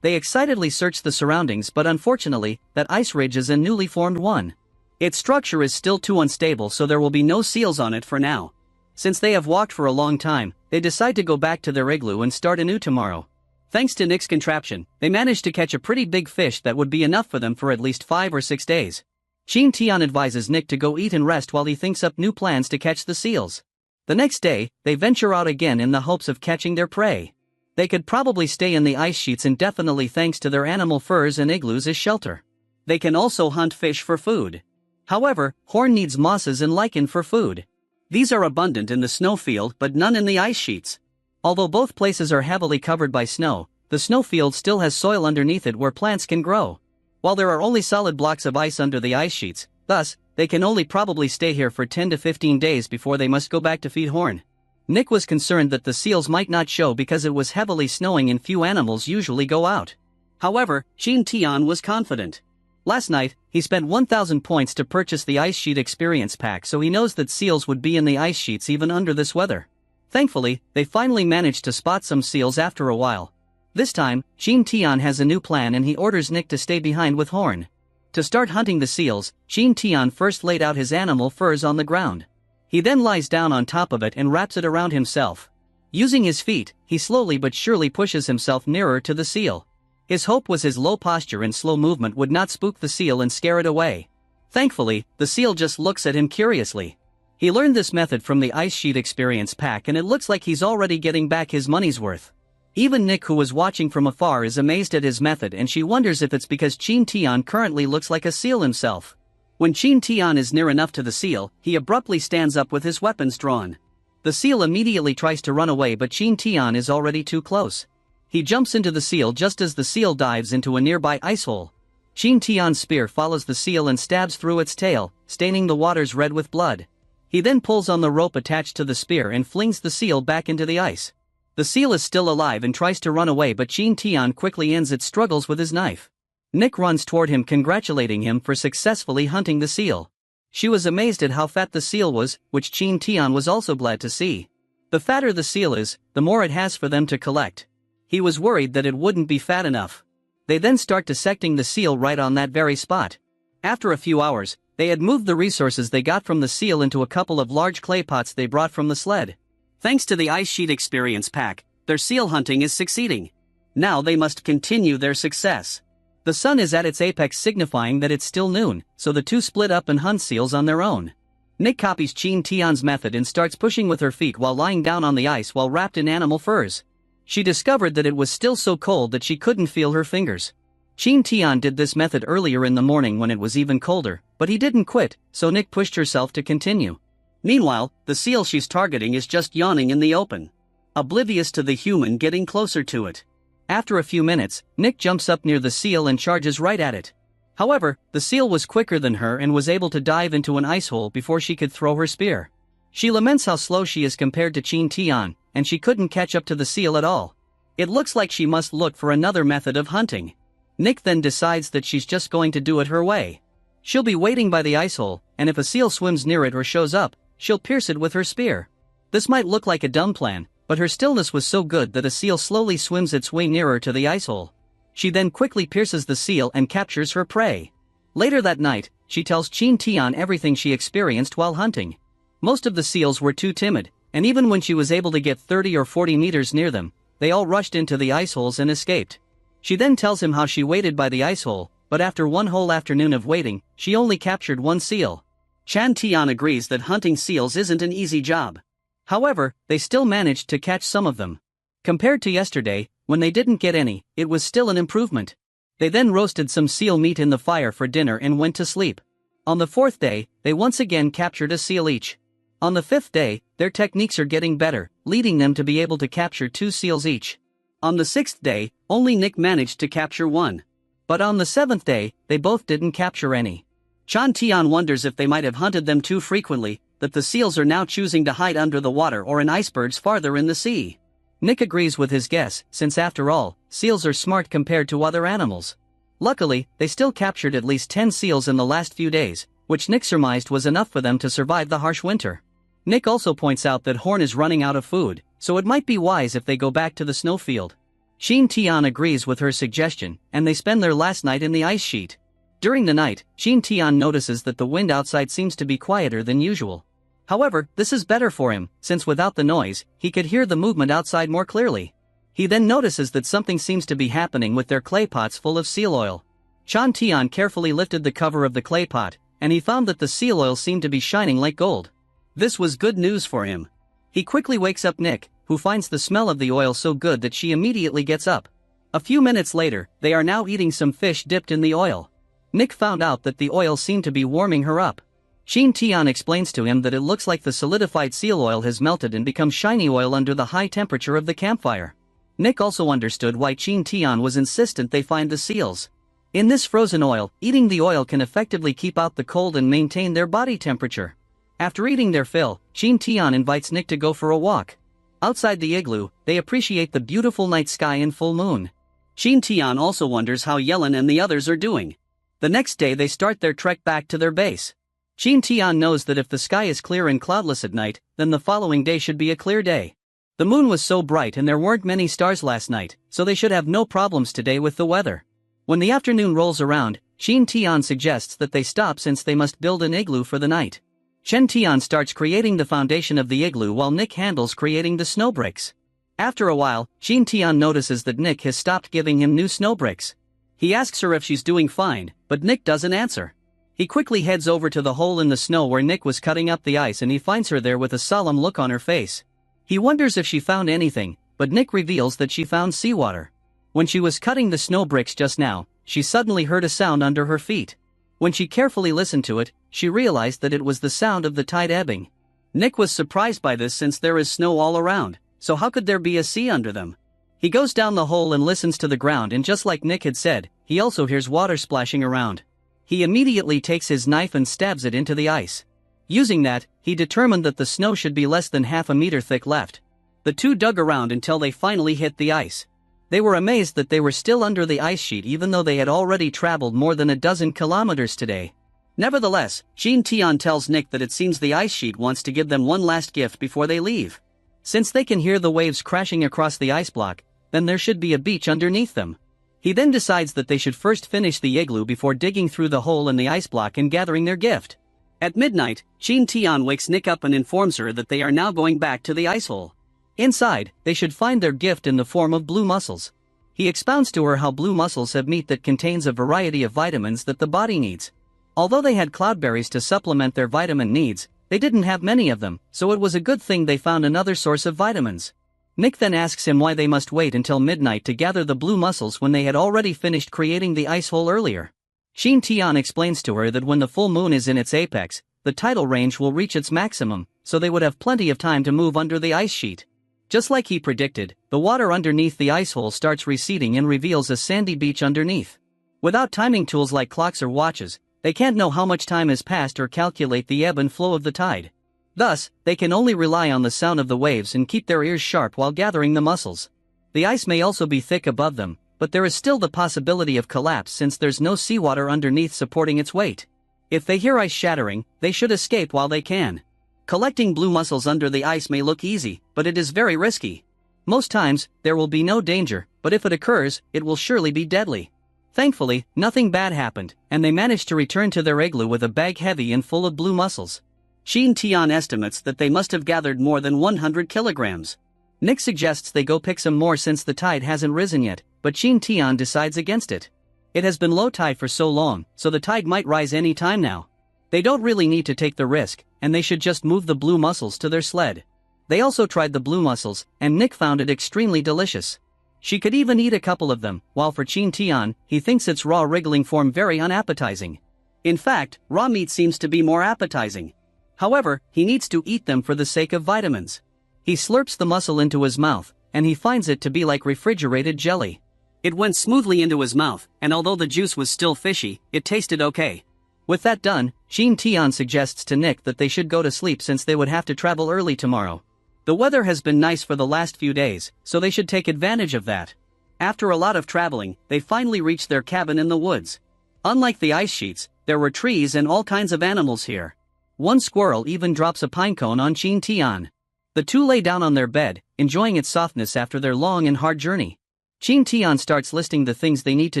They excitedly search the surroundings, but unfortunately, that ice ridge is a newly formed one. Its structure is still too unstable, so there will be no seals on it for now. Since they have walked for a long time, they decide to go back to their igloo and start anew tomorrow. Thanks to Nick's contraption, they managed to catch a pretty big fish that would be enough for them for at least 5 or 6 days. Qin Tian advises Nick to go eat and rest while he thinks up new plans to catch the seals. The next day, they venture out again in the hopes of catching their prey. They could probably stay in the ice sheets indefinitely thanks to their animal furs and igloos as shelter. They can also hunt fish for food. However, Horn needs mosses and lichen for food. These are abundant in the snowfield but none in the ice sheets. Although both places are heavily covered by snow, the snowfield still has soil underneath it where plants can grow. While there are only solid blocks of ice under the ice sheets, thus, they can only probably stay here for 10 to 15 days before they must go back to feed Horn. Nick was concerned that the seals might not show because it was heavily snowing and few animals usually go out. However, Qin Tian was confident. Last night, he spent 1,000 points to purchase the Ice Sheet Experience Pack, so he knows that seals would be in the ice sheets even under this weather. Thankfully, they finally managed to spot some seals after a while. This time, Qin Tian has a new plan and he orders Nick to stay behind with Horn. To start hunting the seals, Qin Tian first laid out his animal furs on the ground. He then lies down on top of it and wraps it around himself. Using his feet, he slowly but surely pushes himself nearer to the seal. His hope was his low posture and slow movement would not spook the seal and scare it away. Thankfully, the seal just looks at him curiously. He learned this method from the Ice Sheet Experience Pack and it looks like he's already getting back his money's worth. Even Nick, who was watching from afar, is amazed at his method and she wonders if it's because Qin Tian currently looks like a seal himself. When Qin Tian is near enough to the seal, he abruptly stands up with his weapons drawn. The seal immediately tries to run away but Qin Tian is already too close. He jumps into the seal just as the seal dives into a nearby ice hole. Qin Tian's spear follows the seal and stabs through its tail, staining the waters red with blood. He then pulls on the rope attached to the spear and flings the seal back into the ice. The seal is still alive and tries to run away but Qin Tian quickly ends its struggles with his knife. Nick runs toward him congratulating him for successfully hunting the seal. She was amazed at how fat the seal was, which Qin Tian was also glad to see. The fatter the seal is, the more it has for them to collect. He was worried that it wouldn't be fat enough. They then start dissecting the seal right on that very spot. After a few hours, they had moved the resources they got from the seal into a couple of large clay pots they brought from the sled. Thanks to the Ice Sheet Experience Pack, their seal hunting is succeeding. Now they must continue their success. The sun is at its apex, signifying that it's still noon, so the two split up and hunt seals on their own. Nick copies Qin Tian's method and starts pushing with her feet while lying down on the ice while wrapped in animal furs. She discovered that it was still so cold that she couldn't feel her fingers. Qin Tian did this method earlier in the morning when it was even colder, but he didn't quit, so Nick pushed herself to continue. Meanwhile, the seal she's targeting is just yawning in the open, oblivious to the human getting closer to it. After a few minutes, Nick jumps up near the seal and charges right at it. However, the seal was quicker than her and was able to dive into an ice hole before she could throw her spear. She laments how slow she is compared to Qin Tian, and she couldn't catch up to the seal at all. It looks like she must look for another method of hunting. Nick then decides that she's just going to do it her way. She'll be waiting by the ice hole, and if a seal swims near it or shows up, she'll pierce it with her spear. This might look like a dumb plan, but her stillness was so good that a seal slowly swims its way nearer to the ice hole. She then quickly pierces the seal and captures her prey. Later that night, she tells Qin Tian everything she experienced while hunting. Most of the seals were too timid, and even when she was able to get 30 or 40 meters near them, they all rushed into the ice holes and escaped. She then tells him how she waited by the ice hole, but after one whole afternoon of waiting, she only captured one seal. Qin Tian agrees that hunting seals isn't an easy job. However, they still managed to catch some of them. Compared to yesterday, when they didn't get any, it was still an improvement. They then roasted some seal meat in the fire for dinner and went to sleep. On the fourth day, they once again captured a seal each. On the fifth day, their techniques are getting better, leading them to be able to capture 2 seals each. On the sixth day, only Nick managed to capture one. But on the seventh day, they both didn't capture any. Qin Tian wonders if they might have hunted them too frequently, that the seals are now choosing to hide under the water or in icebergs farther in the sea. Nick agrees with his guess, since after all, seals are smart compared to other animals. Luckily, they still captured at least 10 seals in the last few days, which Nick surmised was enough for them to survive the harsh winter. Nick also points out that Horn is running out of food, so it might be wise if they go back to the snowfield. Qin Tian agrees with her suggestion, and they spend their last night in the ice sheet. During the night, Qin Tian notices that the wind outside seems to be quieter than usual. However, this is better for him, since without the noise, he could hear the movement outside more clearly. He then notices that something seems to be happening with their clay pots full of seal oil. Qin Tian carefully lifted the cover of the clay pot, and he found that the seal oil seemed to be shining like gold. This was good news for him. He quickly wakes up Nick, who finds the smell of the oil so good that she immediately gets up. A few minutes later, they are now eating some fish dipped in the oil. Nick found out that the oil seemed to be warming her up. Qin Tian explains to him that it looks like the solidified seal oil has melted and become shiny oil under the high temperature of the campfire. Nick also understood why Qin Tian was insistent they find the seals. In this frozen oil, eating the oil can effectively keep out the cold and maintain their body temperature. After eating their fill, Qin Tian invites Nick to go for a walk. Outside the igloo, they appreciate the beautiful night sky and full moon. Qin Tian also wonders how Yellen and the others are doing. The next day they start their trek back to their base. Qin Tian knows that if the sky is clear and cloudless at night, then the following day should be a clear day. The moon was so bright and there weren't many stars last night, so they should have no problems today with the weather. When the afternoon rolls around, Qin Tian suggests that they stop since they must build an igloo for the night. Qin Tian starts creating the foundation of the igloo while Nick handles creating the snow bricks. After a while, Qin Tian notices that Nick has stopped giving him new snow bricks. He asks her if she's doing fine, but Nick doesn't answer. He quickly heads over to the hole in the snow where Nick was cutting up the ice and he finds her there with a solemn look on her face. He wonders if she found anything, but Nick reveals that she found seawater. When she was cutting the snow bricks just now, she suddenly heard a sound under her feet. When she carefully listened to it, she realized that it was the sound of the tide ebbing. Nick was surprised by this since there is snow all around, so how could there be a sea under them? He goes down the hole and listens to the ground, and just like Nick had said, he also hears water splashing around. He immediately takes his knife and stabs it into the ice. Using that, he determined that the snow should be less than half a meter thick left. The two dug around until they finally hit the ice. They were amazed that they were still under the ice sheet even though they had already traveled more than a dozen kilometers today. Nevertheless, Qin Tian tells Nick that it seems the ice sheet wants to give them one last gift before they leave. Since they can hear the waves crashing across the ice block, then there should be a beach underneath them. He then decides that they should first finish the igloo before digging through the hole in the ice block and gathering their gift. At midnight, Qin Tian wakes Nick up and informs her that they are now going back to the ice hole. Inside, they should find their gift in the form of blue mussels. He expounds to her how blue mussels have meat that contains a variety of vitamins that the body needs. Although they had cloudberries to supplement their vitamin needs, they didn't have many of them, so it was a good thing they found another source of vitamins. Nick then asks him why they must wait until midnight to gather the blue mussels when they had already finished creating the ice hole earlier. Qin Tian explains to her that when the full moon is in its apex, the tidal range will reach its maximum, so they would have plenty of time to move under the ice sheet. Just like he predicted, the water underneath the ice hole starts receding and reveals a sandy beach underneath. Without timing tools like clocks or watches, they can't know how much time has passed or calculate the ebb and flow of the tide. Thus, they can only rely on the sound of the waves and keep their ears sharp while gathering the mussels. The ice may also be thick above them, but there is still the possibility of collapse since there's no seawater underneath supporting its weight. If they hear ice shattering, they should escape while they can. Collecting blue mussels under the ice may look easy, but it is very risky. Most times, there will be no danger, but if it occurs, it will surely be deadly. Thankfully, nothing bad happened, and they managed to return to their igloo with a bag heavy and full of blue mussels. Qin Tian estimates that they must have gathered more than 100 kilograms. Nick suggests they go pick some more since the tide hasn't risen yet, but Qin Tian decides against it. It has been low tide for so long, so the tide might rise any time now. They don't really need to take the risk, and they should just move the blue mussels to their sled. They also tried the blue mussels, and Nick found it extremely delicious. She could even eat a couple of them, while for Qin Tian, he thinks its raw wriggling form very unappetizing. In fact, raw meat seems to be more appetizing. However, he needs to eat them for the sake of vitamins. He slurps the mussel into his mouth, and he finds it to be like refrigerated jelly. It went smoothly into his mouth, and although the juice was still fishy, it tasted okay. With that done, Qin Tian suggests to Nick that they should go to sleep since they would have to travel early tomorrow. The weather has been nice for the last few days, so they should take advantage of that. After a lot of traveling, they finally reached their cabin in the woods. Unlike the ice sheets, there were trees and all kinds of animals here. One squirrel even drops a pine cone on Qin Tian. The two lay down on their bed, enjoying its softness after their long and hard journey. Qin Tian starts listing the things they need to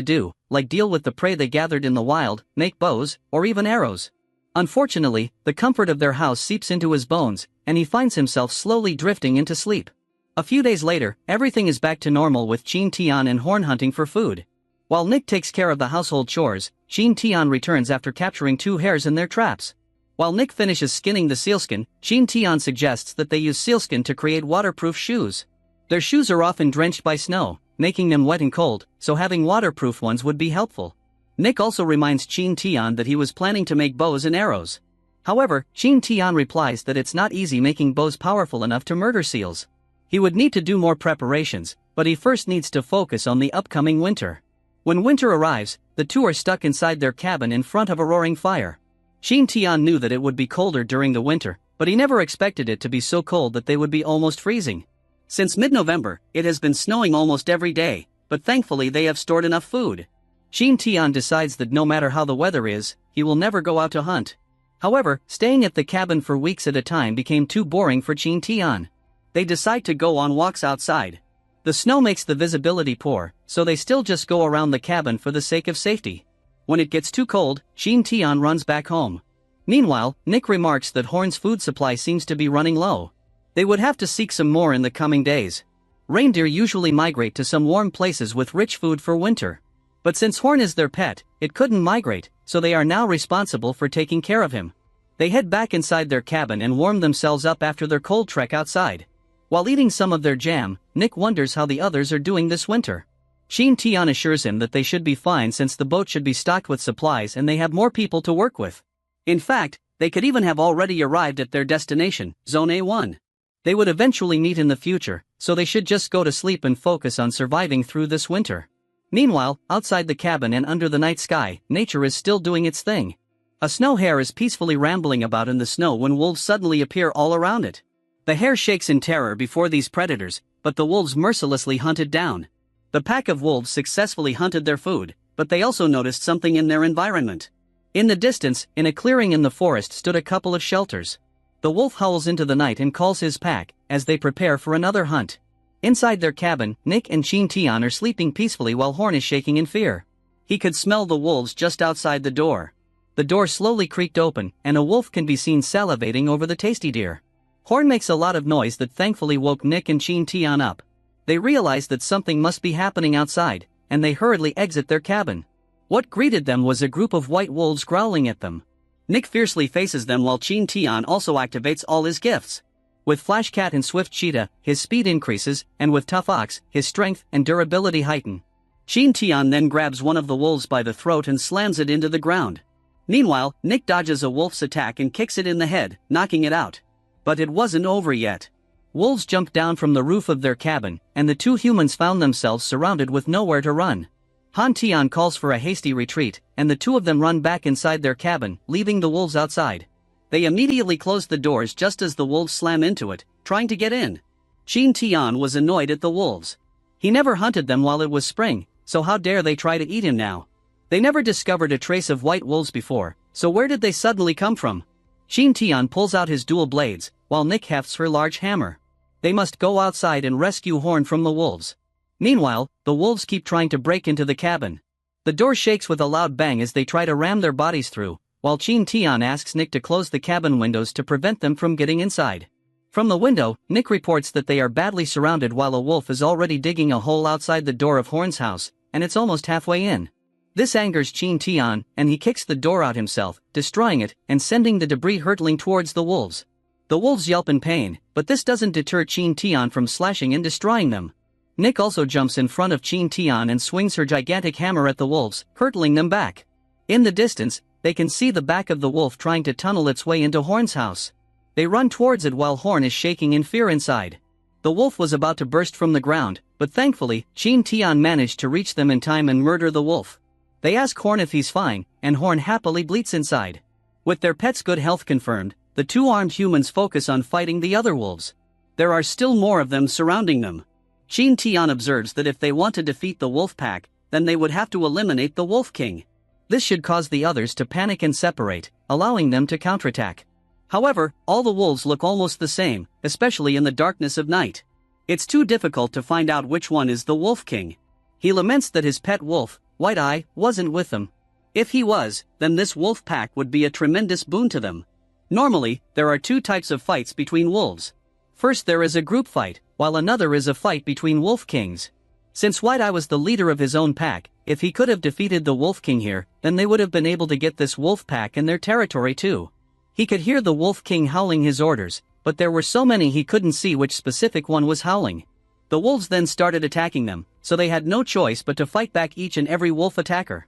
do, like deal with the prey they gathered in the wild, make bows, or even arrows. Unfortunately, the comfort of their house seeps into his bones, and he finds himself slowly drifting into sleep. A few days later, everything is back to normal with Qin Tian and Horn hunting for food. While Nick takes care of the household chores, Qin Tian returns after capturing 2 hares in their traps. While Nick finishes skinning the sealskin, Qin Tian suggests that they use sealskin to create waterproof shoes. Their shoes are often drenched by snow, making them wet and cold, so having waterproof ones would be helpful. Nick also reminds Qin Tian that he was planning to make bows and arrows. However, Qin Tian replies that it's not easy making bows powerful enough to murder seals. He would need to do more preparations, but he first needs to focus on the upcoming winter. When winter arrives, the two are stuck inside their cabin in front of a roaring fire. Qin Tian knew that it would be colder during the winter, but he never expected it to be so cold that they would be almost freezing. Since mid-November, it has been snowing almost every day, but thankfully they have stored enough food. Qin Tian decides that no matter how the weather is, he will never go out to hunt. However, staying at the cabin for weeks at a time became too boring for Qin Tian. They decide to go on walks outside. The snow makes the visibility poor, so they still just go around the cabin for the sake of safety. When it gets too cold, Qin Tian runs back home. Meanwhile, Nick remarks that Horn's food supply seems to be running low. They would have to seek some more in the coming days. Reindeer usually migrate to some warm places with rich food for winter. But since Horn is their pet, it couldn't migrate, so they are now responsible for taking care of him. They head back inside their cabin and warm themselves up after their cold trek outside. While eating some of their jam, Nick wonders how the others are doing this winter. Qin Tian assures him that they should be fine since the boat should be stocked with supplies and they have more people to work with. In fact, they could even have already arrived at their destination, Zone A1. They would eventually meet in the future, so they should just go to sleep and focus on surviving through this winter. Meanwhile, outside the cabin and under the night sky, nature is still doing its thing. A snow hare is peacefully rambling about in the snow when wolves suddenly appear all around it. The hare shakes in terror before these predators, but the wolves mercilessly hunt it down. The pack of wolves successfully hunted their food, but they also noticed something in their environment. In the distance, in a clearing in the forest stood a couple of shelters. The wolf howls into the night and calls his pack, as they prepare for another hunt. Inside their cabin, Nick and Qin Tian are sleeping peacefully while Horn is shaking in fear. He could smell the wolves just outside the door. The door slowly creaked open, and a wolf can be seen salivating over the tasty deer. Horn makes a lot of noise that thankfully woke Nick and Qin Tian up. They realize that something must be happening outside, and they hurriedly exit their cabin. What greeted them was a group of white wolves growling at them. Nick fiercely faces them while Qin Tian also activates all his gifts. With Flash Cat and Swift Cheetah, his speed increases, and with Tough Ox, his strength and durability heighten. Qin Tian then grabs one of the wolves by the throat and slams it into the ground. Meanwhile, Nick dodges a wolf's attack and kicks it in the head, knocking it out. But it wasn't over yet. Wolves jumped down from the roof of their cabin, and the two humans found themselves surrounded with nowhere to run. Han Tian calls for a hasty retreat, and the two of them run back inside their cabin, leaving the wolves outside. They immediately close the doors just as the wolves slam into it, trying to get in. Qin Tian was annoyed at the wolves. He never hunted them while it was spring, so how dare they try to eat him now? They never discovered a trace of white wolves before, so where did they suddenly come from? Qin Tian pulls out his dual blades, while Nick hefts her large hammer. They must go outside and rescue Horn from the wolves. Meanwhile, the wolves keep trying to break into the cabin. The door shakes with a loud bang as they try to ram their bodies through, while Qin Tian asks Nick to close the cabin windows to prevent them from getting inside. From the window, Nick reports that they are badly surrounded while a wolf is already digging a hole outside the door of Horn's house, and it's almost halfway in. This angers Qin Tian, and he kicks the door out himself, destroying it and sending the debris hurtling towards the wolves. The wolves yelp in pain, but this doesn't deter Qin Tian from slashing and destroying them. Nick also jumps in front of Qin Tian and swings her gigantic hammer at the wolves, hurtling them back. In the distance, they can see the back of the wolf trying to tunnel its way into Horn's house. They run towards it while Horn is shaking in fear inside. The wolf was about to burst from the ground, but thankfully, Qin Tian managed to reach them in time and murder the wolf. They ask Horn if he's fine, and Horn happily bleats inside. With their pet's good health confirmed, the two armed humans focus on fighting the other wolves. There are still more of them surrounding them. Qin Tian observes that if they want to defeat the wolf pack, then they would have to eliminate the Wolf King. This should cause the others to panic and separate, allowing them to counterattack. However, all the wolves look almost the same, especially in the darkness of night. It's too difficult to find out which one is the Wolf King. He laments that his pet wolf, White Eye, wasn't with them. If he was, then this wolf pack would be a tremendous boon to them. Normally, there are two types of fights between wolves. First there is a group fight, while another is a fight between wolf kings. Since White Eye was the leader of his own pack, if he could have defeated the Wolf King here, then they would have been able to get this wolf pack in their territory too. He could hear the Wolf King howling his orders, but there were so many he couldn't see which specific one was howling. The wolves then started attacking them, so they had no choice but to fight back each and every wolf attacker.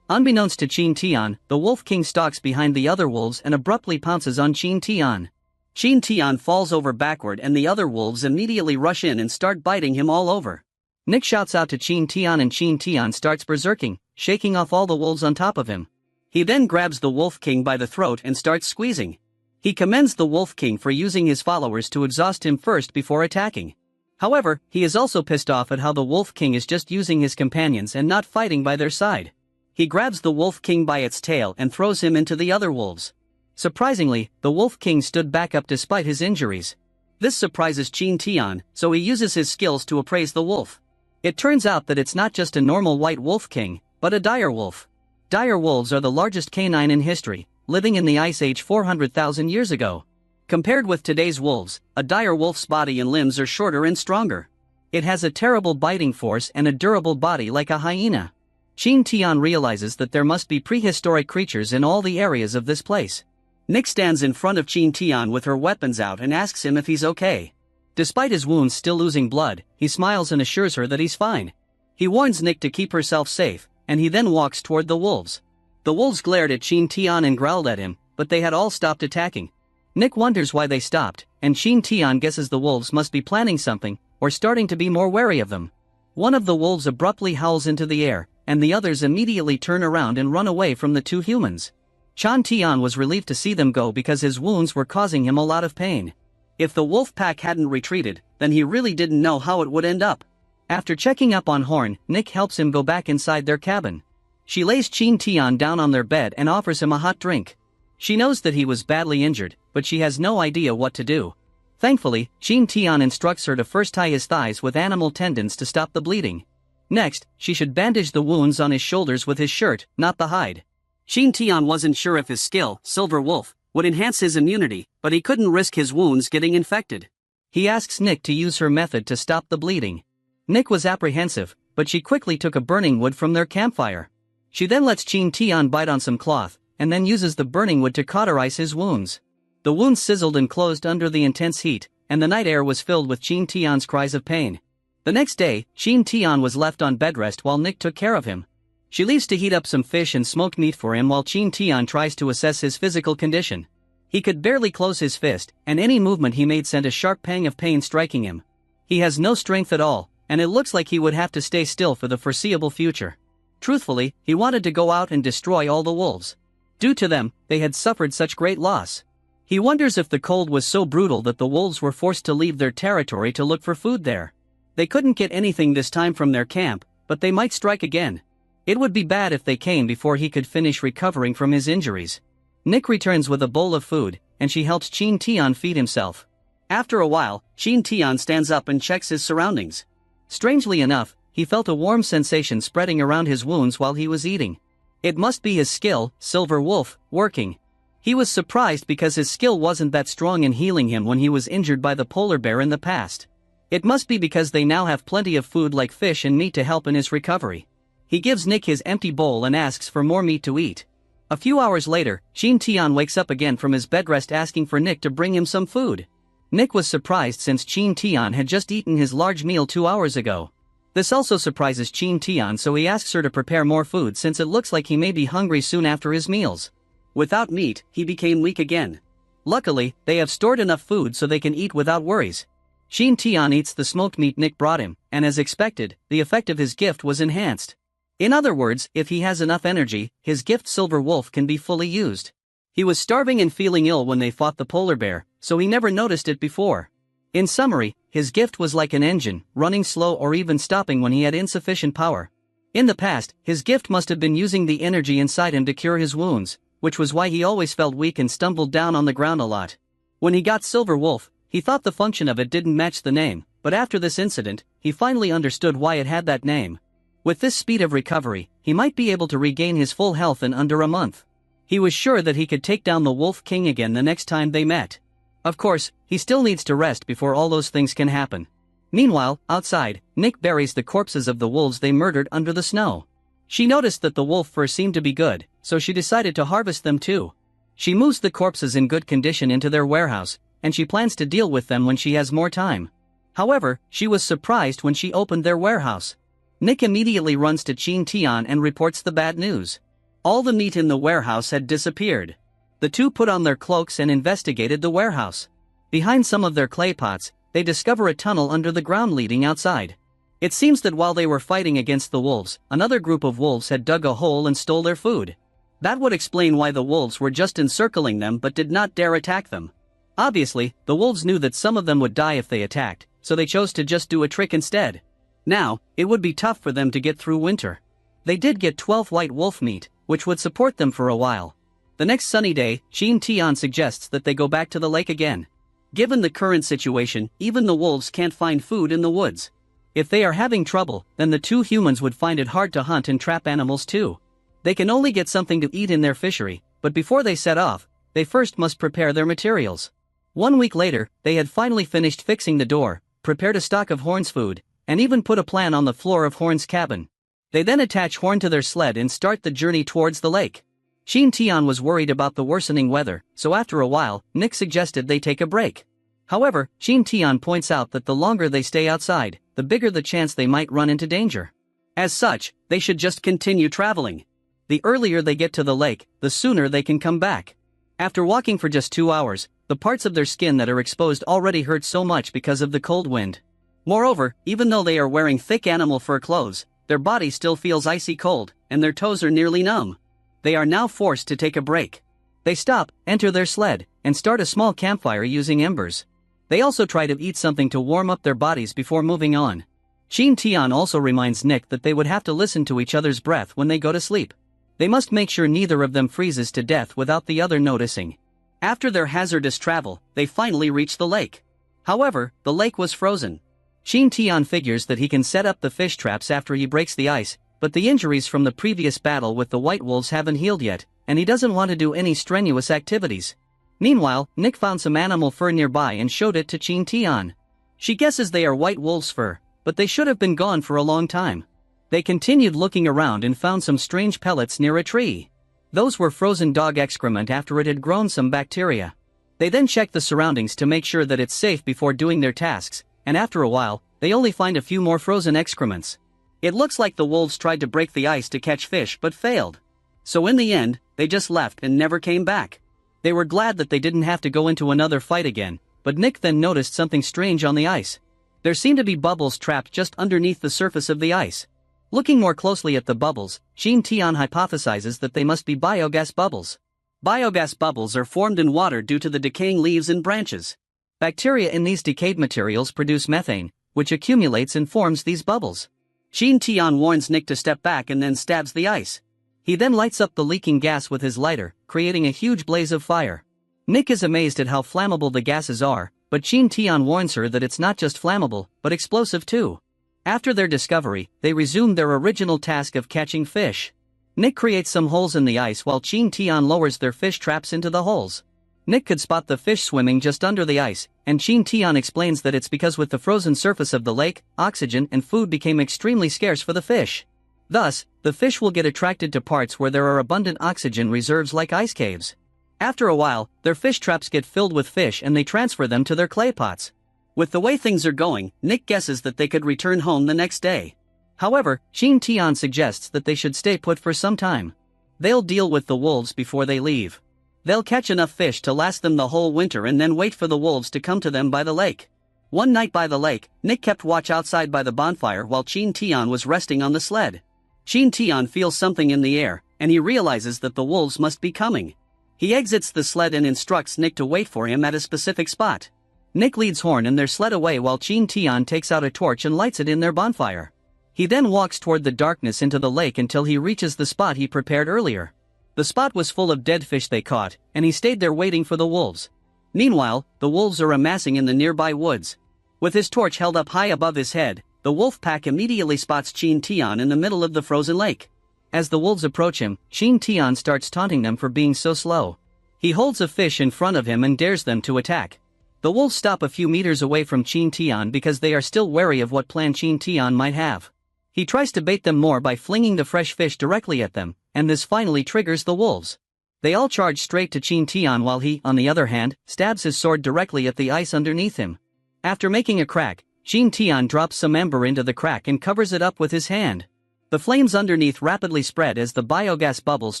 Unbeknownst to Qin Tian, the Wolf King stalks behind the other wolves and abruptly pounces on Qin Tian. Qin Tian falls over backward and the other wolves immediately rush in and start biting him all over. Nick shouts out to Qin Tian and Qin Tian starts berserking, shaking off all the wolves on top of him. He then grabs the Wolf King by the throat and starts squeezing. He commends the Wolf King for using his followers to exhaust him first before attacking. However, he is also pissed off at how the Wolf King is just using his companions and not fighting by their side. He grabs the Wolf King by its tail and throws him into the other wolves. Surprisingly, the Wolf King stood back up despite his injuries. This surprises Qin Tian, so he uses his skills to appraise the wolf. It turns out that it's not just a normal white Wolf King, but a dire wolf. Dire wolves are the largest canine in history, living in the Ice Age 400,000 years ago. Compared with today's wolves, a dire wolf's body and limbs are shorter and stronger. It has a terrible biting force and a durable body like a hyena. Qin Tian realizes that there must be prehistoric creatures in all the areas of this place. Nick stands in front of Qin Tian with her weapons out and asks him if he's okay. Despite his wounds still losing blood, he smiles and assures her that he's fine. He warns Nick to keep herself safe, and he then walks toward the wolves. The wolves glared at Qin Tian and growled at him, but they had all stopped attacking. Nick wonders why they stopped, and Qin Tian guesses the wolves must be planning something, or starting to be more wary of them. One of the wolves abruptly howls into the air, and the others immediately turn around and run away from the two humans. Qin Tian was relieved to see them go because his wounds were causing him a lot of pain. If the wolf pack hadn't retreated, then he really didn't know how it would end up. After checking up on Horn, Nick helps him go back inside their cabin. She lays Qin Tian down on their bed and offers him a hot drink. She knows that he was badly injured, but she has no idea what to do. Thankfully, Qin Tian instructs her to first tie his thighs with animal tendons to stop the bleeding. Next, she should bandage the wounds on his shoulders with his shirt, not the hide. Qin Tian wasn't sure if his skill, Silver Wolf, would enhance his immunity, but he couldn't risk his wounds getting infected. He asks Nick to use her method to stop the bleeding. Nick was apprehensive, but she quickly took a burning wood from their campfire. She then lets Qin Tian bite on some cloth, and then uses the burning wood to cauterize his wounds. The wounds sizzled and closed under the intense heat, and the night air was filled with Qin Tian's cries of pain. The next day, Qin Tian was left on bed rest while Nick took care of him. She leaves to heat up some fish and smoked meat for him while Qin Tian tries to assess his physical condition. He could barely close his fist, and any movement he made sent a sharp pang of pain striking him. He has no strength at all, and it looks like he would have to stay still for the foreseeable future. Truthfully, he wanted to go out and destroy all the wolves. Due to them, they had suffered such great loss. He wonders if the cold was so brutal that the wolves were forced to leave their territory to look for food there. They couldn't get anything this time from their camp, but they might strike again. It would be bad if they came before he could finish recovering from his injuries. Nick returns with a bowl of food, and she helps Qin Tian feed himself. After a while, Qin Tian stands up and checks his surroundings. Strangely enough, he felt a warm sensation spreading around his wounds while he was eating. It must be his skill, Silver Wolf, working. He was surprised because his skill wasn't that strong in healing him when he was injured by the polar bear in the past. It must be because they now have plenty of food like fish and meat to help in his recovery. He gives Nick his empty bowl and asks for more meat to eat. A few hours later, Qin Tian wakes up again from his bed rest asking for Nick to bring him some food. Nick was surprised since Qin Tian had just eaten his large meal 2 hours ago. This also surprises Qin Tian, so he asks her to prepare more food since it looks like he may be hungry soon after his meals. Without meat, he became weak again. Luckily, they have stored enough food so they can eat without worries. Qin Tian eats the smoked meat Nick brought him, and as expected, the effect of his gift was enhanced. In other words, if he has enough energy, his gift Silver Wolf can be fully used. He was starving and feeling ill when they fought the polar bear, so he never noticed it before. In summary, his gift was like an engine, running slow or even stopping when he had insufficient power. In the past, his gift must have been using the energy inside him to cure his wounds, which was why he always felt weak and stumbled down on the ground a lot. When he got Silver Wolf, he thought the function of it didn't match the name, but after this incident, he finally understood why it had that name. With this speed of recovery, he might be able to regain his full health in under a month. He was sure that he could take down the Wolf King again the next time they met. Of course, he still needs to rest before all those things can happen. Meanwhile, outside, Nick buries the corpses of the wolves they murdered under the snow. She noticed that the wolf fur seemed to be good, so she decided to harvest them too. She moves the corpses in good condition into their warehouse, and she plans to deal with them when she has more time. However, she was surprised when she opened their warehouse. Nick immediately runs to Qin Tian and reports the bad news. All the meat in the warehouse had disappeared. The two put on their cloaks and investigated the warehouse. Behind some of their clay pots, they discover a tunnel under the ground leading outside. It seems that while they were fighting against the wolves, another group of wolves had dug a hole and stole their food. That would explain why the wolves were just encircling them but did not dare attack them. Obviously, the wolves knew that some of them would die if they attacked, so they chose to just do a trick instead. Now, it would be tough for them to get through winter. They did get 12 white wolf meat, which would support them for a while. The next sunny day, Qin Tian suggests that they go back to the lake again. Given the current situation, even the wolves can't find food in the woods. If they are having trouble, then the two humans would find it hard to hunt and trap animals too. They can only get something to eat in their fishery, but before they set off, they first must prepare their materials. 1 week later, they had finally finished fixing the door, prepared a stock of Horn's food, and even put a plan on the floor of Horn's cabin. They then attach Horn to their sled and start the journey towards the lake. Qin Tian was worried about the worsening weather, so after a while, Nick suggested they take a break. However, Qin Tian points out that the longer they stay outside, the bigger the chance they might run into danger. As such, they should just continue traveling. The earlier they get to the lake, the sooner they can come back. After walking for just 2 hours, the parts of their skin that are exposed already hurt so much because of the cold wind. Moreover, even though they are wearing thick animal fur clothes, their body still feels icy cold, and their toes are nearly numb. They are now forced to take a break. They stop, enter their sled, and start a small campfire using embers. They also try to eat something to warm up their bodies before moving on. Qin Tian also reminds Nick that they would have to listen to each other's breath when they go to sleep. They must make sure neither of them freezes to death without the other noticing. After their hazardous travel, they finally reach the lake. However, the lake was frozen. Qin Tian figures that he can set up the fish traps after he breaks the ice, but the injuries from the previous battle with the white wolves haven't healed yet, and he doesn't want to do any strenuous activities. Meanwhile, Nick found some animal fur nearby and showed it to Qin Tian. She guesses they are white wolves' fur, but they should have been gone for a long time. They continued looking around and found some strange pellets near a tree. Those were frozen dog excrement after it had grown some bacteria. They then checked the surroundings to make sure that it's safe before doing their tasks, and after a while, they only find a few more frozen excrements. It looks like the wolves tried to break the ice to catch fish but failed. So in the end, they just left and never came back. They were glad that they didn't have to go into another fight again, but Nick then noticed something strange on the ice. There seemed to be bubbles trapped just underneath the surface of the ice. Looking more closely at the bubbles, Qin Tian hypothesizes that they must be biogas bubbles. Biogas bubbles are formed in water due to the decaying leaves and branches. Bacteria in these decayed materials produce methane, which accumulates and forms these bubbles. Qin Tian warns Nick to step back and then stabs the ice. He then lights up the leaking gas with his lighter, creating a huge blaze of fire. Nick is amazed at how flammable the gases are, but Qin Tian warns her that it's not just flammable, but explosive too. After their discovery, they resume their original task of catching fish. Nick creates some holes in the ice while Qin Tian lowers their fish traps into the holes. Nick could spot the fish swimming just under the ice, and Qin Tian explains that it's because with the frozen surface of the lake, oxygen and food became extremely scarce for the fish. Thus, the fish will get attracted to parts where there are abundant oxygen reserves like ice caves. After a while, their fish traps get filled with fish and they transfer them to their clay pots. With the way things are going, Nick guesses that they could return home the next day. However, Qin Tian suggests that they should stay put for some time. They'll deal with the wolves before they leave. They'll catch enough fish to last them the whole winter and then wait for the wolves to come to them by the lake. One night by the lake, Nick kept watch outside by the bonfire while Qin Tian was resting on the sled. Qin Tian feels something in the air, and he realizes that the wolves must be coming. He exits the sled and instructs Nick to wait for him at a specific spot. Nick leads Horn and their sled away while Qin Tian takes out a torch and lights it in their bonfire. He then walks toward the darkness into the lake until he reaches the spot he prepared earlier. The spot was full of dead fish they caught, and he stayed there waiting for the wolves. Meanwhile, the wolves are amassing in the nearby woods. With his torch held up high above his head, the wolf pack immediately spots Qin Tian in the middle of the frozen lake. As the wolves approach him, Qin Tian starts taunting them for being so slow. He holds a fish in front of him and dares them to attack. The wolves stop a few meters away from Qin Tian because they are still wary of what plan Qin Tian might have. He tries to bait them more by flinging the fresh fish directly at them, and this finally triggers the wolves. They all charge straight to Qin Tian while he, on the other hand, stabs his sword directly at the ice underneath him. After making a crack, Qin Tian drops some ember into the crack and covers it up with his hand. The flames underneath rapidly spread as the biogas bubbles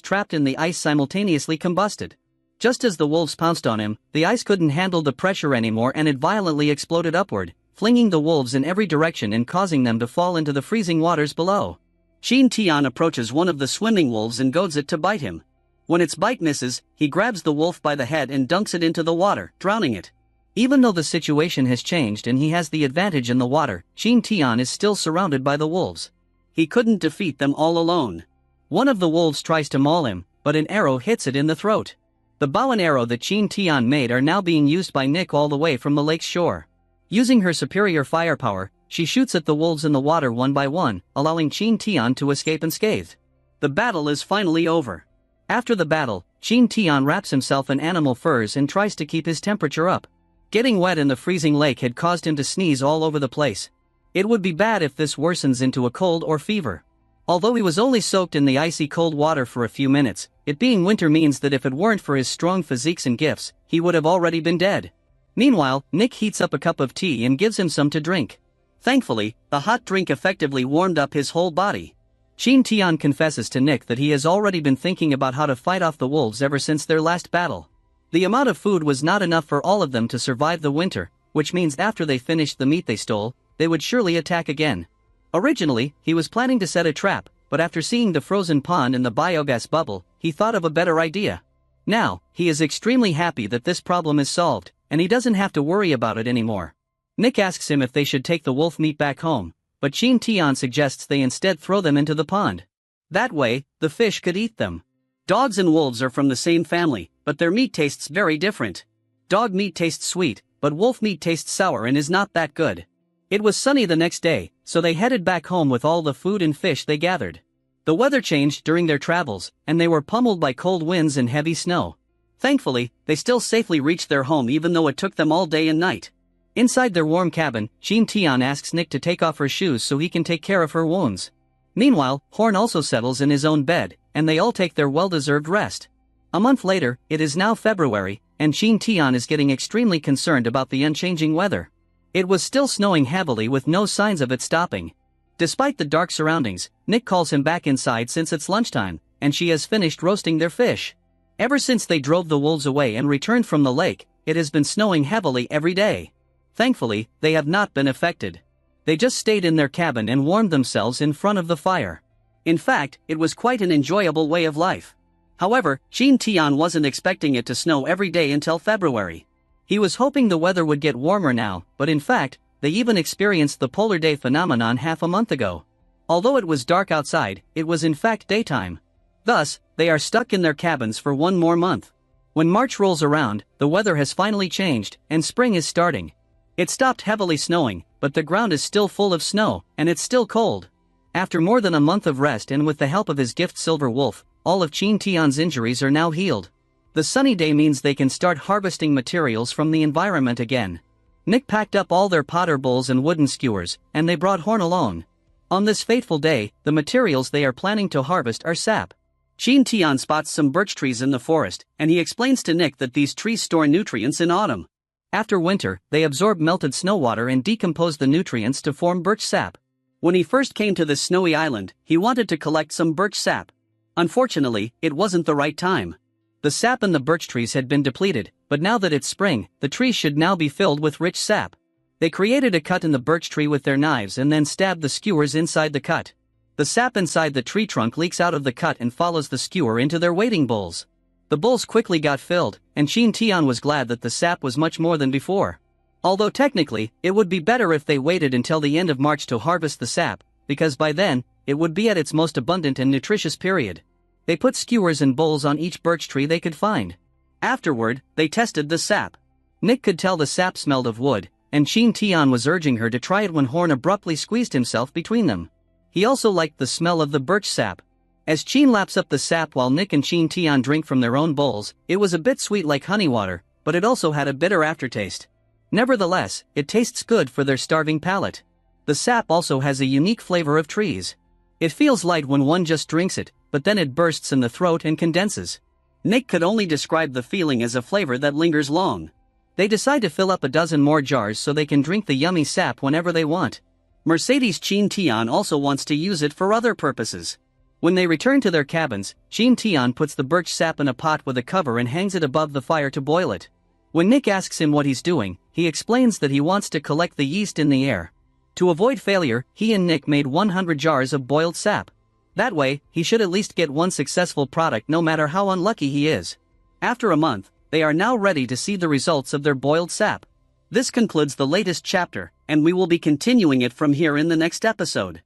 trapped in the ice simultaneously combusted. Just as the wolves pounced on him, the ice couldn't handle the pressure anymore and it violently exploded upward, flinging the wolves in every direction and causing them to fall into the freezing waters below. Qin Tian approaches one of the swimming wolves and goads it to bite him. When its bite misses, he grabs the wolf by the head and dunks it into the water, drowning it. Even though the situation has changed and he has the advantage in the water, Qin Tian is still surrounded by the wolves. He couldn't defeat them all alone. One of the wolves tries to maul him, but an arrow hits it in the throat. The bow and arrow that Qin Tian made are now being used by Nick all the way from the lake's shore. Using her superior firepower, she shoots at the wolves in the water one by one, allowing Qin Tian to escape unscathed. The battle is finally over. After the battle, Qin Tian wraps himself in animal furs and tries to keep his temperature up. Getting wet in the freezing lake had caused him to sneeze all over the place. It would be bad if this worsens into a cold or fever. Although he was only soaked in the icy cold water for a few minutes, it being winter means that if it weren't for his strong physiques and gifts, he would have already been dead. Meanwhile, Nick heats up a cup of tea and gives him some to drink. Thankfully, the hot drink effectively warmed up his whole body. Qin Tian confesses to Nick that he has already been thinking about how to fight off the wolves ever since their last battle. The amount of food was not enough for all of them to survive the winter, which means after they finished the meat they stole, they would surely attack again. Originally, he was planning to set a trap, but after seeing the frozen pond and the biogas bubble, he thought of a better idea. Now, he is extremely happy that this problem is solved, and he doesn't have to worry about it anymore. Nick asks him if they should take the wolf meat back home, but Qin Tian suggests they instead throw them into the pond. That way, the fish could eat them. Dogs and wolves are from the same family, but their meat tastes very different. Dog meat tastes sweet, but wolf meat tastes sour and is not that good. It was sunny the next day, so they headed back home with all the food and fish they gathered. The weather changed during their travels, and they were pummeled by cold winds and heavy snow. Thankfully, they still safely reached their home even though it took them all day and night. Inside their warm cabin, Qin Tian asks Nick to take off her shoes so he can take care of her wounds. Meanwhile, Horn also settles in his own bed, and they all take their well-deserved rest. A month later, it is now February, and Qin Tian is getting extremely concerned about the unchanging weather. It was still snowing heavily with no signs of it stopping. Despite the dark surroundings, Nick calls him back inside since it's lunchtime, and she has finished roasting their fish. Ever since they drove the wolves away and returned from the lake, it has been snowing heavily every day. Thankfully, they have not been affected. They just stayed in their cabin and warmed themselves in front of the fire. In fact, it was quite an enjoyable way of life. However, Qin Tian wasn't expecting it to snow every day until February. He was hoping the weather would get warmer now, but in fact, they even experienced the polar day phenomenon half a month ago. Although it was dark outside, it was in fact daytime. Thus, they are stuck in their cabins for one more month. When March rolls around, the weather has finally changed, and spring is starting. It stopped heavily snowing, but the ground is still full of snow, and it's still cold. After more than a month of rest and with the help of his gift Silver Wolf, all of Qin Tian's injuries are now healed. The sunny day means they can start harvesting materials from the environment again. Nick packed up all their potter bowls and wooden skewers, and they brought Horn along. On this fateful day, the materials they are planning to harvest are sap. Qin Tian spots some birch trees in the forest, and he explains to Nick that these trees store nutrients in autumn. After winter, they absorb melted snow water and decompose the nutrients to form birch sap. When he first came to this snowy island, he wanted to collect some birch sap. Unfortunately, it wasn't the right time. The sap in the birch trees had been depleted, but now that it's spring, the trees should now be filled with rich sap. They created a cut in the birch tree with their knives and then stabbed the skewers inside the cut. The sap inside the tree trunk leaks out of the cut and follows the skewer into their waiting bowls. The bowls quickly got filled, and Qin Tian was glad that the sap was much more than before. Although technically, it would be better if they waited until the end of March to harvest the sap, because by then, it would be at its most abundant and nutritious period. They put skewers and bowls on each birch tree they could find. Afterward, they tested the sap. Nick could tell the sap smelled of wood, and Qin Tian was urging her to try it when Horn abruptly squeezed himself between them. He also liked the smell of the birch sap. As Qin laps up the sap while Nick and Qin Tian drink from their own bowls, it was a bit sweet like honey water, but it also had a bitter aftertaste. Nevertheless, it tastes good for their starving palate. The sap also has a unique flavor of trees. It feels light when one just drinks it, but then it bursts in the throat and condenses. Nick could only describe the feeling as a flavor that lingers long. They decide to fill up a dozen more jars so they can drink the yummy sap whenever they want. Mercedes Qin Tian also wants to use it for other purposes. When they return to their cabins, Qin Tian puts the birch sap in a pot with a cover and hangs it above the fire to boil it. When Nick asks him what he's doing, he explains that he wants to collect the yeast in the air. To avoid failure, he and Nick made 100 jars of boiled sap. That way, he should at least get one successful product no matter how unlucky he is. After a month, they are now ready to see the results of their boiled sap. This concludes the latest chapter, and we will be continuing it from here in the next episode.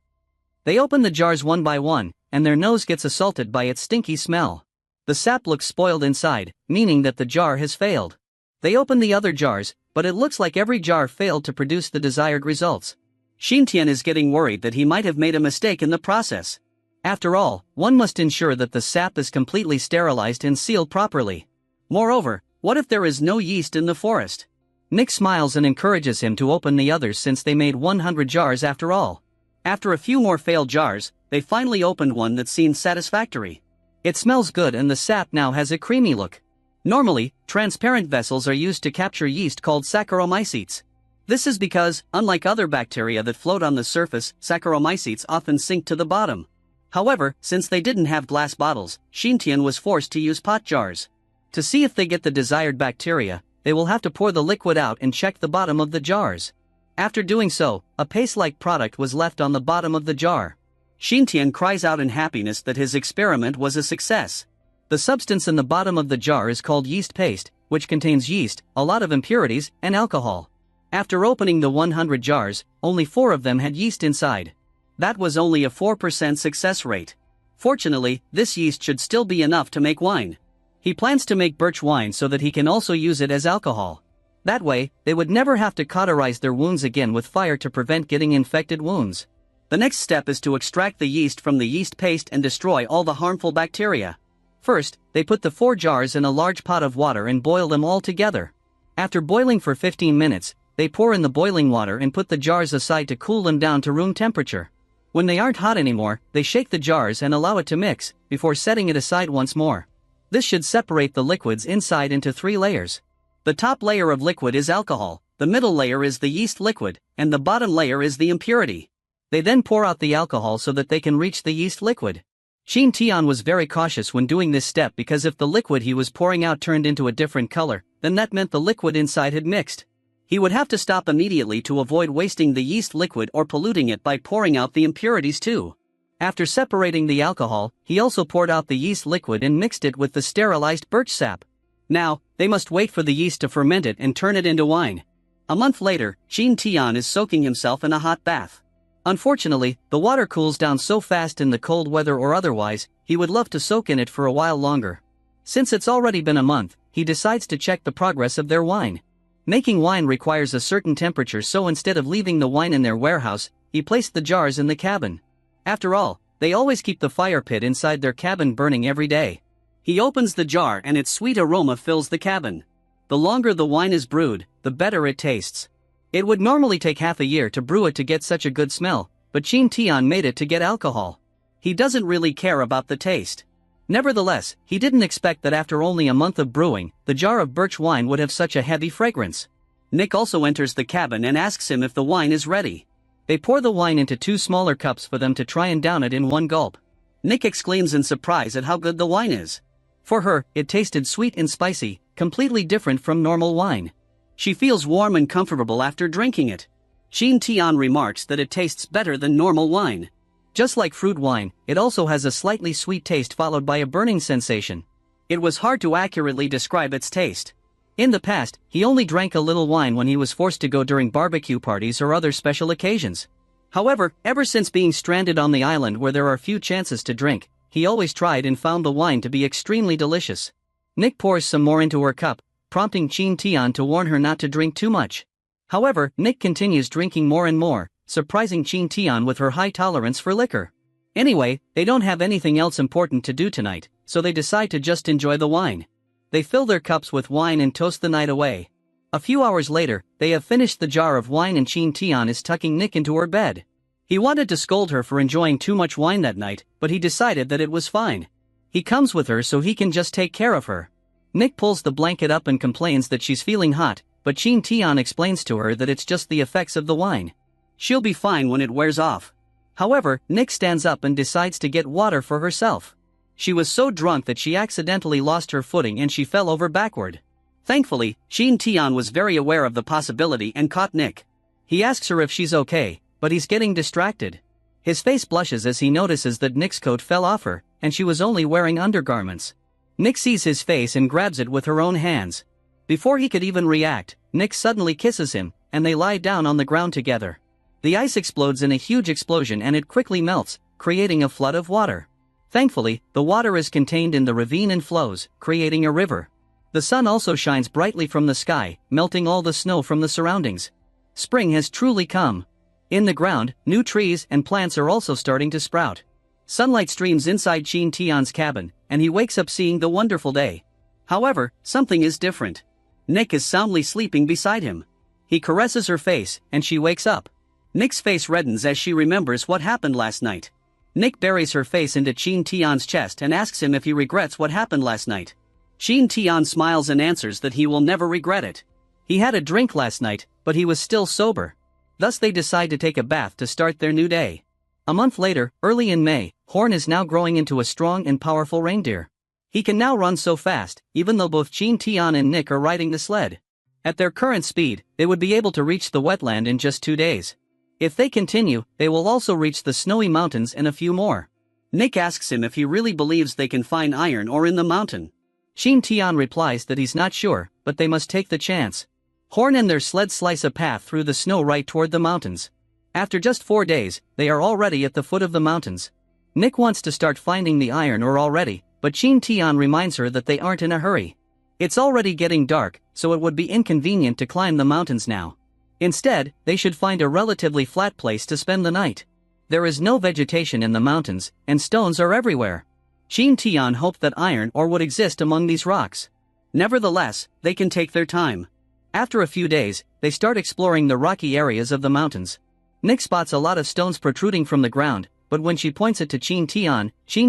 They open the jars one by one, and their nose gets assaulted by its stinky smell. The sap looks spoiled inside, meaning that the jar has failed. They open the other jars, but it looks like every jar failed to produce the desired results. Qin Tian is getting worried that he might have made a mistake in the process. After all, one must ensure that the sap is completely sterilized and sealed properly. Moreover, what if there is no yeast in the forest? Nick smiles and encourages him to open the others since they made 100 jars after all. After a few more failed jars, they finally opened one that seemed satisfactory. It smells good and the sap now has a creamy look. Normally, transparent vessels are used to capture yeast called Saccharomycetes. This is because, unlike other bacteria that float on the surface, Saccharomycetes often sink to the bottom. However, since they didn't have glass bottles, Qin Tian was forced to use pot jars. To see if they get the desired bacteria, they will have to pour the liquid out and check the bottom of the jars. After doing so, a paste-like product was left on the bottom of the jar. Qin Tian cries out in happiness that his experiment was a success. The substance in the bottom of the jar is called yeast paste, which contains yeast, a lot of impurities, and alcohol. After opening the 100 jars, only 4 of them had yeast inside. That was only a 4% success rate. Fortunately, this yeast should still be enough to make wine. He plans to make birch wine so that he can also use it as alcohol. That way, they would never have to cauterize their wounds again with fire to prevent getting infected wounds. The next step is to extract the yeast from the yeast paste and destroy all the harmful bacteria. First, they put the 4 jars in a large pot of water and boil them all together. After boiling for 15 minutes, they pour in the boiling water and put the jars aside to cool them down to room temperature. When they aren't hot anymore, they shake the jars and allow it to mix, before setting it aside once more. This should separate the liquids inside into 3 layers. The top layer of liquid is alcohol, the middle layer is the yeast liquid, and the bottom layer is the impurity. They then pour out the alcohol so that they can reach the yeast liquid. Qin Tian was very cautious when doing this step because if the liquid he was pouring out turned into a different color, then that meant the liquid inside had mixed. He would have to stop immediately to avoid wasting the yeast liquid or polluting it by pouring out the impurities too. After separating the alcohol, he also poured out the yeast liquid and mixed it with the sterilized birch sap. Now, they must wait for the yeast to ferment it and turn it into wine. A month later, Qin Tian is soaking himself in a hot bath. Unfortunately, the water cools down so fast in the cold weather or otherwise, he would love to soak in it for a while longer. Since it's already been a month, he decides to check the progress of their wine. Making wine requires a certain temperature, so instead of leaving the wine in their warehouse, he placed the jars in the cabin. After all, they always keep the fire pit inside their cabin burning every day. He opens the jar and its sweet aroma fills the cabin. The longer the wine is brewed, the better it tastes. It would normally take half a year to brew it to get such a good smell, but Qin Tian made it to get alcohol. He doesn't really care about the taste. Nevertheless, he didn't expect that after only a month of brewing, the jar of birch wine would have such a heavy fragrance. Nick also enters the cabin and asks him if the wine is ready. They pour the wine into 2 smaller cups for them to try and down it in one gulp. Nick exclaims in surprise at how good the wine is. For her, it tasted sweet and spicy, completely different from normal wine. She feels warm and comfortable after drinking it. Qin Tian remarks that it tastes better than normal wine. Just like fruit wine, it also has a slightly sweet taste followed by a burning sensation. It was hard to accurately describe its taste. In the past, he only drank a little wine when he was forced to go during barbecue parties or other special occasions. However, ever since being stranded on the island where there are few chances to drink, he always tried and found the wine to be extremely delicious. Nick pours some more into her cup, prompting Qin Tian to warn her not to drink too much. However, Nick continues drinking more and more, surprising Qin Tian with her high tolerance for liquor. Anyway, they don't have anything else important to do tonight, so they decide to just enjoy the wine. They fill their cups with wine and toast the night away. A few hours later, they have finished the jar of wine and Qin Tian is tucking Nick into her bed. He wanted to scold her for enjoying too much wine that night, but he decided that it was fine. He comes with her so he can just take care of her. Nick pulls the blanket up and complains that she's feeling hot, but Qin Tian explains to her that it's just the effects of the wine. She'll be fine when it wears off. However, Nick stands up and decides to get water for herself. She was so drunk that she accidentally lost her footing and she fell over backward. Thankfully, Qin Tian was very aware of the possibility and caught Nick. He asks her if she's okay, but he's getting distracted. His face blushes as he notices that Nick's coat fell off her, and she was only wearing undergarments. Nick sees his face and grabs it with her own hands. Before he could even react, Nick suddenly kisses him, and they lie down on the ground together. The ice explodes in a huge explosion and it quickly melts, creating a flood of water. Thankfully, the water is contained in the ravine and flows, creating a river. The sun also shines brightly from the sky, melting all the snow from the surroundings. Spring has truly come. In the ground, new trees and plants are also starting to sprout. Sunlight streams inside Qin Tian's cabin, and he wakes up seeing the wonderful day. However, something is different. Nick is soundly sleeping beside him. He caresses her face, and she wakes up. Nick's face reddens as she remembers what happened last night. Nick buries her face into Qin Tian's chest and asks him if he regrets what happened last night. Qin Tian smiles and answers that he will never regret it. He had a drink last night, but he was still sober. Thus they decide to take a bath to start their new day. A month later, early in May, Horn is now growing into a strong and powerful reindeer. He can now run so fast, even though both Qin Tian and Nick are riding the sled. At their current speed, they would be able to reach the wetland in just 2 days. If they continue, they will also reach the snowy mountains and a few more. Nick asks him if he really believes they can find iron ore in the mountain. Qin Tian replies that he's not sure, but they must take the chance. Horn and their sled slice a path through the snow right toward the mountains. After just 4 days, they are already at the foot of the mountains. Nick wants to start finding the iron ore already, but Qin Tian reminds her that they aren't in a hurry. It's already getting dark, so it would be inconvenient to climb the mountains now. Instead, they should find a relatively flat place to spend the night. There is no vegetation in the mountains, and stones are everywhere. Qin Tian hoped that iron ore would exist among these rocks. Nevertheless, they can take their time. After a few days, they start exploring the rocky areas of the mountains. Nick spots a lot of stones protruding from the ground, but when she points it to Qin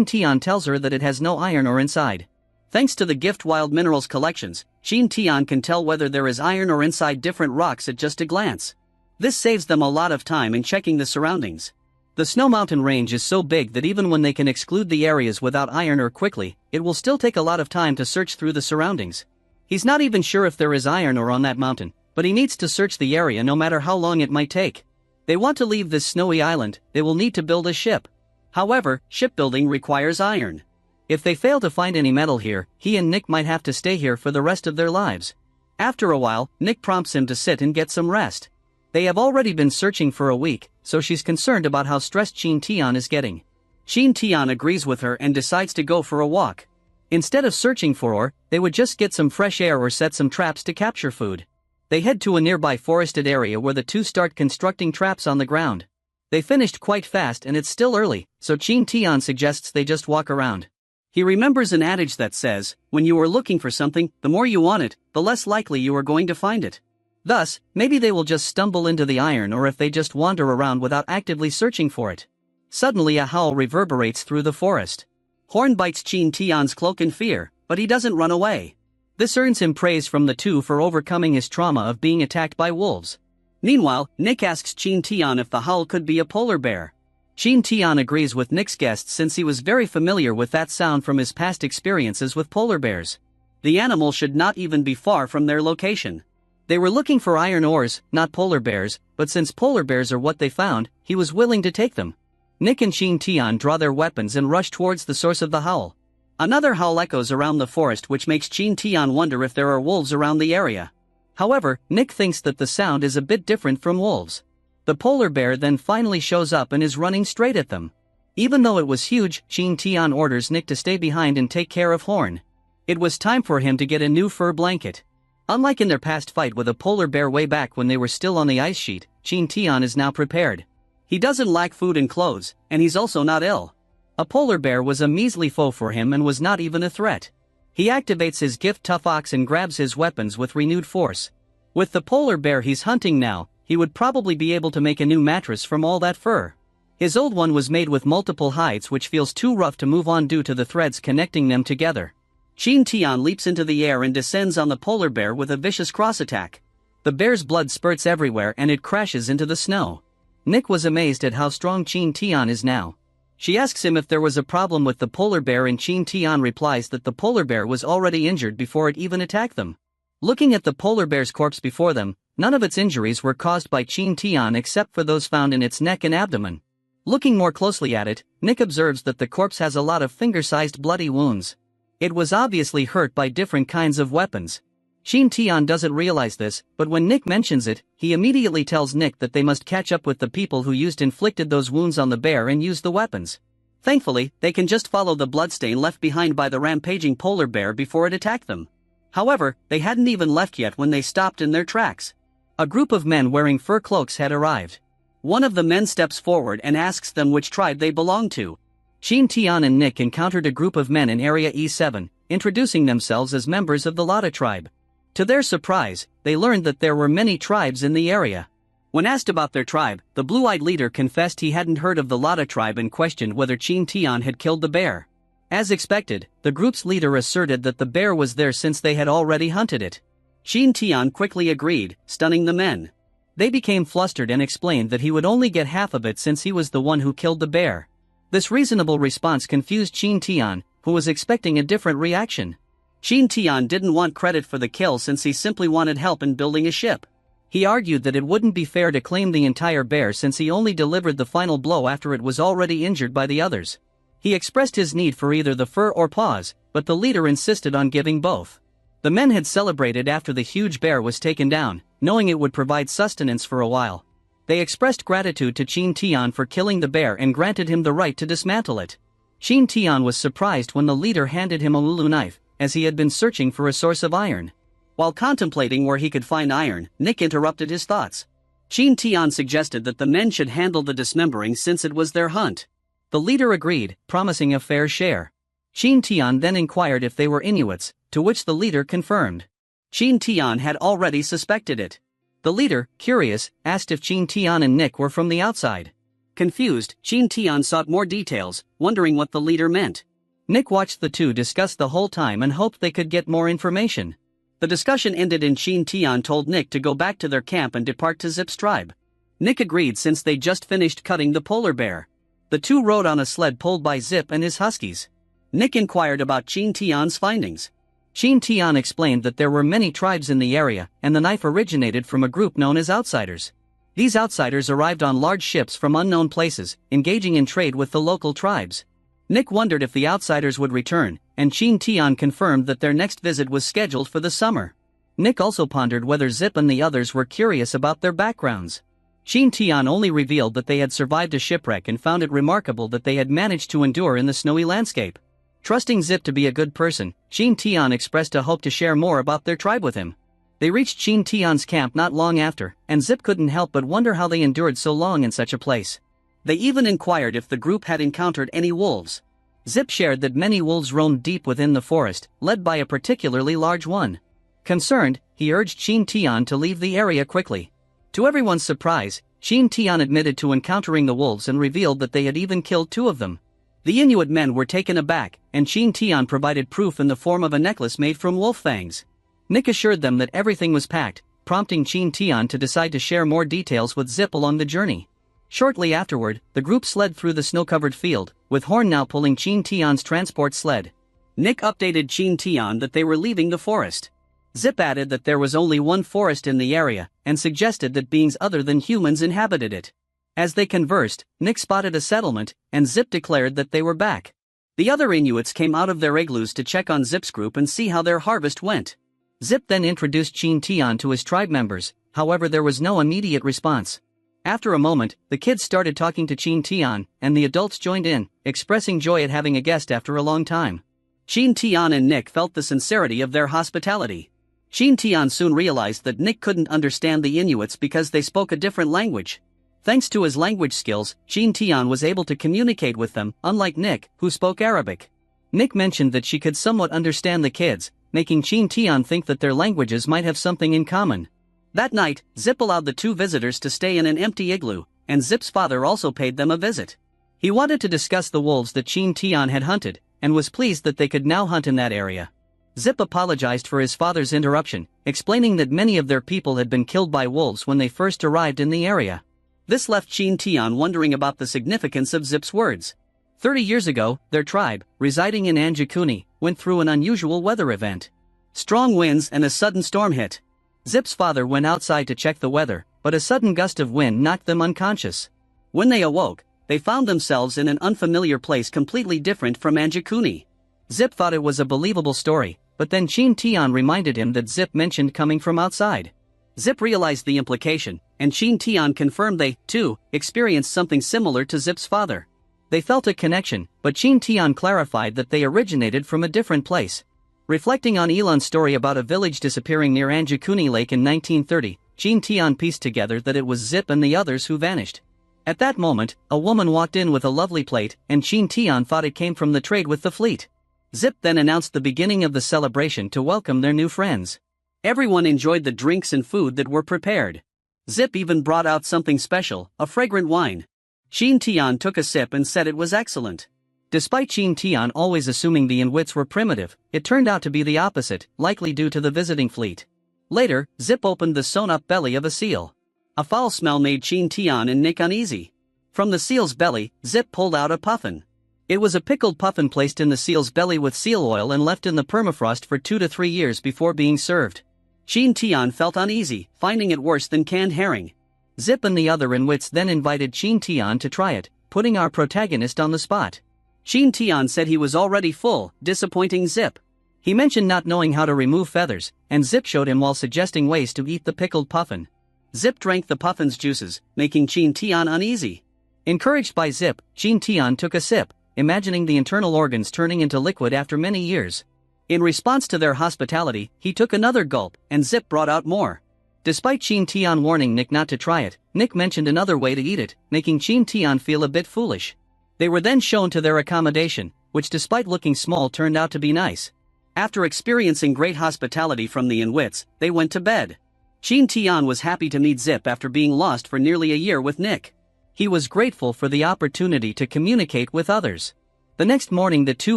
Tian tells her that it has no iron ore inside. Thanks to the Gift Wild Minerals collections, Qin Tian can tell whether there is iron ore inside different rocks at just a glance. This saves them a lot of time in checking the surroundings. The Snow Mountain range is so big that even when they can exclude the areas without iron ore quickly, it will still take a lot of time to search through the surroundings. He's not even sure if there is iron ore on that mountain, but he needs to search the area no matter how long it might take. They want to leave this snowy island, they will need to build a ship. However, shipbuilding requires iron. If they fail to find any metal here, he and Nick might have to stay here for the rest of their lives. After a while, Nick prompts him to sit and get some rest. They have already been searching for a week, so she's concerned about how stressed Qin Tian is getting. Qin Tian agrees with her and decides to go for a walk. Instead of searching for ore, they would just get some fresh air or set some traps to capture food. They head to a nearby forested area where the two start constructing traps on the ground. They finished quite fast and it's still early, so Qin Tian suggests they just walk around. He remembers an adage that says, when you are looking for something, the more you want it, the less likely you are going to find it. Thus, maybe they will just stumble into the iron or if they just wander around without actively searching for it. Suddenly a howl reverberates through the forest. Horn bites Qin Tian's cloak in fear, but he doesn't run away. This earns him praise from the two for overcoming his trauma of being attacked by wolves. Meanwhile, Nick asks Qin Tian if the howl could be a polar bear. Qin Tian agrees with Nick's guess since he was very familiar with that sound from his past experiences with polar bears. The animal should not even be far from their location. They were looking for iron ores, not polar bears, but since polar bears are what they found, he was willing to take them. Nick and Qin Tian draw their weapons and rush towards the source of the howl. Another howl echoes around the forest which makes Qin Tian wonder if there are wolves around the area. However, Nick thinks that the sound is a bit different from wolves. The polar bear then finally shows up and is running straight at them. Even though it was huge, Qin Tian orders Nick to stay behind and take care of Horn. It was time for him to get a new fur blanket. Unlike in their past fight with a polar bear way back when they were still on the ice sheet, Qin Tian is now prepared. He doesn't lack food and clothes, and he's also not ill. A polar bear was a measly foe for him and was not even a threat. He activates his gift tough ox and grabs his weapons with renewed force. With the polar bear he's hunting now, he would probably be able to make a new mattress from all that fur. His old one was made with multiple hides which feels too rough to move on due to the threads connecting them together. Qin Tian leaps into the air and descends on the polar bear with a vicious cross attack. The bear's blood spurts everywhere and it crashes into the snow. Nick was amazed at how strong Qin Tian is now. She asks him if there was a problem with the polar bear, and Qin Tian replies that the polar bear was already injured before it even attacked them. Looking at the polar bear's corpse before them, none of its injuries were caused by Qin Tian except for those found in its neck and abdomen. Looking more closely at it, Nick observes that the corpse has a lot of finger-sized bloody wounds. It was obviously hurt by different kinds of weapons. Qin Tian doesn't realize this, but when Nick mentions it, he immediately tells Nick that they must catch up with the people who inflicted those wounds on the bear and use the weapons. Thankfully, they can just follow the bloodstain left behind by the rampaging polar bear before it attacked them. However, they hadn't even left yet when they stopped in their tracks. A group of men wearing fur cloaks had arrived. One of the men steps forward and asks them which tribe they belong to. Qin Tian and Nick encountered a group of men in Area E7, introducing themselves as members of the Lada tribe. To their surprise, they learned that there were many tribes in the area. When asked about their tribe, the blue-eyed leader confessed he hadn't heard of the Lada tribe and questioned whether Qin Tian had killed the bear. As expected, the group's leader asserted that the bear was there since they had already hunted it. Qin Tian quickly agreed, stunning the men. They became flustered and explained that he would only get half of it since he was the one who killed the bear. This reasonable response confused Qin Tian, who was expecting a different reaction. Qin Tian didn't want credit for the kill since he simply wanted help in building a ship. He argued that it wouldn't be fair to claim the entire bear since he only delivered the final blow after it was already injured by the others. He expressed his need for either the fur or paws, but the leader insisted on giving both. The men had celebrated after the huge bear was taken down, knowing it would provide sustenance for a while. They expressed gratitude to Qin Tian for killing the bear and granted him the right to dismantle it. Qin Tian was surprised when the leader handed him a ulu knife, as he had been searching for a source of iron. While contemplating where he could find iron, Nick interrupted his thoughts. Qin Tian suggested that the men should handle the dismembering since it was their hunt. The leader agreed, promising a fair share. Qin Tian then inquired if they were Inuits, to which the leader confirmed. Qin Tian had already suspected it. The leader, curious, asked if Qin Tian and Nick were from the outside. Confused, Qin Tian sought more details, wondering what the leader meant. Nick watched the two discuss the whole time and hoped they could get more information. The discussion ended and Qin Tian told Nick to go back to their camp and depart to Zip's tribe. Nick agreed since they just finished cutting the polar bear. The two rode on a sled pulled by Zip and his huskies. Nick inquired about Qin Tian's findings. Qin Tian explained that there were many tribes in the area, and the knife originated from a group known as outsiders. These outsiders arrived on large ships from unknown places, engaging in trade with the local tribes. Nick wondered if the outsiders would return, and Qin Tian confirmed that their next visit was scheduled for the summer. Nick also pondered whether Zip and the others were curious about their backgrounds. Qin Tian only revealed that they had survived a shipwreck and found it remarkable that they had managed to endure in the snowy landscape. Trusting Zip to be a good person, Qin Tian expressed a hope to share more about their tribe with him. They reached Qin Tian's camp not long after, and Zip couldn't help but wonder how they endured so long in such a place. They even inquired if the group had encountered any wolves. Zip shared that many wolves roamed deep within the forest, led by a particularly large one. Concerned, he urged Qin Tian to leave the area quickly. To everyone's surprise, Qin Tian admitted to encountering the wolves and revealed that they had even killed two of them. The Inuit men were taken aback, and Qin Tian provided proof in the form of a necklace made from wolf fangs. Nick assured them that everything was packed, prompting Qin Tian to decide to share more details with Zip along the journey. Shortly afterward, the group slid through the snow-covered field, with Horn now pulling Qin Tian's transport sled. Nick updated Qin Tian that they were leaving the forest. Zip added that there was only one forest in the area, and suggested that beings other than humans inhabited it. As they conversed, Nick spotted a settlement, and Zip declared that they were back. The other Inuits came out of their igloos to check on Zip's group and see how their harvest went. Zip then introduced Qin Tian to his tribe members, however there was no immediate response. After a moment, the kids started talking to Qin Tian, and the adults joined in, expressing joy at having a guest after a long time. Qin Tian and Nick felt the sincerity of their hospitality. Qin Tian soon realized that Nick couldn't understand the Inuits because they spoke a different language. Thanks to his language skills, Qin Tian was able to communicate with them, unlike Nick, who spoke Arabic. Nick mentioned that she could somewhat understand the kids, making Qin Tian think that their languages might have something in common. That night, Zip allowed the two visitors to stay in an empty igloo, and Zip's father also paid them a visit. He wanted to discuss the wolves that Qin Tian had hunted, and was pleased that they could now hunt in that area. Zip apologized for his father's interruption, explaining that many of their people had been killed by wolves when they first arrived in the area. This left Qin Tian wondering about the significance of Zip's words. 30 years ago, their tribe, residing in Anjakuni, went through an unusual weather event. Strong winds and a sudden storm hit. Zip's father went outside to check the weather, but a sudden gust of wind knocked them unconscious. When they awoke, they found themselves in an unfamiliar place completely different from Anjakuni. Zip thought it was a believable story, but then Qin Tian reminded him that Zip mentioned coming from outside. Zip realized the implication, and Qin Tian confirmed they, too, experienced something similar to Zip's father. They felt a connection, but Qin Tian clarified that they originated from a different place. Reflecting on Elon's story about a village disappearing near Anjakuni Lake in 1930, Qin Tian pieced together that it was Zip and the others who vanished. At that moment, a woman walked in with a lovely plate, and Qin Tian thought it came from the trade with the fleet. Zip then announced the beginning of the celebration to welcome their new friends. Everyone enjoyed the drinks and food that were prepared. Zip even brought out something special, a fragrant wine. Qin Tian took a sip and said it was excellent. Despite Qin Tian always assuming the Inuits were primitive, it turned out to be the opposite, likely due to the visiting fleet. Later, Zip opened the sewn-up belly of a seal. A foul smell made Qin Tian and Nick uneasy. From the seal's belly, Zip pulled out a puffin. It was a pickled puffin placed in the seal's belly with seal oil and left in the permafrost for 2 to 3 years before being served. Qin Tian felt uneasy, finding it worse than canned herring. Zip and the other Inuits then invited Qin Tian to try it, putting our protagonist on the spot. Qin Tian said he was already full, disappointing Zip. He mentioned not knowing how to remove feathers, and Zip showed him while suggesting ways to eat the pickled puffin. Zip drank the puffin's juices, making Qin Tian uneasy. Encouraged by Zip, Qin Tian took a sip, imagining the internal organs turning into liquid after many years. In response to their hospitality, he took another gulp, and Zip brought out more. Despite Qin Tian warning Nick not to try it, Nick mentioned another way to eat it, making Qin Tian feel a bit foolish. They were then shown to their accommodation, which despite looking small turned out to be nice. After experiencing great hospitality from the Inuits, they went to bed. Qin Tian was happy to meet Zip after being lost for nearly a year with Nick. He was grateful for the opportunity to communicate with others. The next morning the two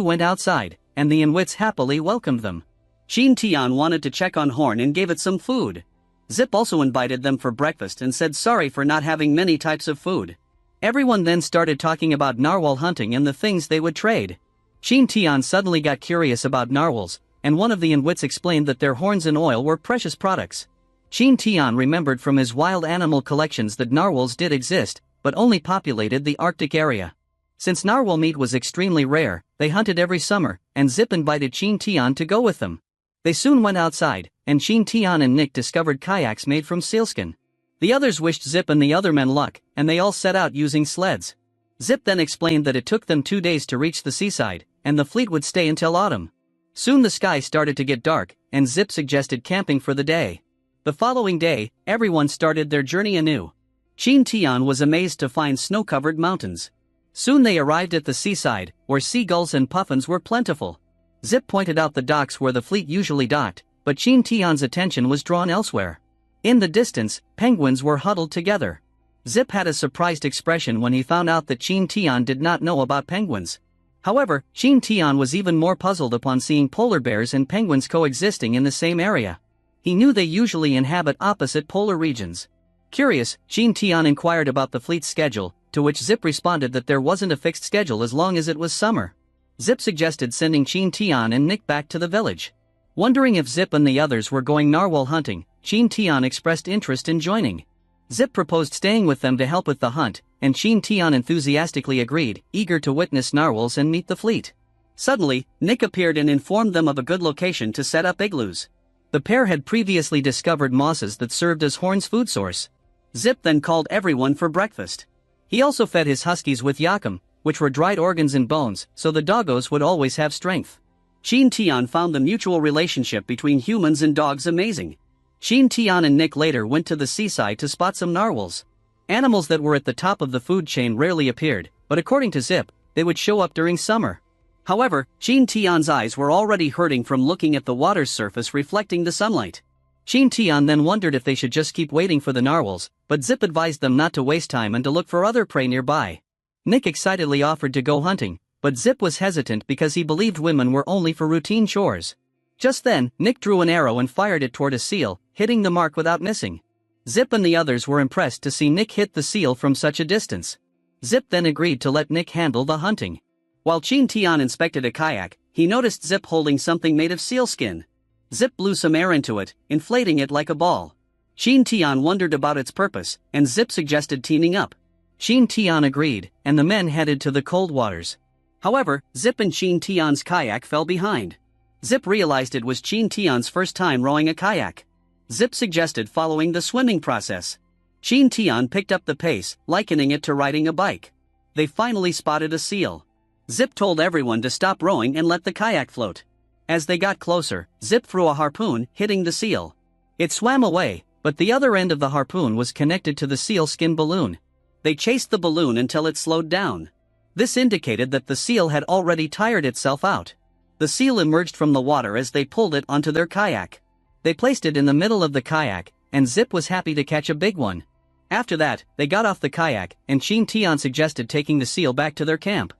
went outside, and the Inuits happily welcomed them. Qin Tian wanted to check on Horn and gave it some food. Zip also invited them for breakfast and said sorry for not having many types of food. Everyone then started talking about narwhal hunting and the things they would trade. Qin Tian suddenly got curious about narwhals, and one of the Inuits explained that their horns and oil were precious products. Qin Tian remembered from his wild animal collections that narwhals did exist, but only populated the Arctic area. Since narwhal meat was extremely rare, they hunted every summer, and Zip invited Qin Tian to go with them. They soon went outside, and Qin Tian and Nick discovered kayaks made from sealskin. The others wished Zip and the other men luck, and they all set out using sleds. Zip then explained that it took them 2 days to reach the seaside, and the fleet would stay until autumn. Soon the sky started to get dark, and Zip suggested camping for the day. The following day, everyone started their journey anew. Qin Tian was amazed to find snow-covered mountains. Soon they arrived at the seaside, where seagulls and puffins were plentiful. Zip pointed out the docks where the fleet usually docked, but Qin Tian's attention was drawn elsewhere. In the distance, penguins were huddled together. Zip had a surprised expression when he found out that Qin Tian did not know about penguins. However, Qin Tian was even more puzzled upon seeing polar bears and penguins coexisting in the same area. He knew they usually inhabit opposite polar regions. Curious, Qin Tian inquired about the fleet's schedule, to which Zip responded that there wasn't a fixed schedule as long as it was summer. Zip suggested sending Qin Tian and Nick back to the village. Wondering if Zip and the others were going narwhal hunting, Qin Tian expressed interest in joining. Zip proposed staying with them to help with the hunt, and Qin Tian enthusiastically agreed, eager to witness narwhals and meet the fleet. Suddenly, Nick appeared and informed them of a good location to set up igloos. The pair had previously discovered mosses that served as Horn's food source. Zip then called everyone for breakfast. He also fed his huskies with yakum, which were dried organs and bones, so the doggos would always have strength. Qin Tian found the mutual relationship between humans and dogs amazing. Qin Tian and Nick later went to the seaside to spot some narwhals. Animals that were at the top of the food chain rarely appeared, but according to Zip, they would show up during summer. However, Qin Tian's eyes were already hurting from looking at the water's surface reflecting the sunlight. Qin Tian then wondered if they should just keep waiting for the narwhals, but Zip advised them not to waste time and to look for other prey nearby. Nick excitedly offered to go hunting, but Zip was hesitant because he believed women were only for routine chores. Just then, Nick drew an arrow and fired it toward a seal, hitting the mark without missing. Zip and the others were impressed to see Nick hit the seal from such a distance. Zip then agreed to let Nick handle the hunting. While Qin Tian inspected a kayak, he noticed Zip holding something made of sealskin. Zip blew some air into it, inflating it like a ball. Qin Tian wondered about its purpose, and Zip suggested teaming up. Qin Tian agreed, and the men headed to the cold waters. However, Zip and Qin Tian's kayak fell behind. Zip realized it was Qin Tian's first time rowing a kayak. Zip suggested following the swimming process. Qin Tian picked up the pace, likening it to riding a bike. They finally spotted a seal. Zip told everyone to stop rowing and let the kayak float. As they got closer, Zip threw a harpoon, hitting the seal. It swam away, but the other end of the harpoon was connected to the seal skin balloon. They chased the balloon until it slowed down. This indicated that the seal had already tired itself out. The seal emerged from the water as they pulled it onto their kayak. They placed it in the middle of the kayak, and Zip was happy to catch a big one. After that, they got off the kayak, and Qin Tian suggested taking the seal back to their camp.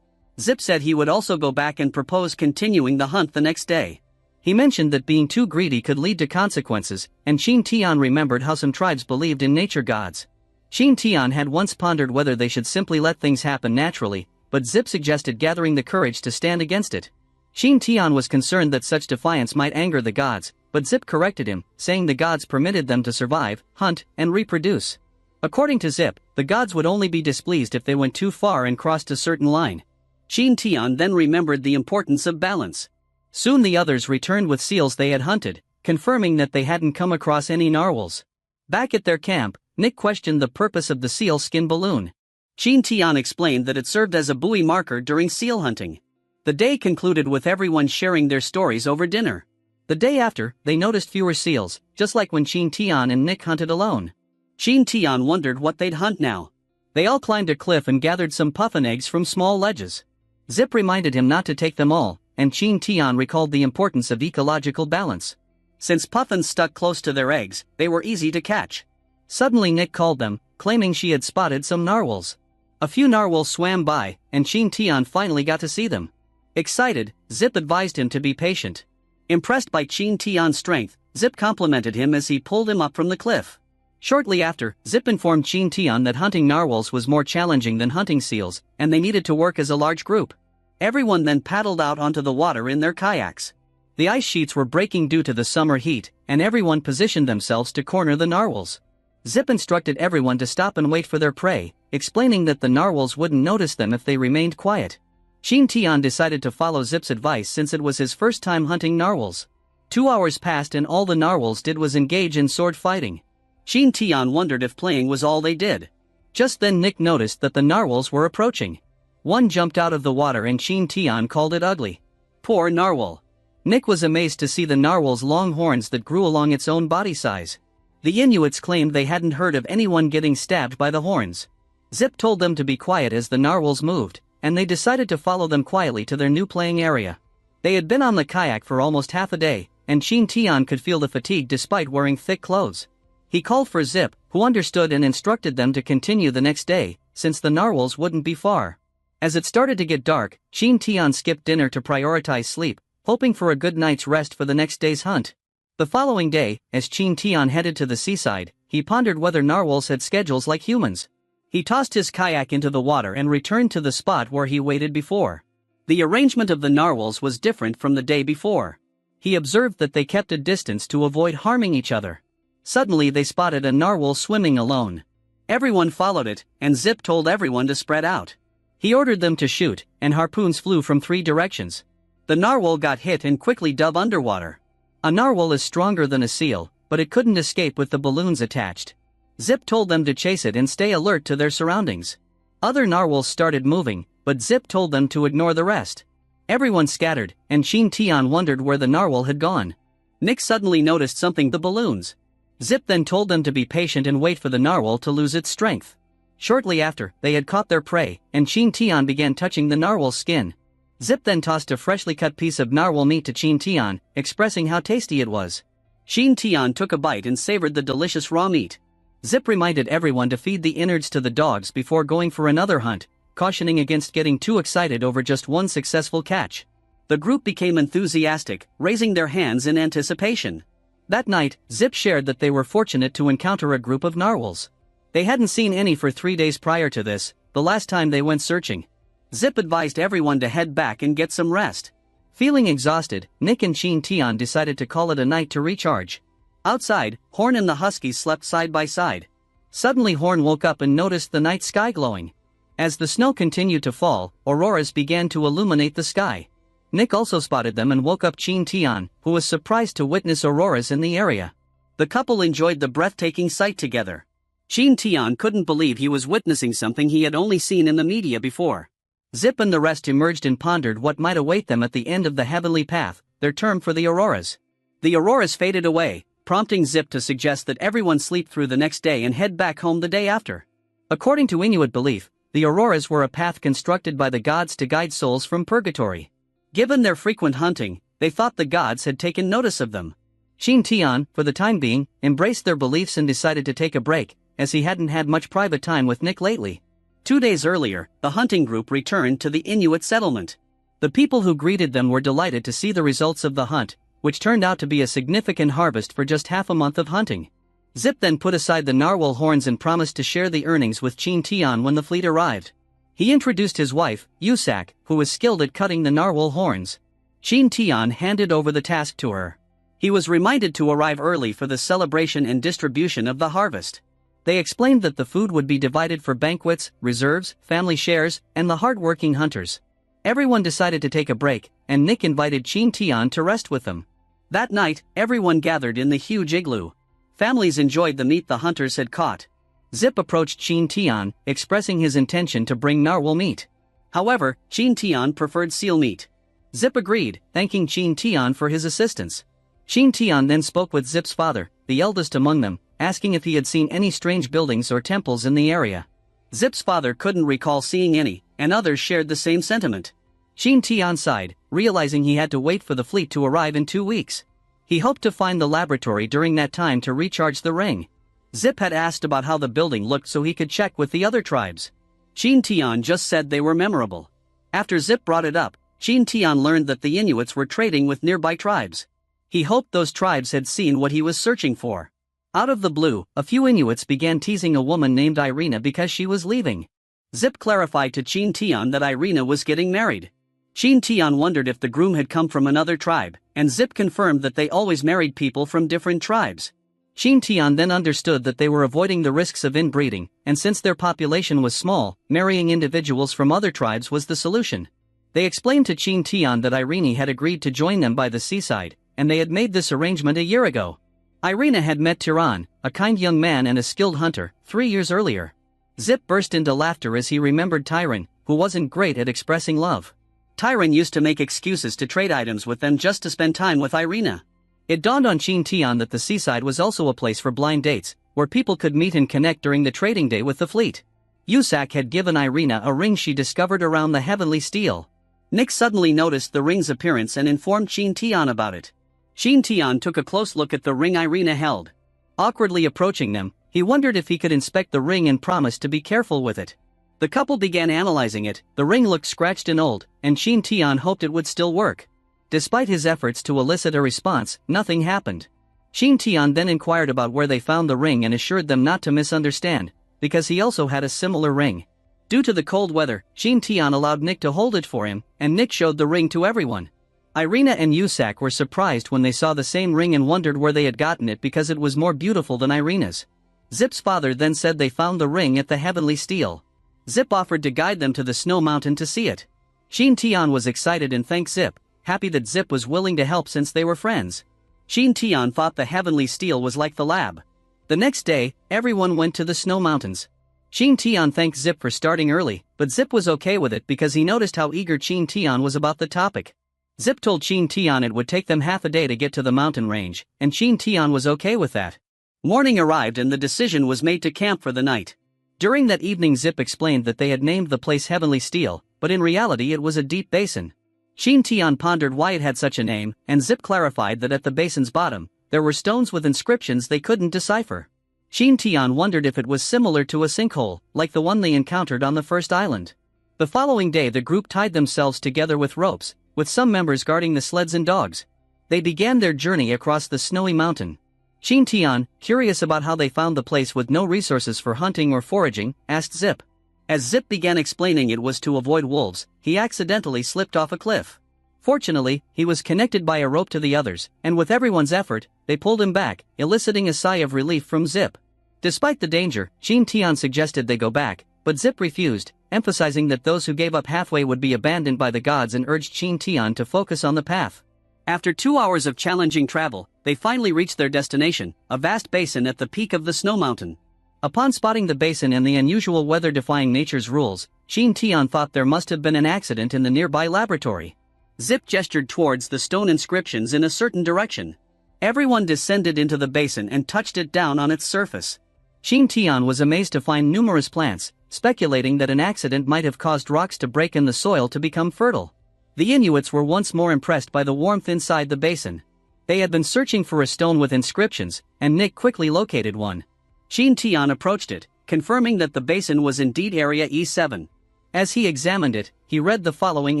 Zip said he would also go back and propose continuing the hunt the next day. He mentioned that being too greedy could lead to consequences, and Qin Tian remembered how some tribes believed in nature gods. Qin Tian had once pondered whether they should simply let things happen naturally, but Zip suggested gathering the courage to stand against it. Qin Tian was concerned that such defiance might anger the gods, but Zip corrected him, saying the gods permitted them to survive, hunt, and reproduce. According to Zip, the gods would only be displeased if they went too far and crossed a certain line. Qin Tian then remembered the importance of balance. Soon the others returned with seals they had hunted, confirming that they hadn't come across any narwhals. Back at their camp, Nick questioned the purpose of the seal skin balloon. Qin Tian explained that it served as a buoy marker during seal hunting. The day concluded with everyone sharing their stories over dinner. The day after, they noticed fewer seals, just like when Qin Tian and Nick hunted alone. Qin Tian wondered what they'd hunt now. They all climbed a cliff and gathered some puffin eggs from small ledges. Zip reminded him not to take them all, and Qin Tian recalled the importance of ecological balance. Since puffins stuck close to their eggs, they were easy to catch. Suddenly Nick called them, claiming she had spotted some narwhals. A few narwhals swam by, and Qin Tian finally got to see them. Excited, Zip advised him to be patient. Impressed by Qin Tian's strength, Zip complimented him as he pulled him up from the cliff. Shortly after, Zip informed Qin Tian that hunting narwhals was more challenging than hunting seals, and they needed to work as a large group. Everyone then paddled out onto the water in their kayaks. The ice sheets were breaking due to the summer heat, and everyone positioned themselves to corner the narwhals. Zip instructed everyone to stop and wait for their prey, explaining that the narwhals wouldn't notice them if they remained quiet. Qin Tian decided to follow Zip's advice since it was his first time hunting narwhals. 2 hours passed and all the narwhals did was engage in sword fighting. Qin Tian wondered if playing was all they did. Just then Nick noticed that the narwhals were approaching. One jumped out of the water and Qin Tian called it ugly. Poor narwhal. Nick was amazed to see the narwhal's long horns that grew along its own body size. The Inuits claimed they hadn't heard of anyone getting stabbed by the horns. Zip told them to be quiet as the narwhals moved, and they decided to follow them quietly to their new playing area. They had been on the kayak for almost half a day, and Qin Tian could feel the fatigue despite wearing thick clothes. He called for Zip, who understood and instructed them to continue the next day, since the narwhals wouldn't be far. As it started to get dark, Qin Tian skipped dinner to prioritize sleep, hoping for a good night's rest for the next day's hunt. The following day, as Qin Tian headed to the seaside, he pondered whether narwhals had schedules like humans. He tossed his kayak into the water and returned to the spot where he waited before. The arrangement of the narwhals was different from the day before. He observed that they kept a distance to avoid harming each other. Suddenly they spotted a narwhal swimming alone. Everyone followed it, and Zip told everyone to spread out. He ordered them to shoot, and harpoons flew from 3 directions. The narwhal got hit and quickly dove underwater. A narwhal is stronger than a seal, but it couldn't escape with the balloons attached. Zip told them to chase it and stay alert to their surroundings. Other narwhals started moving, but Zip told them to ignore the rest. Everyone scattered, and Qin Tian wondered where the narwhal had gone. Nick suddenly noticed something: the balloons. Zip then told them to be patient and wait for the narwhal to lose its strength. Shortly after, they had caught their prey, and Qin Tian began touching the narwhal's skin. Zip then tossed a freshly cut piece of narwhal meat to Qin Tian, expressing how tasty it was. Qin Tian took a bite and savored the delicious raw meat. Zip reminded everyone to feed the innards to the dogs before going for another hunt, cautioning against getting too excited over just one successful catch. The group became enthusiastic, raising their hands in anticipation. That night, Zip shared that they were fortunate to encounter a group of narwhals. They hadn't seen any for 3 days prior to this, the last time they went searching. Zip advised everyone to head back and get some rest. Feeling exhausted, Nick and Qin Tian decided to call it a night to recharge. Outside, Horn and the Huskies slept side by side. Suddenly Horn woke up and noticed the night sky glowing. As the snow continued to fall, auroras began to illuminate the sky. Nick also spotted them and woke up Qin Tian, who was surprised to witness auroras in the area. The couple enjoyed the breathtaking sight together. Qin Tian couldn't believe he was witnessing something he had only seen in the media before. Zip and the rest emerged and pondered what might await them at the end of the heavenly path, their term for the auroras. The auroras faded away, prompting Zip to suggest that everyone sleep through the next day and head back home the day after. According to Inuit belief, the auroras were a path constructed by the gods to guide souls from purgatory. Given their frequent hunting, they thought the gods had taken notice of them. Qin Tian, for the time being, embraced their beliefs and decided to take a break, as he hadn't had much private time with Nick lately. 2 days earlier, the hunting group returned to the Inuit settlement. The people who greeted them were delighted to see the results of the hunt, which turned out to be a significant harvest for just half a month of hunting. Zip then put aside the narwhal horns and promised to share the earnings with Qin Tian when the fleet arrived. He introduced his wife, Yusak, who was skilled at cutting the narwhal horns. Qin Tian handed over the task to her. He was reminded to arrive early for the celebration and distribution of the harvest. They explained that the food would be divided for banquets, reserves, family shares, and the hard-working hunters. Everyone decided to take a break, and Nick invited Qin Tian to rest with them. That night, everyone gathered in the huge igloo. Families enjoyed the meat the hunters had caught. Zip approached Qin Tian, expressing his intention to bring narwhal meat. However, Qin Tian preferred seal meat. Zip agreed, thanking Qin Tian for his assistance. Qin Tian then spoke with Zip's father, the eldest among them, asking if he had seen any strange buildings or temples in the area. Zip's father couldn't recall seeing any, and others shared the same sentiment. Qin Tian sighed, realizing he had to wait for the fleet to arrive in 2 weeks. He hoped to find the laboratory during that time to recharge the ring. Zip had asked about how the building looked so he could check with the other tribes. Qin Tian just said they were memorable. After Zip brought it up, Qin Tian learned that the Inuits were trading with nearby tribes. He hoped those tribes had seen what he was searching for. Out of the blue, a few Inuits began teasing a woman named Irina because she was leaving. Zip clarified to Qin Tian that Irina was getting married. Qin Tian wondered if the groom had come from another tribe, and Zip confirmed that they always married people from different tribes. Qin Tian then understood that they were avoiding the risks of inbreeding, and since their population was small, marrying individuals from other tribes was the solution. They explained to Qin Tian that Irina had agreed to join them by the seaside, and they had made this arrangement a year ago. Irina had met Tiran, a kind young man and a skilled hunter, 3 years earlier. Zip burst into laughter as he remembered Tiran, who wasn't great at expressing love. Tiran used to make excuses to trade items with them just to spend time with Irina. It dawned on Qin Tian that the seaside was also a place for blind dates, where people could meet and connect during the trading day with the fleet. Yusak had given Irina a ring she discovered around the heavenly steel. Nick suddenly noticed the ring's appearance and informed Qin Tian about it. Qin Tian took a close look at the ring Irina held. Awkwardly approaching them, he wondered if he could inspect the ring and promised to be careful with it. The couple began analyzing it. The ring looked scratched and old, and Qin Tian hoped it would still work. Despite his efforts to elicit a response, nothing happened. Qin Tian then inquired about where they found the ring and assured them not to misunderstand, because he also had a similar ring. Due to the cold weather, Qin Tian allowed Nick to hold it for him, and Nick showed the ring to everyone. Irina and Yusak were surprised when they saw the same ring and wondered where they had gotten it because it was more beautiful than Irina's. Zip's father then said they found the ring at the heavenly steel. Zip offered to guide them to the snow mountain to see it. Qin Tian was excited and thanked Zip, happy that Zip was willing to help since they were friends. Qin Tian thought the heavenly steel was like the lab. The next day, everyone went to the snow mountains. Qin Tian thanked Zip for starting early, but Zip was okay with it because he noticed how eager Qin Tian was about the topic. Zip told Qin Tian it would take them half a day to get to the mountain range, and Qin Tian was okay with that. Morning arrived and the decision was made to camp for the night. During that evening, Zip explained that they had named the place Heavenly Steel, but in reality it was a deep basin. Qin Tian pondered why it had such a name, and Zip clarified that at the basin's bottom, there were stones with inscriptions they couldn't decipher. Qin Tian wondered if it was similar to a sinkhole, like the one they encountered on the first island. The following day the group tied themselves together with ropes, with some members guarding the sleds and dogs. They began their journey across the snowy mountain. Qin Tian, curious about how they found the place with no resources for hunting or foraging, asked Zip. As Zip began explaining it was to avoid wolves, he accidentally slipped off a cliff. Fortunately, he was connected by a rope to the others, and with everyone's effort, they pulled him back, eliciting a sigh of relief from Zip. Despite the danger, Qin Tian suggested they go back, but Zip refused, emphasizing that those who gave up halfway would be abandoned by the gods and urged Qin Tian to focus on the path. After 2 hours of challenging travel, they finally reached their destination, a vast basin at the peak of the snow mountain. Upon spotting the basin and the unusual weather defying nature's rules, Qin Tian thought there must have been an accident in the nearby laboratory. Zip gestured towards the stone inscriptions in a certain direction. Everyone descended into the basin and touched it down on its surface. Qin Tian was amazed to find numerous plants, speculating that an accident might have caused rocks to break in the soil to become fertile. The Inuits were once more impressed by the warmth inside the basin. They had been searching for a stone with inscriptions, and Nick quickly located one. Qin Tian approached it, confirming that the basin was indeed Area E7. As he examined it, he read the following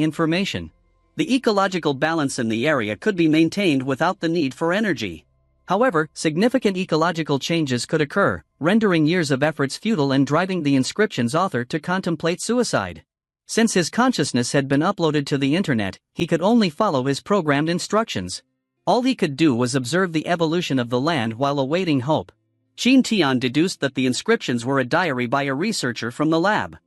information. The ecological balance in the area could be maintained without the need for energy. However, significant ecological changes could occur, rendering years of efforts futile and driving the inscription's author to contemplate suicide. Since his consciousness had been uploaded to the internet, he could only follow his programmed instructions. All he could do was observe the evolution of the land while awaiting hope. Qin Tian deduced that the inscriptions were a diary by a researcher from the lab.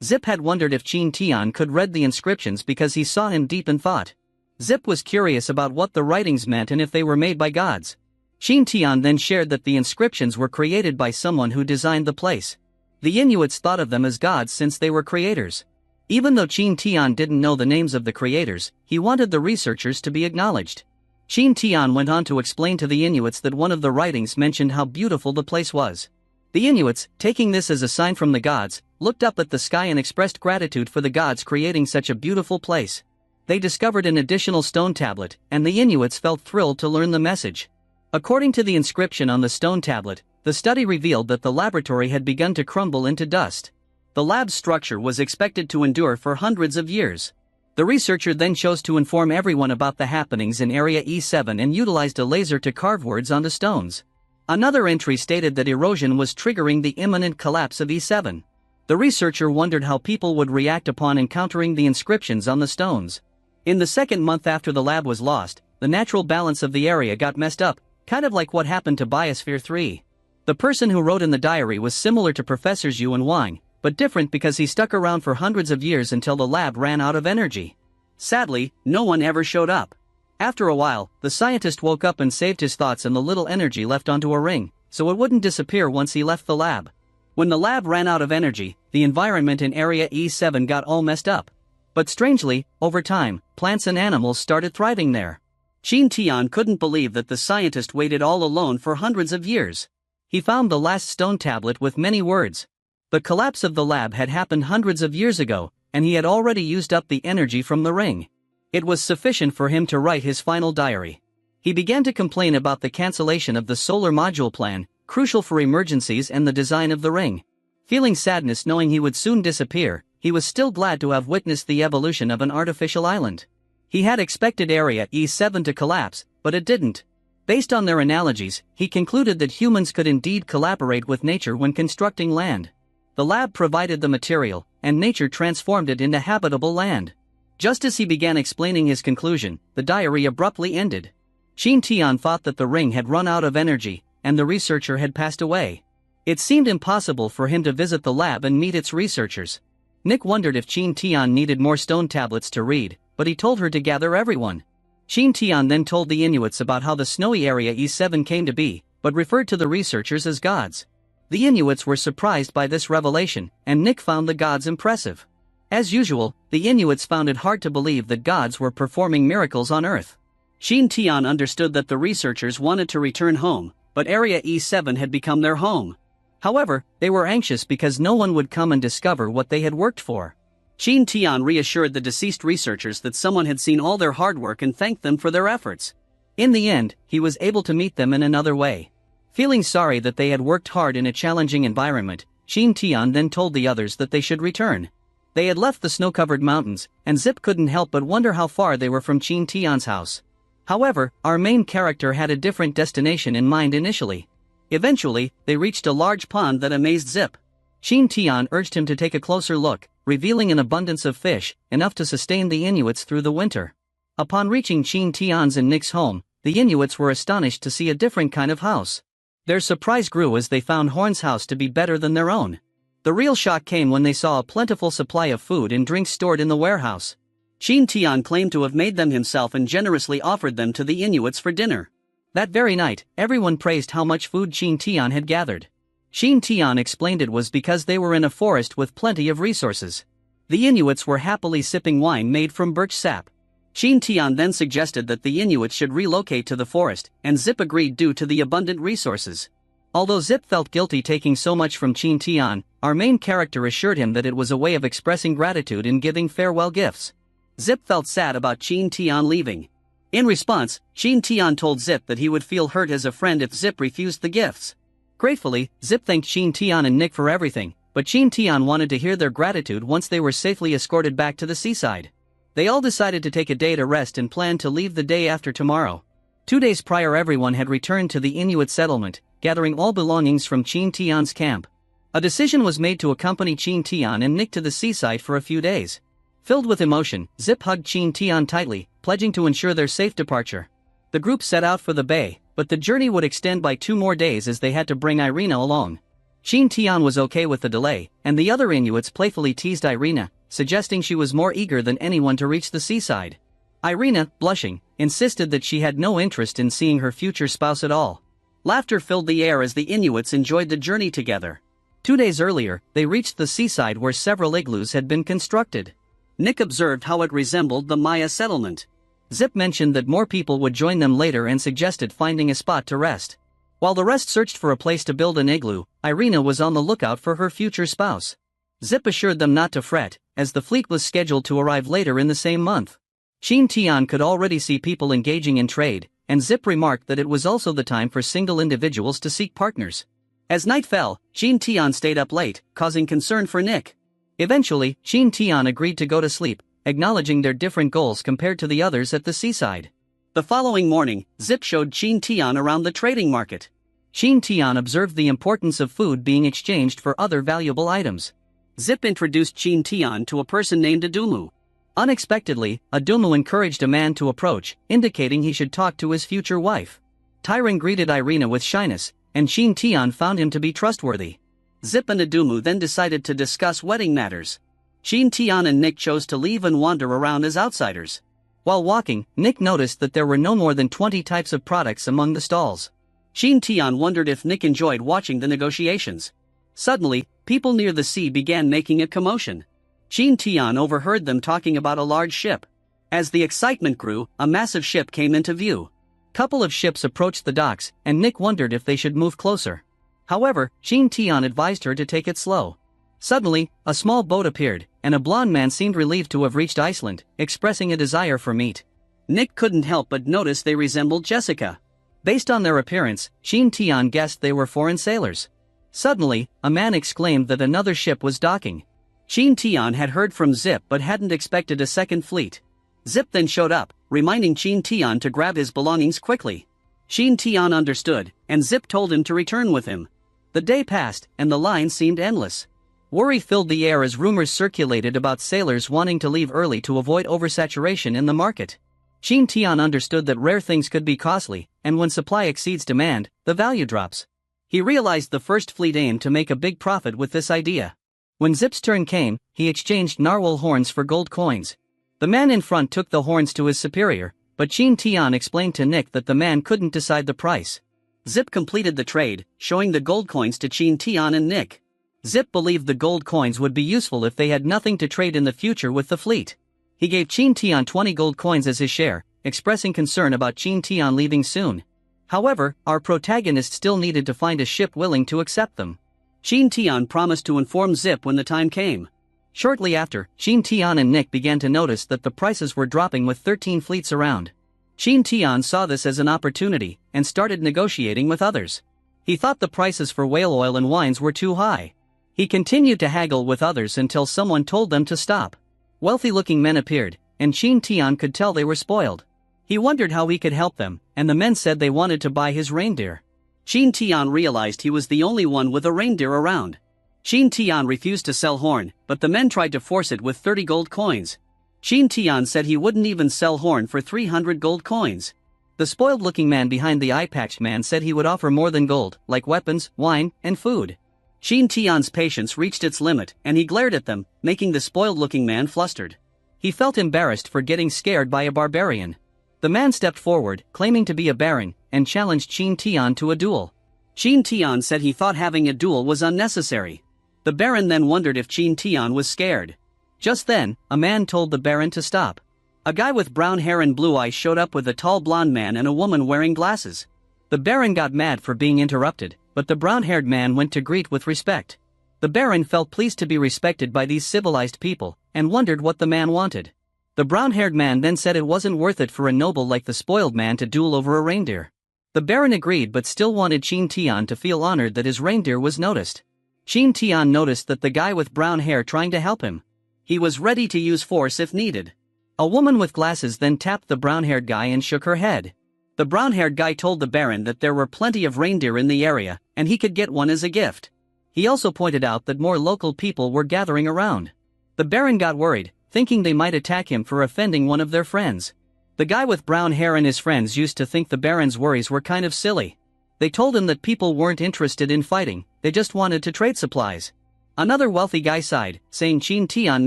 Zip had wondered if Qin Tian could read the inscriptions because he saw him deep in thought. Zip was curious about what the writings meant and if they were made by gods. Qin Tian then shared that the inscriptions were created by someone who designed the place. The Inuits thought of them as gods since they were creators. Even though Qin Tian didn't know the names of the creators, he wanted the researchers to be acknowledged. Qin Tian went on to explain to the Inuits that one of the writings mentioned how beautiful the place was. The Inuits, taking this as a sign from the gods, looked up at the sky and expressed gratitude for the gods creating such a beautiful place. They discovered an additional stone tablet, and the Inuits felt thrilled to learn the message. According to the inscription on the stone tablet, the study revealed that the laboratory had begun to crumble into dust. The lab's structure was expected to endure for hundreds of years. The researcher then chose to inform everyone about the happenings in Area E7 and utilized a laser to carve words onto stones. Another entry stated that erosion was triggering the imminent collapse of E7. The researcher wondered how people would react upon encountering the inscriptions on the stones. In the second month after the lab was lost, the natural balance of the area got messed up, kind of like what happened to Biosphere 3. The person who wrote in the diary was similar to Professors Yu and Wang, but different because he stuck around for hundreds of years until the lab ran out of energy. Sadly, no one ever showed up. After a while, the scientist woke up and saved his thoughts and the little energy left onto a ring, so it wouldn't disappear once he left the lab. When the lab ran out of energy, the environment in Area E7 got all messed up. But strangely, over time, plants and animals started thriving there. Qin Tian couldn't believe that the scientist waited all alone for hundreds of years. He found the last stone tablet with many words. The collapse of the lab had happened hundreds of years ago, and he had already used up the energy from the ring. It was sufficient for him to write his final diary. He began to complain about the cancellation of the solar module plan, crucial for emergencies and the design of the ring. Feeling sadness knowing he would soon disappear, he was still glad to have witnessed the evolution of an artificial island. He had expected Area E7 to collapse, but it didn't. Based on their analogies, he concluded that humans could indeed collaborate with nature when constructing land. The lab provided the material, and nature transformed it into habitable land. Just as he began explaining his conclusion, the diary abruptly ended. Qin Tian thought that the ring had run out of energy, and the researcher had passed away. It seemed impossible for him to visit the lab and meet its researchers. Nick wondered if Qin Tian needed more stone tablets to read, but he told her to gather everyone. Qin Tian then told the Inuits about how the snowy Area E7 came to be, but referred to the researchers as gods. The Inuits were surprised by this revelation, and Nick found the gods impressive. As usual, the Inuits found it hard to believe that gods were performing miracles on Earth. Qin Tian understood that the researchers wanted to return home, but Area E7 had become their home. However, they were anxious because no one would come and discover what they had worked for. Qin Tian reassured the deceased researchers that someone had seen all their hard work and thanked them for their efforts. In the end, he was able to meet them in another way. Feeling sorry that they had worked hard in a challenging environment, Qin Tian then told the others that they should return. They had left the snow-covered mountains, and Zip couldn't help but wonder how far they were from Qin Tian's house. However, our main character had a different destination in mind initially. Eventually, they reached a large pond that amazed Zip. Qin Tian urged him to take a closer look, revealing an abundance of fish, enough to sustain the Inuits through the winter. Upon reaching Qin Tian's and Nick's home, the Inuits were astonished to see a different kind of house. Their surprise grew as they found Horn's house to be better than their own. The real shock came when they saw a plentiful supply of food and drinks stored in the warehouse. Qin Tian claimed to have made them himself and generously offered them to the Inuits for dinner. That very night, everyone praised how much food Qin Tian had gathered. Qin Tian explained it was because they were in a forest with plenty of resources. The Inuits were happily sipping wine made from birch sap. Qin Tian then suggested that the Inuits should relocate to the forest, and Zip agreed due to the abundant resources. Although Zip felt guilty taking so much from Qin Tian, our main character assured him that it was a way of expressing gratitude in giving farewell gifts. Zip felt sad about Qin Tian leaving. In response, Qin Tian told Zip that he would feel hurt as a friend if Zip refused the gifts. Gratefully, Zip thanked Qin Tian and Nick for everything, but Qin Tian wanted to hear their gratitude once they were safely escorted back to the seaside. They all decided to take a day to rest and planned to leave the day after tomorrow. 2 days prior, everyone had returned to the Inuit settlement, gathering all belongings from Qin Tian's camp. A decision was made to accompany Qin Tian and Nick to the seaside for a few days. Filled with emotion, Zip hugged Qin Tian tightly, pledging to ensure their safe departure. The group set out for the bay, but the journey would extend by 2 more days as they had to bring Irina along. Qin Tian was okay with the delay, and the other Inuits playfully teased Irina, suggesting she was more eager than anyone to reach the seaside. Irina, blushing, insisted that she had no interest in seeing her future spouse at all. Laughter filled the air as the Inuits enjoyed the journey together. 2 days earlier, they reached the seaside where several igloos had been constructed. Nick observed how it resembled the Maya settlement. Zip mentioned that more people would join them later and suggested finding a spot to rest. While the rest searched for a place to build an igloo, Irina was on the lookout for her future spouse. Zip assured them not to fret, as the fleet was scheduled to arrive later in the same month. Qin Tian could already see people engaging in trade, and Zip remarked that it was also the time for single individuals to seek partners. As night fell, Qin Tian stayed up late, causing concern for Nick. Eventually, Qin Tian agreed to go to sleep, acknowledging their different goals compared to the others at the seaside. The following morning, Zip showed Qin Tian around the trading market. Qin Tian observed the importance of food being exchanged for other valuable items. Zip introduced Qin Tian to a person named Adumu. Unexpectedly, Adumu encouraged a man to approach, indicating he should talk to his future wife. Tyron greeted Irina with shyness, and Qin Tian found him to be trustworthy. Zip and Adumu then decided to discuss wedding matters. Qin Tian and Nick chose to leave and wander around as outsiders. While walking, Nick noticed that there were no more than 20 types of products among the stalls. Qin Tian wondered if Nick enjoyed watching the negotiations. Suddenly, people near the sea began making a commotion. Qin Tian overheard them talking about a large ship. As the excitement grew, a massive ship came into view. Couple of ships approached the docks, and Nick wondered if they should move closer. However, Qin Tian advised her to take it slow. Suddenly, a small boat appeared, and a blond man seemed relieved to have reached Iceland, expressing a desire for meat. Nick couldn't help but notice they resembled Jessica. Based on their appearance, Qin Tian guessed they were foreign sailors. Suddenly, a man exclaimed that another ship was docking. Qin Tian had heard from Zip but hadn't expected a second fleet. Zip then showed up, reminding Qin Tian to grab his belongings quickly. Qin Tian understood, and Zip told him to return with him. The day passed, and the line seemed endless. Worry filled the air as rumors circulated about sailors wanting to leave early to avoid oversaturation in the market. Qin Tian understood that rare things could be costly, and when supply exceeds demand, the value drops. He realized the first fleet aimed to make a big profit with this idea. When Zip's turn came, he exchanged narwhal horns for gold coins. The man in front took the horns to his superior, but Qin Tian explained to Nick that the man couldn't decide the price. Zip completed the trade, showing the gold coins to Qin Tian and Nick. Zip believed the gold coins would be useful if they had nothing to trade in the future with the fleet. He gave Qin Tian 20 gold coins as his share, expressing concern about Qin Tian leaving soon. However, our protagonist still needed to find a ship willing to accept them. Qin Tian promised to inform Zip when the time came. Shortly after, Qin Tian and Nick began to notice that the prices were dropping with 13 fleets around. Qin Tian saw this as an opportunity, and started negotiating with others. He thought the prices for whale oil and wines were too high. He continued to haggle with others until someone told them to stop. Wealthy-looking men appeared, and Qin Tian could tell they were spoiled. He wondered how he could help them, and the men said they wanted to buy his reindeer. Qin Tian realized he was the only one with a reindeer around. Qin Tian refused to sell Horn, but the men tried to force it with 30 gold coins. Qin Tian said he wouldn't even sell Horn for 300 gold coins. The spoiled-looking man behind the eye-patched man said he would offer more than gold, like weapons, wine, and food. Qin Tian's patience reached its limit, and he glared at them, making the spoiled-looking man flustered. He felt embarrassed for getting scared by a barbarian. The man stepped forward, claiming to be a baron, and challenged Qin Tian to a duel. Qin Tian said he thought having a duel was unnecessary. The baron then wondered if Qin Tian was scared. Just then, a man told the baron to stop. A guy with brown hair and blue eyes showed up with a tall blonde man and a woman wearing glasses. The baron got mad for being interrupted, but the brown-haired man went to greet with respect. The baron felt pleased to be respected by these civilized people, and wondered what the man wanted. The brown-haired man then said it wasn't worth it for a noble like the spoiled man to duel over a reindeer. The baron agreed but still wanted Qin Tian to feel honored that his reindeer was noticed. Qin Tian noticed that the guy with brown hair trying to help him. He was ready to use force if needed. A woman with glasses then tapped the brown-haired guy and shook her head. The brown-haired guy told the baron that there were plenty of reindeer in the area, and he could get one as a gift. He also pointed out that more local people were gathering around. The baron got worried, thinking they might attack him for offending one of their friends. The guy with brown hair and his friends used to think the baron's worries were kind of silly. They told him that people weren't interested in fighting, they just wanted to trade supplies. Another wealthy guy sighed, saying Qin Tian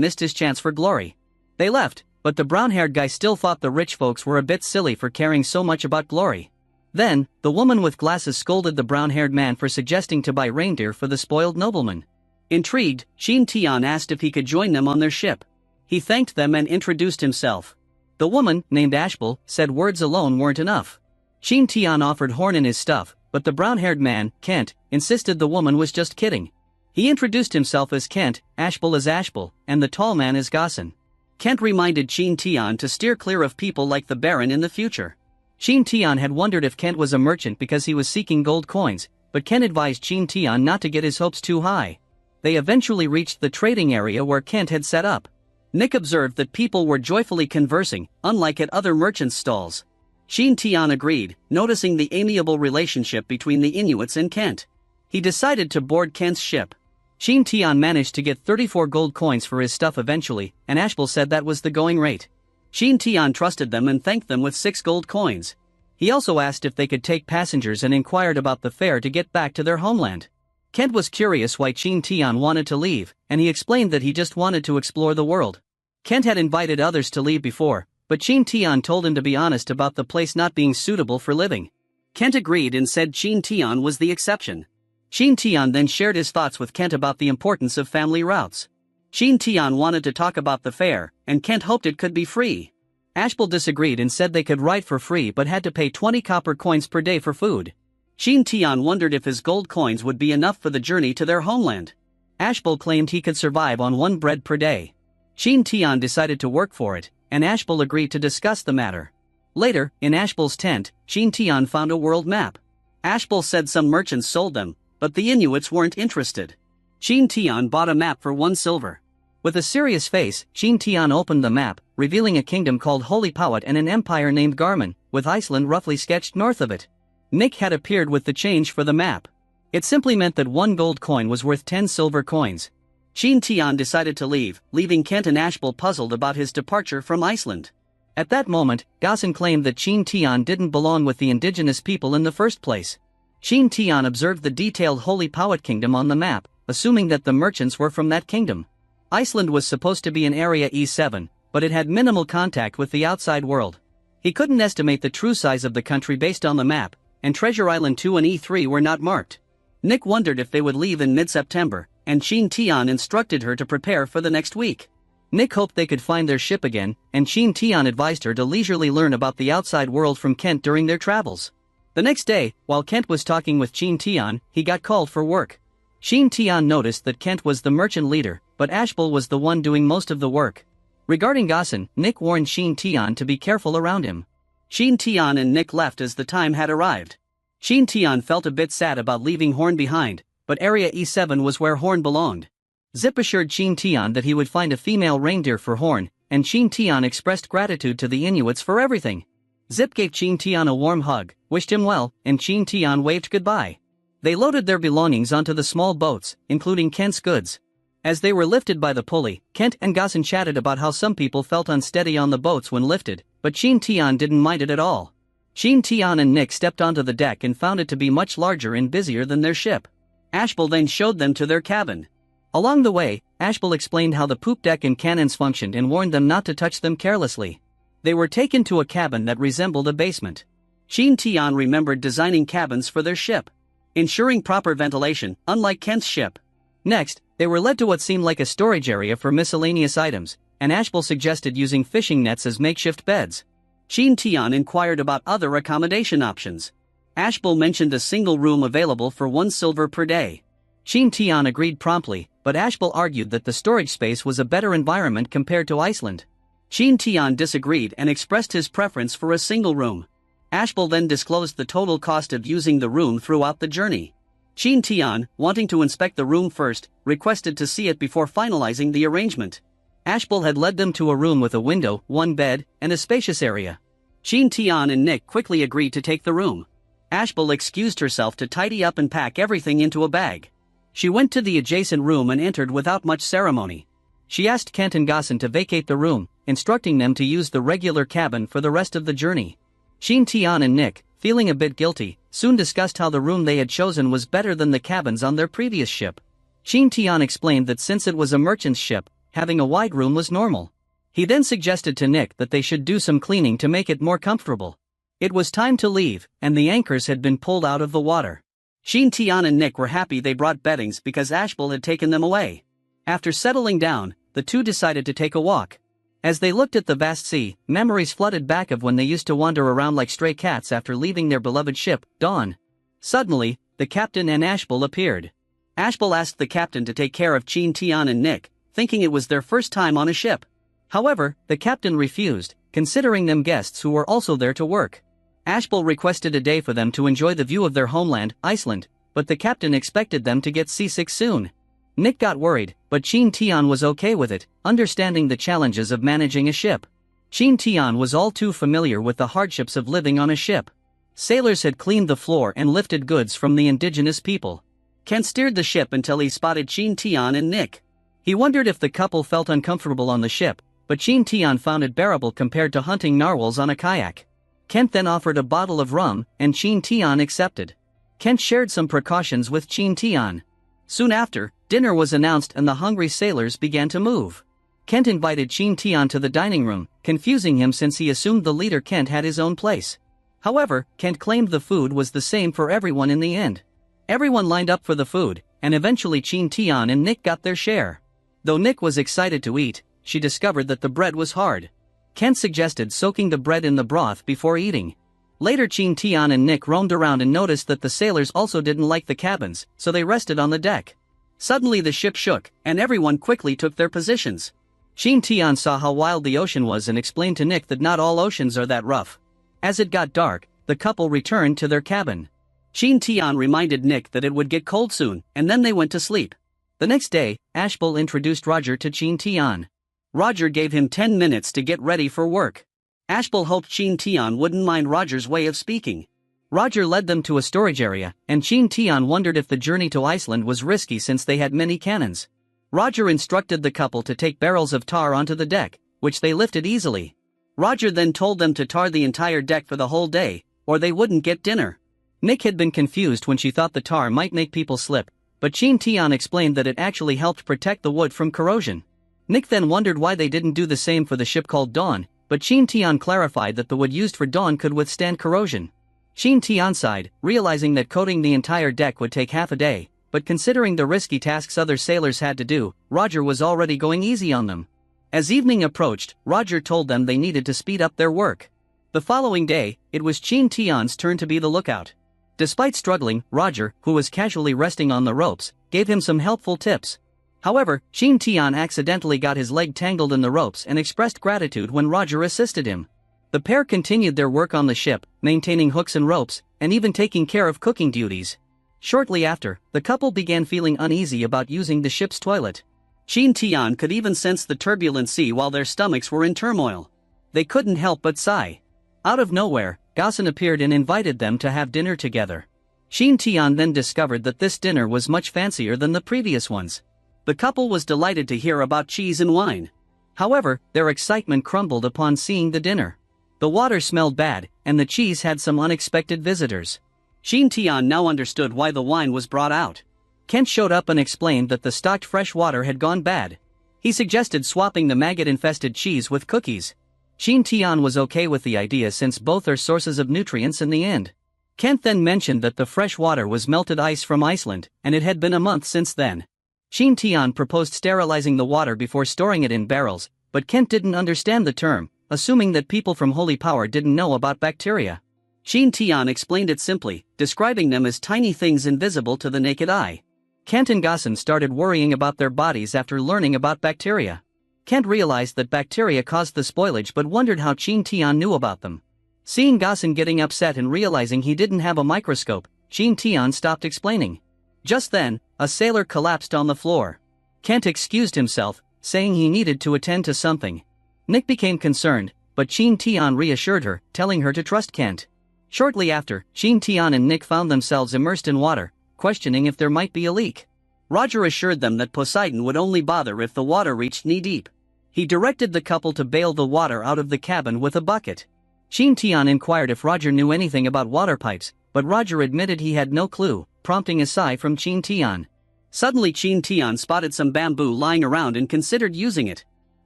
missed his chance for glory. They left, but the brown-haired guy still thought the rich folks were a bit silly for caring so much about glory. Then, the woman with glasses scolded the brown-haired man for suggesting to buy reindeer for the spoiled nobleman. Intrigued, Qin Tian asked if he could join them on their ship. He thanked them and introduced himself. The woman, named Ashbel, said words alone weren't enough. Qin Tian offered Horn and his stuff, but the brown-haired man, Kent, insisted the woman was just kidding. He introduced himself as Kent, Ashbel as Ashbel, and the tall man as Gossen. Kent reminded Qin Tian to steer clear of people like the baron in the future. Qin Tian had wondered if Kent was a merchant because he was seeking gold coins, but Kent advised Qin Tian not to get his hopes too high. They eventually reached the trading area where Kent had set up. Nick observed that people were joyfully conversing, unlike at other merchants' stalls. Qin Tian agreed, noticing the amiable relationship between the Inuits and Kent. He decided to board Kent's ship. Qin Tian managed to get 34 gold coins for his stuff eventually, and Ashbel said that was the going rate. Qin Tian trusted them and thanked them with 6 gold coins. He also asked if they could take passengers and inquired about the fare to get back to their homeland. Kent was curious why Qin Tian wanted to leave, and he explained that he just wanted to explore the world. Kent had invited others to leave before, but Qin Tian told him to be honest about the place not being suitable for living. Kent agreed and said Qin Tian was the exception. Qin Tian then shared his thoughts with Kent about the importance of family routes. Qin Tian wanted to talk about the fare, and Kent hoped it could be free. Ashbel disagreed and said they could ride for free but had to pay 20 copper coins per day for food. Qin Tian wondered if his gold coins would be enough for the journey to their homeland. Ashbel claimed he could survive on 1 bread per day. Qin Tian decided to work for it, and Ashbel agreed to discuss the matter. Later, in Ashbel's tent, Qin Tian found a world map. Ashbel said some merchants sold them, but the Inuits weren't interested. Qin Tian bought a map for 1 silver. With a serious face, Qin Tian opened the map, revealing a kingdom called Holy Powat and an empire named Garmin, with Iceland roughly sketched north of it. Nick had appeared with the change for the map. It simply meant that 1 gold coin was worth 10 silver coins. Qin Tian decided to leave, leaving Kent and Ashbel puzzled about his departure from Iceland. At that moment, Gossen claimed that Qin Tian didn't belong with the indigenous people in the first place. Qin Tian observed the detailed Holy Powat kingdom on the map, assuming that the merchants were from that kingdom. Iceland was supposed to be in Area E7, but it had minimal contact with the outside world. He couldn't estimate the true size of the country based on the map, and Treasure Island 2 and E3 were not marked. Nick wondered if they would leave in mid-September, and Qin Tian instructed her to prepare for the next week. Nick hoped they could find their ship again, and Qin Tian advised her to leisurely learn about the outside world from Kent during their travels. The next day, while Kent was talking with Qin Tian, he got called for work. Qin Tian noticed that Kent was the merchant leader, but Ashbel was the one doing most of the work. Regarding Gossen, Nick warned Qin Tian to be careful around him. Qin Tian and Nick left as the time had arrived. Qin Tian felt a bit sad about leaving Horn behind, but Area E7 was where Horn belonged. Zip assured Qin Tian that he would find a female reindeer for Horn, and Qin Tian expressed gratitude to the Inuits for everything. Zip gave Qin Tian a warm hug, wished him well, and Qin Tian waved goodbye. They loaded their belongings onto the small boats, including Kent's goods. As they were lifted by the pulley, Kent and Gossen chatted about how some people felt unsteady on the boats when lifted, but Qin Tian didn't mind it at all. Qin Tian and Nick stepped onto the deck and found it to be much larger and busier than their ship. Ashbel then showed them to their cabin. Along the way, Ashbel explained how the poop deck and cannons functioned and warned them not to touch them carelessly. They were taken to a cabin that resembled a basement. Qin Tian remembered designing cabins for their ship, ensuring proper ventilation, unlike Kent's ship. Next, they were led to what seemed like a storage area for miscellaneous items, and Ashbel suggested using fishing nets as makeshift beds. Qin Tian inquired about other accommodation options. Ashbel mentioned a single room available for 1 silver per day. Qin Tian agreed promptly, but Ashbel argued that the storage space was a better environment compared to Iceland. Qin Tian disagreed and expressed his preference for a single room. Ashbel then disclosed the total cost of using the room throughout the journey. Qin Tian, wanting to inspect the room first, requested to see it before finalizing the arrangement. Ashbel had led them to a room with a window, 1 bed, and a spacious area. Qin Tian and Nick quickly agreed to take the room. Ashbel excused herself to tidy up and pack everything into a bag. She went to the adjacent room and entered without much ceremony. She asked Kent and Gossen to vacate the room, instructing them to use the regular cabin for the rest of the journey. Qin Tian and Nick, feeling a bit guilty, soon discussed how the room they had chosen was better than the cabins on their previous ship. Qin Tian explained that since it was a merchant's ship, having a wide room was normal. He then suggested to Nick that they should do some cleaning to make it more comfortable. It was time to leave, and the anchors had been pulled out of the water. Qin Tian and Nick were happy they brought beddings because Ashbel had taken them away. After settling down, the two decided to take a walk. As they looked at the vast sea, memories flooded back of when they used to wander around like stray cats after leaving their beloved ship, Dawn. Suddenly, the captain and Ashbel appeared. Ashbel asked the captain to take care of Qin Tian and Nick, thinking it was their first time on a ship. However, the captain refused, considering them guests who were also there to work. Ashbel requested a day for them to enjoy the view of their homeland, Iceland, but the captain expected them to get seasick soon. Nick got worried, but Qin Tian was okay with it, understanding the challenges of managing a ship. Qin Tian was all too familiar with the hardships of living on a ship. Sailors had cleaned the floor and lifted goods from the indigenous people. Kent steered the ship until he spotted Qin Tian and Nick. He wondered if the couple felt uncomfortable on the ship, but Qin Tian found it bearable compared to hunting narwhals on a kayak. Kent then offered a bottle of rum, and Qin Tian accepted. Kent shared some precautions with Qin Tian. Soon after, dinner was announced and the hungry sailors began to move. Kent invited Qin Tian to the dining room, confusing him since he assumed the leader Kent had his own place. However, Kent claimed the food was the same for everyone in the end. Everyone lined up for the food, and eventually Qin Tian and Nick got their share. Though Nick was excited to eat, she discovered that the bread was hard. Kent suggested soaking the bread in the broth before eating. Later Qin Tian and Nick roamed around and noticed that the sailors also didn't like the cabins, so they rested on the deck. Suddenly the ship shook, and everyone quickly took their positions. Qin Tian saw how wild the ocean was and explained to Nick that not all oceans are that rough. As it got dark, the couple returned to their cabin. Qin Tian reminded Nick that it would get cold soon, and then they went to sleep. The next day, Ashbel introduced Roger to Qin Tian. Roger gave him 10 minutes to get ready for work. Ashbel hoped Qin Tian wouldn't mind Roger's way of speaking. Roger led them to a storage area, and Qin Tian wondered if the journey to Iceland was risky since they had many cannons. Roger instructed the couple to take barrels of tar onto the deck, which they lifted easily. Roger then told them to tar the entire deck for the whole day, or they wouldn't get dinner. Nick had been confused when she thought the tar might make people slip, but Qin Tian explained that it actually helped protect the wood from corrosion. Nick then wondered why they didn't do the same for the ship called Dawn, but Qin Tian clarified that the wood used for Dawn could withstand corrosion. Qin Tian sighed, realizing that coating the entire deck would take half a day, but considering the risky tasks other sailors had to do, Roger was already going easy on them. As evening approached, Roger told them they needed to speed up their work. The following day, it was Qin Tian's turn to be the lookout. Despite struggling, Roger, who was casually resting on the ropes, gave him some helpful tips. However, Qin Tian accidentally got his leg tangled in the ropes and expressed gratitude when Roger assisted him. The pair continued their work on the ship, maintaining hooks and ropes, and even taking care of cooking duties. Shortly after, the couple began feeling uneasy about using the ship's toilet. Qin Tian could even sense the turbulent sea while their stomachs were in turmoil. They couldn't help but sigh. Out of nowhere, Gassen appeared and invited them to have dinner together. Qin Tian then discovered that this dinner was much fancier than the previous ones. The couple was delighted to hear about cheese and wine. However, their excitement crumbled upon seeing the dinner. The water smelled bad, and the cheese had some unexpected visitors. Qin Tian now understood why the wine was brought out. Kent showed up and explained that the stocked fresh water had gone bad. He suggested swapping the maggot-infested cheese with cookies. Qin Tian was okay with the idea since both are sources of nutrients in the end. Kent then mentioned that the fresh water was melted ice from Iceland, and it had been a month since then. Qin Tian proposed sterilizing the water before storing it in barrels, but Kent didn't understand the term, assuming that people from Holy Power didn't know about bacteria. Qin Tian explained it simply, describing them as tiny things invisible to the naked eye. Kent and Gassen started worrying about their bodies after learning about bacteria. Kent realized that bacteria caused the spoilage but wondered how Qin Tian knew about them. Seeing Gassen getting upset and realizing he didn't have a microscope, Qin Tian stopped explaining. Just then, a sailor collapsed on the floor. Kent excused himself, saying he needed to attend to something. Nick became concerned, but Qin Tian reassured her, telling her to trust Kent. Shortly after, Qin Tian and Nick found themselves immersed in water, questioning if there might be a leak. Roger assured them that Poseidon would only bother if the water reached knee-deep. He directed the couple to bail the water out of the cabin with a bucket. Qin Tian inquired if Roger knew anything about water pipes, but Roger admitted he had no clue, prompting a sigh from Qin Tian. Suddenly Qin Tian spotted some bamboo lying around and considered using it.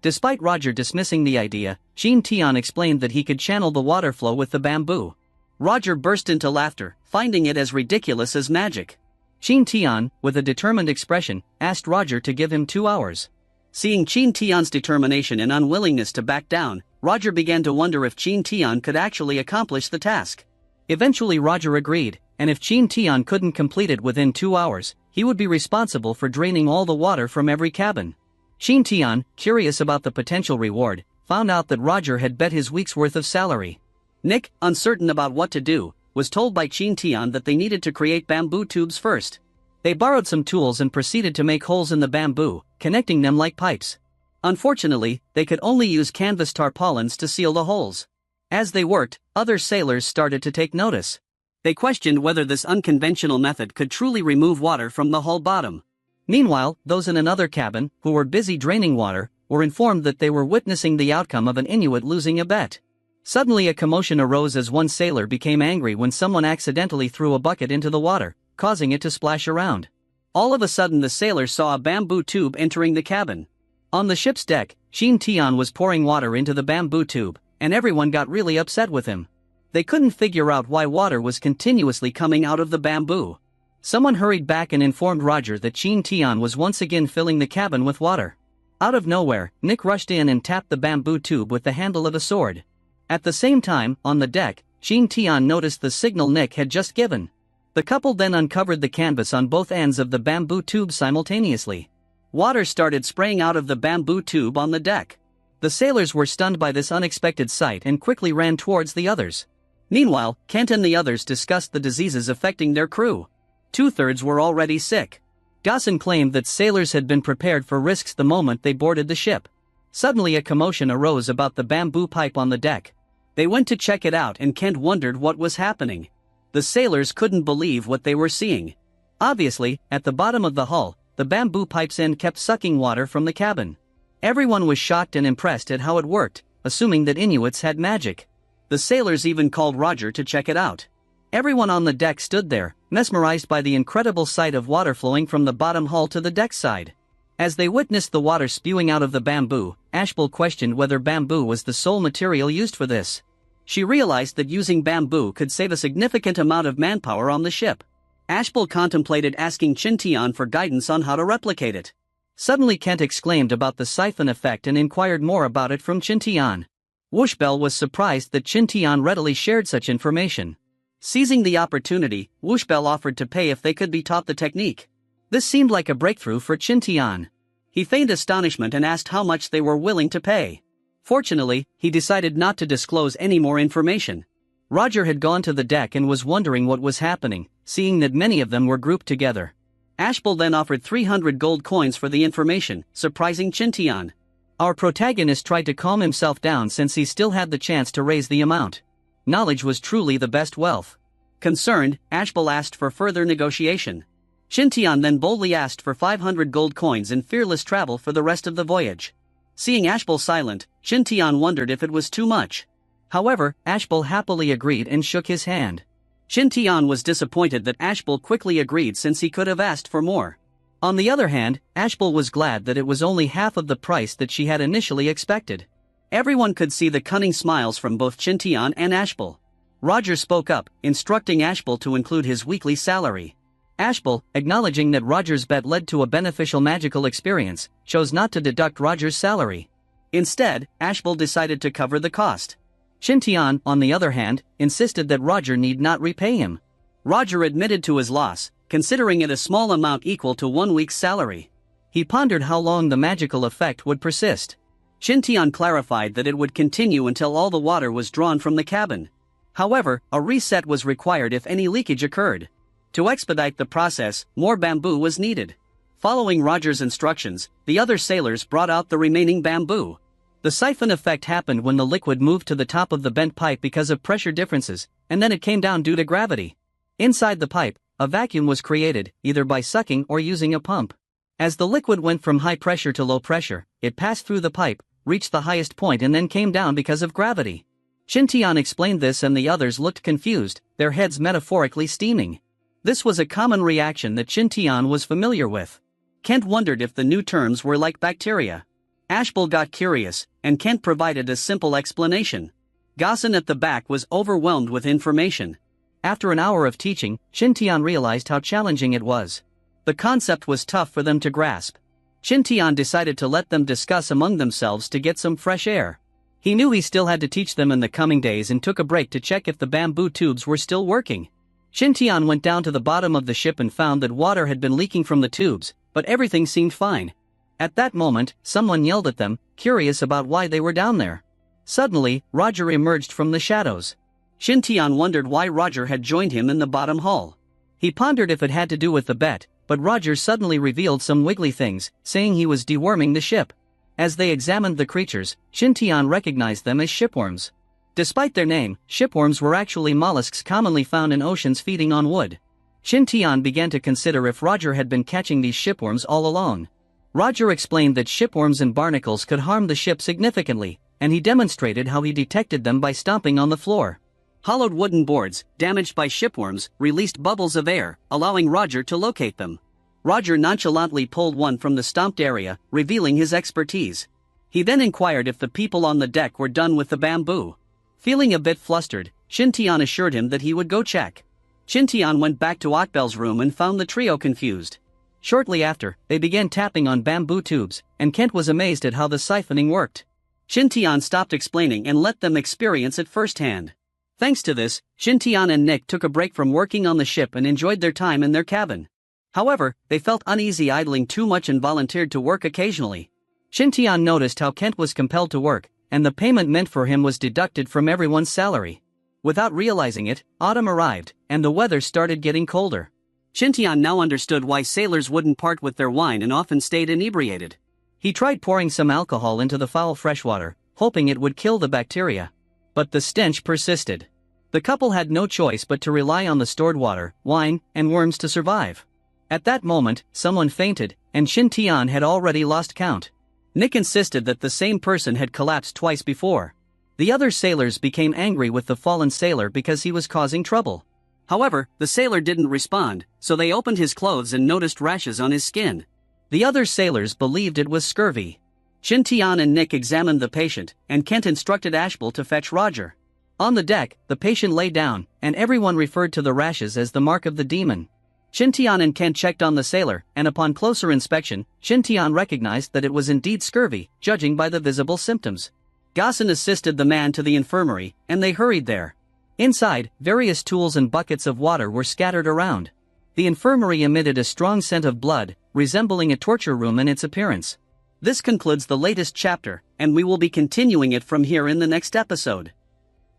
Despite Roger dismissing the idea, Qin Tian explained that he could channel the water flow with the bamboo. Roger burst into laughter, finding it as ridiculous as magic. Qin Tian, with a determined expression, asked Roger to give him 2 hours. Seeing Qin Tian's determination and unwillingness to back down, Roger began to wonder if Qin Tian could actually accomplish the task. Eventually Roger agreed, and if Qin Tian couldn't complete it within 2 hours, he would be responsible for draining all the water from every cabin. Qin Tian, curious about the potential reward, found out that Roger had bet his week's worth of salary. Nick, uncertain about what to do, was told by Qin Tian that they needed to create bamboo tubes first. They borrowed some tools and proceeded to make holes in the bamboo, connecting them like pipes. Unfortunately, they could only use canvas tarpaulins to seal the holes. As they worked, other sailors started to take notice. They questioned whether this unconventional method could truly remove water from the hull bottom. Meanwhile, those in another cabin, who were busy draining water, were informed that they were witnessing the outcome of an Inuit losing a bet. Suddenly a commotion arose as one sailor became angry when someone accidentally threw a bucket into the water, causing it to splash around. All of a sudden the sailor saw a bamboo tube entering the cabin. On the ship's deck, Qin Tian was pouring water into the bamboo tube, and everyone got really upset with him. They couldn't figure out why water was continuously coming out of the bamboo. Someone hurried back and informed Roger that Qin Tian was once again filling the cabin with water. Out of nowhere, Nick rushed in and tapped the bamboo tube with the handle of a sword. At the same time, on the deck, Qin Tian noticed the signal Nick had just given. The couple then uncovered the canvas on both ends of the bamboo tube simultaneously. Water started spraying out of the bamboo tube on the deck. The sailors were stunned by this unexpected sight and quickly ran towards the others. Meanwhile, Kent and the others discussed the diseases affecting their crew. 2/3 were already sick. Gassen claimed that sailors had been prepared for risks the moment they boarded the ship. Suddenly a commotion arose about the bamboo pipe on the deck. They went to check it out and Kent wondered what was happening. The sailors couldn't believe what they were seeing. Obviously, at the bottom of the hull, the bamboo pipe's end kept sucking water from the cabin. Everyone was shocked and impressed at how it worked, assuming that Inuits had magic. The sailors even called Roger to check it out. Everyone on the deck stood there, mesmerized by the incredible sight of water flowing from the bottom hull to the deck side. As they witnessed the water spewing out of the bamboo, Ashbel questioned whether bamboo was the sole material used for this. She realized that using bamboo could save a significant amount of manpower on the ship. Ashbel contemplated asking Qin Tian for guidance on how to replicate it. Suddenly Kent exclaimed about the siphon effect and inquired more about it from Qin Tian. Wooshbel was surprised that Qin Tian readily shared such information. Seizing the opportunity, Wooshbel offered to pay if they could be taught the technique. This seemed like a breakthrough for Qin Tian. He feigned astonishment and asked how much they were willing to pay. Fortunately, he decided not to disclose any more information. Roger had gone to the deck and was wondering what was happening, seeing that many of them were grouped together. Ashbel then offered 300 gold coins for the information, surprising Qin Tian. Our protagonist tried to calm himself down since he still had the chance to raise the amount. knowledge was truly the best wealth. Concerned, Ashbel asked for further negotiation. Qin Tian then boldly asked for 500 gold coins and fearless travel for the rest of the voyage. Seeing Ashbel silent, Qin Tian wondered if it was too much. However, Ashbel happily agreed and shook his hand. Qin Tian was disappointed that Ashbel quickly agreed since he could have asked for more. On the other hand, Ashbel was glad that it was only half of the price that she had initially expected. Everyone could see the cunning smiles from both Qin Tian and Ashbel. Roger spoke up, instructing Ashbel to include his weekly salary. Ashbel, acknowledging that Roger's bet led to a beneficial magical experience, chose not to deduct Roger's salary. Instead, Ashbel decided to cover the cost. Qin Tian, on the other hand, insisted that Roger need not repay him. Roger admitted to his loss, considering it a small amount equal to 1 week's salary. He pondered how long the magical effect would persist. Qin Tian clarified that it would continue until all the water was drawn from the cabin. However, a reset was required if any leakage occurred. To expedite the process, more bamboo was needed. Following Roger's instructions, the other sailors brought out the remaining bamboo. The siphon effect happened when the liquid moved to the top of the bent pipe because of pressure differences, and then it came down due to gravity. Inside the pipe, a vacuum was created, either by sucking or using a pump. As the liquid went from high pressure to low pressure, it passed through the pipe, reached the highest point and then came down because of gravity. Qin Tian explained this and the others looked confused, their heads metaphorically steaming. This was a common reaction that Qin Tian was familiar with. Kent wondered if the new terms were like bacteria. Ashbel got curious, and Kent provided a simple explanation. Gaussen at the back was overwhelmed with information. After an hour of teaching, Qin Tian realized how challenging it was. The concept was tough for them to grasp. Qin Tian decided to let them discuss among themselves to get some fresh air. He knew he still had to teach them in the coming days and took a break to check if the bamboo tubes were still working. Qin Tian went down to the bottom of the ship and found that water had been leaking from the tubes, but everything seemed fine. At that moment, someone yelled at them, curious about why they were down there. Suddenly, Roger emerged from the shadows. Qin Tian wondered why Roger had joined him in the bottom hall. He pondered if it had to do with the bet, but Roger suddenly revealed some wiggly things, saying he was deworming the ship. As they examined the creatures, Qin Tian recognized them as shipworms. Despite their name, shipworms were actually mollusks commonly found in oceans feeding on wood. Qin Tian began to consider if Roger had been catching these shipworms all along. Roger explained that shipworms and barnacles could harm the ship significantly, and he demonstrated how he detected them by stomping on the floor. Hollowed wooden boards, damaged by shipworms, released bubbles of air, allowing Roger to locate them. Roger nonchalantly pulled one from the stomped area, revealing his expertise. He then inquired if the people on the deck were done with the bamboo. Feeling a bit flustered, Qin Tian assured him that he would go check. Qin Tian went back to Akbel's room and found the trio confused. Shortly after, they began tapping on bamboo tubes, and Kent was amazed at how the siphoning worked. Qin Tian stopped explaining and let them experience it firsthand. Thanks to this, Qin Tian and Nick took a break from working on the ship and enjoyed their time in their cabin. However, they felt uneasy idling too much and volunteered to work occasionally. Qin Tian noticed how Kent was compelled to work, and the payment meant for him was deducted from everyone's salary. Without realizing it, autumn arrived, and the weather started getting colder. Qin Tian now understood why sailors wouldn't part with their wine and often stayed inebriated. He tried pouring some alcohol into the foul freshwater, hoping it would kill the bacteria. But the stench persisted. The couple had no choice but to rely on the stored water, wine, and worms to survive. At that moment, someone fainted, and Qin Tian had already lost count. Nick insisted that the same person had collapsed twice before. The other sailors became angry with the fallen sailor because he was causing trouble. However, the sailor didn't respond, so they opened his clothes and noticed rashes on his skin. The other sailors believed it was scurvy. Qin Tian and Nick examined the patient, and Kent instructed Ashbel to fetch Roger. On the deck, the patient lay down, and everyone referred to the rashes as the mark of the demon. Qin Tian and Kent checked on the sailor, and upon closer inspection, Qin Tian recognized that it was indeed scurvy, judging by the visible symptoms. Gaussen assisted the man to the infirmary, and they hurried there. Inside, various tools and buckets of water were scattered around. The infirmary emitted a strong scent of blood, resembling a torture room in its appearance. This concludes the latest chapter, and we will be continuing it from here in the next episode.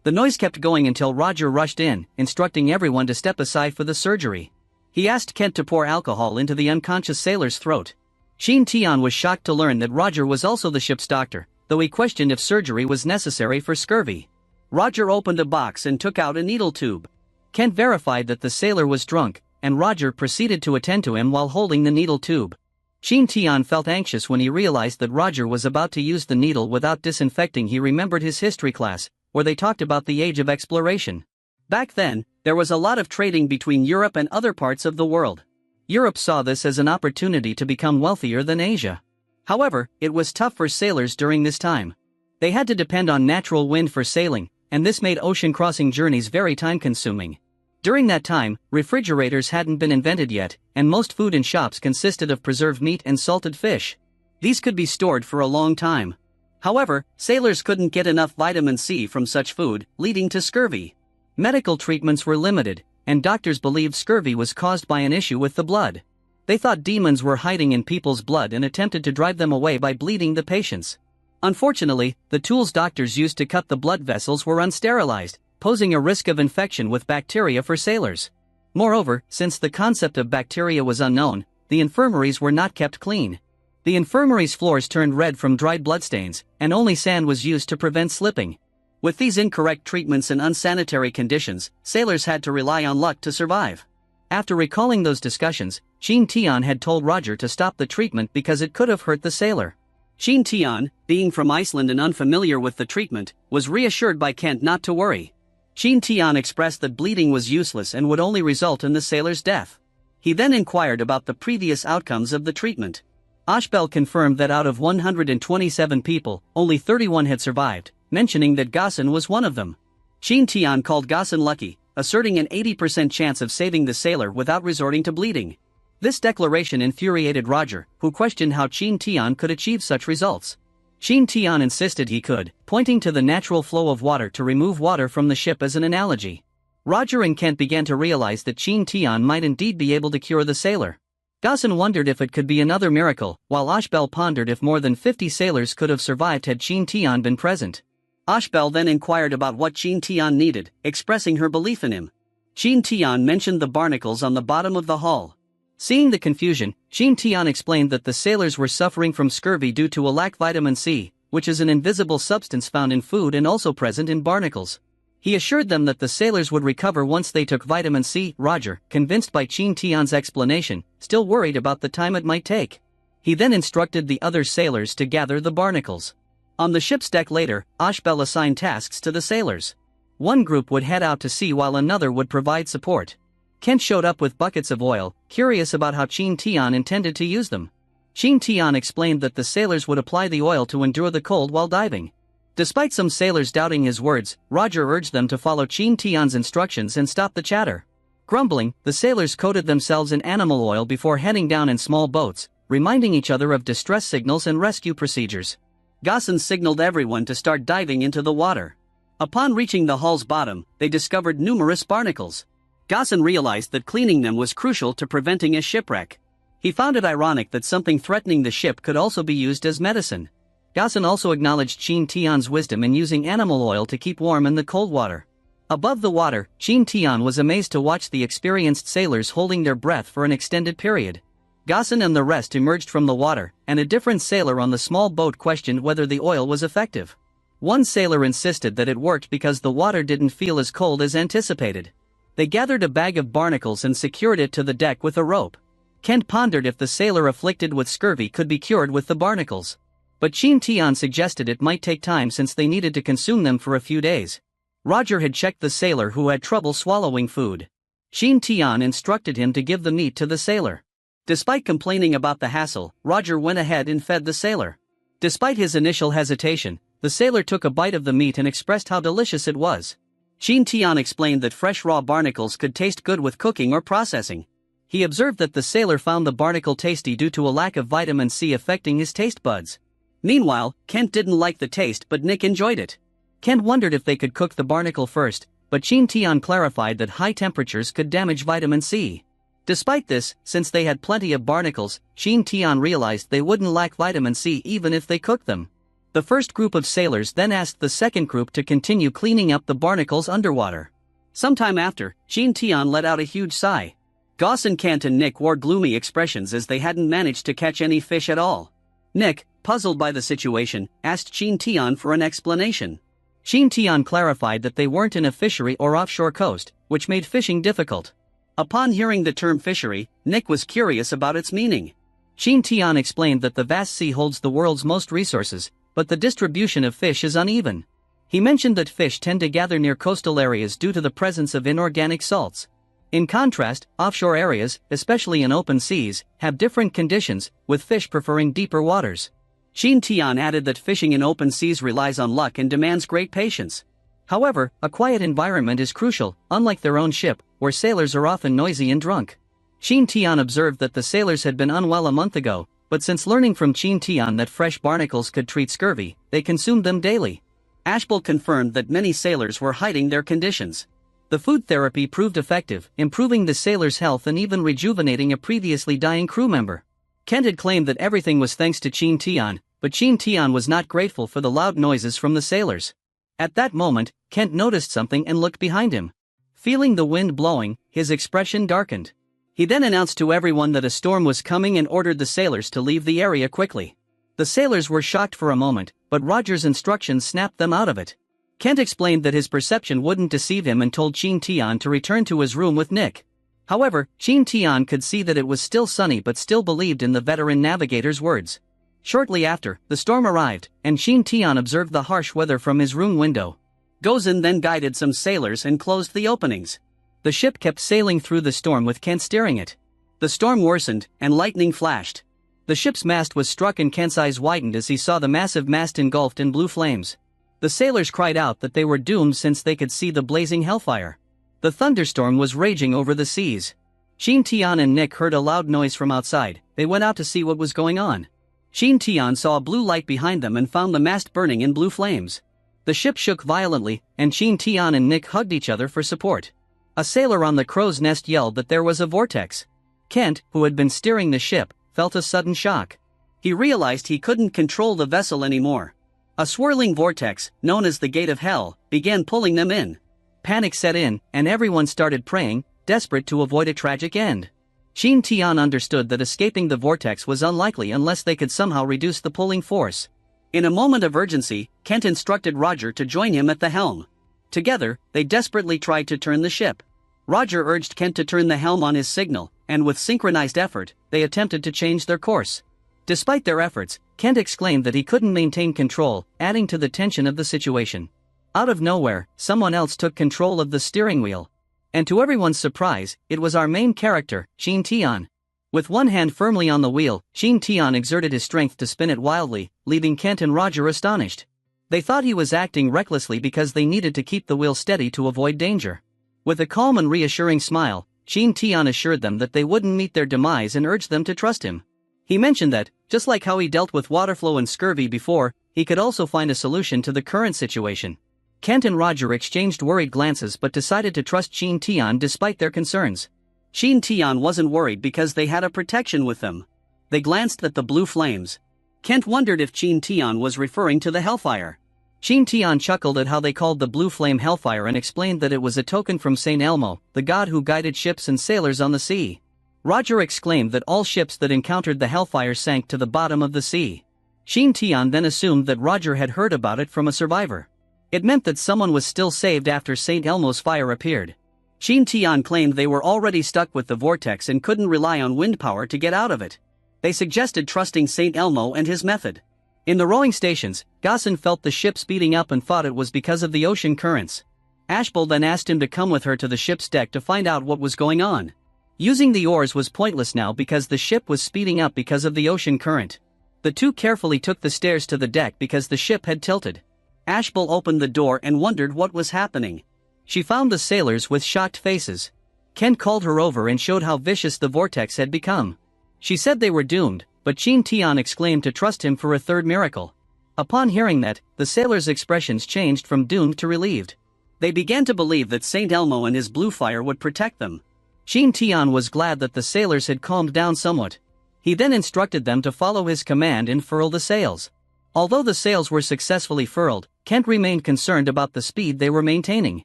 The noise kept going until Roger rushed in, instructing everyone to step aside for the surgery. He asked Kent to pour alcohol into the unconscious sailor's throat. Qin Tian was shocked to learn that Roger was also the ship's doctor, though he questioned if surgery was necessary for scurvy. Roger opened a box and took out a needle tube. Kent verified that the sailor was drunk, and Roger proceeded to attend to him while holding the needle tube. Qin Tian felt anxious when he realized that Roger was about to use the needle without disinfecting. He remembered his history class, where they talked about the age of exploration. Back then, there was a lot of trading between Europe and other parts of the world. Europe saw this as an opportunity to become wealthier than Asia. However, it was tough for sailors during this time. They had to depend on natural wind for sailing, and this made ocean crossing journeys very time-consuming. During that time, refrigerators hadn't been invented yet, and most food in shops consisted of preserved meat and salted fish. These could be stored for a long time. However, sailors couldn't get enough vitamin C from such food, leading to scurvy. Medical treatments were limited, and doctors believed scurvy was caused by an issue with the blood. They thought demons were hiding in people's blood and attempted to drive them away by bleeding the patients. Unfortunately, the tools doctors used to cut the blood vessels were unsterilized, posing a risk of infection with bacteria for sailors. Moreover, since the concept of bacteria was unknown, the infirmaries were not kept clean. The infirmaries' floors turned red from dried bloodstains, and only sand was used to prevent slipping. With these incorrect treatments and unsanitary conditions, sailors had to rely on luck to survive. After recalling those discussions, Qin Tian had told Roger to stop the treatment because it could have hurt the sailor. Qin Tian, being from Iceland and unfamiliar with the treatment, was reassured by Kent not to worry. Qin Tian expressed that bleeding was useless and would only result in the sailor's death. He then inquired about the previous outcomes of the treatment. Ashbel confirmed that out of 127 people, only 31 had survived, mentioning that Gossen was one of them. Qin Tian called Gossen lucky, asserting an 80% chance of saving the sailor without resorting to bleeding. This declaration infuriated Roger, who questioned how Qin Tian could achieve such results. Qin Tian insisted he could, pointing to the natural flow of water to remove water from the ship as an analogy. Roger and Kent began to realize that Qin Tian might indeed be able to cure the sailor. Gossen wondered if it could be another miracle, while Ashbel pondered if more than 50 sailors could have survived had Qin Tian been present. Ashbel then inquired about what Qin Tian needed, expressing her belief in him. Qin Tian mentioned the barnacles on the bottom of the hull. Seeing the confusion, Qin Tian explained that the sailors were suffering from scurvy due to a lack of vitamin C, which is an invisible substance found in food and also present in barnacles. He assured them that the sailors would recover once they took vitamin C. Roger, convinced by Qin Tian's explanation, still worried about the time it might take. He then instructed the other sailors to gather the barnacles. On the ship's deck later, Ashbel assigned tasks to the sailors. One group would head out to sea while another would provide support. Kent showed up with buckets of oil, curious about how Qin Tian intended to use them. Qin Tian explained that the sailors would apply the oil to endure the cold while diving. Despite some sailors doubting his words, Roger urged them to follow Qin Tian's instructions and stop the chatter. Grumbling, the sailors coated themselves in animal oil before heading down in small boats, reminding each other of distress signals and rescue procedures. Gossen signaled everyone to start diving into the water. Upon reaching the hull's bottom, they discovered numerous barnacles. Gossen realized that cleaning them was crucial to preventing a shipwreck. He found it ironic that something threatening the ship could also be used as medicine. Gossen also acknowledged Qin Tian's wisdom in using animal oil to keep warm in the cold water. Above the water, Qin Tian was amazed to watch the experienced sailors holding their breath for an extended period. Gossen and the rest emerged from the water, and a different sailor on the small boat questioned whether the oil was effective. One sailor insisted that it worked because the water didn't feel as cold as anticipated. They gathered a bag of barnacles and secured it to the deck with a rope. Kent pondered if the sailor afflicted with scurvy could be cured with the barnacles. But Qin Tian suggested it might take time since they needed to consume them for a few days. Roger had checked the sailor who had trouble swallowing food. Qin Tian instructed him to give the meat to the sailor. Despite complaining about the hassle, Roger went ahead and fed the sailor. Despite his initial hesitation, the sailor took a bite of the meat and expressed how delicious it was. Qin Tian explained that fresh raw barnacles could taste good with cooking or processing. He observed that the sailor found the barnacle tasty due to a lack of vitamin C affecting his taste buds. Meanwhile, Kent didn't like the taste but Nick enjoyed it. Kent wondered if they could cook the barnacle first, but Qin Tian clarified that high temperatures could damage vitamin C. Despite this, since they had plenty of barnacles, Qin Tian realized they wouldn't lack vitamin C even if they cooked them. The first group of sailors then asked the second group to continue cleaning up the barnacles underwater. Sometime after, Qin Tian let out a huge sigh. Gossen, Kent and Nick wore gloomy expressions as they hadn't managed to catch any fish at all. Nick, puzzled by the situation, asked Qin Tian for an explanation. Qin Tian clarified that they weren't in a fishery or offshore coast, which made fishing difficult. Upon hearing the term fishery, Nick was curious about its meaning. Qin Tian explained that the vast sea holds the world's most resources, but the distribution of fish is uneven. He mentioned that fish tend to gather near coastal areas due to the presence of inorganic salts. In contrast, offshore areas, especially in open seas, have different conditions, with fish preferring deeper waters. Qin Tian added that fishing in open seas relies on luck and demands great patience. However, a quiet environment is crucial, unlike their own ship, where sailors are often noisy and drunk. Qin Tian observed that the sailors had been unwell a month ago, but since learning from Qin Tian that fresh barnacles could treat scurvy, they consumed them daily. Ashbel confirmed that many sailors were hiding their conditions. The food therapy proved effective, improving the sailors' health and even rejuvenating a previously dying crew member. Kent had claimed that everything was thanks to Qin Tian, but Qin Tian was not grateful for the loud noises from the sailors. At that moment, Kent noticed something and looked behind him. Feeling the wind blowing, his expression darkened. He then announced to everyone that a storm was coming and ordered the sailors to leave the area quickly. The sailors were shocked for a moment, but Roger's instructions snapped them out of it. Kent explained that his perception wouldn't deceive him and told Qin Tian to return to his room with Nick. However, Qin Tian could see that it was still sunny but still believed in the veteran navigator's words. Shortly after, the storm arrived, and Qin Tian observed the harsh weather from his room window. Gozin then guided some sailors and closed the openings. The ship kept sailing through the storm with Kent steering it. The storm worsened, and lightning flashed. The ship's mast was struck and Kent's eyes widened as he saw the massive mast engulfed in blue flames. The sailors cried out that they were doomed since they could see the blazing hellfire. The thunderstorm was raging over the seas. Qin Tian and Nick heard a loud noise from outside. They went out to see what was going on. Qin Tian saw a blue light behind them and found the mast burning in blue flames. The ship shook violently, and Qin Tian and Nick hugged each other for support. A sailor on the crow's nest yelled that there was a vortex. Kent, who had been steering the ship, felt a sudden shock. He realized he couldn't control the vessel anymore. A swirling vortex, known as the Gate of Hell, began pulling them in. Panic set in, and everyone started praying, desperate to avoid a tragic end. Qin Tian understood that escaping the vortex was unlikely unless they could somehow reduce the pulling force. In a moment of urgency, Kent instructed Roger to join him at the helm. Together, they desperately tried to turn the ship. Roger urged Kent to turn the helm on his signal, and with synchronized effort, they attempted to change their course. Despite their efforts, Kent exclaimed that he couldn't maintain control, adding to the tension of the situation. Out of nowhere, someone else took control of the steering wheel. And to everyone's surprise, it was our main character, Qin Tian. With one hand firmly on the wheel, Qin Tian exerted his strength to spin it wildly, leaving Kent and Roger astonished. They thought he was acting recklessly because they needed to keep the wheel steady to avoid danger. With a calm and reassuring smile, Qin Tian assured them that they wouldn't meet their demise and urged them to trust him. He mentioned that, just like how he dealt with water flow and scurvy before, he could also find a solution to the current situation. Kent and Roger exchanged worried glances but decided to trust Qin Tian despite their concerns. Qin Tian wasn't worried because they had a protection with them. They glanced at the blue flames. Kent wondered if Qin Tian was referring to the hellfire. Qin Tian chuckled at how they called the blue flame hellfire and explained that it was a token from Saint Elmo, the god who guided ships and sailors on the sea. Roger exclaimed that all ships that encountered the hellfire sank to the bottom of the sea. Qin Tian then assumed that Roger had heard about it from a survivor. It meant that someone was still saved after Saint Elmo's fire appeared. Qin Tian claimed they were already stuck with the vortex and couldn't rely on wind power to get out of it. They suggested trusting Saint Elmo and his method. In the rowing stations, Gossin felt the ship speeding up and thought it was because of the ocean currents. Ashbel then asked him to come with her to the ship's deck to find out what was going on. Using the oars was pointless now because the ship was speeding up because of the ocean current. The two carefully took the stairs to the deck because the ship had tilted. Ashbel opened the door and wondered what was happening. She found the sailors with shocked faces. Kent called her over and showed how vicious the vortex had become. She said they were doomed, but Qin Tian exclaimed to trust him for a third miracle. Upon hearing that, the sailors' expressions changed from doomed to relieved. They began to believe that Saint Elmo and his blue fire would protect them. Qin Tian was glad that the sailors had calmed down somewhat. He then instructed them to follow his command and furl the sails. Although the sails were successfully furled, Kent remained concerned about the speed they were maintaining.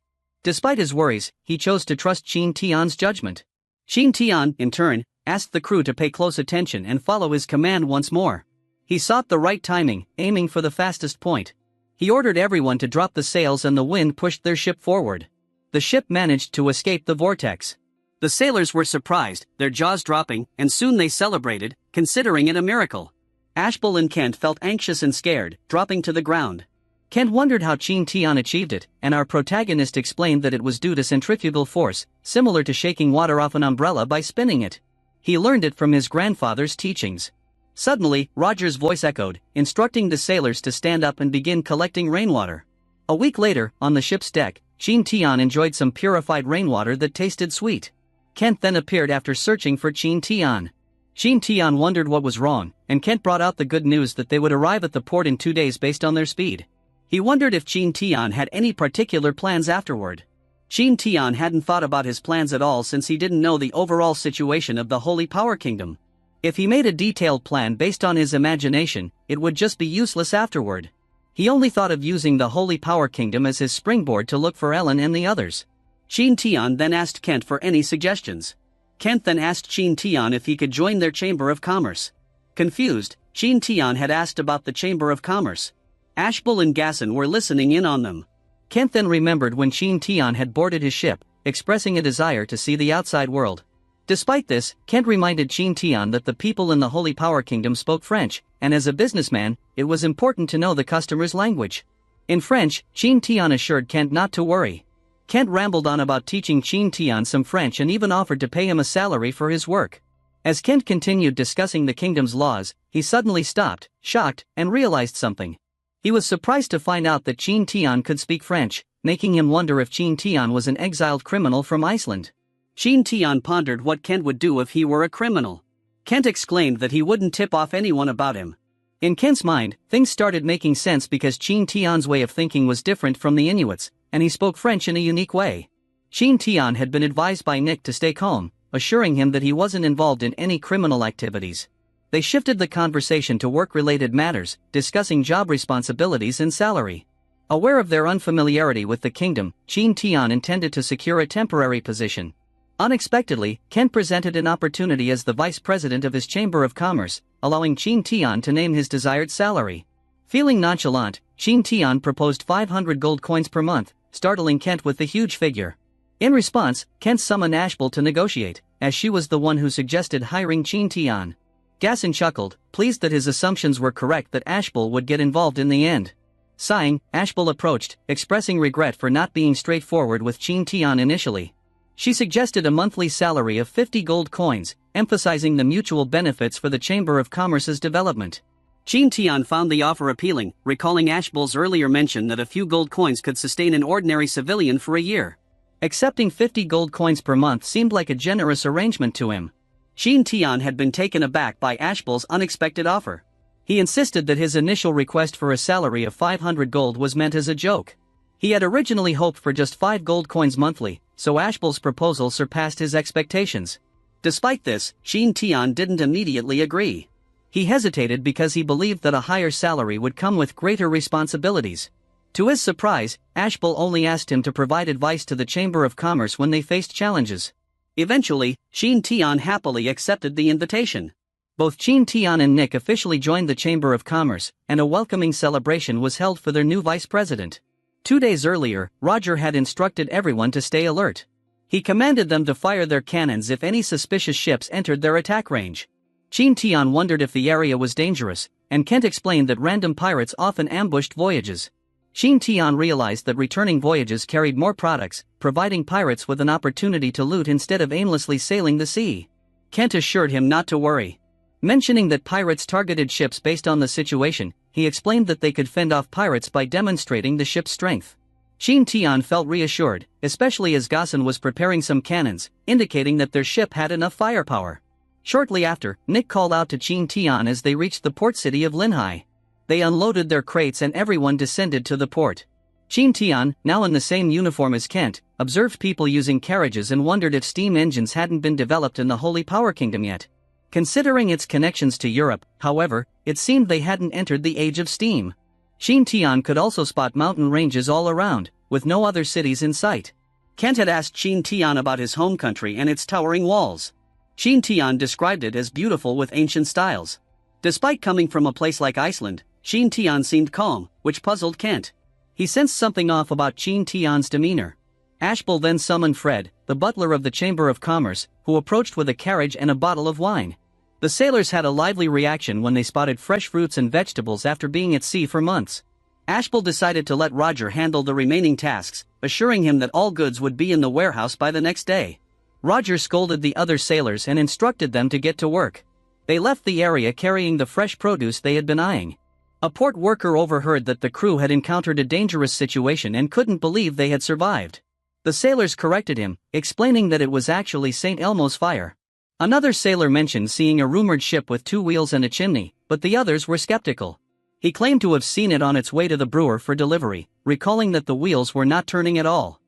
Despite his worries, he chose to trust Qin Tian's judgment. Qin Tian, in turn, asked the crew to pay close attention and follow his command once more. He sought the right timing, aiming for the fastest point. He ordered everyone to drop the sails and the wind pushed their ship forward. The ship managed to escape the vortex. The sailors were surprised, their jaws dropping, and soon they celebrated, considering it a miracle. Ashbel and Kent felt anxious and scared, dropping to the ground. Kent wondered how Qin Tian achieved it, and our protagonist explained that it was due to centrifugal force, similar to shaking water off an umbrella by spinning it. He learned it from his grandfather's teachings. Suddenly, Roger's voice echoed, instructing the sailors to stand up and begin collecting rainwater. A week later, on the ship's deck, Qin Tian enjoyed some purified rainwater that tasted sweet. Kent then appeared after searching for Qin Tian. Qin Tian wondered what was wrong, and Kent brought out the good news that they would arrive at the port in 2 days based on their speed. He wondered if Qin Tian had any particular plans afterward. Qin Tian hadn't thought about his plans at all since he didn't know the overall situation of the Holy Power Kingdom. If he made a detailed plan based on his imagination, it would just be useless afterward. He only thought of using the Holy Power Kingdom as his springboard to look for Ellen and the others. Qin Tian then asked Kent for any suggestions. Kent then asked Qin Tian if he could join their Chamber of Commerce. Confused, Qin Tian had asked about the Chamber of Commerce. Ashbel and Gasson were listening in on them. Kent then remembered when Qin Tian had boarded his ship, expressing a desire to see the outside world. Despite this, Kent reminded Qin Tian that the people in the Holy Power Kingdom spoke French, and as a businessman, it was important to know the customer's language. In French, Qin Tian assured Kent not to worry. Kent rambled on about teaching Qin Tian some French and even offered to pay him a salary for his work. As Kent continued discussing the kingdom's laws, he suddenly stopped, shocked, and realized something. He was surprised to find out that Qin Tian could speak French, making him wonder if Qin Tian was an exiled criminal from Iceland. Qin Tian pondered what Kent would do if he were a criminal. Kent exclaimed that he wouldn't tip off anyone about him. In Kent's mind, things started making sense because Qin Tian's way of thinking was different from the Inuits, and he spoke French in a unique way. Qin Tian had been advised by Nick to stay calm, assuring him that he wasn't involved in any criminal activities. They shifted the conversation to work-related matters, discussing job responsibilities and salary. Aware of their unfamiliarity with the kingdom, Qin Tian intended to secure a temporary position. Unexpectedly, Kent presented an opportunity as the vice president of his Chamber of Commerce, allowing Qin Tian to name his desired salary. Feeling nonchalant, Qin Tian proposed 500 gold coins per month, startling Kent with the huge figure. In response, Kent summoned Ashbel to negotiate, as she was the one who suggested hiring Qin Tian. Gasson chuckled, pleased that his assumptions were correct that Ashbel would get involved in the end. Sighing, Ashbel approached, expressing regret for not being straightforward with Qin Tian initially. She suggested a monthly salary of 50 gold coins, emphasizing the mutual benefits for the Chamber of Commerce's development. Qin Tian found the offer appealing, recalling Ashbel's earlier mention that a few gold coins could sustain an ordinary civilian for a year. Accepting 50 gold coins per month seemed like a generous arrangement to him. Qin Tian had been taken aback by Ashbel's unexpected offer. He insisted that his initial request for a salary of 500 gold was meant as a joke. He had originally hoped for just 5 gold coins monthly, so Ashbel's proposal surpassed his expectations. Despite this, Qin Tian didn't immediately agree. He hesitated because he believed that a higher salary would come with greater responsibilities. To his surprise, Ashbel only asked him to provide advice to the Chamber of Commerce when they faced challenges. Eventually, Qin Tian happily accepted the invitation. Both Qin Tian and Nick officially joined the Chamber of Commerce, and a welcoming celebration was held for their new vice president. 2 days earlier, Roger had instructed everyone to stay alert. He commanded them to fire their cannons if any suspicious ships entered their attack range. Qin Tian wondered if the area was dangerous, and Kent explained that random pirates often ambushed voyages. Qin Tian realized that returning voyages carried more products, providing pirates with an opportunity to loot instead of aimlessly sailing the sea. Kent assured him not to worry. Mentioning that pirates targeted ships based on the situation, he explained that they could fend off pirates by demonstrating the ship's strength. Qin Tian felt reassured, especially as Gasson was preparing some cannons, indicating that their ship had enough firepower. Shortly after, Nick called out to Qin Tian as they reached the port city of Linhai. They unloaded their crates and everyone descended to the port. Qin Tian, now in the same uniform as Kent, observed people using carriages and wondered if steam engines hadn't been developed in the Holy Power Kingdom yet. Considering its connections to Europe, however, it seemed they hadn't entered the age of steam. Qin Tian could also spot mountain ranges all around, with no other cities in sight. Kent had asked Qin Tian about his home country and its towering walls. Qin Tian described it as beautiful with ancient styles. Despite coming from a place like Iceland, Qin Tian seemed calm, which puzzled Kent. He sensed something off about Qin Tian's demeanor. Ashbel then summoned Fred, the butler of the Chamber of Commerce, who approached with a carriage and a bottle of wine. The sailors had a lively reaction when they spotted fresh fruits and vegetables after being at sea for months. Ashbel decided to let Roger handle the remaining tasks, assuring him that all goods would be in the warehouse by the next day. Roger scolded the other sailors and instructed them to get to work. They left the area carrying the fresh produce they had been eyeing. A port worker overheard that the crew had encountered a dangerous situation and couldn't believe they had survived. The sailors corrected him, explaining that it was actually St. Elmo's fire. Another sailor mentioned seeing a rumored ship with 2 wheels and a chimney, but the others were skeptical. He claimed to have seen it on its way to the brewer for delivery, recalling that the wheels were not turning at all.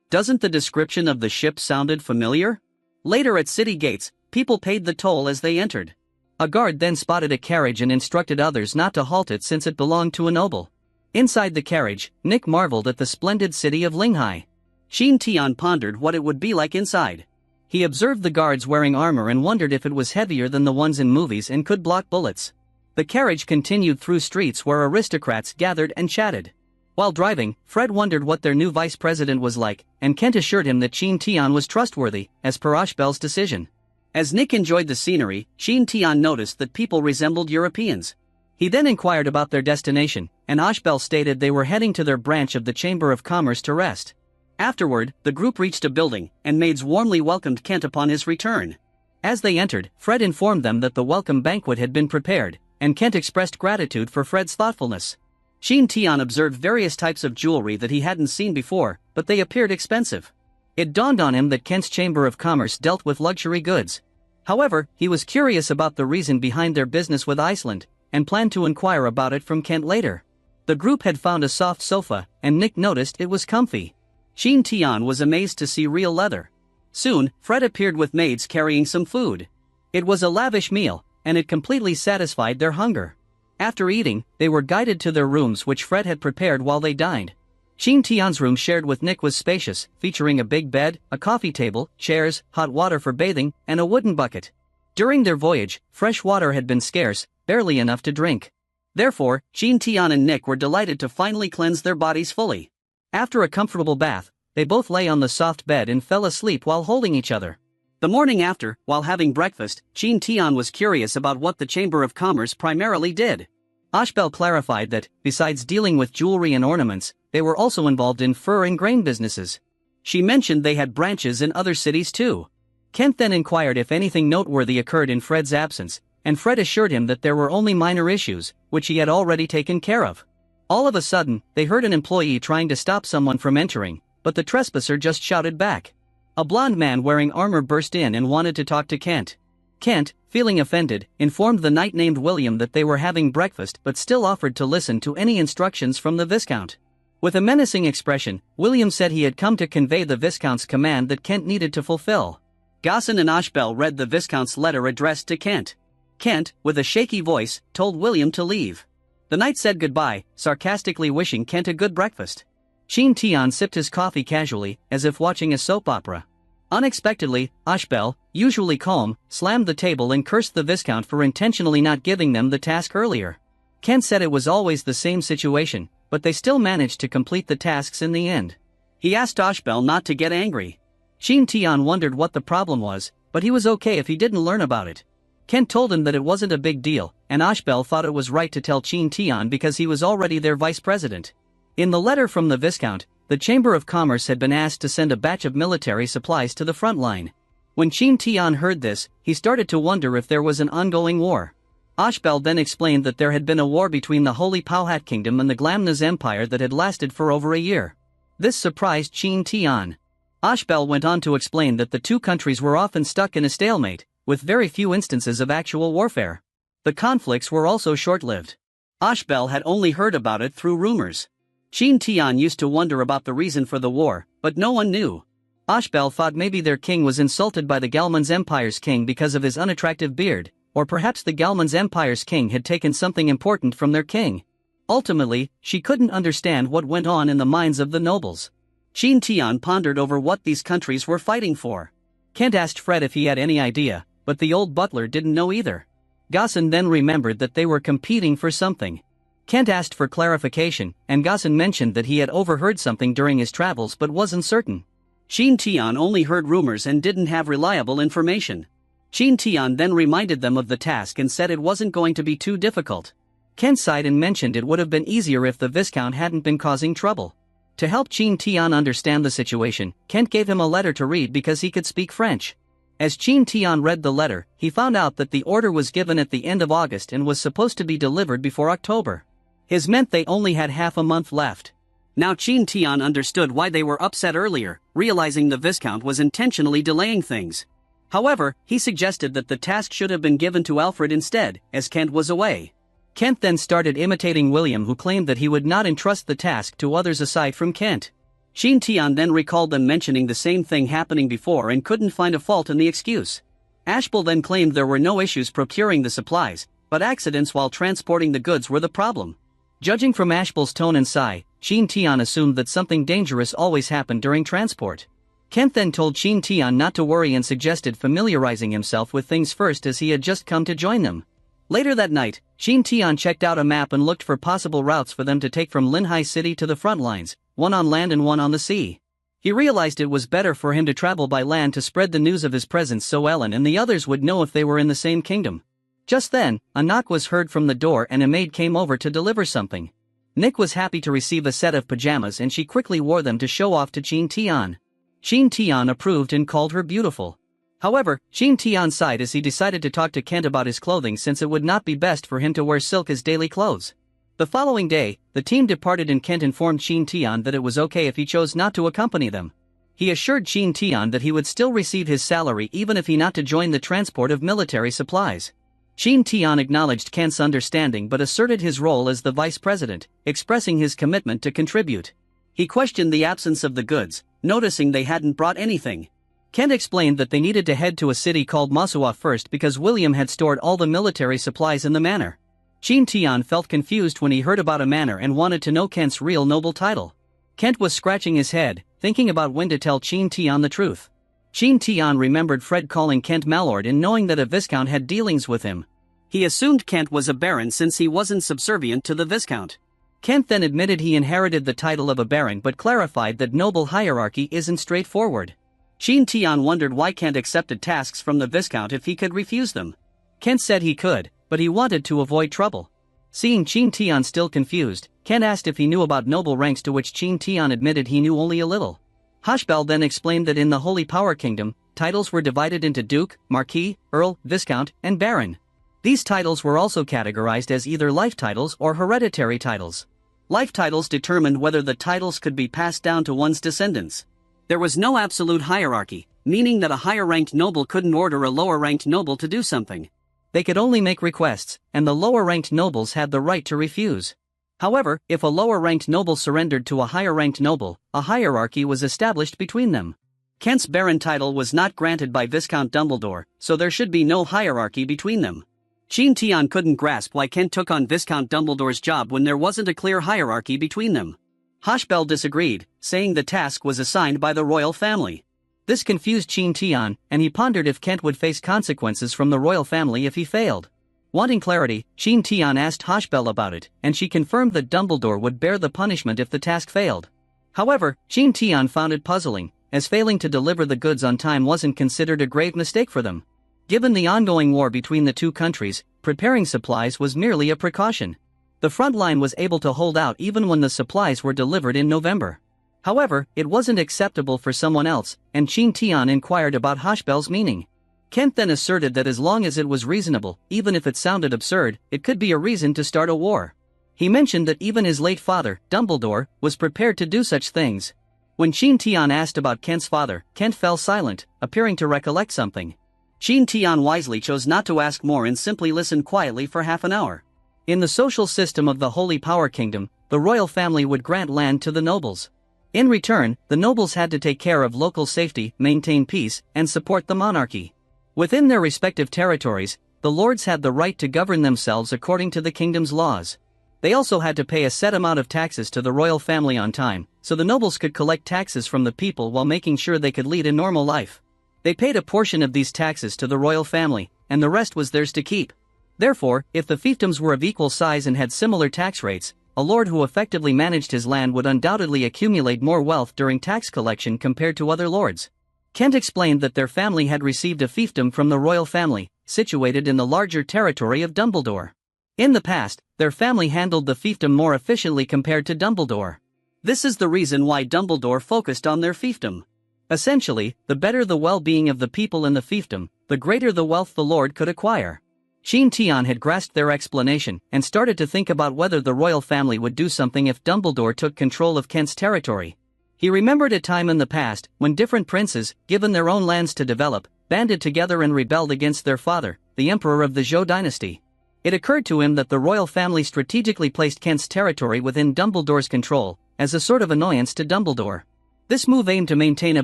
Doesn't the description of the ship sounded familiar? Later at city gates, people paid the toll as they entered. A guard then spotted a carriage and instructed others not to halt it since it belonged to a noble. Inside the carriage, Nick marveled at the splendid city of Linghai. Qin Tian pondered what it would be like inside. He observed the guards wearing armor and wondered if it was heavier than the ones in movies and could block bullets. The carriage continued through streets where aristocrats gathered and chatted. While driving, Fred wondered what their new vice president was like, and Kent assured him that Qin Tian was trustworthy, as per Ashbel's decision. As Nick enjoyed the scenery, Qin Tian noticed that people resembled Europeans. He then inquired about their destination, and Ashbel stated they were heading to their branch of the Chamber of Commerce to rest. Afterward, the group reached a building, and maids warmly welcomed Kent upon his return. As they entered, Fred informed them that the welcome banquet had been prepared, and Kent expressed gratitude for Fred's thoughtfulness. Qin Tian observed various types of jewelry that he hadn't seen before, but they appeared expensive. It dawned on him that Kent's Chamber of Commerce dealt with luxury goods. However, he was curious about the reason behind their business with Iceland, and planned to inquire about it from Kent later. The group had found a soft sofa, and Nick noticed it was comfy. Qin Tian was amazed to see real leather. Soon, Fred appeared with maids carrying some food. It was a lavish meal, and it completely satisfied their hunger. After eating, they were guided to their rooms which Fred had prepared while they dined. Qin Tian's room shared with Nick was spacious, featuring a big bed, a coffee table, chairs, hot water for bathing, and a wooden bucket. During their voyage, fresh water had been scarce, barely enough to drink. Therefore, Qin Tian and Nick were delighted to finally cleanse their bodies fully. After a comfortable bath, they both lay on the soft bed and fell asleep while holding each other. The morning after, while having breakfast, Qin Tian was curious about what the Chamber of Commerce primarily did. Ashbel clarified that, besides dealing with jewelry and ornaments, they were also involved in fur and grain businesses. She mentioned they had branches in other cities too. Kent then inquired if anything noteworthy occurred in Fred's absence, and Fred assured him that there were only minor issues, which he had already taken care of. All of a sudden, they heard an employee trying to stop someone from entering, but the trespasser just shouted back. A blond man wearing armor burst in and wanted to talk to Kent. Kent, feeling offended, informed the knight named William that they were having breakfast but still offered to listen to any instructions from the Viscount. With a menacing expression, William said he had come to convey the Viscount's command that Kent needed to fulfill. Gaussen and Ashbel read the Viscount's letter addressed to Kent. Kent, with a shaky voice, told William to leave. The knight said goodbye, sarcastically wishing Kent a good breakfast. Qin Tian sipped his coffee casually, as if watching a soap opera. Unexpectedly, Ashbel, usually calm, slammed the table and cursed the Viscount for intentionally not giving them the task earlier. Kent said it was always the same situation, but they still managed to complete the tasks in the end. He asked Ashbel not to get angry. Qin Tian wondered what the problem was, but he was okay if he didn't learn about it. Kent told him that it wasn't a big deal, and Ashbel thought it was right to tell Qin Tian because he was already their vice president. In the letter from the Viscount, the Chamber of Commerce had been asked to send a batch of military supplies to the front line. When Qin Tian heard this, he started to wonder if there was an ongoing war. Ashbel then explained that there had been a war between the Holy Powhat Kingdom and the Glamnaz Empire that had lasted for over a year. This surprised Qin Tian. Ashbel went on to explain that the two countries were often stuck in a stalemate, with very few instances of actual warfare. The conflicts were also short-lived. Ashbel had only heard about it through rumors. Qin Tian used to wonder about the reason for the war, but no one knew. Ashbel thought maybe their king was insulted by the Galman's Empire's king because of his unattractive beard, or perhaps the Galman's Empire's king had taken something important from their king. Ultimately, she couldn't understand what went on in the minds of the nobles. Qin Tian pondered over what these countries were fighting for. Kent asked Fred if he had any idea, but the old butler didn't know either. Gossen then remembered that they were competing for something. Kent asked for clarification, and Gossen mentioned that he had overheard something during his travels but wasn't certain. Qin Tian only heard rumors and didn't have reliable information. Qin Tian then reminded them of the task and said it wasn't going to be too difficult. Kent sighed and mentioned it would have been easier if the Viscount hadn't been causing trouble. To help Qin Tian understand the situation, Kent gave him a letter to read because he could speak French. As Qin Tian read the letter, he found out that the order was given at the end of August and was supposed to be delivered before October. His meant they only had half a month left. Now Qin Tian understood why they were upset earlier, realizing the Viscount was intentionally delaying things. However, he suggested that the task should have been given to Alfred instead, as Kent was away. Kent then started imitating William, who claimed that he would not entrust the task to others aside from Kent. Qin Tian then recalled them mentioning the same thing happening before and couldn't find a fault in the excuse. Ashbel then claimed there were no issues procuring the supplies, but accidents while transporting the goods were the problem. Judging from Ashbel's tone and sigh, Qin Tian assumed that something dangerous always happened during transport. Kent then told Qin Tian not to worry and suggested familiarizing himself with things first, as he had just come to join them. Later that night, Qin Tian checked out a map and looked for possible routes for them to take from Linhai City to the front lines, one on land and one on the sea. He realized it was better for him to travel by land to spread the news of his presence so Ellen and the others would know if they were in the same kingdom. Just then, a knock was heard from the door and a maid came over to deliver something. Nick was happy to receive a set of pajamas and she quickly wore them to show off to Qin Tian. Qin Tian approved and called her beautiful. However, Qin Tian sighed as he decided to talk to Kent about his clothing, since it would not be best for him to wear silk as daily clothes. The following day, the team departed and Kent informed Qin Tian that it was okay if he chose not to accompany them. He assured Qin Tian that he would still receive his salary even if he not to join the transport of military supplies. Qin Tian acknowledged Kent's understanding but asserted his role as the vice president, expressing his commitment to contribute. He questioned the absence of the goods, noticing they hadn't brought anything. Kent explained that they needed to head to a city called Manhwa first because William had stored all the military supplies in the manor. Qin Tian felt confused when he heard about a manor and wanted to know Kent's real noble title. Kent was scratching his head, thinking about when to tell Qin Tian the truth. Qin Tian remembered Fred calling Kent Malord and knowing that a Viscount had dealings with him. He assumed Kent was a baron since he wasn't subservient to the Viscount. Kent then admitted he inherited the title of a baron but clarified that noble hierarchy isn't straightforward. Qin Tian wondered why Kent accepted tasks from the Viscount if he could refuse them. Kent said he could, but he wanted to avoid trouble. Seeing Qin Tian still confused, Kent asked if he knew about noble ranks, to which Qin Tian admitted he knew only a little. Ashbel then explained that in the Holy Power Kingdom, titles were divided into Duke, Marquis, Earl, Viscount, and Baron. These titles were also categorized as either life titles or hereditary titles. Life titles determined whether the titles could be passed down to one's descendants. There was no absolute hierarchy, meaning that a higher-ranked noble couldn't order a lower-ranked noble to do something. They could only make requests, and the lower-ranked nobles had the right to refuse. However, if a lower-ranked noble surrendered to a higher-ranked noble, a hierarchy was established between them. Kent's baron title was not granted by Viscount Dumbledore, so there should be no hierarchy between them. Qin Tian couldn't grasp why Kent took on Viscount Dumbledore's job when there wasn't a clear hierarchy between them. Ashbel disagreed, saying the task was assigned by the royal family. This confused Qin Tian, and he pondered if Kent would face consequences from the royal family if he failed. Wanting clarity, Qin Tian asked Ashbel about it, and she confirmed that Dumbledore would bear the punishment if the task failed. However, Qin Tian found it puzzling, as failing to deliver the goods on time wasn't considered a grave mistake for them. Given the ongoing war between the two countries, preparing supplies was merely a precaution. The front line was able to hold out even when the supplies were delivered in November. However, it wasn't acceptable for someone else, and Qin Tian inquired about Ashbel's meaning. Kent then asserted that as long as it was reasonable, even if it sounded absurd, it could be a reason to start a war. He mentioned that even his late father, Dumbledore, was prepared to do such things. When Qin Tian asked about Kent's father, Kent fell silent, appearing to recollect something. Qin Tian wisely chose not to ask more and simply listened quietly for half an hour. In the social system of the Holy Power Kingdom, the royal family would grant land to the nobles. In return, the nobles had to take care of local safety, maintain peace, and support the monarchy. Within their respective territories, the lords had the right to govern themselves according to the kingdom's laws. They also had to pay a set amount of taxes to the royal family on time, so the nobles could collect taxes from the people while making sure they could lead a normal life. They paid a portion of these taxes to the royal family, and the rest was theirs to keep. Therefore, if the fiefdoms were of equal size and had similar tax rates, a lord who effectively managed his land would undoubtedly accumulate more wealth during tax collection compared to other lords. Kent explained that their family had received a fiefdom from the royal family, situated in the larger territory of Dumbledore. In the past, their family handled the fiefdom more efficiently compared to Dumbledore. This is the reason why Dumbledore focused on their fiefdom. Essentially, the better the well-being of the people in the fiefdom, the greater the wealth the lord could acquire. Qin Tian had grasped their explanation and started to think about whether the royal family would do something if Dumbledore took control of Kent's territory. He remembered a time in the past when different princes, given their own lands to develop, banded together and rebelled against their father, the emperor of the Zhou dynasty. It occurred to him that the royal family strategically placed Kent's territory within Dumbledore's control, as a sort of annoyance to Dumbledore. This move aimed to maintain a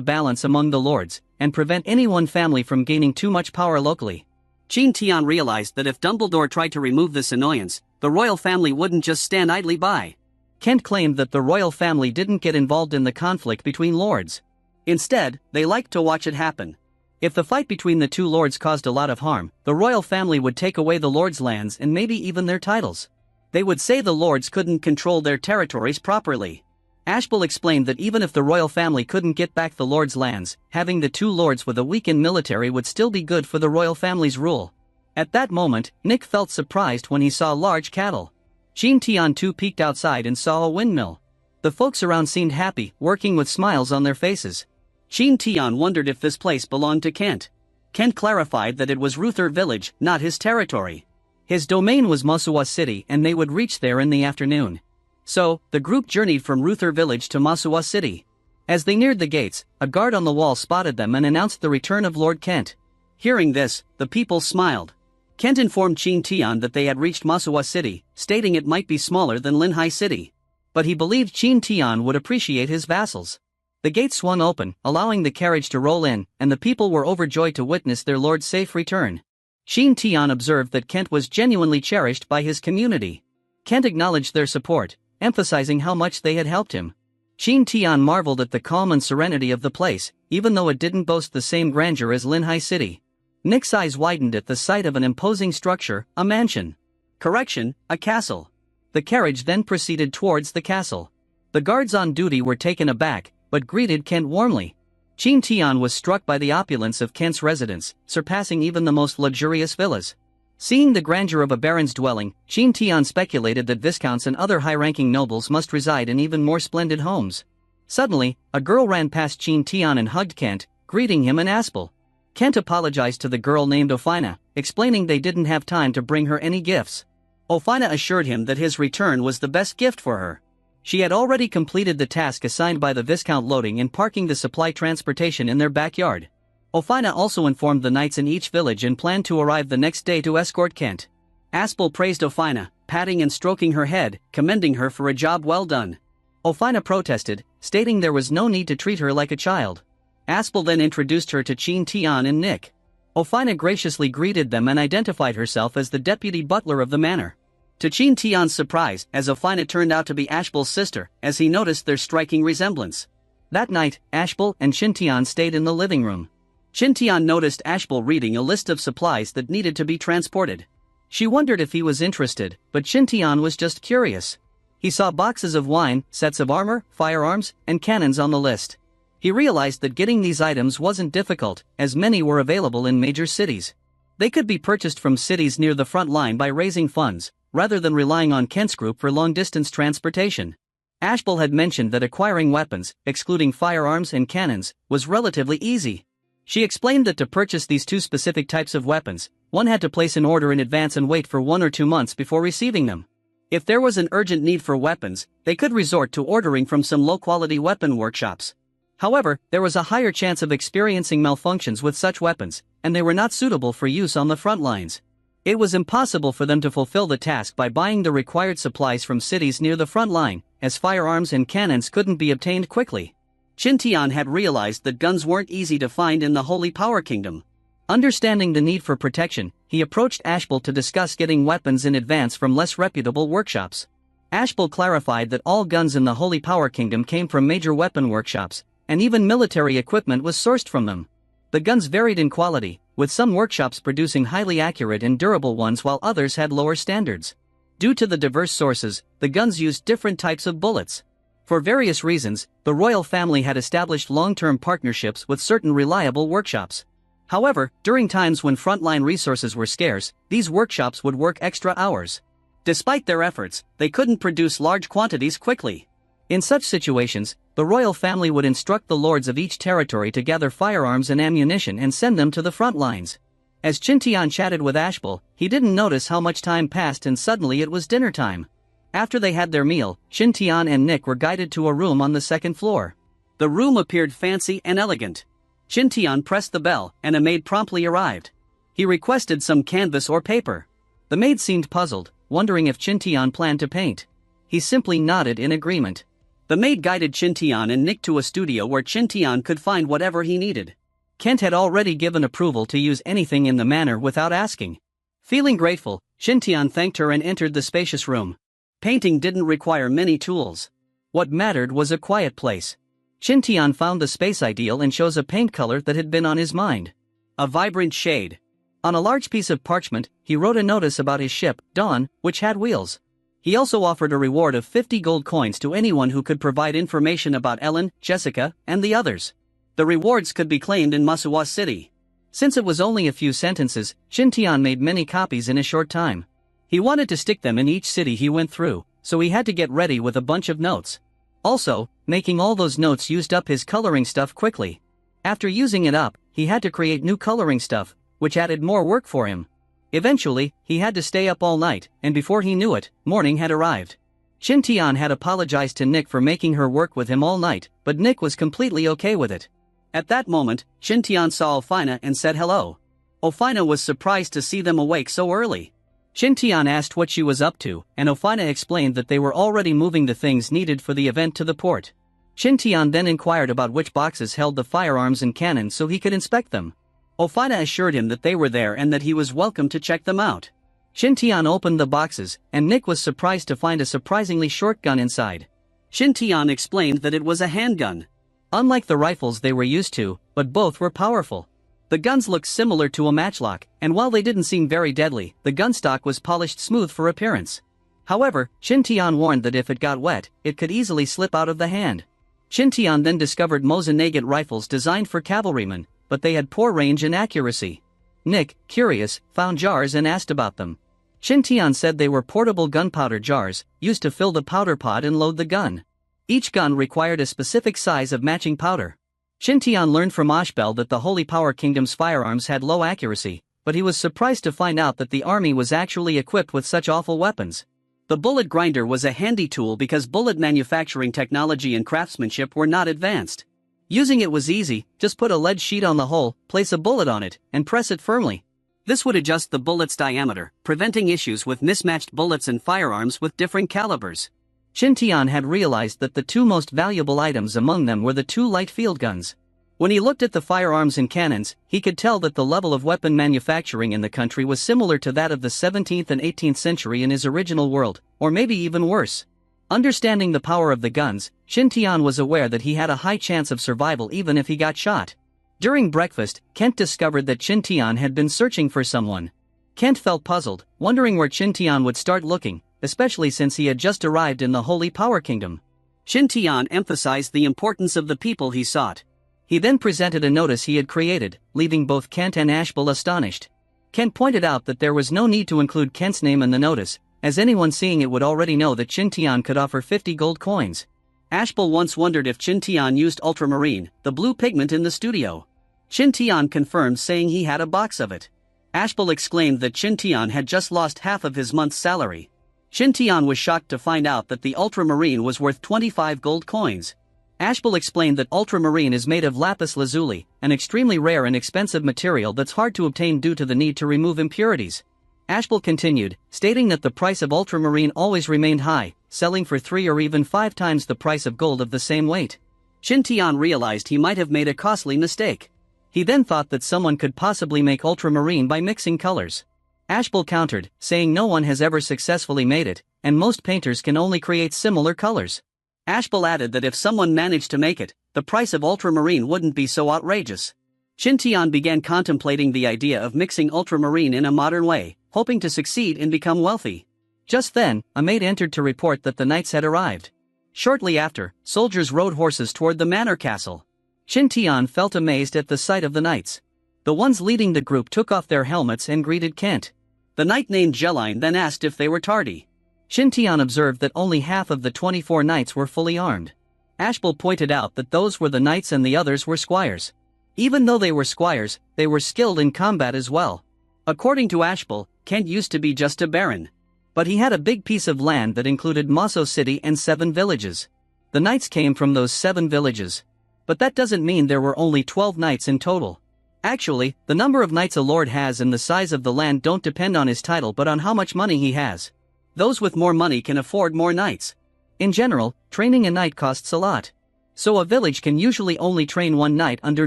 balance among the lords, and prevent any one family from gaining too much power locally. Qin Tian realized that if Dumbledore tried to remove this annoyance, the royal family wouldn't just stand idly by. Kent claimed that the royal family didn't get involved in the conflict between lords. Instead, they liked to watch it happen. If the fight between the two lords caused a lot of harm, the royal family would take away the lords' lands and maybe even their titles. They would say the lords couldn't control their territories properly. Ashbel explained that even if the royal family couldn't get back the lords' lands, having the two lords with a weakened military would still be good for the royal family's rule. At that moment, Nick felt surprised when he saw large cattle. Qin Tian too peeked outside and saw a windmill. The folks around seemed happy, working with smiles on their faces. Qin Tian wondered if this place belonged to Kent. Kent clarified that it was Ruther village, not his territory. His domain was Manhwa City and they would reach there in the afternoon. So, the group journeyed from Ruther village to Manhwa City. As they neared the gates, a guard on the wall spotted them and announced the return of Lord Kent. Hearing this, the people smiled. Kent informed Qin Tian that they had reached Manhwa City, stating it might be smaller than Linhai City. But he believed Qin Tian would appreciate his vassals. The gates swung open, allowing the carriage to roll in, and the people were overjoyed to witness their lord's safe return. Qin Tian observed that Kent was genuinely cherished by his community. Kent acknowledged their support, emphasizing how much they had helped him. Qin Tian marveled at the calm and serenity of the place, even though it didn't boast the same grandeur as Linhai City. Nick's eyes widened at the sight of an imposing structure, a mansion. Correction, a castle. The carriage then proceeded towards the castle. The guards on duty were taken aback, but greeted Kent warmly. Qin Tian was struck by the opulence of Kent's residence, surpassing even the most luxurious villas. Seeing the grandeur of a baron's dwelling, Qin Tian speculated that viscounts and other high-ranking nobles must reside in even more splendid homes. Suddenly, a girl ran past Qin Tian and hugged Kent, greeting him in Aspel. Kent apologized to the girl named Ophina, explaining they didn't have time to bring her any gifts. Ophina assured him that his return was the best gift for her. She had already completed the task assigned by the Viscount loading and parking the supply transportation in their backyard. Ophina also informed the knights in each village and planned to arrive the next day to escort Kent. Aspel praised Ophina, patting and stroking her head, commending her for a job well done. Ophina protested, stating there was no need to treat her like a child. Aspel then introduced her to Qin Tian and Nick. Ophina graciously greeted them and identified herself as the deputy butler of the manor. To Qin Tian's surprise, as Ophina turned out to be Ashbel's sister, as he noticed their striking resemblance. That night, Ashbel and Qin Tian stayed in the living room. Qin Tian noticed Ashbel reading a list of supplies that needed to be transported. She wondered if he was interested, but Qin Tian was just curious. He saw boxes of wine, sets of armor, firearms, and cannons on the list. He realized that getting these items wasn't difficult, as many were available in major cities. They could be purchased from cities near the front line by raising funds, rather than relying on Kent's group for long-distance transportation. Ashbel had mentioned that acquiring weapons, excluding firearms and cannons, was relatively easy. She explained that to purchase these two specific types of weapons, one had to place an order in advance and wait for 1 or 2 months before receiving them. If there was an urgent need for weapons, they could resort to ordering from some low-quality weapon workshops. However, there was a higher chance of experiencing malfunctions with such weapons, and they were not suitable for use on the front lines. It was impossible for them to fulfill the task by buying the required supplies from cities near the front line, as firearms and cannons couldn't be obtained quickly. Qin Tian had realized that guns weren't easy to find in the Holy Power Kingdom. Understanding the need for protection, he approached Ashbel to discuss getting weapons in advance from less reputable workshops. Ashbel clarified that all guns in the Holy Power Kingdom came from major weapon workshops, and even military equipment was sourced from them. The guns varied in quality, with some workshops producing highly accurate and durable ones while others had lower standards. Due to the diverse sources, the guns used different types of bullets. For various reasons, the royal family had established long-term partnerships with certain reliable workshops. However, during times when frontline resources were scarce, these workshops would work extra hours. Despite their efforts, they couldn't produce large quantities quickly. In such situations, the royal family would instruct the lords of each territory to gather firearms and ammunition and send them to the front lines. As Qin Tian chatted with Ashbel, he didn't notice how much time passed and suddenly it was dinner time. After they had their meal, Qin Tian and Nick were guided to a room on the second floor. The room appeared fancy and elegant. Qin Tian pressed the bell, and a maid promptly arrived. He requested some canvas or paper. The maid seemed puzzled, wondering if Qin Tian planned to paint. He simply nodded in agreement. The maid guided Qin Tian and Nick to a studio where Qin Tian could find whatever he needed. Kent had already given approval to use anything in the manor without asking. Feeling grateful, Qin Tian thanked her and entered the spacious room. Painting didn't require many tools. What mattered was a quiet place. Qin Tian found the space ideal and chose a paint color that had been on his mind. A vibrant shade. On a large piece of parchment, he wrote a notice about his ship, Dawn, which had wheels. He also offered a reward of 50 gold coins to anyone who could provide information about Ellen, Jessica, and the others. The rewards could be claimed in Manhwa City. Since it was only a few sentences, Qin Tian made many copies in a short time. He wanted to stick them in each city he went through, so he had to get ready with a bunch of notes. Also, making all those notes used up his coloring stuff quickly. After using it up, he had to create new coloring stuff, which added more work for him. Eventually, he had to stay up all night, and before he knew it, morning had arrived. Qin Tian had apologized to Nick for making her work with him all night, but Nick was completely okay with it. At that moment, Qin Tian saw Ofina and said hello. Ofina was surprised to see them awake so early. Qin Tian asked what she was up to, and Ofina explained that they were already moving the things needed for the event to the port. Qin Tian then inquired about which boxes held the firearms and cannons so he could inspect them. Ofina assured him that they were there and that he was welcome to check them out. Qin Tian opened the boxes, and Nick was surprised to find a surprisingly short gun inside. Qin Tian explained that it was a handgun. Unlike the rifles they were used to, but both were powerful. The guns looked similar to a matchlock, and while they didn't seem very deadly, the gun stock was polished smooth for appearance. However, Qin Tian warned that if it got wet, it could easily slip out of the hand. Qin Tian then discovered Mosin-Nagant rifles designed for cavalrymen, but they had poor range and accuracy. Nick, curious, found jars and asked about them. Qin Tian said they were portable gunpowder jars, used to fill the powder pod and load the gun. Each gun required a specific size of matching powder. Qin Tian learned from Ashbel that the Holy Power Kingdom's firearms had low accuracy, but he was surprised to find out that the army was actually equipped with such awful weapons. The bullet grinder was a handy tool because bullet manufacturing technology and craftsmanship were not advanced. Using it was easy, just put a lead sheet on the hole, place a bullet on it, and press it firmly. This would adjust the bullet's diameter, preventing issues with mismatched bullets and firearms with different calibers. Qin Tian had realized that the two most valuable items among them were the two light field guns. When he looked at the firearms and cannons, he could tell that the level of weapon manufacturing in the country was similar to that of the 17th and 18th century in his original world, or maybe even worse. Understanding the power of the guns, Qin Tian was aware that he had a high chance of survival even if he got shot. During breakfast, Kent discovered that Qin Tian had been searching for someone. Kent felt puzzled, wondering where Qin Tian would start looking, especially since he had just arrived in the Holy Power Kingdom. Qin Tian emphasized the importance of the people he sought. He then presented a notice he had created, leaving both Kent and Ashbel astonished. Kent pointed out that there was no need to include Kent's name in the notice, as anyone seeing it would already know that Qin Tian could offer 50 gold coins. Ashbel once wondered if Qin Tian used ultramarine, the blue pigment in the studio. Qin Tian confirmed, saying he had a box of it. Ashbel exclaimed that Qin Tian had just lost half of his month's salary. Qin Tian was shocked to find out that the ultramarine was worth 25 gold coins. Ashbel explained that ultramarine is made of lapis lazuli, an extremely rare and expensive material that's hard to obtain due to the need to remove impurities. Ashbel continued, stating that the price of ultramarine always remained high, selling for 3 or even 5 times the price of gold of the same weight. Qin Tian realized he might have made a costly mistake. He then thought that someone could possibly make ultramarine by mixing colors. Ashbel countered, saying no one has ever successfully made it, and most painters can only create similar colors. Ashbel added that if someone managed to make it, the price of ultramarine wouldn't be so outrageous. Qin Tian began contemplating the idea of mixing ultramarine in a modern way, hoping to succeed and become wealthy. Just then, a maid entered to report that the knights had arrived. Shortly after, soldiers rode horses toward the manor castle. Qin Tian felt amazed at the sight of the knights. The ones leading the group took off their helmets and greeted Kent. The knight named Jeline then asked if they were tardy. Qin Tian observed that only half of the 24 knights were fully armed. Ashbel pointed out that those were the knights and the others were squires. Even though they were squires, they were skilled in combat as well. According to Ashbel, Kent used to be just a baron. But he had a big piece of land that included Mosso City and 7 villages. The knights came from those 7 villages. But that doesn't mean there were only 12 knights in total. Actually, the number of knights a lord has and the size of the land don't depend on his title but on how much money he has. Those with more money can afford more knights. In general, training a knight costs a lot. So a village can usually only train 1 knight under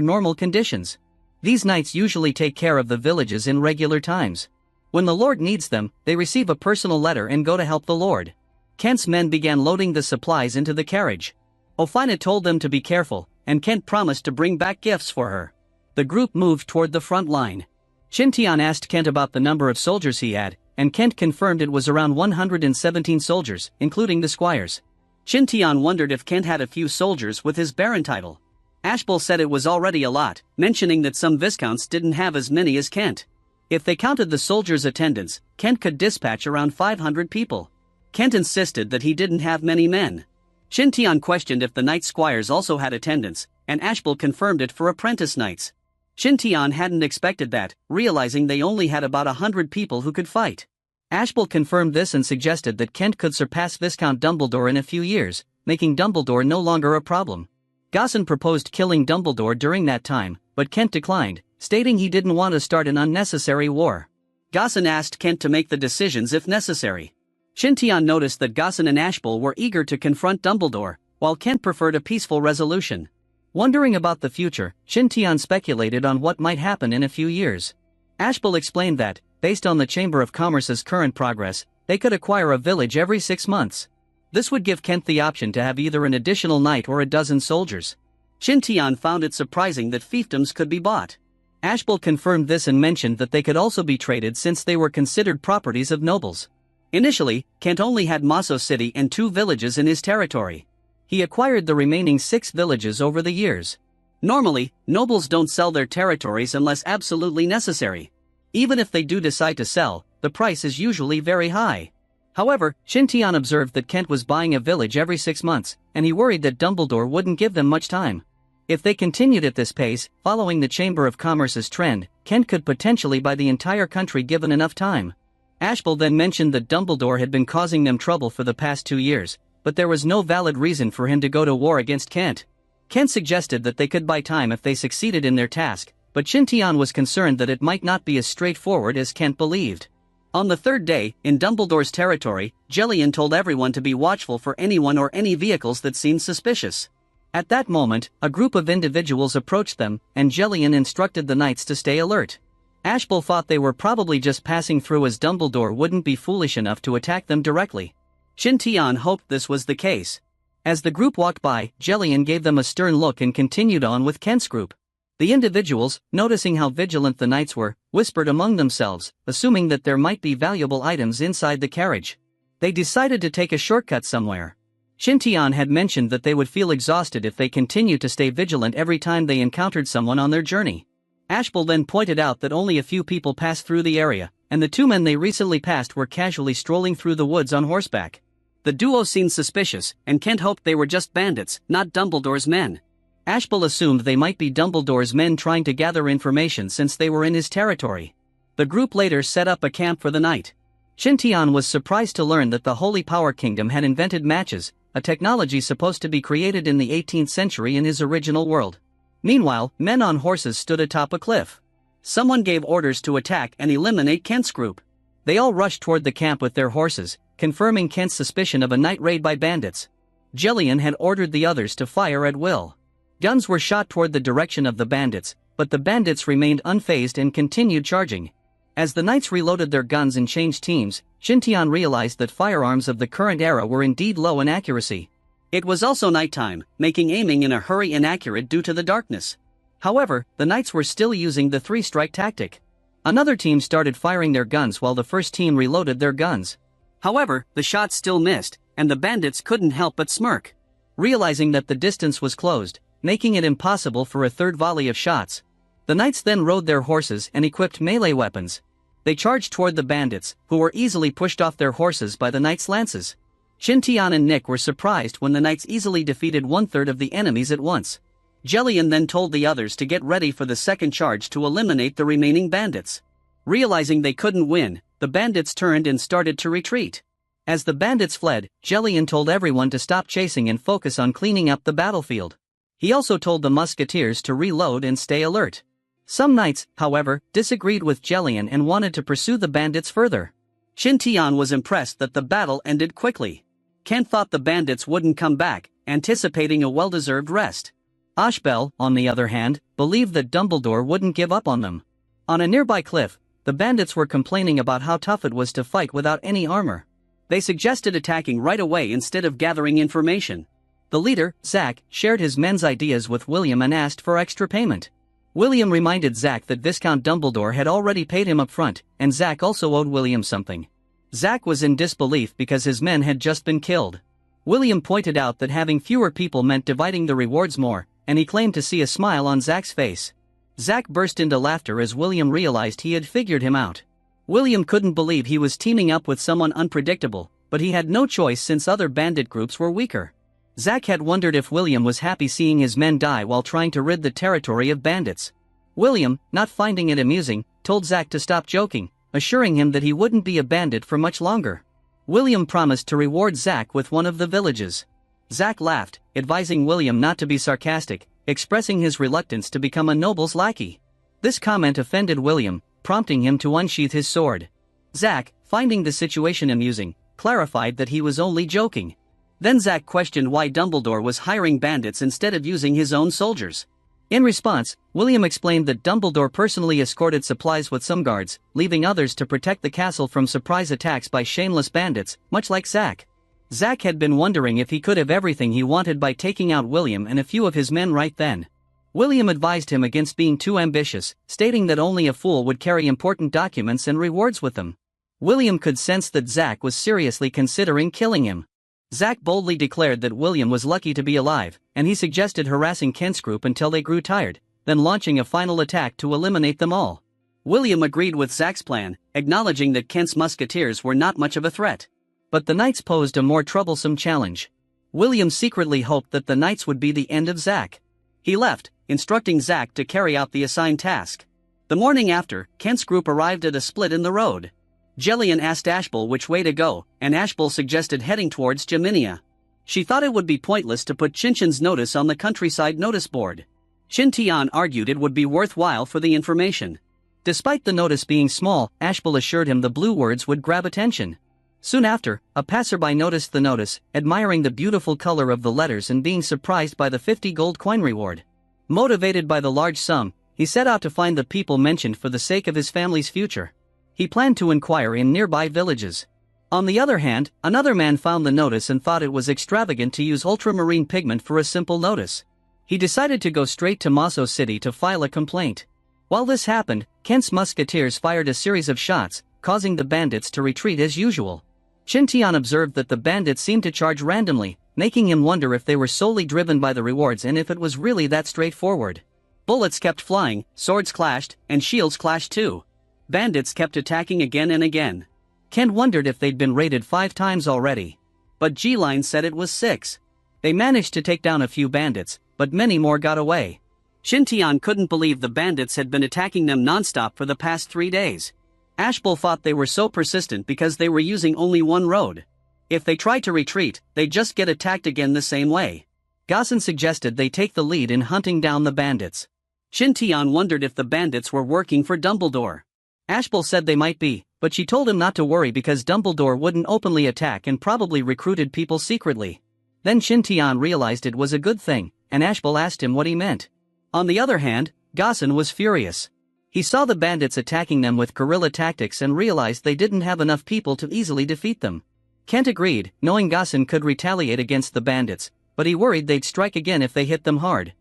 normal conditions. These knights usually take care of the villages in regular times. When the lord needs them, they receive a personal letter and go to help the lord. Kent's men began loading the supplies into the carriage. Ophina told them to be careful, and Kent promised to bring back gifts for her. The group moved toward the front line. Qin Tian asked Kent about the number of soldiers he had, and Kent confirmed it was around 117 soldiers, including the squires. Qin Tian wondered if Kent had a few soldiers with his baron title. Ashbel said it was already a lot, mentioning that some viscounts didn't have as many as Kent. If they counted the soldiers' attendance, Kent could dispatch around 500 people. Kent insisted that he didn't have many men. Qin Tian questioned if the knight squires also had attendance, and Ashbel confirmed it for apprentice knights. Qin Tian hadn't expected that, realizing they only had about 100 people who could fight. Ashbel confirmed this and suggested that Kent could surpass Viscount Dumbledore in a few years, making Dumbledore no longer a problem. Gaussen proposed killing Dumbledore during that time, but Kent declined, stating he didn't want to start an unnecessary war. Gaussen asked Kent to make the decisions if necessary. Qin Tian noticed that Gaussen and Ashbel were eager to confront Dumbledore, while Kent preferred a peaceful resolution. Wondering about the future, Qin Tian speculated on what might happen in a few years. Ashbel explained that, based on the Chamber of Commerce's current progress, they could acquire a village every 6 months. This would give Kent the option to have either an additional knight or a dozen soldiers. Qin Tian found it surprising that fiefdoms could be bought. Ashbel confirmed this and mentioned that they could also be traded since they were considered properties of nobles. Initially, Kent only had Mosso City and 2 villages in his territory. He acquired the remaining 6 villages over the years. Normally, nobles don't sell their territories unless absolutely necessary. Even if they do decide to sell, the price is usually very high. However, Qin Tian observed that Kent was buying a village every 6 months, and he worried that Dumbledore wouldn't give them much time. If they continued at this pace, following the Chamber of Commerce's trend, Kent could potentially buy the entire country given enough time. Ashbel then mentioned that Dumbledore had been causing them trouble for the past 2 years, but there was no valid reason for him to go to war against Kent. Kent suggested that they could buy time if they succeeded in their task, but Qin Tian was concerned that it might not be as straightforward as Kent believed. On the 3rd day, in Dumbledore's territory, Jeline told everyone to be watchful for anyone or any vehicles that seemed suspicious. At that moment, a group of individuals approached them, and Jeline instructed the knights to stay alert. Ashbel thought they were probably just passing through as Dumbledore wouldn't be foolish enough to attack them directly. Qin Tian hoped this was the case. As the group walked by, Jeline gave them a stern look and continued on with Kent's group. The individuals, noticing how vigilant the knights were, whispered among themselves, assuming that there might be valuable items inside the carriage. They decided to take a shortcut somewhere. Qin Tian had mentioned that they would feel exhausted if they continued to stay vigilant every time they encountered someone on their journey. Ashbel then pointed out that only a few people passed through the area, and the 2 men they recently passed were casually strolling through the woods on horseback. The duo seemed suspicious, and Kent hoped they were just bandits, not Dumbledore's men. Ashbel assumed they might be Dumbledore's men trying to gather information since they were in his territory. The group later set up a camp for the night. Qin Tian was surprised to learn that the Holy Power Kingdom had invented matches, a technology supposed to be created in the 18th century in his original world. Meanwhile, men on horses stood atop a cliff. Someone gave orders to attack and eliminate Kent's group. They all rushed toward the camp with their horses, confirming Kent's suspicion of a night raid by bandits. Jeline had ordered the others to fire at will. Guns were shot toward the direction of the bandits, but the bandits remained unfazed and continued charging. As the knights reloaded their guns and changed teams, Qin Tian realized that firearms of the current era were indeed low in accuracy. It was also nighttime, making aiming in a hurry inaccurate due to the darkness. However, the knights were still using the three-strike tactic. Another team started firing their guns while the first team reloaded their guns. However, the shots still missed, and the bandits couldn't help but smirk. Realizing that the distance was closed, making it impossible for a third volley of shots, the knights then rode their horses and equipped melee weapons. They charged toward the bandits, who were easily pushed off their horses by the knights' lances. Qin Tian and Nick were surprised when the knights easily defeated one-third of the enemies at once. Jillian then told the others to get ready for the second charge to eliminate the remaining bandits. Realizing they couldn't win, the bandits turned and started to retreat. As the bandits fled, Jillian told everyone to stop chasing and focus on cleaning up the battlefield. He also told the musketeers to reload and stay alert. Some knights, however, disagreed with Jillian and wanted to pursue the bandits further. Qin Tian was impressed that the battle ended quickly. Ken thought the bandits wouldn't come back, anticipating a well-deserved rest. Ashbel, on the other hand, believed that Dumbledore wouldn't give up on them. On a nearby cliff, the bandits were complaining about how tough it was to fight without any armor. They suggested attacking right away instead of gathering information. The leader, Zack, shared his men's ideas with William and asked for extra payment. William reminded Zack that Viscount Dumbledore had already paid him up front, and Zack also owed William something. Zack was in disbelief because his men had just been killed. William pointed out that having fewer people meant dividing the rewards more, and he claimed to see a smile on Zack's face. Zack burst into laughter as William realized he had figured him out. William couldn't believe he was teaming up with someone unpredictable, but he had no choice since other bandit groups were weaker. Zack had wondered if William was happy seeing his men die while trying to rid the territory of bandits. William, not finding it amusing, told Zack to stop joking, assuring him that he wouldn't be a bandit for much longer. William promised to reward Zack with one of the villages. Zack laughed, advising William not to be sarcastic, expressing his reluctance to become a noble's lackey. This comment offended William, prompting him to unsheath his sword. Zack, finding the situation amusing, clarified that he was only joking. Then Zack questioned why Dumbledore was hiring bandits instead of using his own soldiers. In response, William explained that Dumbledore personally escorted supplies with some guards, leaving others to protect the castle from surprise attacks by shameless bandits, much like Zack. Zack had been wondering if he could have everything he wanted by taking out William and a few of his men right then. William advised him against being too ambitious, stating that only a fool would carry important documents and rewards with them. William could sense that Zack was seriously considering killing him. Zack boldly declared that William was lucky to be alive, and he suggested harassing Kent's group until they grew tired, then launching a final attack to eliminate them all. William agreed with Zack's plan, acknowledging that Kent's musketeers were not much of a threat. But the knights posed a more troublesome challenge. William secretly hoped that the knights would be the end of Zack. He left, instructing Zack to carry out the assigned task. The morning after, Kent's group arrived at a split in the road. Jillian asked Ashbel which way to go, and Ashbel suggested heading towards Geminia. She thought it would be pointless to put Chinchin's notice on the countryside notice board. Qin Tian argued it would be worthwhile for the information. Despite the notice being small, Ashbel assured him the blue words would grab attention. Soon after, a passerby noticed the notice, admiring the beautiful color of the letters and being surprised by the 50 gold coin reward. Motivated by the large sum, he set out to find the people mentioned for the sake of his family's future. He planned to inquire in nearby villages. On the other hand, another man found the notice and thought it was extravagant to use ultramarine pigment for a simple notice. He decided to go straight to Maso City to file a complaint. While this happened, Kent's musketeers fired a series of shots, causing the bandits to retreat as usual. Qin Tian observed that the bandits seemed to charge randomly, making him wonder if they were solely driven by the rewards and if it was really that straightforward. Bullets kept flying, swords clashed, and shields clashed too. Bandits kept attacking again and again. Ken wondered if they'd been raided 5 times already. But G-Line said it was 6. They managed to take down a few bandits, but many more got away. Qin Tian couldn't believe the bandits had been attacking them non-stop for the past 3 days. Ashbel thought they were so persistent because they were using only one road. If they tried to retreat, they'd just get attacked again the same way. Gosson suggested they take the lead in hunting down the bandits. Qin Tian wondered if the bandits were working for Dumbledore. Ashbel said they might be, but she told him not to worry because Dumbledore wouldn't openly attack and probably recruited people secretly. Then Qin Tian realized it was a good thing, and Ashbel asked him what he meant. On the other hand, Gosson was furious. He saw the bandits attacking them with guerrilla tactics and realized they didn't have enough people to easily defeat them. Kent agreed, knowing Gosson could retaliate against the bandits, but he worried they'd strike again if they hit them hard.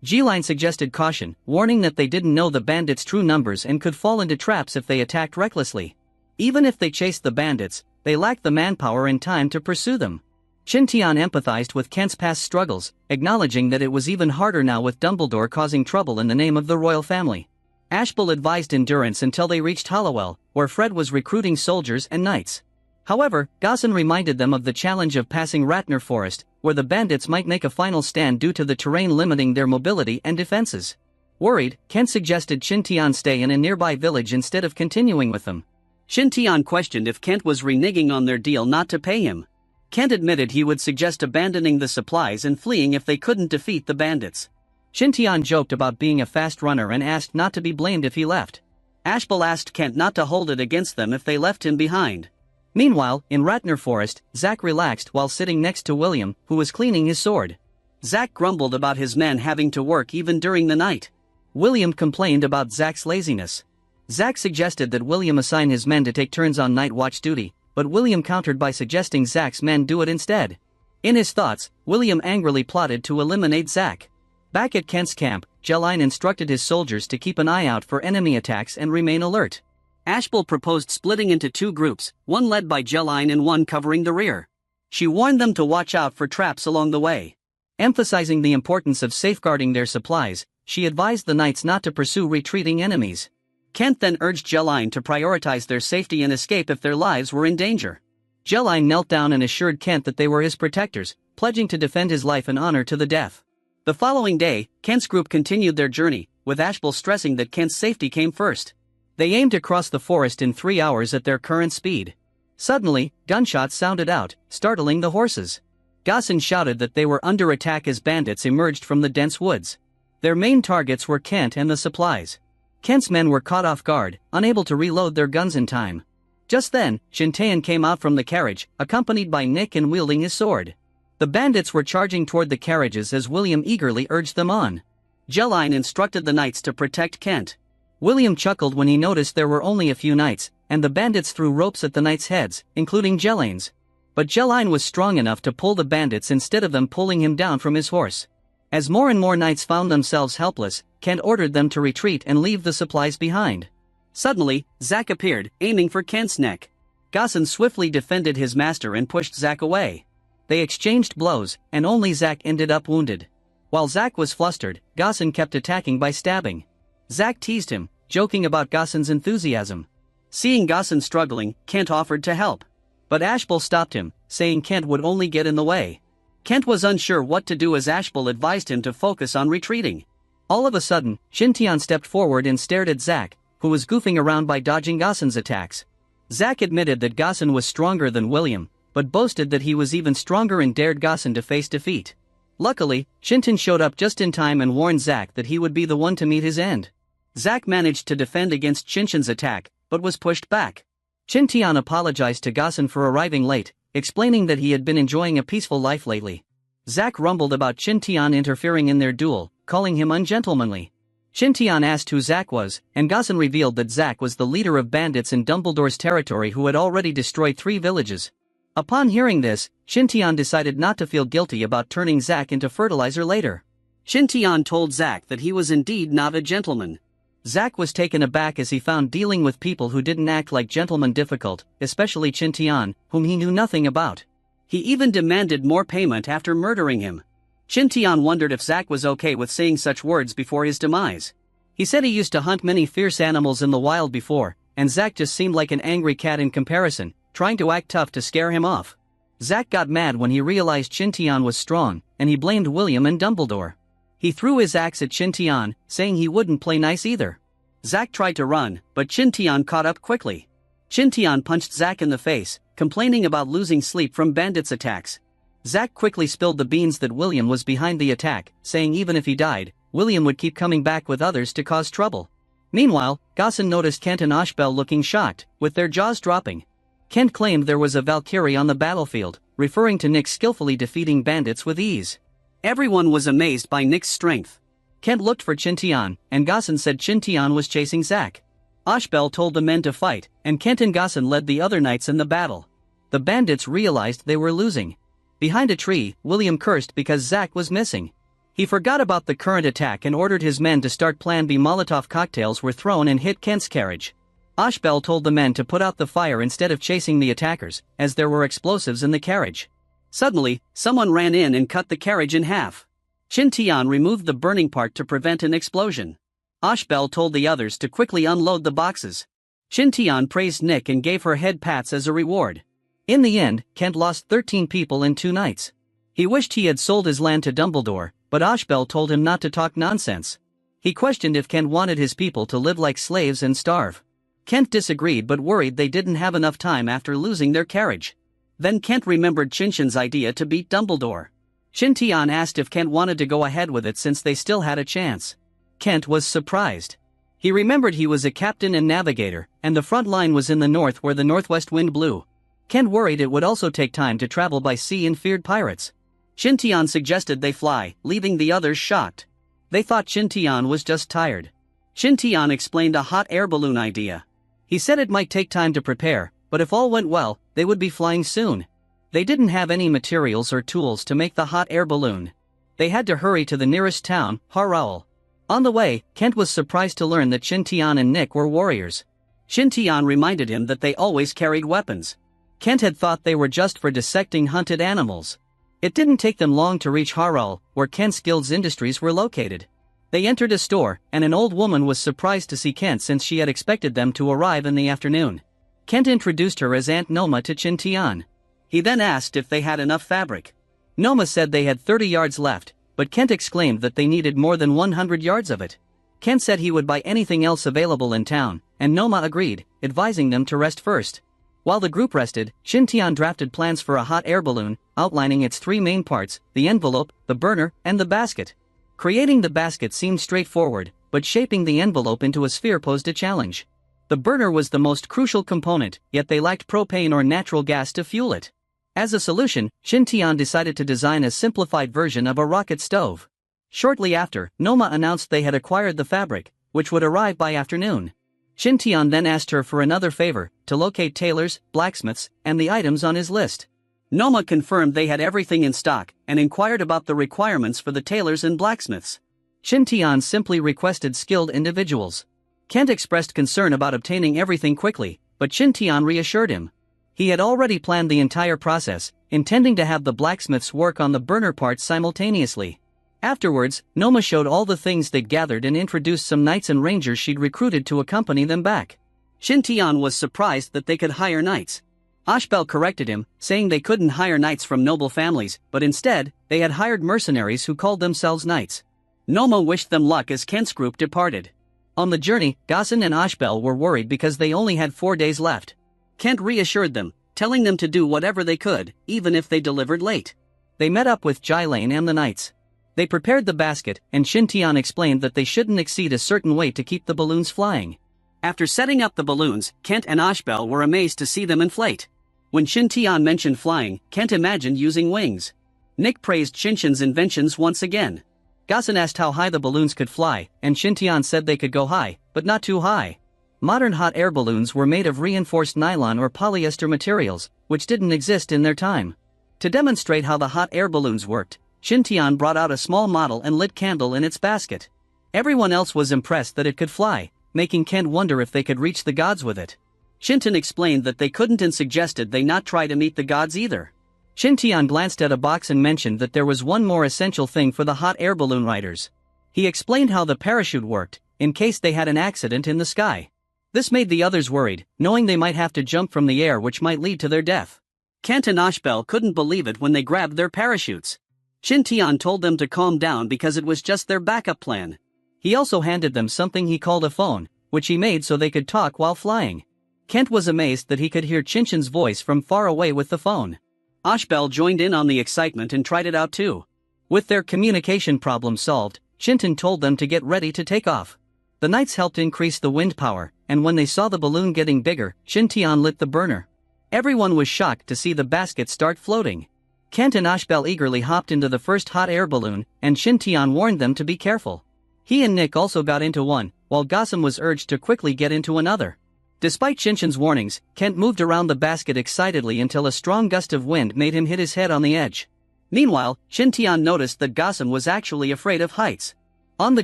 G-Line suggested caution, warning that they didn't know the bandits' true numbers and could fall into traps if they attacked recklessly. Even if they chased the bandits, they lacked the manpower and time to pursue them. Qin Tian empathized with Kent's past struggles, acknowledging that it was even harder now with Dumbledore causing trouble in the name of the royal family. Ashbel advised endurance until they reached Hollowell, where Fred was recruiting soldiers and knights. However, Gaussen reminded them of the challenge of passing Ratner Forest, where the bandits might make a final stand due to the terrain limiting their mobility and defenses. Worried, Kent suggested Qin Tian stay in a nearby village instead of continuing with them. Qin Tian questioned if Kent was reneging on their deal not to pay him. Kent admitted he would suggest abandoning the supplies and fleeing if they couldn't defeat the bandits. Qin Tian joked about being a fast runner and asked not to be blamed if he left. Ashbel asked Kent not to hold it against them if they left him behind. Meanwhile, in Ratner Forest, Zack relaxed while sitting next to William, who was cleaning his sword. Zack grumbled about his men having to work even during the night. William complained about Zack's laziness. Zack suggested that William assign his men to take turns on night watch duty, but William countered by suggesting Zack's men do it instead. In his thoughts, William angrily plotted to eliminate Zack. Back at Kent's camp, G-Line instructed his soldiers to keep an eye out for enemy attacks and remain alert. Ashbel proposed splitting into two groups, one led by G-Line and one covering the rear. She warned them to watch out for traps along the way. Emphasizing the importance of safeguarding their supplies, she advised the knights not to pursue retreating enemies. Kent then urged G-Line to prioritize their safety and escape if their lives were in danger. G-Line knelt down and assured Kent that they were his protectors, pledging to defend his life and honor to the death. The following day, Kent's group continued their journey, with Ashbel stressing that Kent's safety came first. They aimed to cross the forest in 3 hours at their current speed. Suddenly, gunshots sounded out, startling the horses. Gaussen shouted that they were under attack as bandits emerged from the dense woods. Their main targets were Kent and the supplies. Kent's men were caught off guard, unable to reload their guns in time. Just then, Qin Tian came out from the carriage, accompanied by Nick and wielding his sword. The bandits were charging toward the carriages as William eagerly urged them on. G-Line instructed the knights to protect Kent. William chuckled when he noticed there were only a few knights, and the bandits threw ropes at the knights' heads, including G-Line's. But G-Line was strong enough to pull the bandits instead of them pulling him down from his horse. As more and more knights found themselves helpless, Kent ordered them to retreat and leave the supplies behind. Suddenly, Zack appeared, aiming for Kent's neck. Gaussen swiftly defended his master and pushed Zack away. They exchanged blows, and only Zack ended up wounded. While Zack was flustered, Gaussen kept attacking by stabbing. Zack teased him, joking about Gaussen's enthusiasm. Seeing Gaussen struggling, Kent offered to help. But Ashbel stopped him, saying Kent would only get in the way. Kent was unsure what to do as Ashbel advised him to focus on retreating. All of a sudden, Qin Tian stepped forward and stared at Zack, who was goofing around by dodging Gaussen's attacks. Zack admitted that Gaussen was stronger than William, but boasted that he was even stronger and dared Gaussen to face defeat. Luckily, Qin Tian showed up just in time and warned Zack that he would be the one to meet his end. Zack managed to defend against Qin Tian's attack, but was pushed back. Qin Tian apologized to Gaussen for arriving late, explaining that he had been enjoying a peaceful life lately. Zack rumbled about Qin Tian interfering in their duel, calling him ungentlemanly. Qin Tian asked who Zack was, and Gaussen revealed that Zack was the leader of bandits in Dumbledore's territory who had already destroyed 3 villages. Upon hearing this, Qin Tian decided not to feel guilty about turning Zack into fertilizer later. Qin Tian told Zack that he was indeed not a gentleman. Zack was taken aback as he found dealing with people who didn't act like gentlemen difficult, especially Qin Tian, whom he knew nothing about. He even demanded more payment after murdering him. Qin Tian wondered if Zack was okay with saying such words before his demise. He said he used to hunt many fierce animals in the wild before, and Zack just seemed like an angry cat in comparison, trying to act tough to scare him off. Zack got mad when he realized Qin Tian was strong, and he blamed William and Dumbledore. He threw his axe at Qin Tian, saying he wouldn't play nice either. Zack tried to run, but Qin Tian caught up quickly. Qin Tian punched Zack in the face, complaining about losing sleep from bandits' attacks. Zack quickly spilled the beans that William was behind the attack, saying even if he died, William would keep coming back with others to cause trouble. Meanwhile, Gaussen noticed Kent and Ashbel looking shocked, with their jaws dropping. Kent claimed there was a Valkyrie on the battlefield, referring to Nick skillfully defeating bandits with ease. Everyone was amazed by Nick's strength. Kent looked for Qin Tian, and Gaussen said Qin Tian was chasing Zack. Ashbel told the men to fight, and Kent and Gaussen led the other knights in the battle. The bandits realized they were losing. Behind a tree, William cursed because Zack was missing. He forgot about the current attack and ordered his men to start Plan B. Molotov cocktails were thrown and hit Kent's carriage. Ashbel told the men to put out the fire instead of chasing the attackers, as there were explosives in the carriage. Suddenly, someone ran in and cut the carriage in half. Qin Tian removed the burning part to prevent an explosion. Ashbel told the others to quickly unload the boxes. Qin Tian praised Nick and gave her head pats as a reward. In the end, Kent lost 13 people in 2 nights. He wished he had sold his land to Dumbledore, but Ashbel told him not to talk nonsense. He questioned if Kent wanted his people to live like slaves and starve. Kent disagreed but worried they didn't have enough time after losing their carriage. Then Kent remembered Qinshan's idea to beat Dumbledore. Qin Tian asked if Kent wanted to go ahead with it since they still had a chance. Kent was surprised. He remembered he was a captain and navigator, and the front line was in the north where the northwest wind blew. Kent worried it would also take time to travel by sea and feared pirates. Qin Tian suggested they fly, leaving the others shocked. They thought Qin Tian was just tired. Qin Tian explained a hot air balloon idea. He said it might take time to prepare, but if all went well, they would be flying soon. They didn't have any materials or tools to make the hot air balloon. They had to hurry to the nearest town, Haraul. On the way, Kent was surprised to learn that Qin Tian and Nick were warriors. Qin Tian reminded him that they always carried weapons. Kent had thought they were just for dissecting hunted animals. It didn't take them long to reach Haraul, where Kent's guild's industries were located. They entered a store, and an old woman was surprised to see Kent since she had expected them to arrive in the afternoon. Kent introduced her as Aunt Noma to Qin Tian. He then asked if they had enough fabric. Noma said they had 30 yards left, but Kent exclaimed that they needed more than 100 yards of it. Kent said he would buy anything else available in town, and Noma agreed, advising them to rest first. While the group rested, Qin Tian drafted plans for a hot air balloon, outlining its 3 main parts, the envelope, the burner, and the basket. Creating the basket seemed straightforward, but shaping the envelope into a sphere posed a challenge. The burner was the most crucial component, yet they lacked propane or natural gas to fuel it. As a solution, Qin Tian decided to design a simplified version of a rocket stove. Shortly after, Noma announced they had acquired the fabric, which would arrive by afternoon. Qin Tian then asked her for another favor, to locate tailors, blacksmiths, and the items on his list. Noma confirmed they had everything in stock, and inquired about the requirements for the tailors and blacksmiths. Qin Tian simply requested skilled individuals. Kent expressed concern about obtaining everything quickly, but Qin Tian reassured him. He had already planned the entire process, intending to have the blacksmiths work on the burner parts simultaneously. Afterwards, Noma showed all the things they'd gathered and introduced some knights and rangers she'd recruited to accompany them back. Qin Tian was surprised that they could hire knights. Ashbel corrected him, saying they couldn't hire knights from noble families, but instead, they had hired mercenaries who called themselves knights. Noma wished them luck as Kent's group departed. On the journey, Gossen and Ashbel were worried because they only had 4 days left. Kent reassured them, telling them to do whatever they could, even if they delivered late. They met up with Jylane and the knights. They prepared the basket, and Qin Tian explained that they shouldn't exceed a certain weight to keep the balloons flying. After setting up the balloons, Kent and Ashbel were amazed to see them inflate. When Qin Tian mentioned flying, Kent imagined using wings. Nick praised Qinshan's inventions once again. Gossen asked how high the balloons could fly, and Qin Tian said they could go high, but not too high. Modern hot air balloons were made of reinforced nylon or polyester materials, which didn't exist in their time. To demonstrate how the hot air balloons worked, Qin Tian brought out a small model and lit candle in its basket. Everyone else was impressed that it could fly, making Kent wonder if they could reach the gods with it. Qin explained that they couldn't and suggested they not try to meet the gods either. Qin Tian glanced at a box and mentioned that there was one more essential thing for the hot air balloon riders. He explained how the parachute worked, in case they had an accident in the sky. This made the others worried, knowing they might have to jump from the air which might lead to their death. Kent and Ashbel couldn't believe it when they grabbed their parachutes. Qin Tian told them to calm down because it was just their backup plan. He also handed them something he called a phone, which he made so they could talk while flying. Kent was amazed that he could hear Qinshan's voice from far away with the phone. Ashbel joined in on the excitement and tried it out too. With their communication problem solved, Qin told them to get ready to take off. The knights helped increase the wind power, and when they saw the balloon getting bigger, Qin Tian lit the burner. Everyone was shocked to see the basket start floating. Kent and Ashbel eagerly hopped into the first hot air balloon, and Qin Tian warned them to be careful. He and Nick also got into one, while Gossam was urged to quickly get into another. Despite Qinshan's warnings, Kent moved around the basket excitedly until a strong gust of wind made him hit his head on the edge. Meanwhile, Qin Tian noticed that Gossam was actually afraid of heights. On the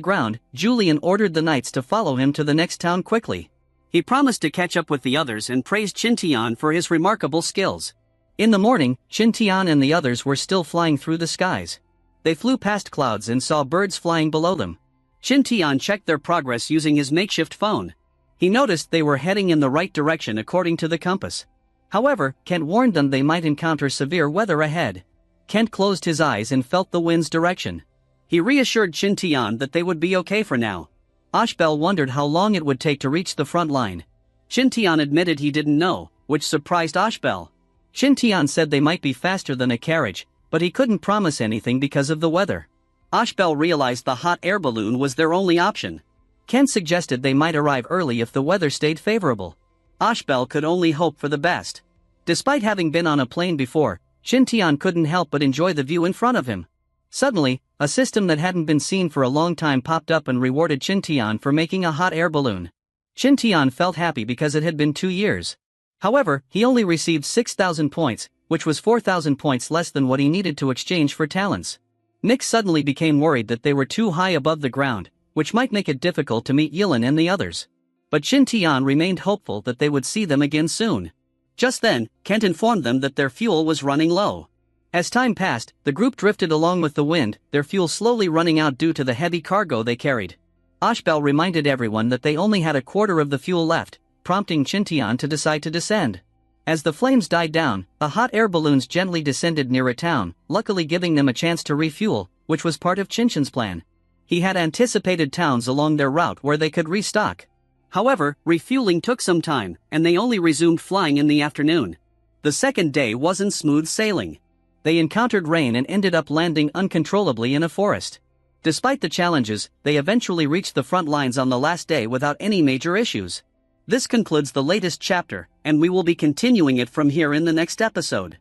ground, Julian ordered the knights to follow him to the next town quickly. He promised to catch up with the others and praised Qin Tian for his remarkable skills. In the morning, Qin Tian and the others were still flying through the skies. They flew past clouds and saw birds flying below them. Qin Tian checked their progress using his makeshift phone. He noticed they were heading in the right direction according to the compass. However, Kent warned them they might encounter severe weather ahead. Kent closed his eyes and felt the wind's direction. He reassured Qin Tian that they would be okay for now. Ashbel wondered how long it would take to reach the front line. Qin Tian admitted he didn't know, which surprised Ashbel. Qin Tian said they might be faster than a carriage, but he couldn't promise anything because of the weather. Ashbel realized the hot air balloon was their only option. Kent suggested they might arrive early if the weather stayed favorable. Ashbel could only hope for the best. Despite having been on a plane before, Qin Tian couldn't help but enjoy the view in front of him. Suddenly, a system that hadn't been seen for a long time popped up and rewarded Qin Tian for making a hot air balloon. Qin Tian felt happy because it had been 2 years. However, he only received 6,000 points, which was 4,000 points less than what he needed to exchange for talents. Nick suddenly became worried that they were too high above the ground, which might make it difficult to meet Yilin and the others. But Qin Tian remained hopeful that they would see them again soon. Just then, Kent informed them that their fuel was running low. As time passed, the group drifted along with the wind, their fuel slowly running out due to the heavy cargo they carried. Ashbel reminded everyone that they only had a quarter of the fuel left, prompting Qin Tian to decide to descend. As the flames died down, the hot air balloons gently descended near a town, luckily giving them a chance to refuel, which was part of Qin plan. He had anticipated towns along their route where they could restock. However, refueling took some time, and they only resumed flying in the afternoon. The second day wasn't smooth sailing. They encountered rain and ended up landing uncontrollably in a forest. Despite the challenges, they eventually reached the front lines on the last day without any major issues. This concludes the latest chapter, and we will be continuing it from here in the next episode.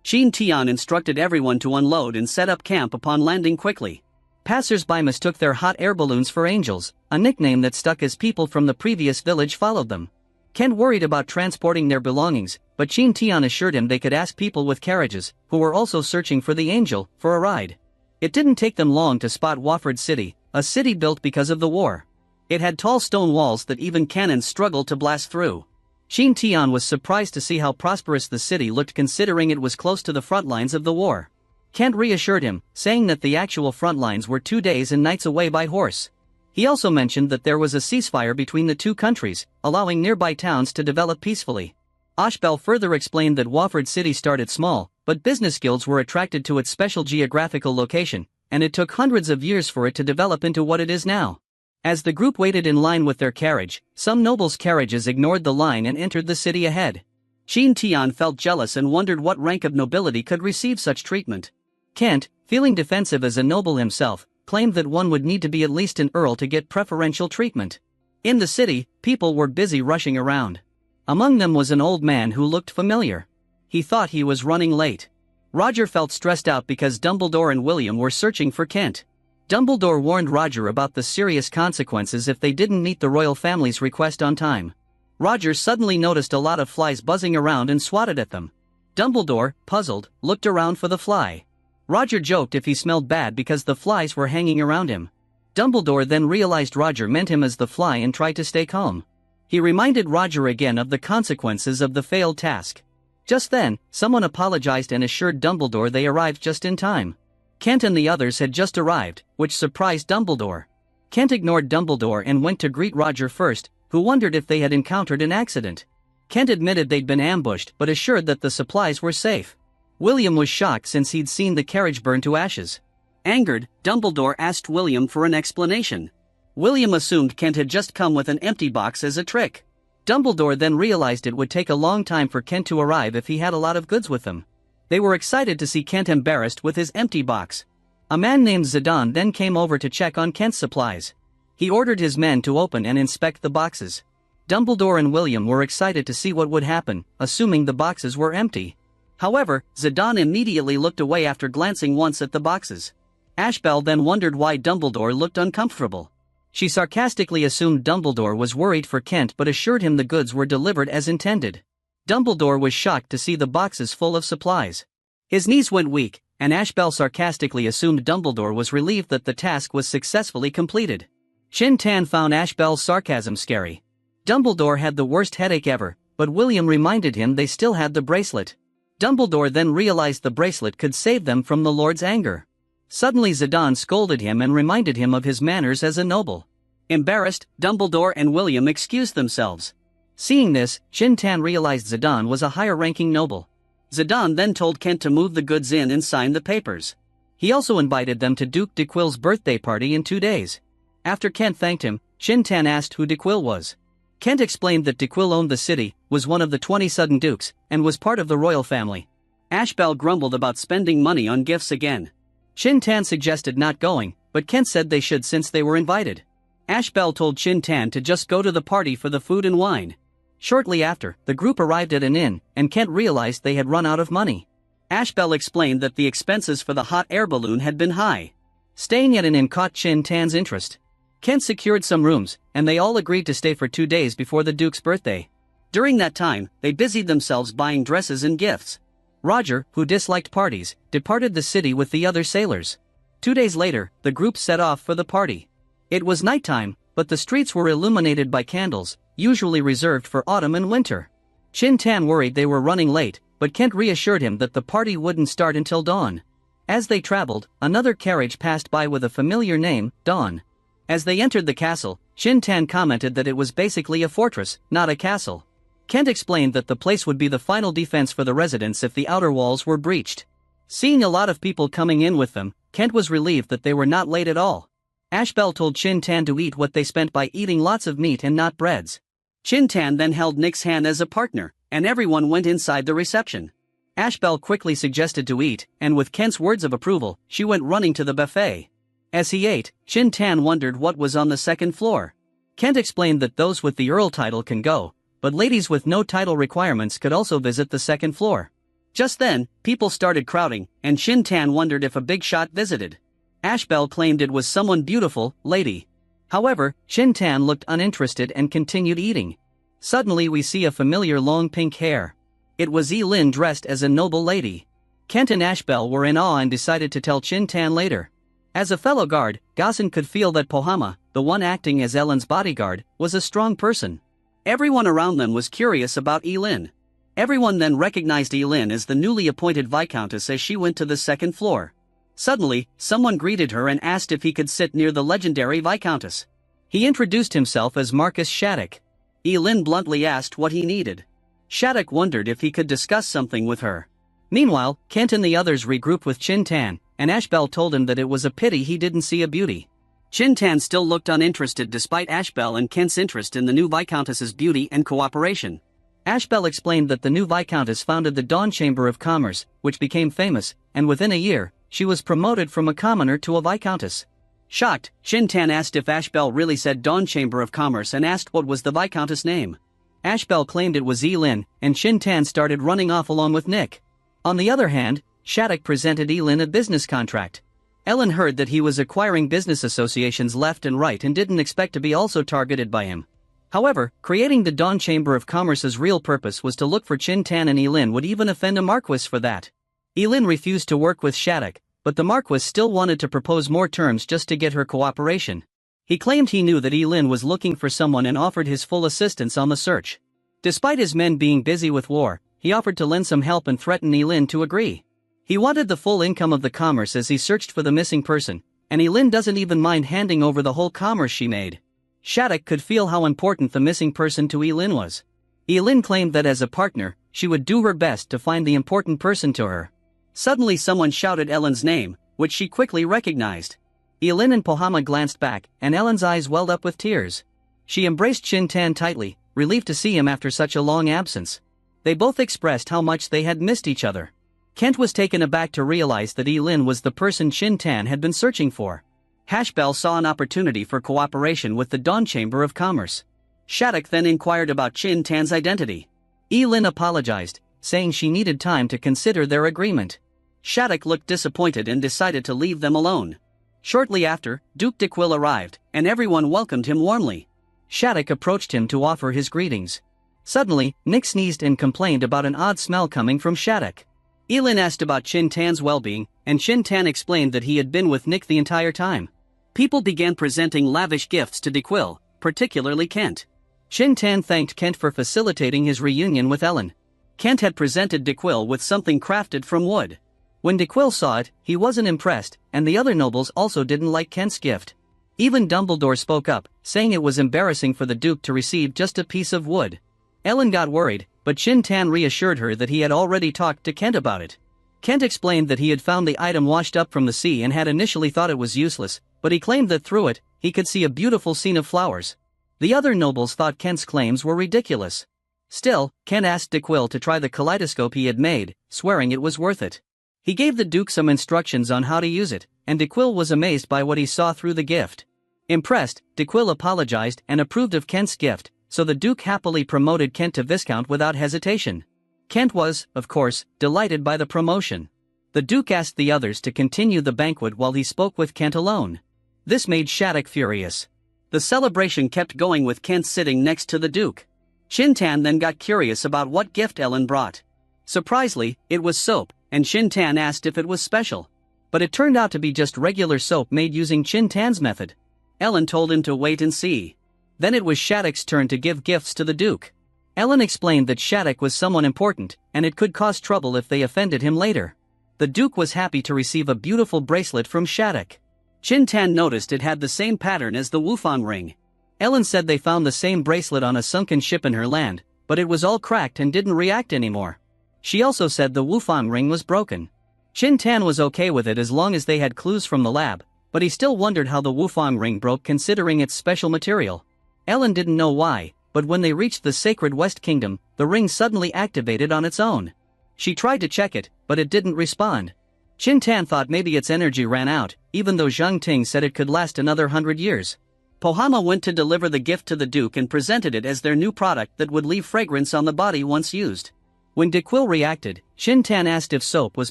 Qin Tian instructed everyone to unload and set up camp upon landing quickly. Passers-by mistook their hot air balloons for angels, a nickname that stuck as people from the previous village followed them. Kent worried about transporting their belongings, but Qin Tian assured him they could ask people with carriages, who were also searching for the angel, for a ride. It didn't take them long to spot Wofford City, a city built because of the war. It had tall stone walls that even cannons struggled to blast through. Qin Tian was surprised to see how prosperous the city looked considering it was close to the front lines of the war. Kent reassured him, saying that the actual front lines were 2 days and nights away by horse. He also mentioned that there was a ceasefire between the two countries, allowing nearby towns to develop peacefully. Ashbel further explained that Wofford City started small, but business guilds were attracted to its special geographical location, and it took hundreds of years for it to develop into what it is now. As the group waited in line with their carriage, some nobles' carriages ignored the line and entered the city ahead. Qin Tian felt jealous and wondered what rank of nobility could receive such treatment. Kent, feeling defensive as a noble himself, claimed that one would need to be at least an earl to get preferential treatment. In the city, people were busy rushing around. Among them was an old man who looked familiar. He thought he was running late. Roger felt stressed out because Dumbledore and William were searching for Kent. Dumbledore warned Roger about the serious consequences if they didn't meet the royal family's request on time. Roger suddenly noticed a lot of flies buzzing around and swatted at them. Dumbledore, puzzled, looked around for the fly. Roger joked if he smelled bad because the flies were hanging around him. Dumbledore then realized Roger meant him as the fly and tried to stay calm. He reminded Roger again of the consequences of the failed task. Just then, someone apologized and assured Dumbledore they arrived just in time. Kent and the others had just arrived, which surprised Dumbledore. Kent ignored Dumbledore and went to greet Roger first, who wondered if they had encountered an accident. Kent admitted they'd been ambushed but assured that the supplies were safe. William was shocked since he'd seen the carriage burn to ashes. Angered, Dumbledore asked William for an explanation. William assumed Kent had just come with an empty box as a trick. Dumbledore then realized it would take a long time for Kent to arrive if he had a lot of goods with him. They were excited to see Kent embarrassed with his empty box. A man named Zidane then came over to check on Kent's supplies. He ordered his men to open and inspect the boxes. Dumbledore and William were excited to see what would happen, assuming the boxes were empty. However, Zidane immediately looked away after glancing once at the boxes. Ashbel then wondered why Dumbledore looked uncomfortable. She sarcastically assumed Dumbledore was worried for Kent but assured him the goods were delivered as intended. Dumbledore was shocked to see the boxes full of supplies. His knees went weak, and Ashbel sarcastically assumed Dumbledore was relieved that the task was successfully completed. Qin Tian found Ashbel's sarcasm scary. Dumbledore had the worst headache ever, but William reminded him they still had the bracelet. Dumbledore then realized the bracelet could save them from the Lord's anger. Suddenly Zidane scolded him and reminded him of his manners as a noble. Embarrassed, Dumbledore and William excused themselves. Seeing this, Qin Tian realized Zidane was a higher-ranking noble. Zidane then told Kent to move the goods in and sign the papers. He also invited them to Duke de Quill's birthday party in 2 days. After Kent thanked him, Qin Tian asked who de Quill was. Kent explained that de Quill owned the city, was one of the 20 sudden dukes, and was part of the royal family. Ashbel grumbled about spending money on gifts again. Qin Tian suggested not going, but Kent said they should since they were invited. Ashbel told Qin Tian to just go to the party for the food and wine. Shortly after, the group arrived at an inn, and Kent realized they had run out of money. Ashbel explained that the expenses for the hot air balloon had been high. Staying at an inn caught Qin Tian's interest. Kent secured some rooms, and they all agreed to stay for 2 days before the Duke's birthday. During that time, they busied themselves buying dresses and gifts. Roger, who disliked parties, departed the city with the other sailors. 2 days later, the group set off for the party. It was nighttime, but the streets were illuminated by candles, usually reserved for autumn and winter. Qin Tian worried they were running late, but Kent reassured him that the party wouldn't start until dawn. As they traveled, another carriage passed by with a familiar name, Dawn. As they entered the castle, Qin Tian commented that it was basically a fortress, not a castle. Kent explained that the place would be the final defense for the residents if the outer walls were breached. Seeing a lot of people coming in with them, Kent was relieved that they were not late at all. Ashbel told Qin Tian to eat what they spent by eating lots of meat and not breads. Qin Tian then held Nick's hand as a partner, and everyone went inside the reception. Ashbel quickly suggested to eat, and with Kent's words of approval, she went running to the buffet. As he ate, Qin Tian wondered what was on the second floor. Kent explained that those with the Earl title can go, but ladies with no title requirements could also visit the second floor. Just then, people started crowding, and Qin Tian wondered if a big shot visited. Ashbel claimed it was someone beautiful, lady. However, Qin Tian looked uninterested and continued eating. Suddenly we see a familiar long pink hair. It was Lin dressed as a noble lady. Kent and Ashbel were in awe and decided to tell Qin Tian later. As a fellow guard, Gaussen could feel that Pohama, the one acting as Ellen's bodyguard, was a strong person. Everyone around them was curious about Lin. Everyone then recognized Lin as the newly appointed Viscountess as she went to the second floor. Suddenly, someone greeted her and asked if he could sit near the legendary Viscountess. He introduced himself as Marcus Shattuck. Lin bluntly asked what he needed. Shattuck wondered if he could discuss something with her. Meanwhile, Kent and the others regrouped with Qin Tian, and Ashbel told him that it was a pity he didn't see a beauty. Qin Tian still looked uninterested despite Ashbel and Kent's interest in the new Viscountess's beauty and cooperation. Ashbel explained that the new Viscountess founded the Dawn Chamber of Commerce, which became famous, and within a year, she was promoted from a commoner to a Viscountess. Shocked, Qin Tian asked if Ashbel really said Dawn Chamber of Commerce and asked what was the Viscountess' name. Ashbel claimed it was Lin, and Qin Tian started running off along with Nick. On the other hand, Shattuck presented Lin a business contract. Ellen heard that he was acquiring business associations left and right and didn't expect to be also targeted by him. However, creating the Dawn Chamber of Commerce's real purpose was to look for Qin Tian, and Lin would even offend a Marquis for that. Lin refused to work with Shattuck, but the Marquis still wanted to propose more terms just to get her cooperation. He claimed he knew that Lin was looking for someone and offered his full assistance on the search. Despite his men being busy with war, he offered to lend some help and threatened Lin to agree. He wanted the full income of the commerce as he searched for the missing person, and Lin doesn't even mind handing over the whole commerce she made. Shattuck could feel how important the missing person to Lin was. Lin claimed that as a partner, she would do her best to find the important person to her. Suddenly someone shouted Ellen's name, which she quickly recognized. Lin and Pohama glanced back, and Ellen's eyes welled up with tears. She embraced Qin Tian tightly, relieved to see him after such a long absence. They both expressed how much they had missed each other. Kent was taken aback to realize that Lin was the person Qin Tian had been searching for. Ashbel saw an opportunity for cooperation with the Dawn Chamber of Commerce. Shattuck then inquired about Qin Tian's identity. Lin apologized, saying she needed time to consider their agreement. Shattuck looked disappointed and decided to leave them alone. Shortly after, Duke de Quill arrived, and everyone welcomed him warmly. Shattuck approached him to offer his greetings. Suddenly, Nick sneezed and complained about an odd smell coming from Shattuck. Elin asked about Qin Tan's well-being, and Qin Tan explained that he had been with Nick the entire time. People began presenting lavish gifts to DeQuil, particularly Kent. Qin Tan thanked Kent for facilitating his reunion with Ellen. Kent had presented DeQuil with something crafted from wood. When DeQuil saw it, he wasn't impressed, and the other nobles also didn't like Kent's gift. Even Dumbledore spoke up, saying it was embarrassing for the Duke to receive just a piece of wood. Ellen got worried, but Qin Tan reassured her that he had already talked to Kent about it. Kent explained that he had found the item washed up from the sea and had initially thought it was useless, but he claimed that through it, he could see a beautiful scene of flowers. The other nobles thought Kent's claims were ridiculous. Still, Kent asked DeQuil to try the kaleidoscope he had made, swearing it was worth it. He gave the Duke some instructions on how to use it, and DeQuil was amazed by what he saw through the gift. Impressed, DeQuil apologized and approved of Kent's gift, so the Duke happily promoted Kent to Viscount without hesitation. Kent was, of course, delighted by the promotion. The Duke asked the others to continue the banquet while he spoke with Kent alone. This made Shattuck furious. The celebration kept going with Kent sitting next to the Duke. Qin Tan then got curious about what gift Ellen brought. Surprisingly, it was soap, and Qin Tan asked if it was special. But it turned out to be just regular soap made using Qin Tan's method. Ellen told him to wait and see. Then it was Shattuck's turn to give gifts to the Duke. Ellen explained that Shattuck was someone important, and it could cause trouble if they offended him later. The Duke was happy to receive a beautiful bracelet from Shattuck. Qin Tan noticed it had the same pattern as the Wufang ring. Ellen said they found the same bracelet on a sunken ship in her land, but it was all cracked and didn't react anymore. She also said the Wufang ring was broken. Qin Tan was okay with it as long as they had clues from the lab, but he still wondered how the Wufang ring broke considering its special material. Ellen didn't know why, but when they reached the sacred West Kingdom, the ring suddenly activated on its own. She tried to check it, but it didn't respond. Qin Tan thought maybe its energy ran out, even though Zhang Ting said it could last another 100 years. Pohama went to deliver the gift to the Duke and presented it as their new product that would leave fragrance on the body once used. When DeQuil reacted, Qin Tan asked if soap was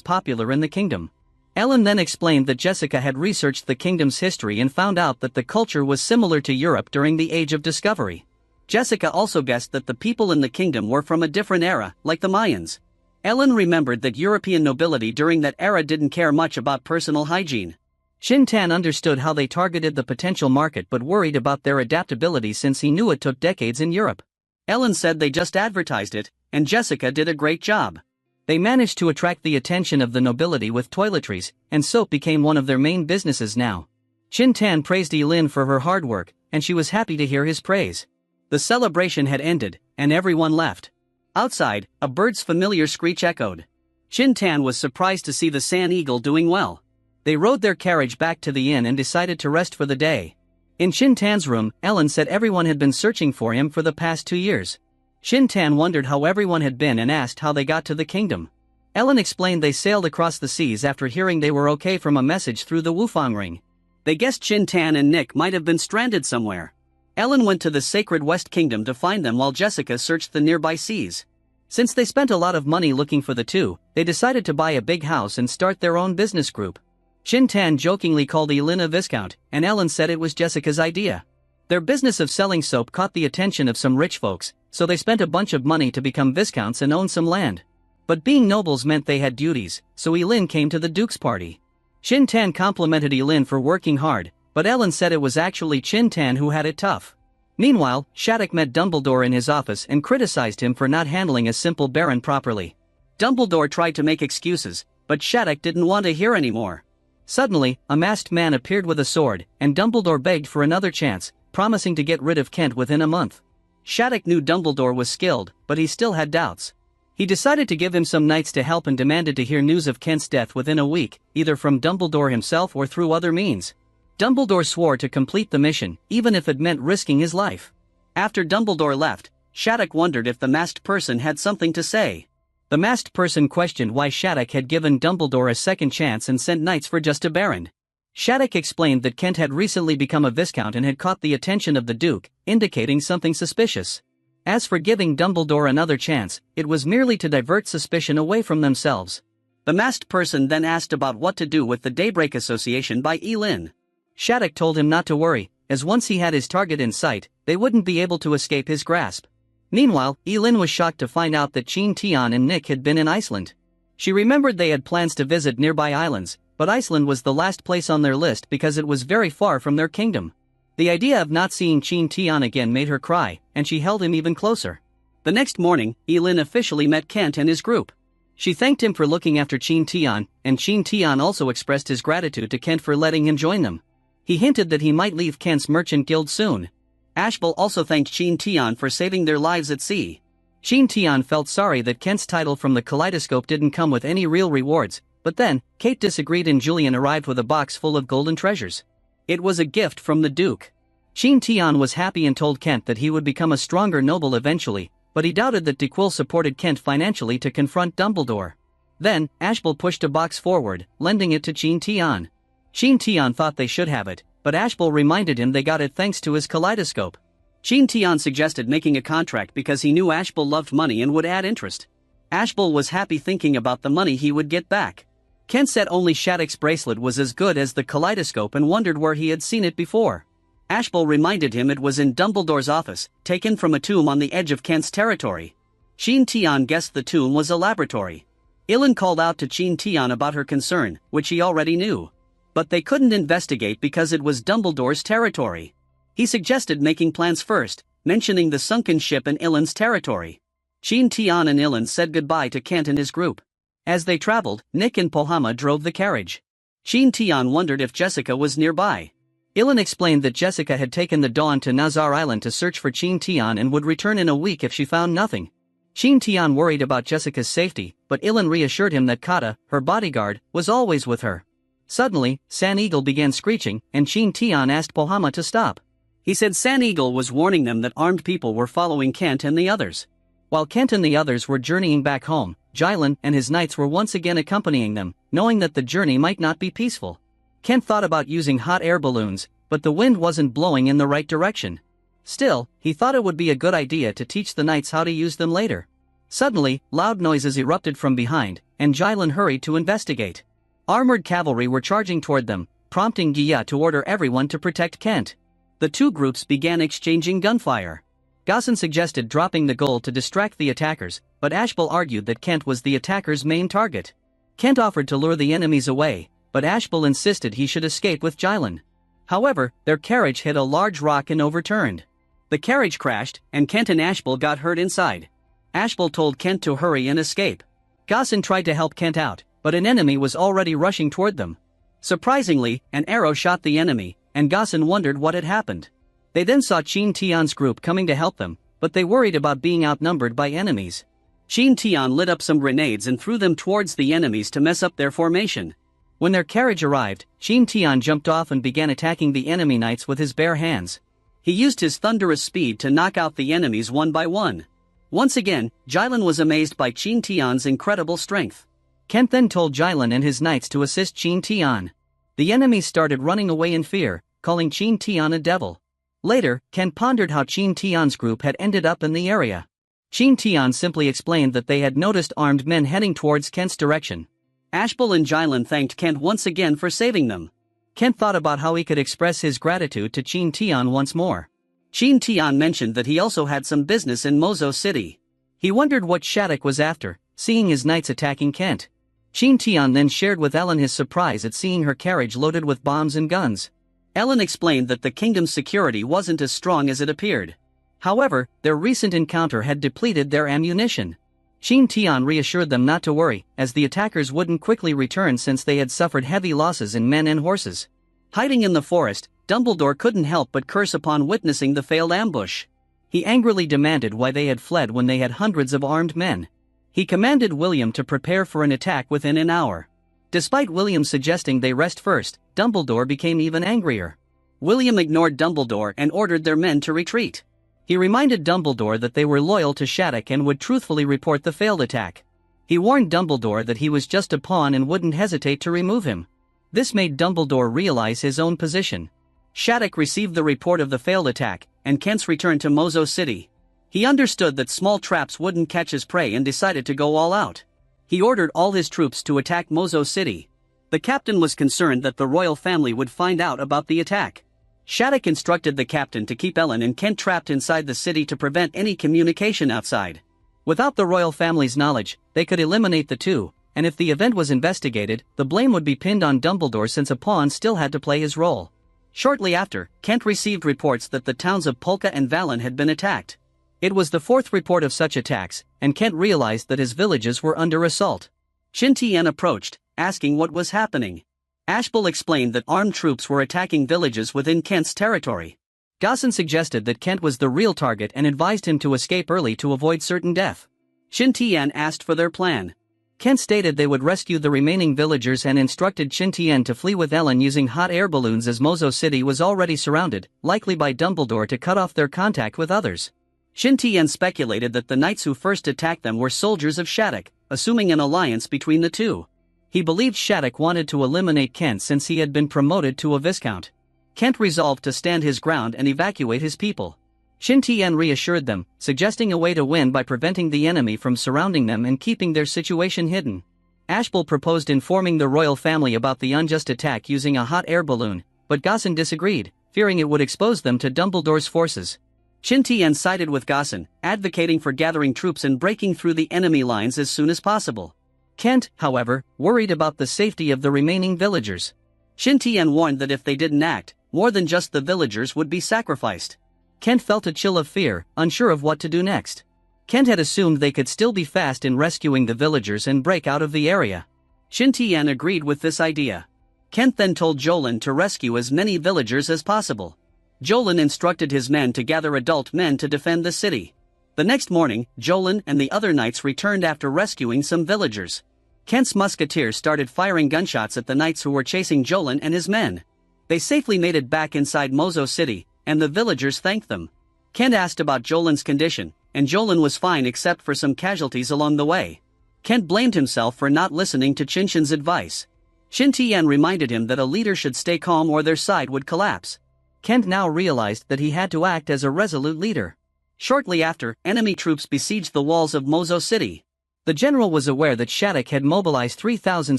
popular in the kingdom. Ellen then explained that Jessica had researched the kingdom's history and found out that the culture was similar to Europe during the Age of Discovery. Jessica also guessed that the people in the kingdom were from a different era, like the Mayans. Ellen remembered that European nobility during that era didn't care much about personal hygiene. Qin Tan understood how they targeted the potential market but worried about their adaptability since he knew it took decades in Europe. Ellen said they just advertised it, and Jessica did a great job. They managed to attract the attention of the nobility with toiletries, and soap became one of their main businesses now. Qin Tan praised Elin for her hard work, and she was happy to hear his praise. The celebration had ended, and everyone left. Outside, a bird's familiar screech echoed. Qin Tan was surprised to see the Sand Eagle doing well. They rode their carriage back to the inn and decided to rest for the day. In Qin Tan's room, Ellen said everyone had been searching for him for the past 2 years. Qin Tan wondered how everyone had been and asked how they got to the kingdom. Ellen explained they sailed across the seas after hearing they were okay from a message through the Wufang ring. They guessed Qin Tan and Nick might have been stranded somewhere. Ellen went to the sacred West Kingdom to find them while Jessica searched the nearby seas. Since they spent a lot of money looking for the two, they decided to buy a big house and start their own business group. Qin Tan jokingly called Elin a viscount, and Ellen said it was Jessica's idea. Their business of selling soap caught the attention of some rich folks, so they spent a bunch of money to become viscounts and own some land. But being nobles meant they had duties, so Elin came to the Duke's party. Qin Tan complimented Elin for working hard, but Ellen said it was actually Qin Tan who had it tough. Meanwhile, Shattuck met Dumbledore in his office and criticized him for not handling a simple baron properly. Dumbledore tried to make excuses, but Shattuck didn't want to hear anymore. Suddenly, a masked man appeared with a sword, and Dumbledore begged for another chance, promising to get rid of Kent within a month. Shattuck knew Dumbledore was skilled, but he still had doubts. He decided to give him some knights to help and demanded to hear news of Kent's death within a week, either from Dumbledore himself or through other means. Dumbledore swore to complete the mission, even if it meant risking his life. After Dumbledore left, Shattuck wondered if the masked person had something to say. The masked person questioned why Shattuck had given Dumbledore a second chance and sent knights for just a baron. Shattuck explained that Kent had recently become a viscount and had caught the attention of the Duke, indicating something suspicious. As for giving Dumbledore another chance, it was merely to divert suspicion away from themselves. The masked person then asked about what to do with the Daybreak Association by Elin. Shattuck told him not to worry, as once he had his target in sight, they wouldn't be able to escape his grasp. Meanwhile, Elin was shocked to find out that Qin Tian and Nick had been in Iceland. She remembered they had plans to visit nearby islands, but Iceland was the last place on their list because it was very far from their kingdom. The idea of not seeing Qin Tian again made her cry, and she held him even closer. The next morning, Elin officially met Kent and his group. She thanked him for looking after Qin Tian, and Qin Tian also expressed his gratitude to Kent for letting him join them. He hinted that he might leave Kent's merchant guild soon. Ashbel also thanked Qin Tian for saving their lives at sea. Qin Tian felt sorry that Kent's title from the kaleidoscope didn't come with any real rewards, but then, Kate disagreed and Julian arrived with a box full of golden treasures. It was a gift from the Duke. Qin Tian was happy and told Kent that he would become a stronger noble eventually, but he doubted that DeQuil supported Kent financially to confront Dumbledore. Then, Ashbel pushed a box forward, lending it to Qin Tian. Qin Tian thought they should have it, but Ashbel reminded him they got it thanks to his kaleidoscope. Qin Tian suggested making a contract because he knew Ashbel loved money and would add interest. Ashbel was happy thinking about the money he would get back. Kent said only Shattuck's bracelet was as good as the kaleidoscope and wondered where he had seen it before. Ashbel reminded him it was in Dumbledore's office, taken from a tomb on the edge of Kent's territory. Qin Tian guessed the tomb was a laboratory. Elin called out to Qin Tian about her concern, which he already knew. But they couldn't investigate because it was Dumbledore's territory. He suggested making plans first, mentioning the sunken ship in Ilin's territory. Qin Tian and Elin said goodbye to Kent and his group. As they traveled, Nick and Pohama drove the carriage. Qin Tian wondered if Jessica was nearby. Elin explained that Jessica had taken the Dawn to Nazar Island to search for Qin Tian and would return in a week if she found nothing. Qin Tian worried about Jessica's safety, but Elin reassured him that Kata, her bodyguard, was always with her. Suddenly, San Eagle began screeching, and Qin Tian asked Pohama to stop. He said San Eagle was warning them that armed people were following Kent and the others. While Kent and the others were journeying back home, Jylan and his knights were once again accompanying them, knowing that the journey might not be peaceful. Kent thought about using hot air balloons, but the wind wasn't blowing in the right direction. Still, he thought it would be a good idea to teach the knights how to use them later. Suddenly, loud noises erupted from behind, and Jylan hurried to investigate. Armored cavalry were charging toward them, prompting Gia to order everyone to protect Kent. The two groups began exchanging gunfire. Gaussen suggested dropping the goal to distract the attackers, but Ashbel argued that Kent was the attacker's main target. Kent offered to lure the enemies away, but Ashbel insisted he should escape with Jylan. However, their carriage hit a large rock and overturned. The carriage crashed, and Kent and Ashbel got hurt inside. Ashbel told Kent to hurry and escape. Gaussen tried to help Kent out, but an enemy was already rushing toward them. Surprisingly, an arrow shot the enemy, and Gaussen wondered what had happened. They then saw Qin Tian's group coming to help them, but they worried about being outnumbered by enemies. Qin Tian lit up some grenades and threw them towards the enemies to mess up their formation. When their carriage arrived, Qin Tian jumped off and began attacking the enemy knights with his bare hands. He used his thunderous speed to knock out the enemies one by one. Once again, Jylan was amazed by Qin Tian's incredible strength. Kent then told Jylan and his knights to assist Qin Tian. The enemies started running away in fear, calling Qin Tian a devil. Later, Kent pondered how Qin Tian's group had ended up in the area. Qin Tian simply explained that they had noticed armed men heading towards Kent's direction. Ashbel and Jylan thanked Kent once again for saving them. Kent thought about how he could express his gratitude to Qin Tian once more. Qin Tian mentioned that he also had some business in Mozo City. He wondered what Shattuck was after, seeing his knights attacking Kent. Qin Tian then shared with Ellen his surprise at seeing her carriage loaded with bombs and guns. Ellen explained that the kingdom's security wasn't as strong as it appeared. However, their recent encounter had depleted their ammunition. Qin Tian reassured them not to worry, as the attackers wouldn't quickly return since they had suffered heavy losses in men and horses. Hiding in the forest, Dumbledore couldn't help but curse upon witnessing the failed ambush. He angrily demanded why they had fled when they had hundreds of armed men. He commanded William to prepare for an attack within an hour. Despite William suggesting they rest first, Dumbledore became even angrier. William ignored Dumbledore and ordered their men to retreat. He reminded Dumbledore that they were loyal to Shattuck and would truthfully report the failed attack. He warned Dumbledore that he was just a pawn and wouldn't hesitate to remove him. This made Dumbledore realize his own position. Shattuck received the report of the failed attack, and Kent's return to Mozo City. He understood that small traps wouldn't catch his prey and decided to go all out. He ordered all his troops to attack Mozo City. The captain was concerned that the royal family would find out about the attack. Shattuck instructed the captain to keep Ellen and Kent trapped inside the city to prevent any communication outside. Without the royal family's knowledge, they could eliminate the two, and if the event was investigated, the blame would be pinned on Dumbledore since a pawn still had to play his role. Shortly after, Kent received reports that the towns of Polka and Valen had been attacked. It was the fourth report of such attacks, and Kent realized that his villages were under assault. Qin Tian approached, asking what was happening. Ashbel explained that armed troops were attacking villages within Kent's territory. Gaussen suggested that Kent was the real target and advised him to escape early to avoid certain death. Qin Tian asked for their plan. Kent stated they would rescue the remaining villagers and instructed Qin Tian to flee with Ellen using hot air balloons as Mozo City was already surrounded, likely by Dumbledore to cut off their contact with others. Qin Tian speculated that the knights who first attacked them were soldiers of Shattuck, assuming an alliance between the two. He believed Shattuck wanted to eliminate Kent since he had been promoted to a viscount. Kent resolved to stand his ground and evacuate his people. Qin Tian reassured them, suggesting a way to win by preventing the enemy from surrounding them and keeping their situation hidden. Ashbel proposed informing the royal family about the unjust attack using a hot air balloon, but Gaussen disagreed, fearing it would expose them to Dumbledore's forces. Qin Tian sided with Gaussen, advocating for gathering troops and breaking through the enemy lines as soon as possible. Kent, however, worried about the safety of the remaining villagers. Qin Tian warned that if they didn't act, more than just the villagers would be sacrificed. Kent felt a chill of fear, unsure of what to do next. Kent had assumed they could still be fast in rescuing the villagers and break out of the area. Qin Tian agreed with this idea. Kent then told Jolin to rescue as many villagers as possible. Jolin instructed his men to gather adult men to defend the city. The next morning, Jolin and the other knights returned after rescuing some villagers. Kent's musketeers started firing gunshots at the knights who were chasing Jolin and his men. They safely made it back inside Mozo City, and the villagers thanked them. Kent asked about Jolin's condition, and Jolin was fine except for some casualties along the way. Kent blamed himself for not listening to Qinshin's advice. Qin Tian reminded him that a leader should stay calm or their side would collapse. Kent now realized that he had to act as a resolute leader. Shortly after, enemy troops besieged the walls of Mozo City. The general was aware that Shattuck had mobilized 3,000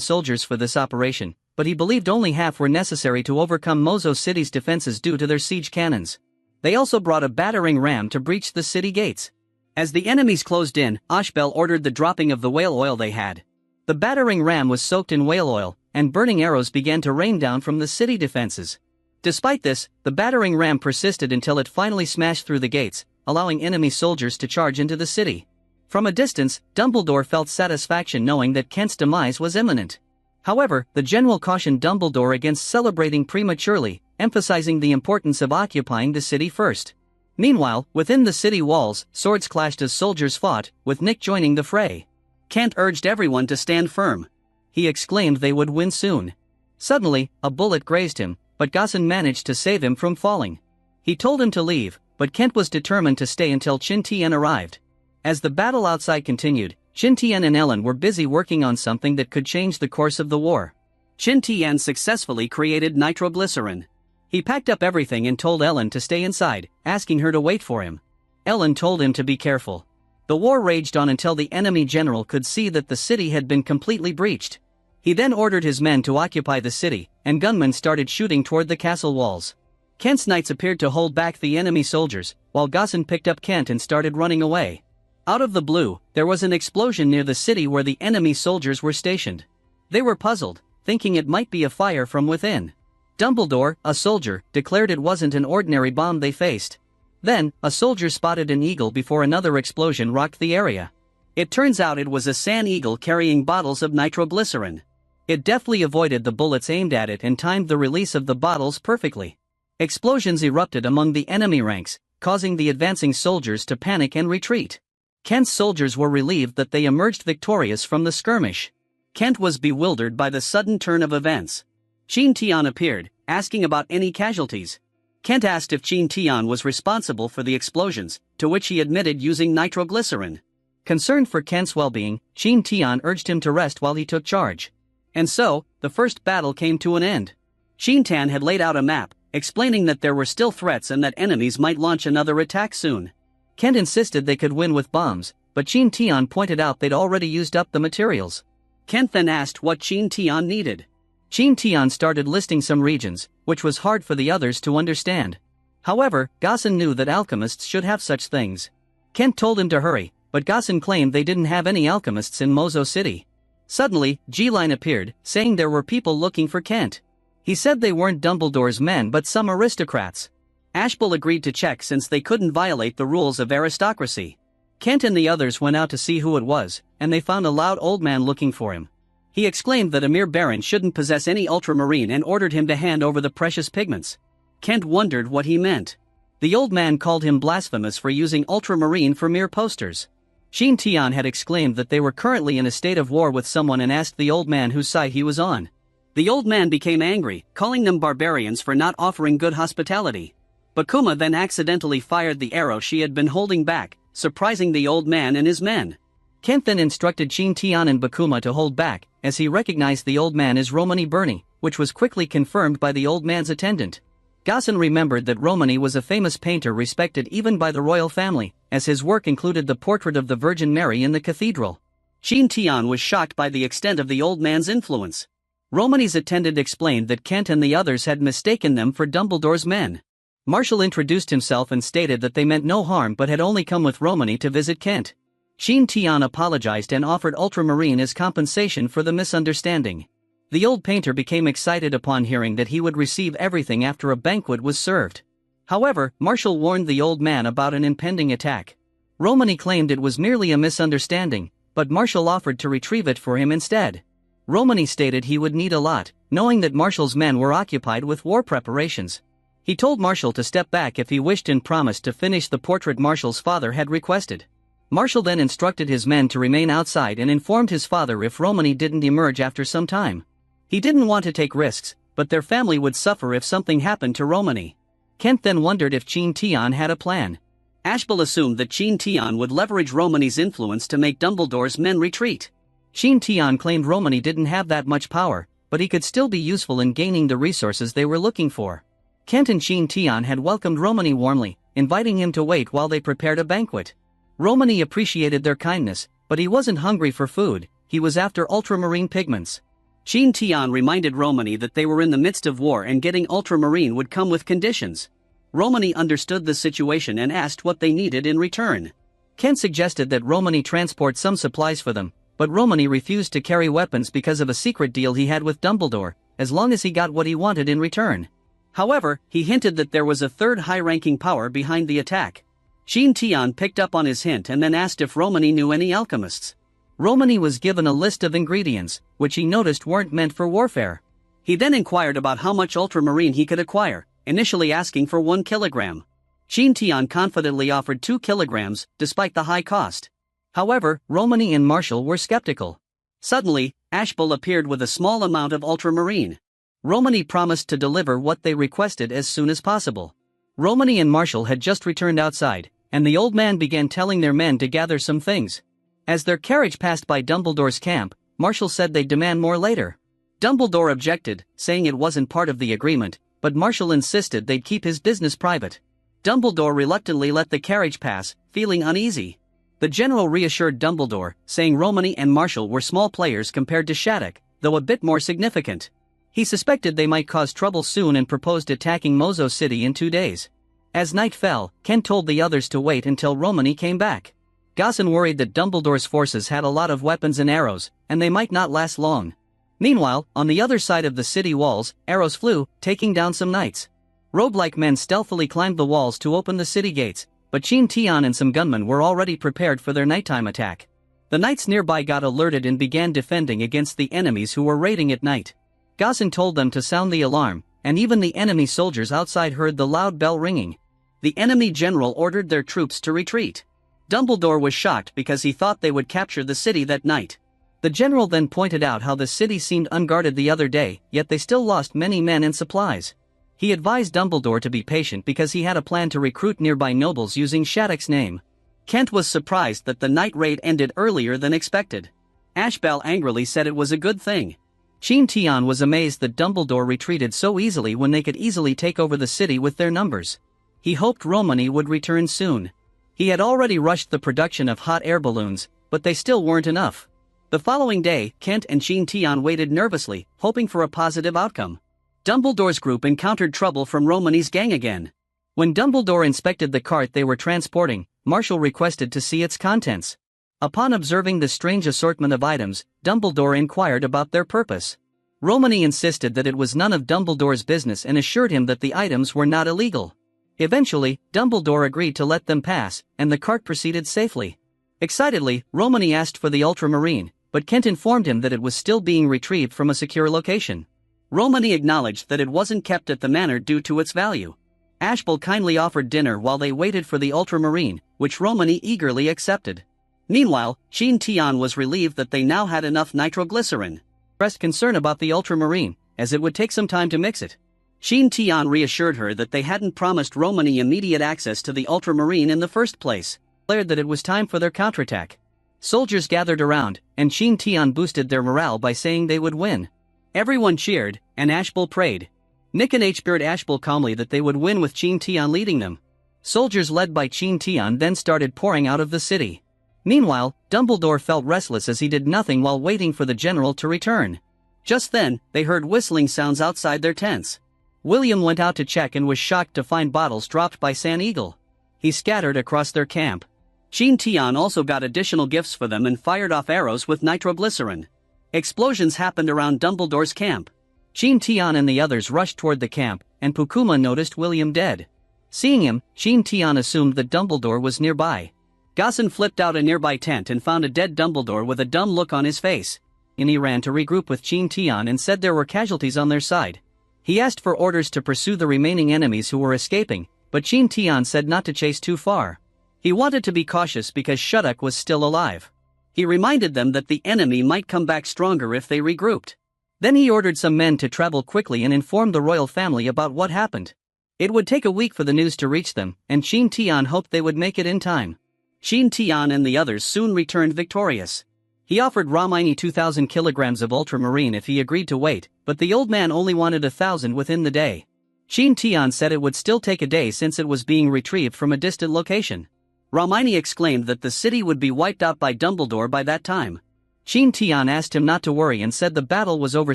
soldiers for this operation, but he believed only half were necessary to overcome Mozo City's defenses due to their siege cannons. They also brought a battering ram to breach the city gates. As the enemies closed in, Ashbel ordered the dropping of the whale oil they had. The battering ram was soaked in whale oil, and burning arrows began to rain down from the city defenses. Despite this, the battering ram persisted until it finally smashed through the gates, allowing enemy soldiers to charge into the city. From a distance, Dumbledore felt satisfaction knowing that Kent's demise was imminent. However, the general cautioned Dumbledore against celebrating prematurely, emphasizing the importance of occupying the city first. Meanwhile, within the city walls, swords clashed as soldiers fought, with Nick joining the fray. Kent urged everyone to stand firm. He exclaimed they would win soon. Suddenly, a bullet grazed him, but Gaussen managed to save him from falling. He told him to leave, but Kent was determined to stay until Qin Tian arrived. As the battle outside continued, Qin Tian and Ellen were busy working on something that could change the course of the war. Qin Tian successfully created nitroglycerin. He packed up everything and told Ellen to stay inside, asking her to wait for him. Ellen told him to be careful. The war raged on until the enemy general could see that the city had been completely breached. He then ordered his men to occupy the city, and gunmen started shooting toward the castle walls. Kent's knights appeared to hold back the enemy soldiers, while Gaussen picked up Kent and started running away. Out of the blue, there was an explosion near the city where the enemy soldiers were stationed. They were puzzled, thinking it might be a fire from within. Dumbledore, a soldier, declared it wasn't an ordinary bomb they faced. Then, a soldier spotted an eagle before another explosion rocked the area. It turns out it was a sand eagle carrying bottles of nitroglycerin. It deftly avoided the bullets aimed at it and timed the release of the bottles perfectly. Explosions erupted among the enemy ranks, causing the advancing soldiers to panic and retreat. Kent's soldiers were relieved that they emerged victorious from the skirmish. Kent was bewildered by the sudden turn of events. Qin Tian appeared, asking about any casualties. Kent asked if Qin Tian was responsible for the explosions, to which he admitted using nitroglycerin. Concerned for Kent's well-being, Qin Tian urged him to rest while he took charge. And so, the first battle came to an end. Qin Tian had laid out a map, explaining that there were still threats and that enemies might launch another attack soon. Kent insisted they could win with bombs, but Qin Tian pointed out they'd already used up the materials. Kent then asked what Qin Tian needed. Qin Tian started listing some regions, which was hard for the others to understand. However, Gaussen knew that alchemists should have such things. Kent told him to hurry, but Gaussen claimed they didn't have any alchemists in Mozo City. Suddenly, G-Line appeared, saying there were people looking for Kent. He said they weren't Dumbledore's men but some aristocrats. Ashbel agreed to check since they couldn't violate the rules of aristocracy. Kent and the others went out to see who it was, and they found a loud old man looking for him. He exclaimed that a mere baron shouldn't possess any ultramarine and ordered him to hand over the precious pigments. Kent wondered what he meant. The old man called him blasphemous for using ultramarine for mere posters. Qin Tian had exclaimed that they were currently in a state of war with someone and asked the old man whose side he was on. The old man became angry, calling them barbarians for not offering good hospitality. Bakuma then accidentally fired the arrow she had been holding back, surprising the old man and his men. Kent then instructed Qin Tian and Bakuma to hold back, as he recognized the old man as Romani Bernie, which was quickly confirmed by the old man's attendant. Gassen remembered that Romani was a famous painter respected even by the royal family, as his work included the portrait of the Virgin Mary in the cathedral. Qin Tian was shocked by the extent of the old man's influence. Romani's attendant explained that Kent and the others had mistaken them for Dumbledore's men. Marshall introduced himself and stated that they meant no harm but had only come with Romani to visit Kent. Qin Tian apologized and offered ultramarine as compensation for the misunderstanding. The old painter became excited upon hearing that he would receive everything after a banquet was served. However, Marshall warned the old man about an impending attack. Romani claimed it was merely a misunderstanding, but Marshall offered to retrieve it for him instead. Romani stated he would need a lot, knowing that Marshall's men were occupied with war preparations. He told Marshall to step back if he wished and promised to finish the portrait Marshall's father had requested. Marshall then instructed his men to remain outside and informed his father if Romani didn't emerge after some time. He didn't want to take risks, but their family would suffer if something happened to Romani. Kent then wondered if Qin Tian had a plan. Ashbel assumed that Qin Tian would leverage Romani's influence to make Dumbledore's men retreat. Qin Tian claimed Romani didn't have that much power, but he could still be useful in gaining the resources they were looking for. Kent and Qin Tian had welcomed Romani warmly, inviting him to wait while they prepared a banquet. Romani appreciated their kindness, but he wasn't hungry for food, he was after ultramarine pigments. Qin Tian reminded Romani that they were in the midst of war and getting ultramarine would come with conditions. Romani understood the situation and asked what they needed in return. Kent suggested that Romani transport some supplies for them, but Romani refused to carry weapons because of a secret deal he had with Dumbledore, as long as he got what he wanted in return. However, he hinted that there was a third high-ranking power behind the attack. Qin Tian picked up on his hint and then asked if Romani knew any alchemists. Romani was given a list of ingredients, which he noticed weren't meant for warfare. He then inquired about how much ultramarine he could acquire, initially asking for 1 kilogram. Qin Tian confidently offered 2 kilograms, despite the high cost. However, Romani and Marshall were skeptical. Suddenly, Ashbel appeared with a small amount of ultramarine. Romani promised to deliver what they requested as soon as possible. Romani and Marshall had just returned outside, and the old man began telling their men to gather some things. As their carriage passed by Dumbledore's camp, Marshall said they'd demand more later. Dumbledore objected, saying it wasn't part of the agreement, but Marshall insisted they'd keep his business private. Dumbledore reluctantly let the carriage pass, feeling uneasy. The general reassured Dumbledore, saying Romani and Marshall were small players compared to Shattuck, though a bit more significant. He suspected they might cause trouble soon and proposed attacking Mozo City in 2 days. As night fell, Kent told the others to wait until Romani came back. Gassen worried that Dumbledore's forces had a lot of weapons and arrows, and they might not last long. Meanwhile, on the other side of the city walls, arrows flew, taking down some knights. Robe-like men stealthily climbed the walls to open the city gates, but Qin Tian and some gunmen were already prepared for their nighttime attack. The knights nearby got alerted and began defending against the enemies who were raiding at night. Gassen told them to sound the alarm, and even the enemy soldiers outside heard the loud bell ringing. The enemy general ordered their troops to retreat. Dumbledore was shocked because he thought they would capture the city that night. The general then pointed out how the city seemed unguarded the other day, yet they still lost many men and supplies. He advised Dumbledore to be patient because he had a plan to recruit nearby nobles using Shattuck's name. Kent was surprised that the night raid ended earlier than expected. Ashbel angrily said it was a good thing. Qin Tian was amazed that Dumbledore retreated so easily when they could easily take over the city with their numbers. He hoped Romani would return soon. He had already rushed the production of hot air balloons, but they still weren't enough. The following day, Kent and Qin Tian waited nervously, hoping for a positive outcome. Dumbledore's group encountered trouble from Romani's gang again. When Dumbledore inspected the cart they were transporting, Marshall requested to see its contents. Upon observing the strange assortment of items, Dumbledore inquired about their purpose. Romani insisted that it was none of Dumbledore's business and assured him that the items were not illegal. Eventually, Dumbledore agreed to let them pass, and the cart proceeded safely. Excitedly, Romani asked for the ultramarine, but Kent informed him that it was still being retrieved from a secure location. Romani acknowledged that it wasn't kept at the manor due to its value. Ashbel kindly offered dinner while they waited for the ultramarine, which Romani eagerly accepted. Meanwhile, Qin Tian was relieved that they now had enough nitroglycerin. Expressed concern about the ultramarine, as it would take some time to mix it. Qin Tian reassured her that they hadn't promised Romani immediate access to the ultramarine in the first place. Declared that it was time for their counterattack. Soldiers gathered around, and Qin Tian boosted their morale by saying they would win. Everyone cheered, and Ashbel prayed. Nick and assured Ashbel calmly that they would win with Qin Tian leading them. Soldiers led by Qin Tian then started pouring out of the city. Meanwhile, Dumbledore felt restless as he did nothing while waiting for the general to return. Just then, they heard whistling sounds outside their tents. William went out to check and was shocked to find bottles dropped by San Eagle. He scattered across their camp. Qin Tian also got additional gifts for them and fired off arrows with nitroglycerin. Explosions happened around Dumbledore's camp. Qin Tian and the others rushed toward the camp, and Pukuma noticed William dead. Seeing him, Qin Tian assumed that Dumbledore was nearby. Gaussen flipped out a nearby tent and found a dead Dumbledore with a dumb look on his face. And he ran to regroup with Qin Tian and said there were casualties on their side. He asked for orders to pursue the remaining enemies who were escaping, but Qin Tian said not to chase too far. He wanted to be cautious because Shudak was still alive. He reminded them that the enemy might come back stronger if they regrouped. Then he ordered some men to travel quickly and inform the royal family about what happened. It would take a week for the news to reach them, and Qin Tian hoped they would make it in time. Qin Tian and the others soon returned victorious. He offered Romani 2,000 kilograms of ultramarine if he agreed to wait, but the old man only wanted 1,000 within the day. Qin Tian said it would still take a day since it was being retrieved from a distant location. Romani exclaimed that the city would be wiped out by Dumbledore by that time. Qin Tian asked him not to worry and said the battle was over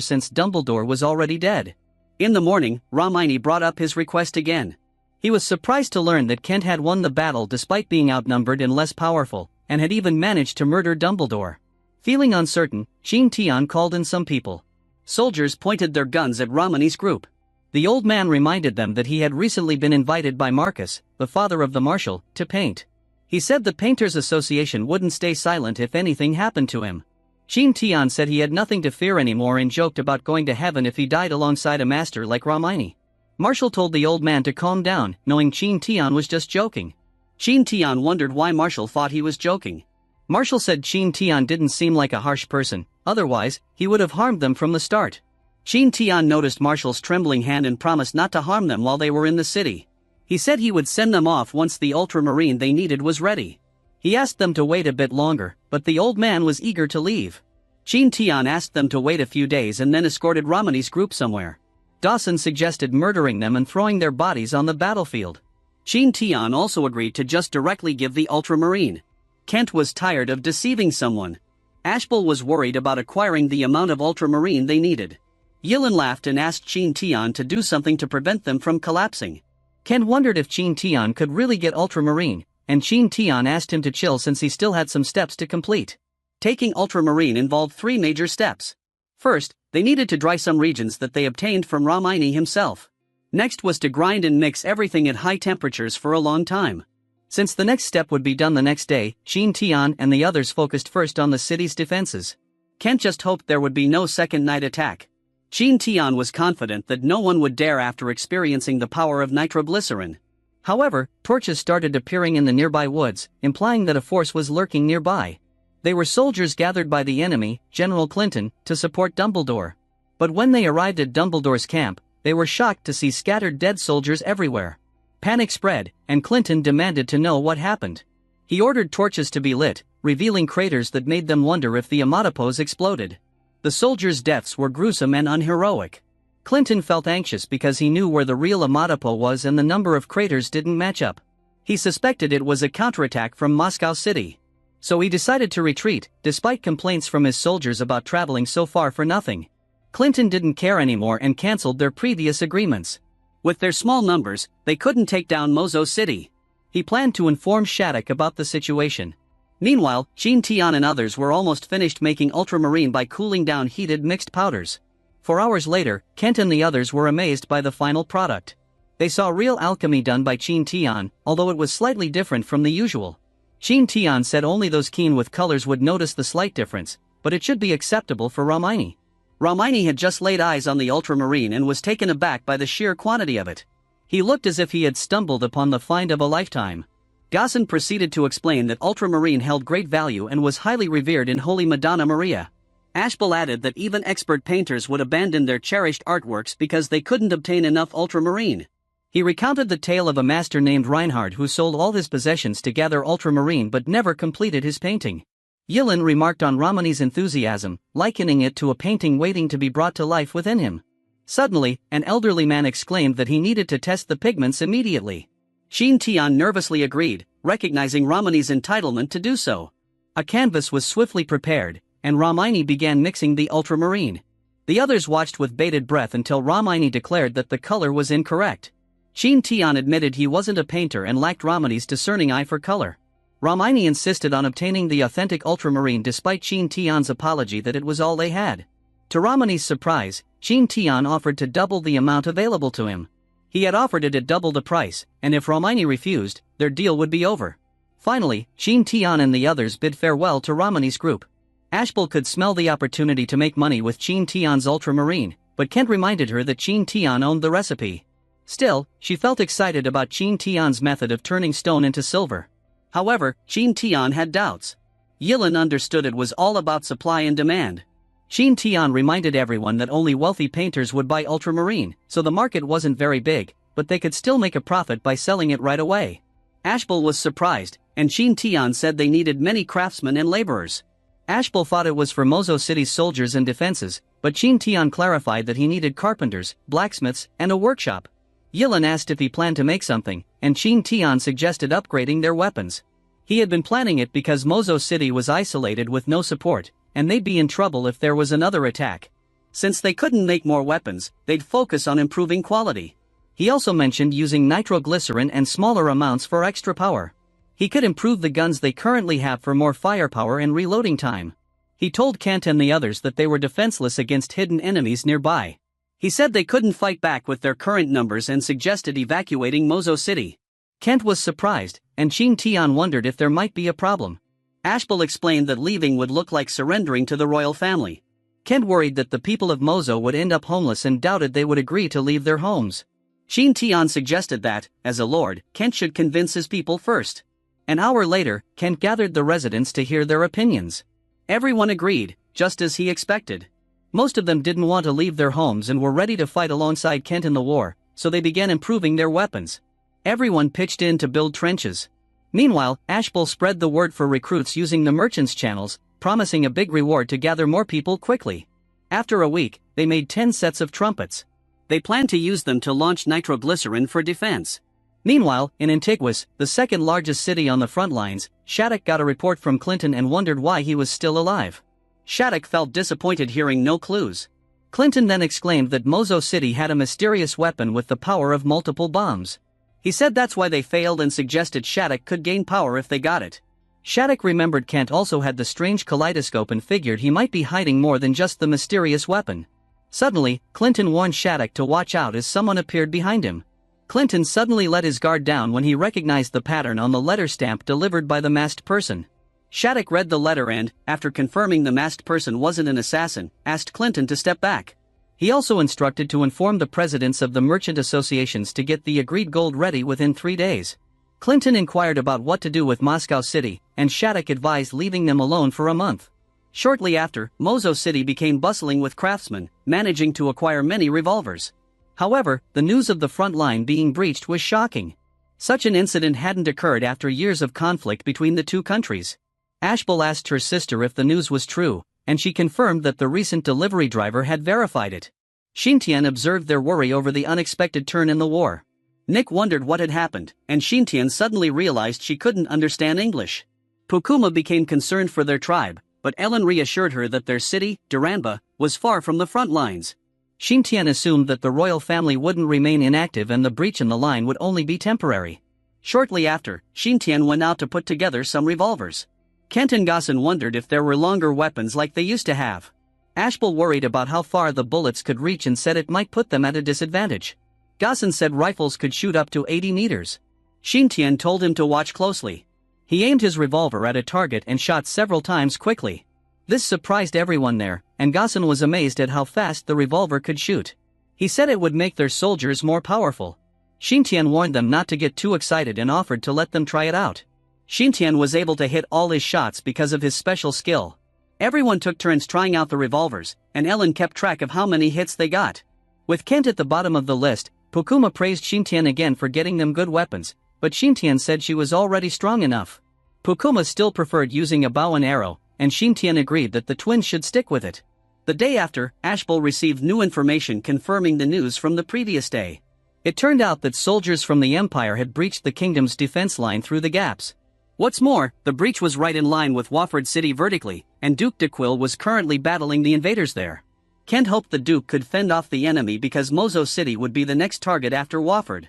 since Dumbledore was already dead. In the morning, Romani brought up his request again. He was surprised to learn that Kent had won the battle despite being outnumbered and less powerful, and had even managed to murder Dumbledore. Feeling uncertain, Qin Tian called in some people. Soldiers pointed their guns at Romani's group. The old man reminded them that he had recently been invited by Marcus, the father of the marshal, to paint. He said the Painters Association wouldn't stay silent if anything happened to him. Qin Tian said he had nothing to fear anymore and joked about going to heaven if he died alongside a master like Romani. Marshall told the old man to calm down, knowing Qin Tian was just joking. Qin Tian wondered why Marshall thought he was joking. Marshall said Qin Tian didn't seem like a harsh person, otherwise, he would have harmed them from the start. Qin Tian noticed Marshall's trembling hand and promised not to harm them while they were in the city. He said he would send them off once the ultramarine they needed was ready. He asked them to wait a bit longer, but the old man was eager to leave. Qin Tian asked them to wait a few days and then escorted Romani's group somewhere. Dawson suggested murdering them and throwing their bodies on the battlefield. Qin Tian also agreed to just directly give the ultramarine. Kent was tired of deceiving someone. Ashbel was worried about acquiring the amount of ultramarine they needed. Yilin laughed and asked Qin Tian to do something to prevent them from collapsing. Kent wondered if Qin Tian could really get ultramarine, and Qin Tian asked him to chill since he still had some steps to complete. Taking ultramarine involved 3 major steps. First, they needed to dry some regions that they obtained from Romani himself. Next was to grind and mix everything at high temperatures for a long time. Since the next step would be done the next day, Qin Tian and the others focused first on the city's defenses. Kent just hoped there would be no second night attack. Qin Tian was confident that no one would dare after experiencing the power of nitroglycerin. However, torches started appearing in the nearby woods, implying that a force was lurking nearby. They were soldiers gathered by the enemy, General Clinton, to support Dumbledore. But when they arrived at Dumbledore's camp, they were shocked to see scattered dead soldiers everywhere. Panic spread, and Clinton demanded to know what happened. He ordered torches to be lit, revealing craters that made them wonder if the Amatopos exploded. The soldiers' deaths were gruesome and unheroic. Clinton felt anxious because he knew where the real Amatopo was and the number of craters didn't match up. He suspected it was a counterattack from Moscow City. So he decided to retreat, despite complaints from his soldiers about traveling so far for nothing. Clinton didn't care anymore and cancelled their previous agreements. With their small numbers, they couldn't take down Mozo City. He planned to inform Shattuck about the situation. Meanwhile, Qin Tian and others were almost finished making ultramarine by cooling down heated mixed powders. 4 hours later, Kent and the others were amazed by the final product. They saw real alchemy done by Qin Tian, although it was slightly different from the usual. Qin Tian said only those keen with colors would notice the slight difference, but it should be acceptable for Ramini. Ramini had just laid eyes on the ultramarine and was taken aback by the sheer quantity of it. He looked as if he had stumbled upon the find of a lifetime. Gaussen proceeded to explain that ultramarine held great value and was highly revered in Holy Madonna Maria. Ashbel added that even expert painters would abandon their cherished artworks because they couldn't obtain enough ultramarine. He recounted the tale of a master named Reinhard who sold all his possessions to gather ultramarine but never completed his painting. Yilin remarked on Ramani's enthusiasm, likening it to a painting waiting to be brought to life within him. Suddenly, an elderly man exclaimed that he needed to test the pigments immediately. Qin Tian nervously agreed, recognizing Ramani's entitlement to do so. A canvas was swiftly prepared, and Ramini began mixing the ultramarine. The others watched with bated breath until Ramini declared that the color was incorrect. Qin Tian admitted he wasn't a painter and lacked Ramani's discerning eye for color. Ramini insisted on obtaining the authentic ultramarine despite Qin Tian's apology that it was all they had. To Ramani's surprise, Qin Tian offered to double the amount available to him. He had offered it at double the price, and if Ramini refused, their deal would be over. Finally, Qin Tian and the others bid farewell to Ramani's group. Ashbel could smell the opportunity to make money with Qin Tian's ultramarine, but Kent reminded her that Qin Tian owned the recipe. Still, she felt excited about Qin Tian's method of turning stone into silver. However, Qin Tian had doubts. Yilin understood it was all about supply and demand. Qin Tian reminded everyone that only wealthy painters would buy ultramarine, so the market wasn't very big, but they could still make a profit by selling it right away. Ashbel was surprised, and Qin Tian said they needed many craftsmen and laborers. Ashbel thought it was for Mozo City's soldiers and defenses, but Qin Tian clarified that he needed carpenters, blacksmiths, and a workshop. Yilin asked if he planned to make something, and Qin Tian suggested upgrading their weapons. He had been planning it because Mozo City was isolated with no support, and they'd be in trouble if there was another attack. Since they couldn't make more weapons, they'd focus on improving quality. He also mentioned using nitroglycerin and smaller amounts for extra power. He could improve the guns they currently have for more firepower and reloading time. He told Kent and the others that they were defenseless against hidden enemies nearby. He said they couldn't fight back with their current numbers and suggested evacuating Mozo City. Kent was surprised, and Qin Tian wondered if there might be a problem. Ashbel explained that leaving would look like surrendering to the royal family. Kent worried that the people of Mozo would end up homeless and doubted they would agree to leave their homes. Qin Tian suggested that, as a lord, Kent should convince his people first. An hour later, Kent gathered the residents to hear their opinions. Everyone agreed, just as he expected. Most of them didn't want to leave their homes and were ready to fight alongside Kent in the war, so they began improving their weapons. Everyone pitched in to build trenches. Meanwhile, Ashbel spread the word for recruits using the merchants' channels, promising a big reward to gather more people quickly. After a week, they made 10 sets of trumpets. They planned to use them to launch nitroglycerin for defense. Meanwhile, in Antiquus, the second largest city on the front lines, Shattuck got a report from Clinton and wondered why he was still alive. Shattuck felt disappointed hearing no clues. Clinton then exclaimed that Mozo City had a mysterious weapon with the power of multiple bombs. He said that's why they failed and suggested Shattuck could gain power if they got it. Shattuck remembered Kent also had the strange kaleidoscope and figured he might be hiding more than just the mysterious weapon. Suddenly, Clinton warned Shattuck to watch out as someone appeared behind him. Clinton suddenly let his guard down when he recognized the pattern on the letter stamp delivered by the masked person. Shattuck read the letter and, after confirming the masked person wasn't an assassin, asked Clinton to step back. He also instructed to inform the presidents of the merchant associations to get the agreed gold ready within 3 days. Clinton inquired about what to do with Moscow City, and Shattuck advised leaving them alone for a month. Shortly after, Mozo City became bustling with craftsmen, managing to acquire many revolvers. However, the news of the front line being breached was shocking. Such an incident hadn't occurred after years of conflict between the two countries. Ashbel asked her sister if the news was true, and she confirmed that the recent delivery driver had verified it. Qin Tian observed their worry over the unexpected turn in the war. Nick wondered what had happened, and Qin Tian suddenly realized she couldn't understand English. Pukuma became concerned for their tribe, but Ellen reassured her that their city, Duranba, was far from the front lines. Qin Tian assumed that the royal family wouldn't remain inactive and the breach in the line would only be temporary. Shortly after, Qin Tian went out to put together some revolvers. Kent and Gaussen wondered if there were longer weapons like they used to have. Ashbel worried about how far the bullets could reach and said it might put them at a disadvantage. Gaussen said rifles could shoot up to 80 meters. Qin Tian told him to watch closely. He aimed his revolver at a target and shot several times quickly. This surprised everyone there, and Gaussen was amazed at how fast the revolver could shoot. He said it would make their soldiers more powerful. Qin Tian warned them not to get too excited and offered to let them try it out. Qin Tian was able to hit all his shots because of his special skill. Everyone took turns trying out the revolvers, and Ellen kept track of how many hits they got. With Kent at the bottom of the list, Pokuma praised Qin Tian again for getting them good weapons, but Qin Tian said she was already strong enough. Pokuma still preferred using a bow and arrow, and Qin Tian agreed that the twins should stick with it. The day after, Ashbel received new information confirming the news from the previous day. It turned out that soldiers from the Empire had breached the kingdom's defense line through the gaps. What's more, the breach was right in line with Wofford City vertically, and Duke de Quille was currently battling the invaders there. Kent hoped the Duke could fend off the enemy because Mozo City would be the next target after Wofford.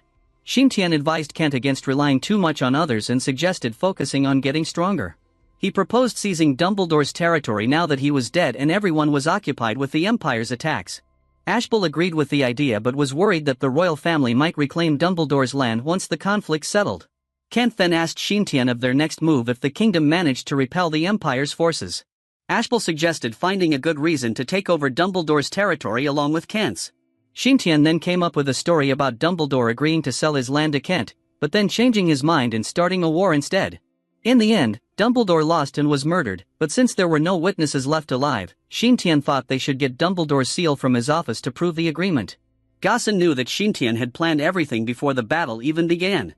Qin Tian advised Kent against relying too much on others and suggested focusing on getting stronger. He proposed seizing Dumbledore's territory now that he was dead and everyone was occupied with the Empire's attacks. Ashbel agreed with the idea but was worried that the royal family might reclaim Dumbledore's land once the conflict settled. Kent then asked Qin Tian of their next move if the kingdom managed to repel the Empire's forces. Ashbel suggested finding a good reason to take over Dumbledore's territory along with Kent's. Qin Tian then came up with a story about Dumbledore agreeing to sell his land to Kent, but then changing his mind and starting a war instead. In the end, Dumbledore lost and was murdered, but since there were no witnesses left alive, Qin Tian thought they should get Dumbledore's seal from his office to prove the agreement. Gaussen knew that Qin Tian had planned everything before the battle even began.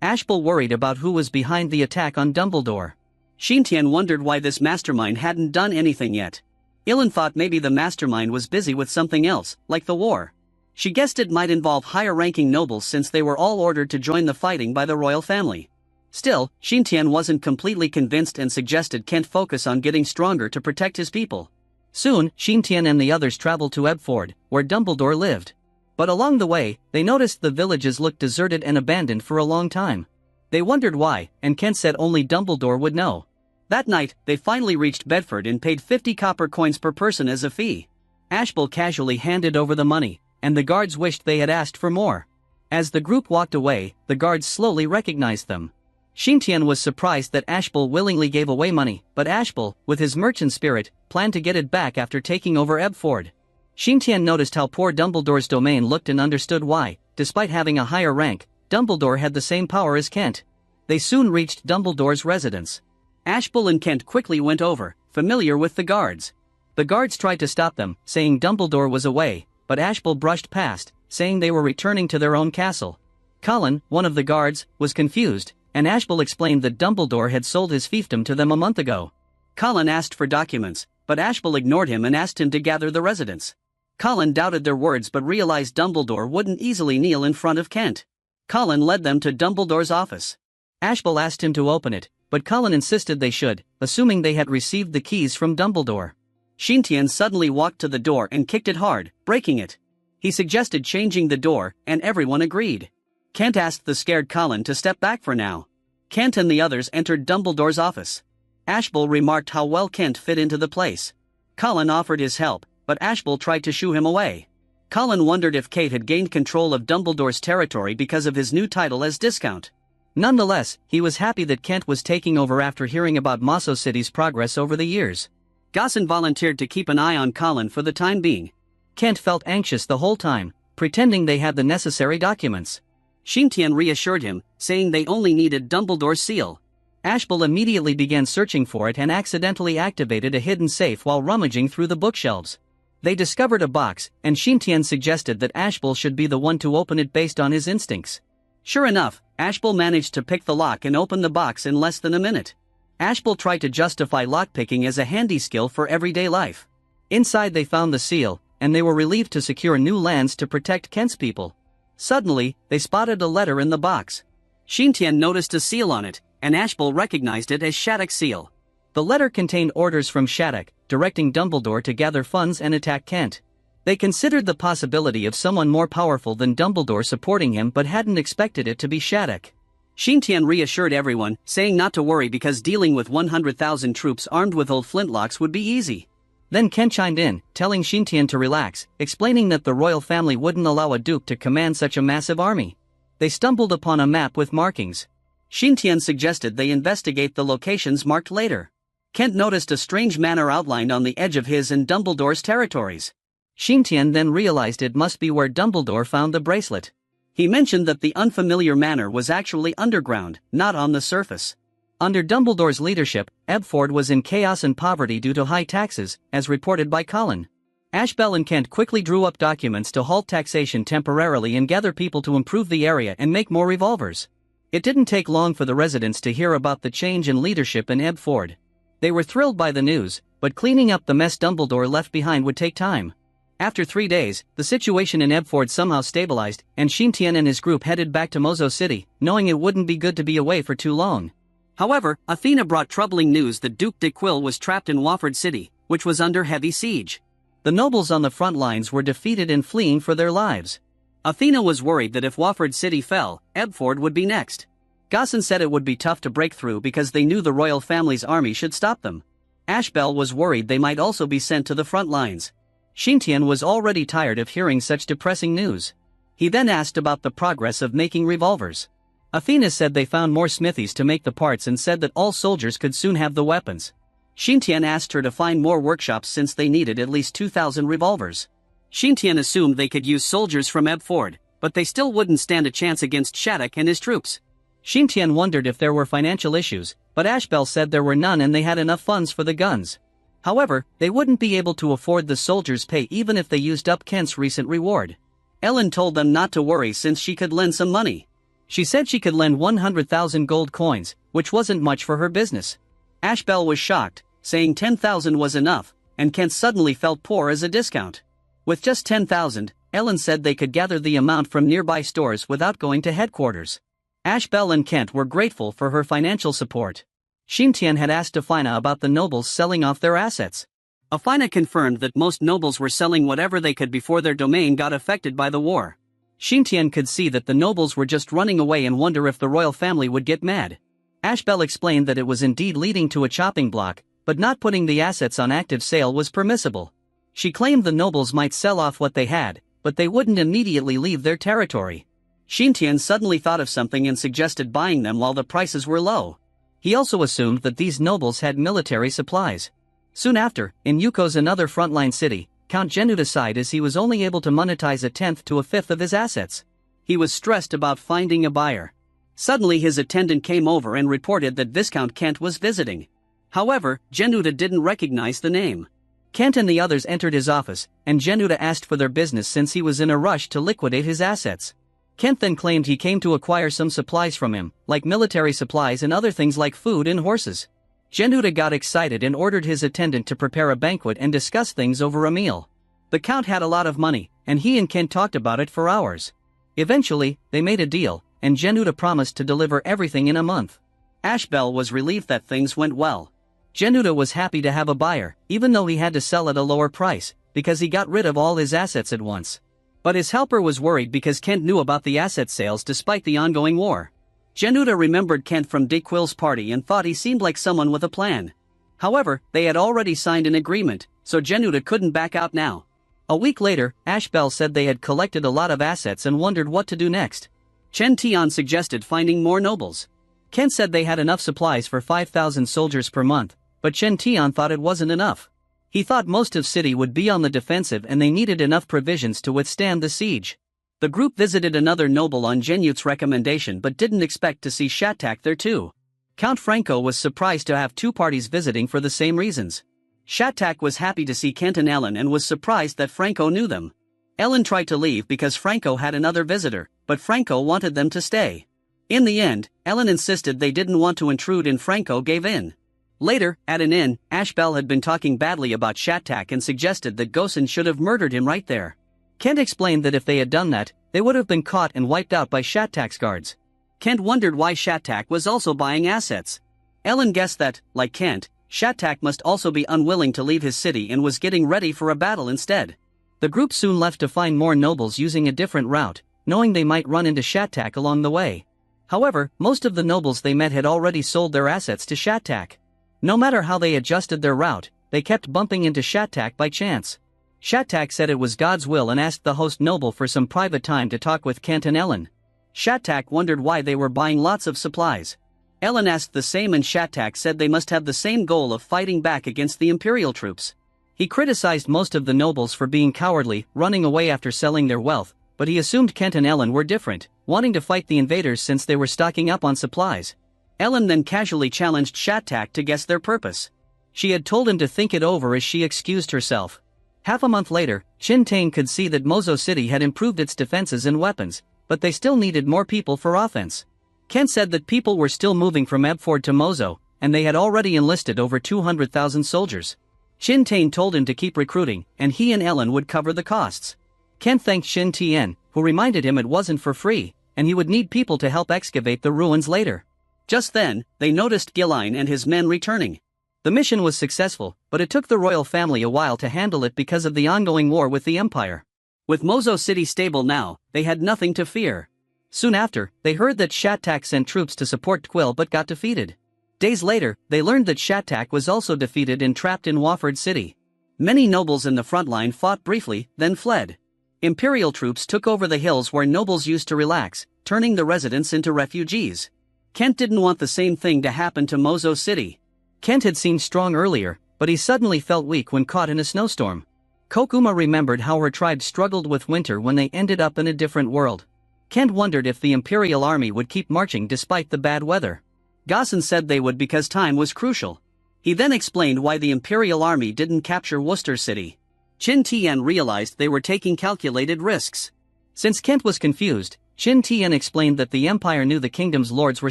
Ashbel worried about who was behind the attack on Dumbledore. Qin Tian wondered why this mastermind hadn't done anything yet. Ellen thought maybe the mastermind was busy with something else, like the war. She guessed it might involve higher-ranking nobles since they were all ordered to join the fighting by the royal family. Still, Qin Tian wasn't completely convinced and suggested Kent focus on getting stronger to protect his people. Soon, Qin Tian and the others traveled to Ebford, where Dumbledore lived. But along the way, they noticed the villages looked deserted and abandoned for a long time. They wondered why, and Kent said only Dumbledore would know. That night, they finally reached Bedford and paid 50 copper coins per person as a fee. Ashbel casually handed over the money, and the guards wished they had asked for more. As the group walked away, the guards slowly recognized them. Qin Tian was surprised that Ashbel willingly gave away money, but Ashbel, with his merchant spirit, planned to get it back after taking over Ebford. Qin Tian noticed how poor Dumbledore's domain looked and understood why, despite having a higher rank, Dumbledore had the same power as Kent. They soon reached Dumbledore's residence. Ashbel and Kent quickly went over, familiar with the guards. The guards tried to stop them, saying Dumbledore was away, but Ashbel brushed past, saying they were returning to their own castle. Colin, one of the guards, was confused, and Ashbel explained that Dumbledore had sold his fiefdom to them a month ago. Colin asked for documents, but Ashbel ignored him and asked him to gather the residents. Colin doubted their words but realized Dumbledore wouldn't easily kneel in front of Kent. Colin led them to Dumbledore's office. Ashbel asked him to open it, but Colin insisted they should, assuming they had received the keys from Dumbledore. Qin Tian suddenly walked to the door and kicked it hard, breaking it. He suggested changing the door, and everyone agreed. Kent asked the scared Colin to step back for now. Kent and the others entered Dumbledore's office. Ashbel remarked how well Kent fit into the place. Colin offered his help, but Ashbel tried to shoo him away. Colin wondered if Kate had gained control of Dumbledore's territory because of his new title as Discount. Nonetheless, he was happy that Kent was taking over after hearing about Mozo City's progress over the years. Gaussen volunteered to keep an eye on Colin for the time being. Kent felt anxious the whole time, pretending they had the necessary documents. Qin Tian reassured him, saying they only needed Dumbledore's seal. Ashbel immediately began searching for it and accidentally activated a hidden safe while rummaging through the bookshelves. They discovered a box, and Qin Tian suggested that Ashbel should be the one to open it based on his instincts. Sure enough, Ashbel managed to pick the lock and open the box in less than a minute. Ashbel tried to justify lockpicking as a handy skill for everyday life. Inside they found the seal, and they were relieved to secure new lands to protect Kent's people. Suddenly, they spotted a letter in the box. Qin Tian noticed a seal on it, and Ashbel recognized it as Shattuck's seal. The letter contained orders from Shattuck, directing Dumbledore to gather funds and attack Kent. They considered the possibility of someone more powerful than Dumbledore supporting him but hadn't expected it to be Shattuck. Qin Tian reassured everyone, saying not to worry because dealing with 100,000 troops armed with old flintlocks would be easy. Then Ken chimed in, telling Qin Tian to relax, explaining that the royal family wouldn't allow a duke to command such a massive army. They stumbled upon a map with markings. Qin Tian suggested they investigate the locations marked later. Kent noticed a strange manor outlined on the edge of his and Dumbledore's territories. Qin Tian then realized it must be where Dumbledore found the bracelet. He mentioned that the unfamiliar manor was actually underground, not on the surface. Under Dumbledore's leadership, Ebford was in chaos and poverty due to high taxes, as reported by Colin. Ashbel and Kent quickly drew up documents to halt taxation temporarily and gather people to improve the area and make more revolvers. It didn't take long for the residents to hear about the change in leadership in Ebford. They were thrilled by the news, but cleaning up the mess Dumbledore left behind would take time. After 3 days, the situation in Ebford somehow stabilized, and Qin Tian and his group headed back to Mozo City, knowing it wouldn't be good to be away for too long. However, Athena brought troubling news that Duke de Quille was trapped in Wofford City, which was under heavy siege. The nobles on the front lines were defeated and fleeing for their lives. Athena was worried that if Wofford City fell, Ebford would be next. Gosson said it would be tough to break through because they knew the royal family's army should stop them. Ashbel was worried they might also be sent to the front lines. Qin Tian was already tired of hearing such depressing news. He then asked about the progress of making revolvers. Athena said they found more smithies to make the parts and said that all soldiers could soon have the weapons. Qin Tian asked her to find more workshops since they needed at least 2,000 revolvers. Qin Tian assumed they could use soldiers from Ebford, but they still wouldn't stand a chance against Shattuck and his troops. Qin Tian wondered if there were financial issues, but Ashbel said there were none and they had enough funds for the guns. However, they wouldn't be able to afford the soldiers' pay even if they used up Kent's recent reward. Ellen told them not to worry since she could lend some money. She said she could lend 100,000 gold coins, which wasn't much for her business. Ashbel was shocked, saying 10,000 was enough, and Kent suddenly felt poor as a discount. With just 10,000, Ellen said they could gather the amount from nearby stores without going to headquarters. Ashbel and Kent were grateful for her financial support. Qin Tian had asked Athena about the nobles selling off their assets. Athena confirmed that most nobles were selling whatever they could before their domain got affected by the war. Qin Tian could see that the nobles were just running away and wonder if the royal family would get mad. Ashbel explained that it was indeed leading to a chopping block, but not putting the assets on active sale was permissible. She claimed the nobles might sell off what they had, but they wouldn't immediately leave their territory. Qin Tian suddenly thought of something and suggested buying them while the prices were low. He also assumed that these nobles had military supplies. Soon after, in Yuko's another frontline city, Count Genuda sighed as he was only able to monetize 1/10 to 1/5 of his assets. He was stressed about finding a buyer. Suddenly his attendant came over and reported that Viscount Kent was visiting. However, Genuda didn't recognize the name. Kent and the others entered his office, and Genuda asked for their business since he was in a rush to liquidate his assets. Kent then claimed he came to acquire some supplies from him, like military supplies and other things like food and horses. Genuda got excited and ordered his attendant to prepare a banquet and discuss things over a meal. The Count had a lot of money, and he and Kent talked about it for hours. Eventually, they made a deal, and Genuda promised to deliver everything in a month. Ashbel was relieved that things went well. Genuda was happy to have a buyer, even though he had to sell at a lower price, because he got rid of all his assets at once. But his helper was worried because Kent knew about the asset sales despite the ongoing war. Genuda remembered Kent from de Quille's party and thought he seemed like someone with a plan. However, they had already signed an agreement, so Genuda couldn't back out now. A week later, Ashbel said they had collected a lot of assets and wondered what to do next. Qin Tian suggested finding more nobles. Kent said they had enough supplies for 5,000 soldiers per month, but Qin Tian thought it wasn't enough. He thought most of city would be on the defensive and they needed enough provisions to withstand the siege. The group visited another noble on Genute's recommendation but didn't expect to see Shattuck there too. Count Franco was surprised to have two parties visiting for the same reasons. Shattuck was happy to see Kent and Ellen and was surprised that Franco knew them. Ellen tried to leave because Franco had another visitor, but Franco wanted them to stay. In the end, Ellen insisted they didn't want to intrude and Franco gave in. Later, at an inn, Ashbel had been talking badly about Shattuck and suggested that Gosson should have murdered him right there. Kent explained that if they had done that, they would have been caught and wiped out by Shattuck's guards. Kent wondered why Shattuck was also buying assets. Ellen guessed that, like Kent, Shattuck must also be unwilling to leave his city and was getting ready for a battle instead. The group soon left to find more nobles using a different route, knowing they might run into Shattuck along the way. However, most of the nobles they met had already sold their assets to Shattak. No matter how they adjusted their route, they kept bumping into Shattak by chance. Shattak said it was God's will and asked the host noble for some private time to talk with Kent and Ellen. Shattak wondered why they were buying lots of supplies. Ellen asked the same and Shattak said they must have the same goal of fighting back against the imperial troops. He criticized most of the nobles for being cowardly, running away after selling their wealth, but he assumed Kent and Ellen were different, wanting to fight the invaders since they were stocking up on supplies. Ellen then casually challenged Shattak to guess their purpose. She had told him to think it over as she excused herself. Half a month later, Qin Tian could see that Mozo City had improved its defenses and weapons, but they still needed more people for offense. Kent said that people were still moving from Ebford to Mozo, and they had already enlisted over 200,000 soldiers. Qin Tian told him to keep recruiting, and he and Ellen would cover the costs. Kent thanked Qin Tian, who reminded him it wasn't for free, and he would need people to help excavate the ruins later. Just then, they noticed Gilline and his men returning. The mission was successful, but it took the royal family a while to handle it because of the ongoing war with the empire. With Mozo City stable now, they had nothing to fear. Soon after, they heard that Shattak sent troops to support Tquill but got defeated. Days later, they learned that Shattak was also defeated and trapped in Wofford City. Many nobles in the front line fought briefly, then fled. Imperial troops took over the hills where nobles used to relax, turning the residents into refugees. Kent didn't want the same thing to happen to Mozo City. Kent had seemed strong earlier, but he suddenly felt weak when caught in a snowstorm. Kokuma remembered how her tribe struggled with winter when they ended up in a different world. Kent wondered if the Imperial army would keep marching despite the bad weather. Gossen said they would because time was crucial. He then explained why the Imperial army didn't capture Worcester City. Qin Tian realized they were taking calculated risks. Since Kent was confused, Qin Tian explained that the Empire knew the kingdom's lords were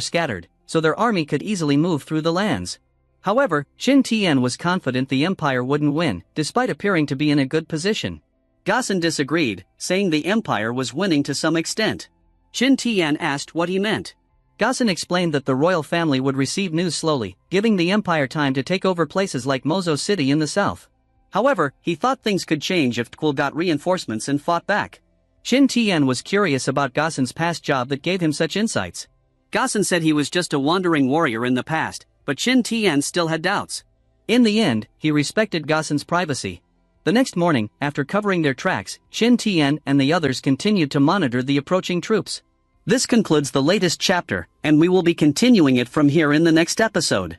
scattered, so their army could easily move through the lands. However, Qin Tian was confident the Empire wouldn't win, despite appearing to be in a good position. Gossen disagreed, saying the Empire was winning to some extent. Qin Tian asked what he meant. Gossen explained that the royal family would receive news slowly, giving the Empire time to take over places like Mozo City in the south. However, he thought things could change if Tquill got reinforcements and fought back. Qin Tian was curious about Gossen's past job that gave him such insights. Gossen said he was just a wandering warrior in the past, but Qin Tian still had doubts. In the end, he respected Gossen's privacy. The next morning, after covering their tracks, Qin Tian and the others continued to monitor the approaching troops. This concludes the latest chapter, and we will be continuing it from here in the next episode.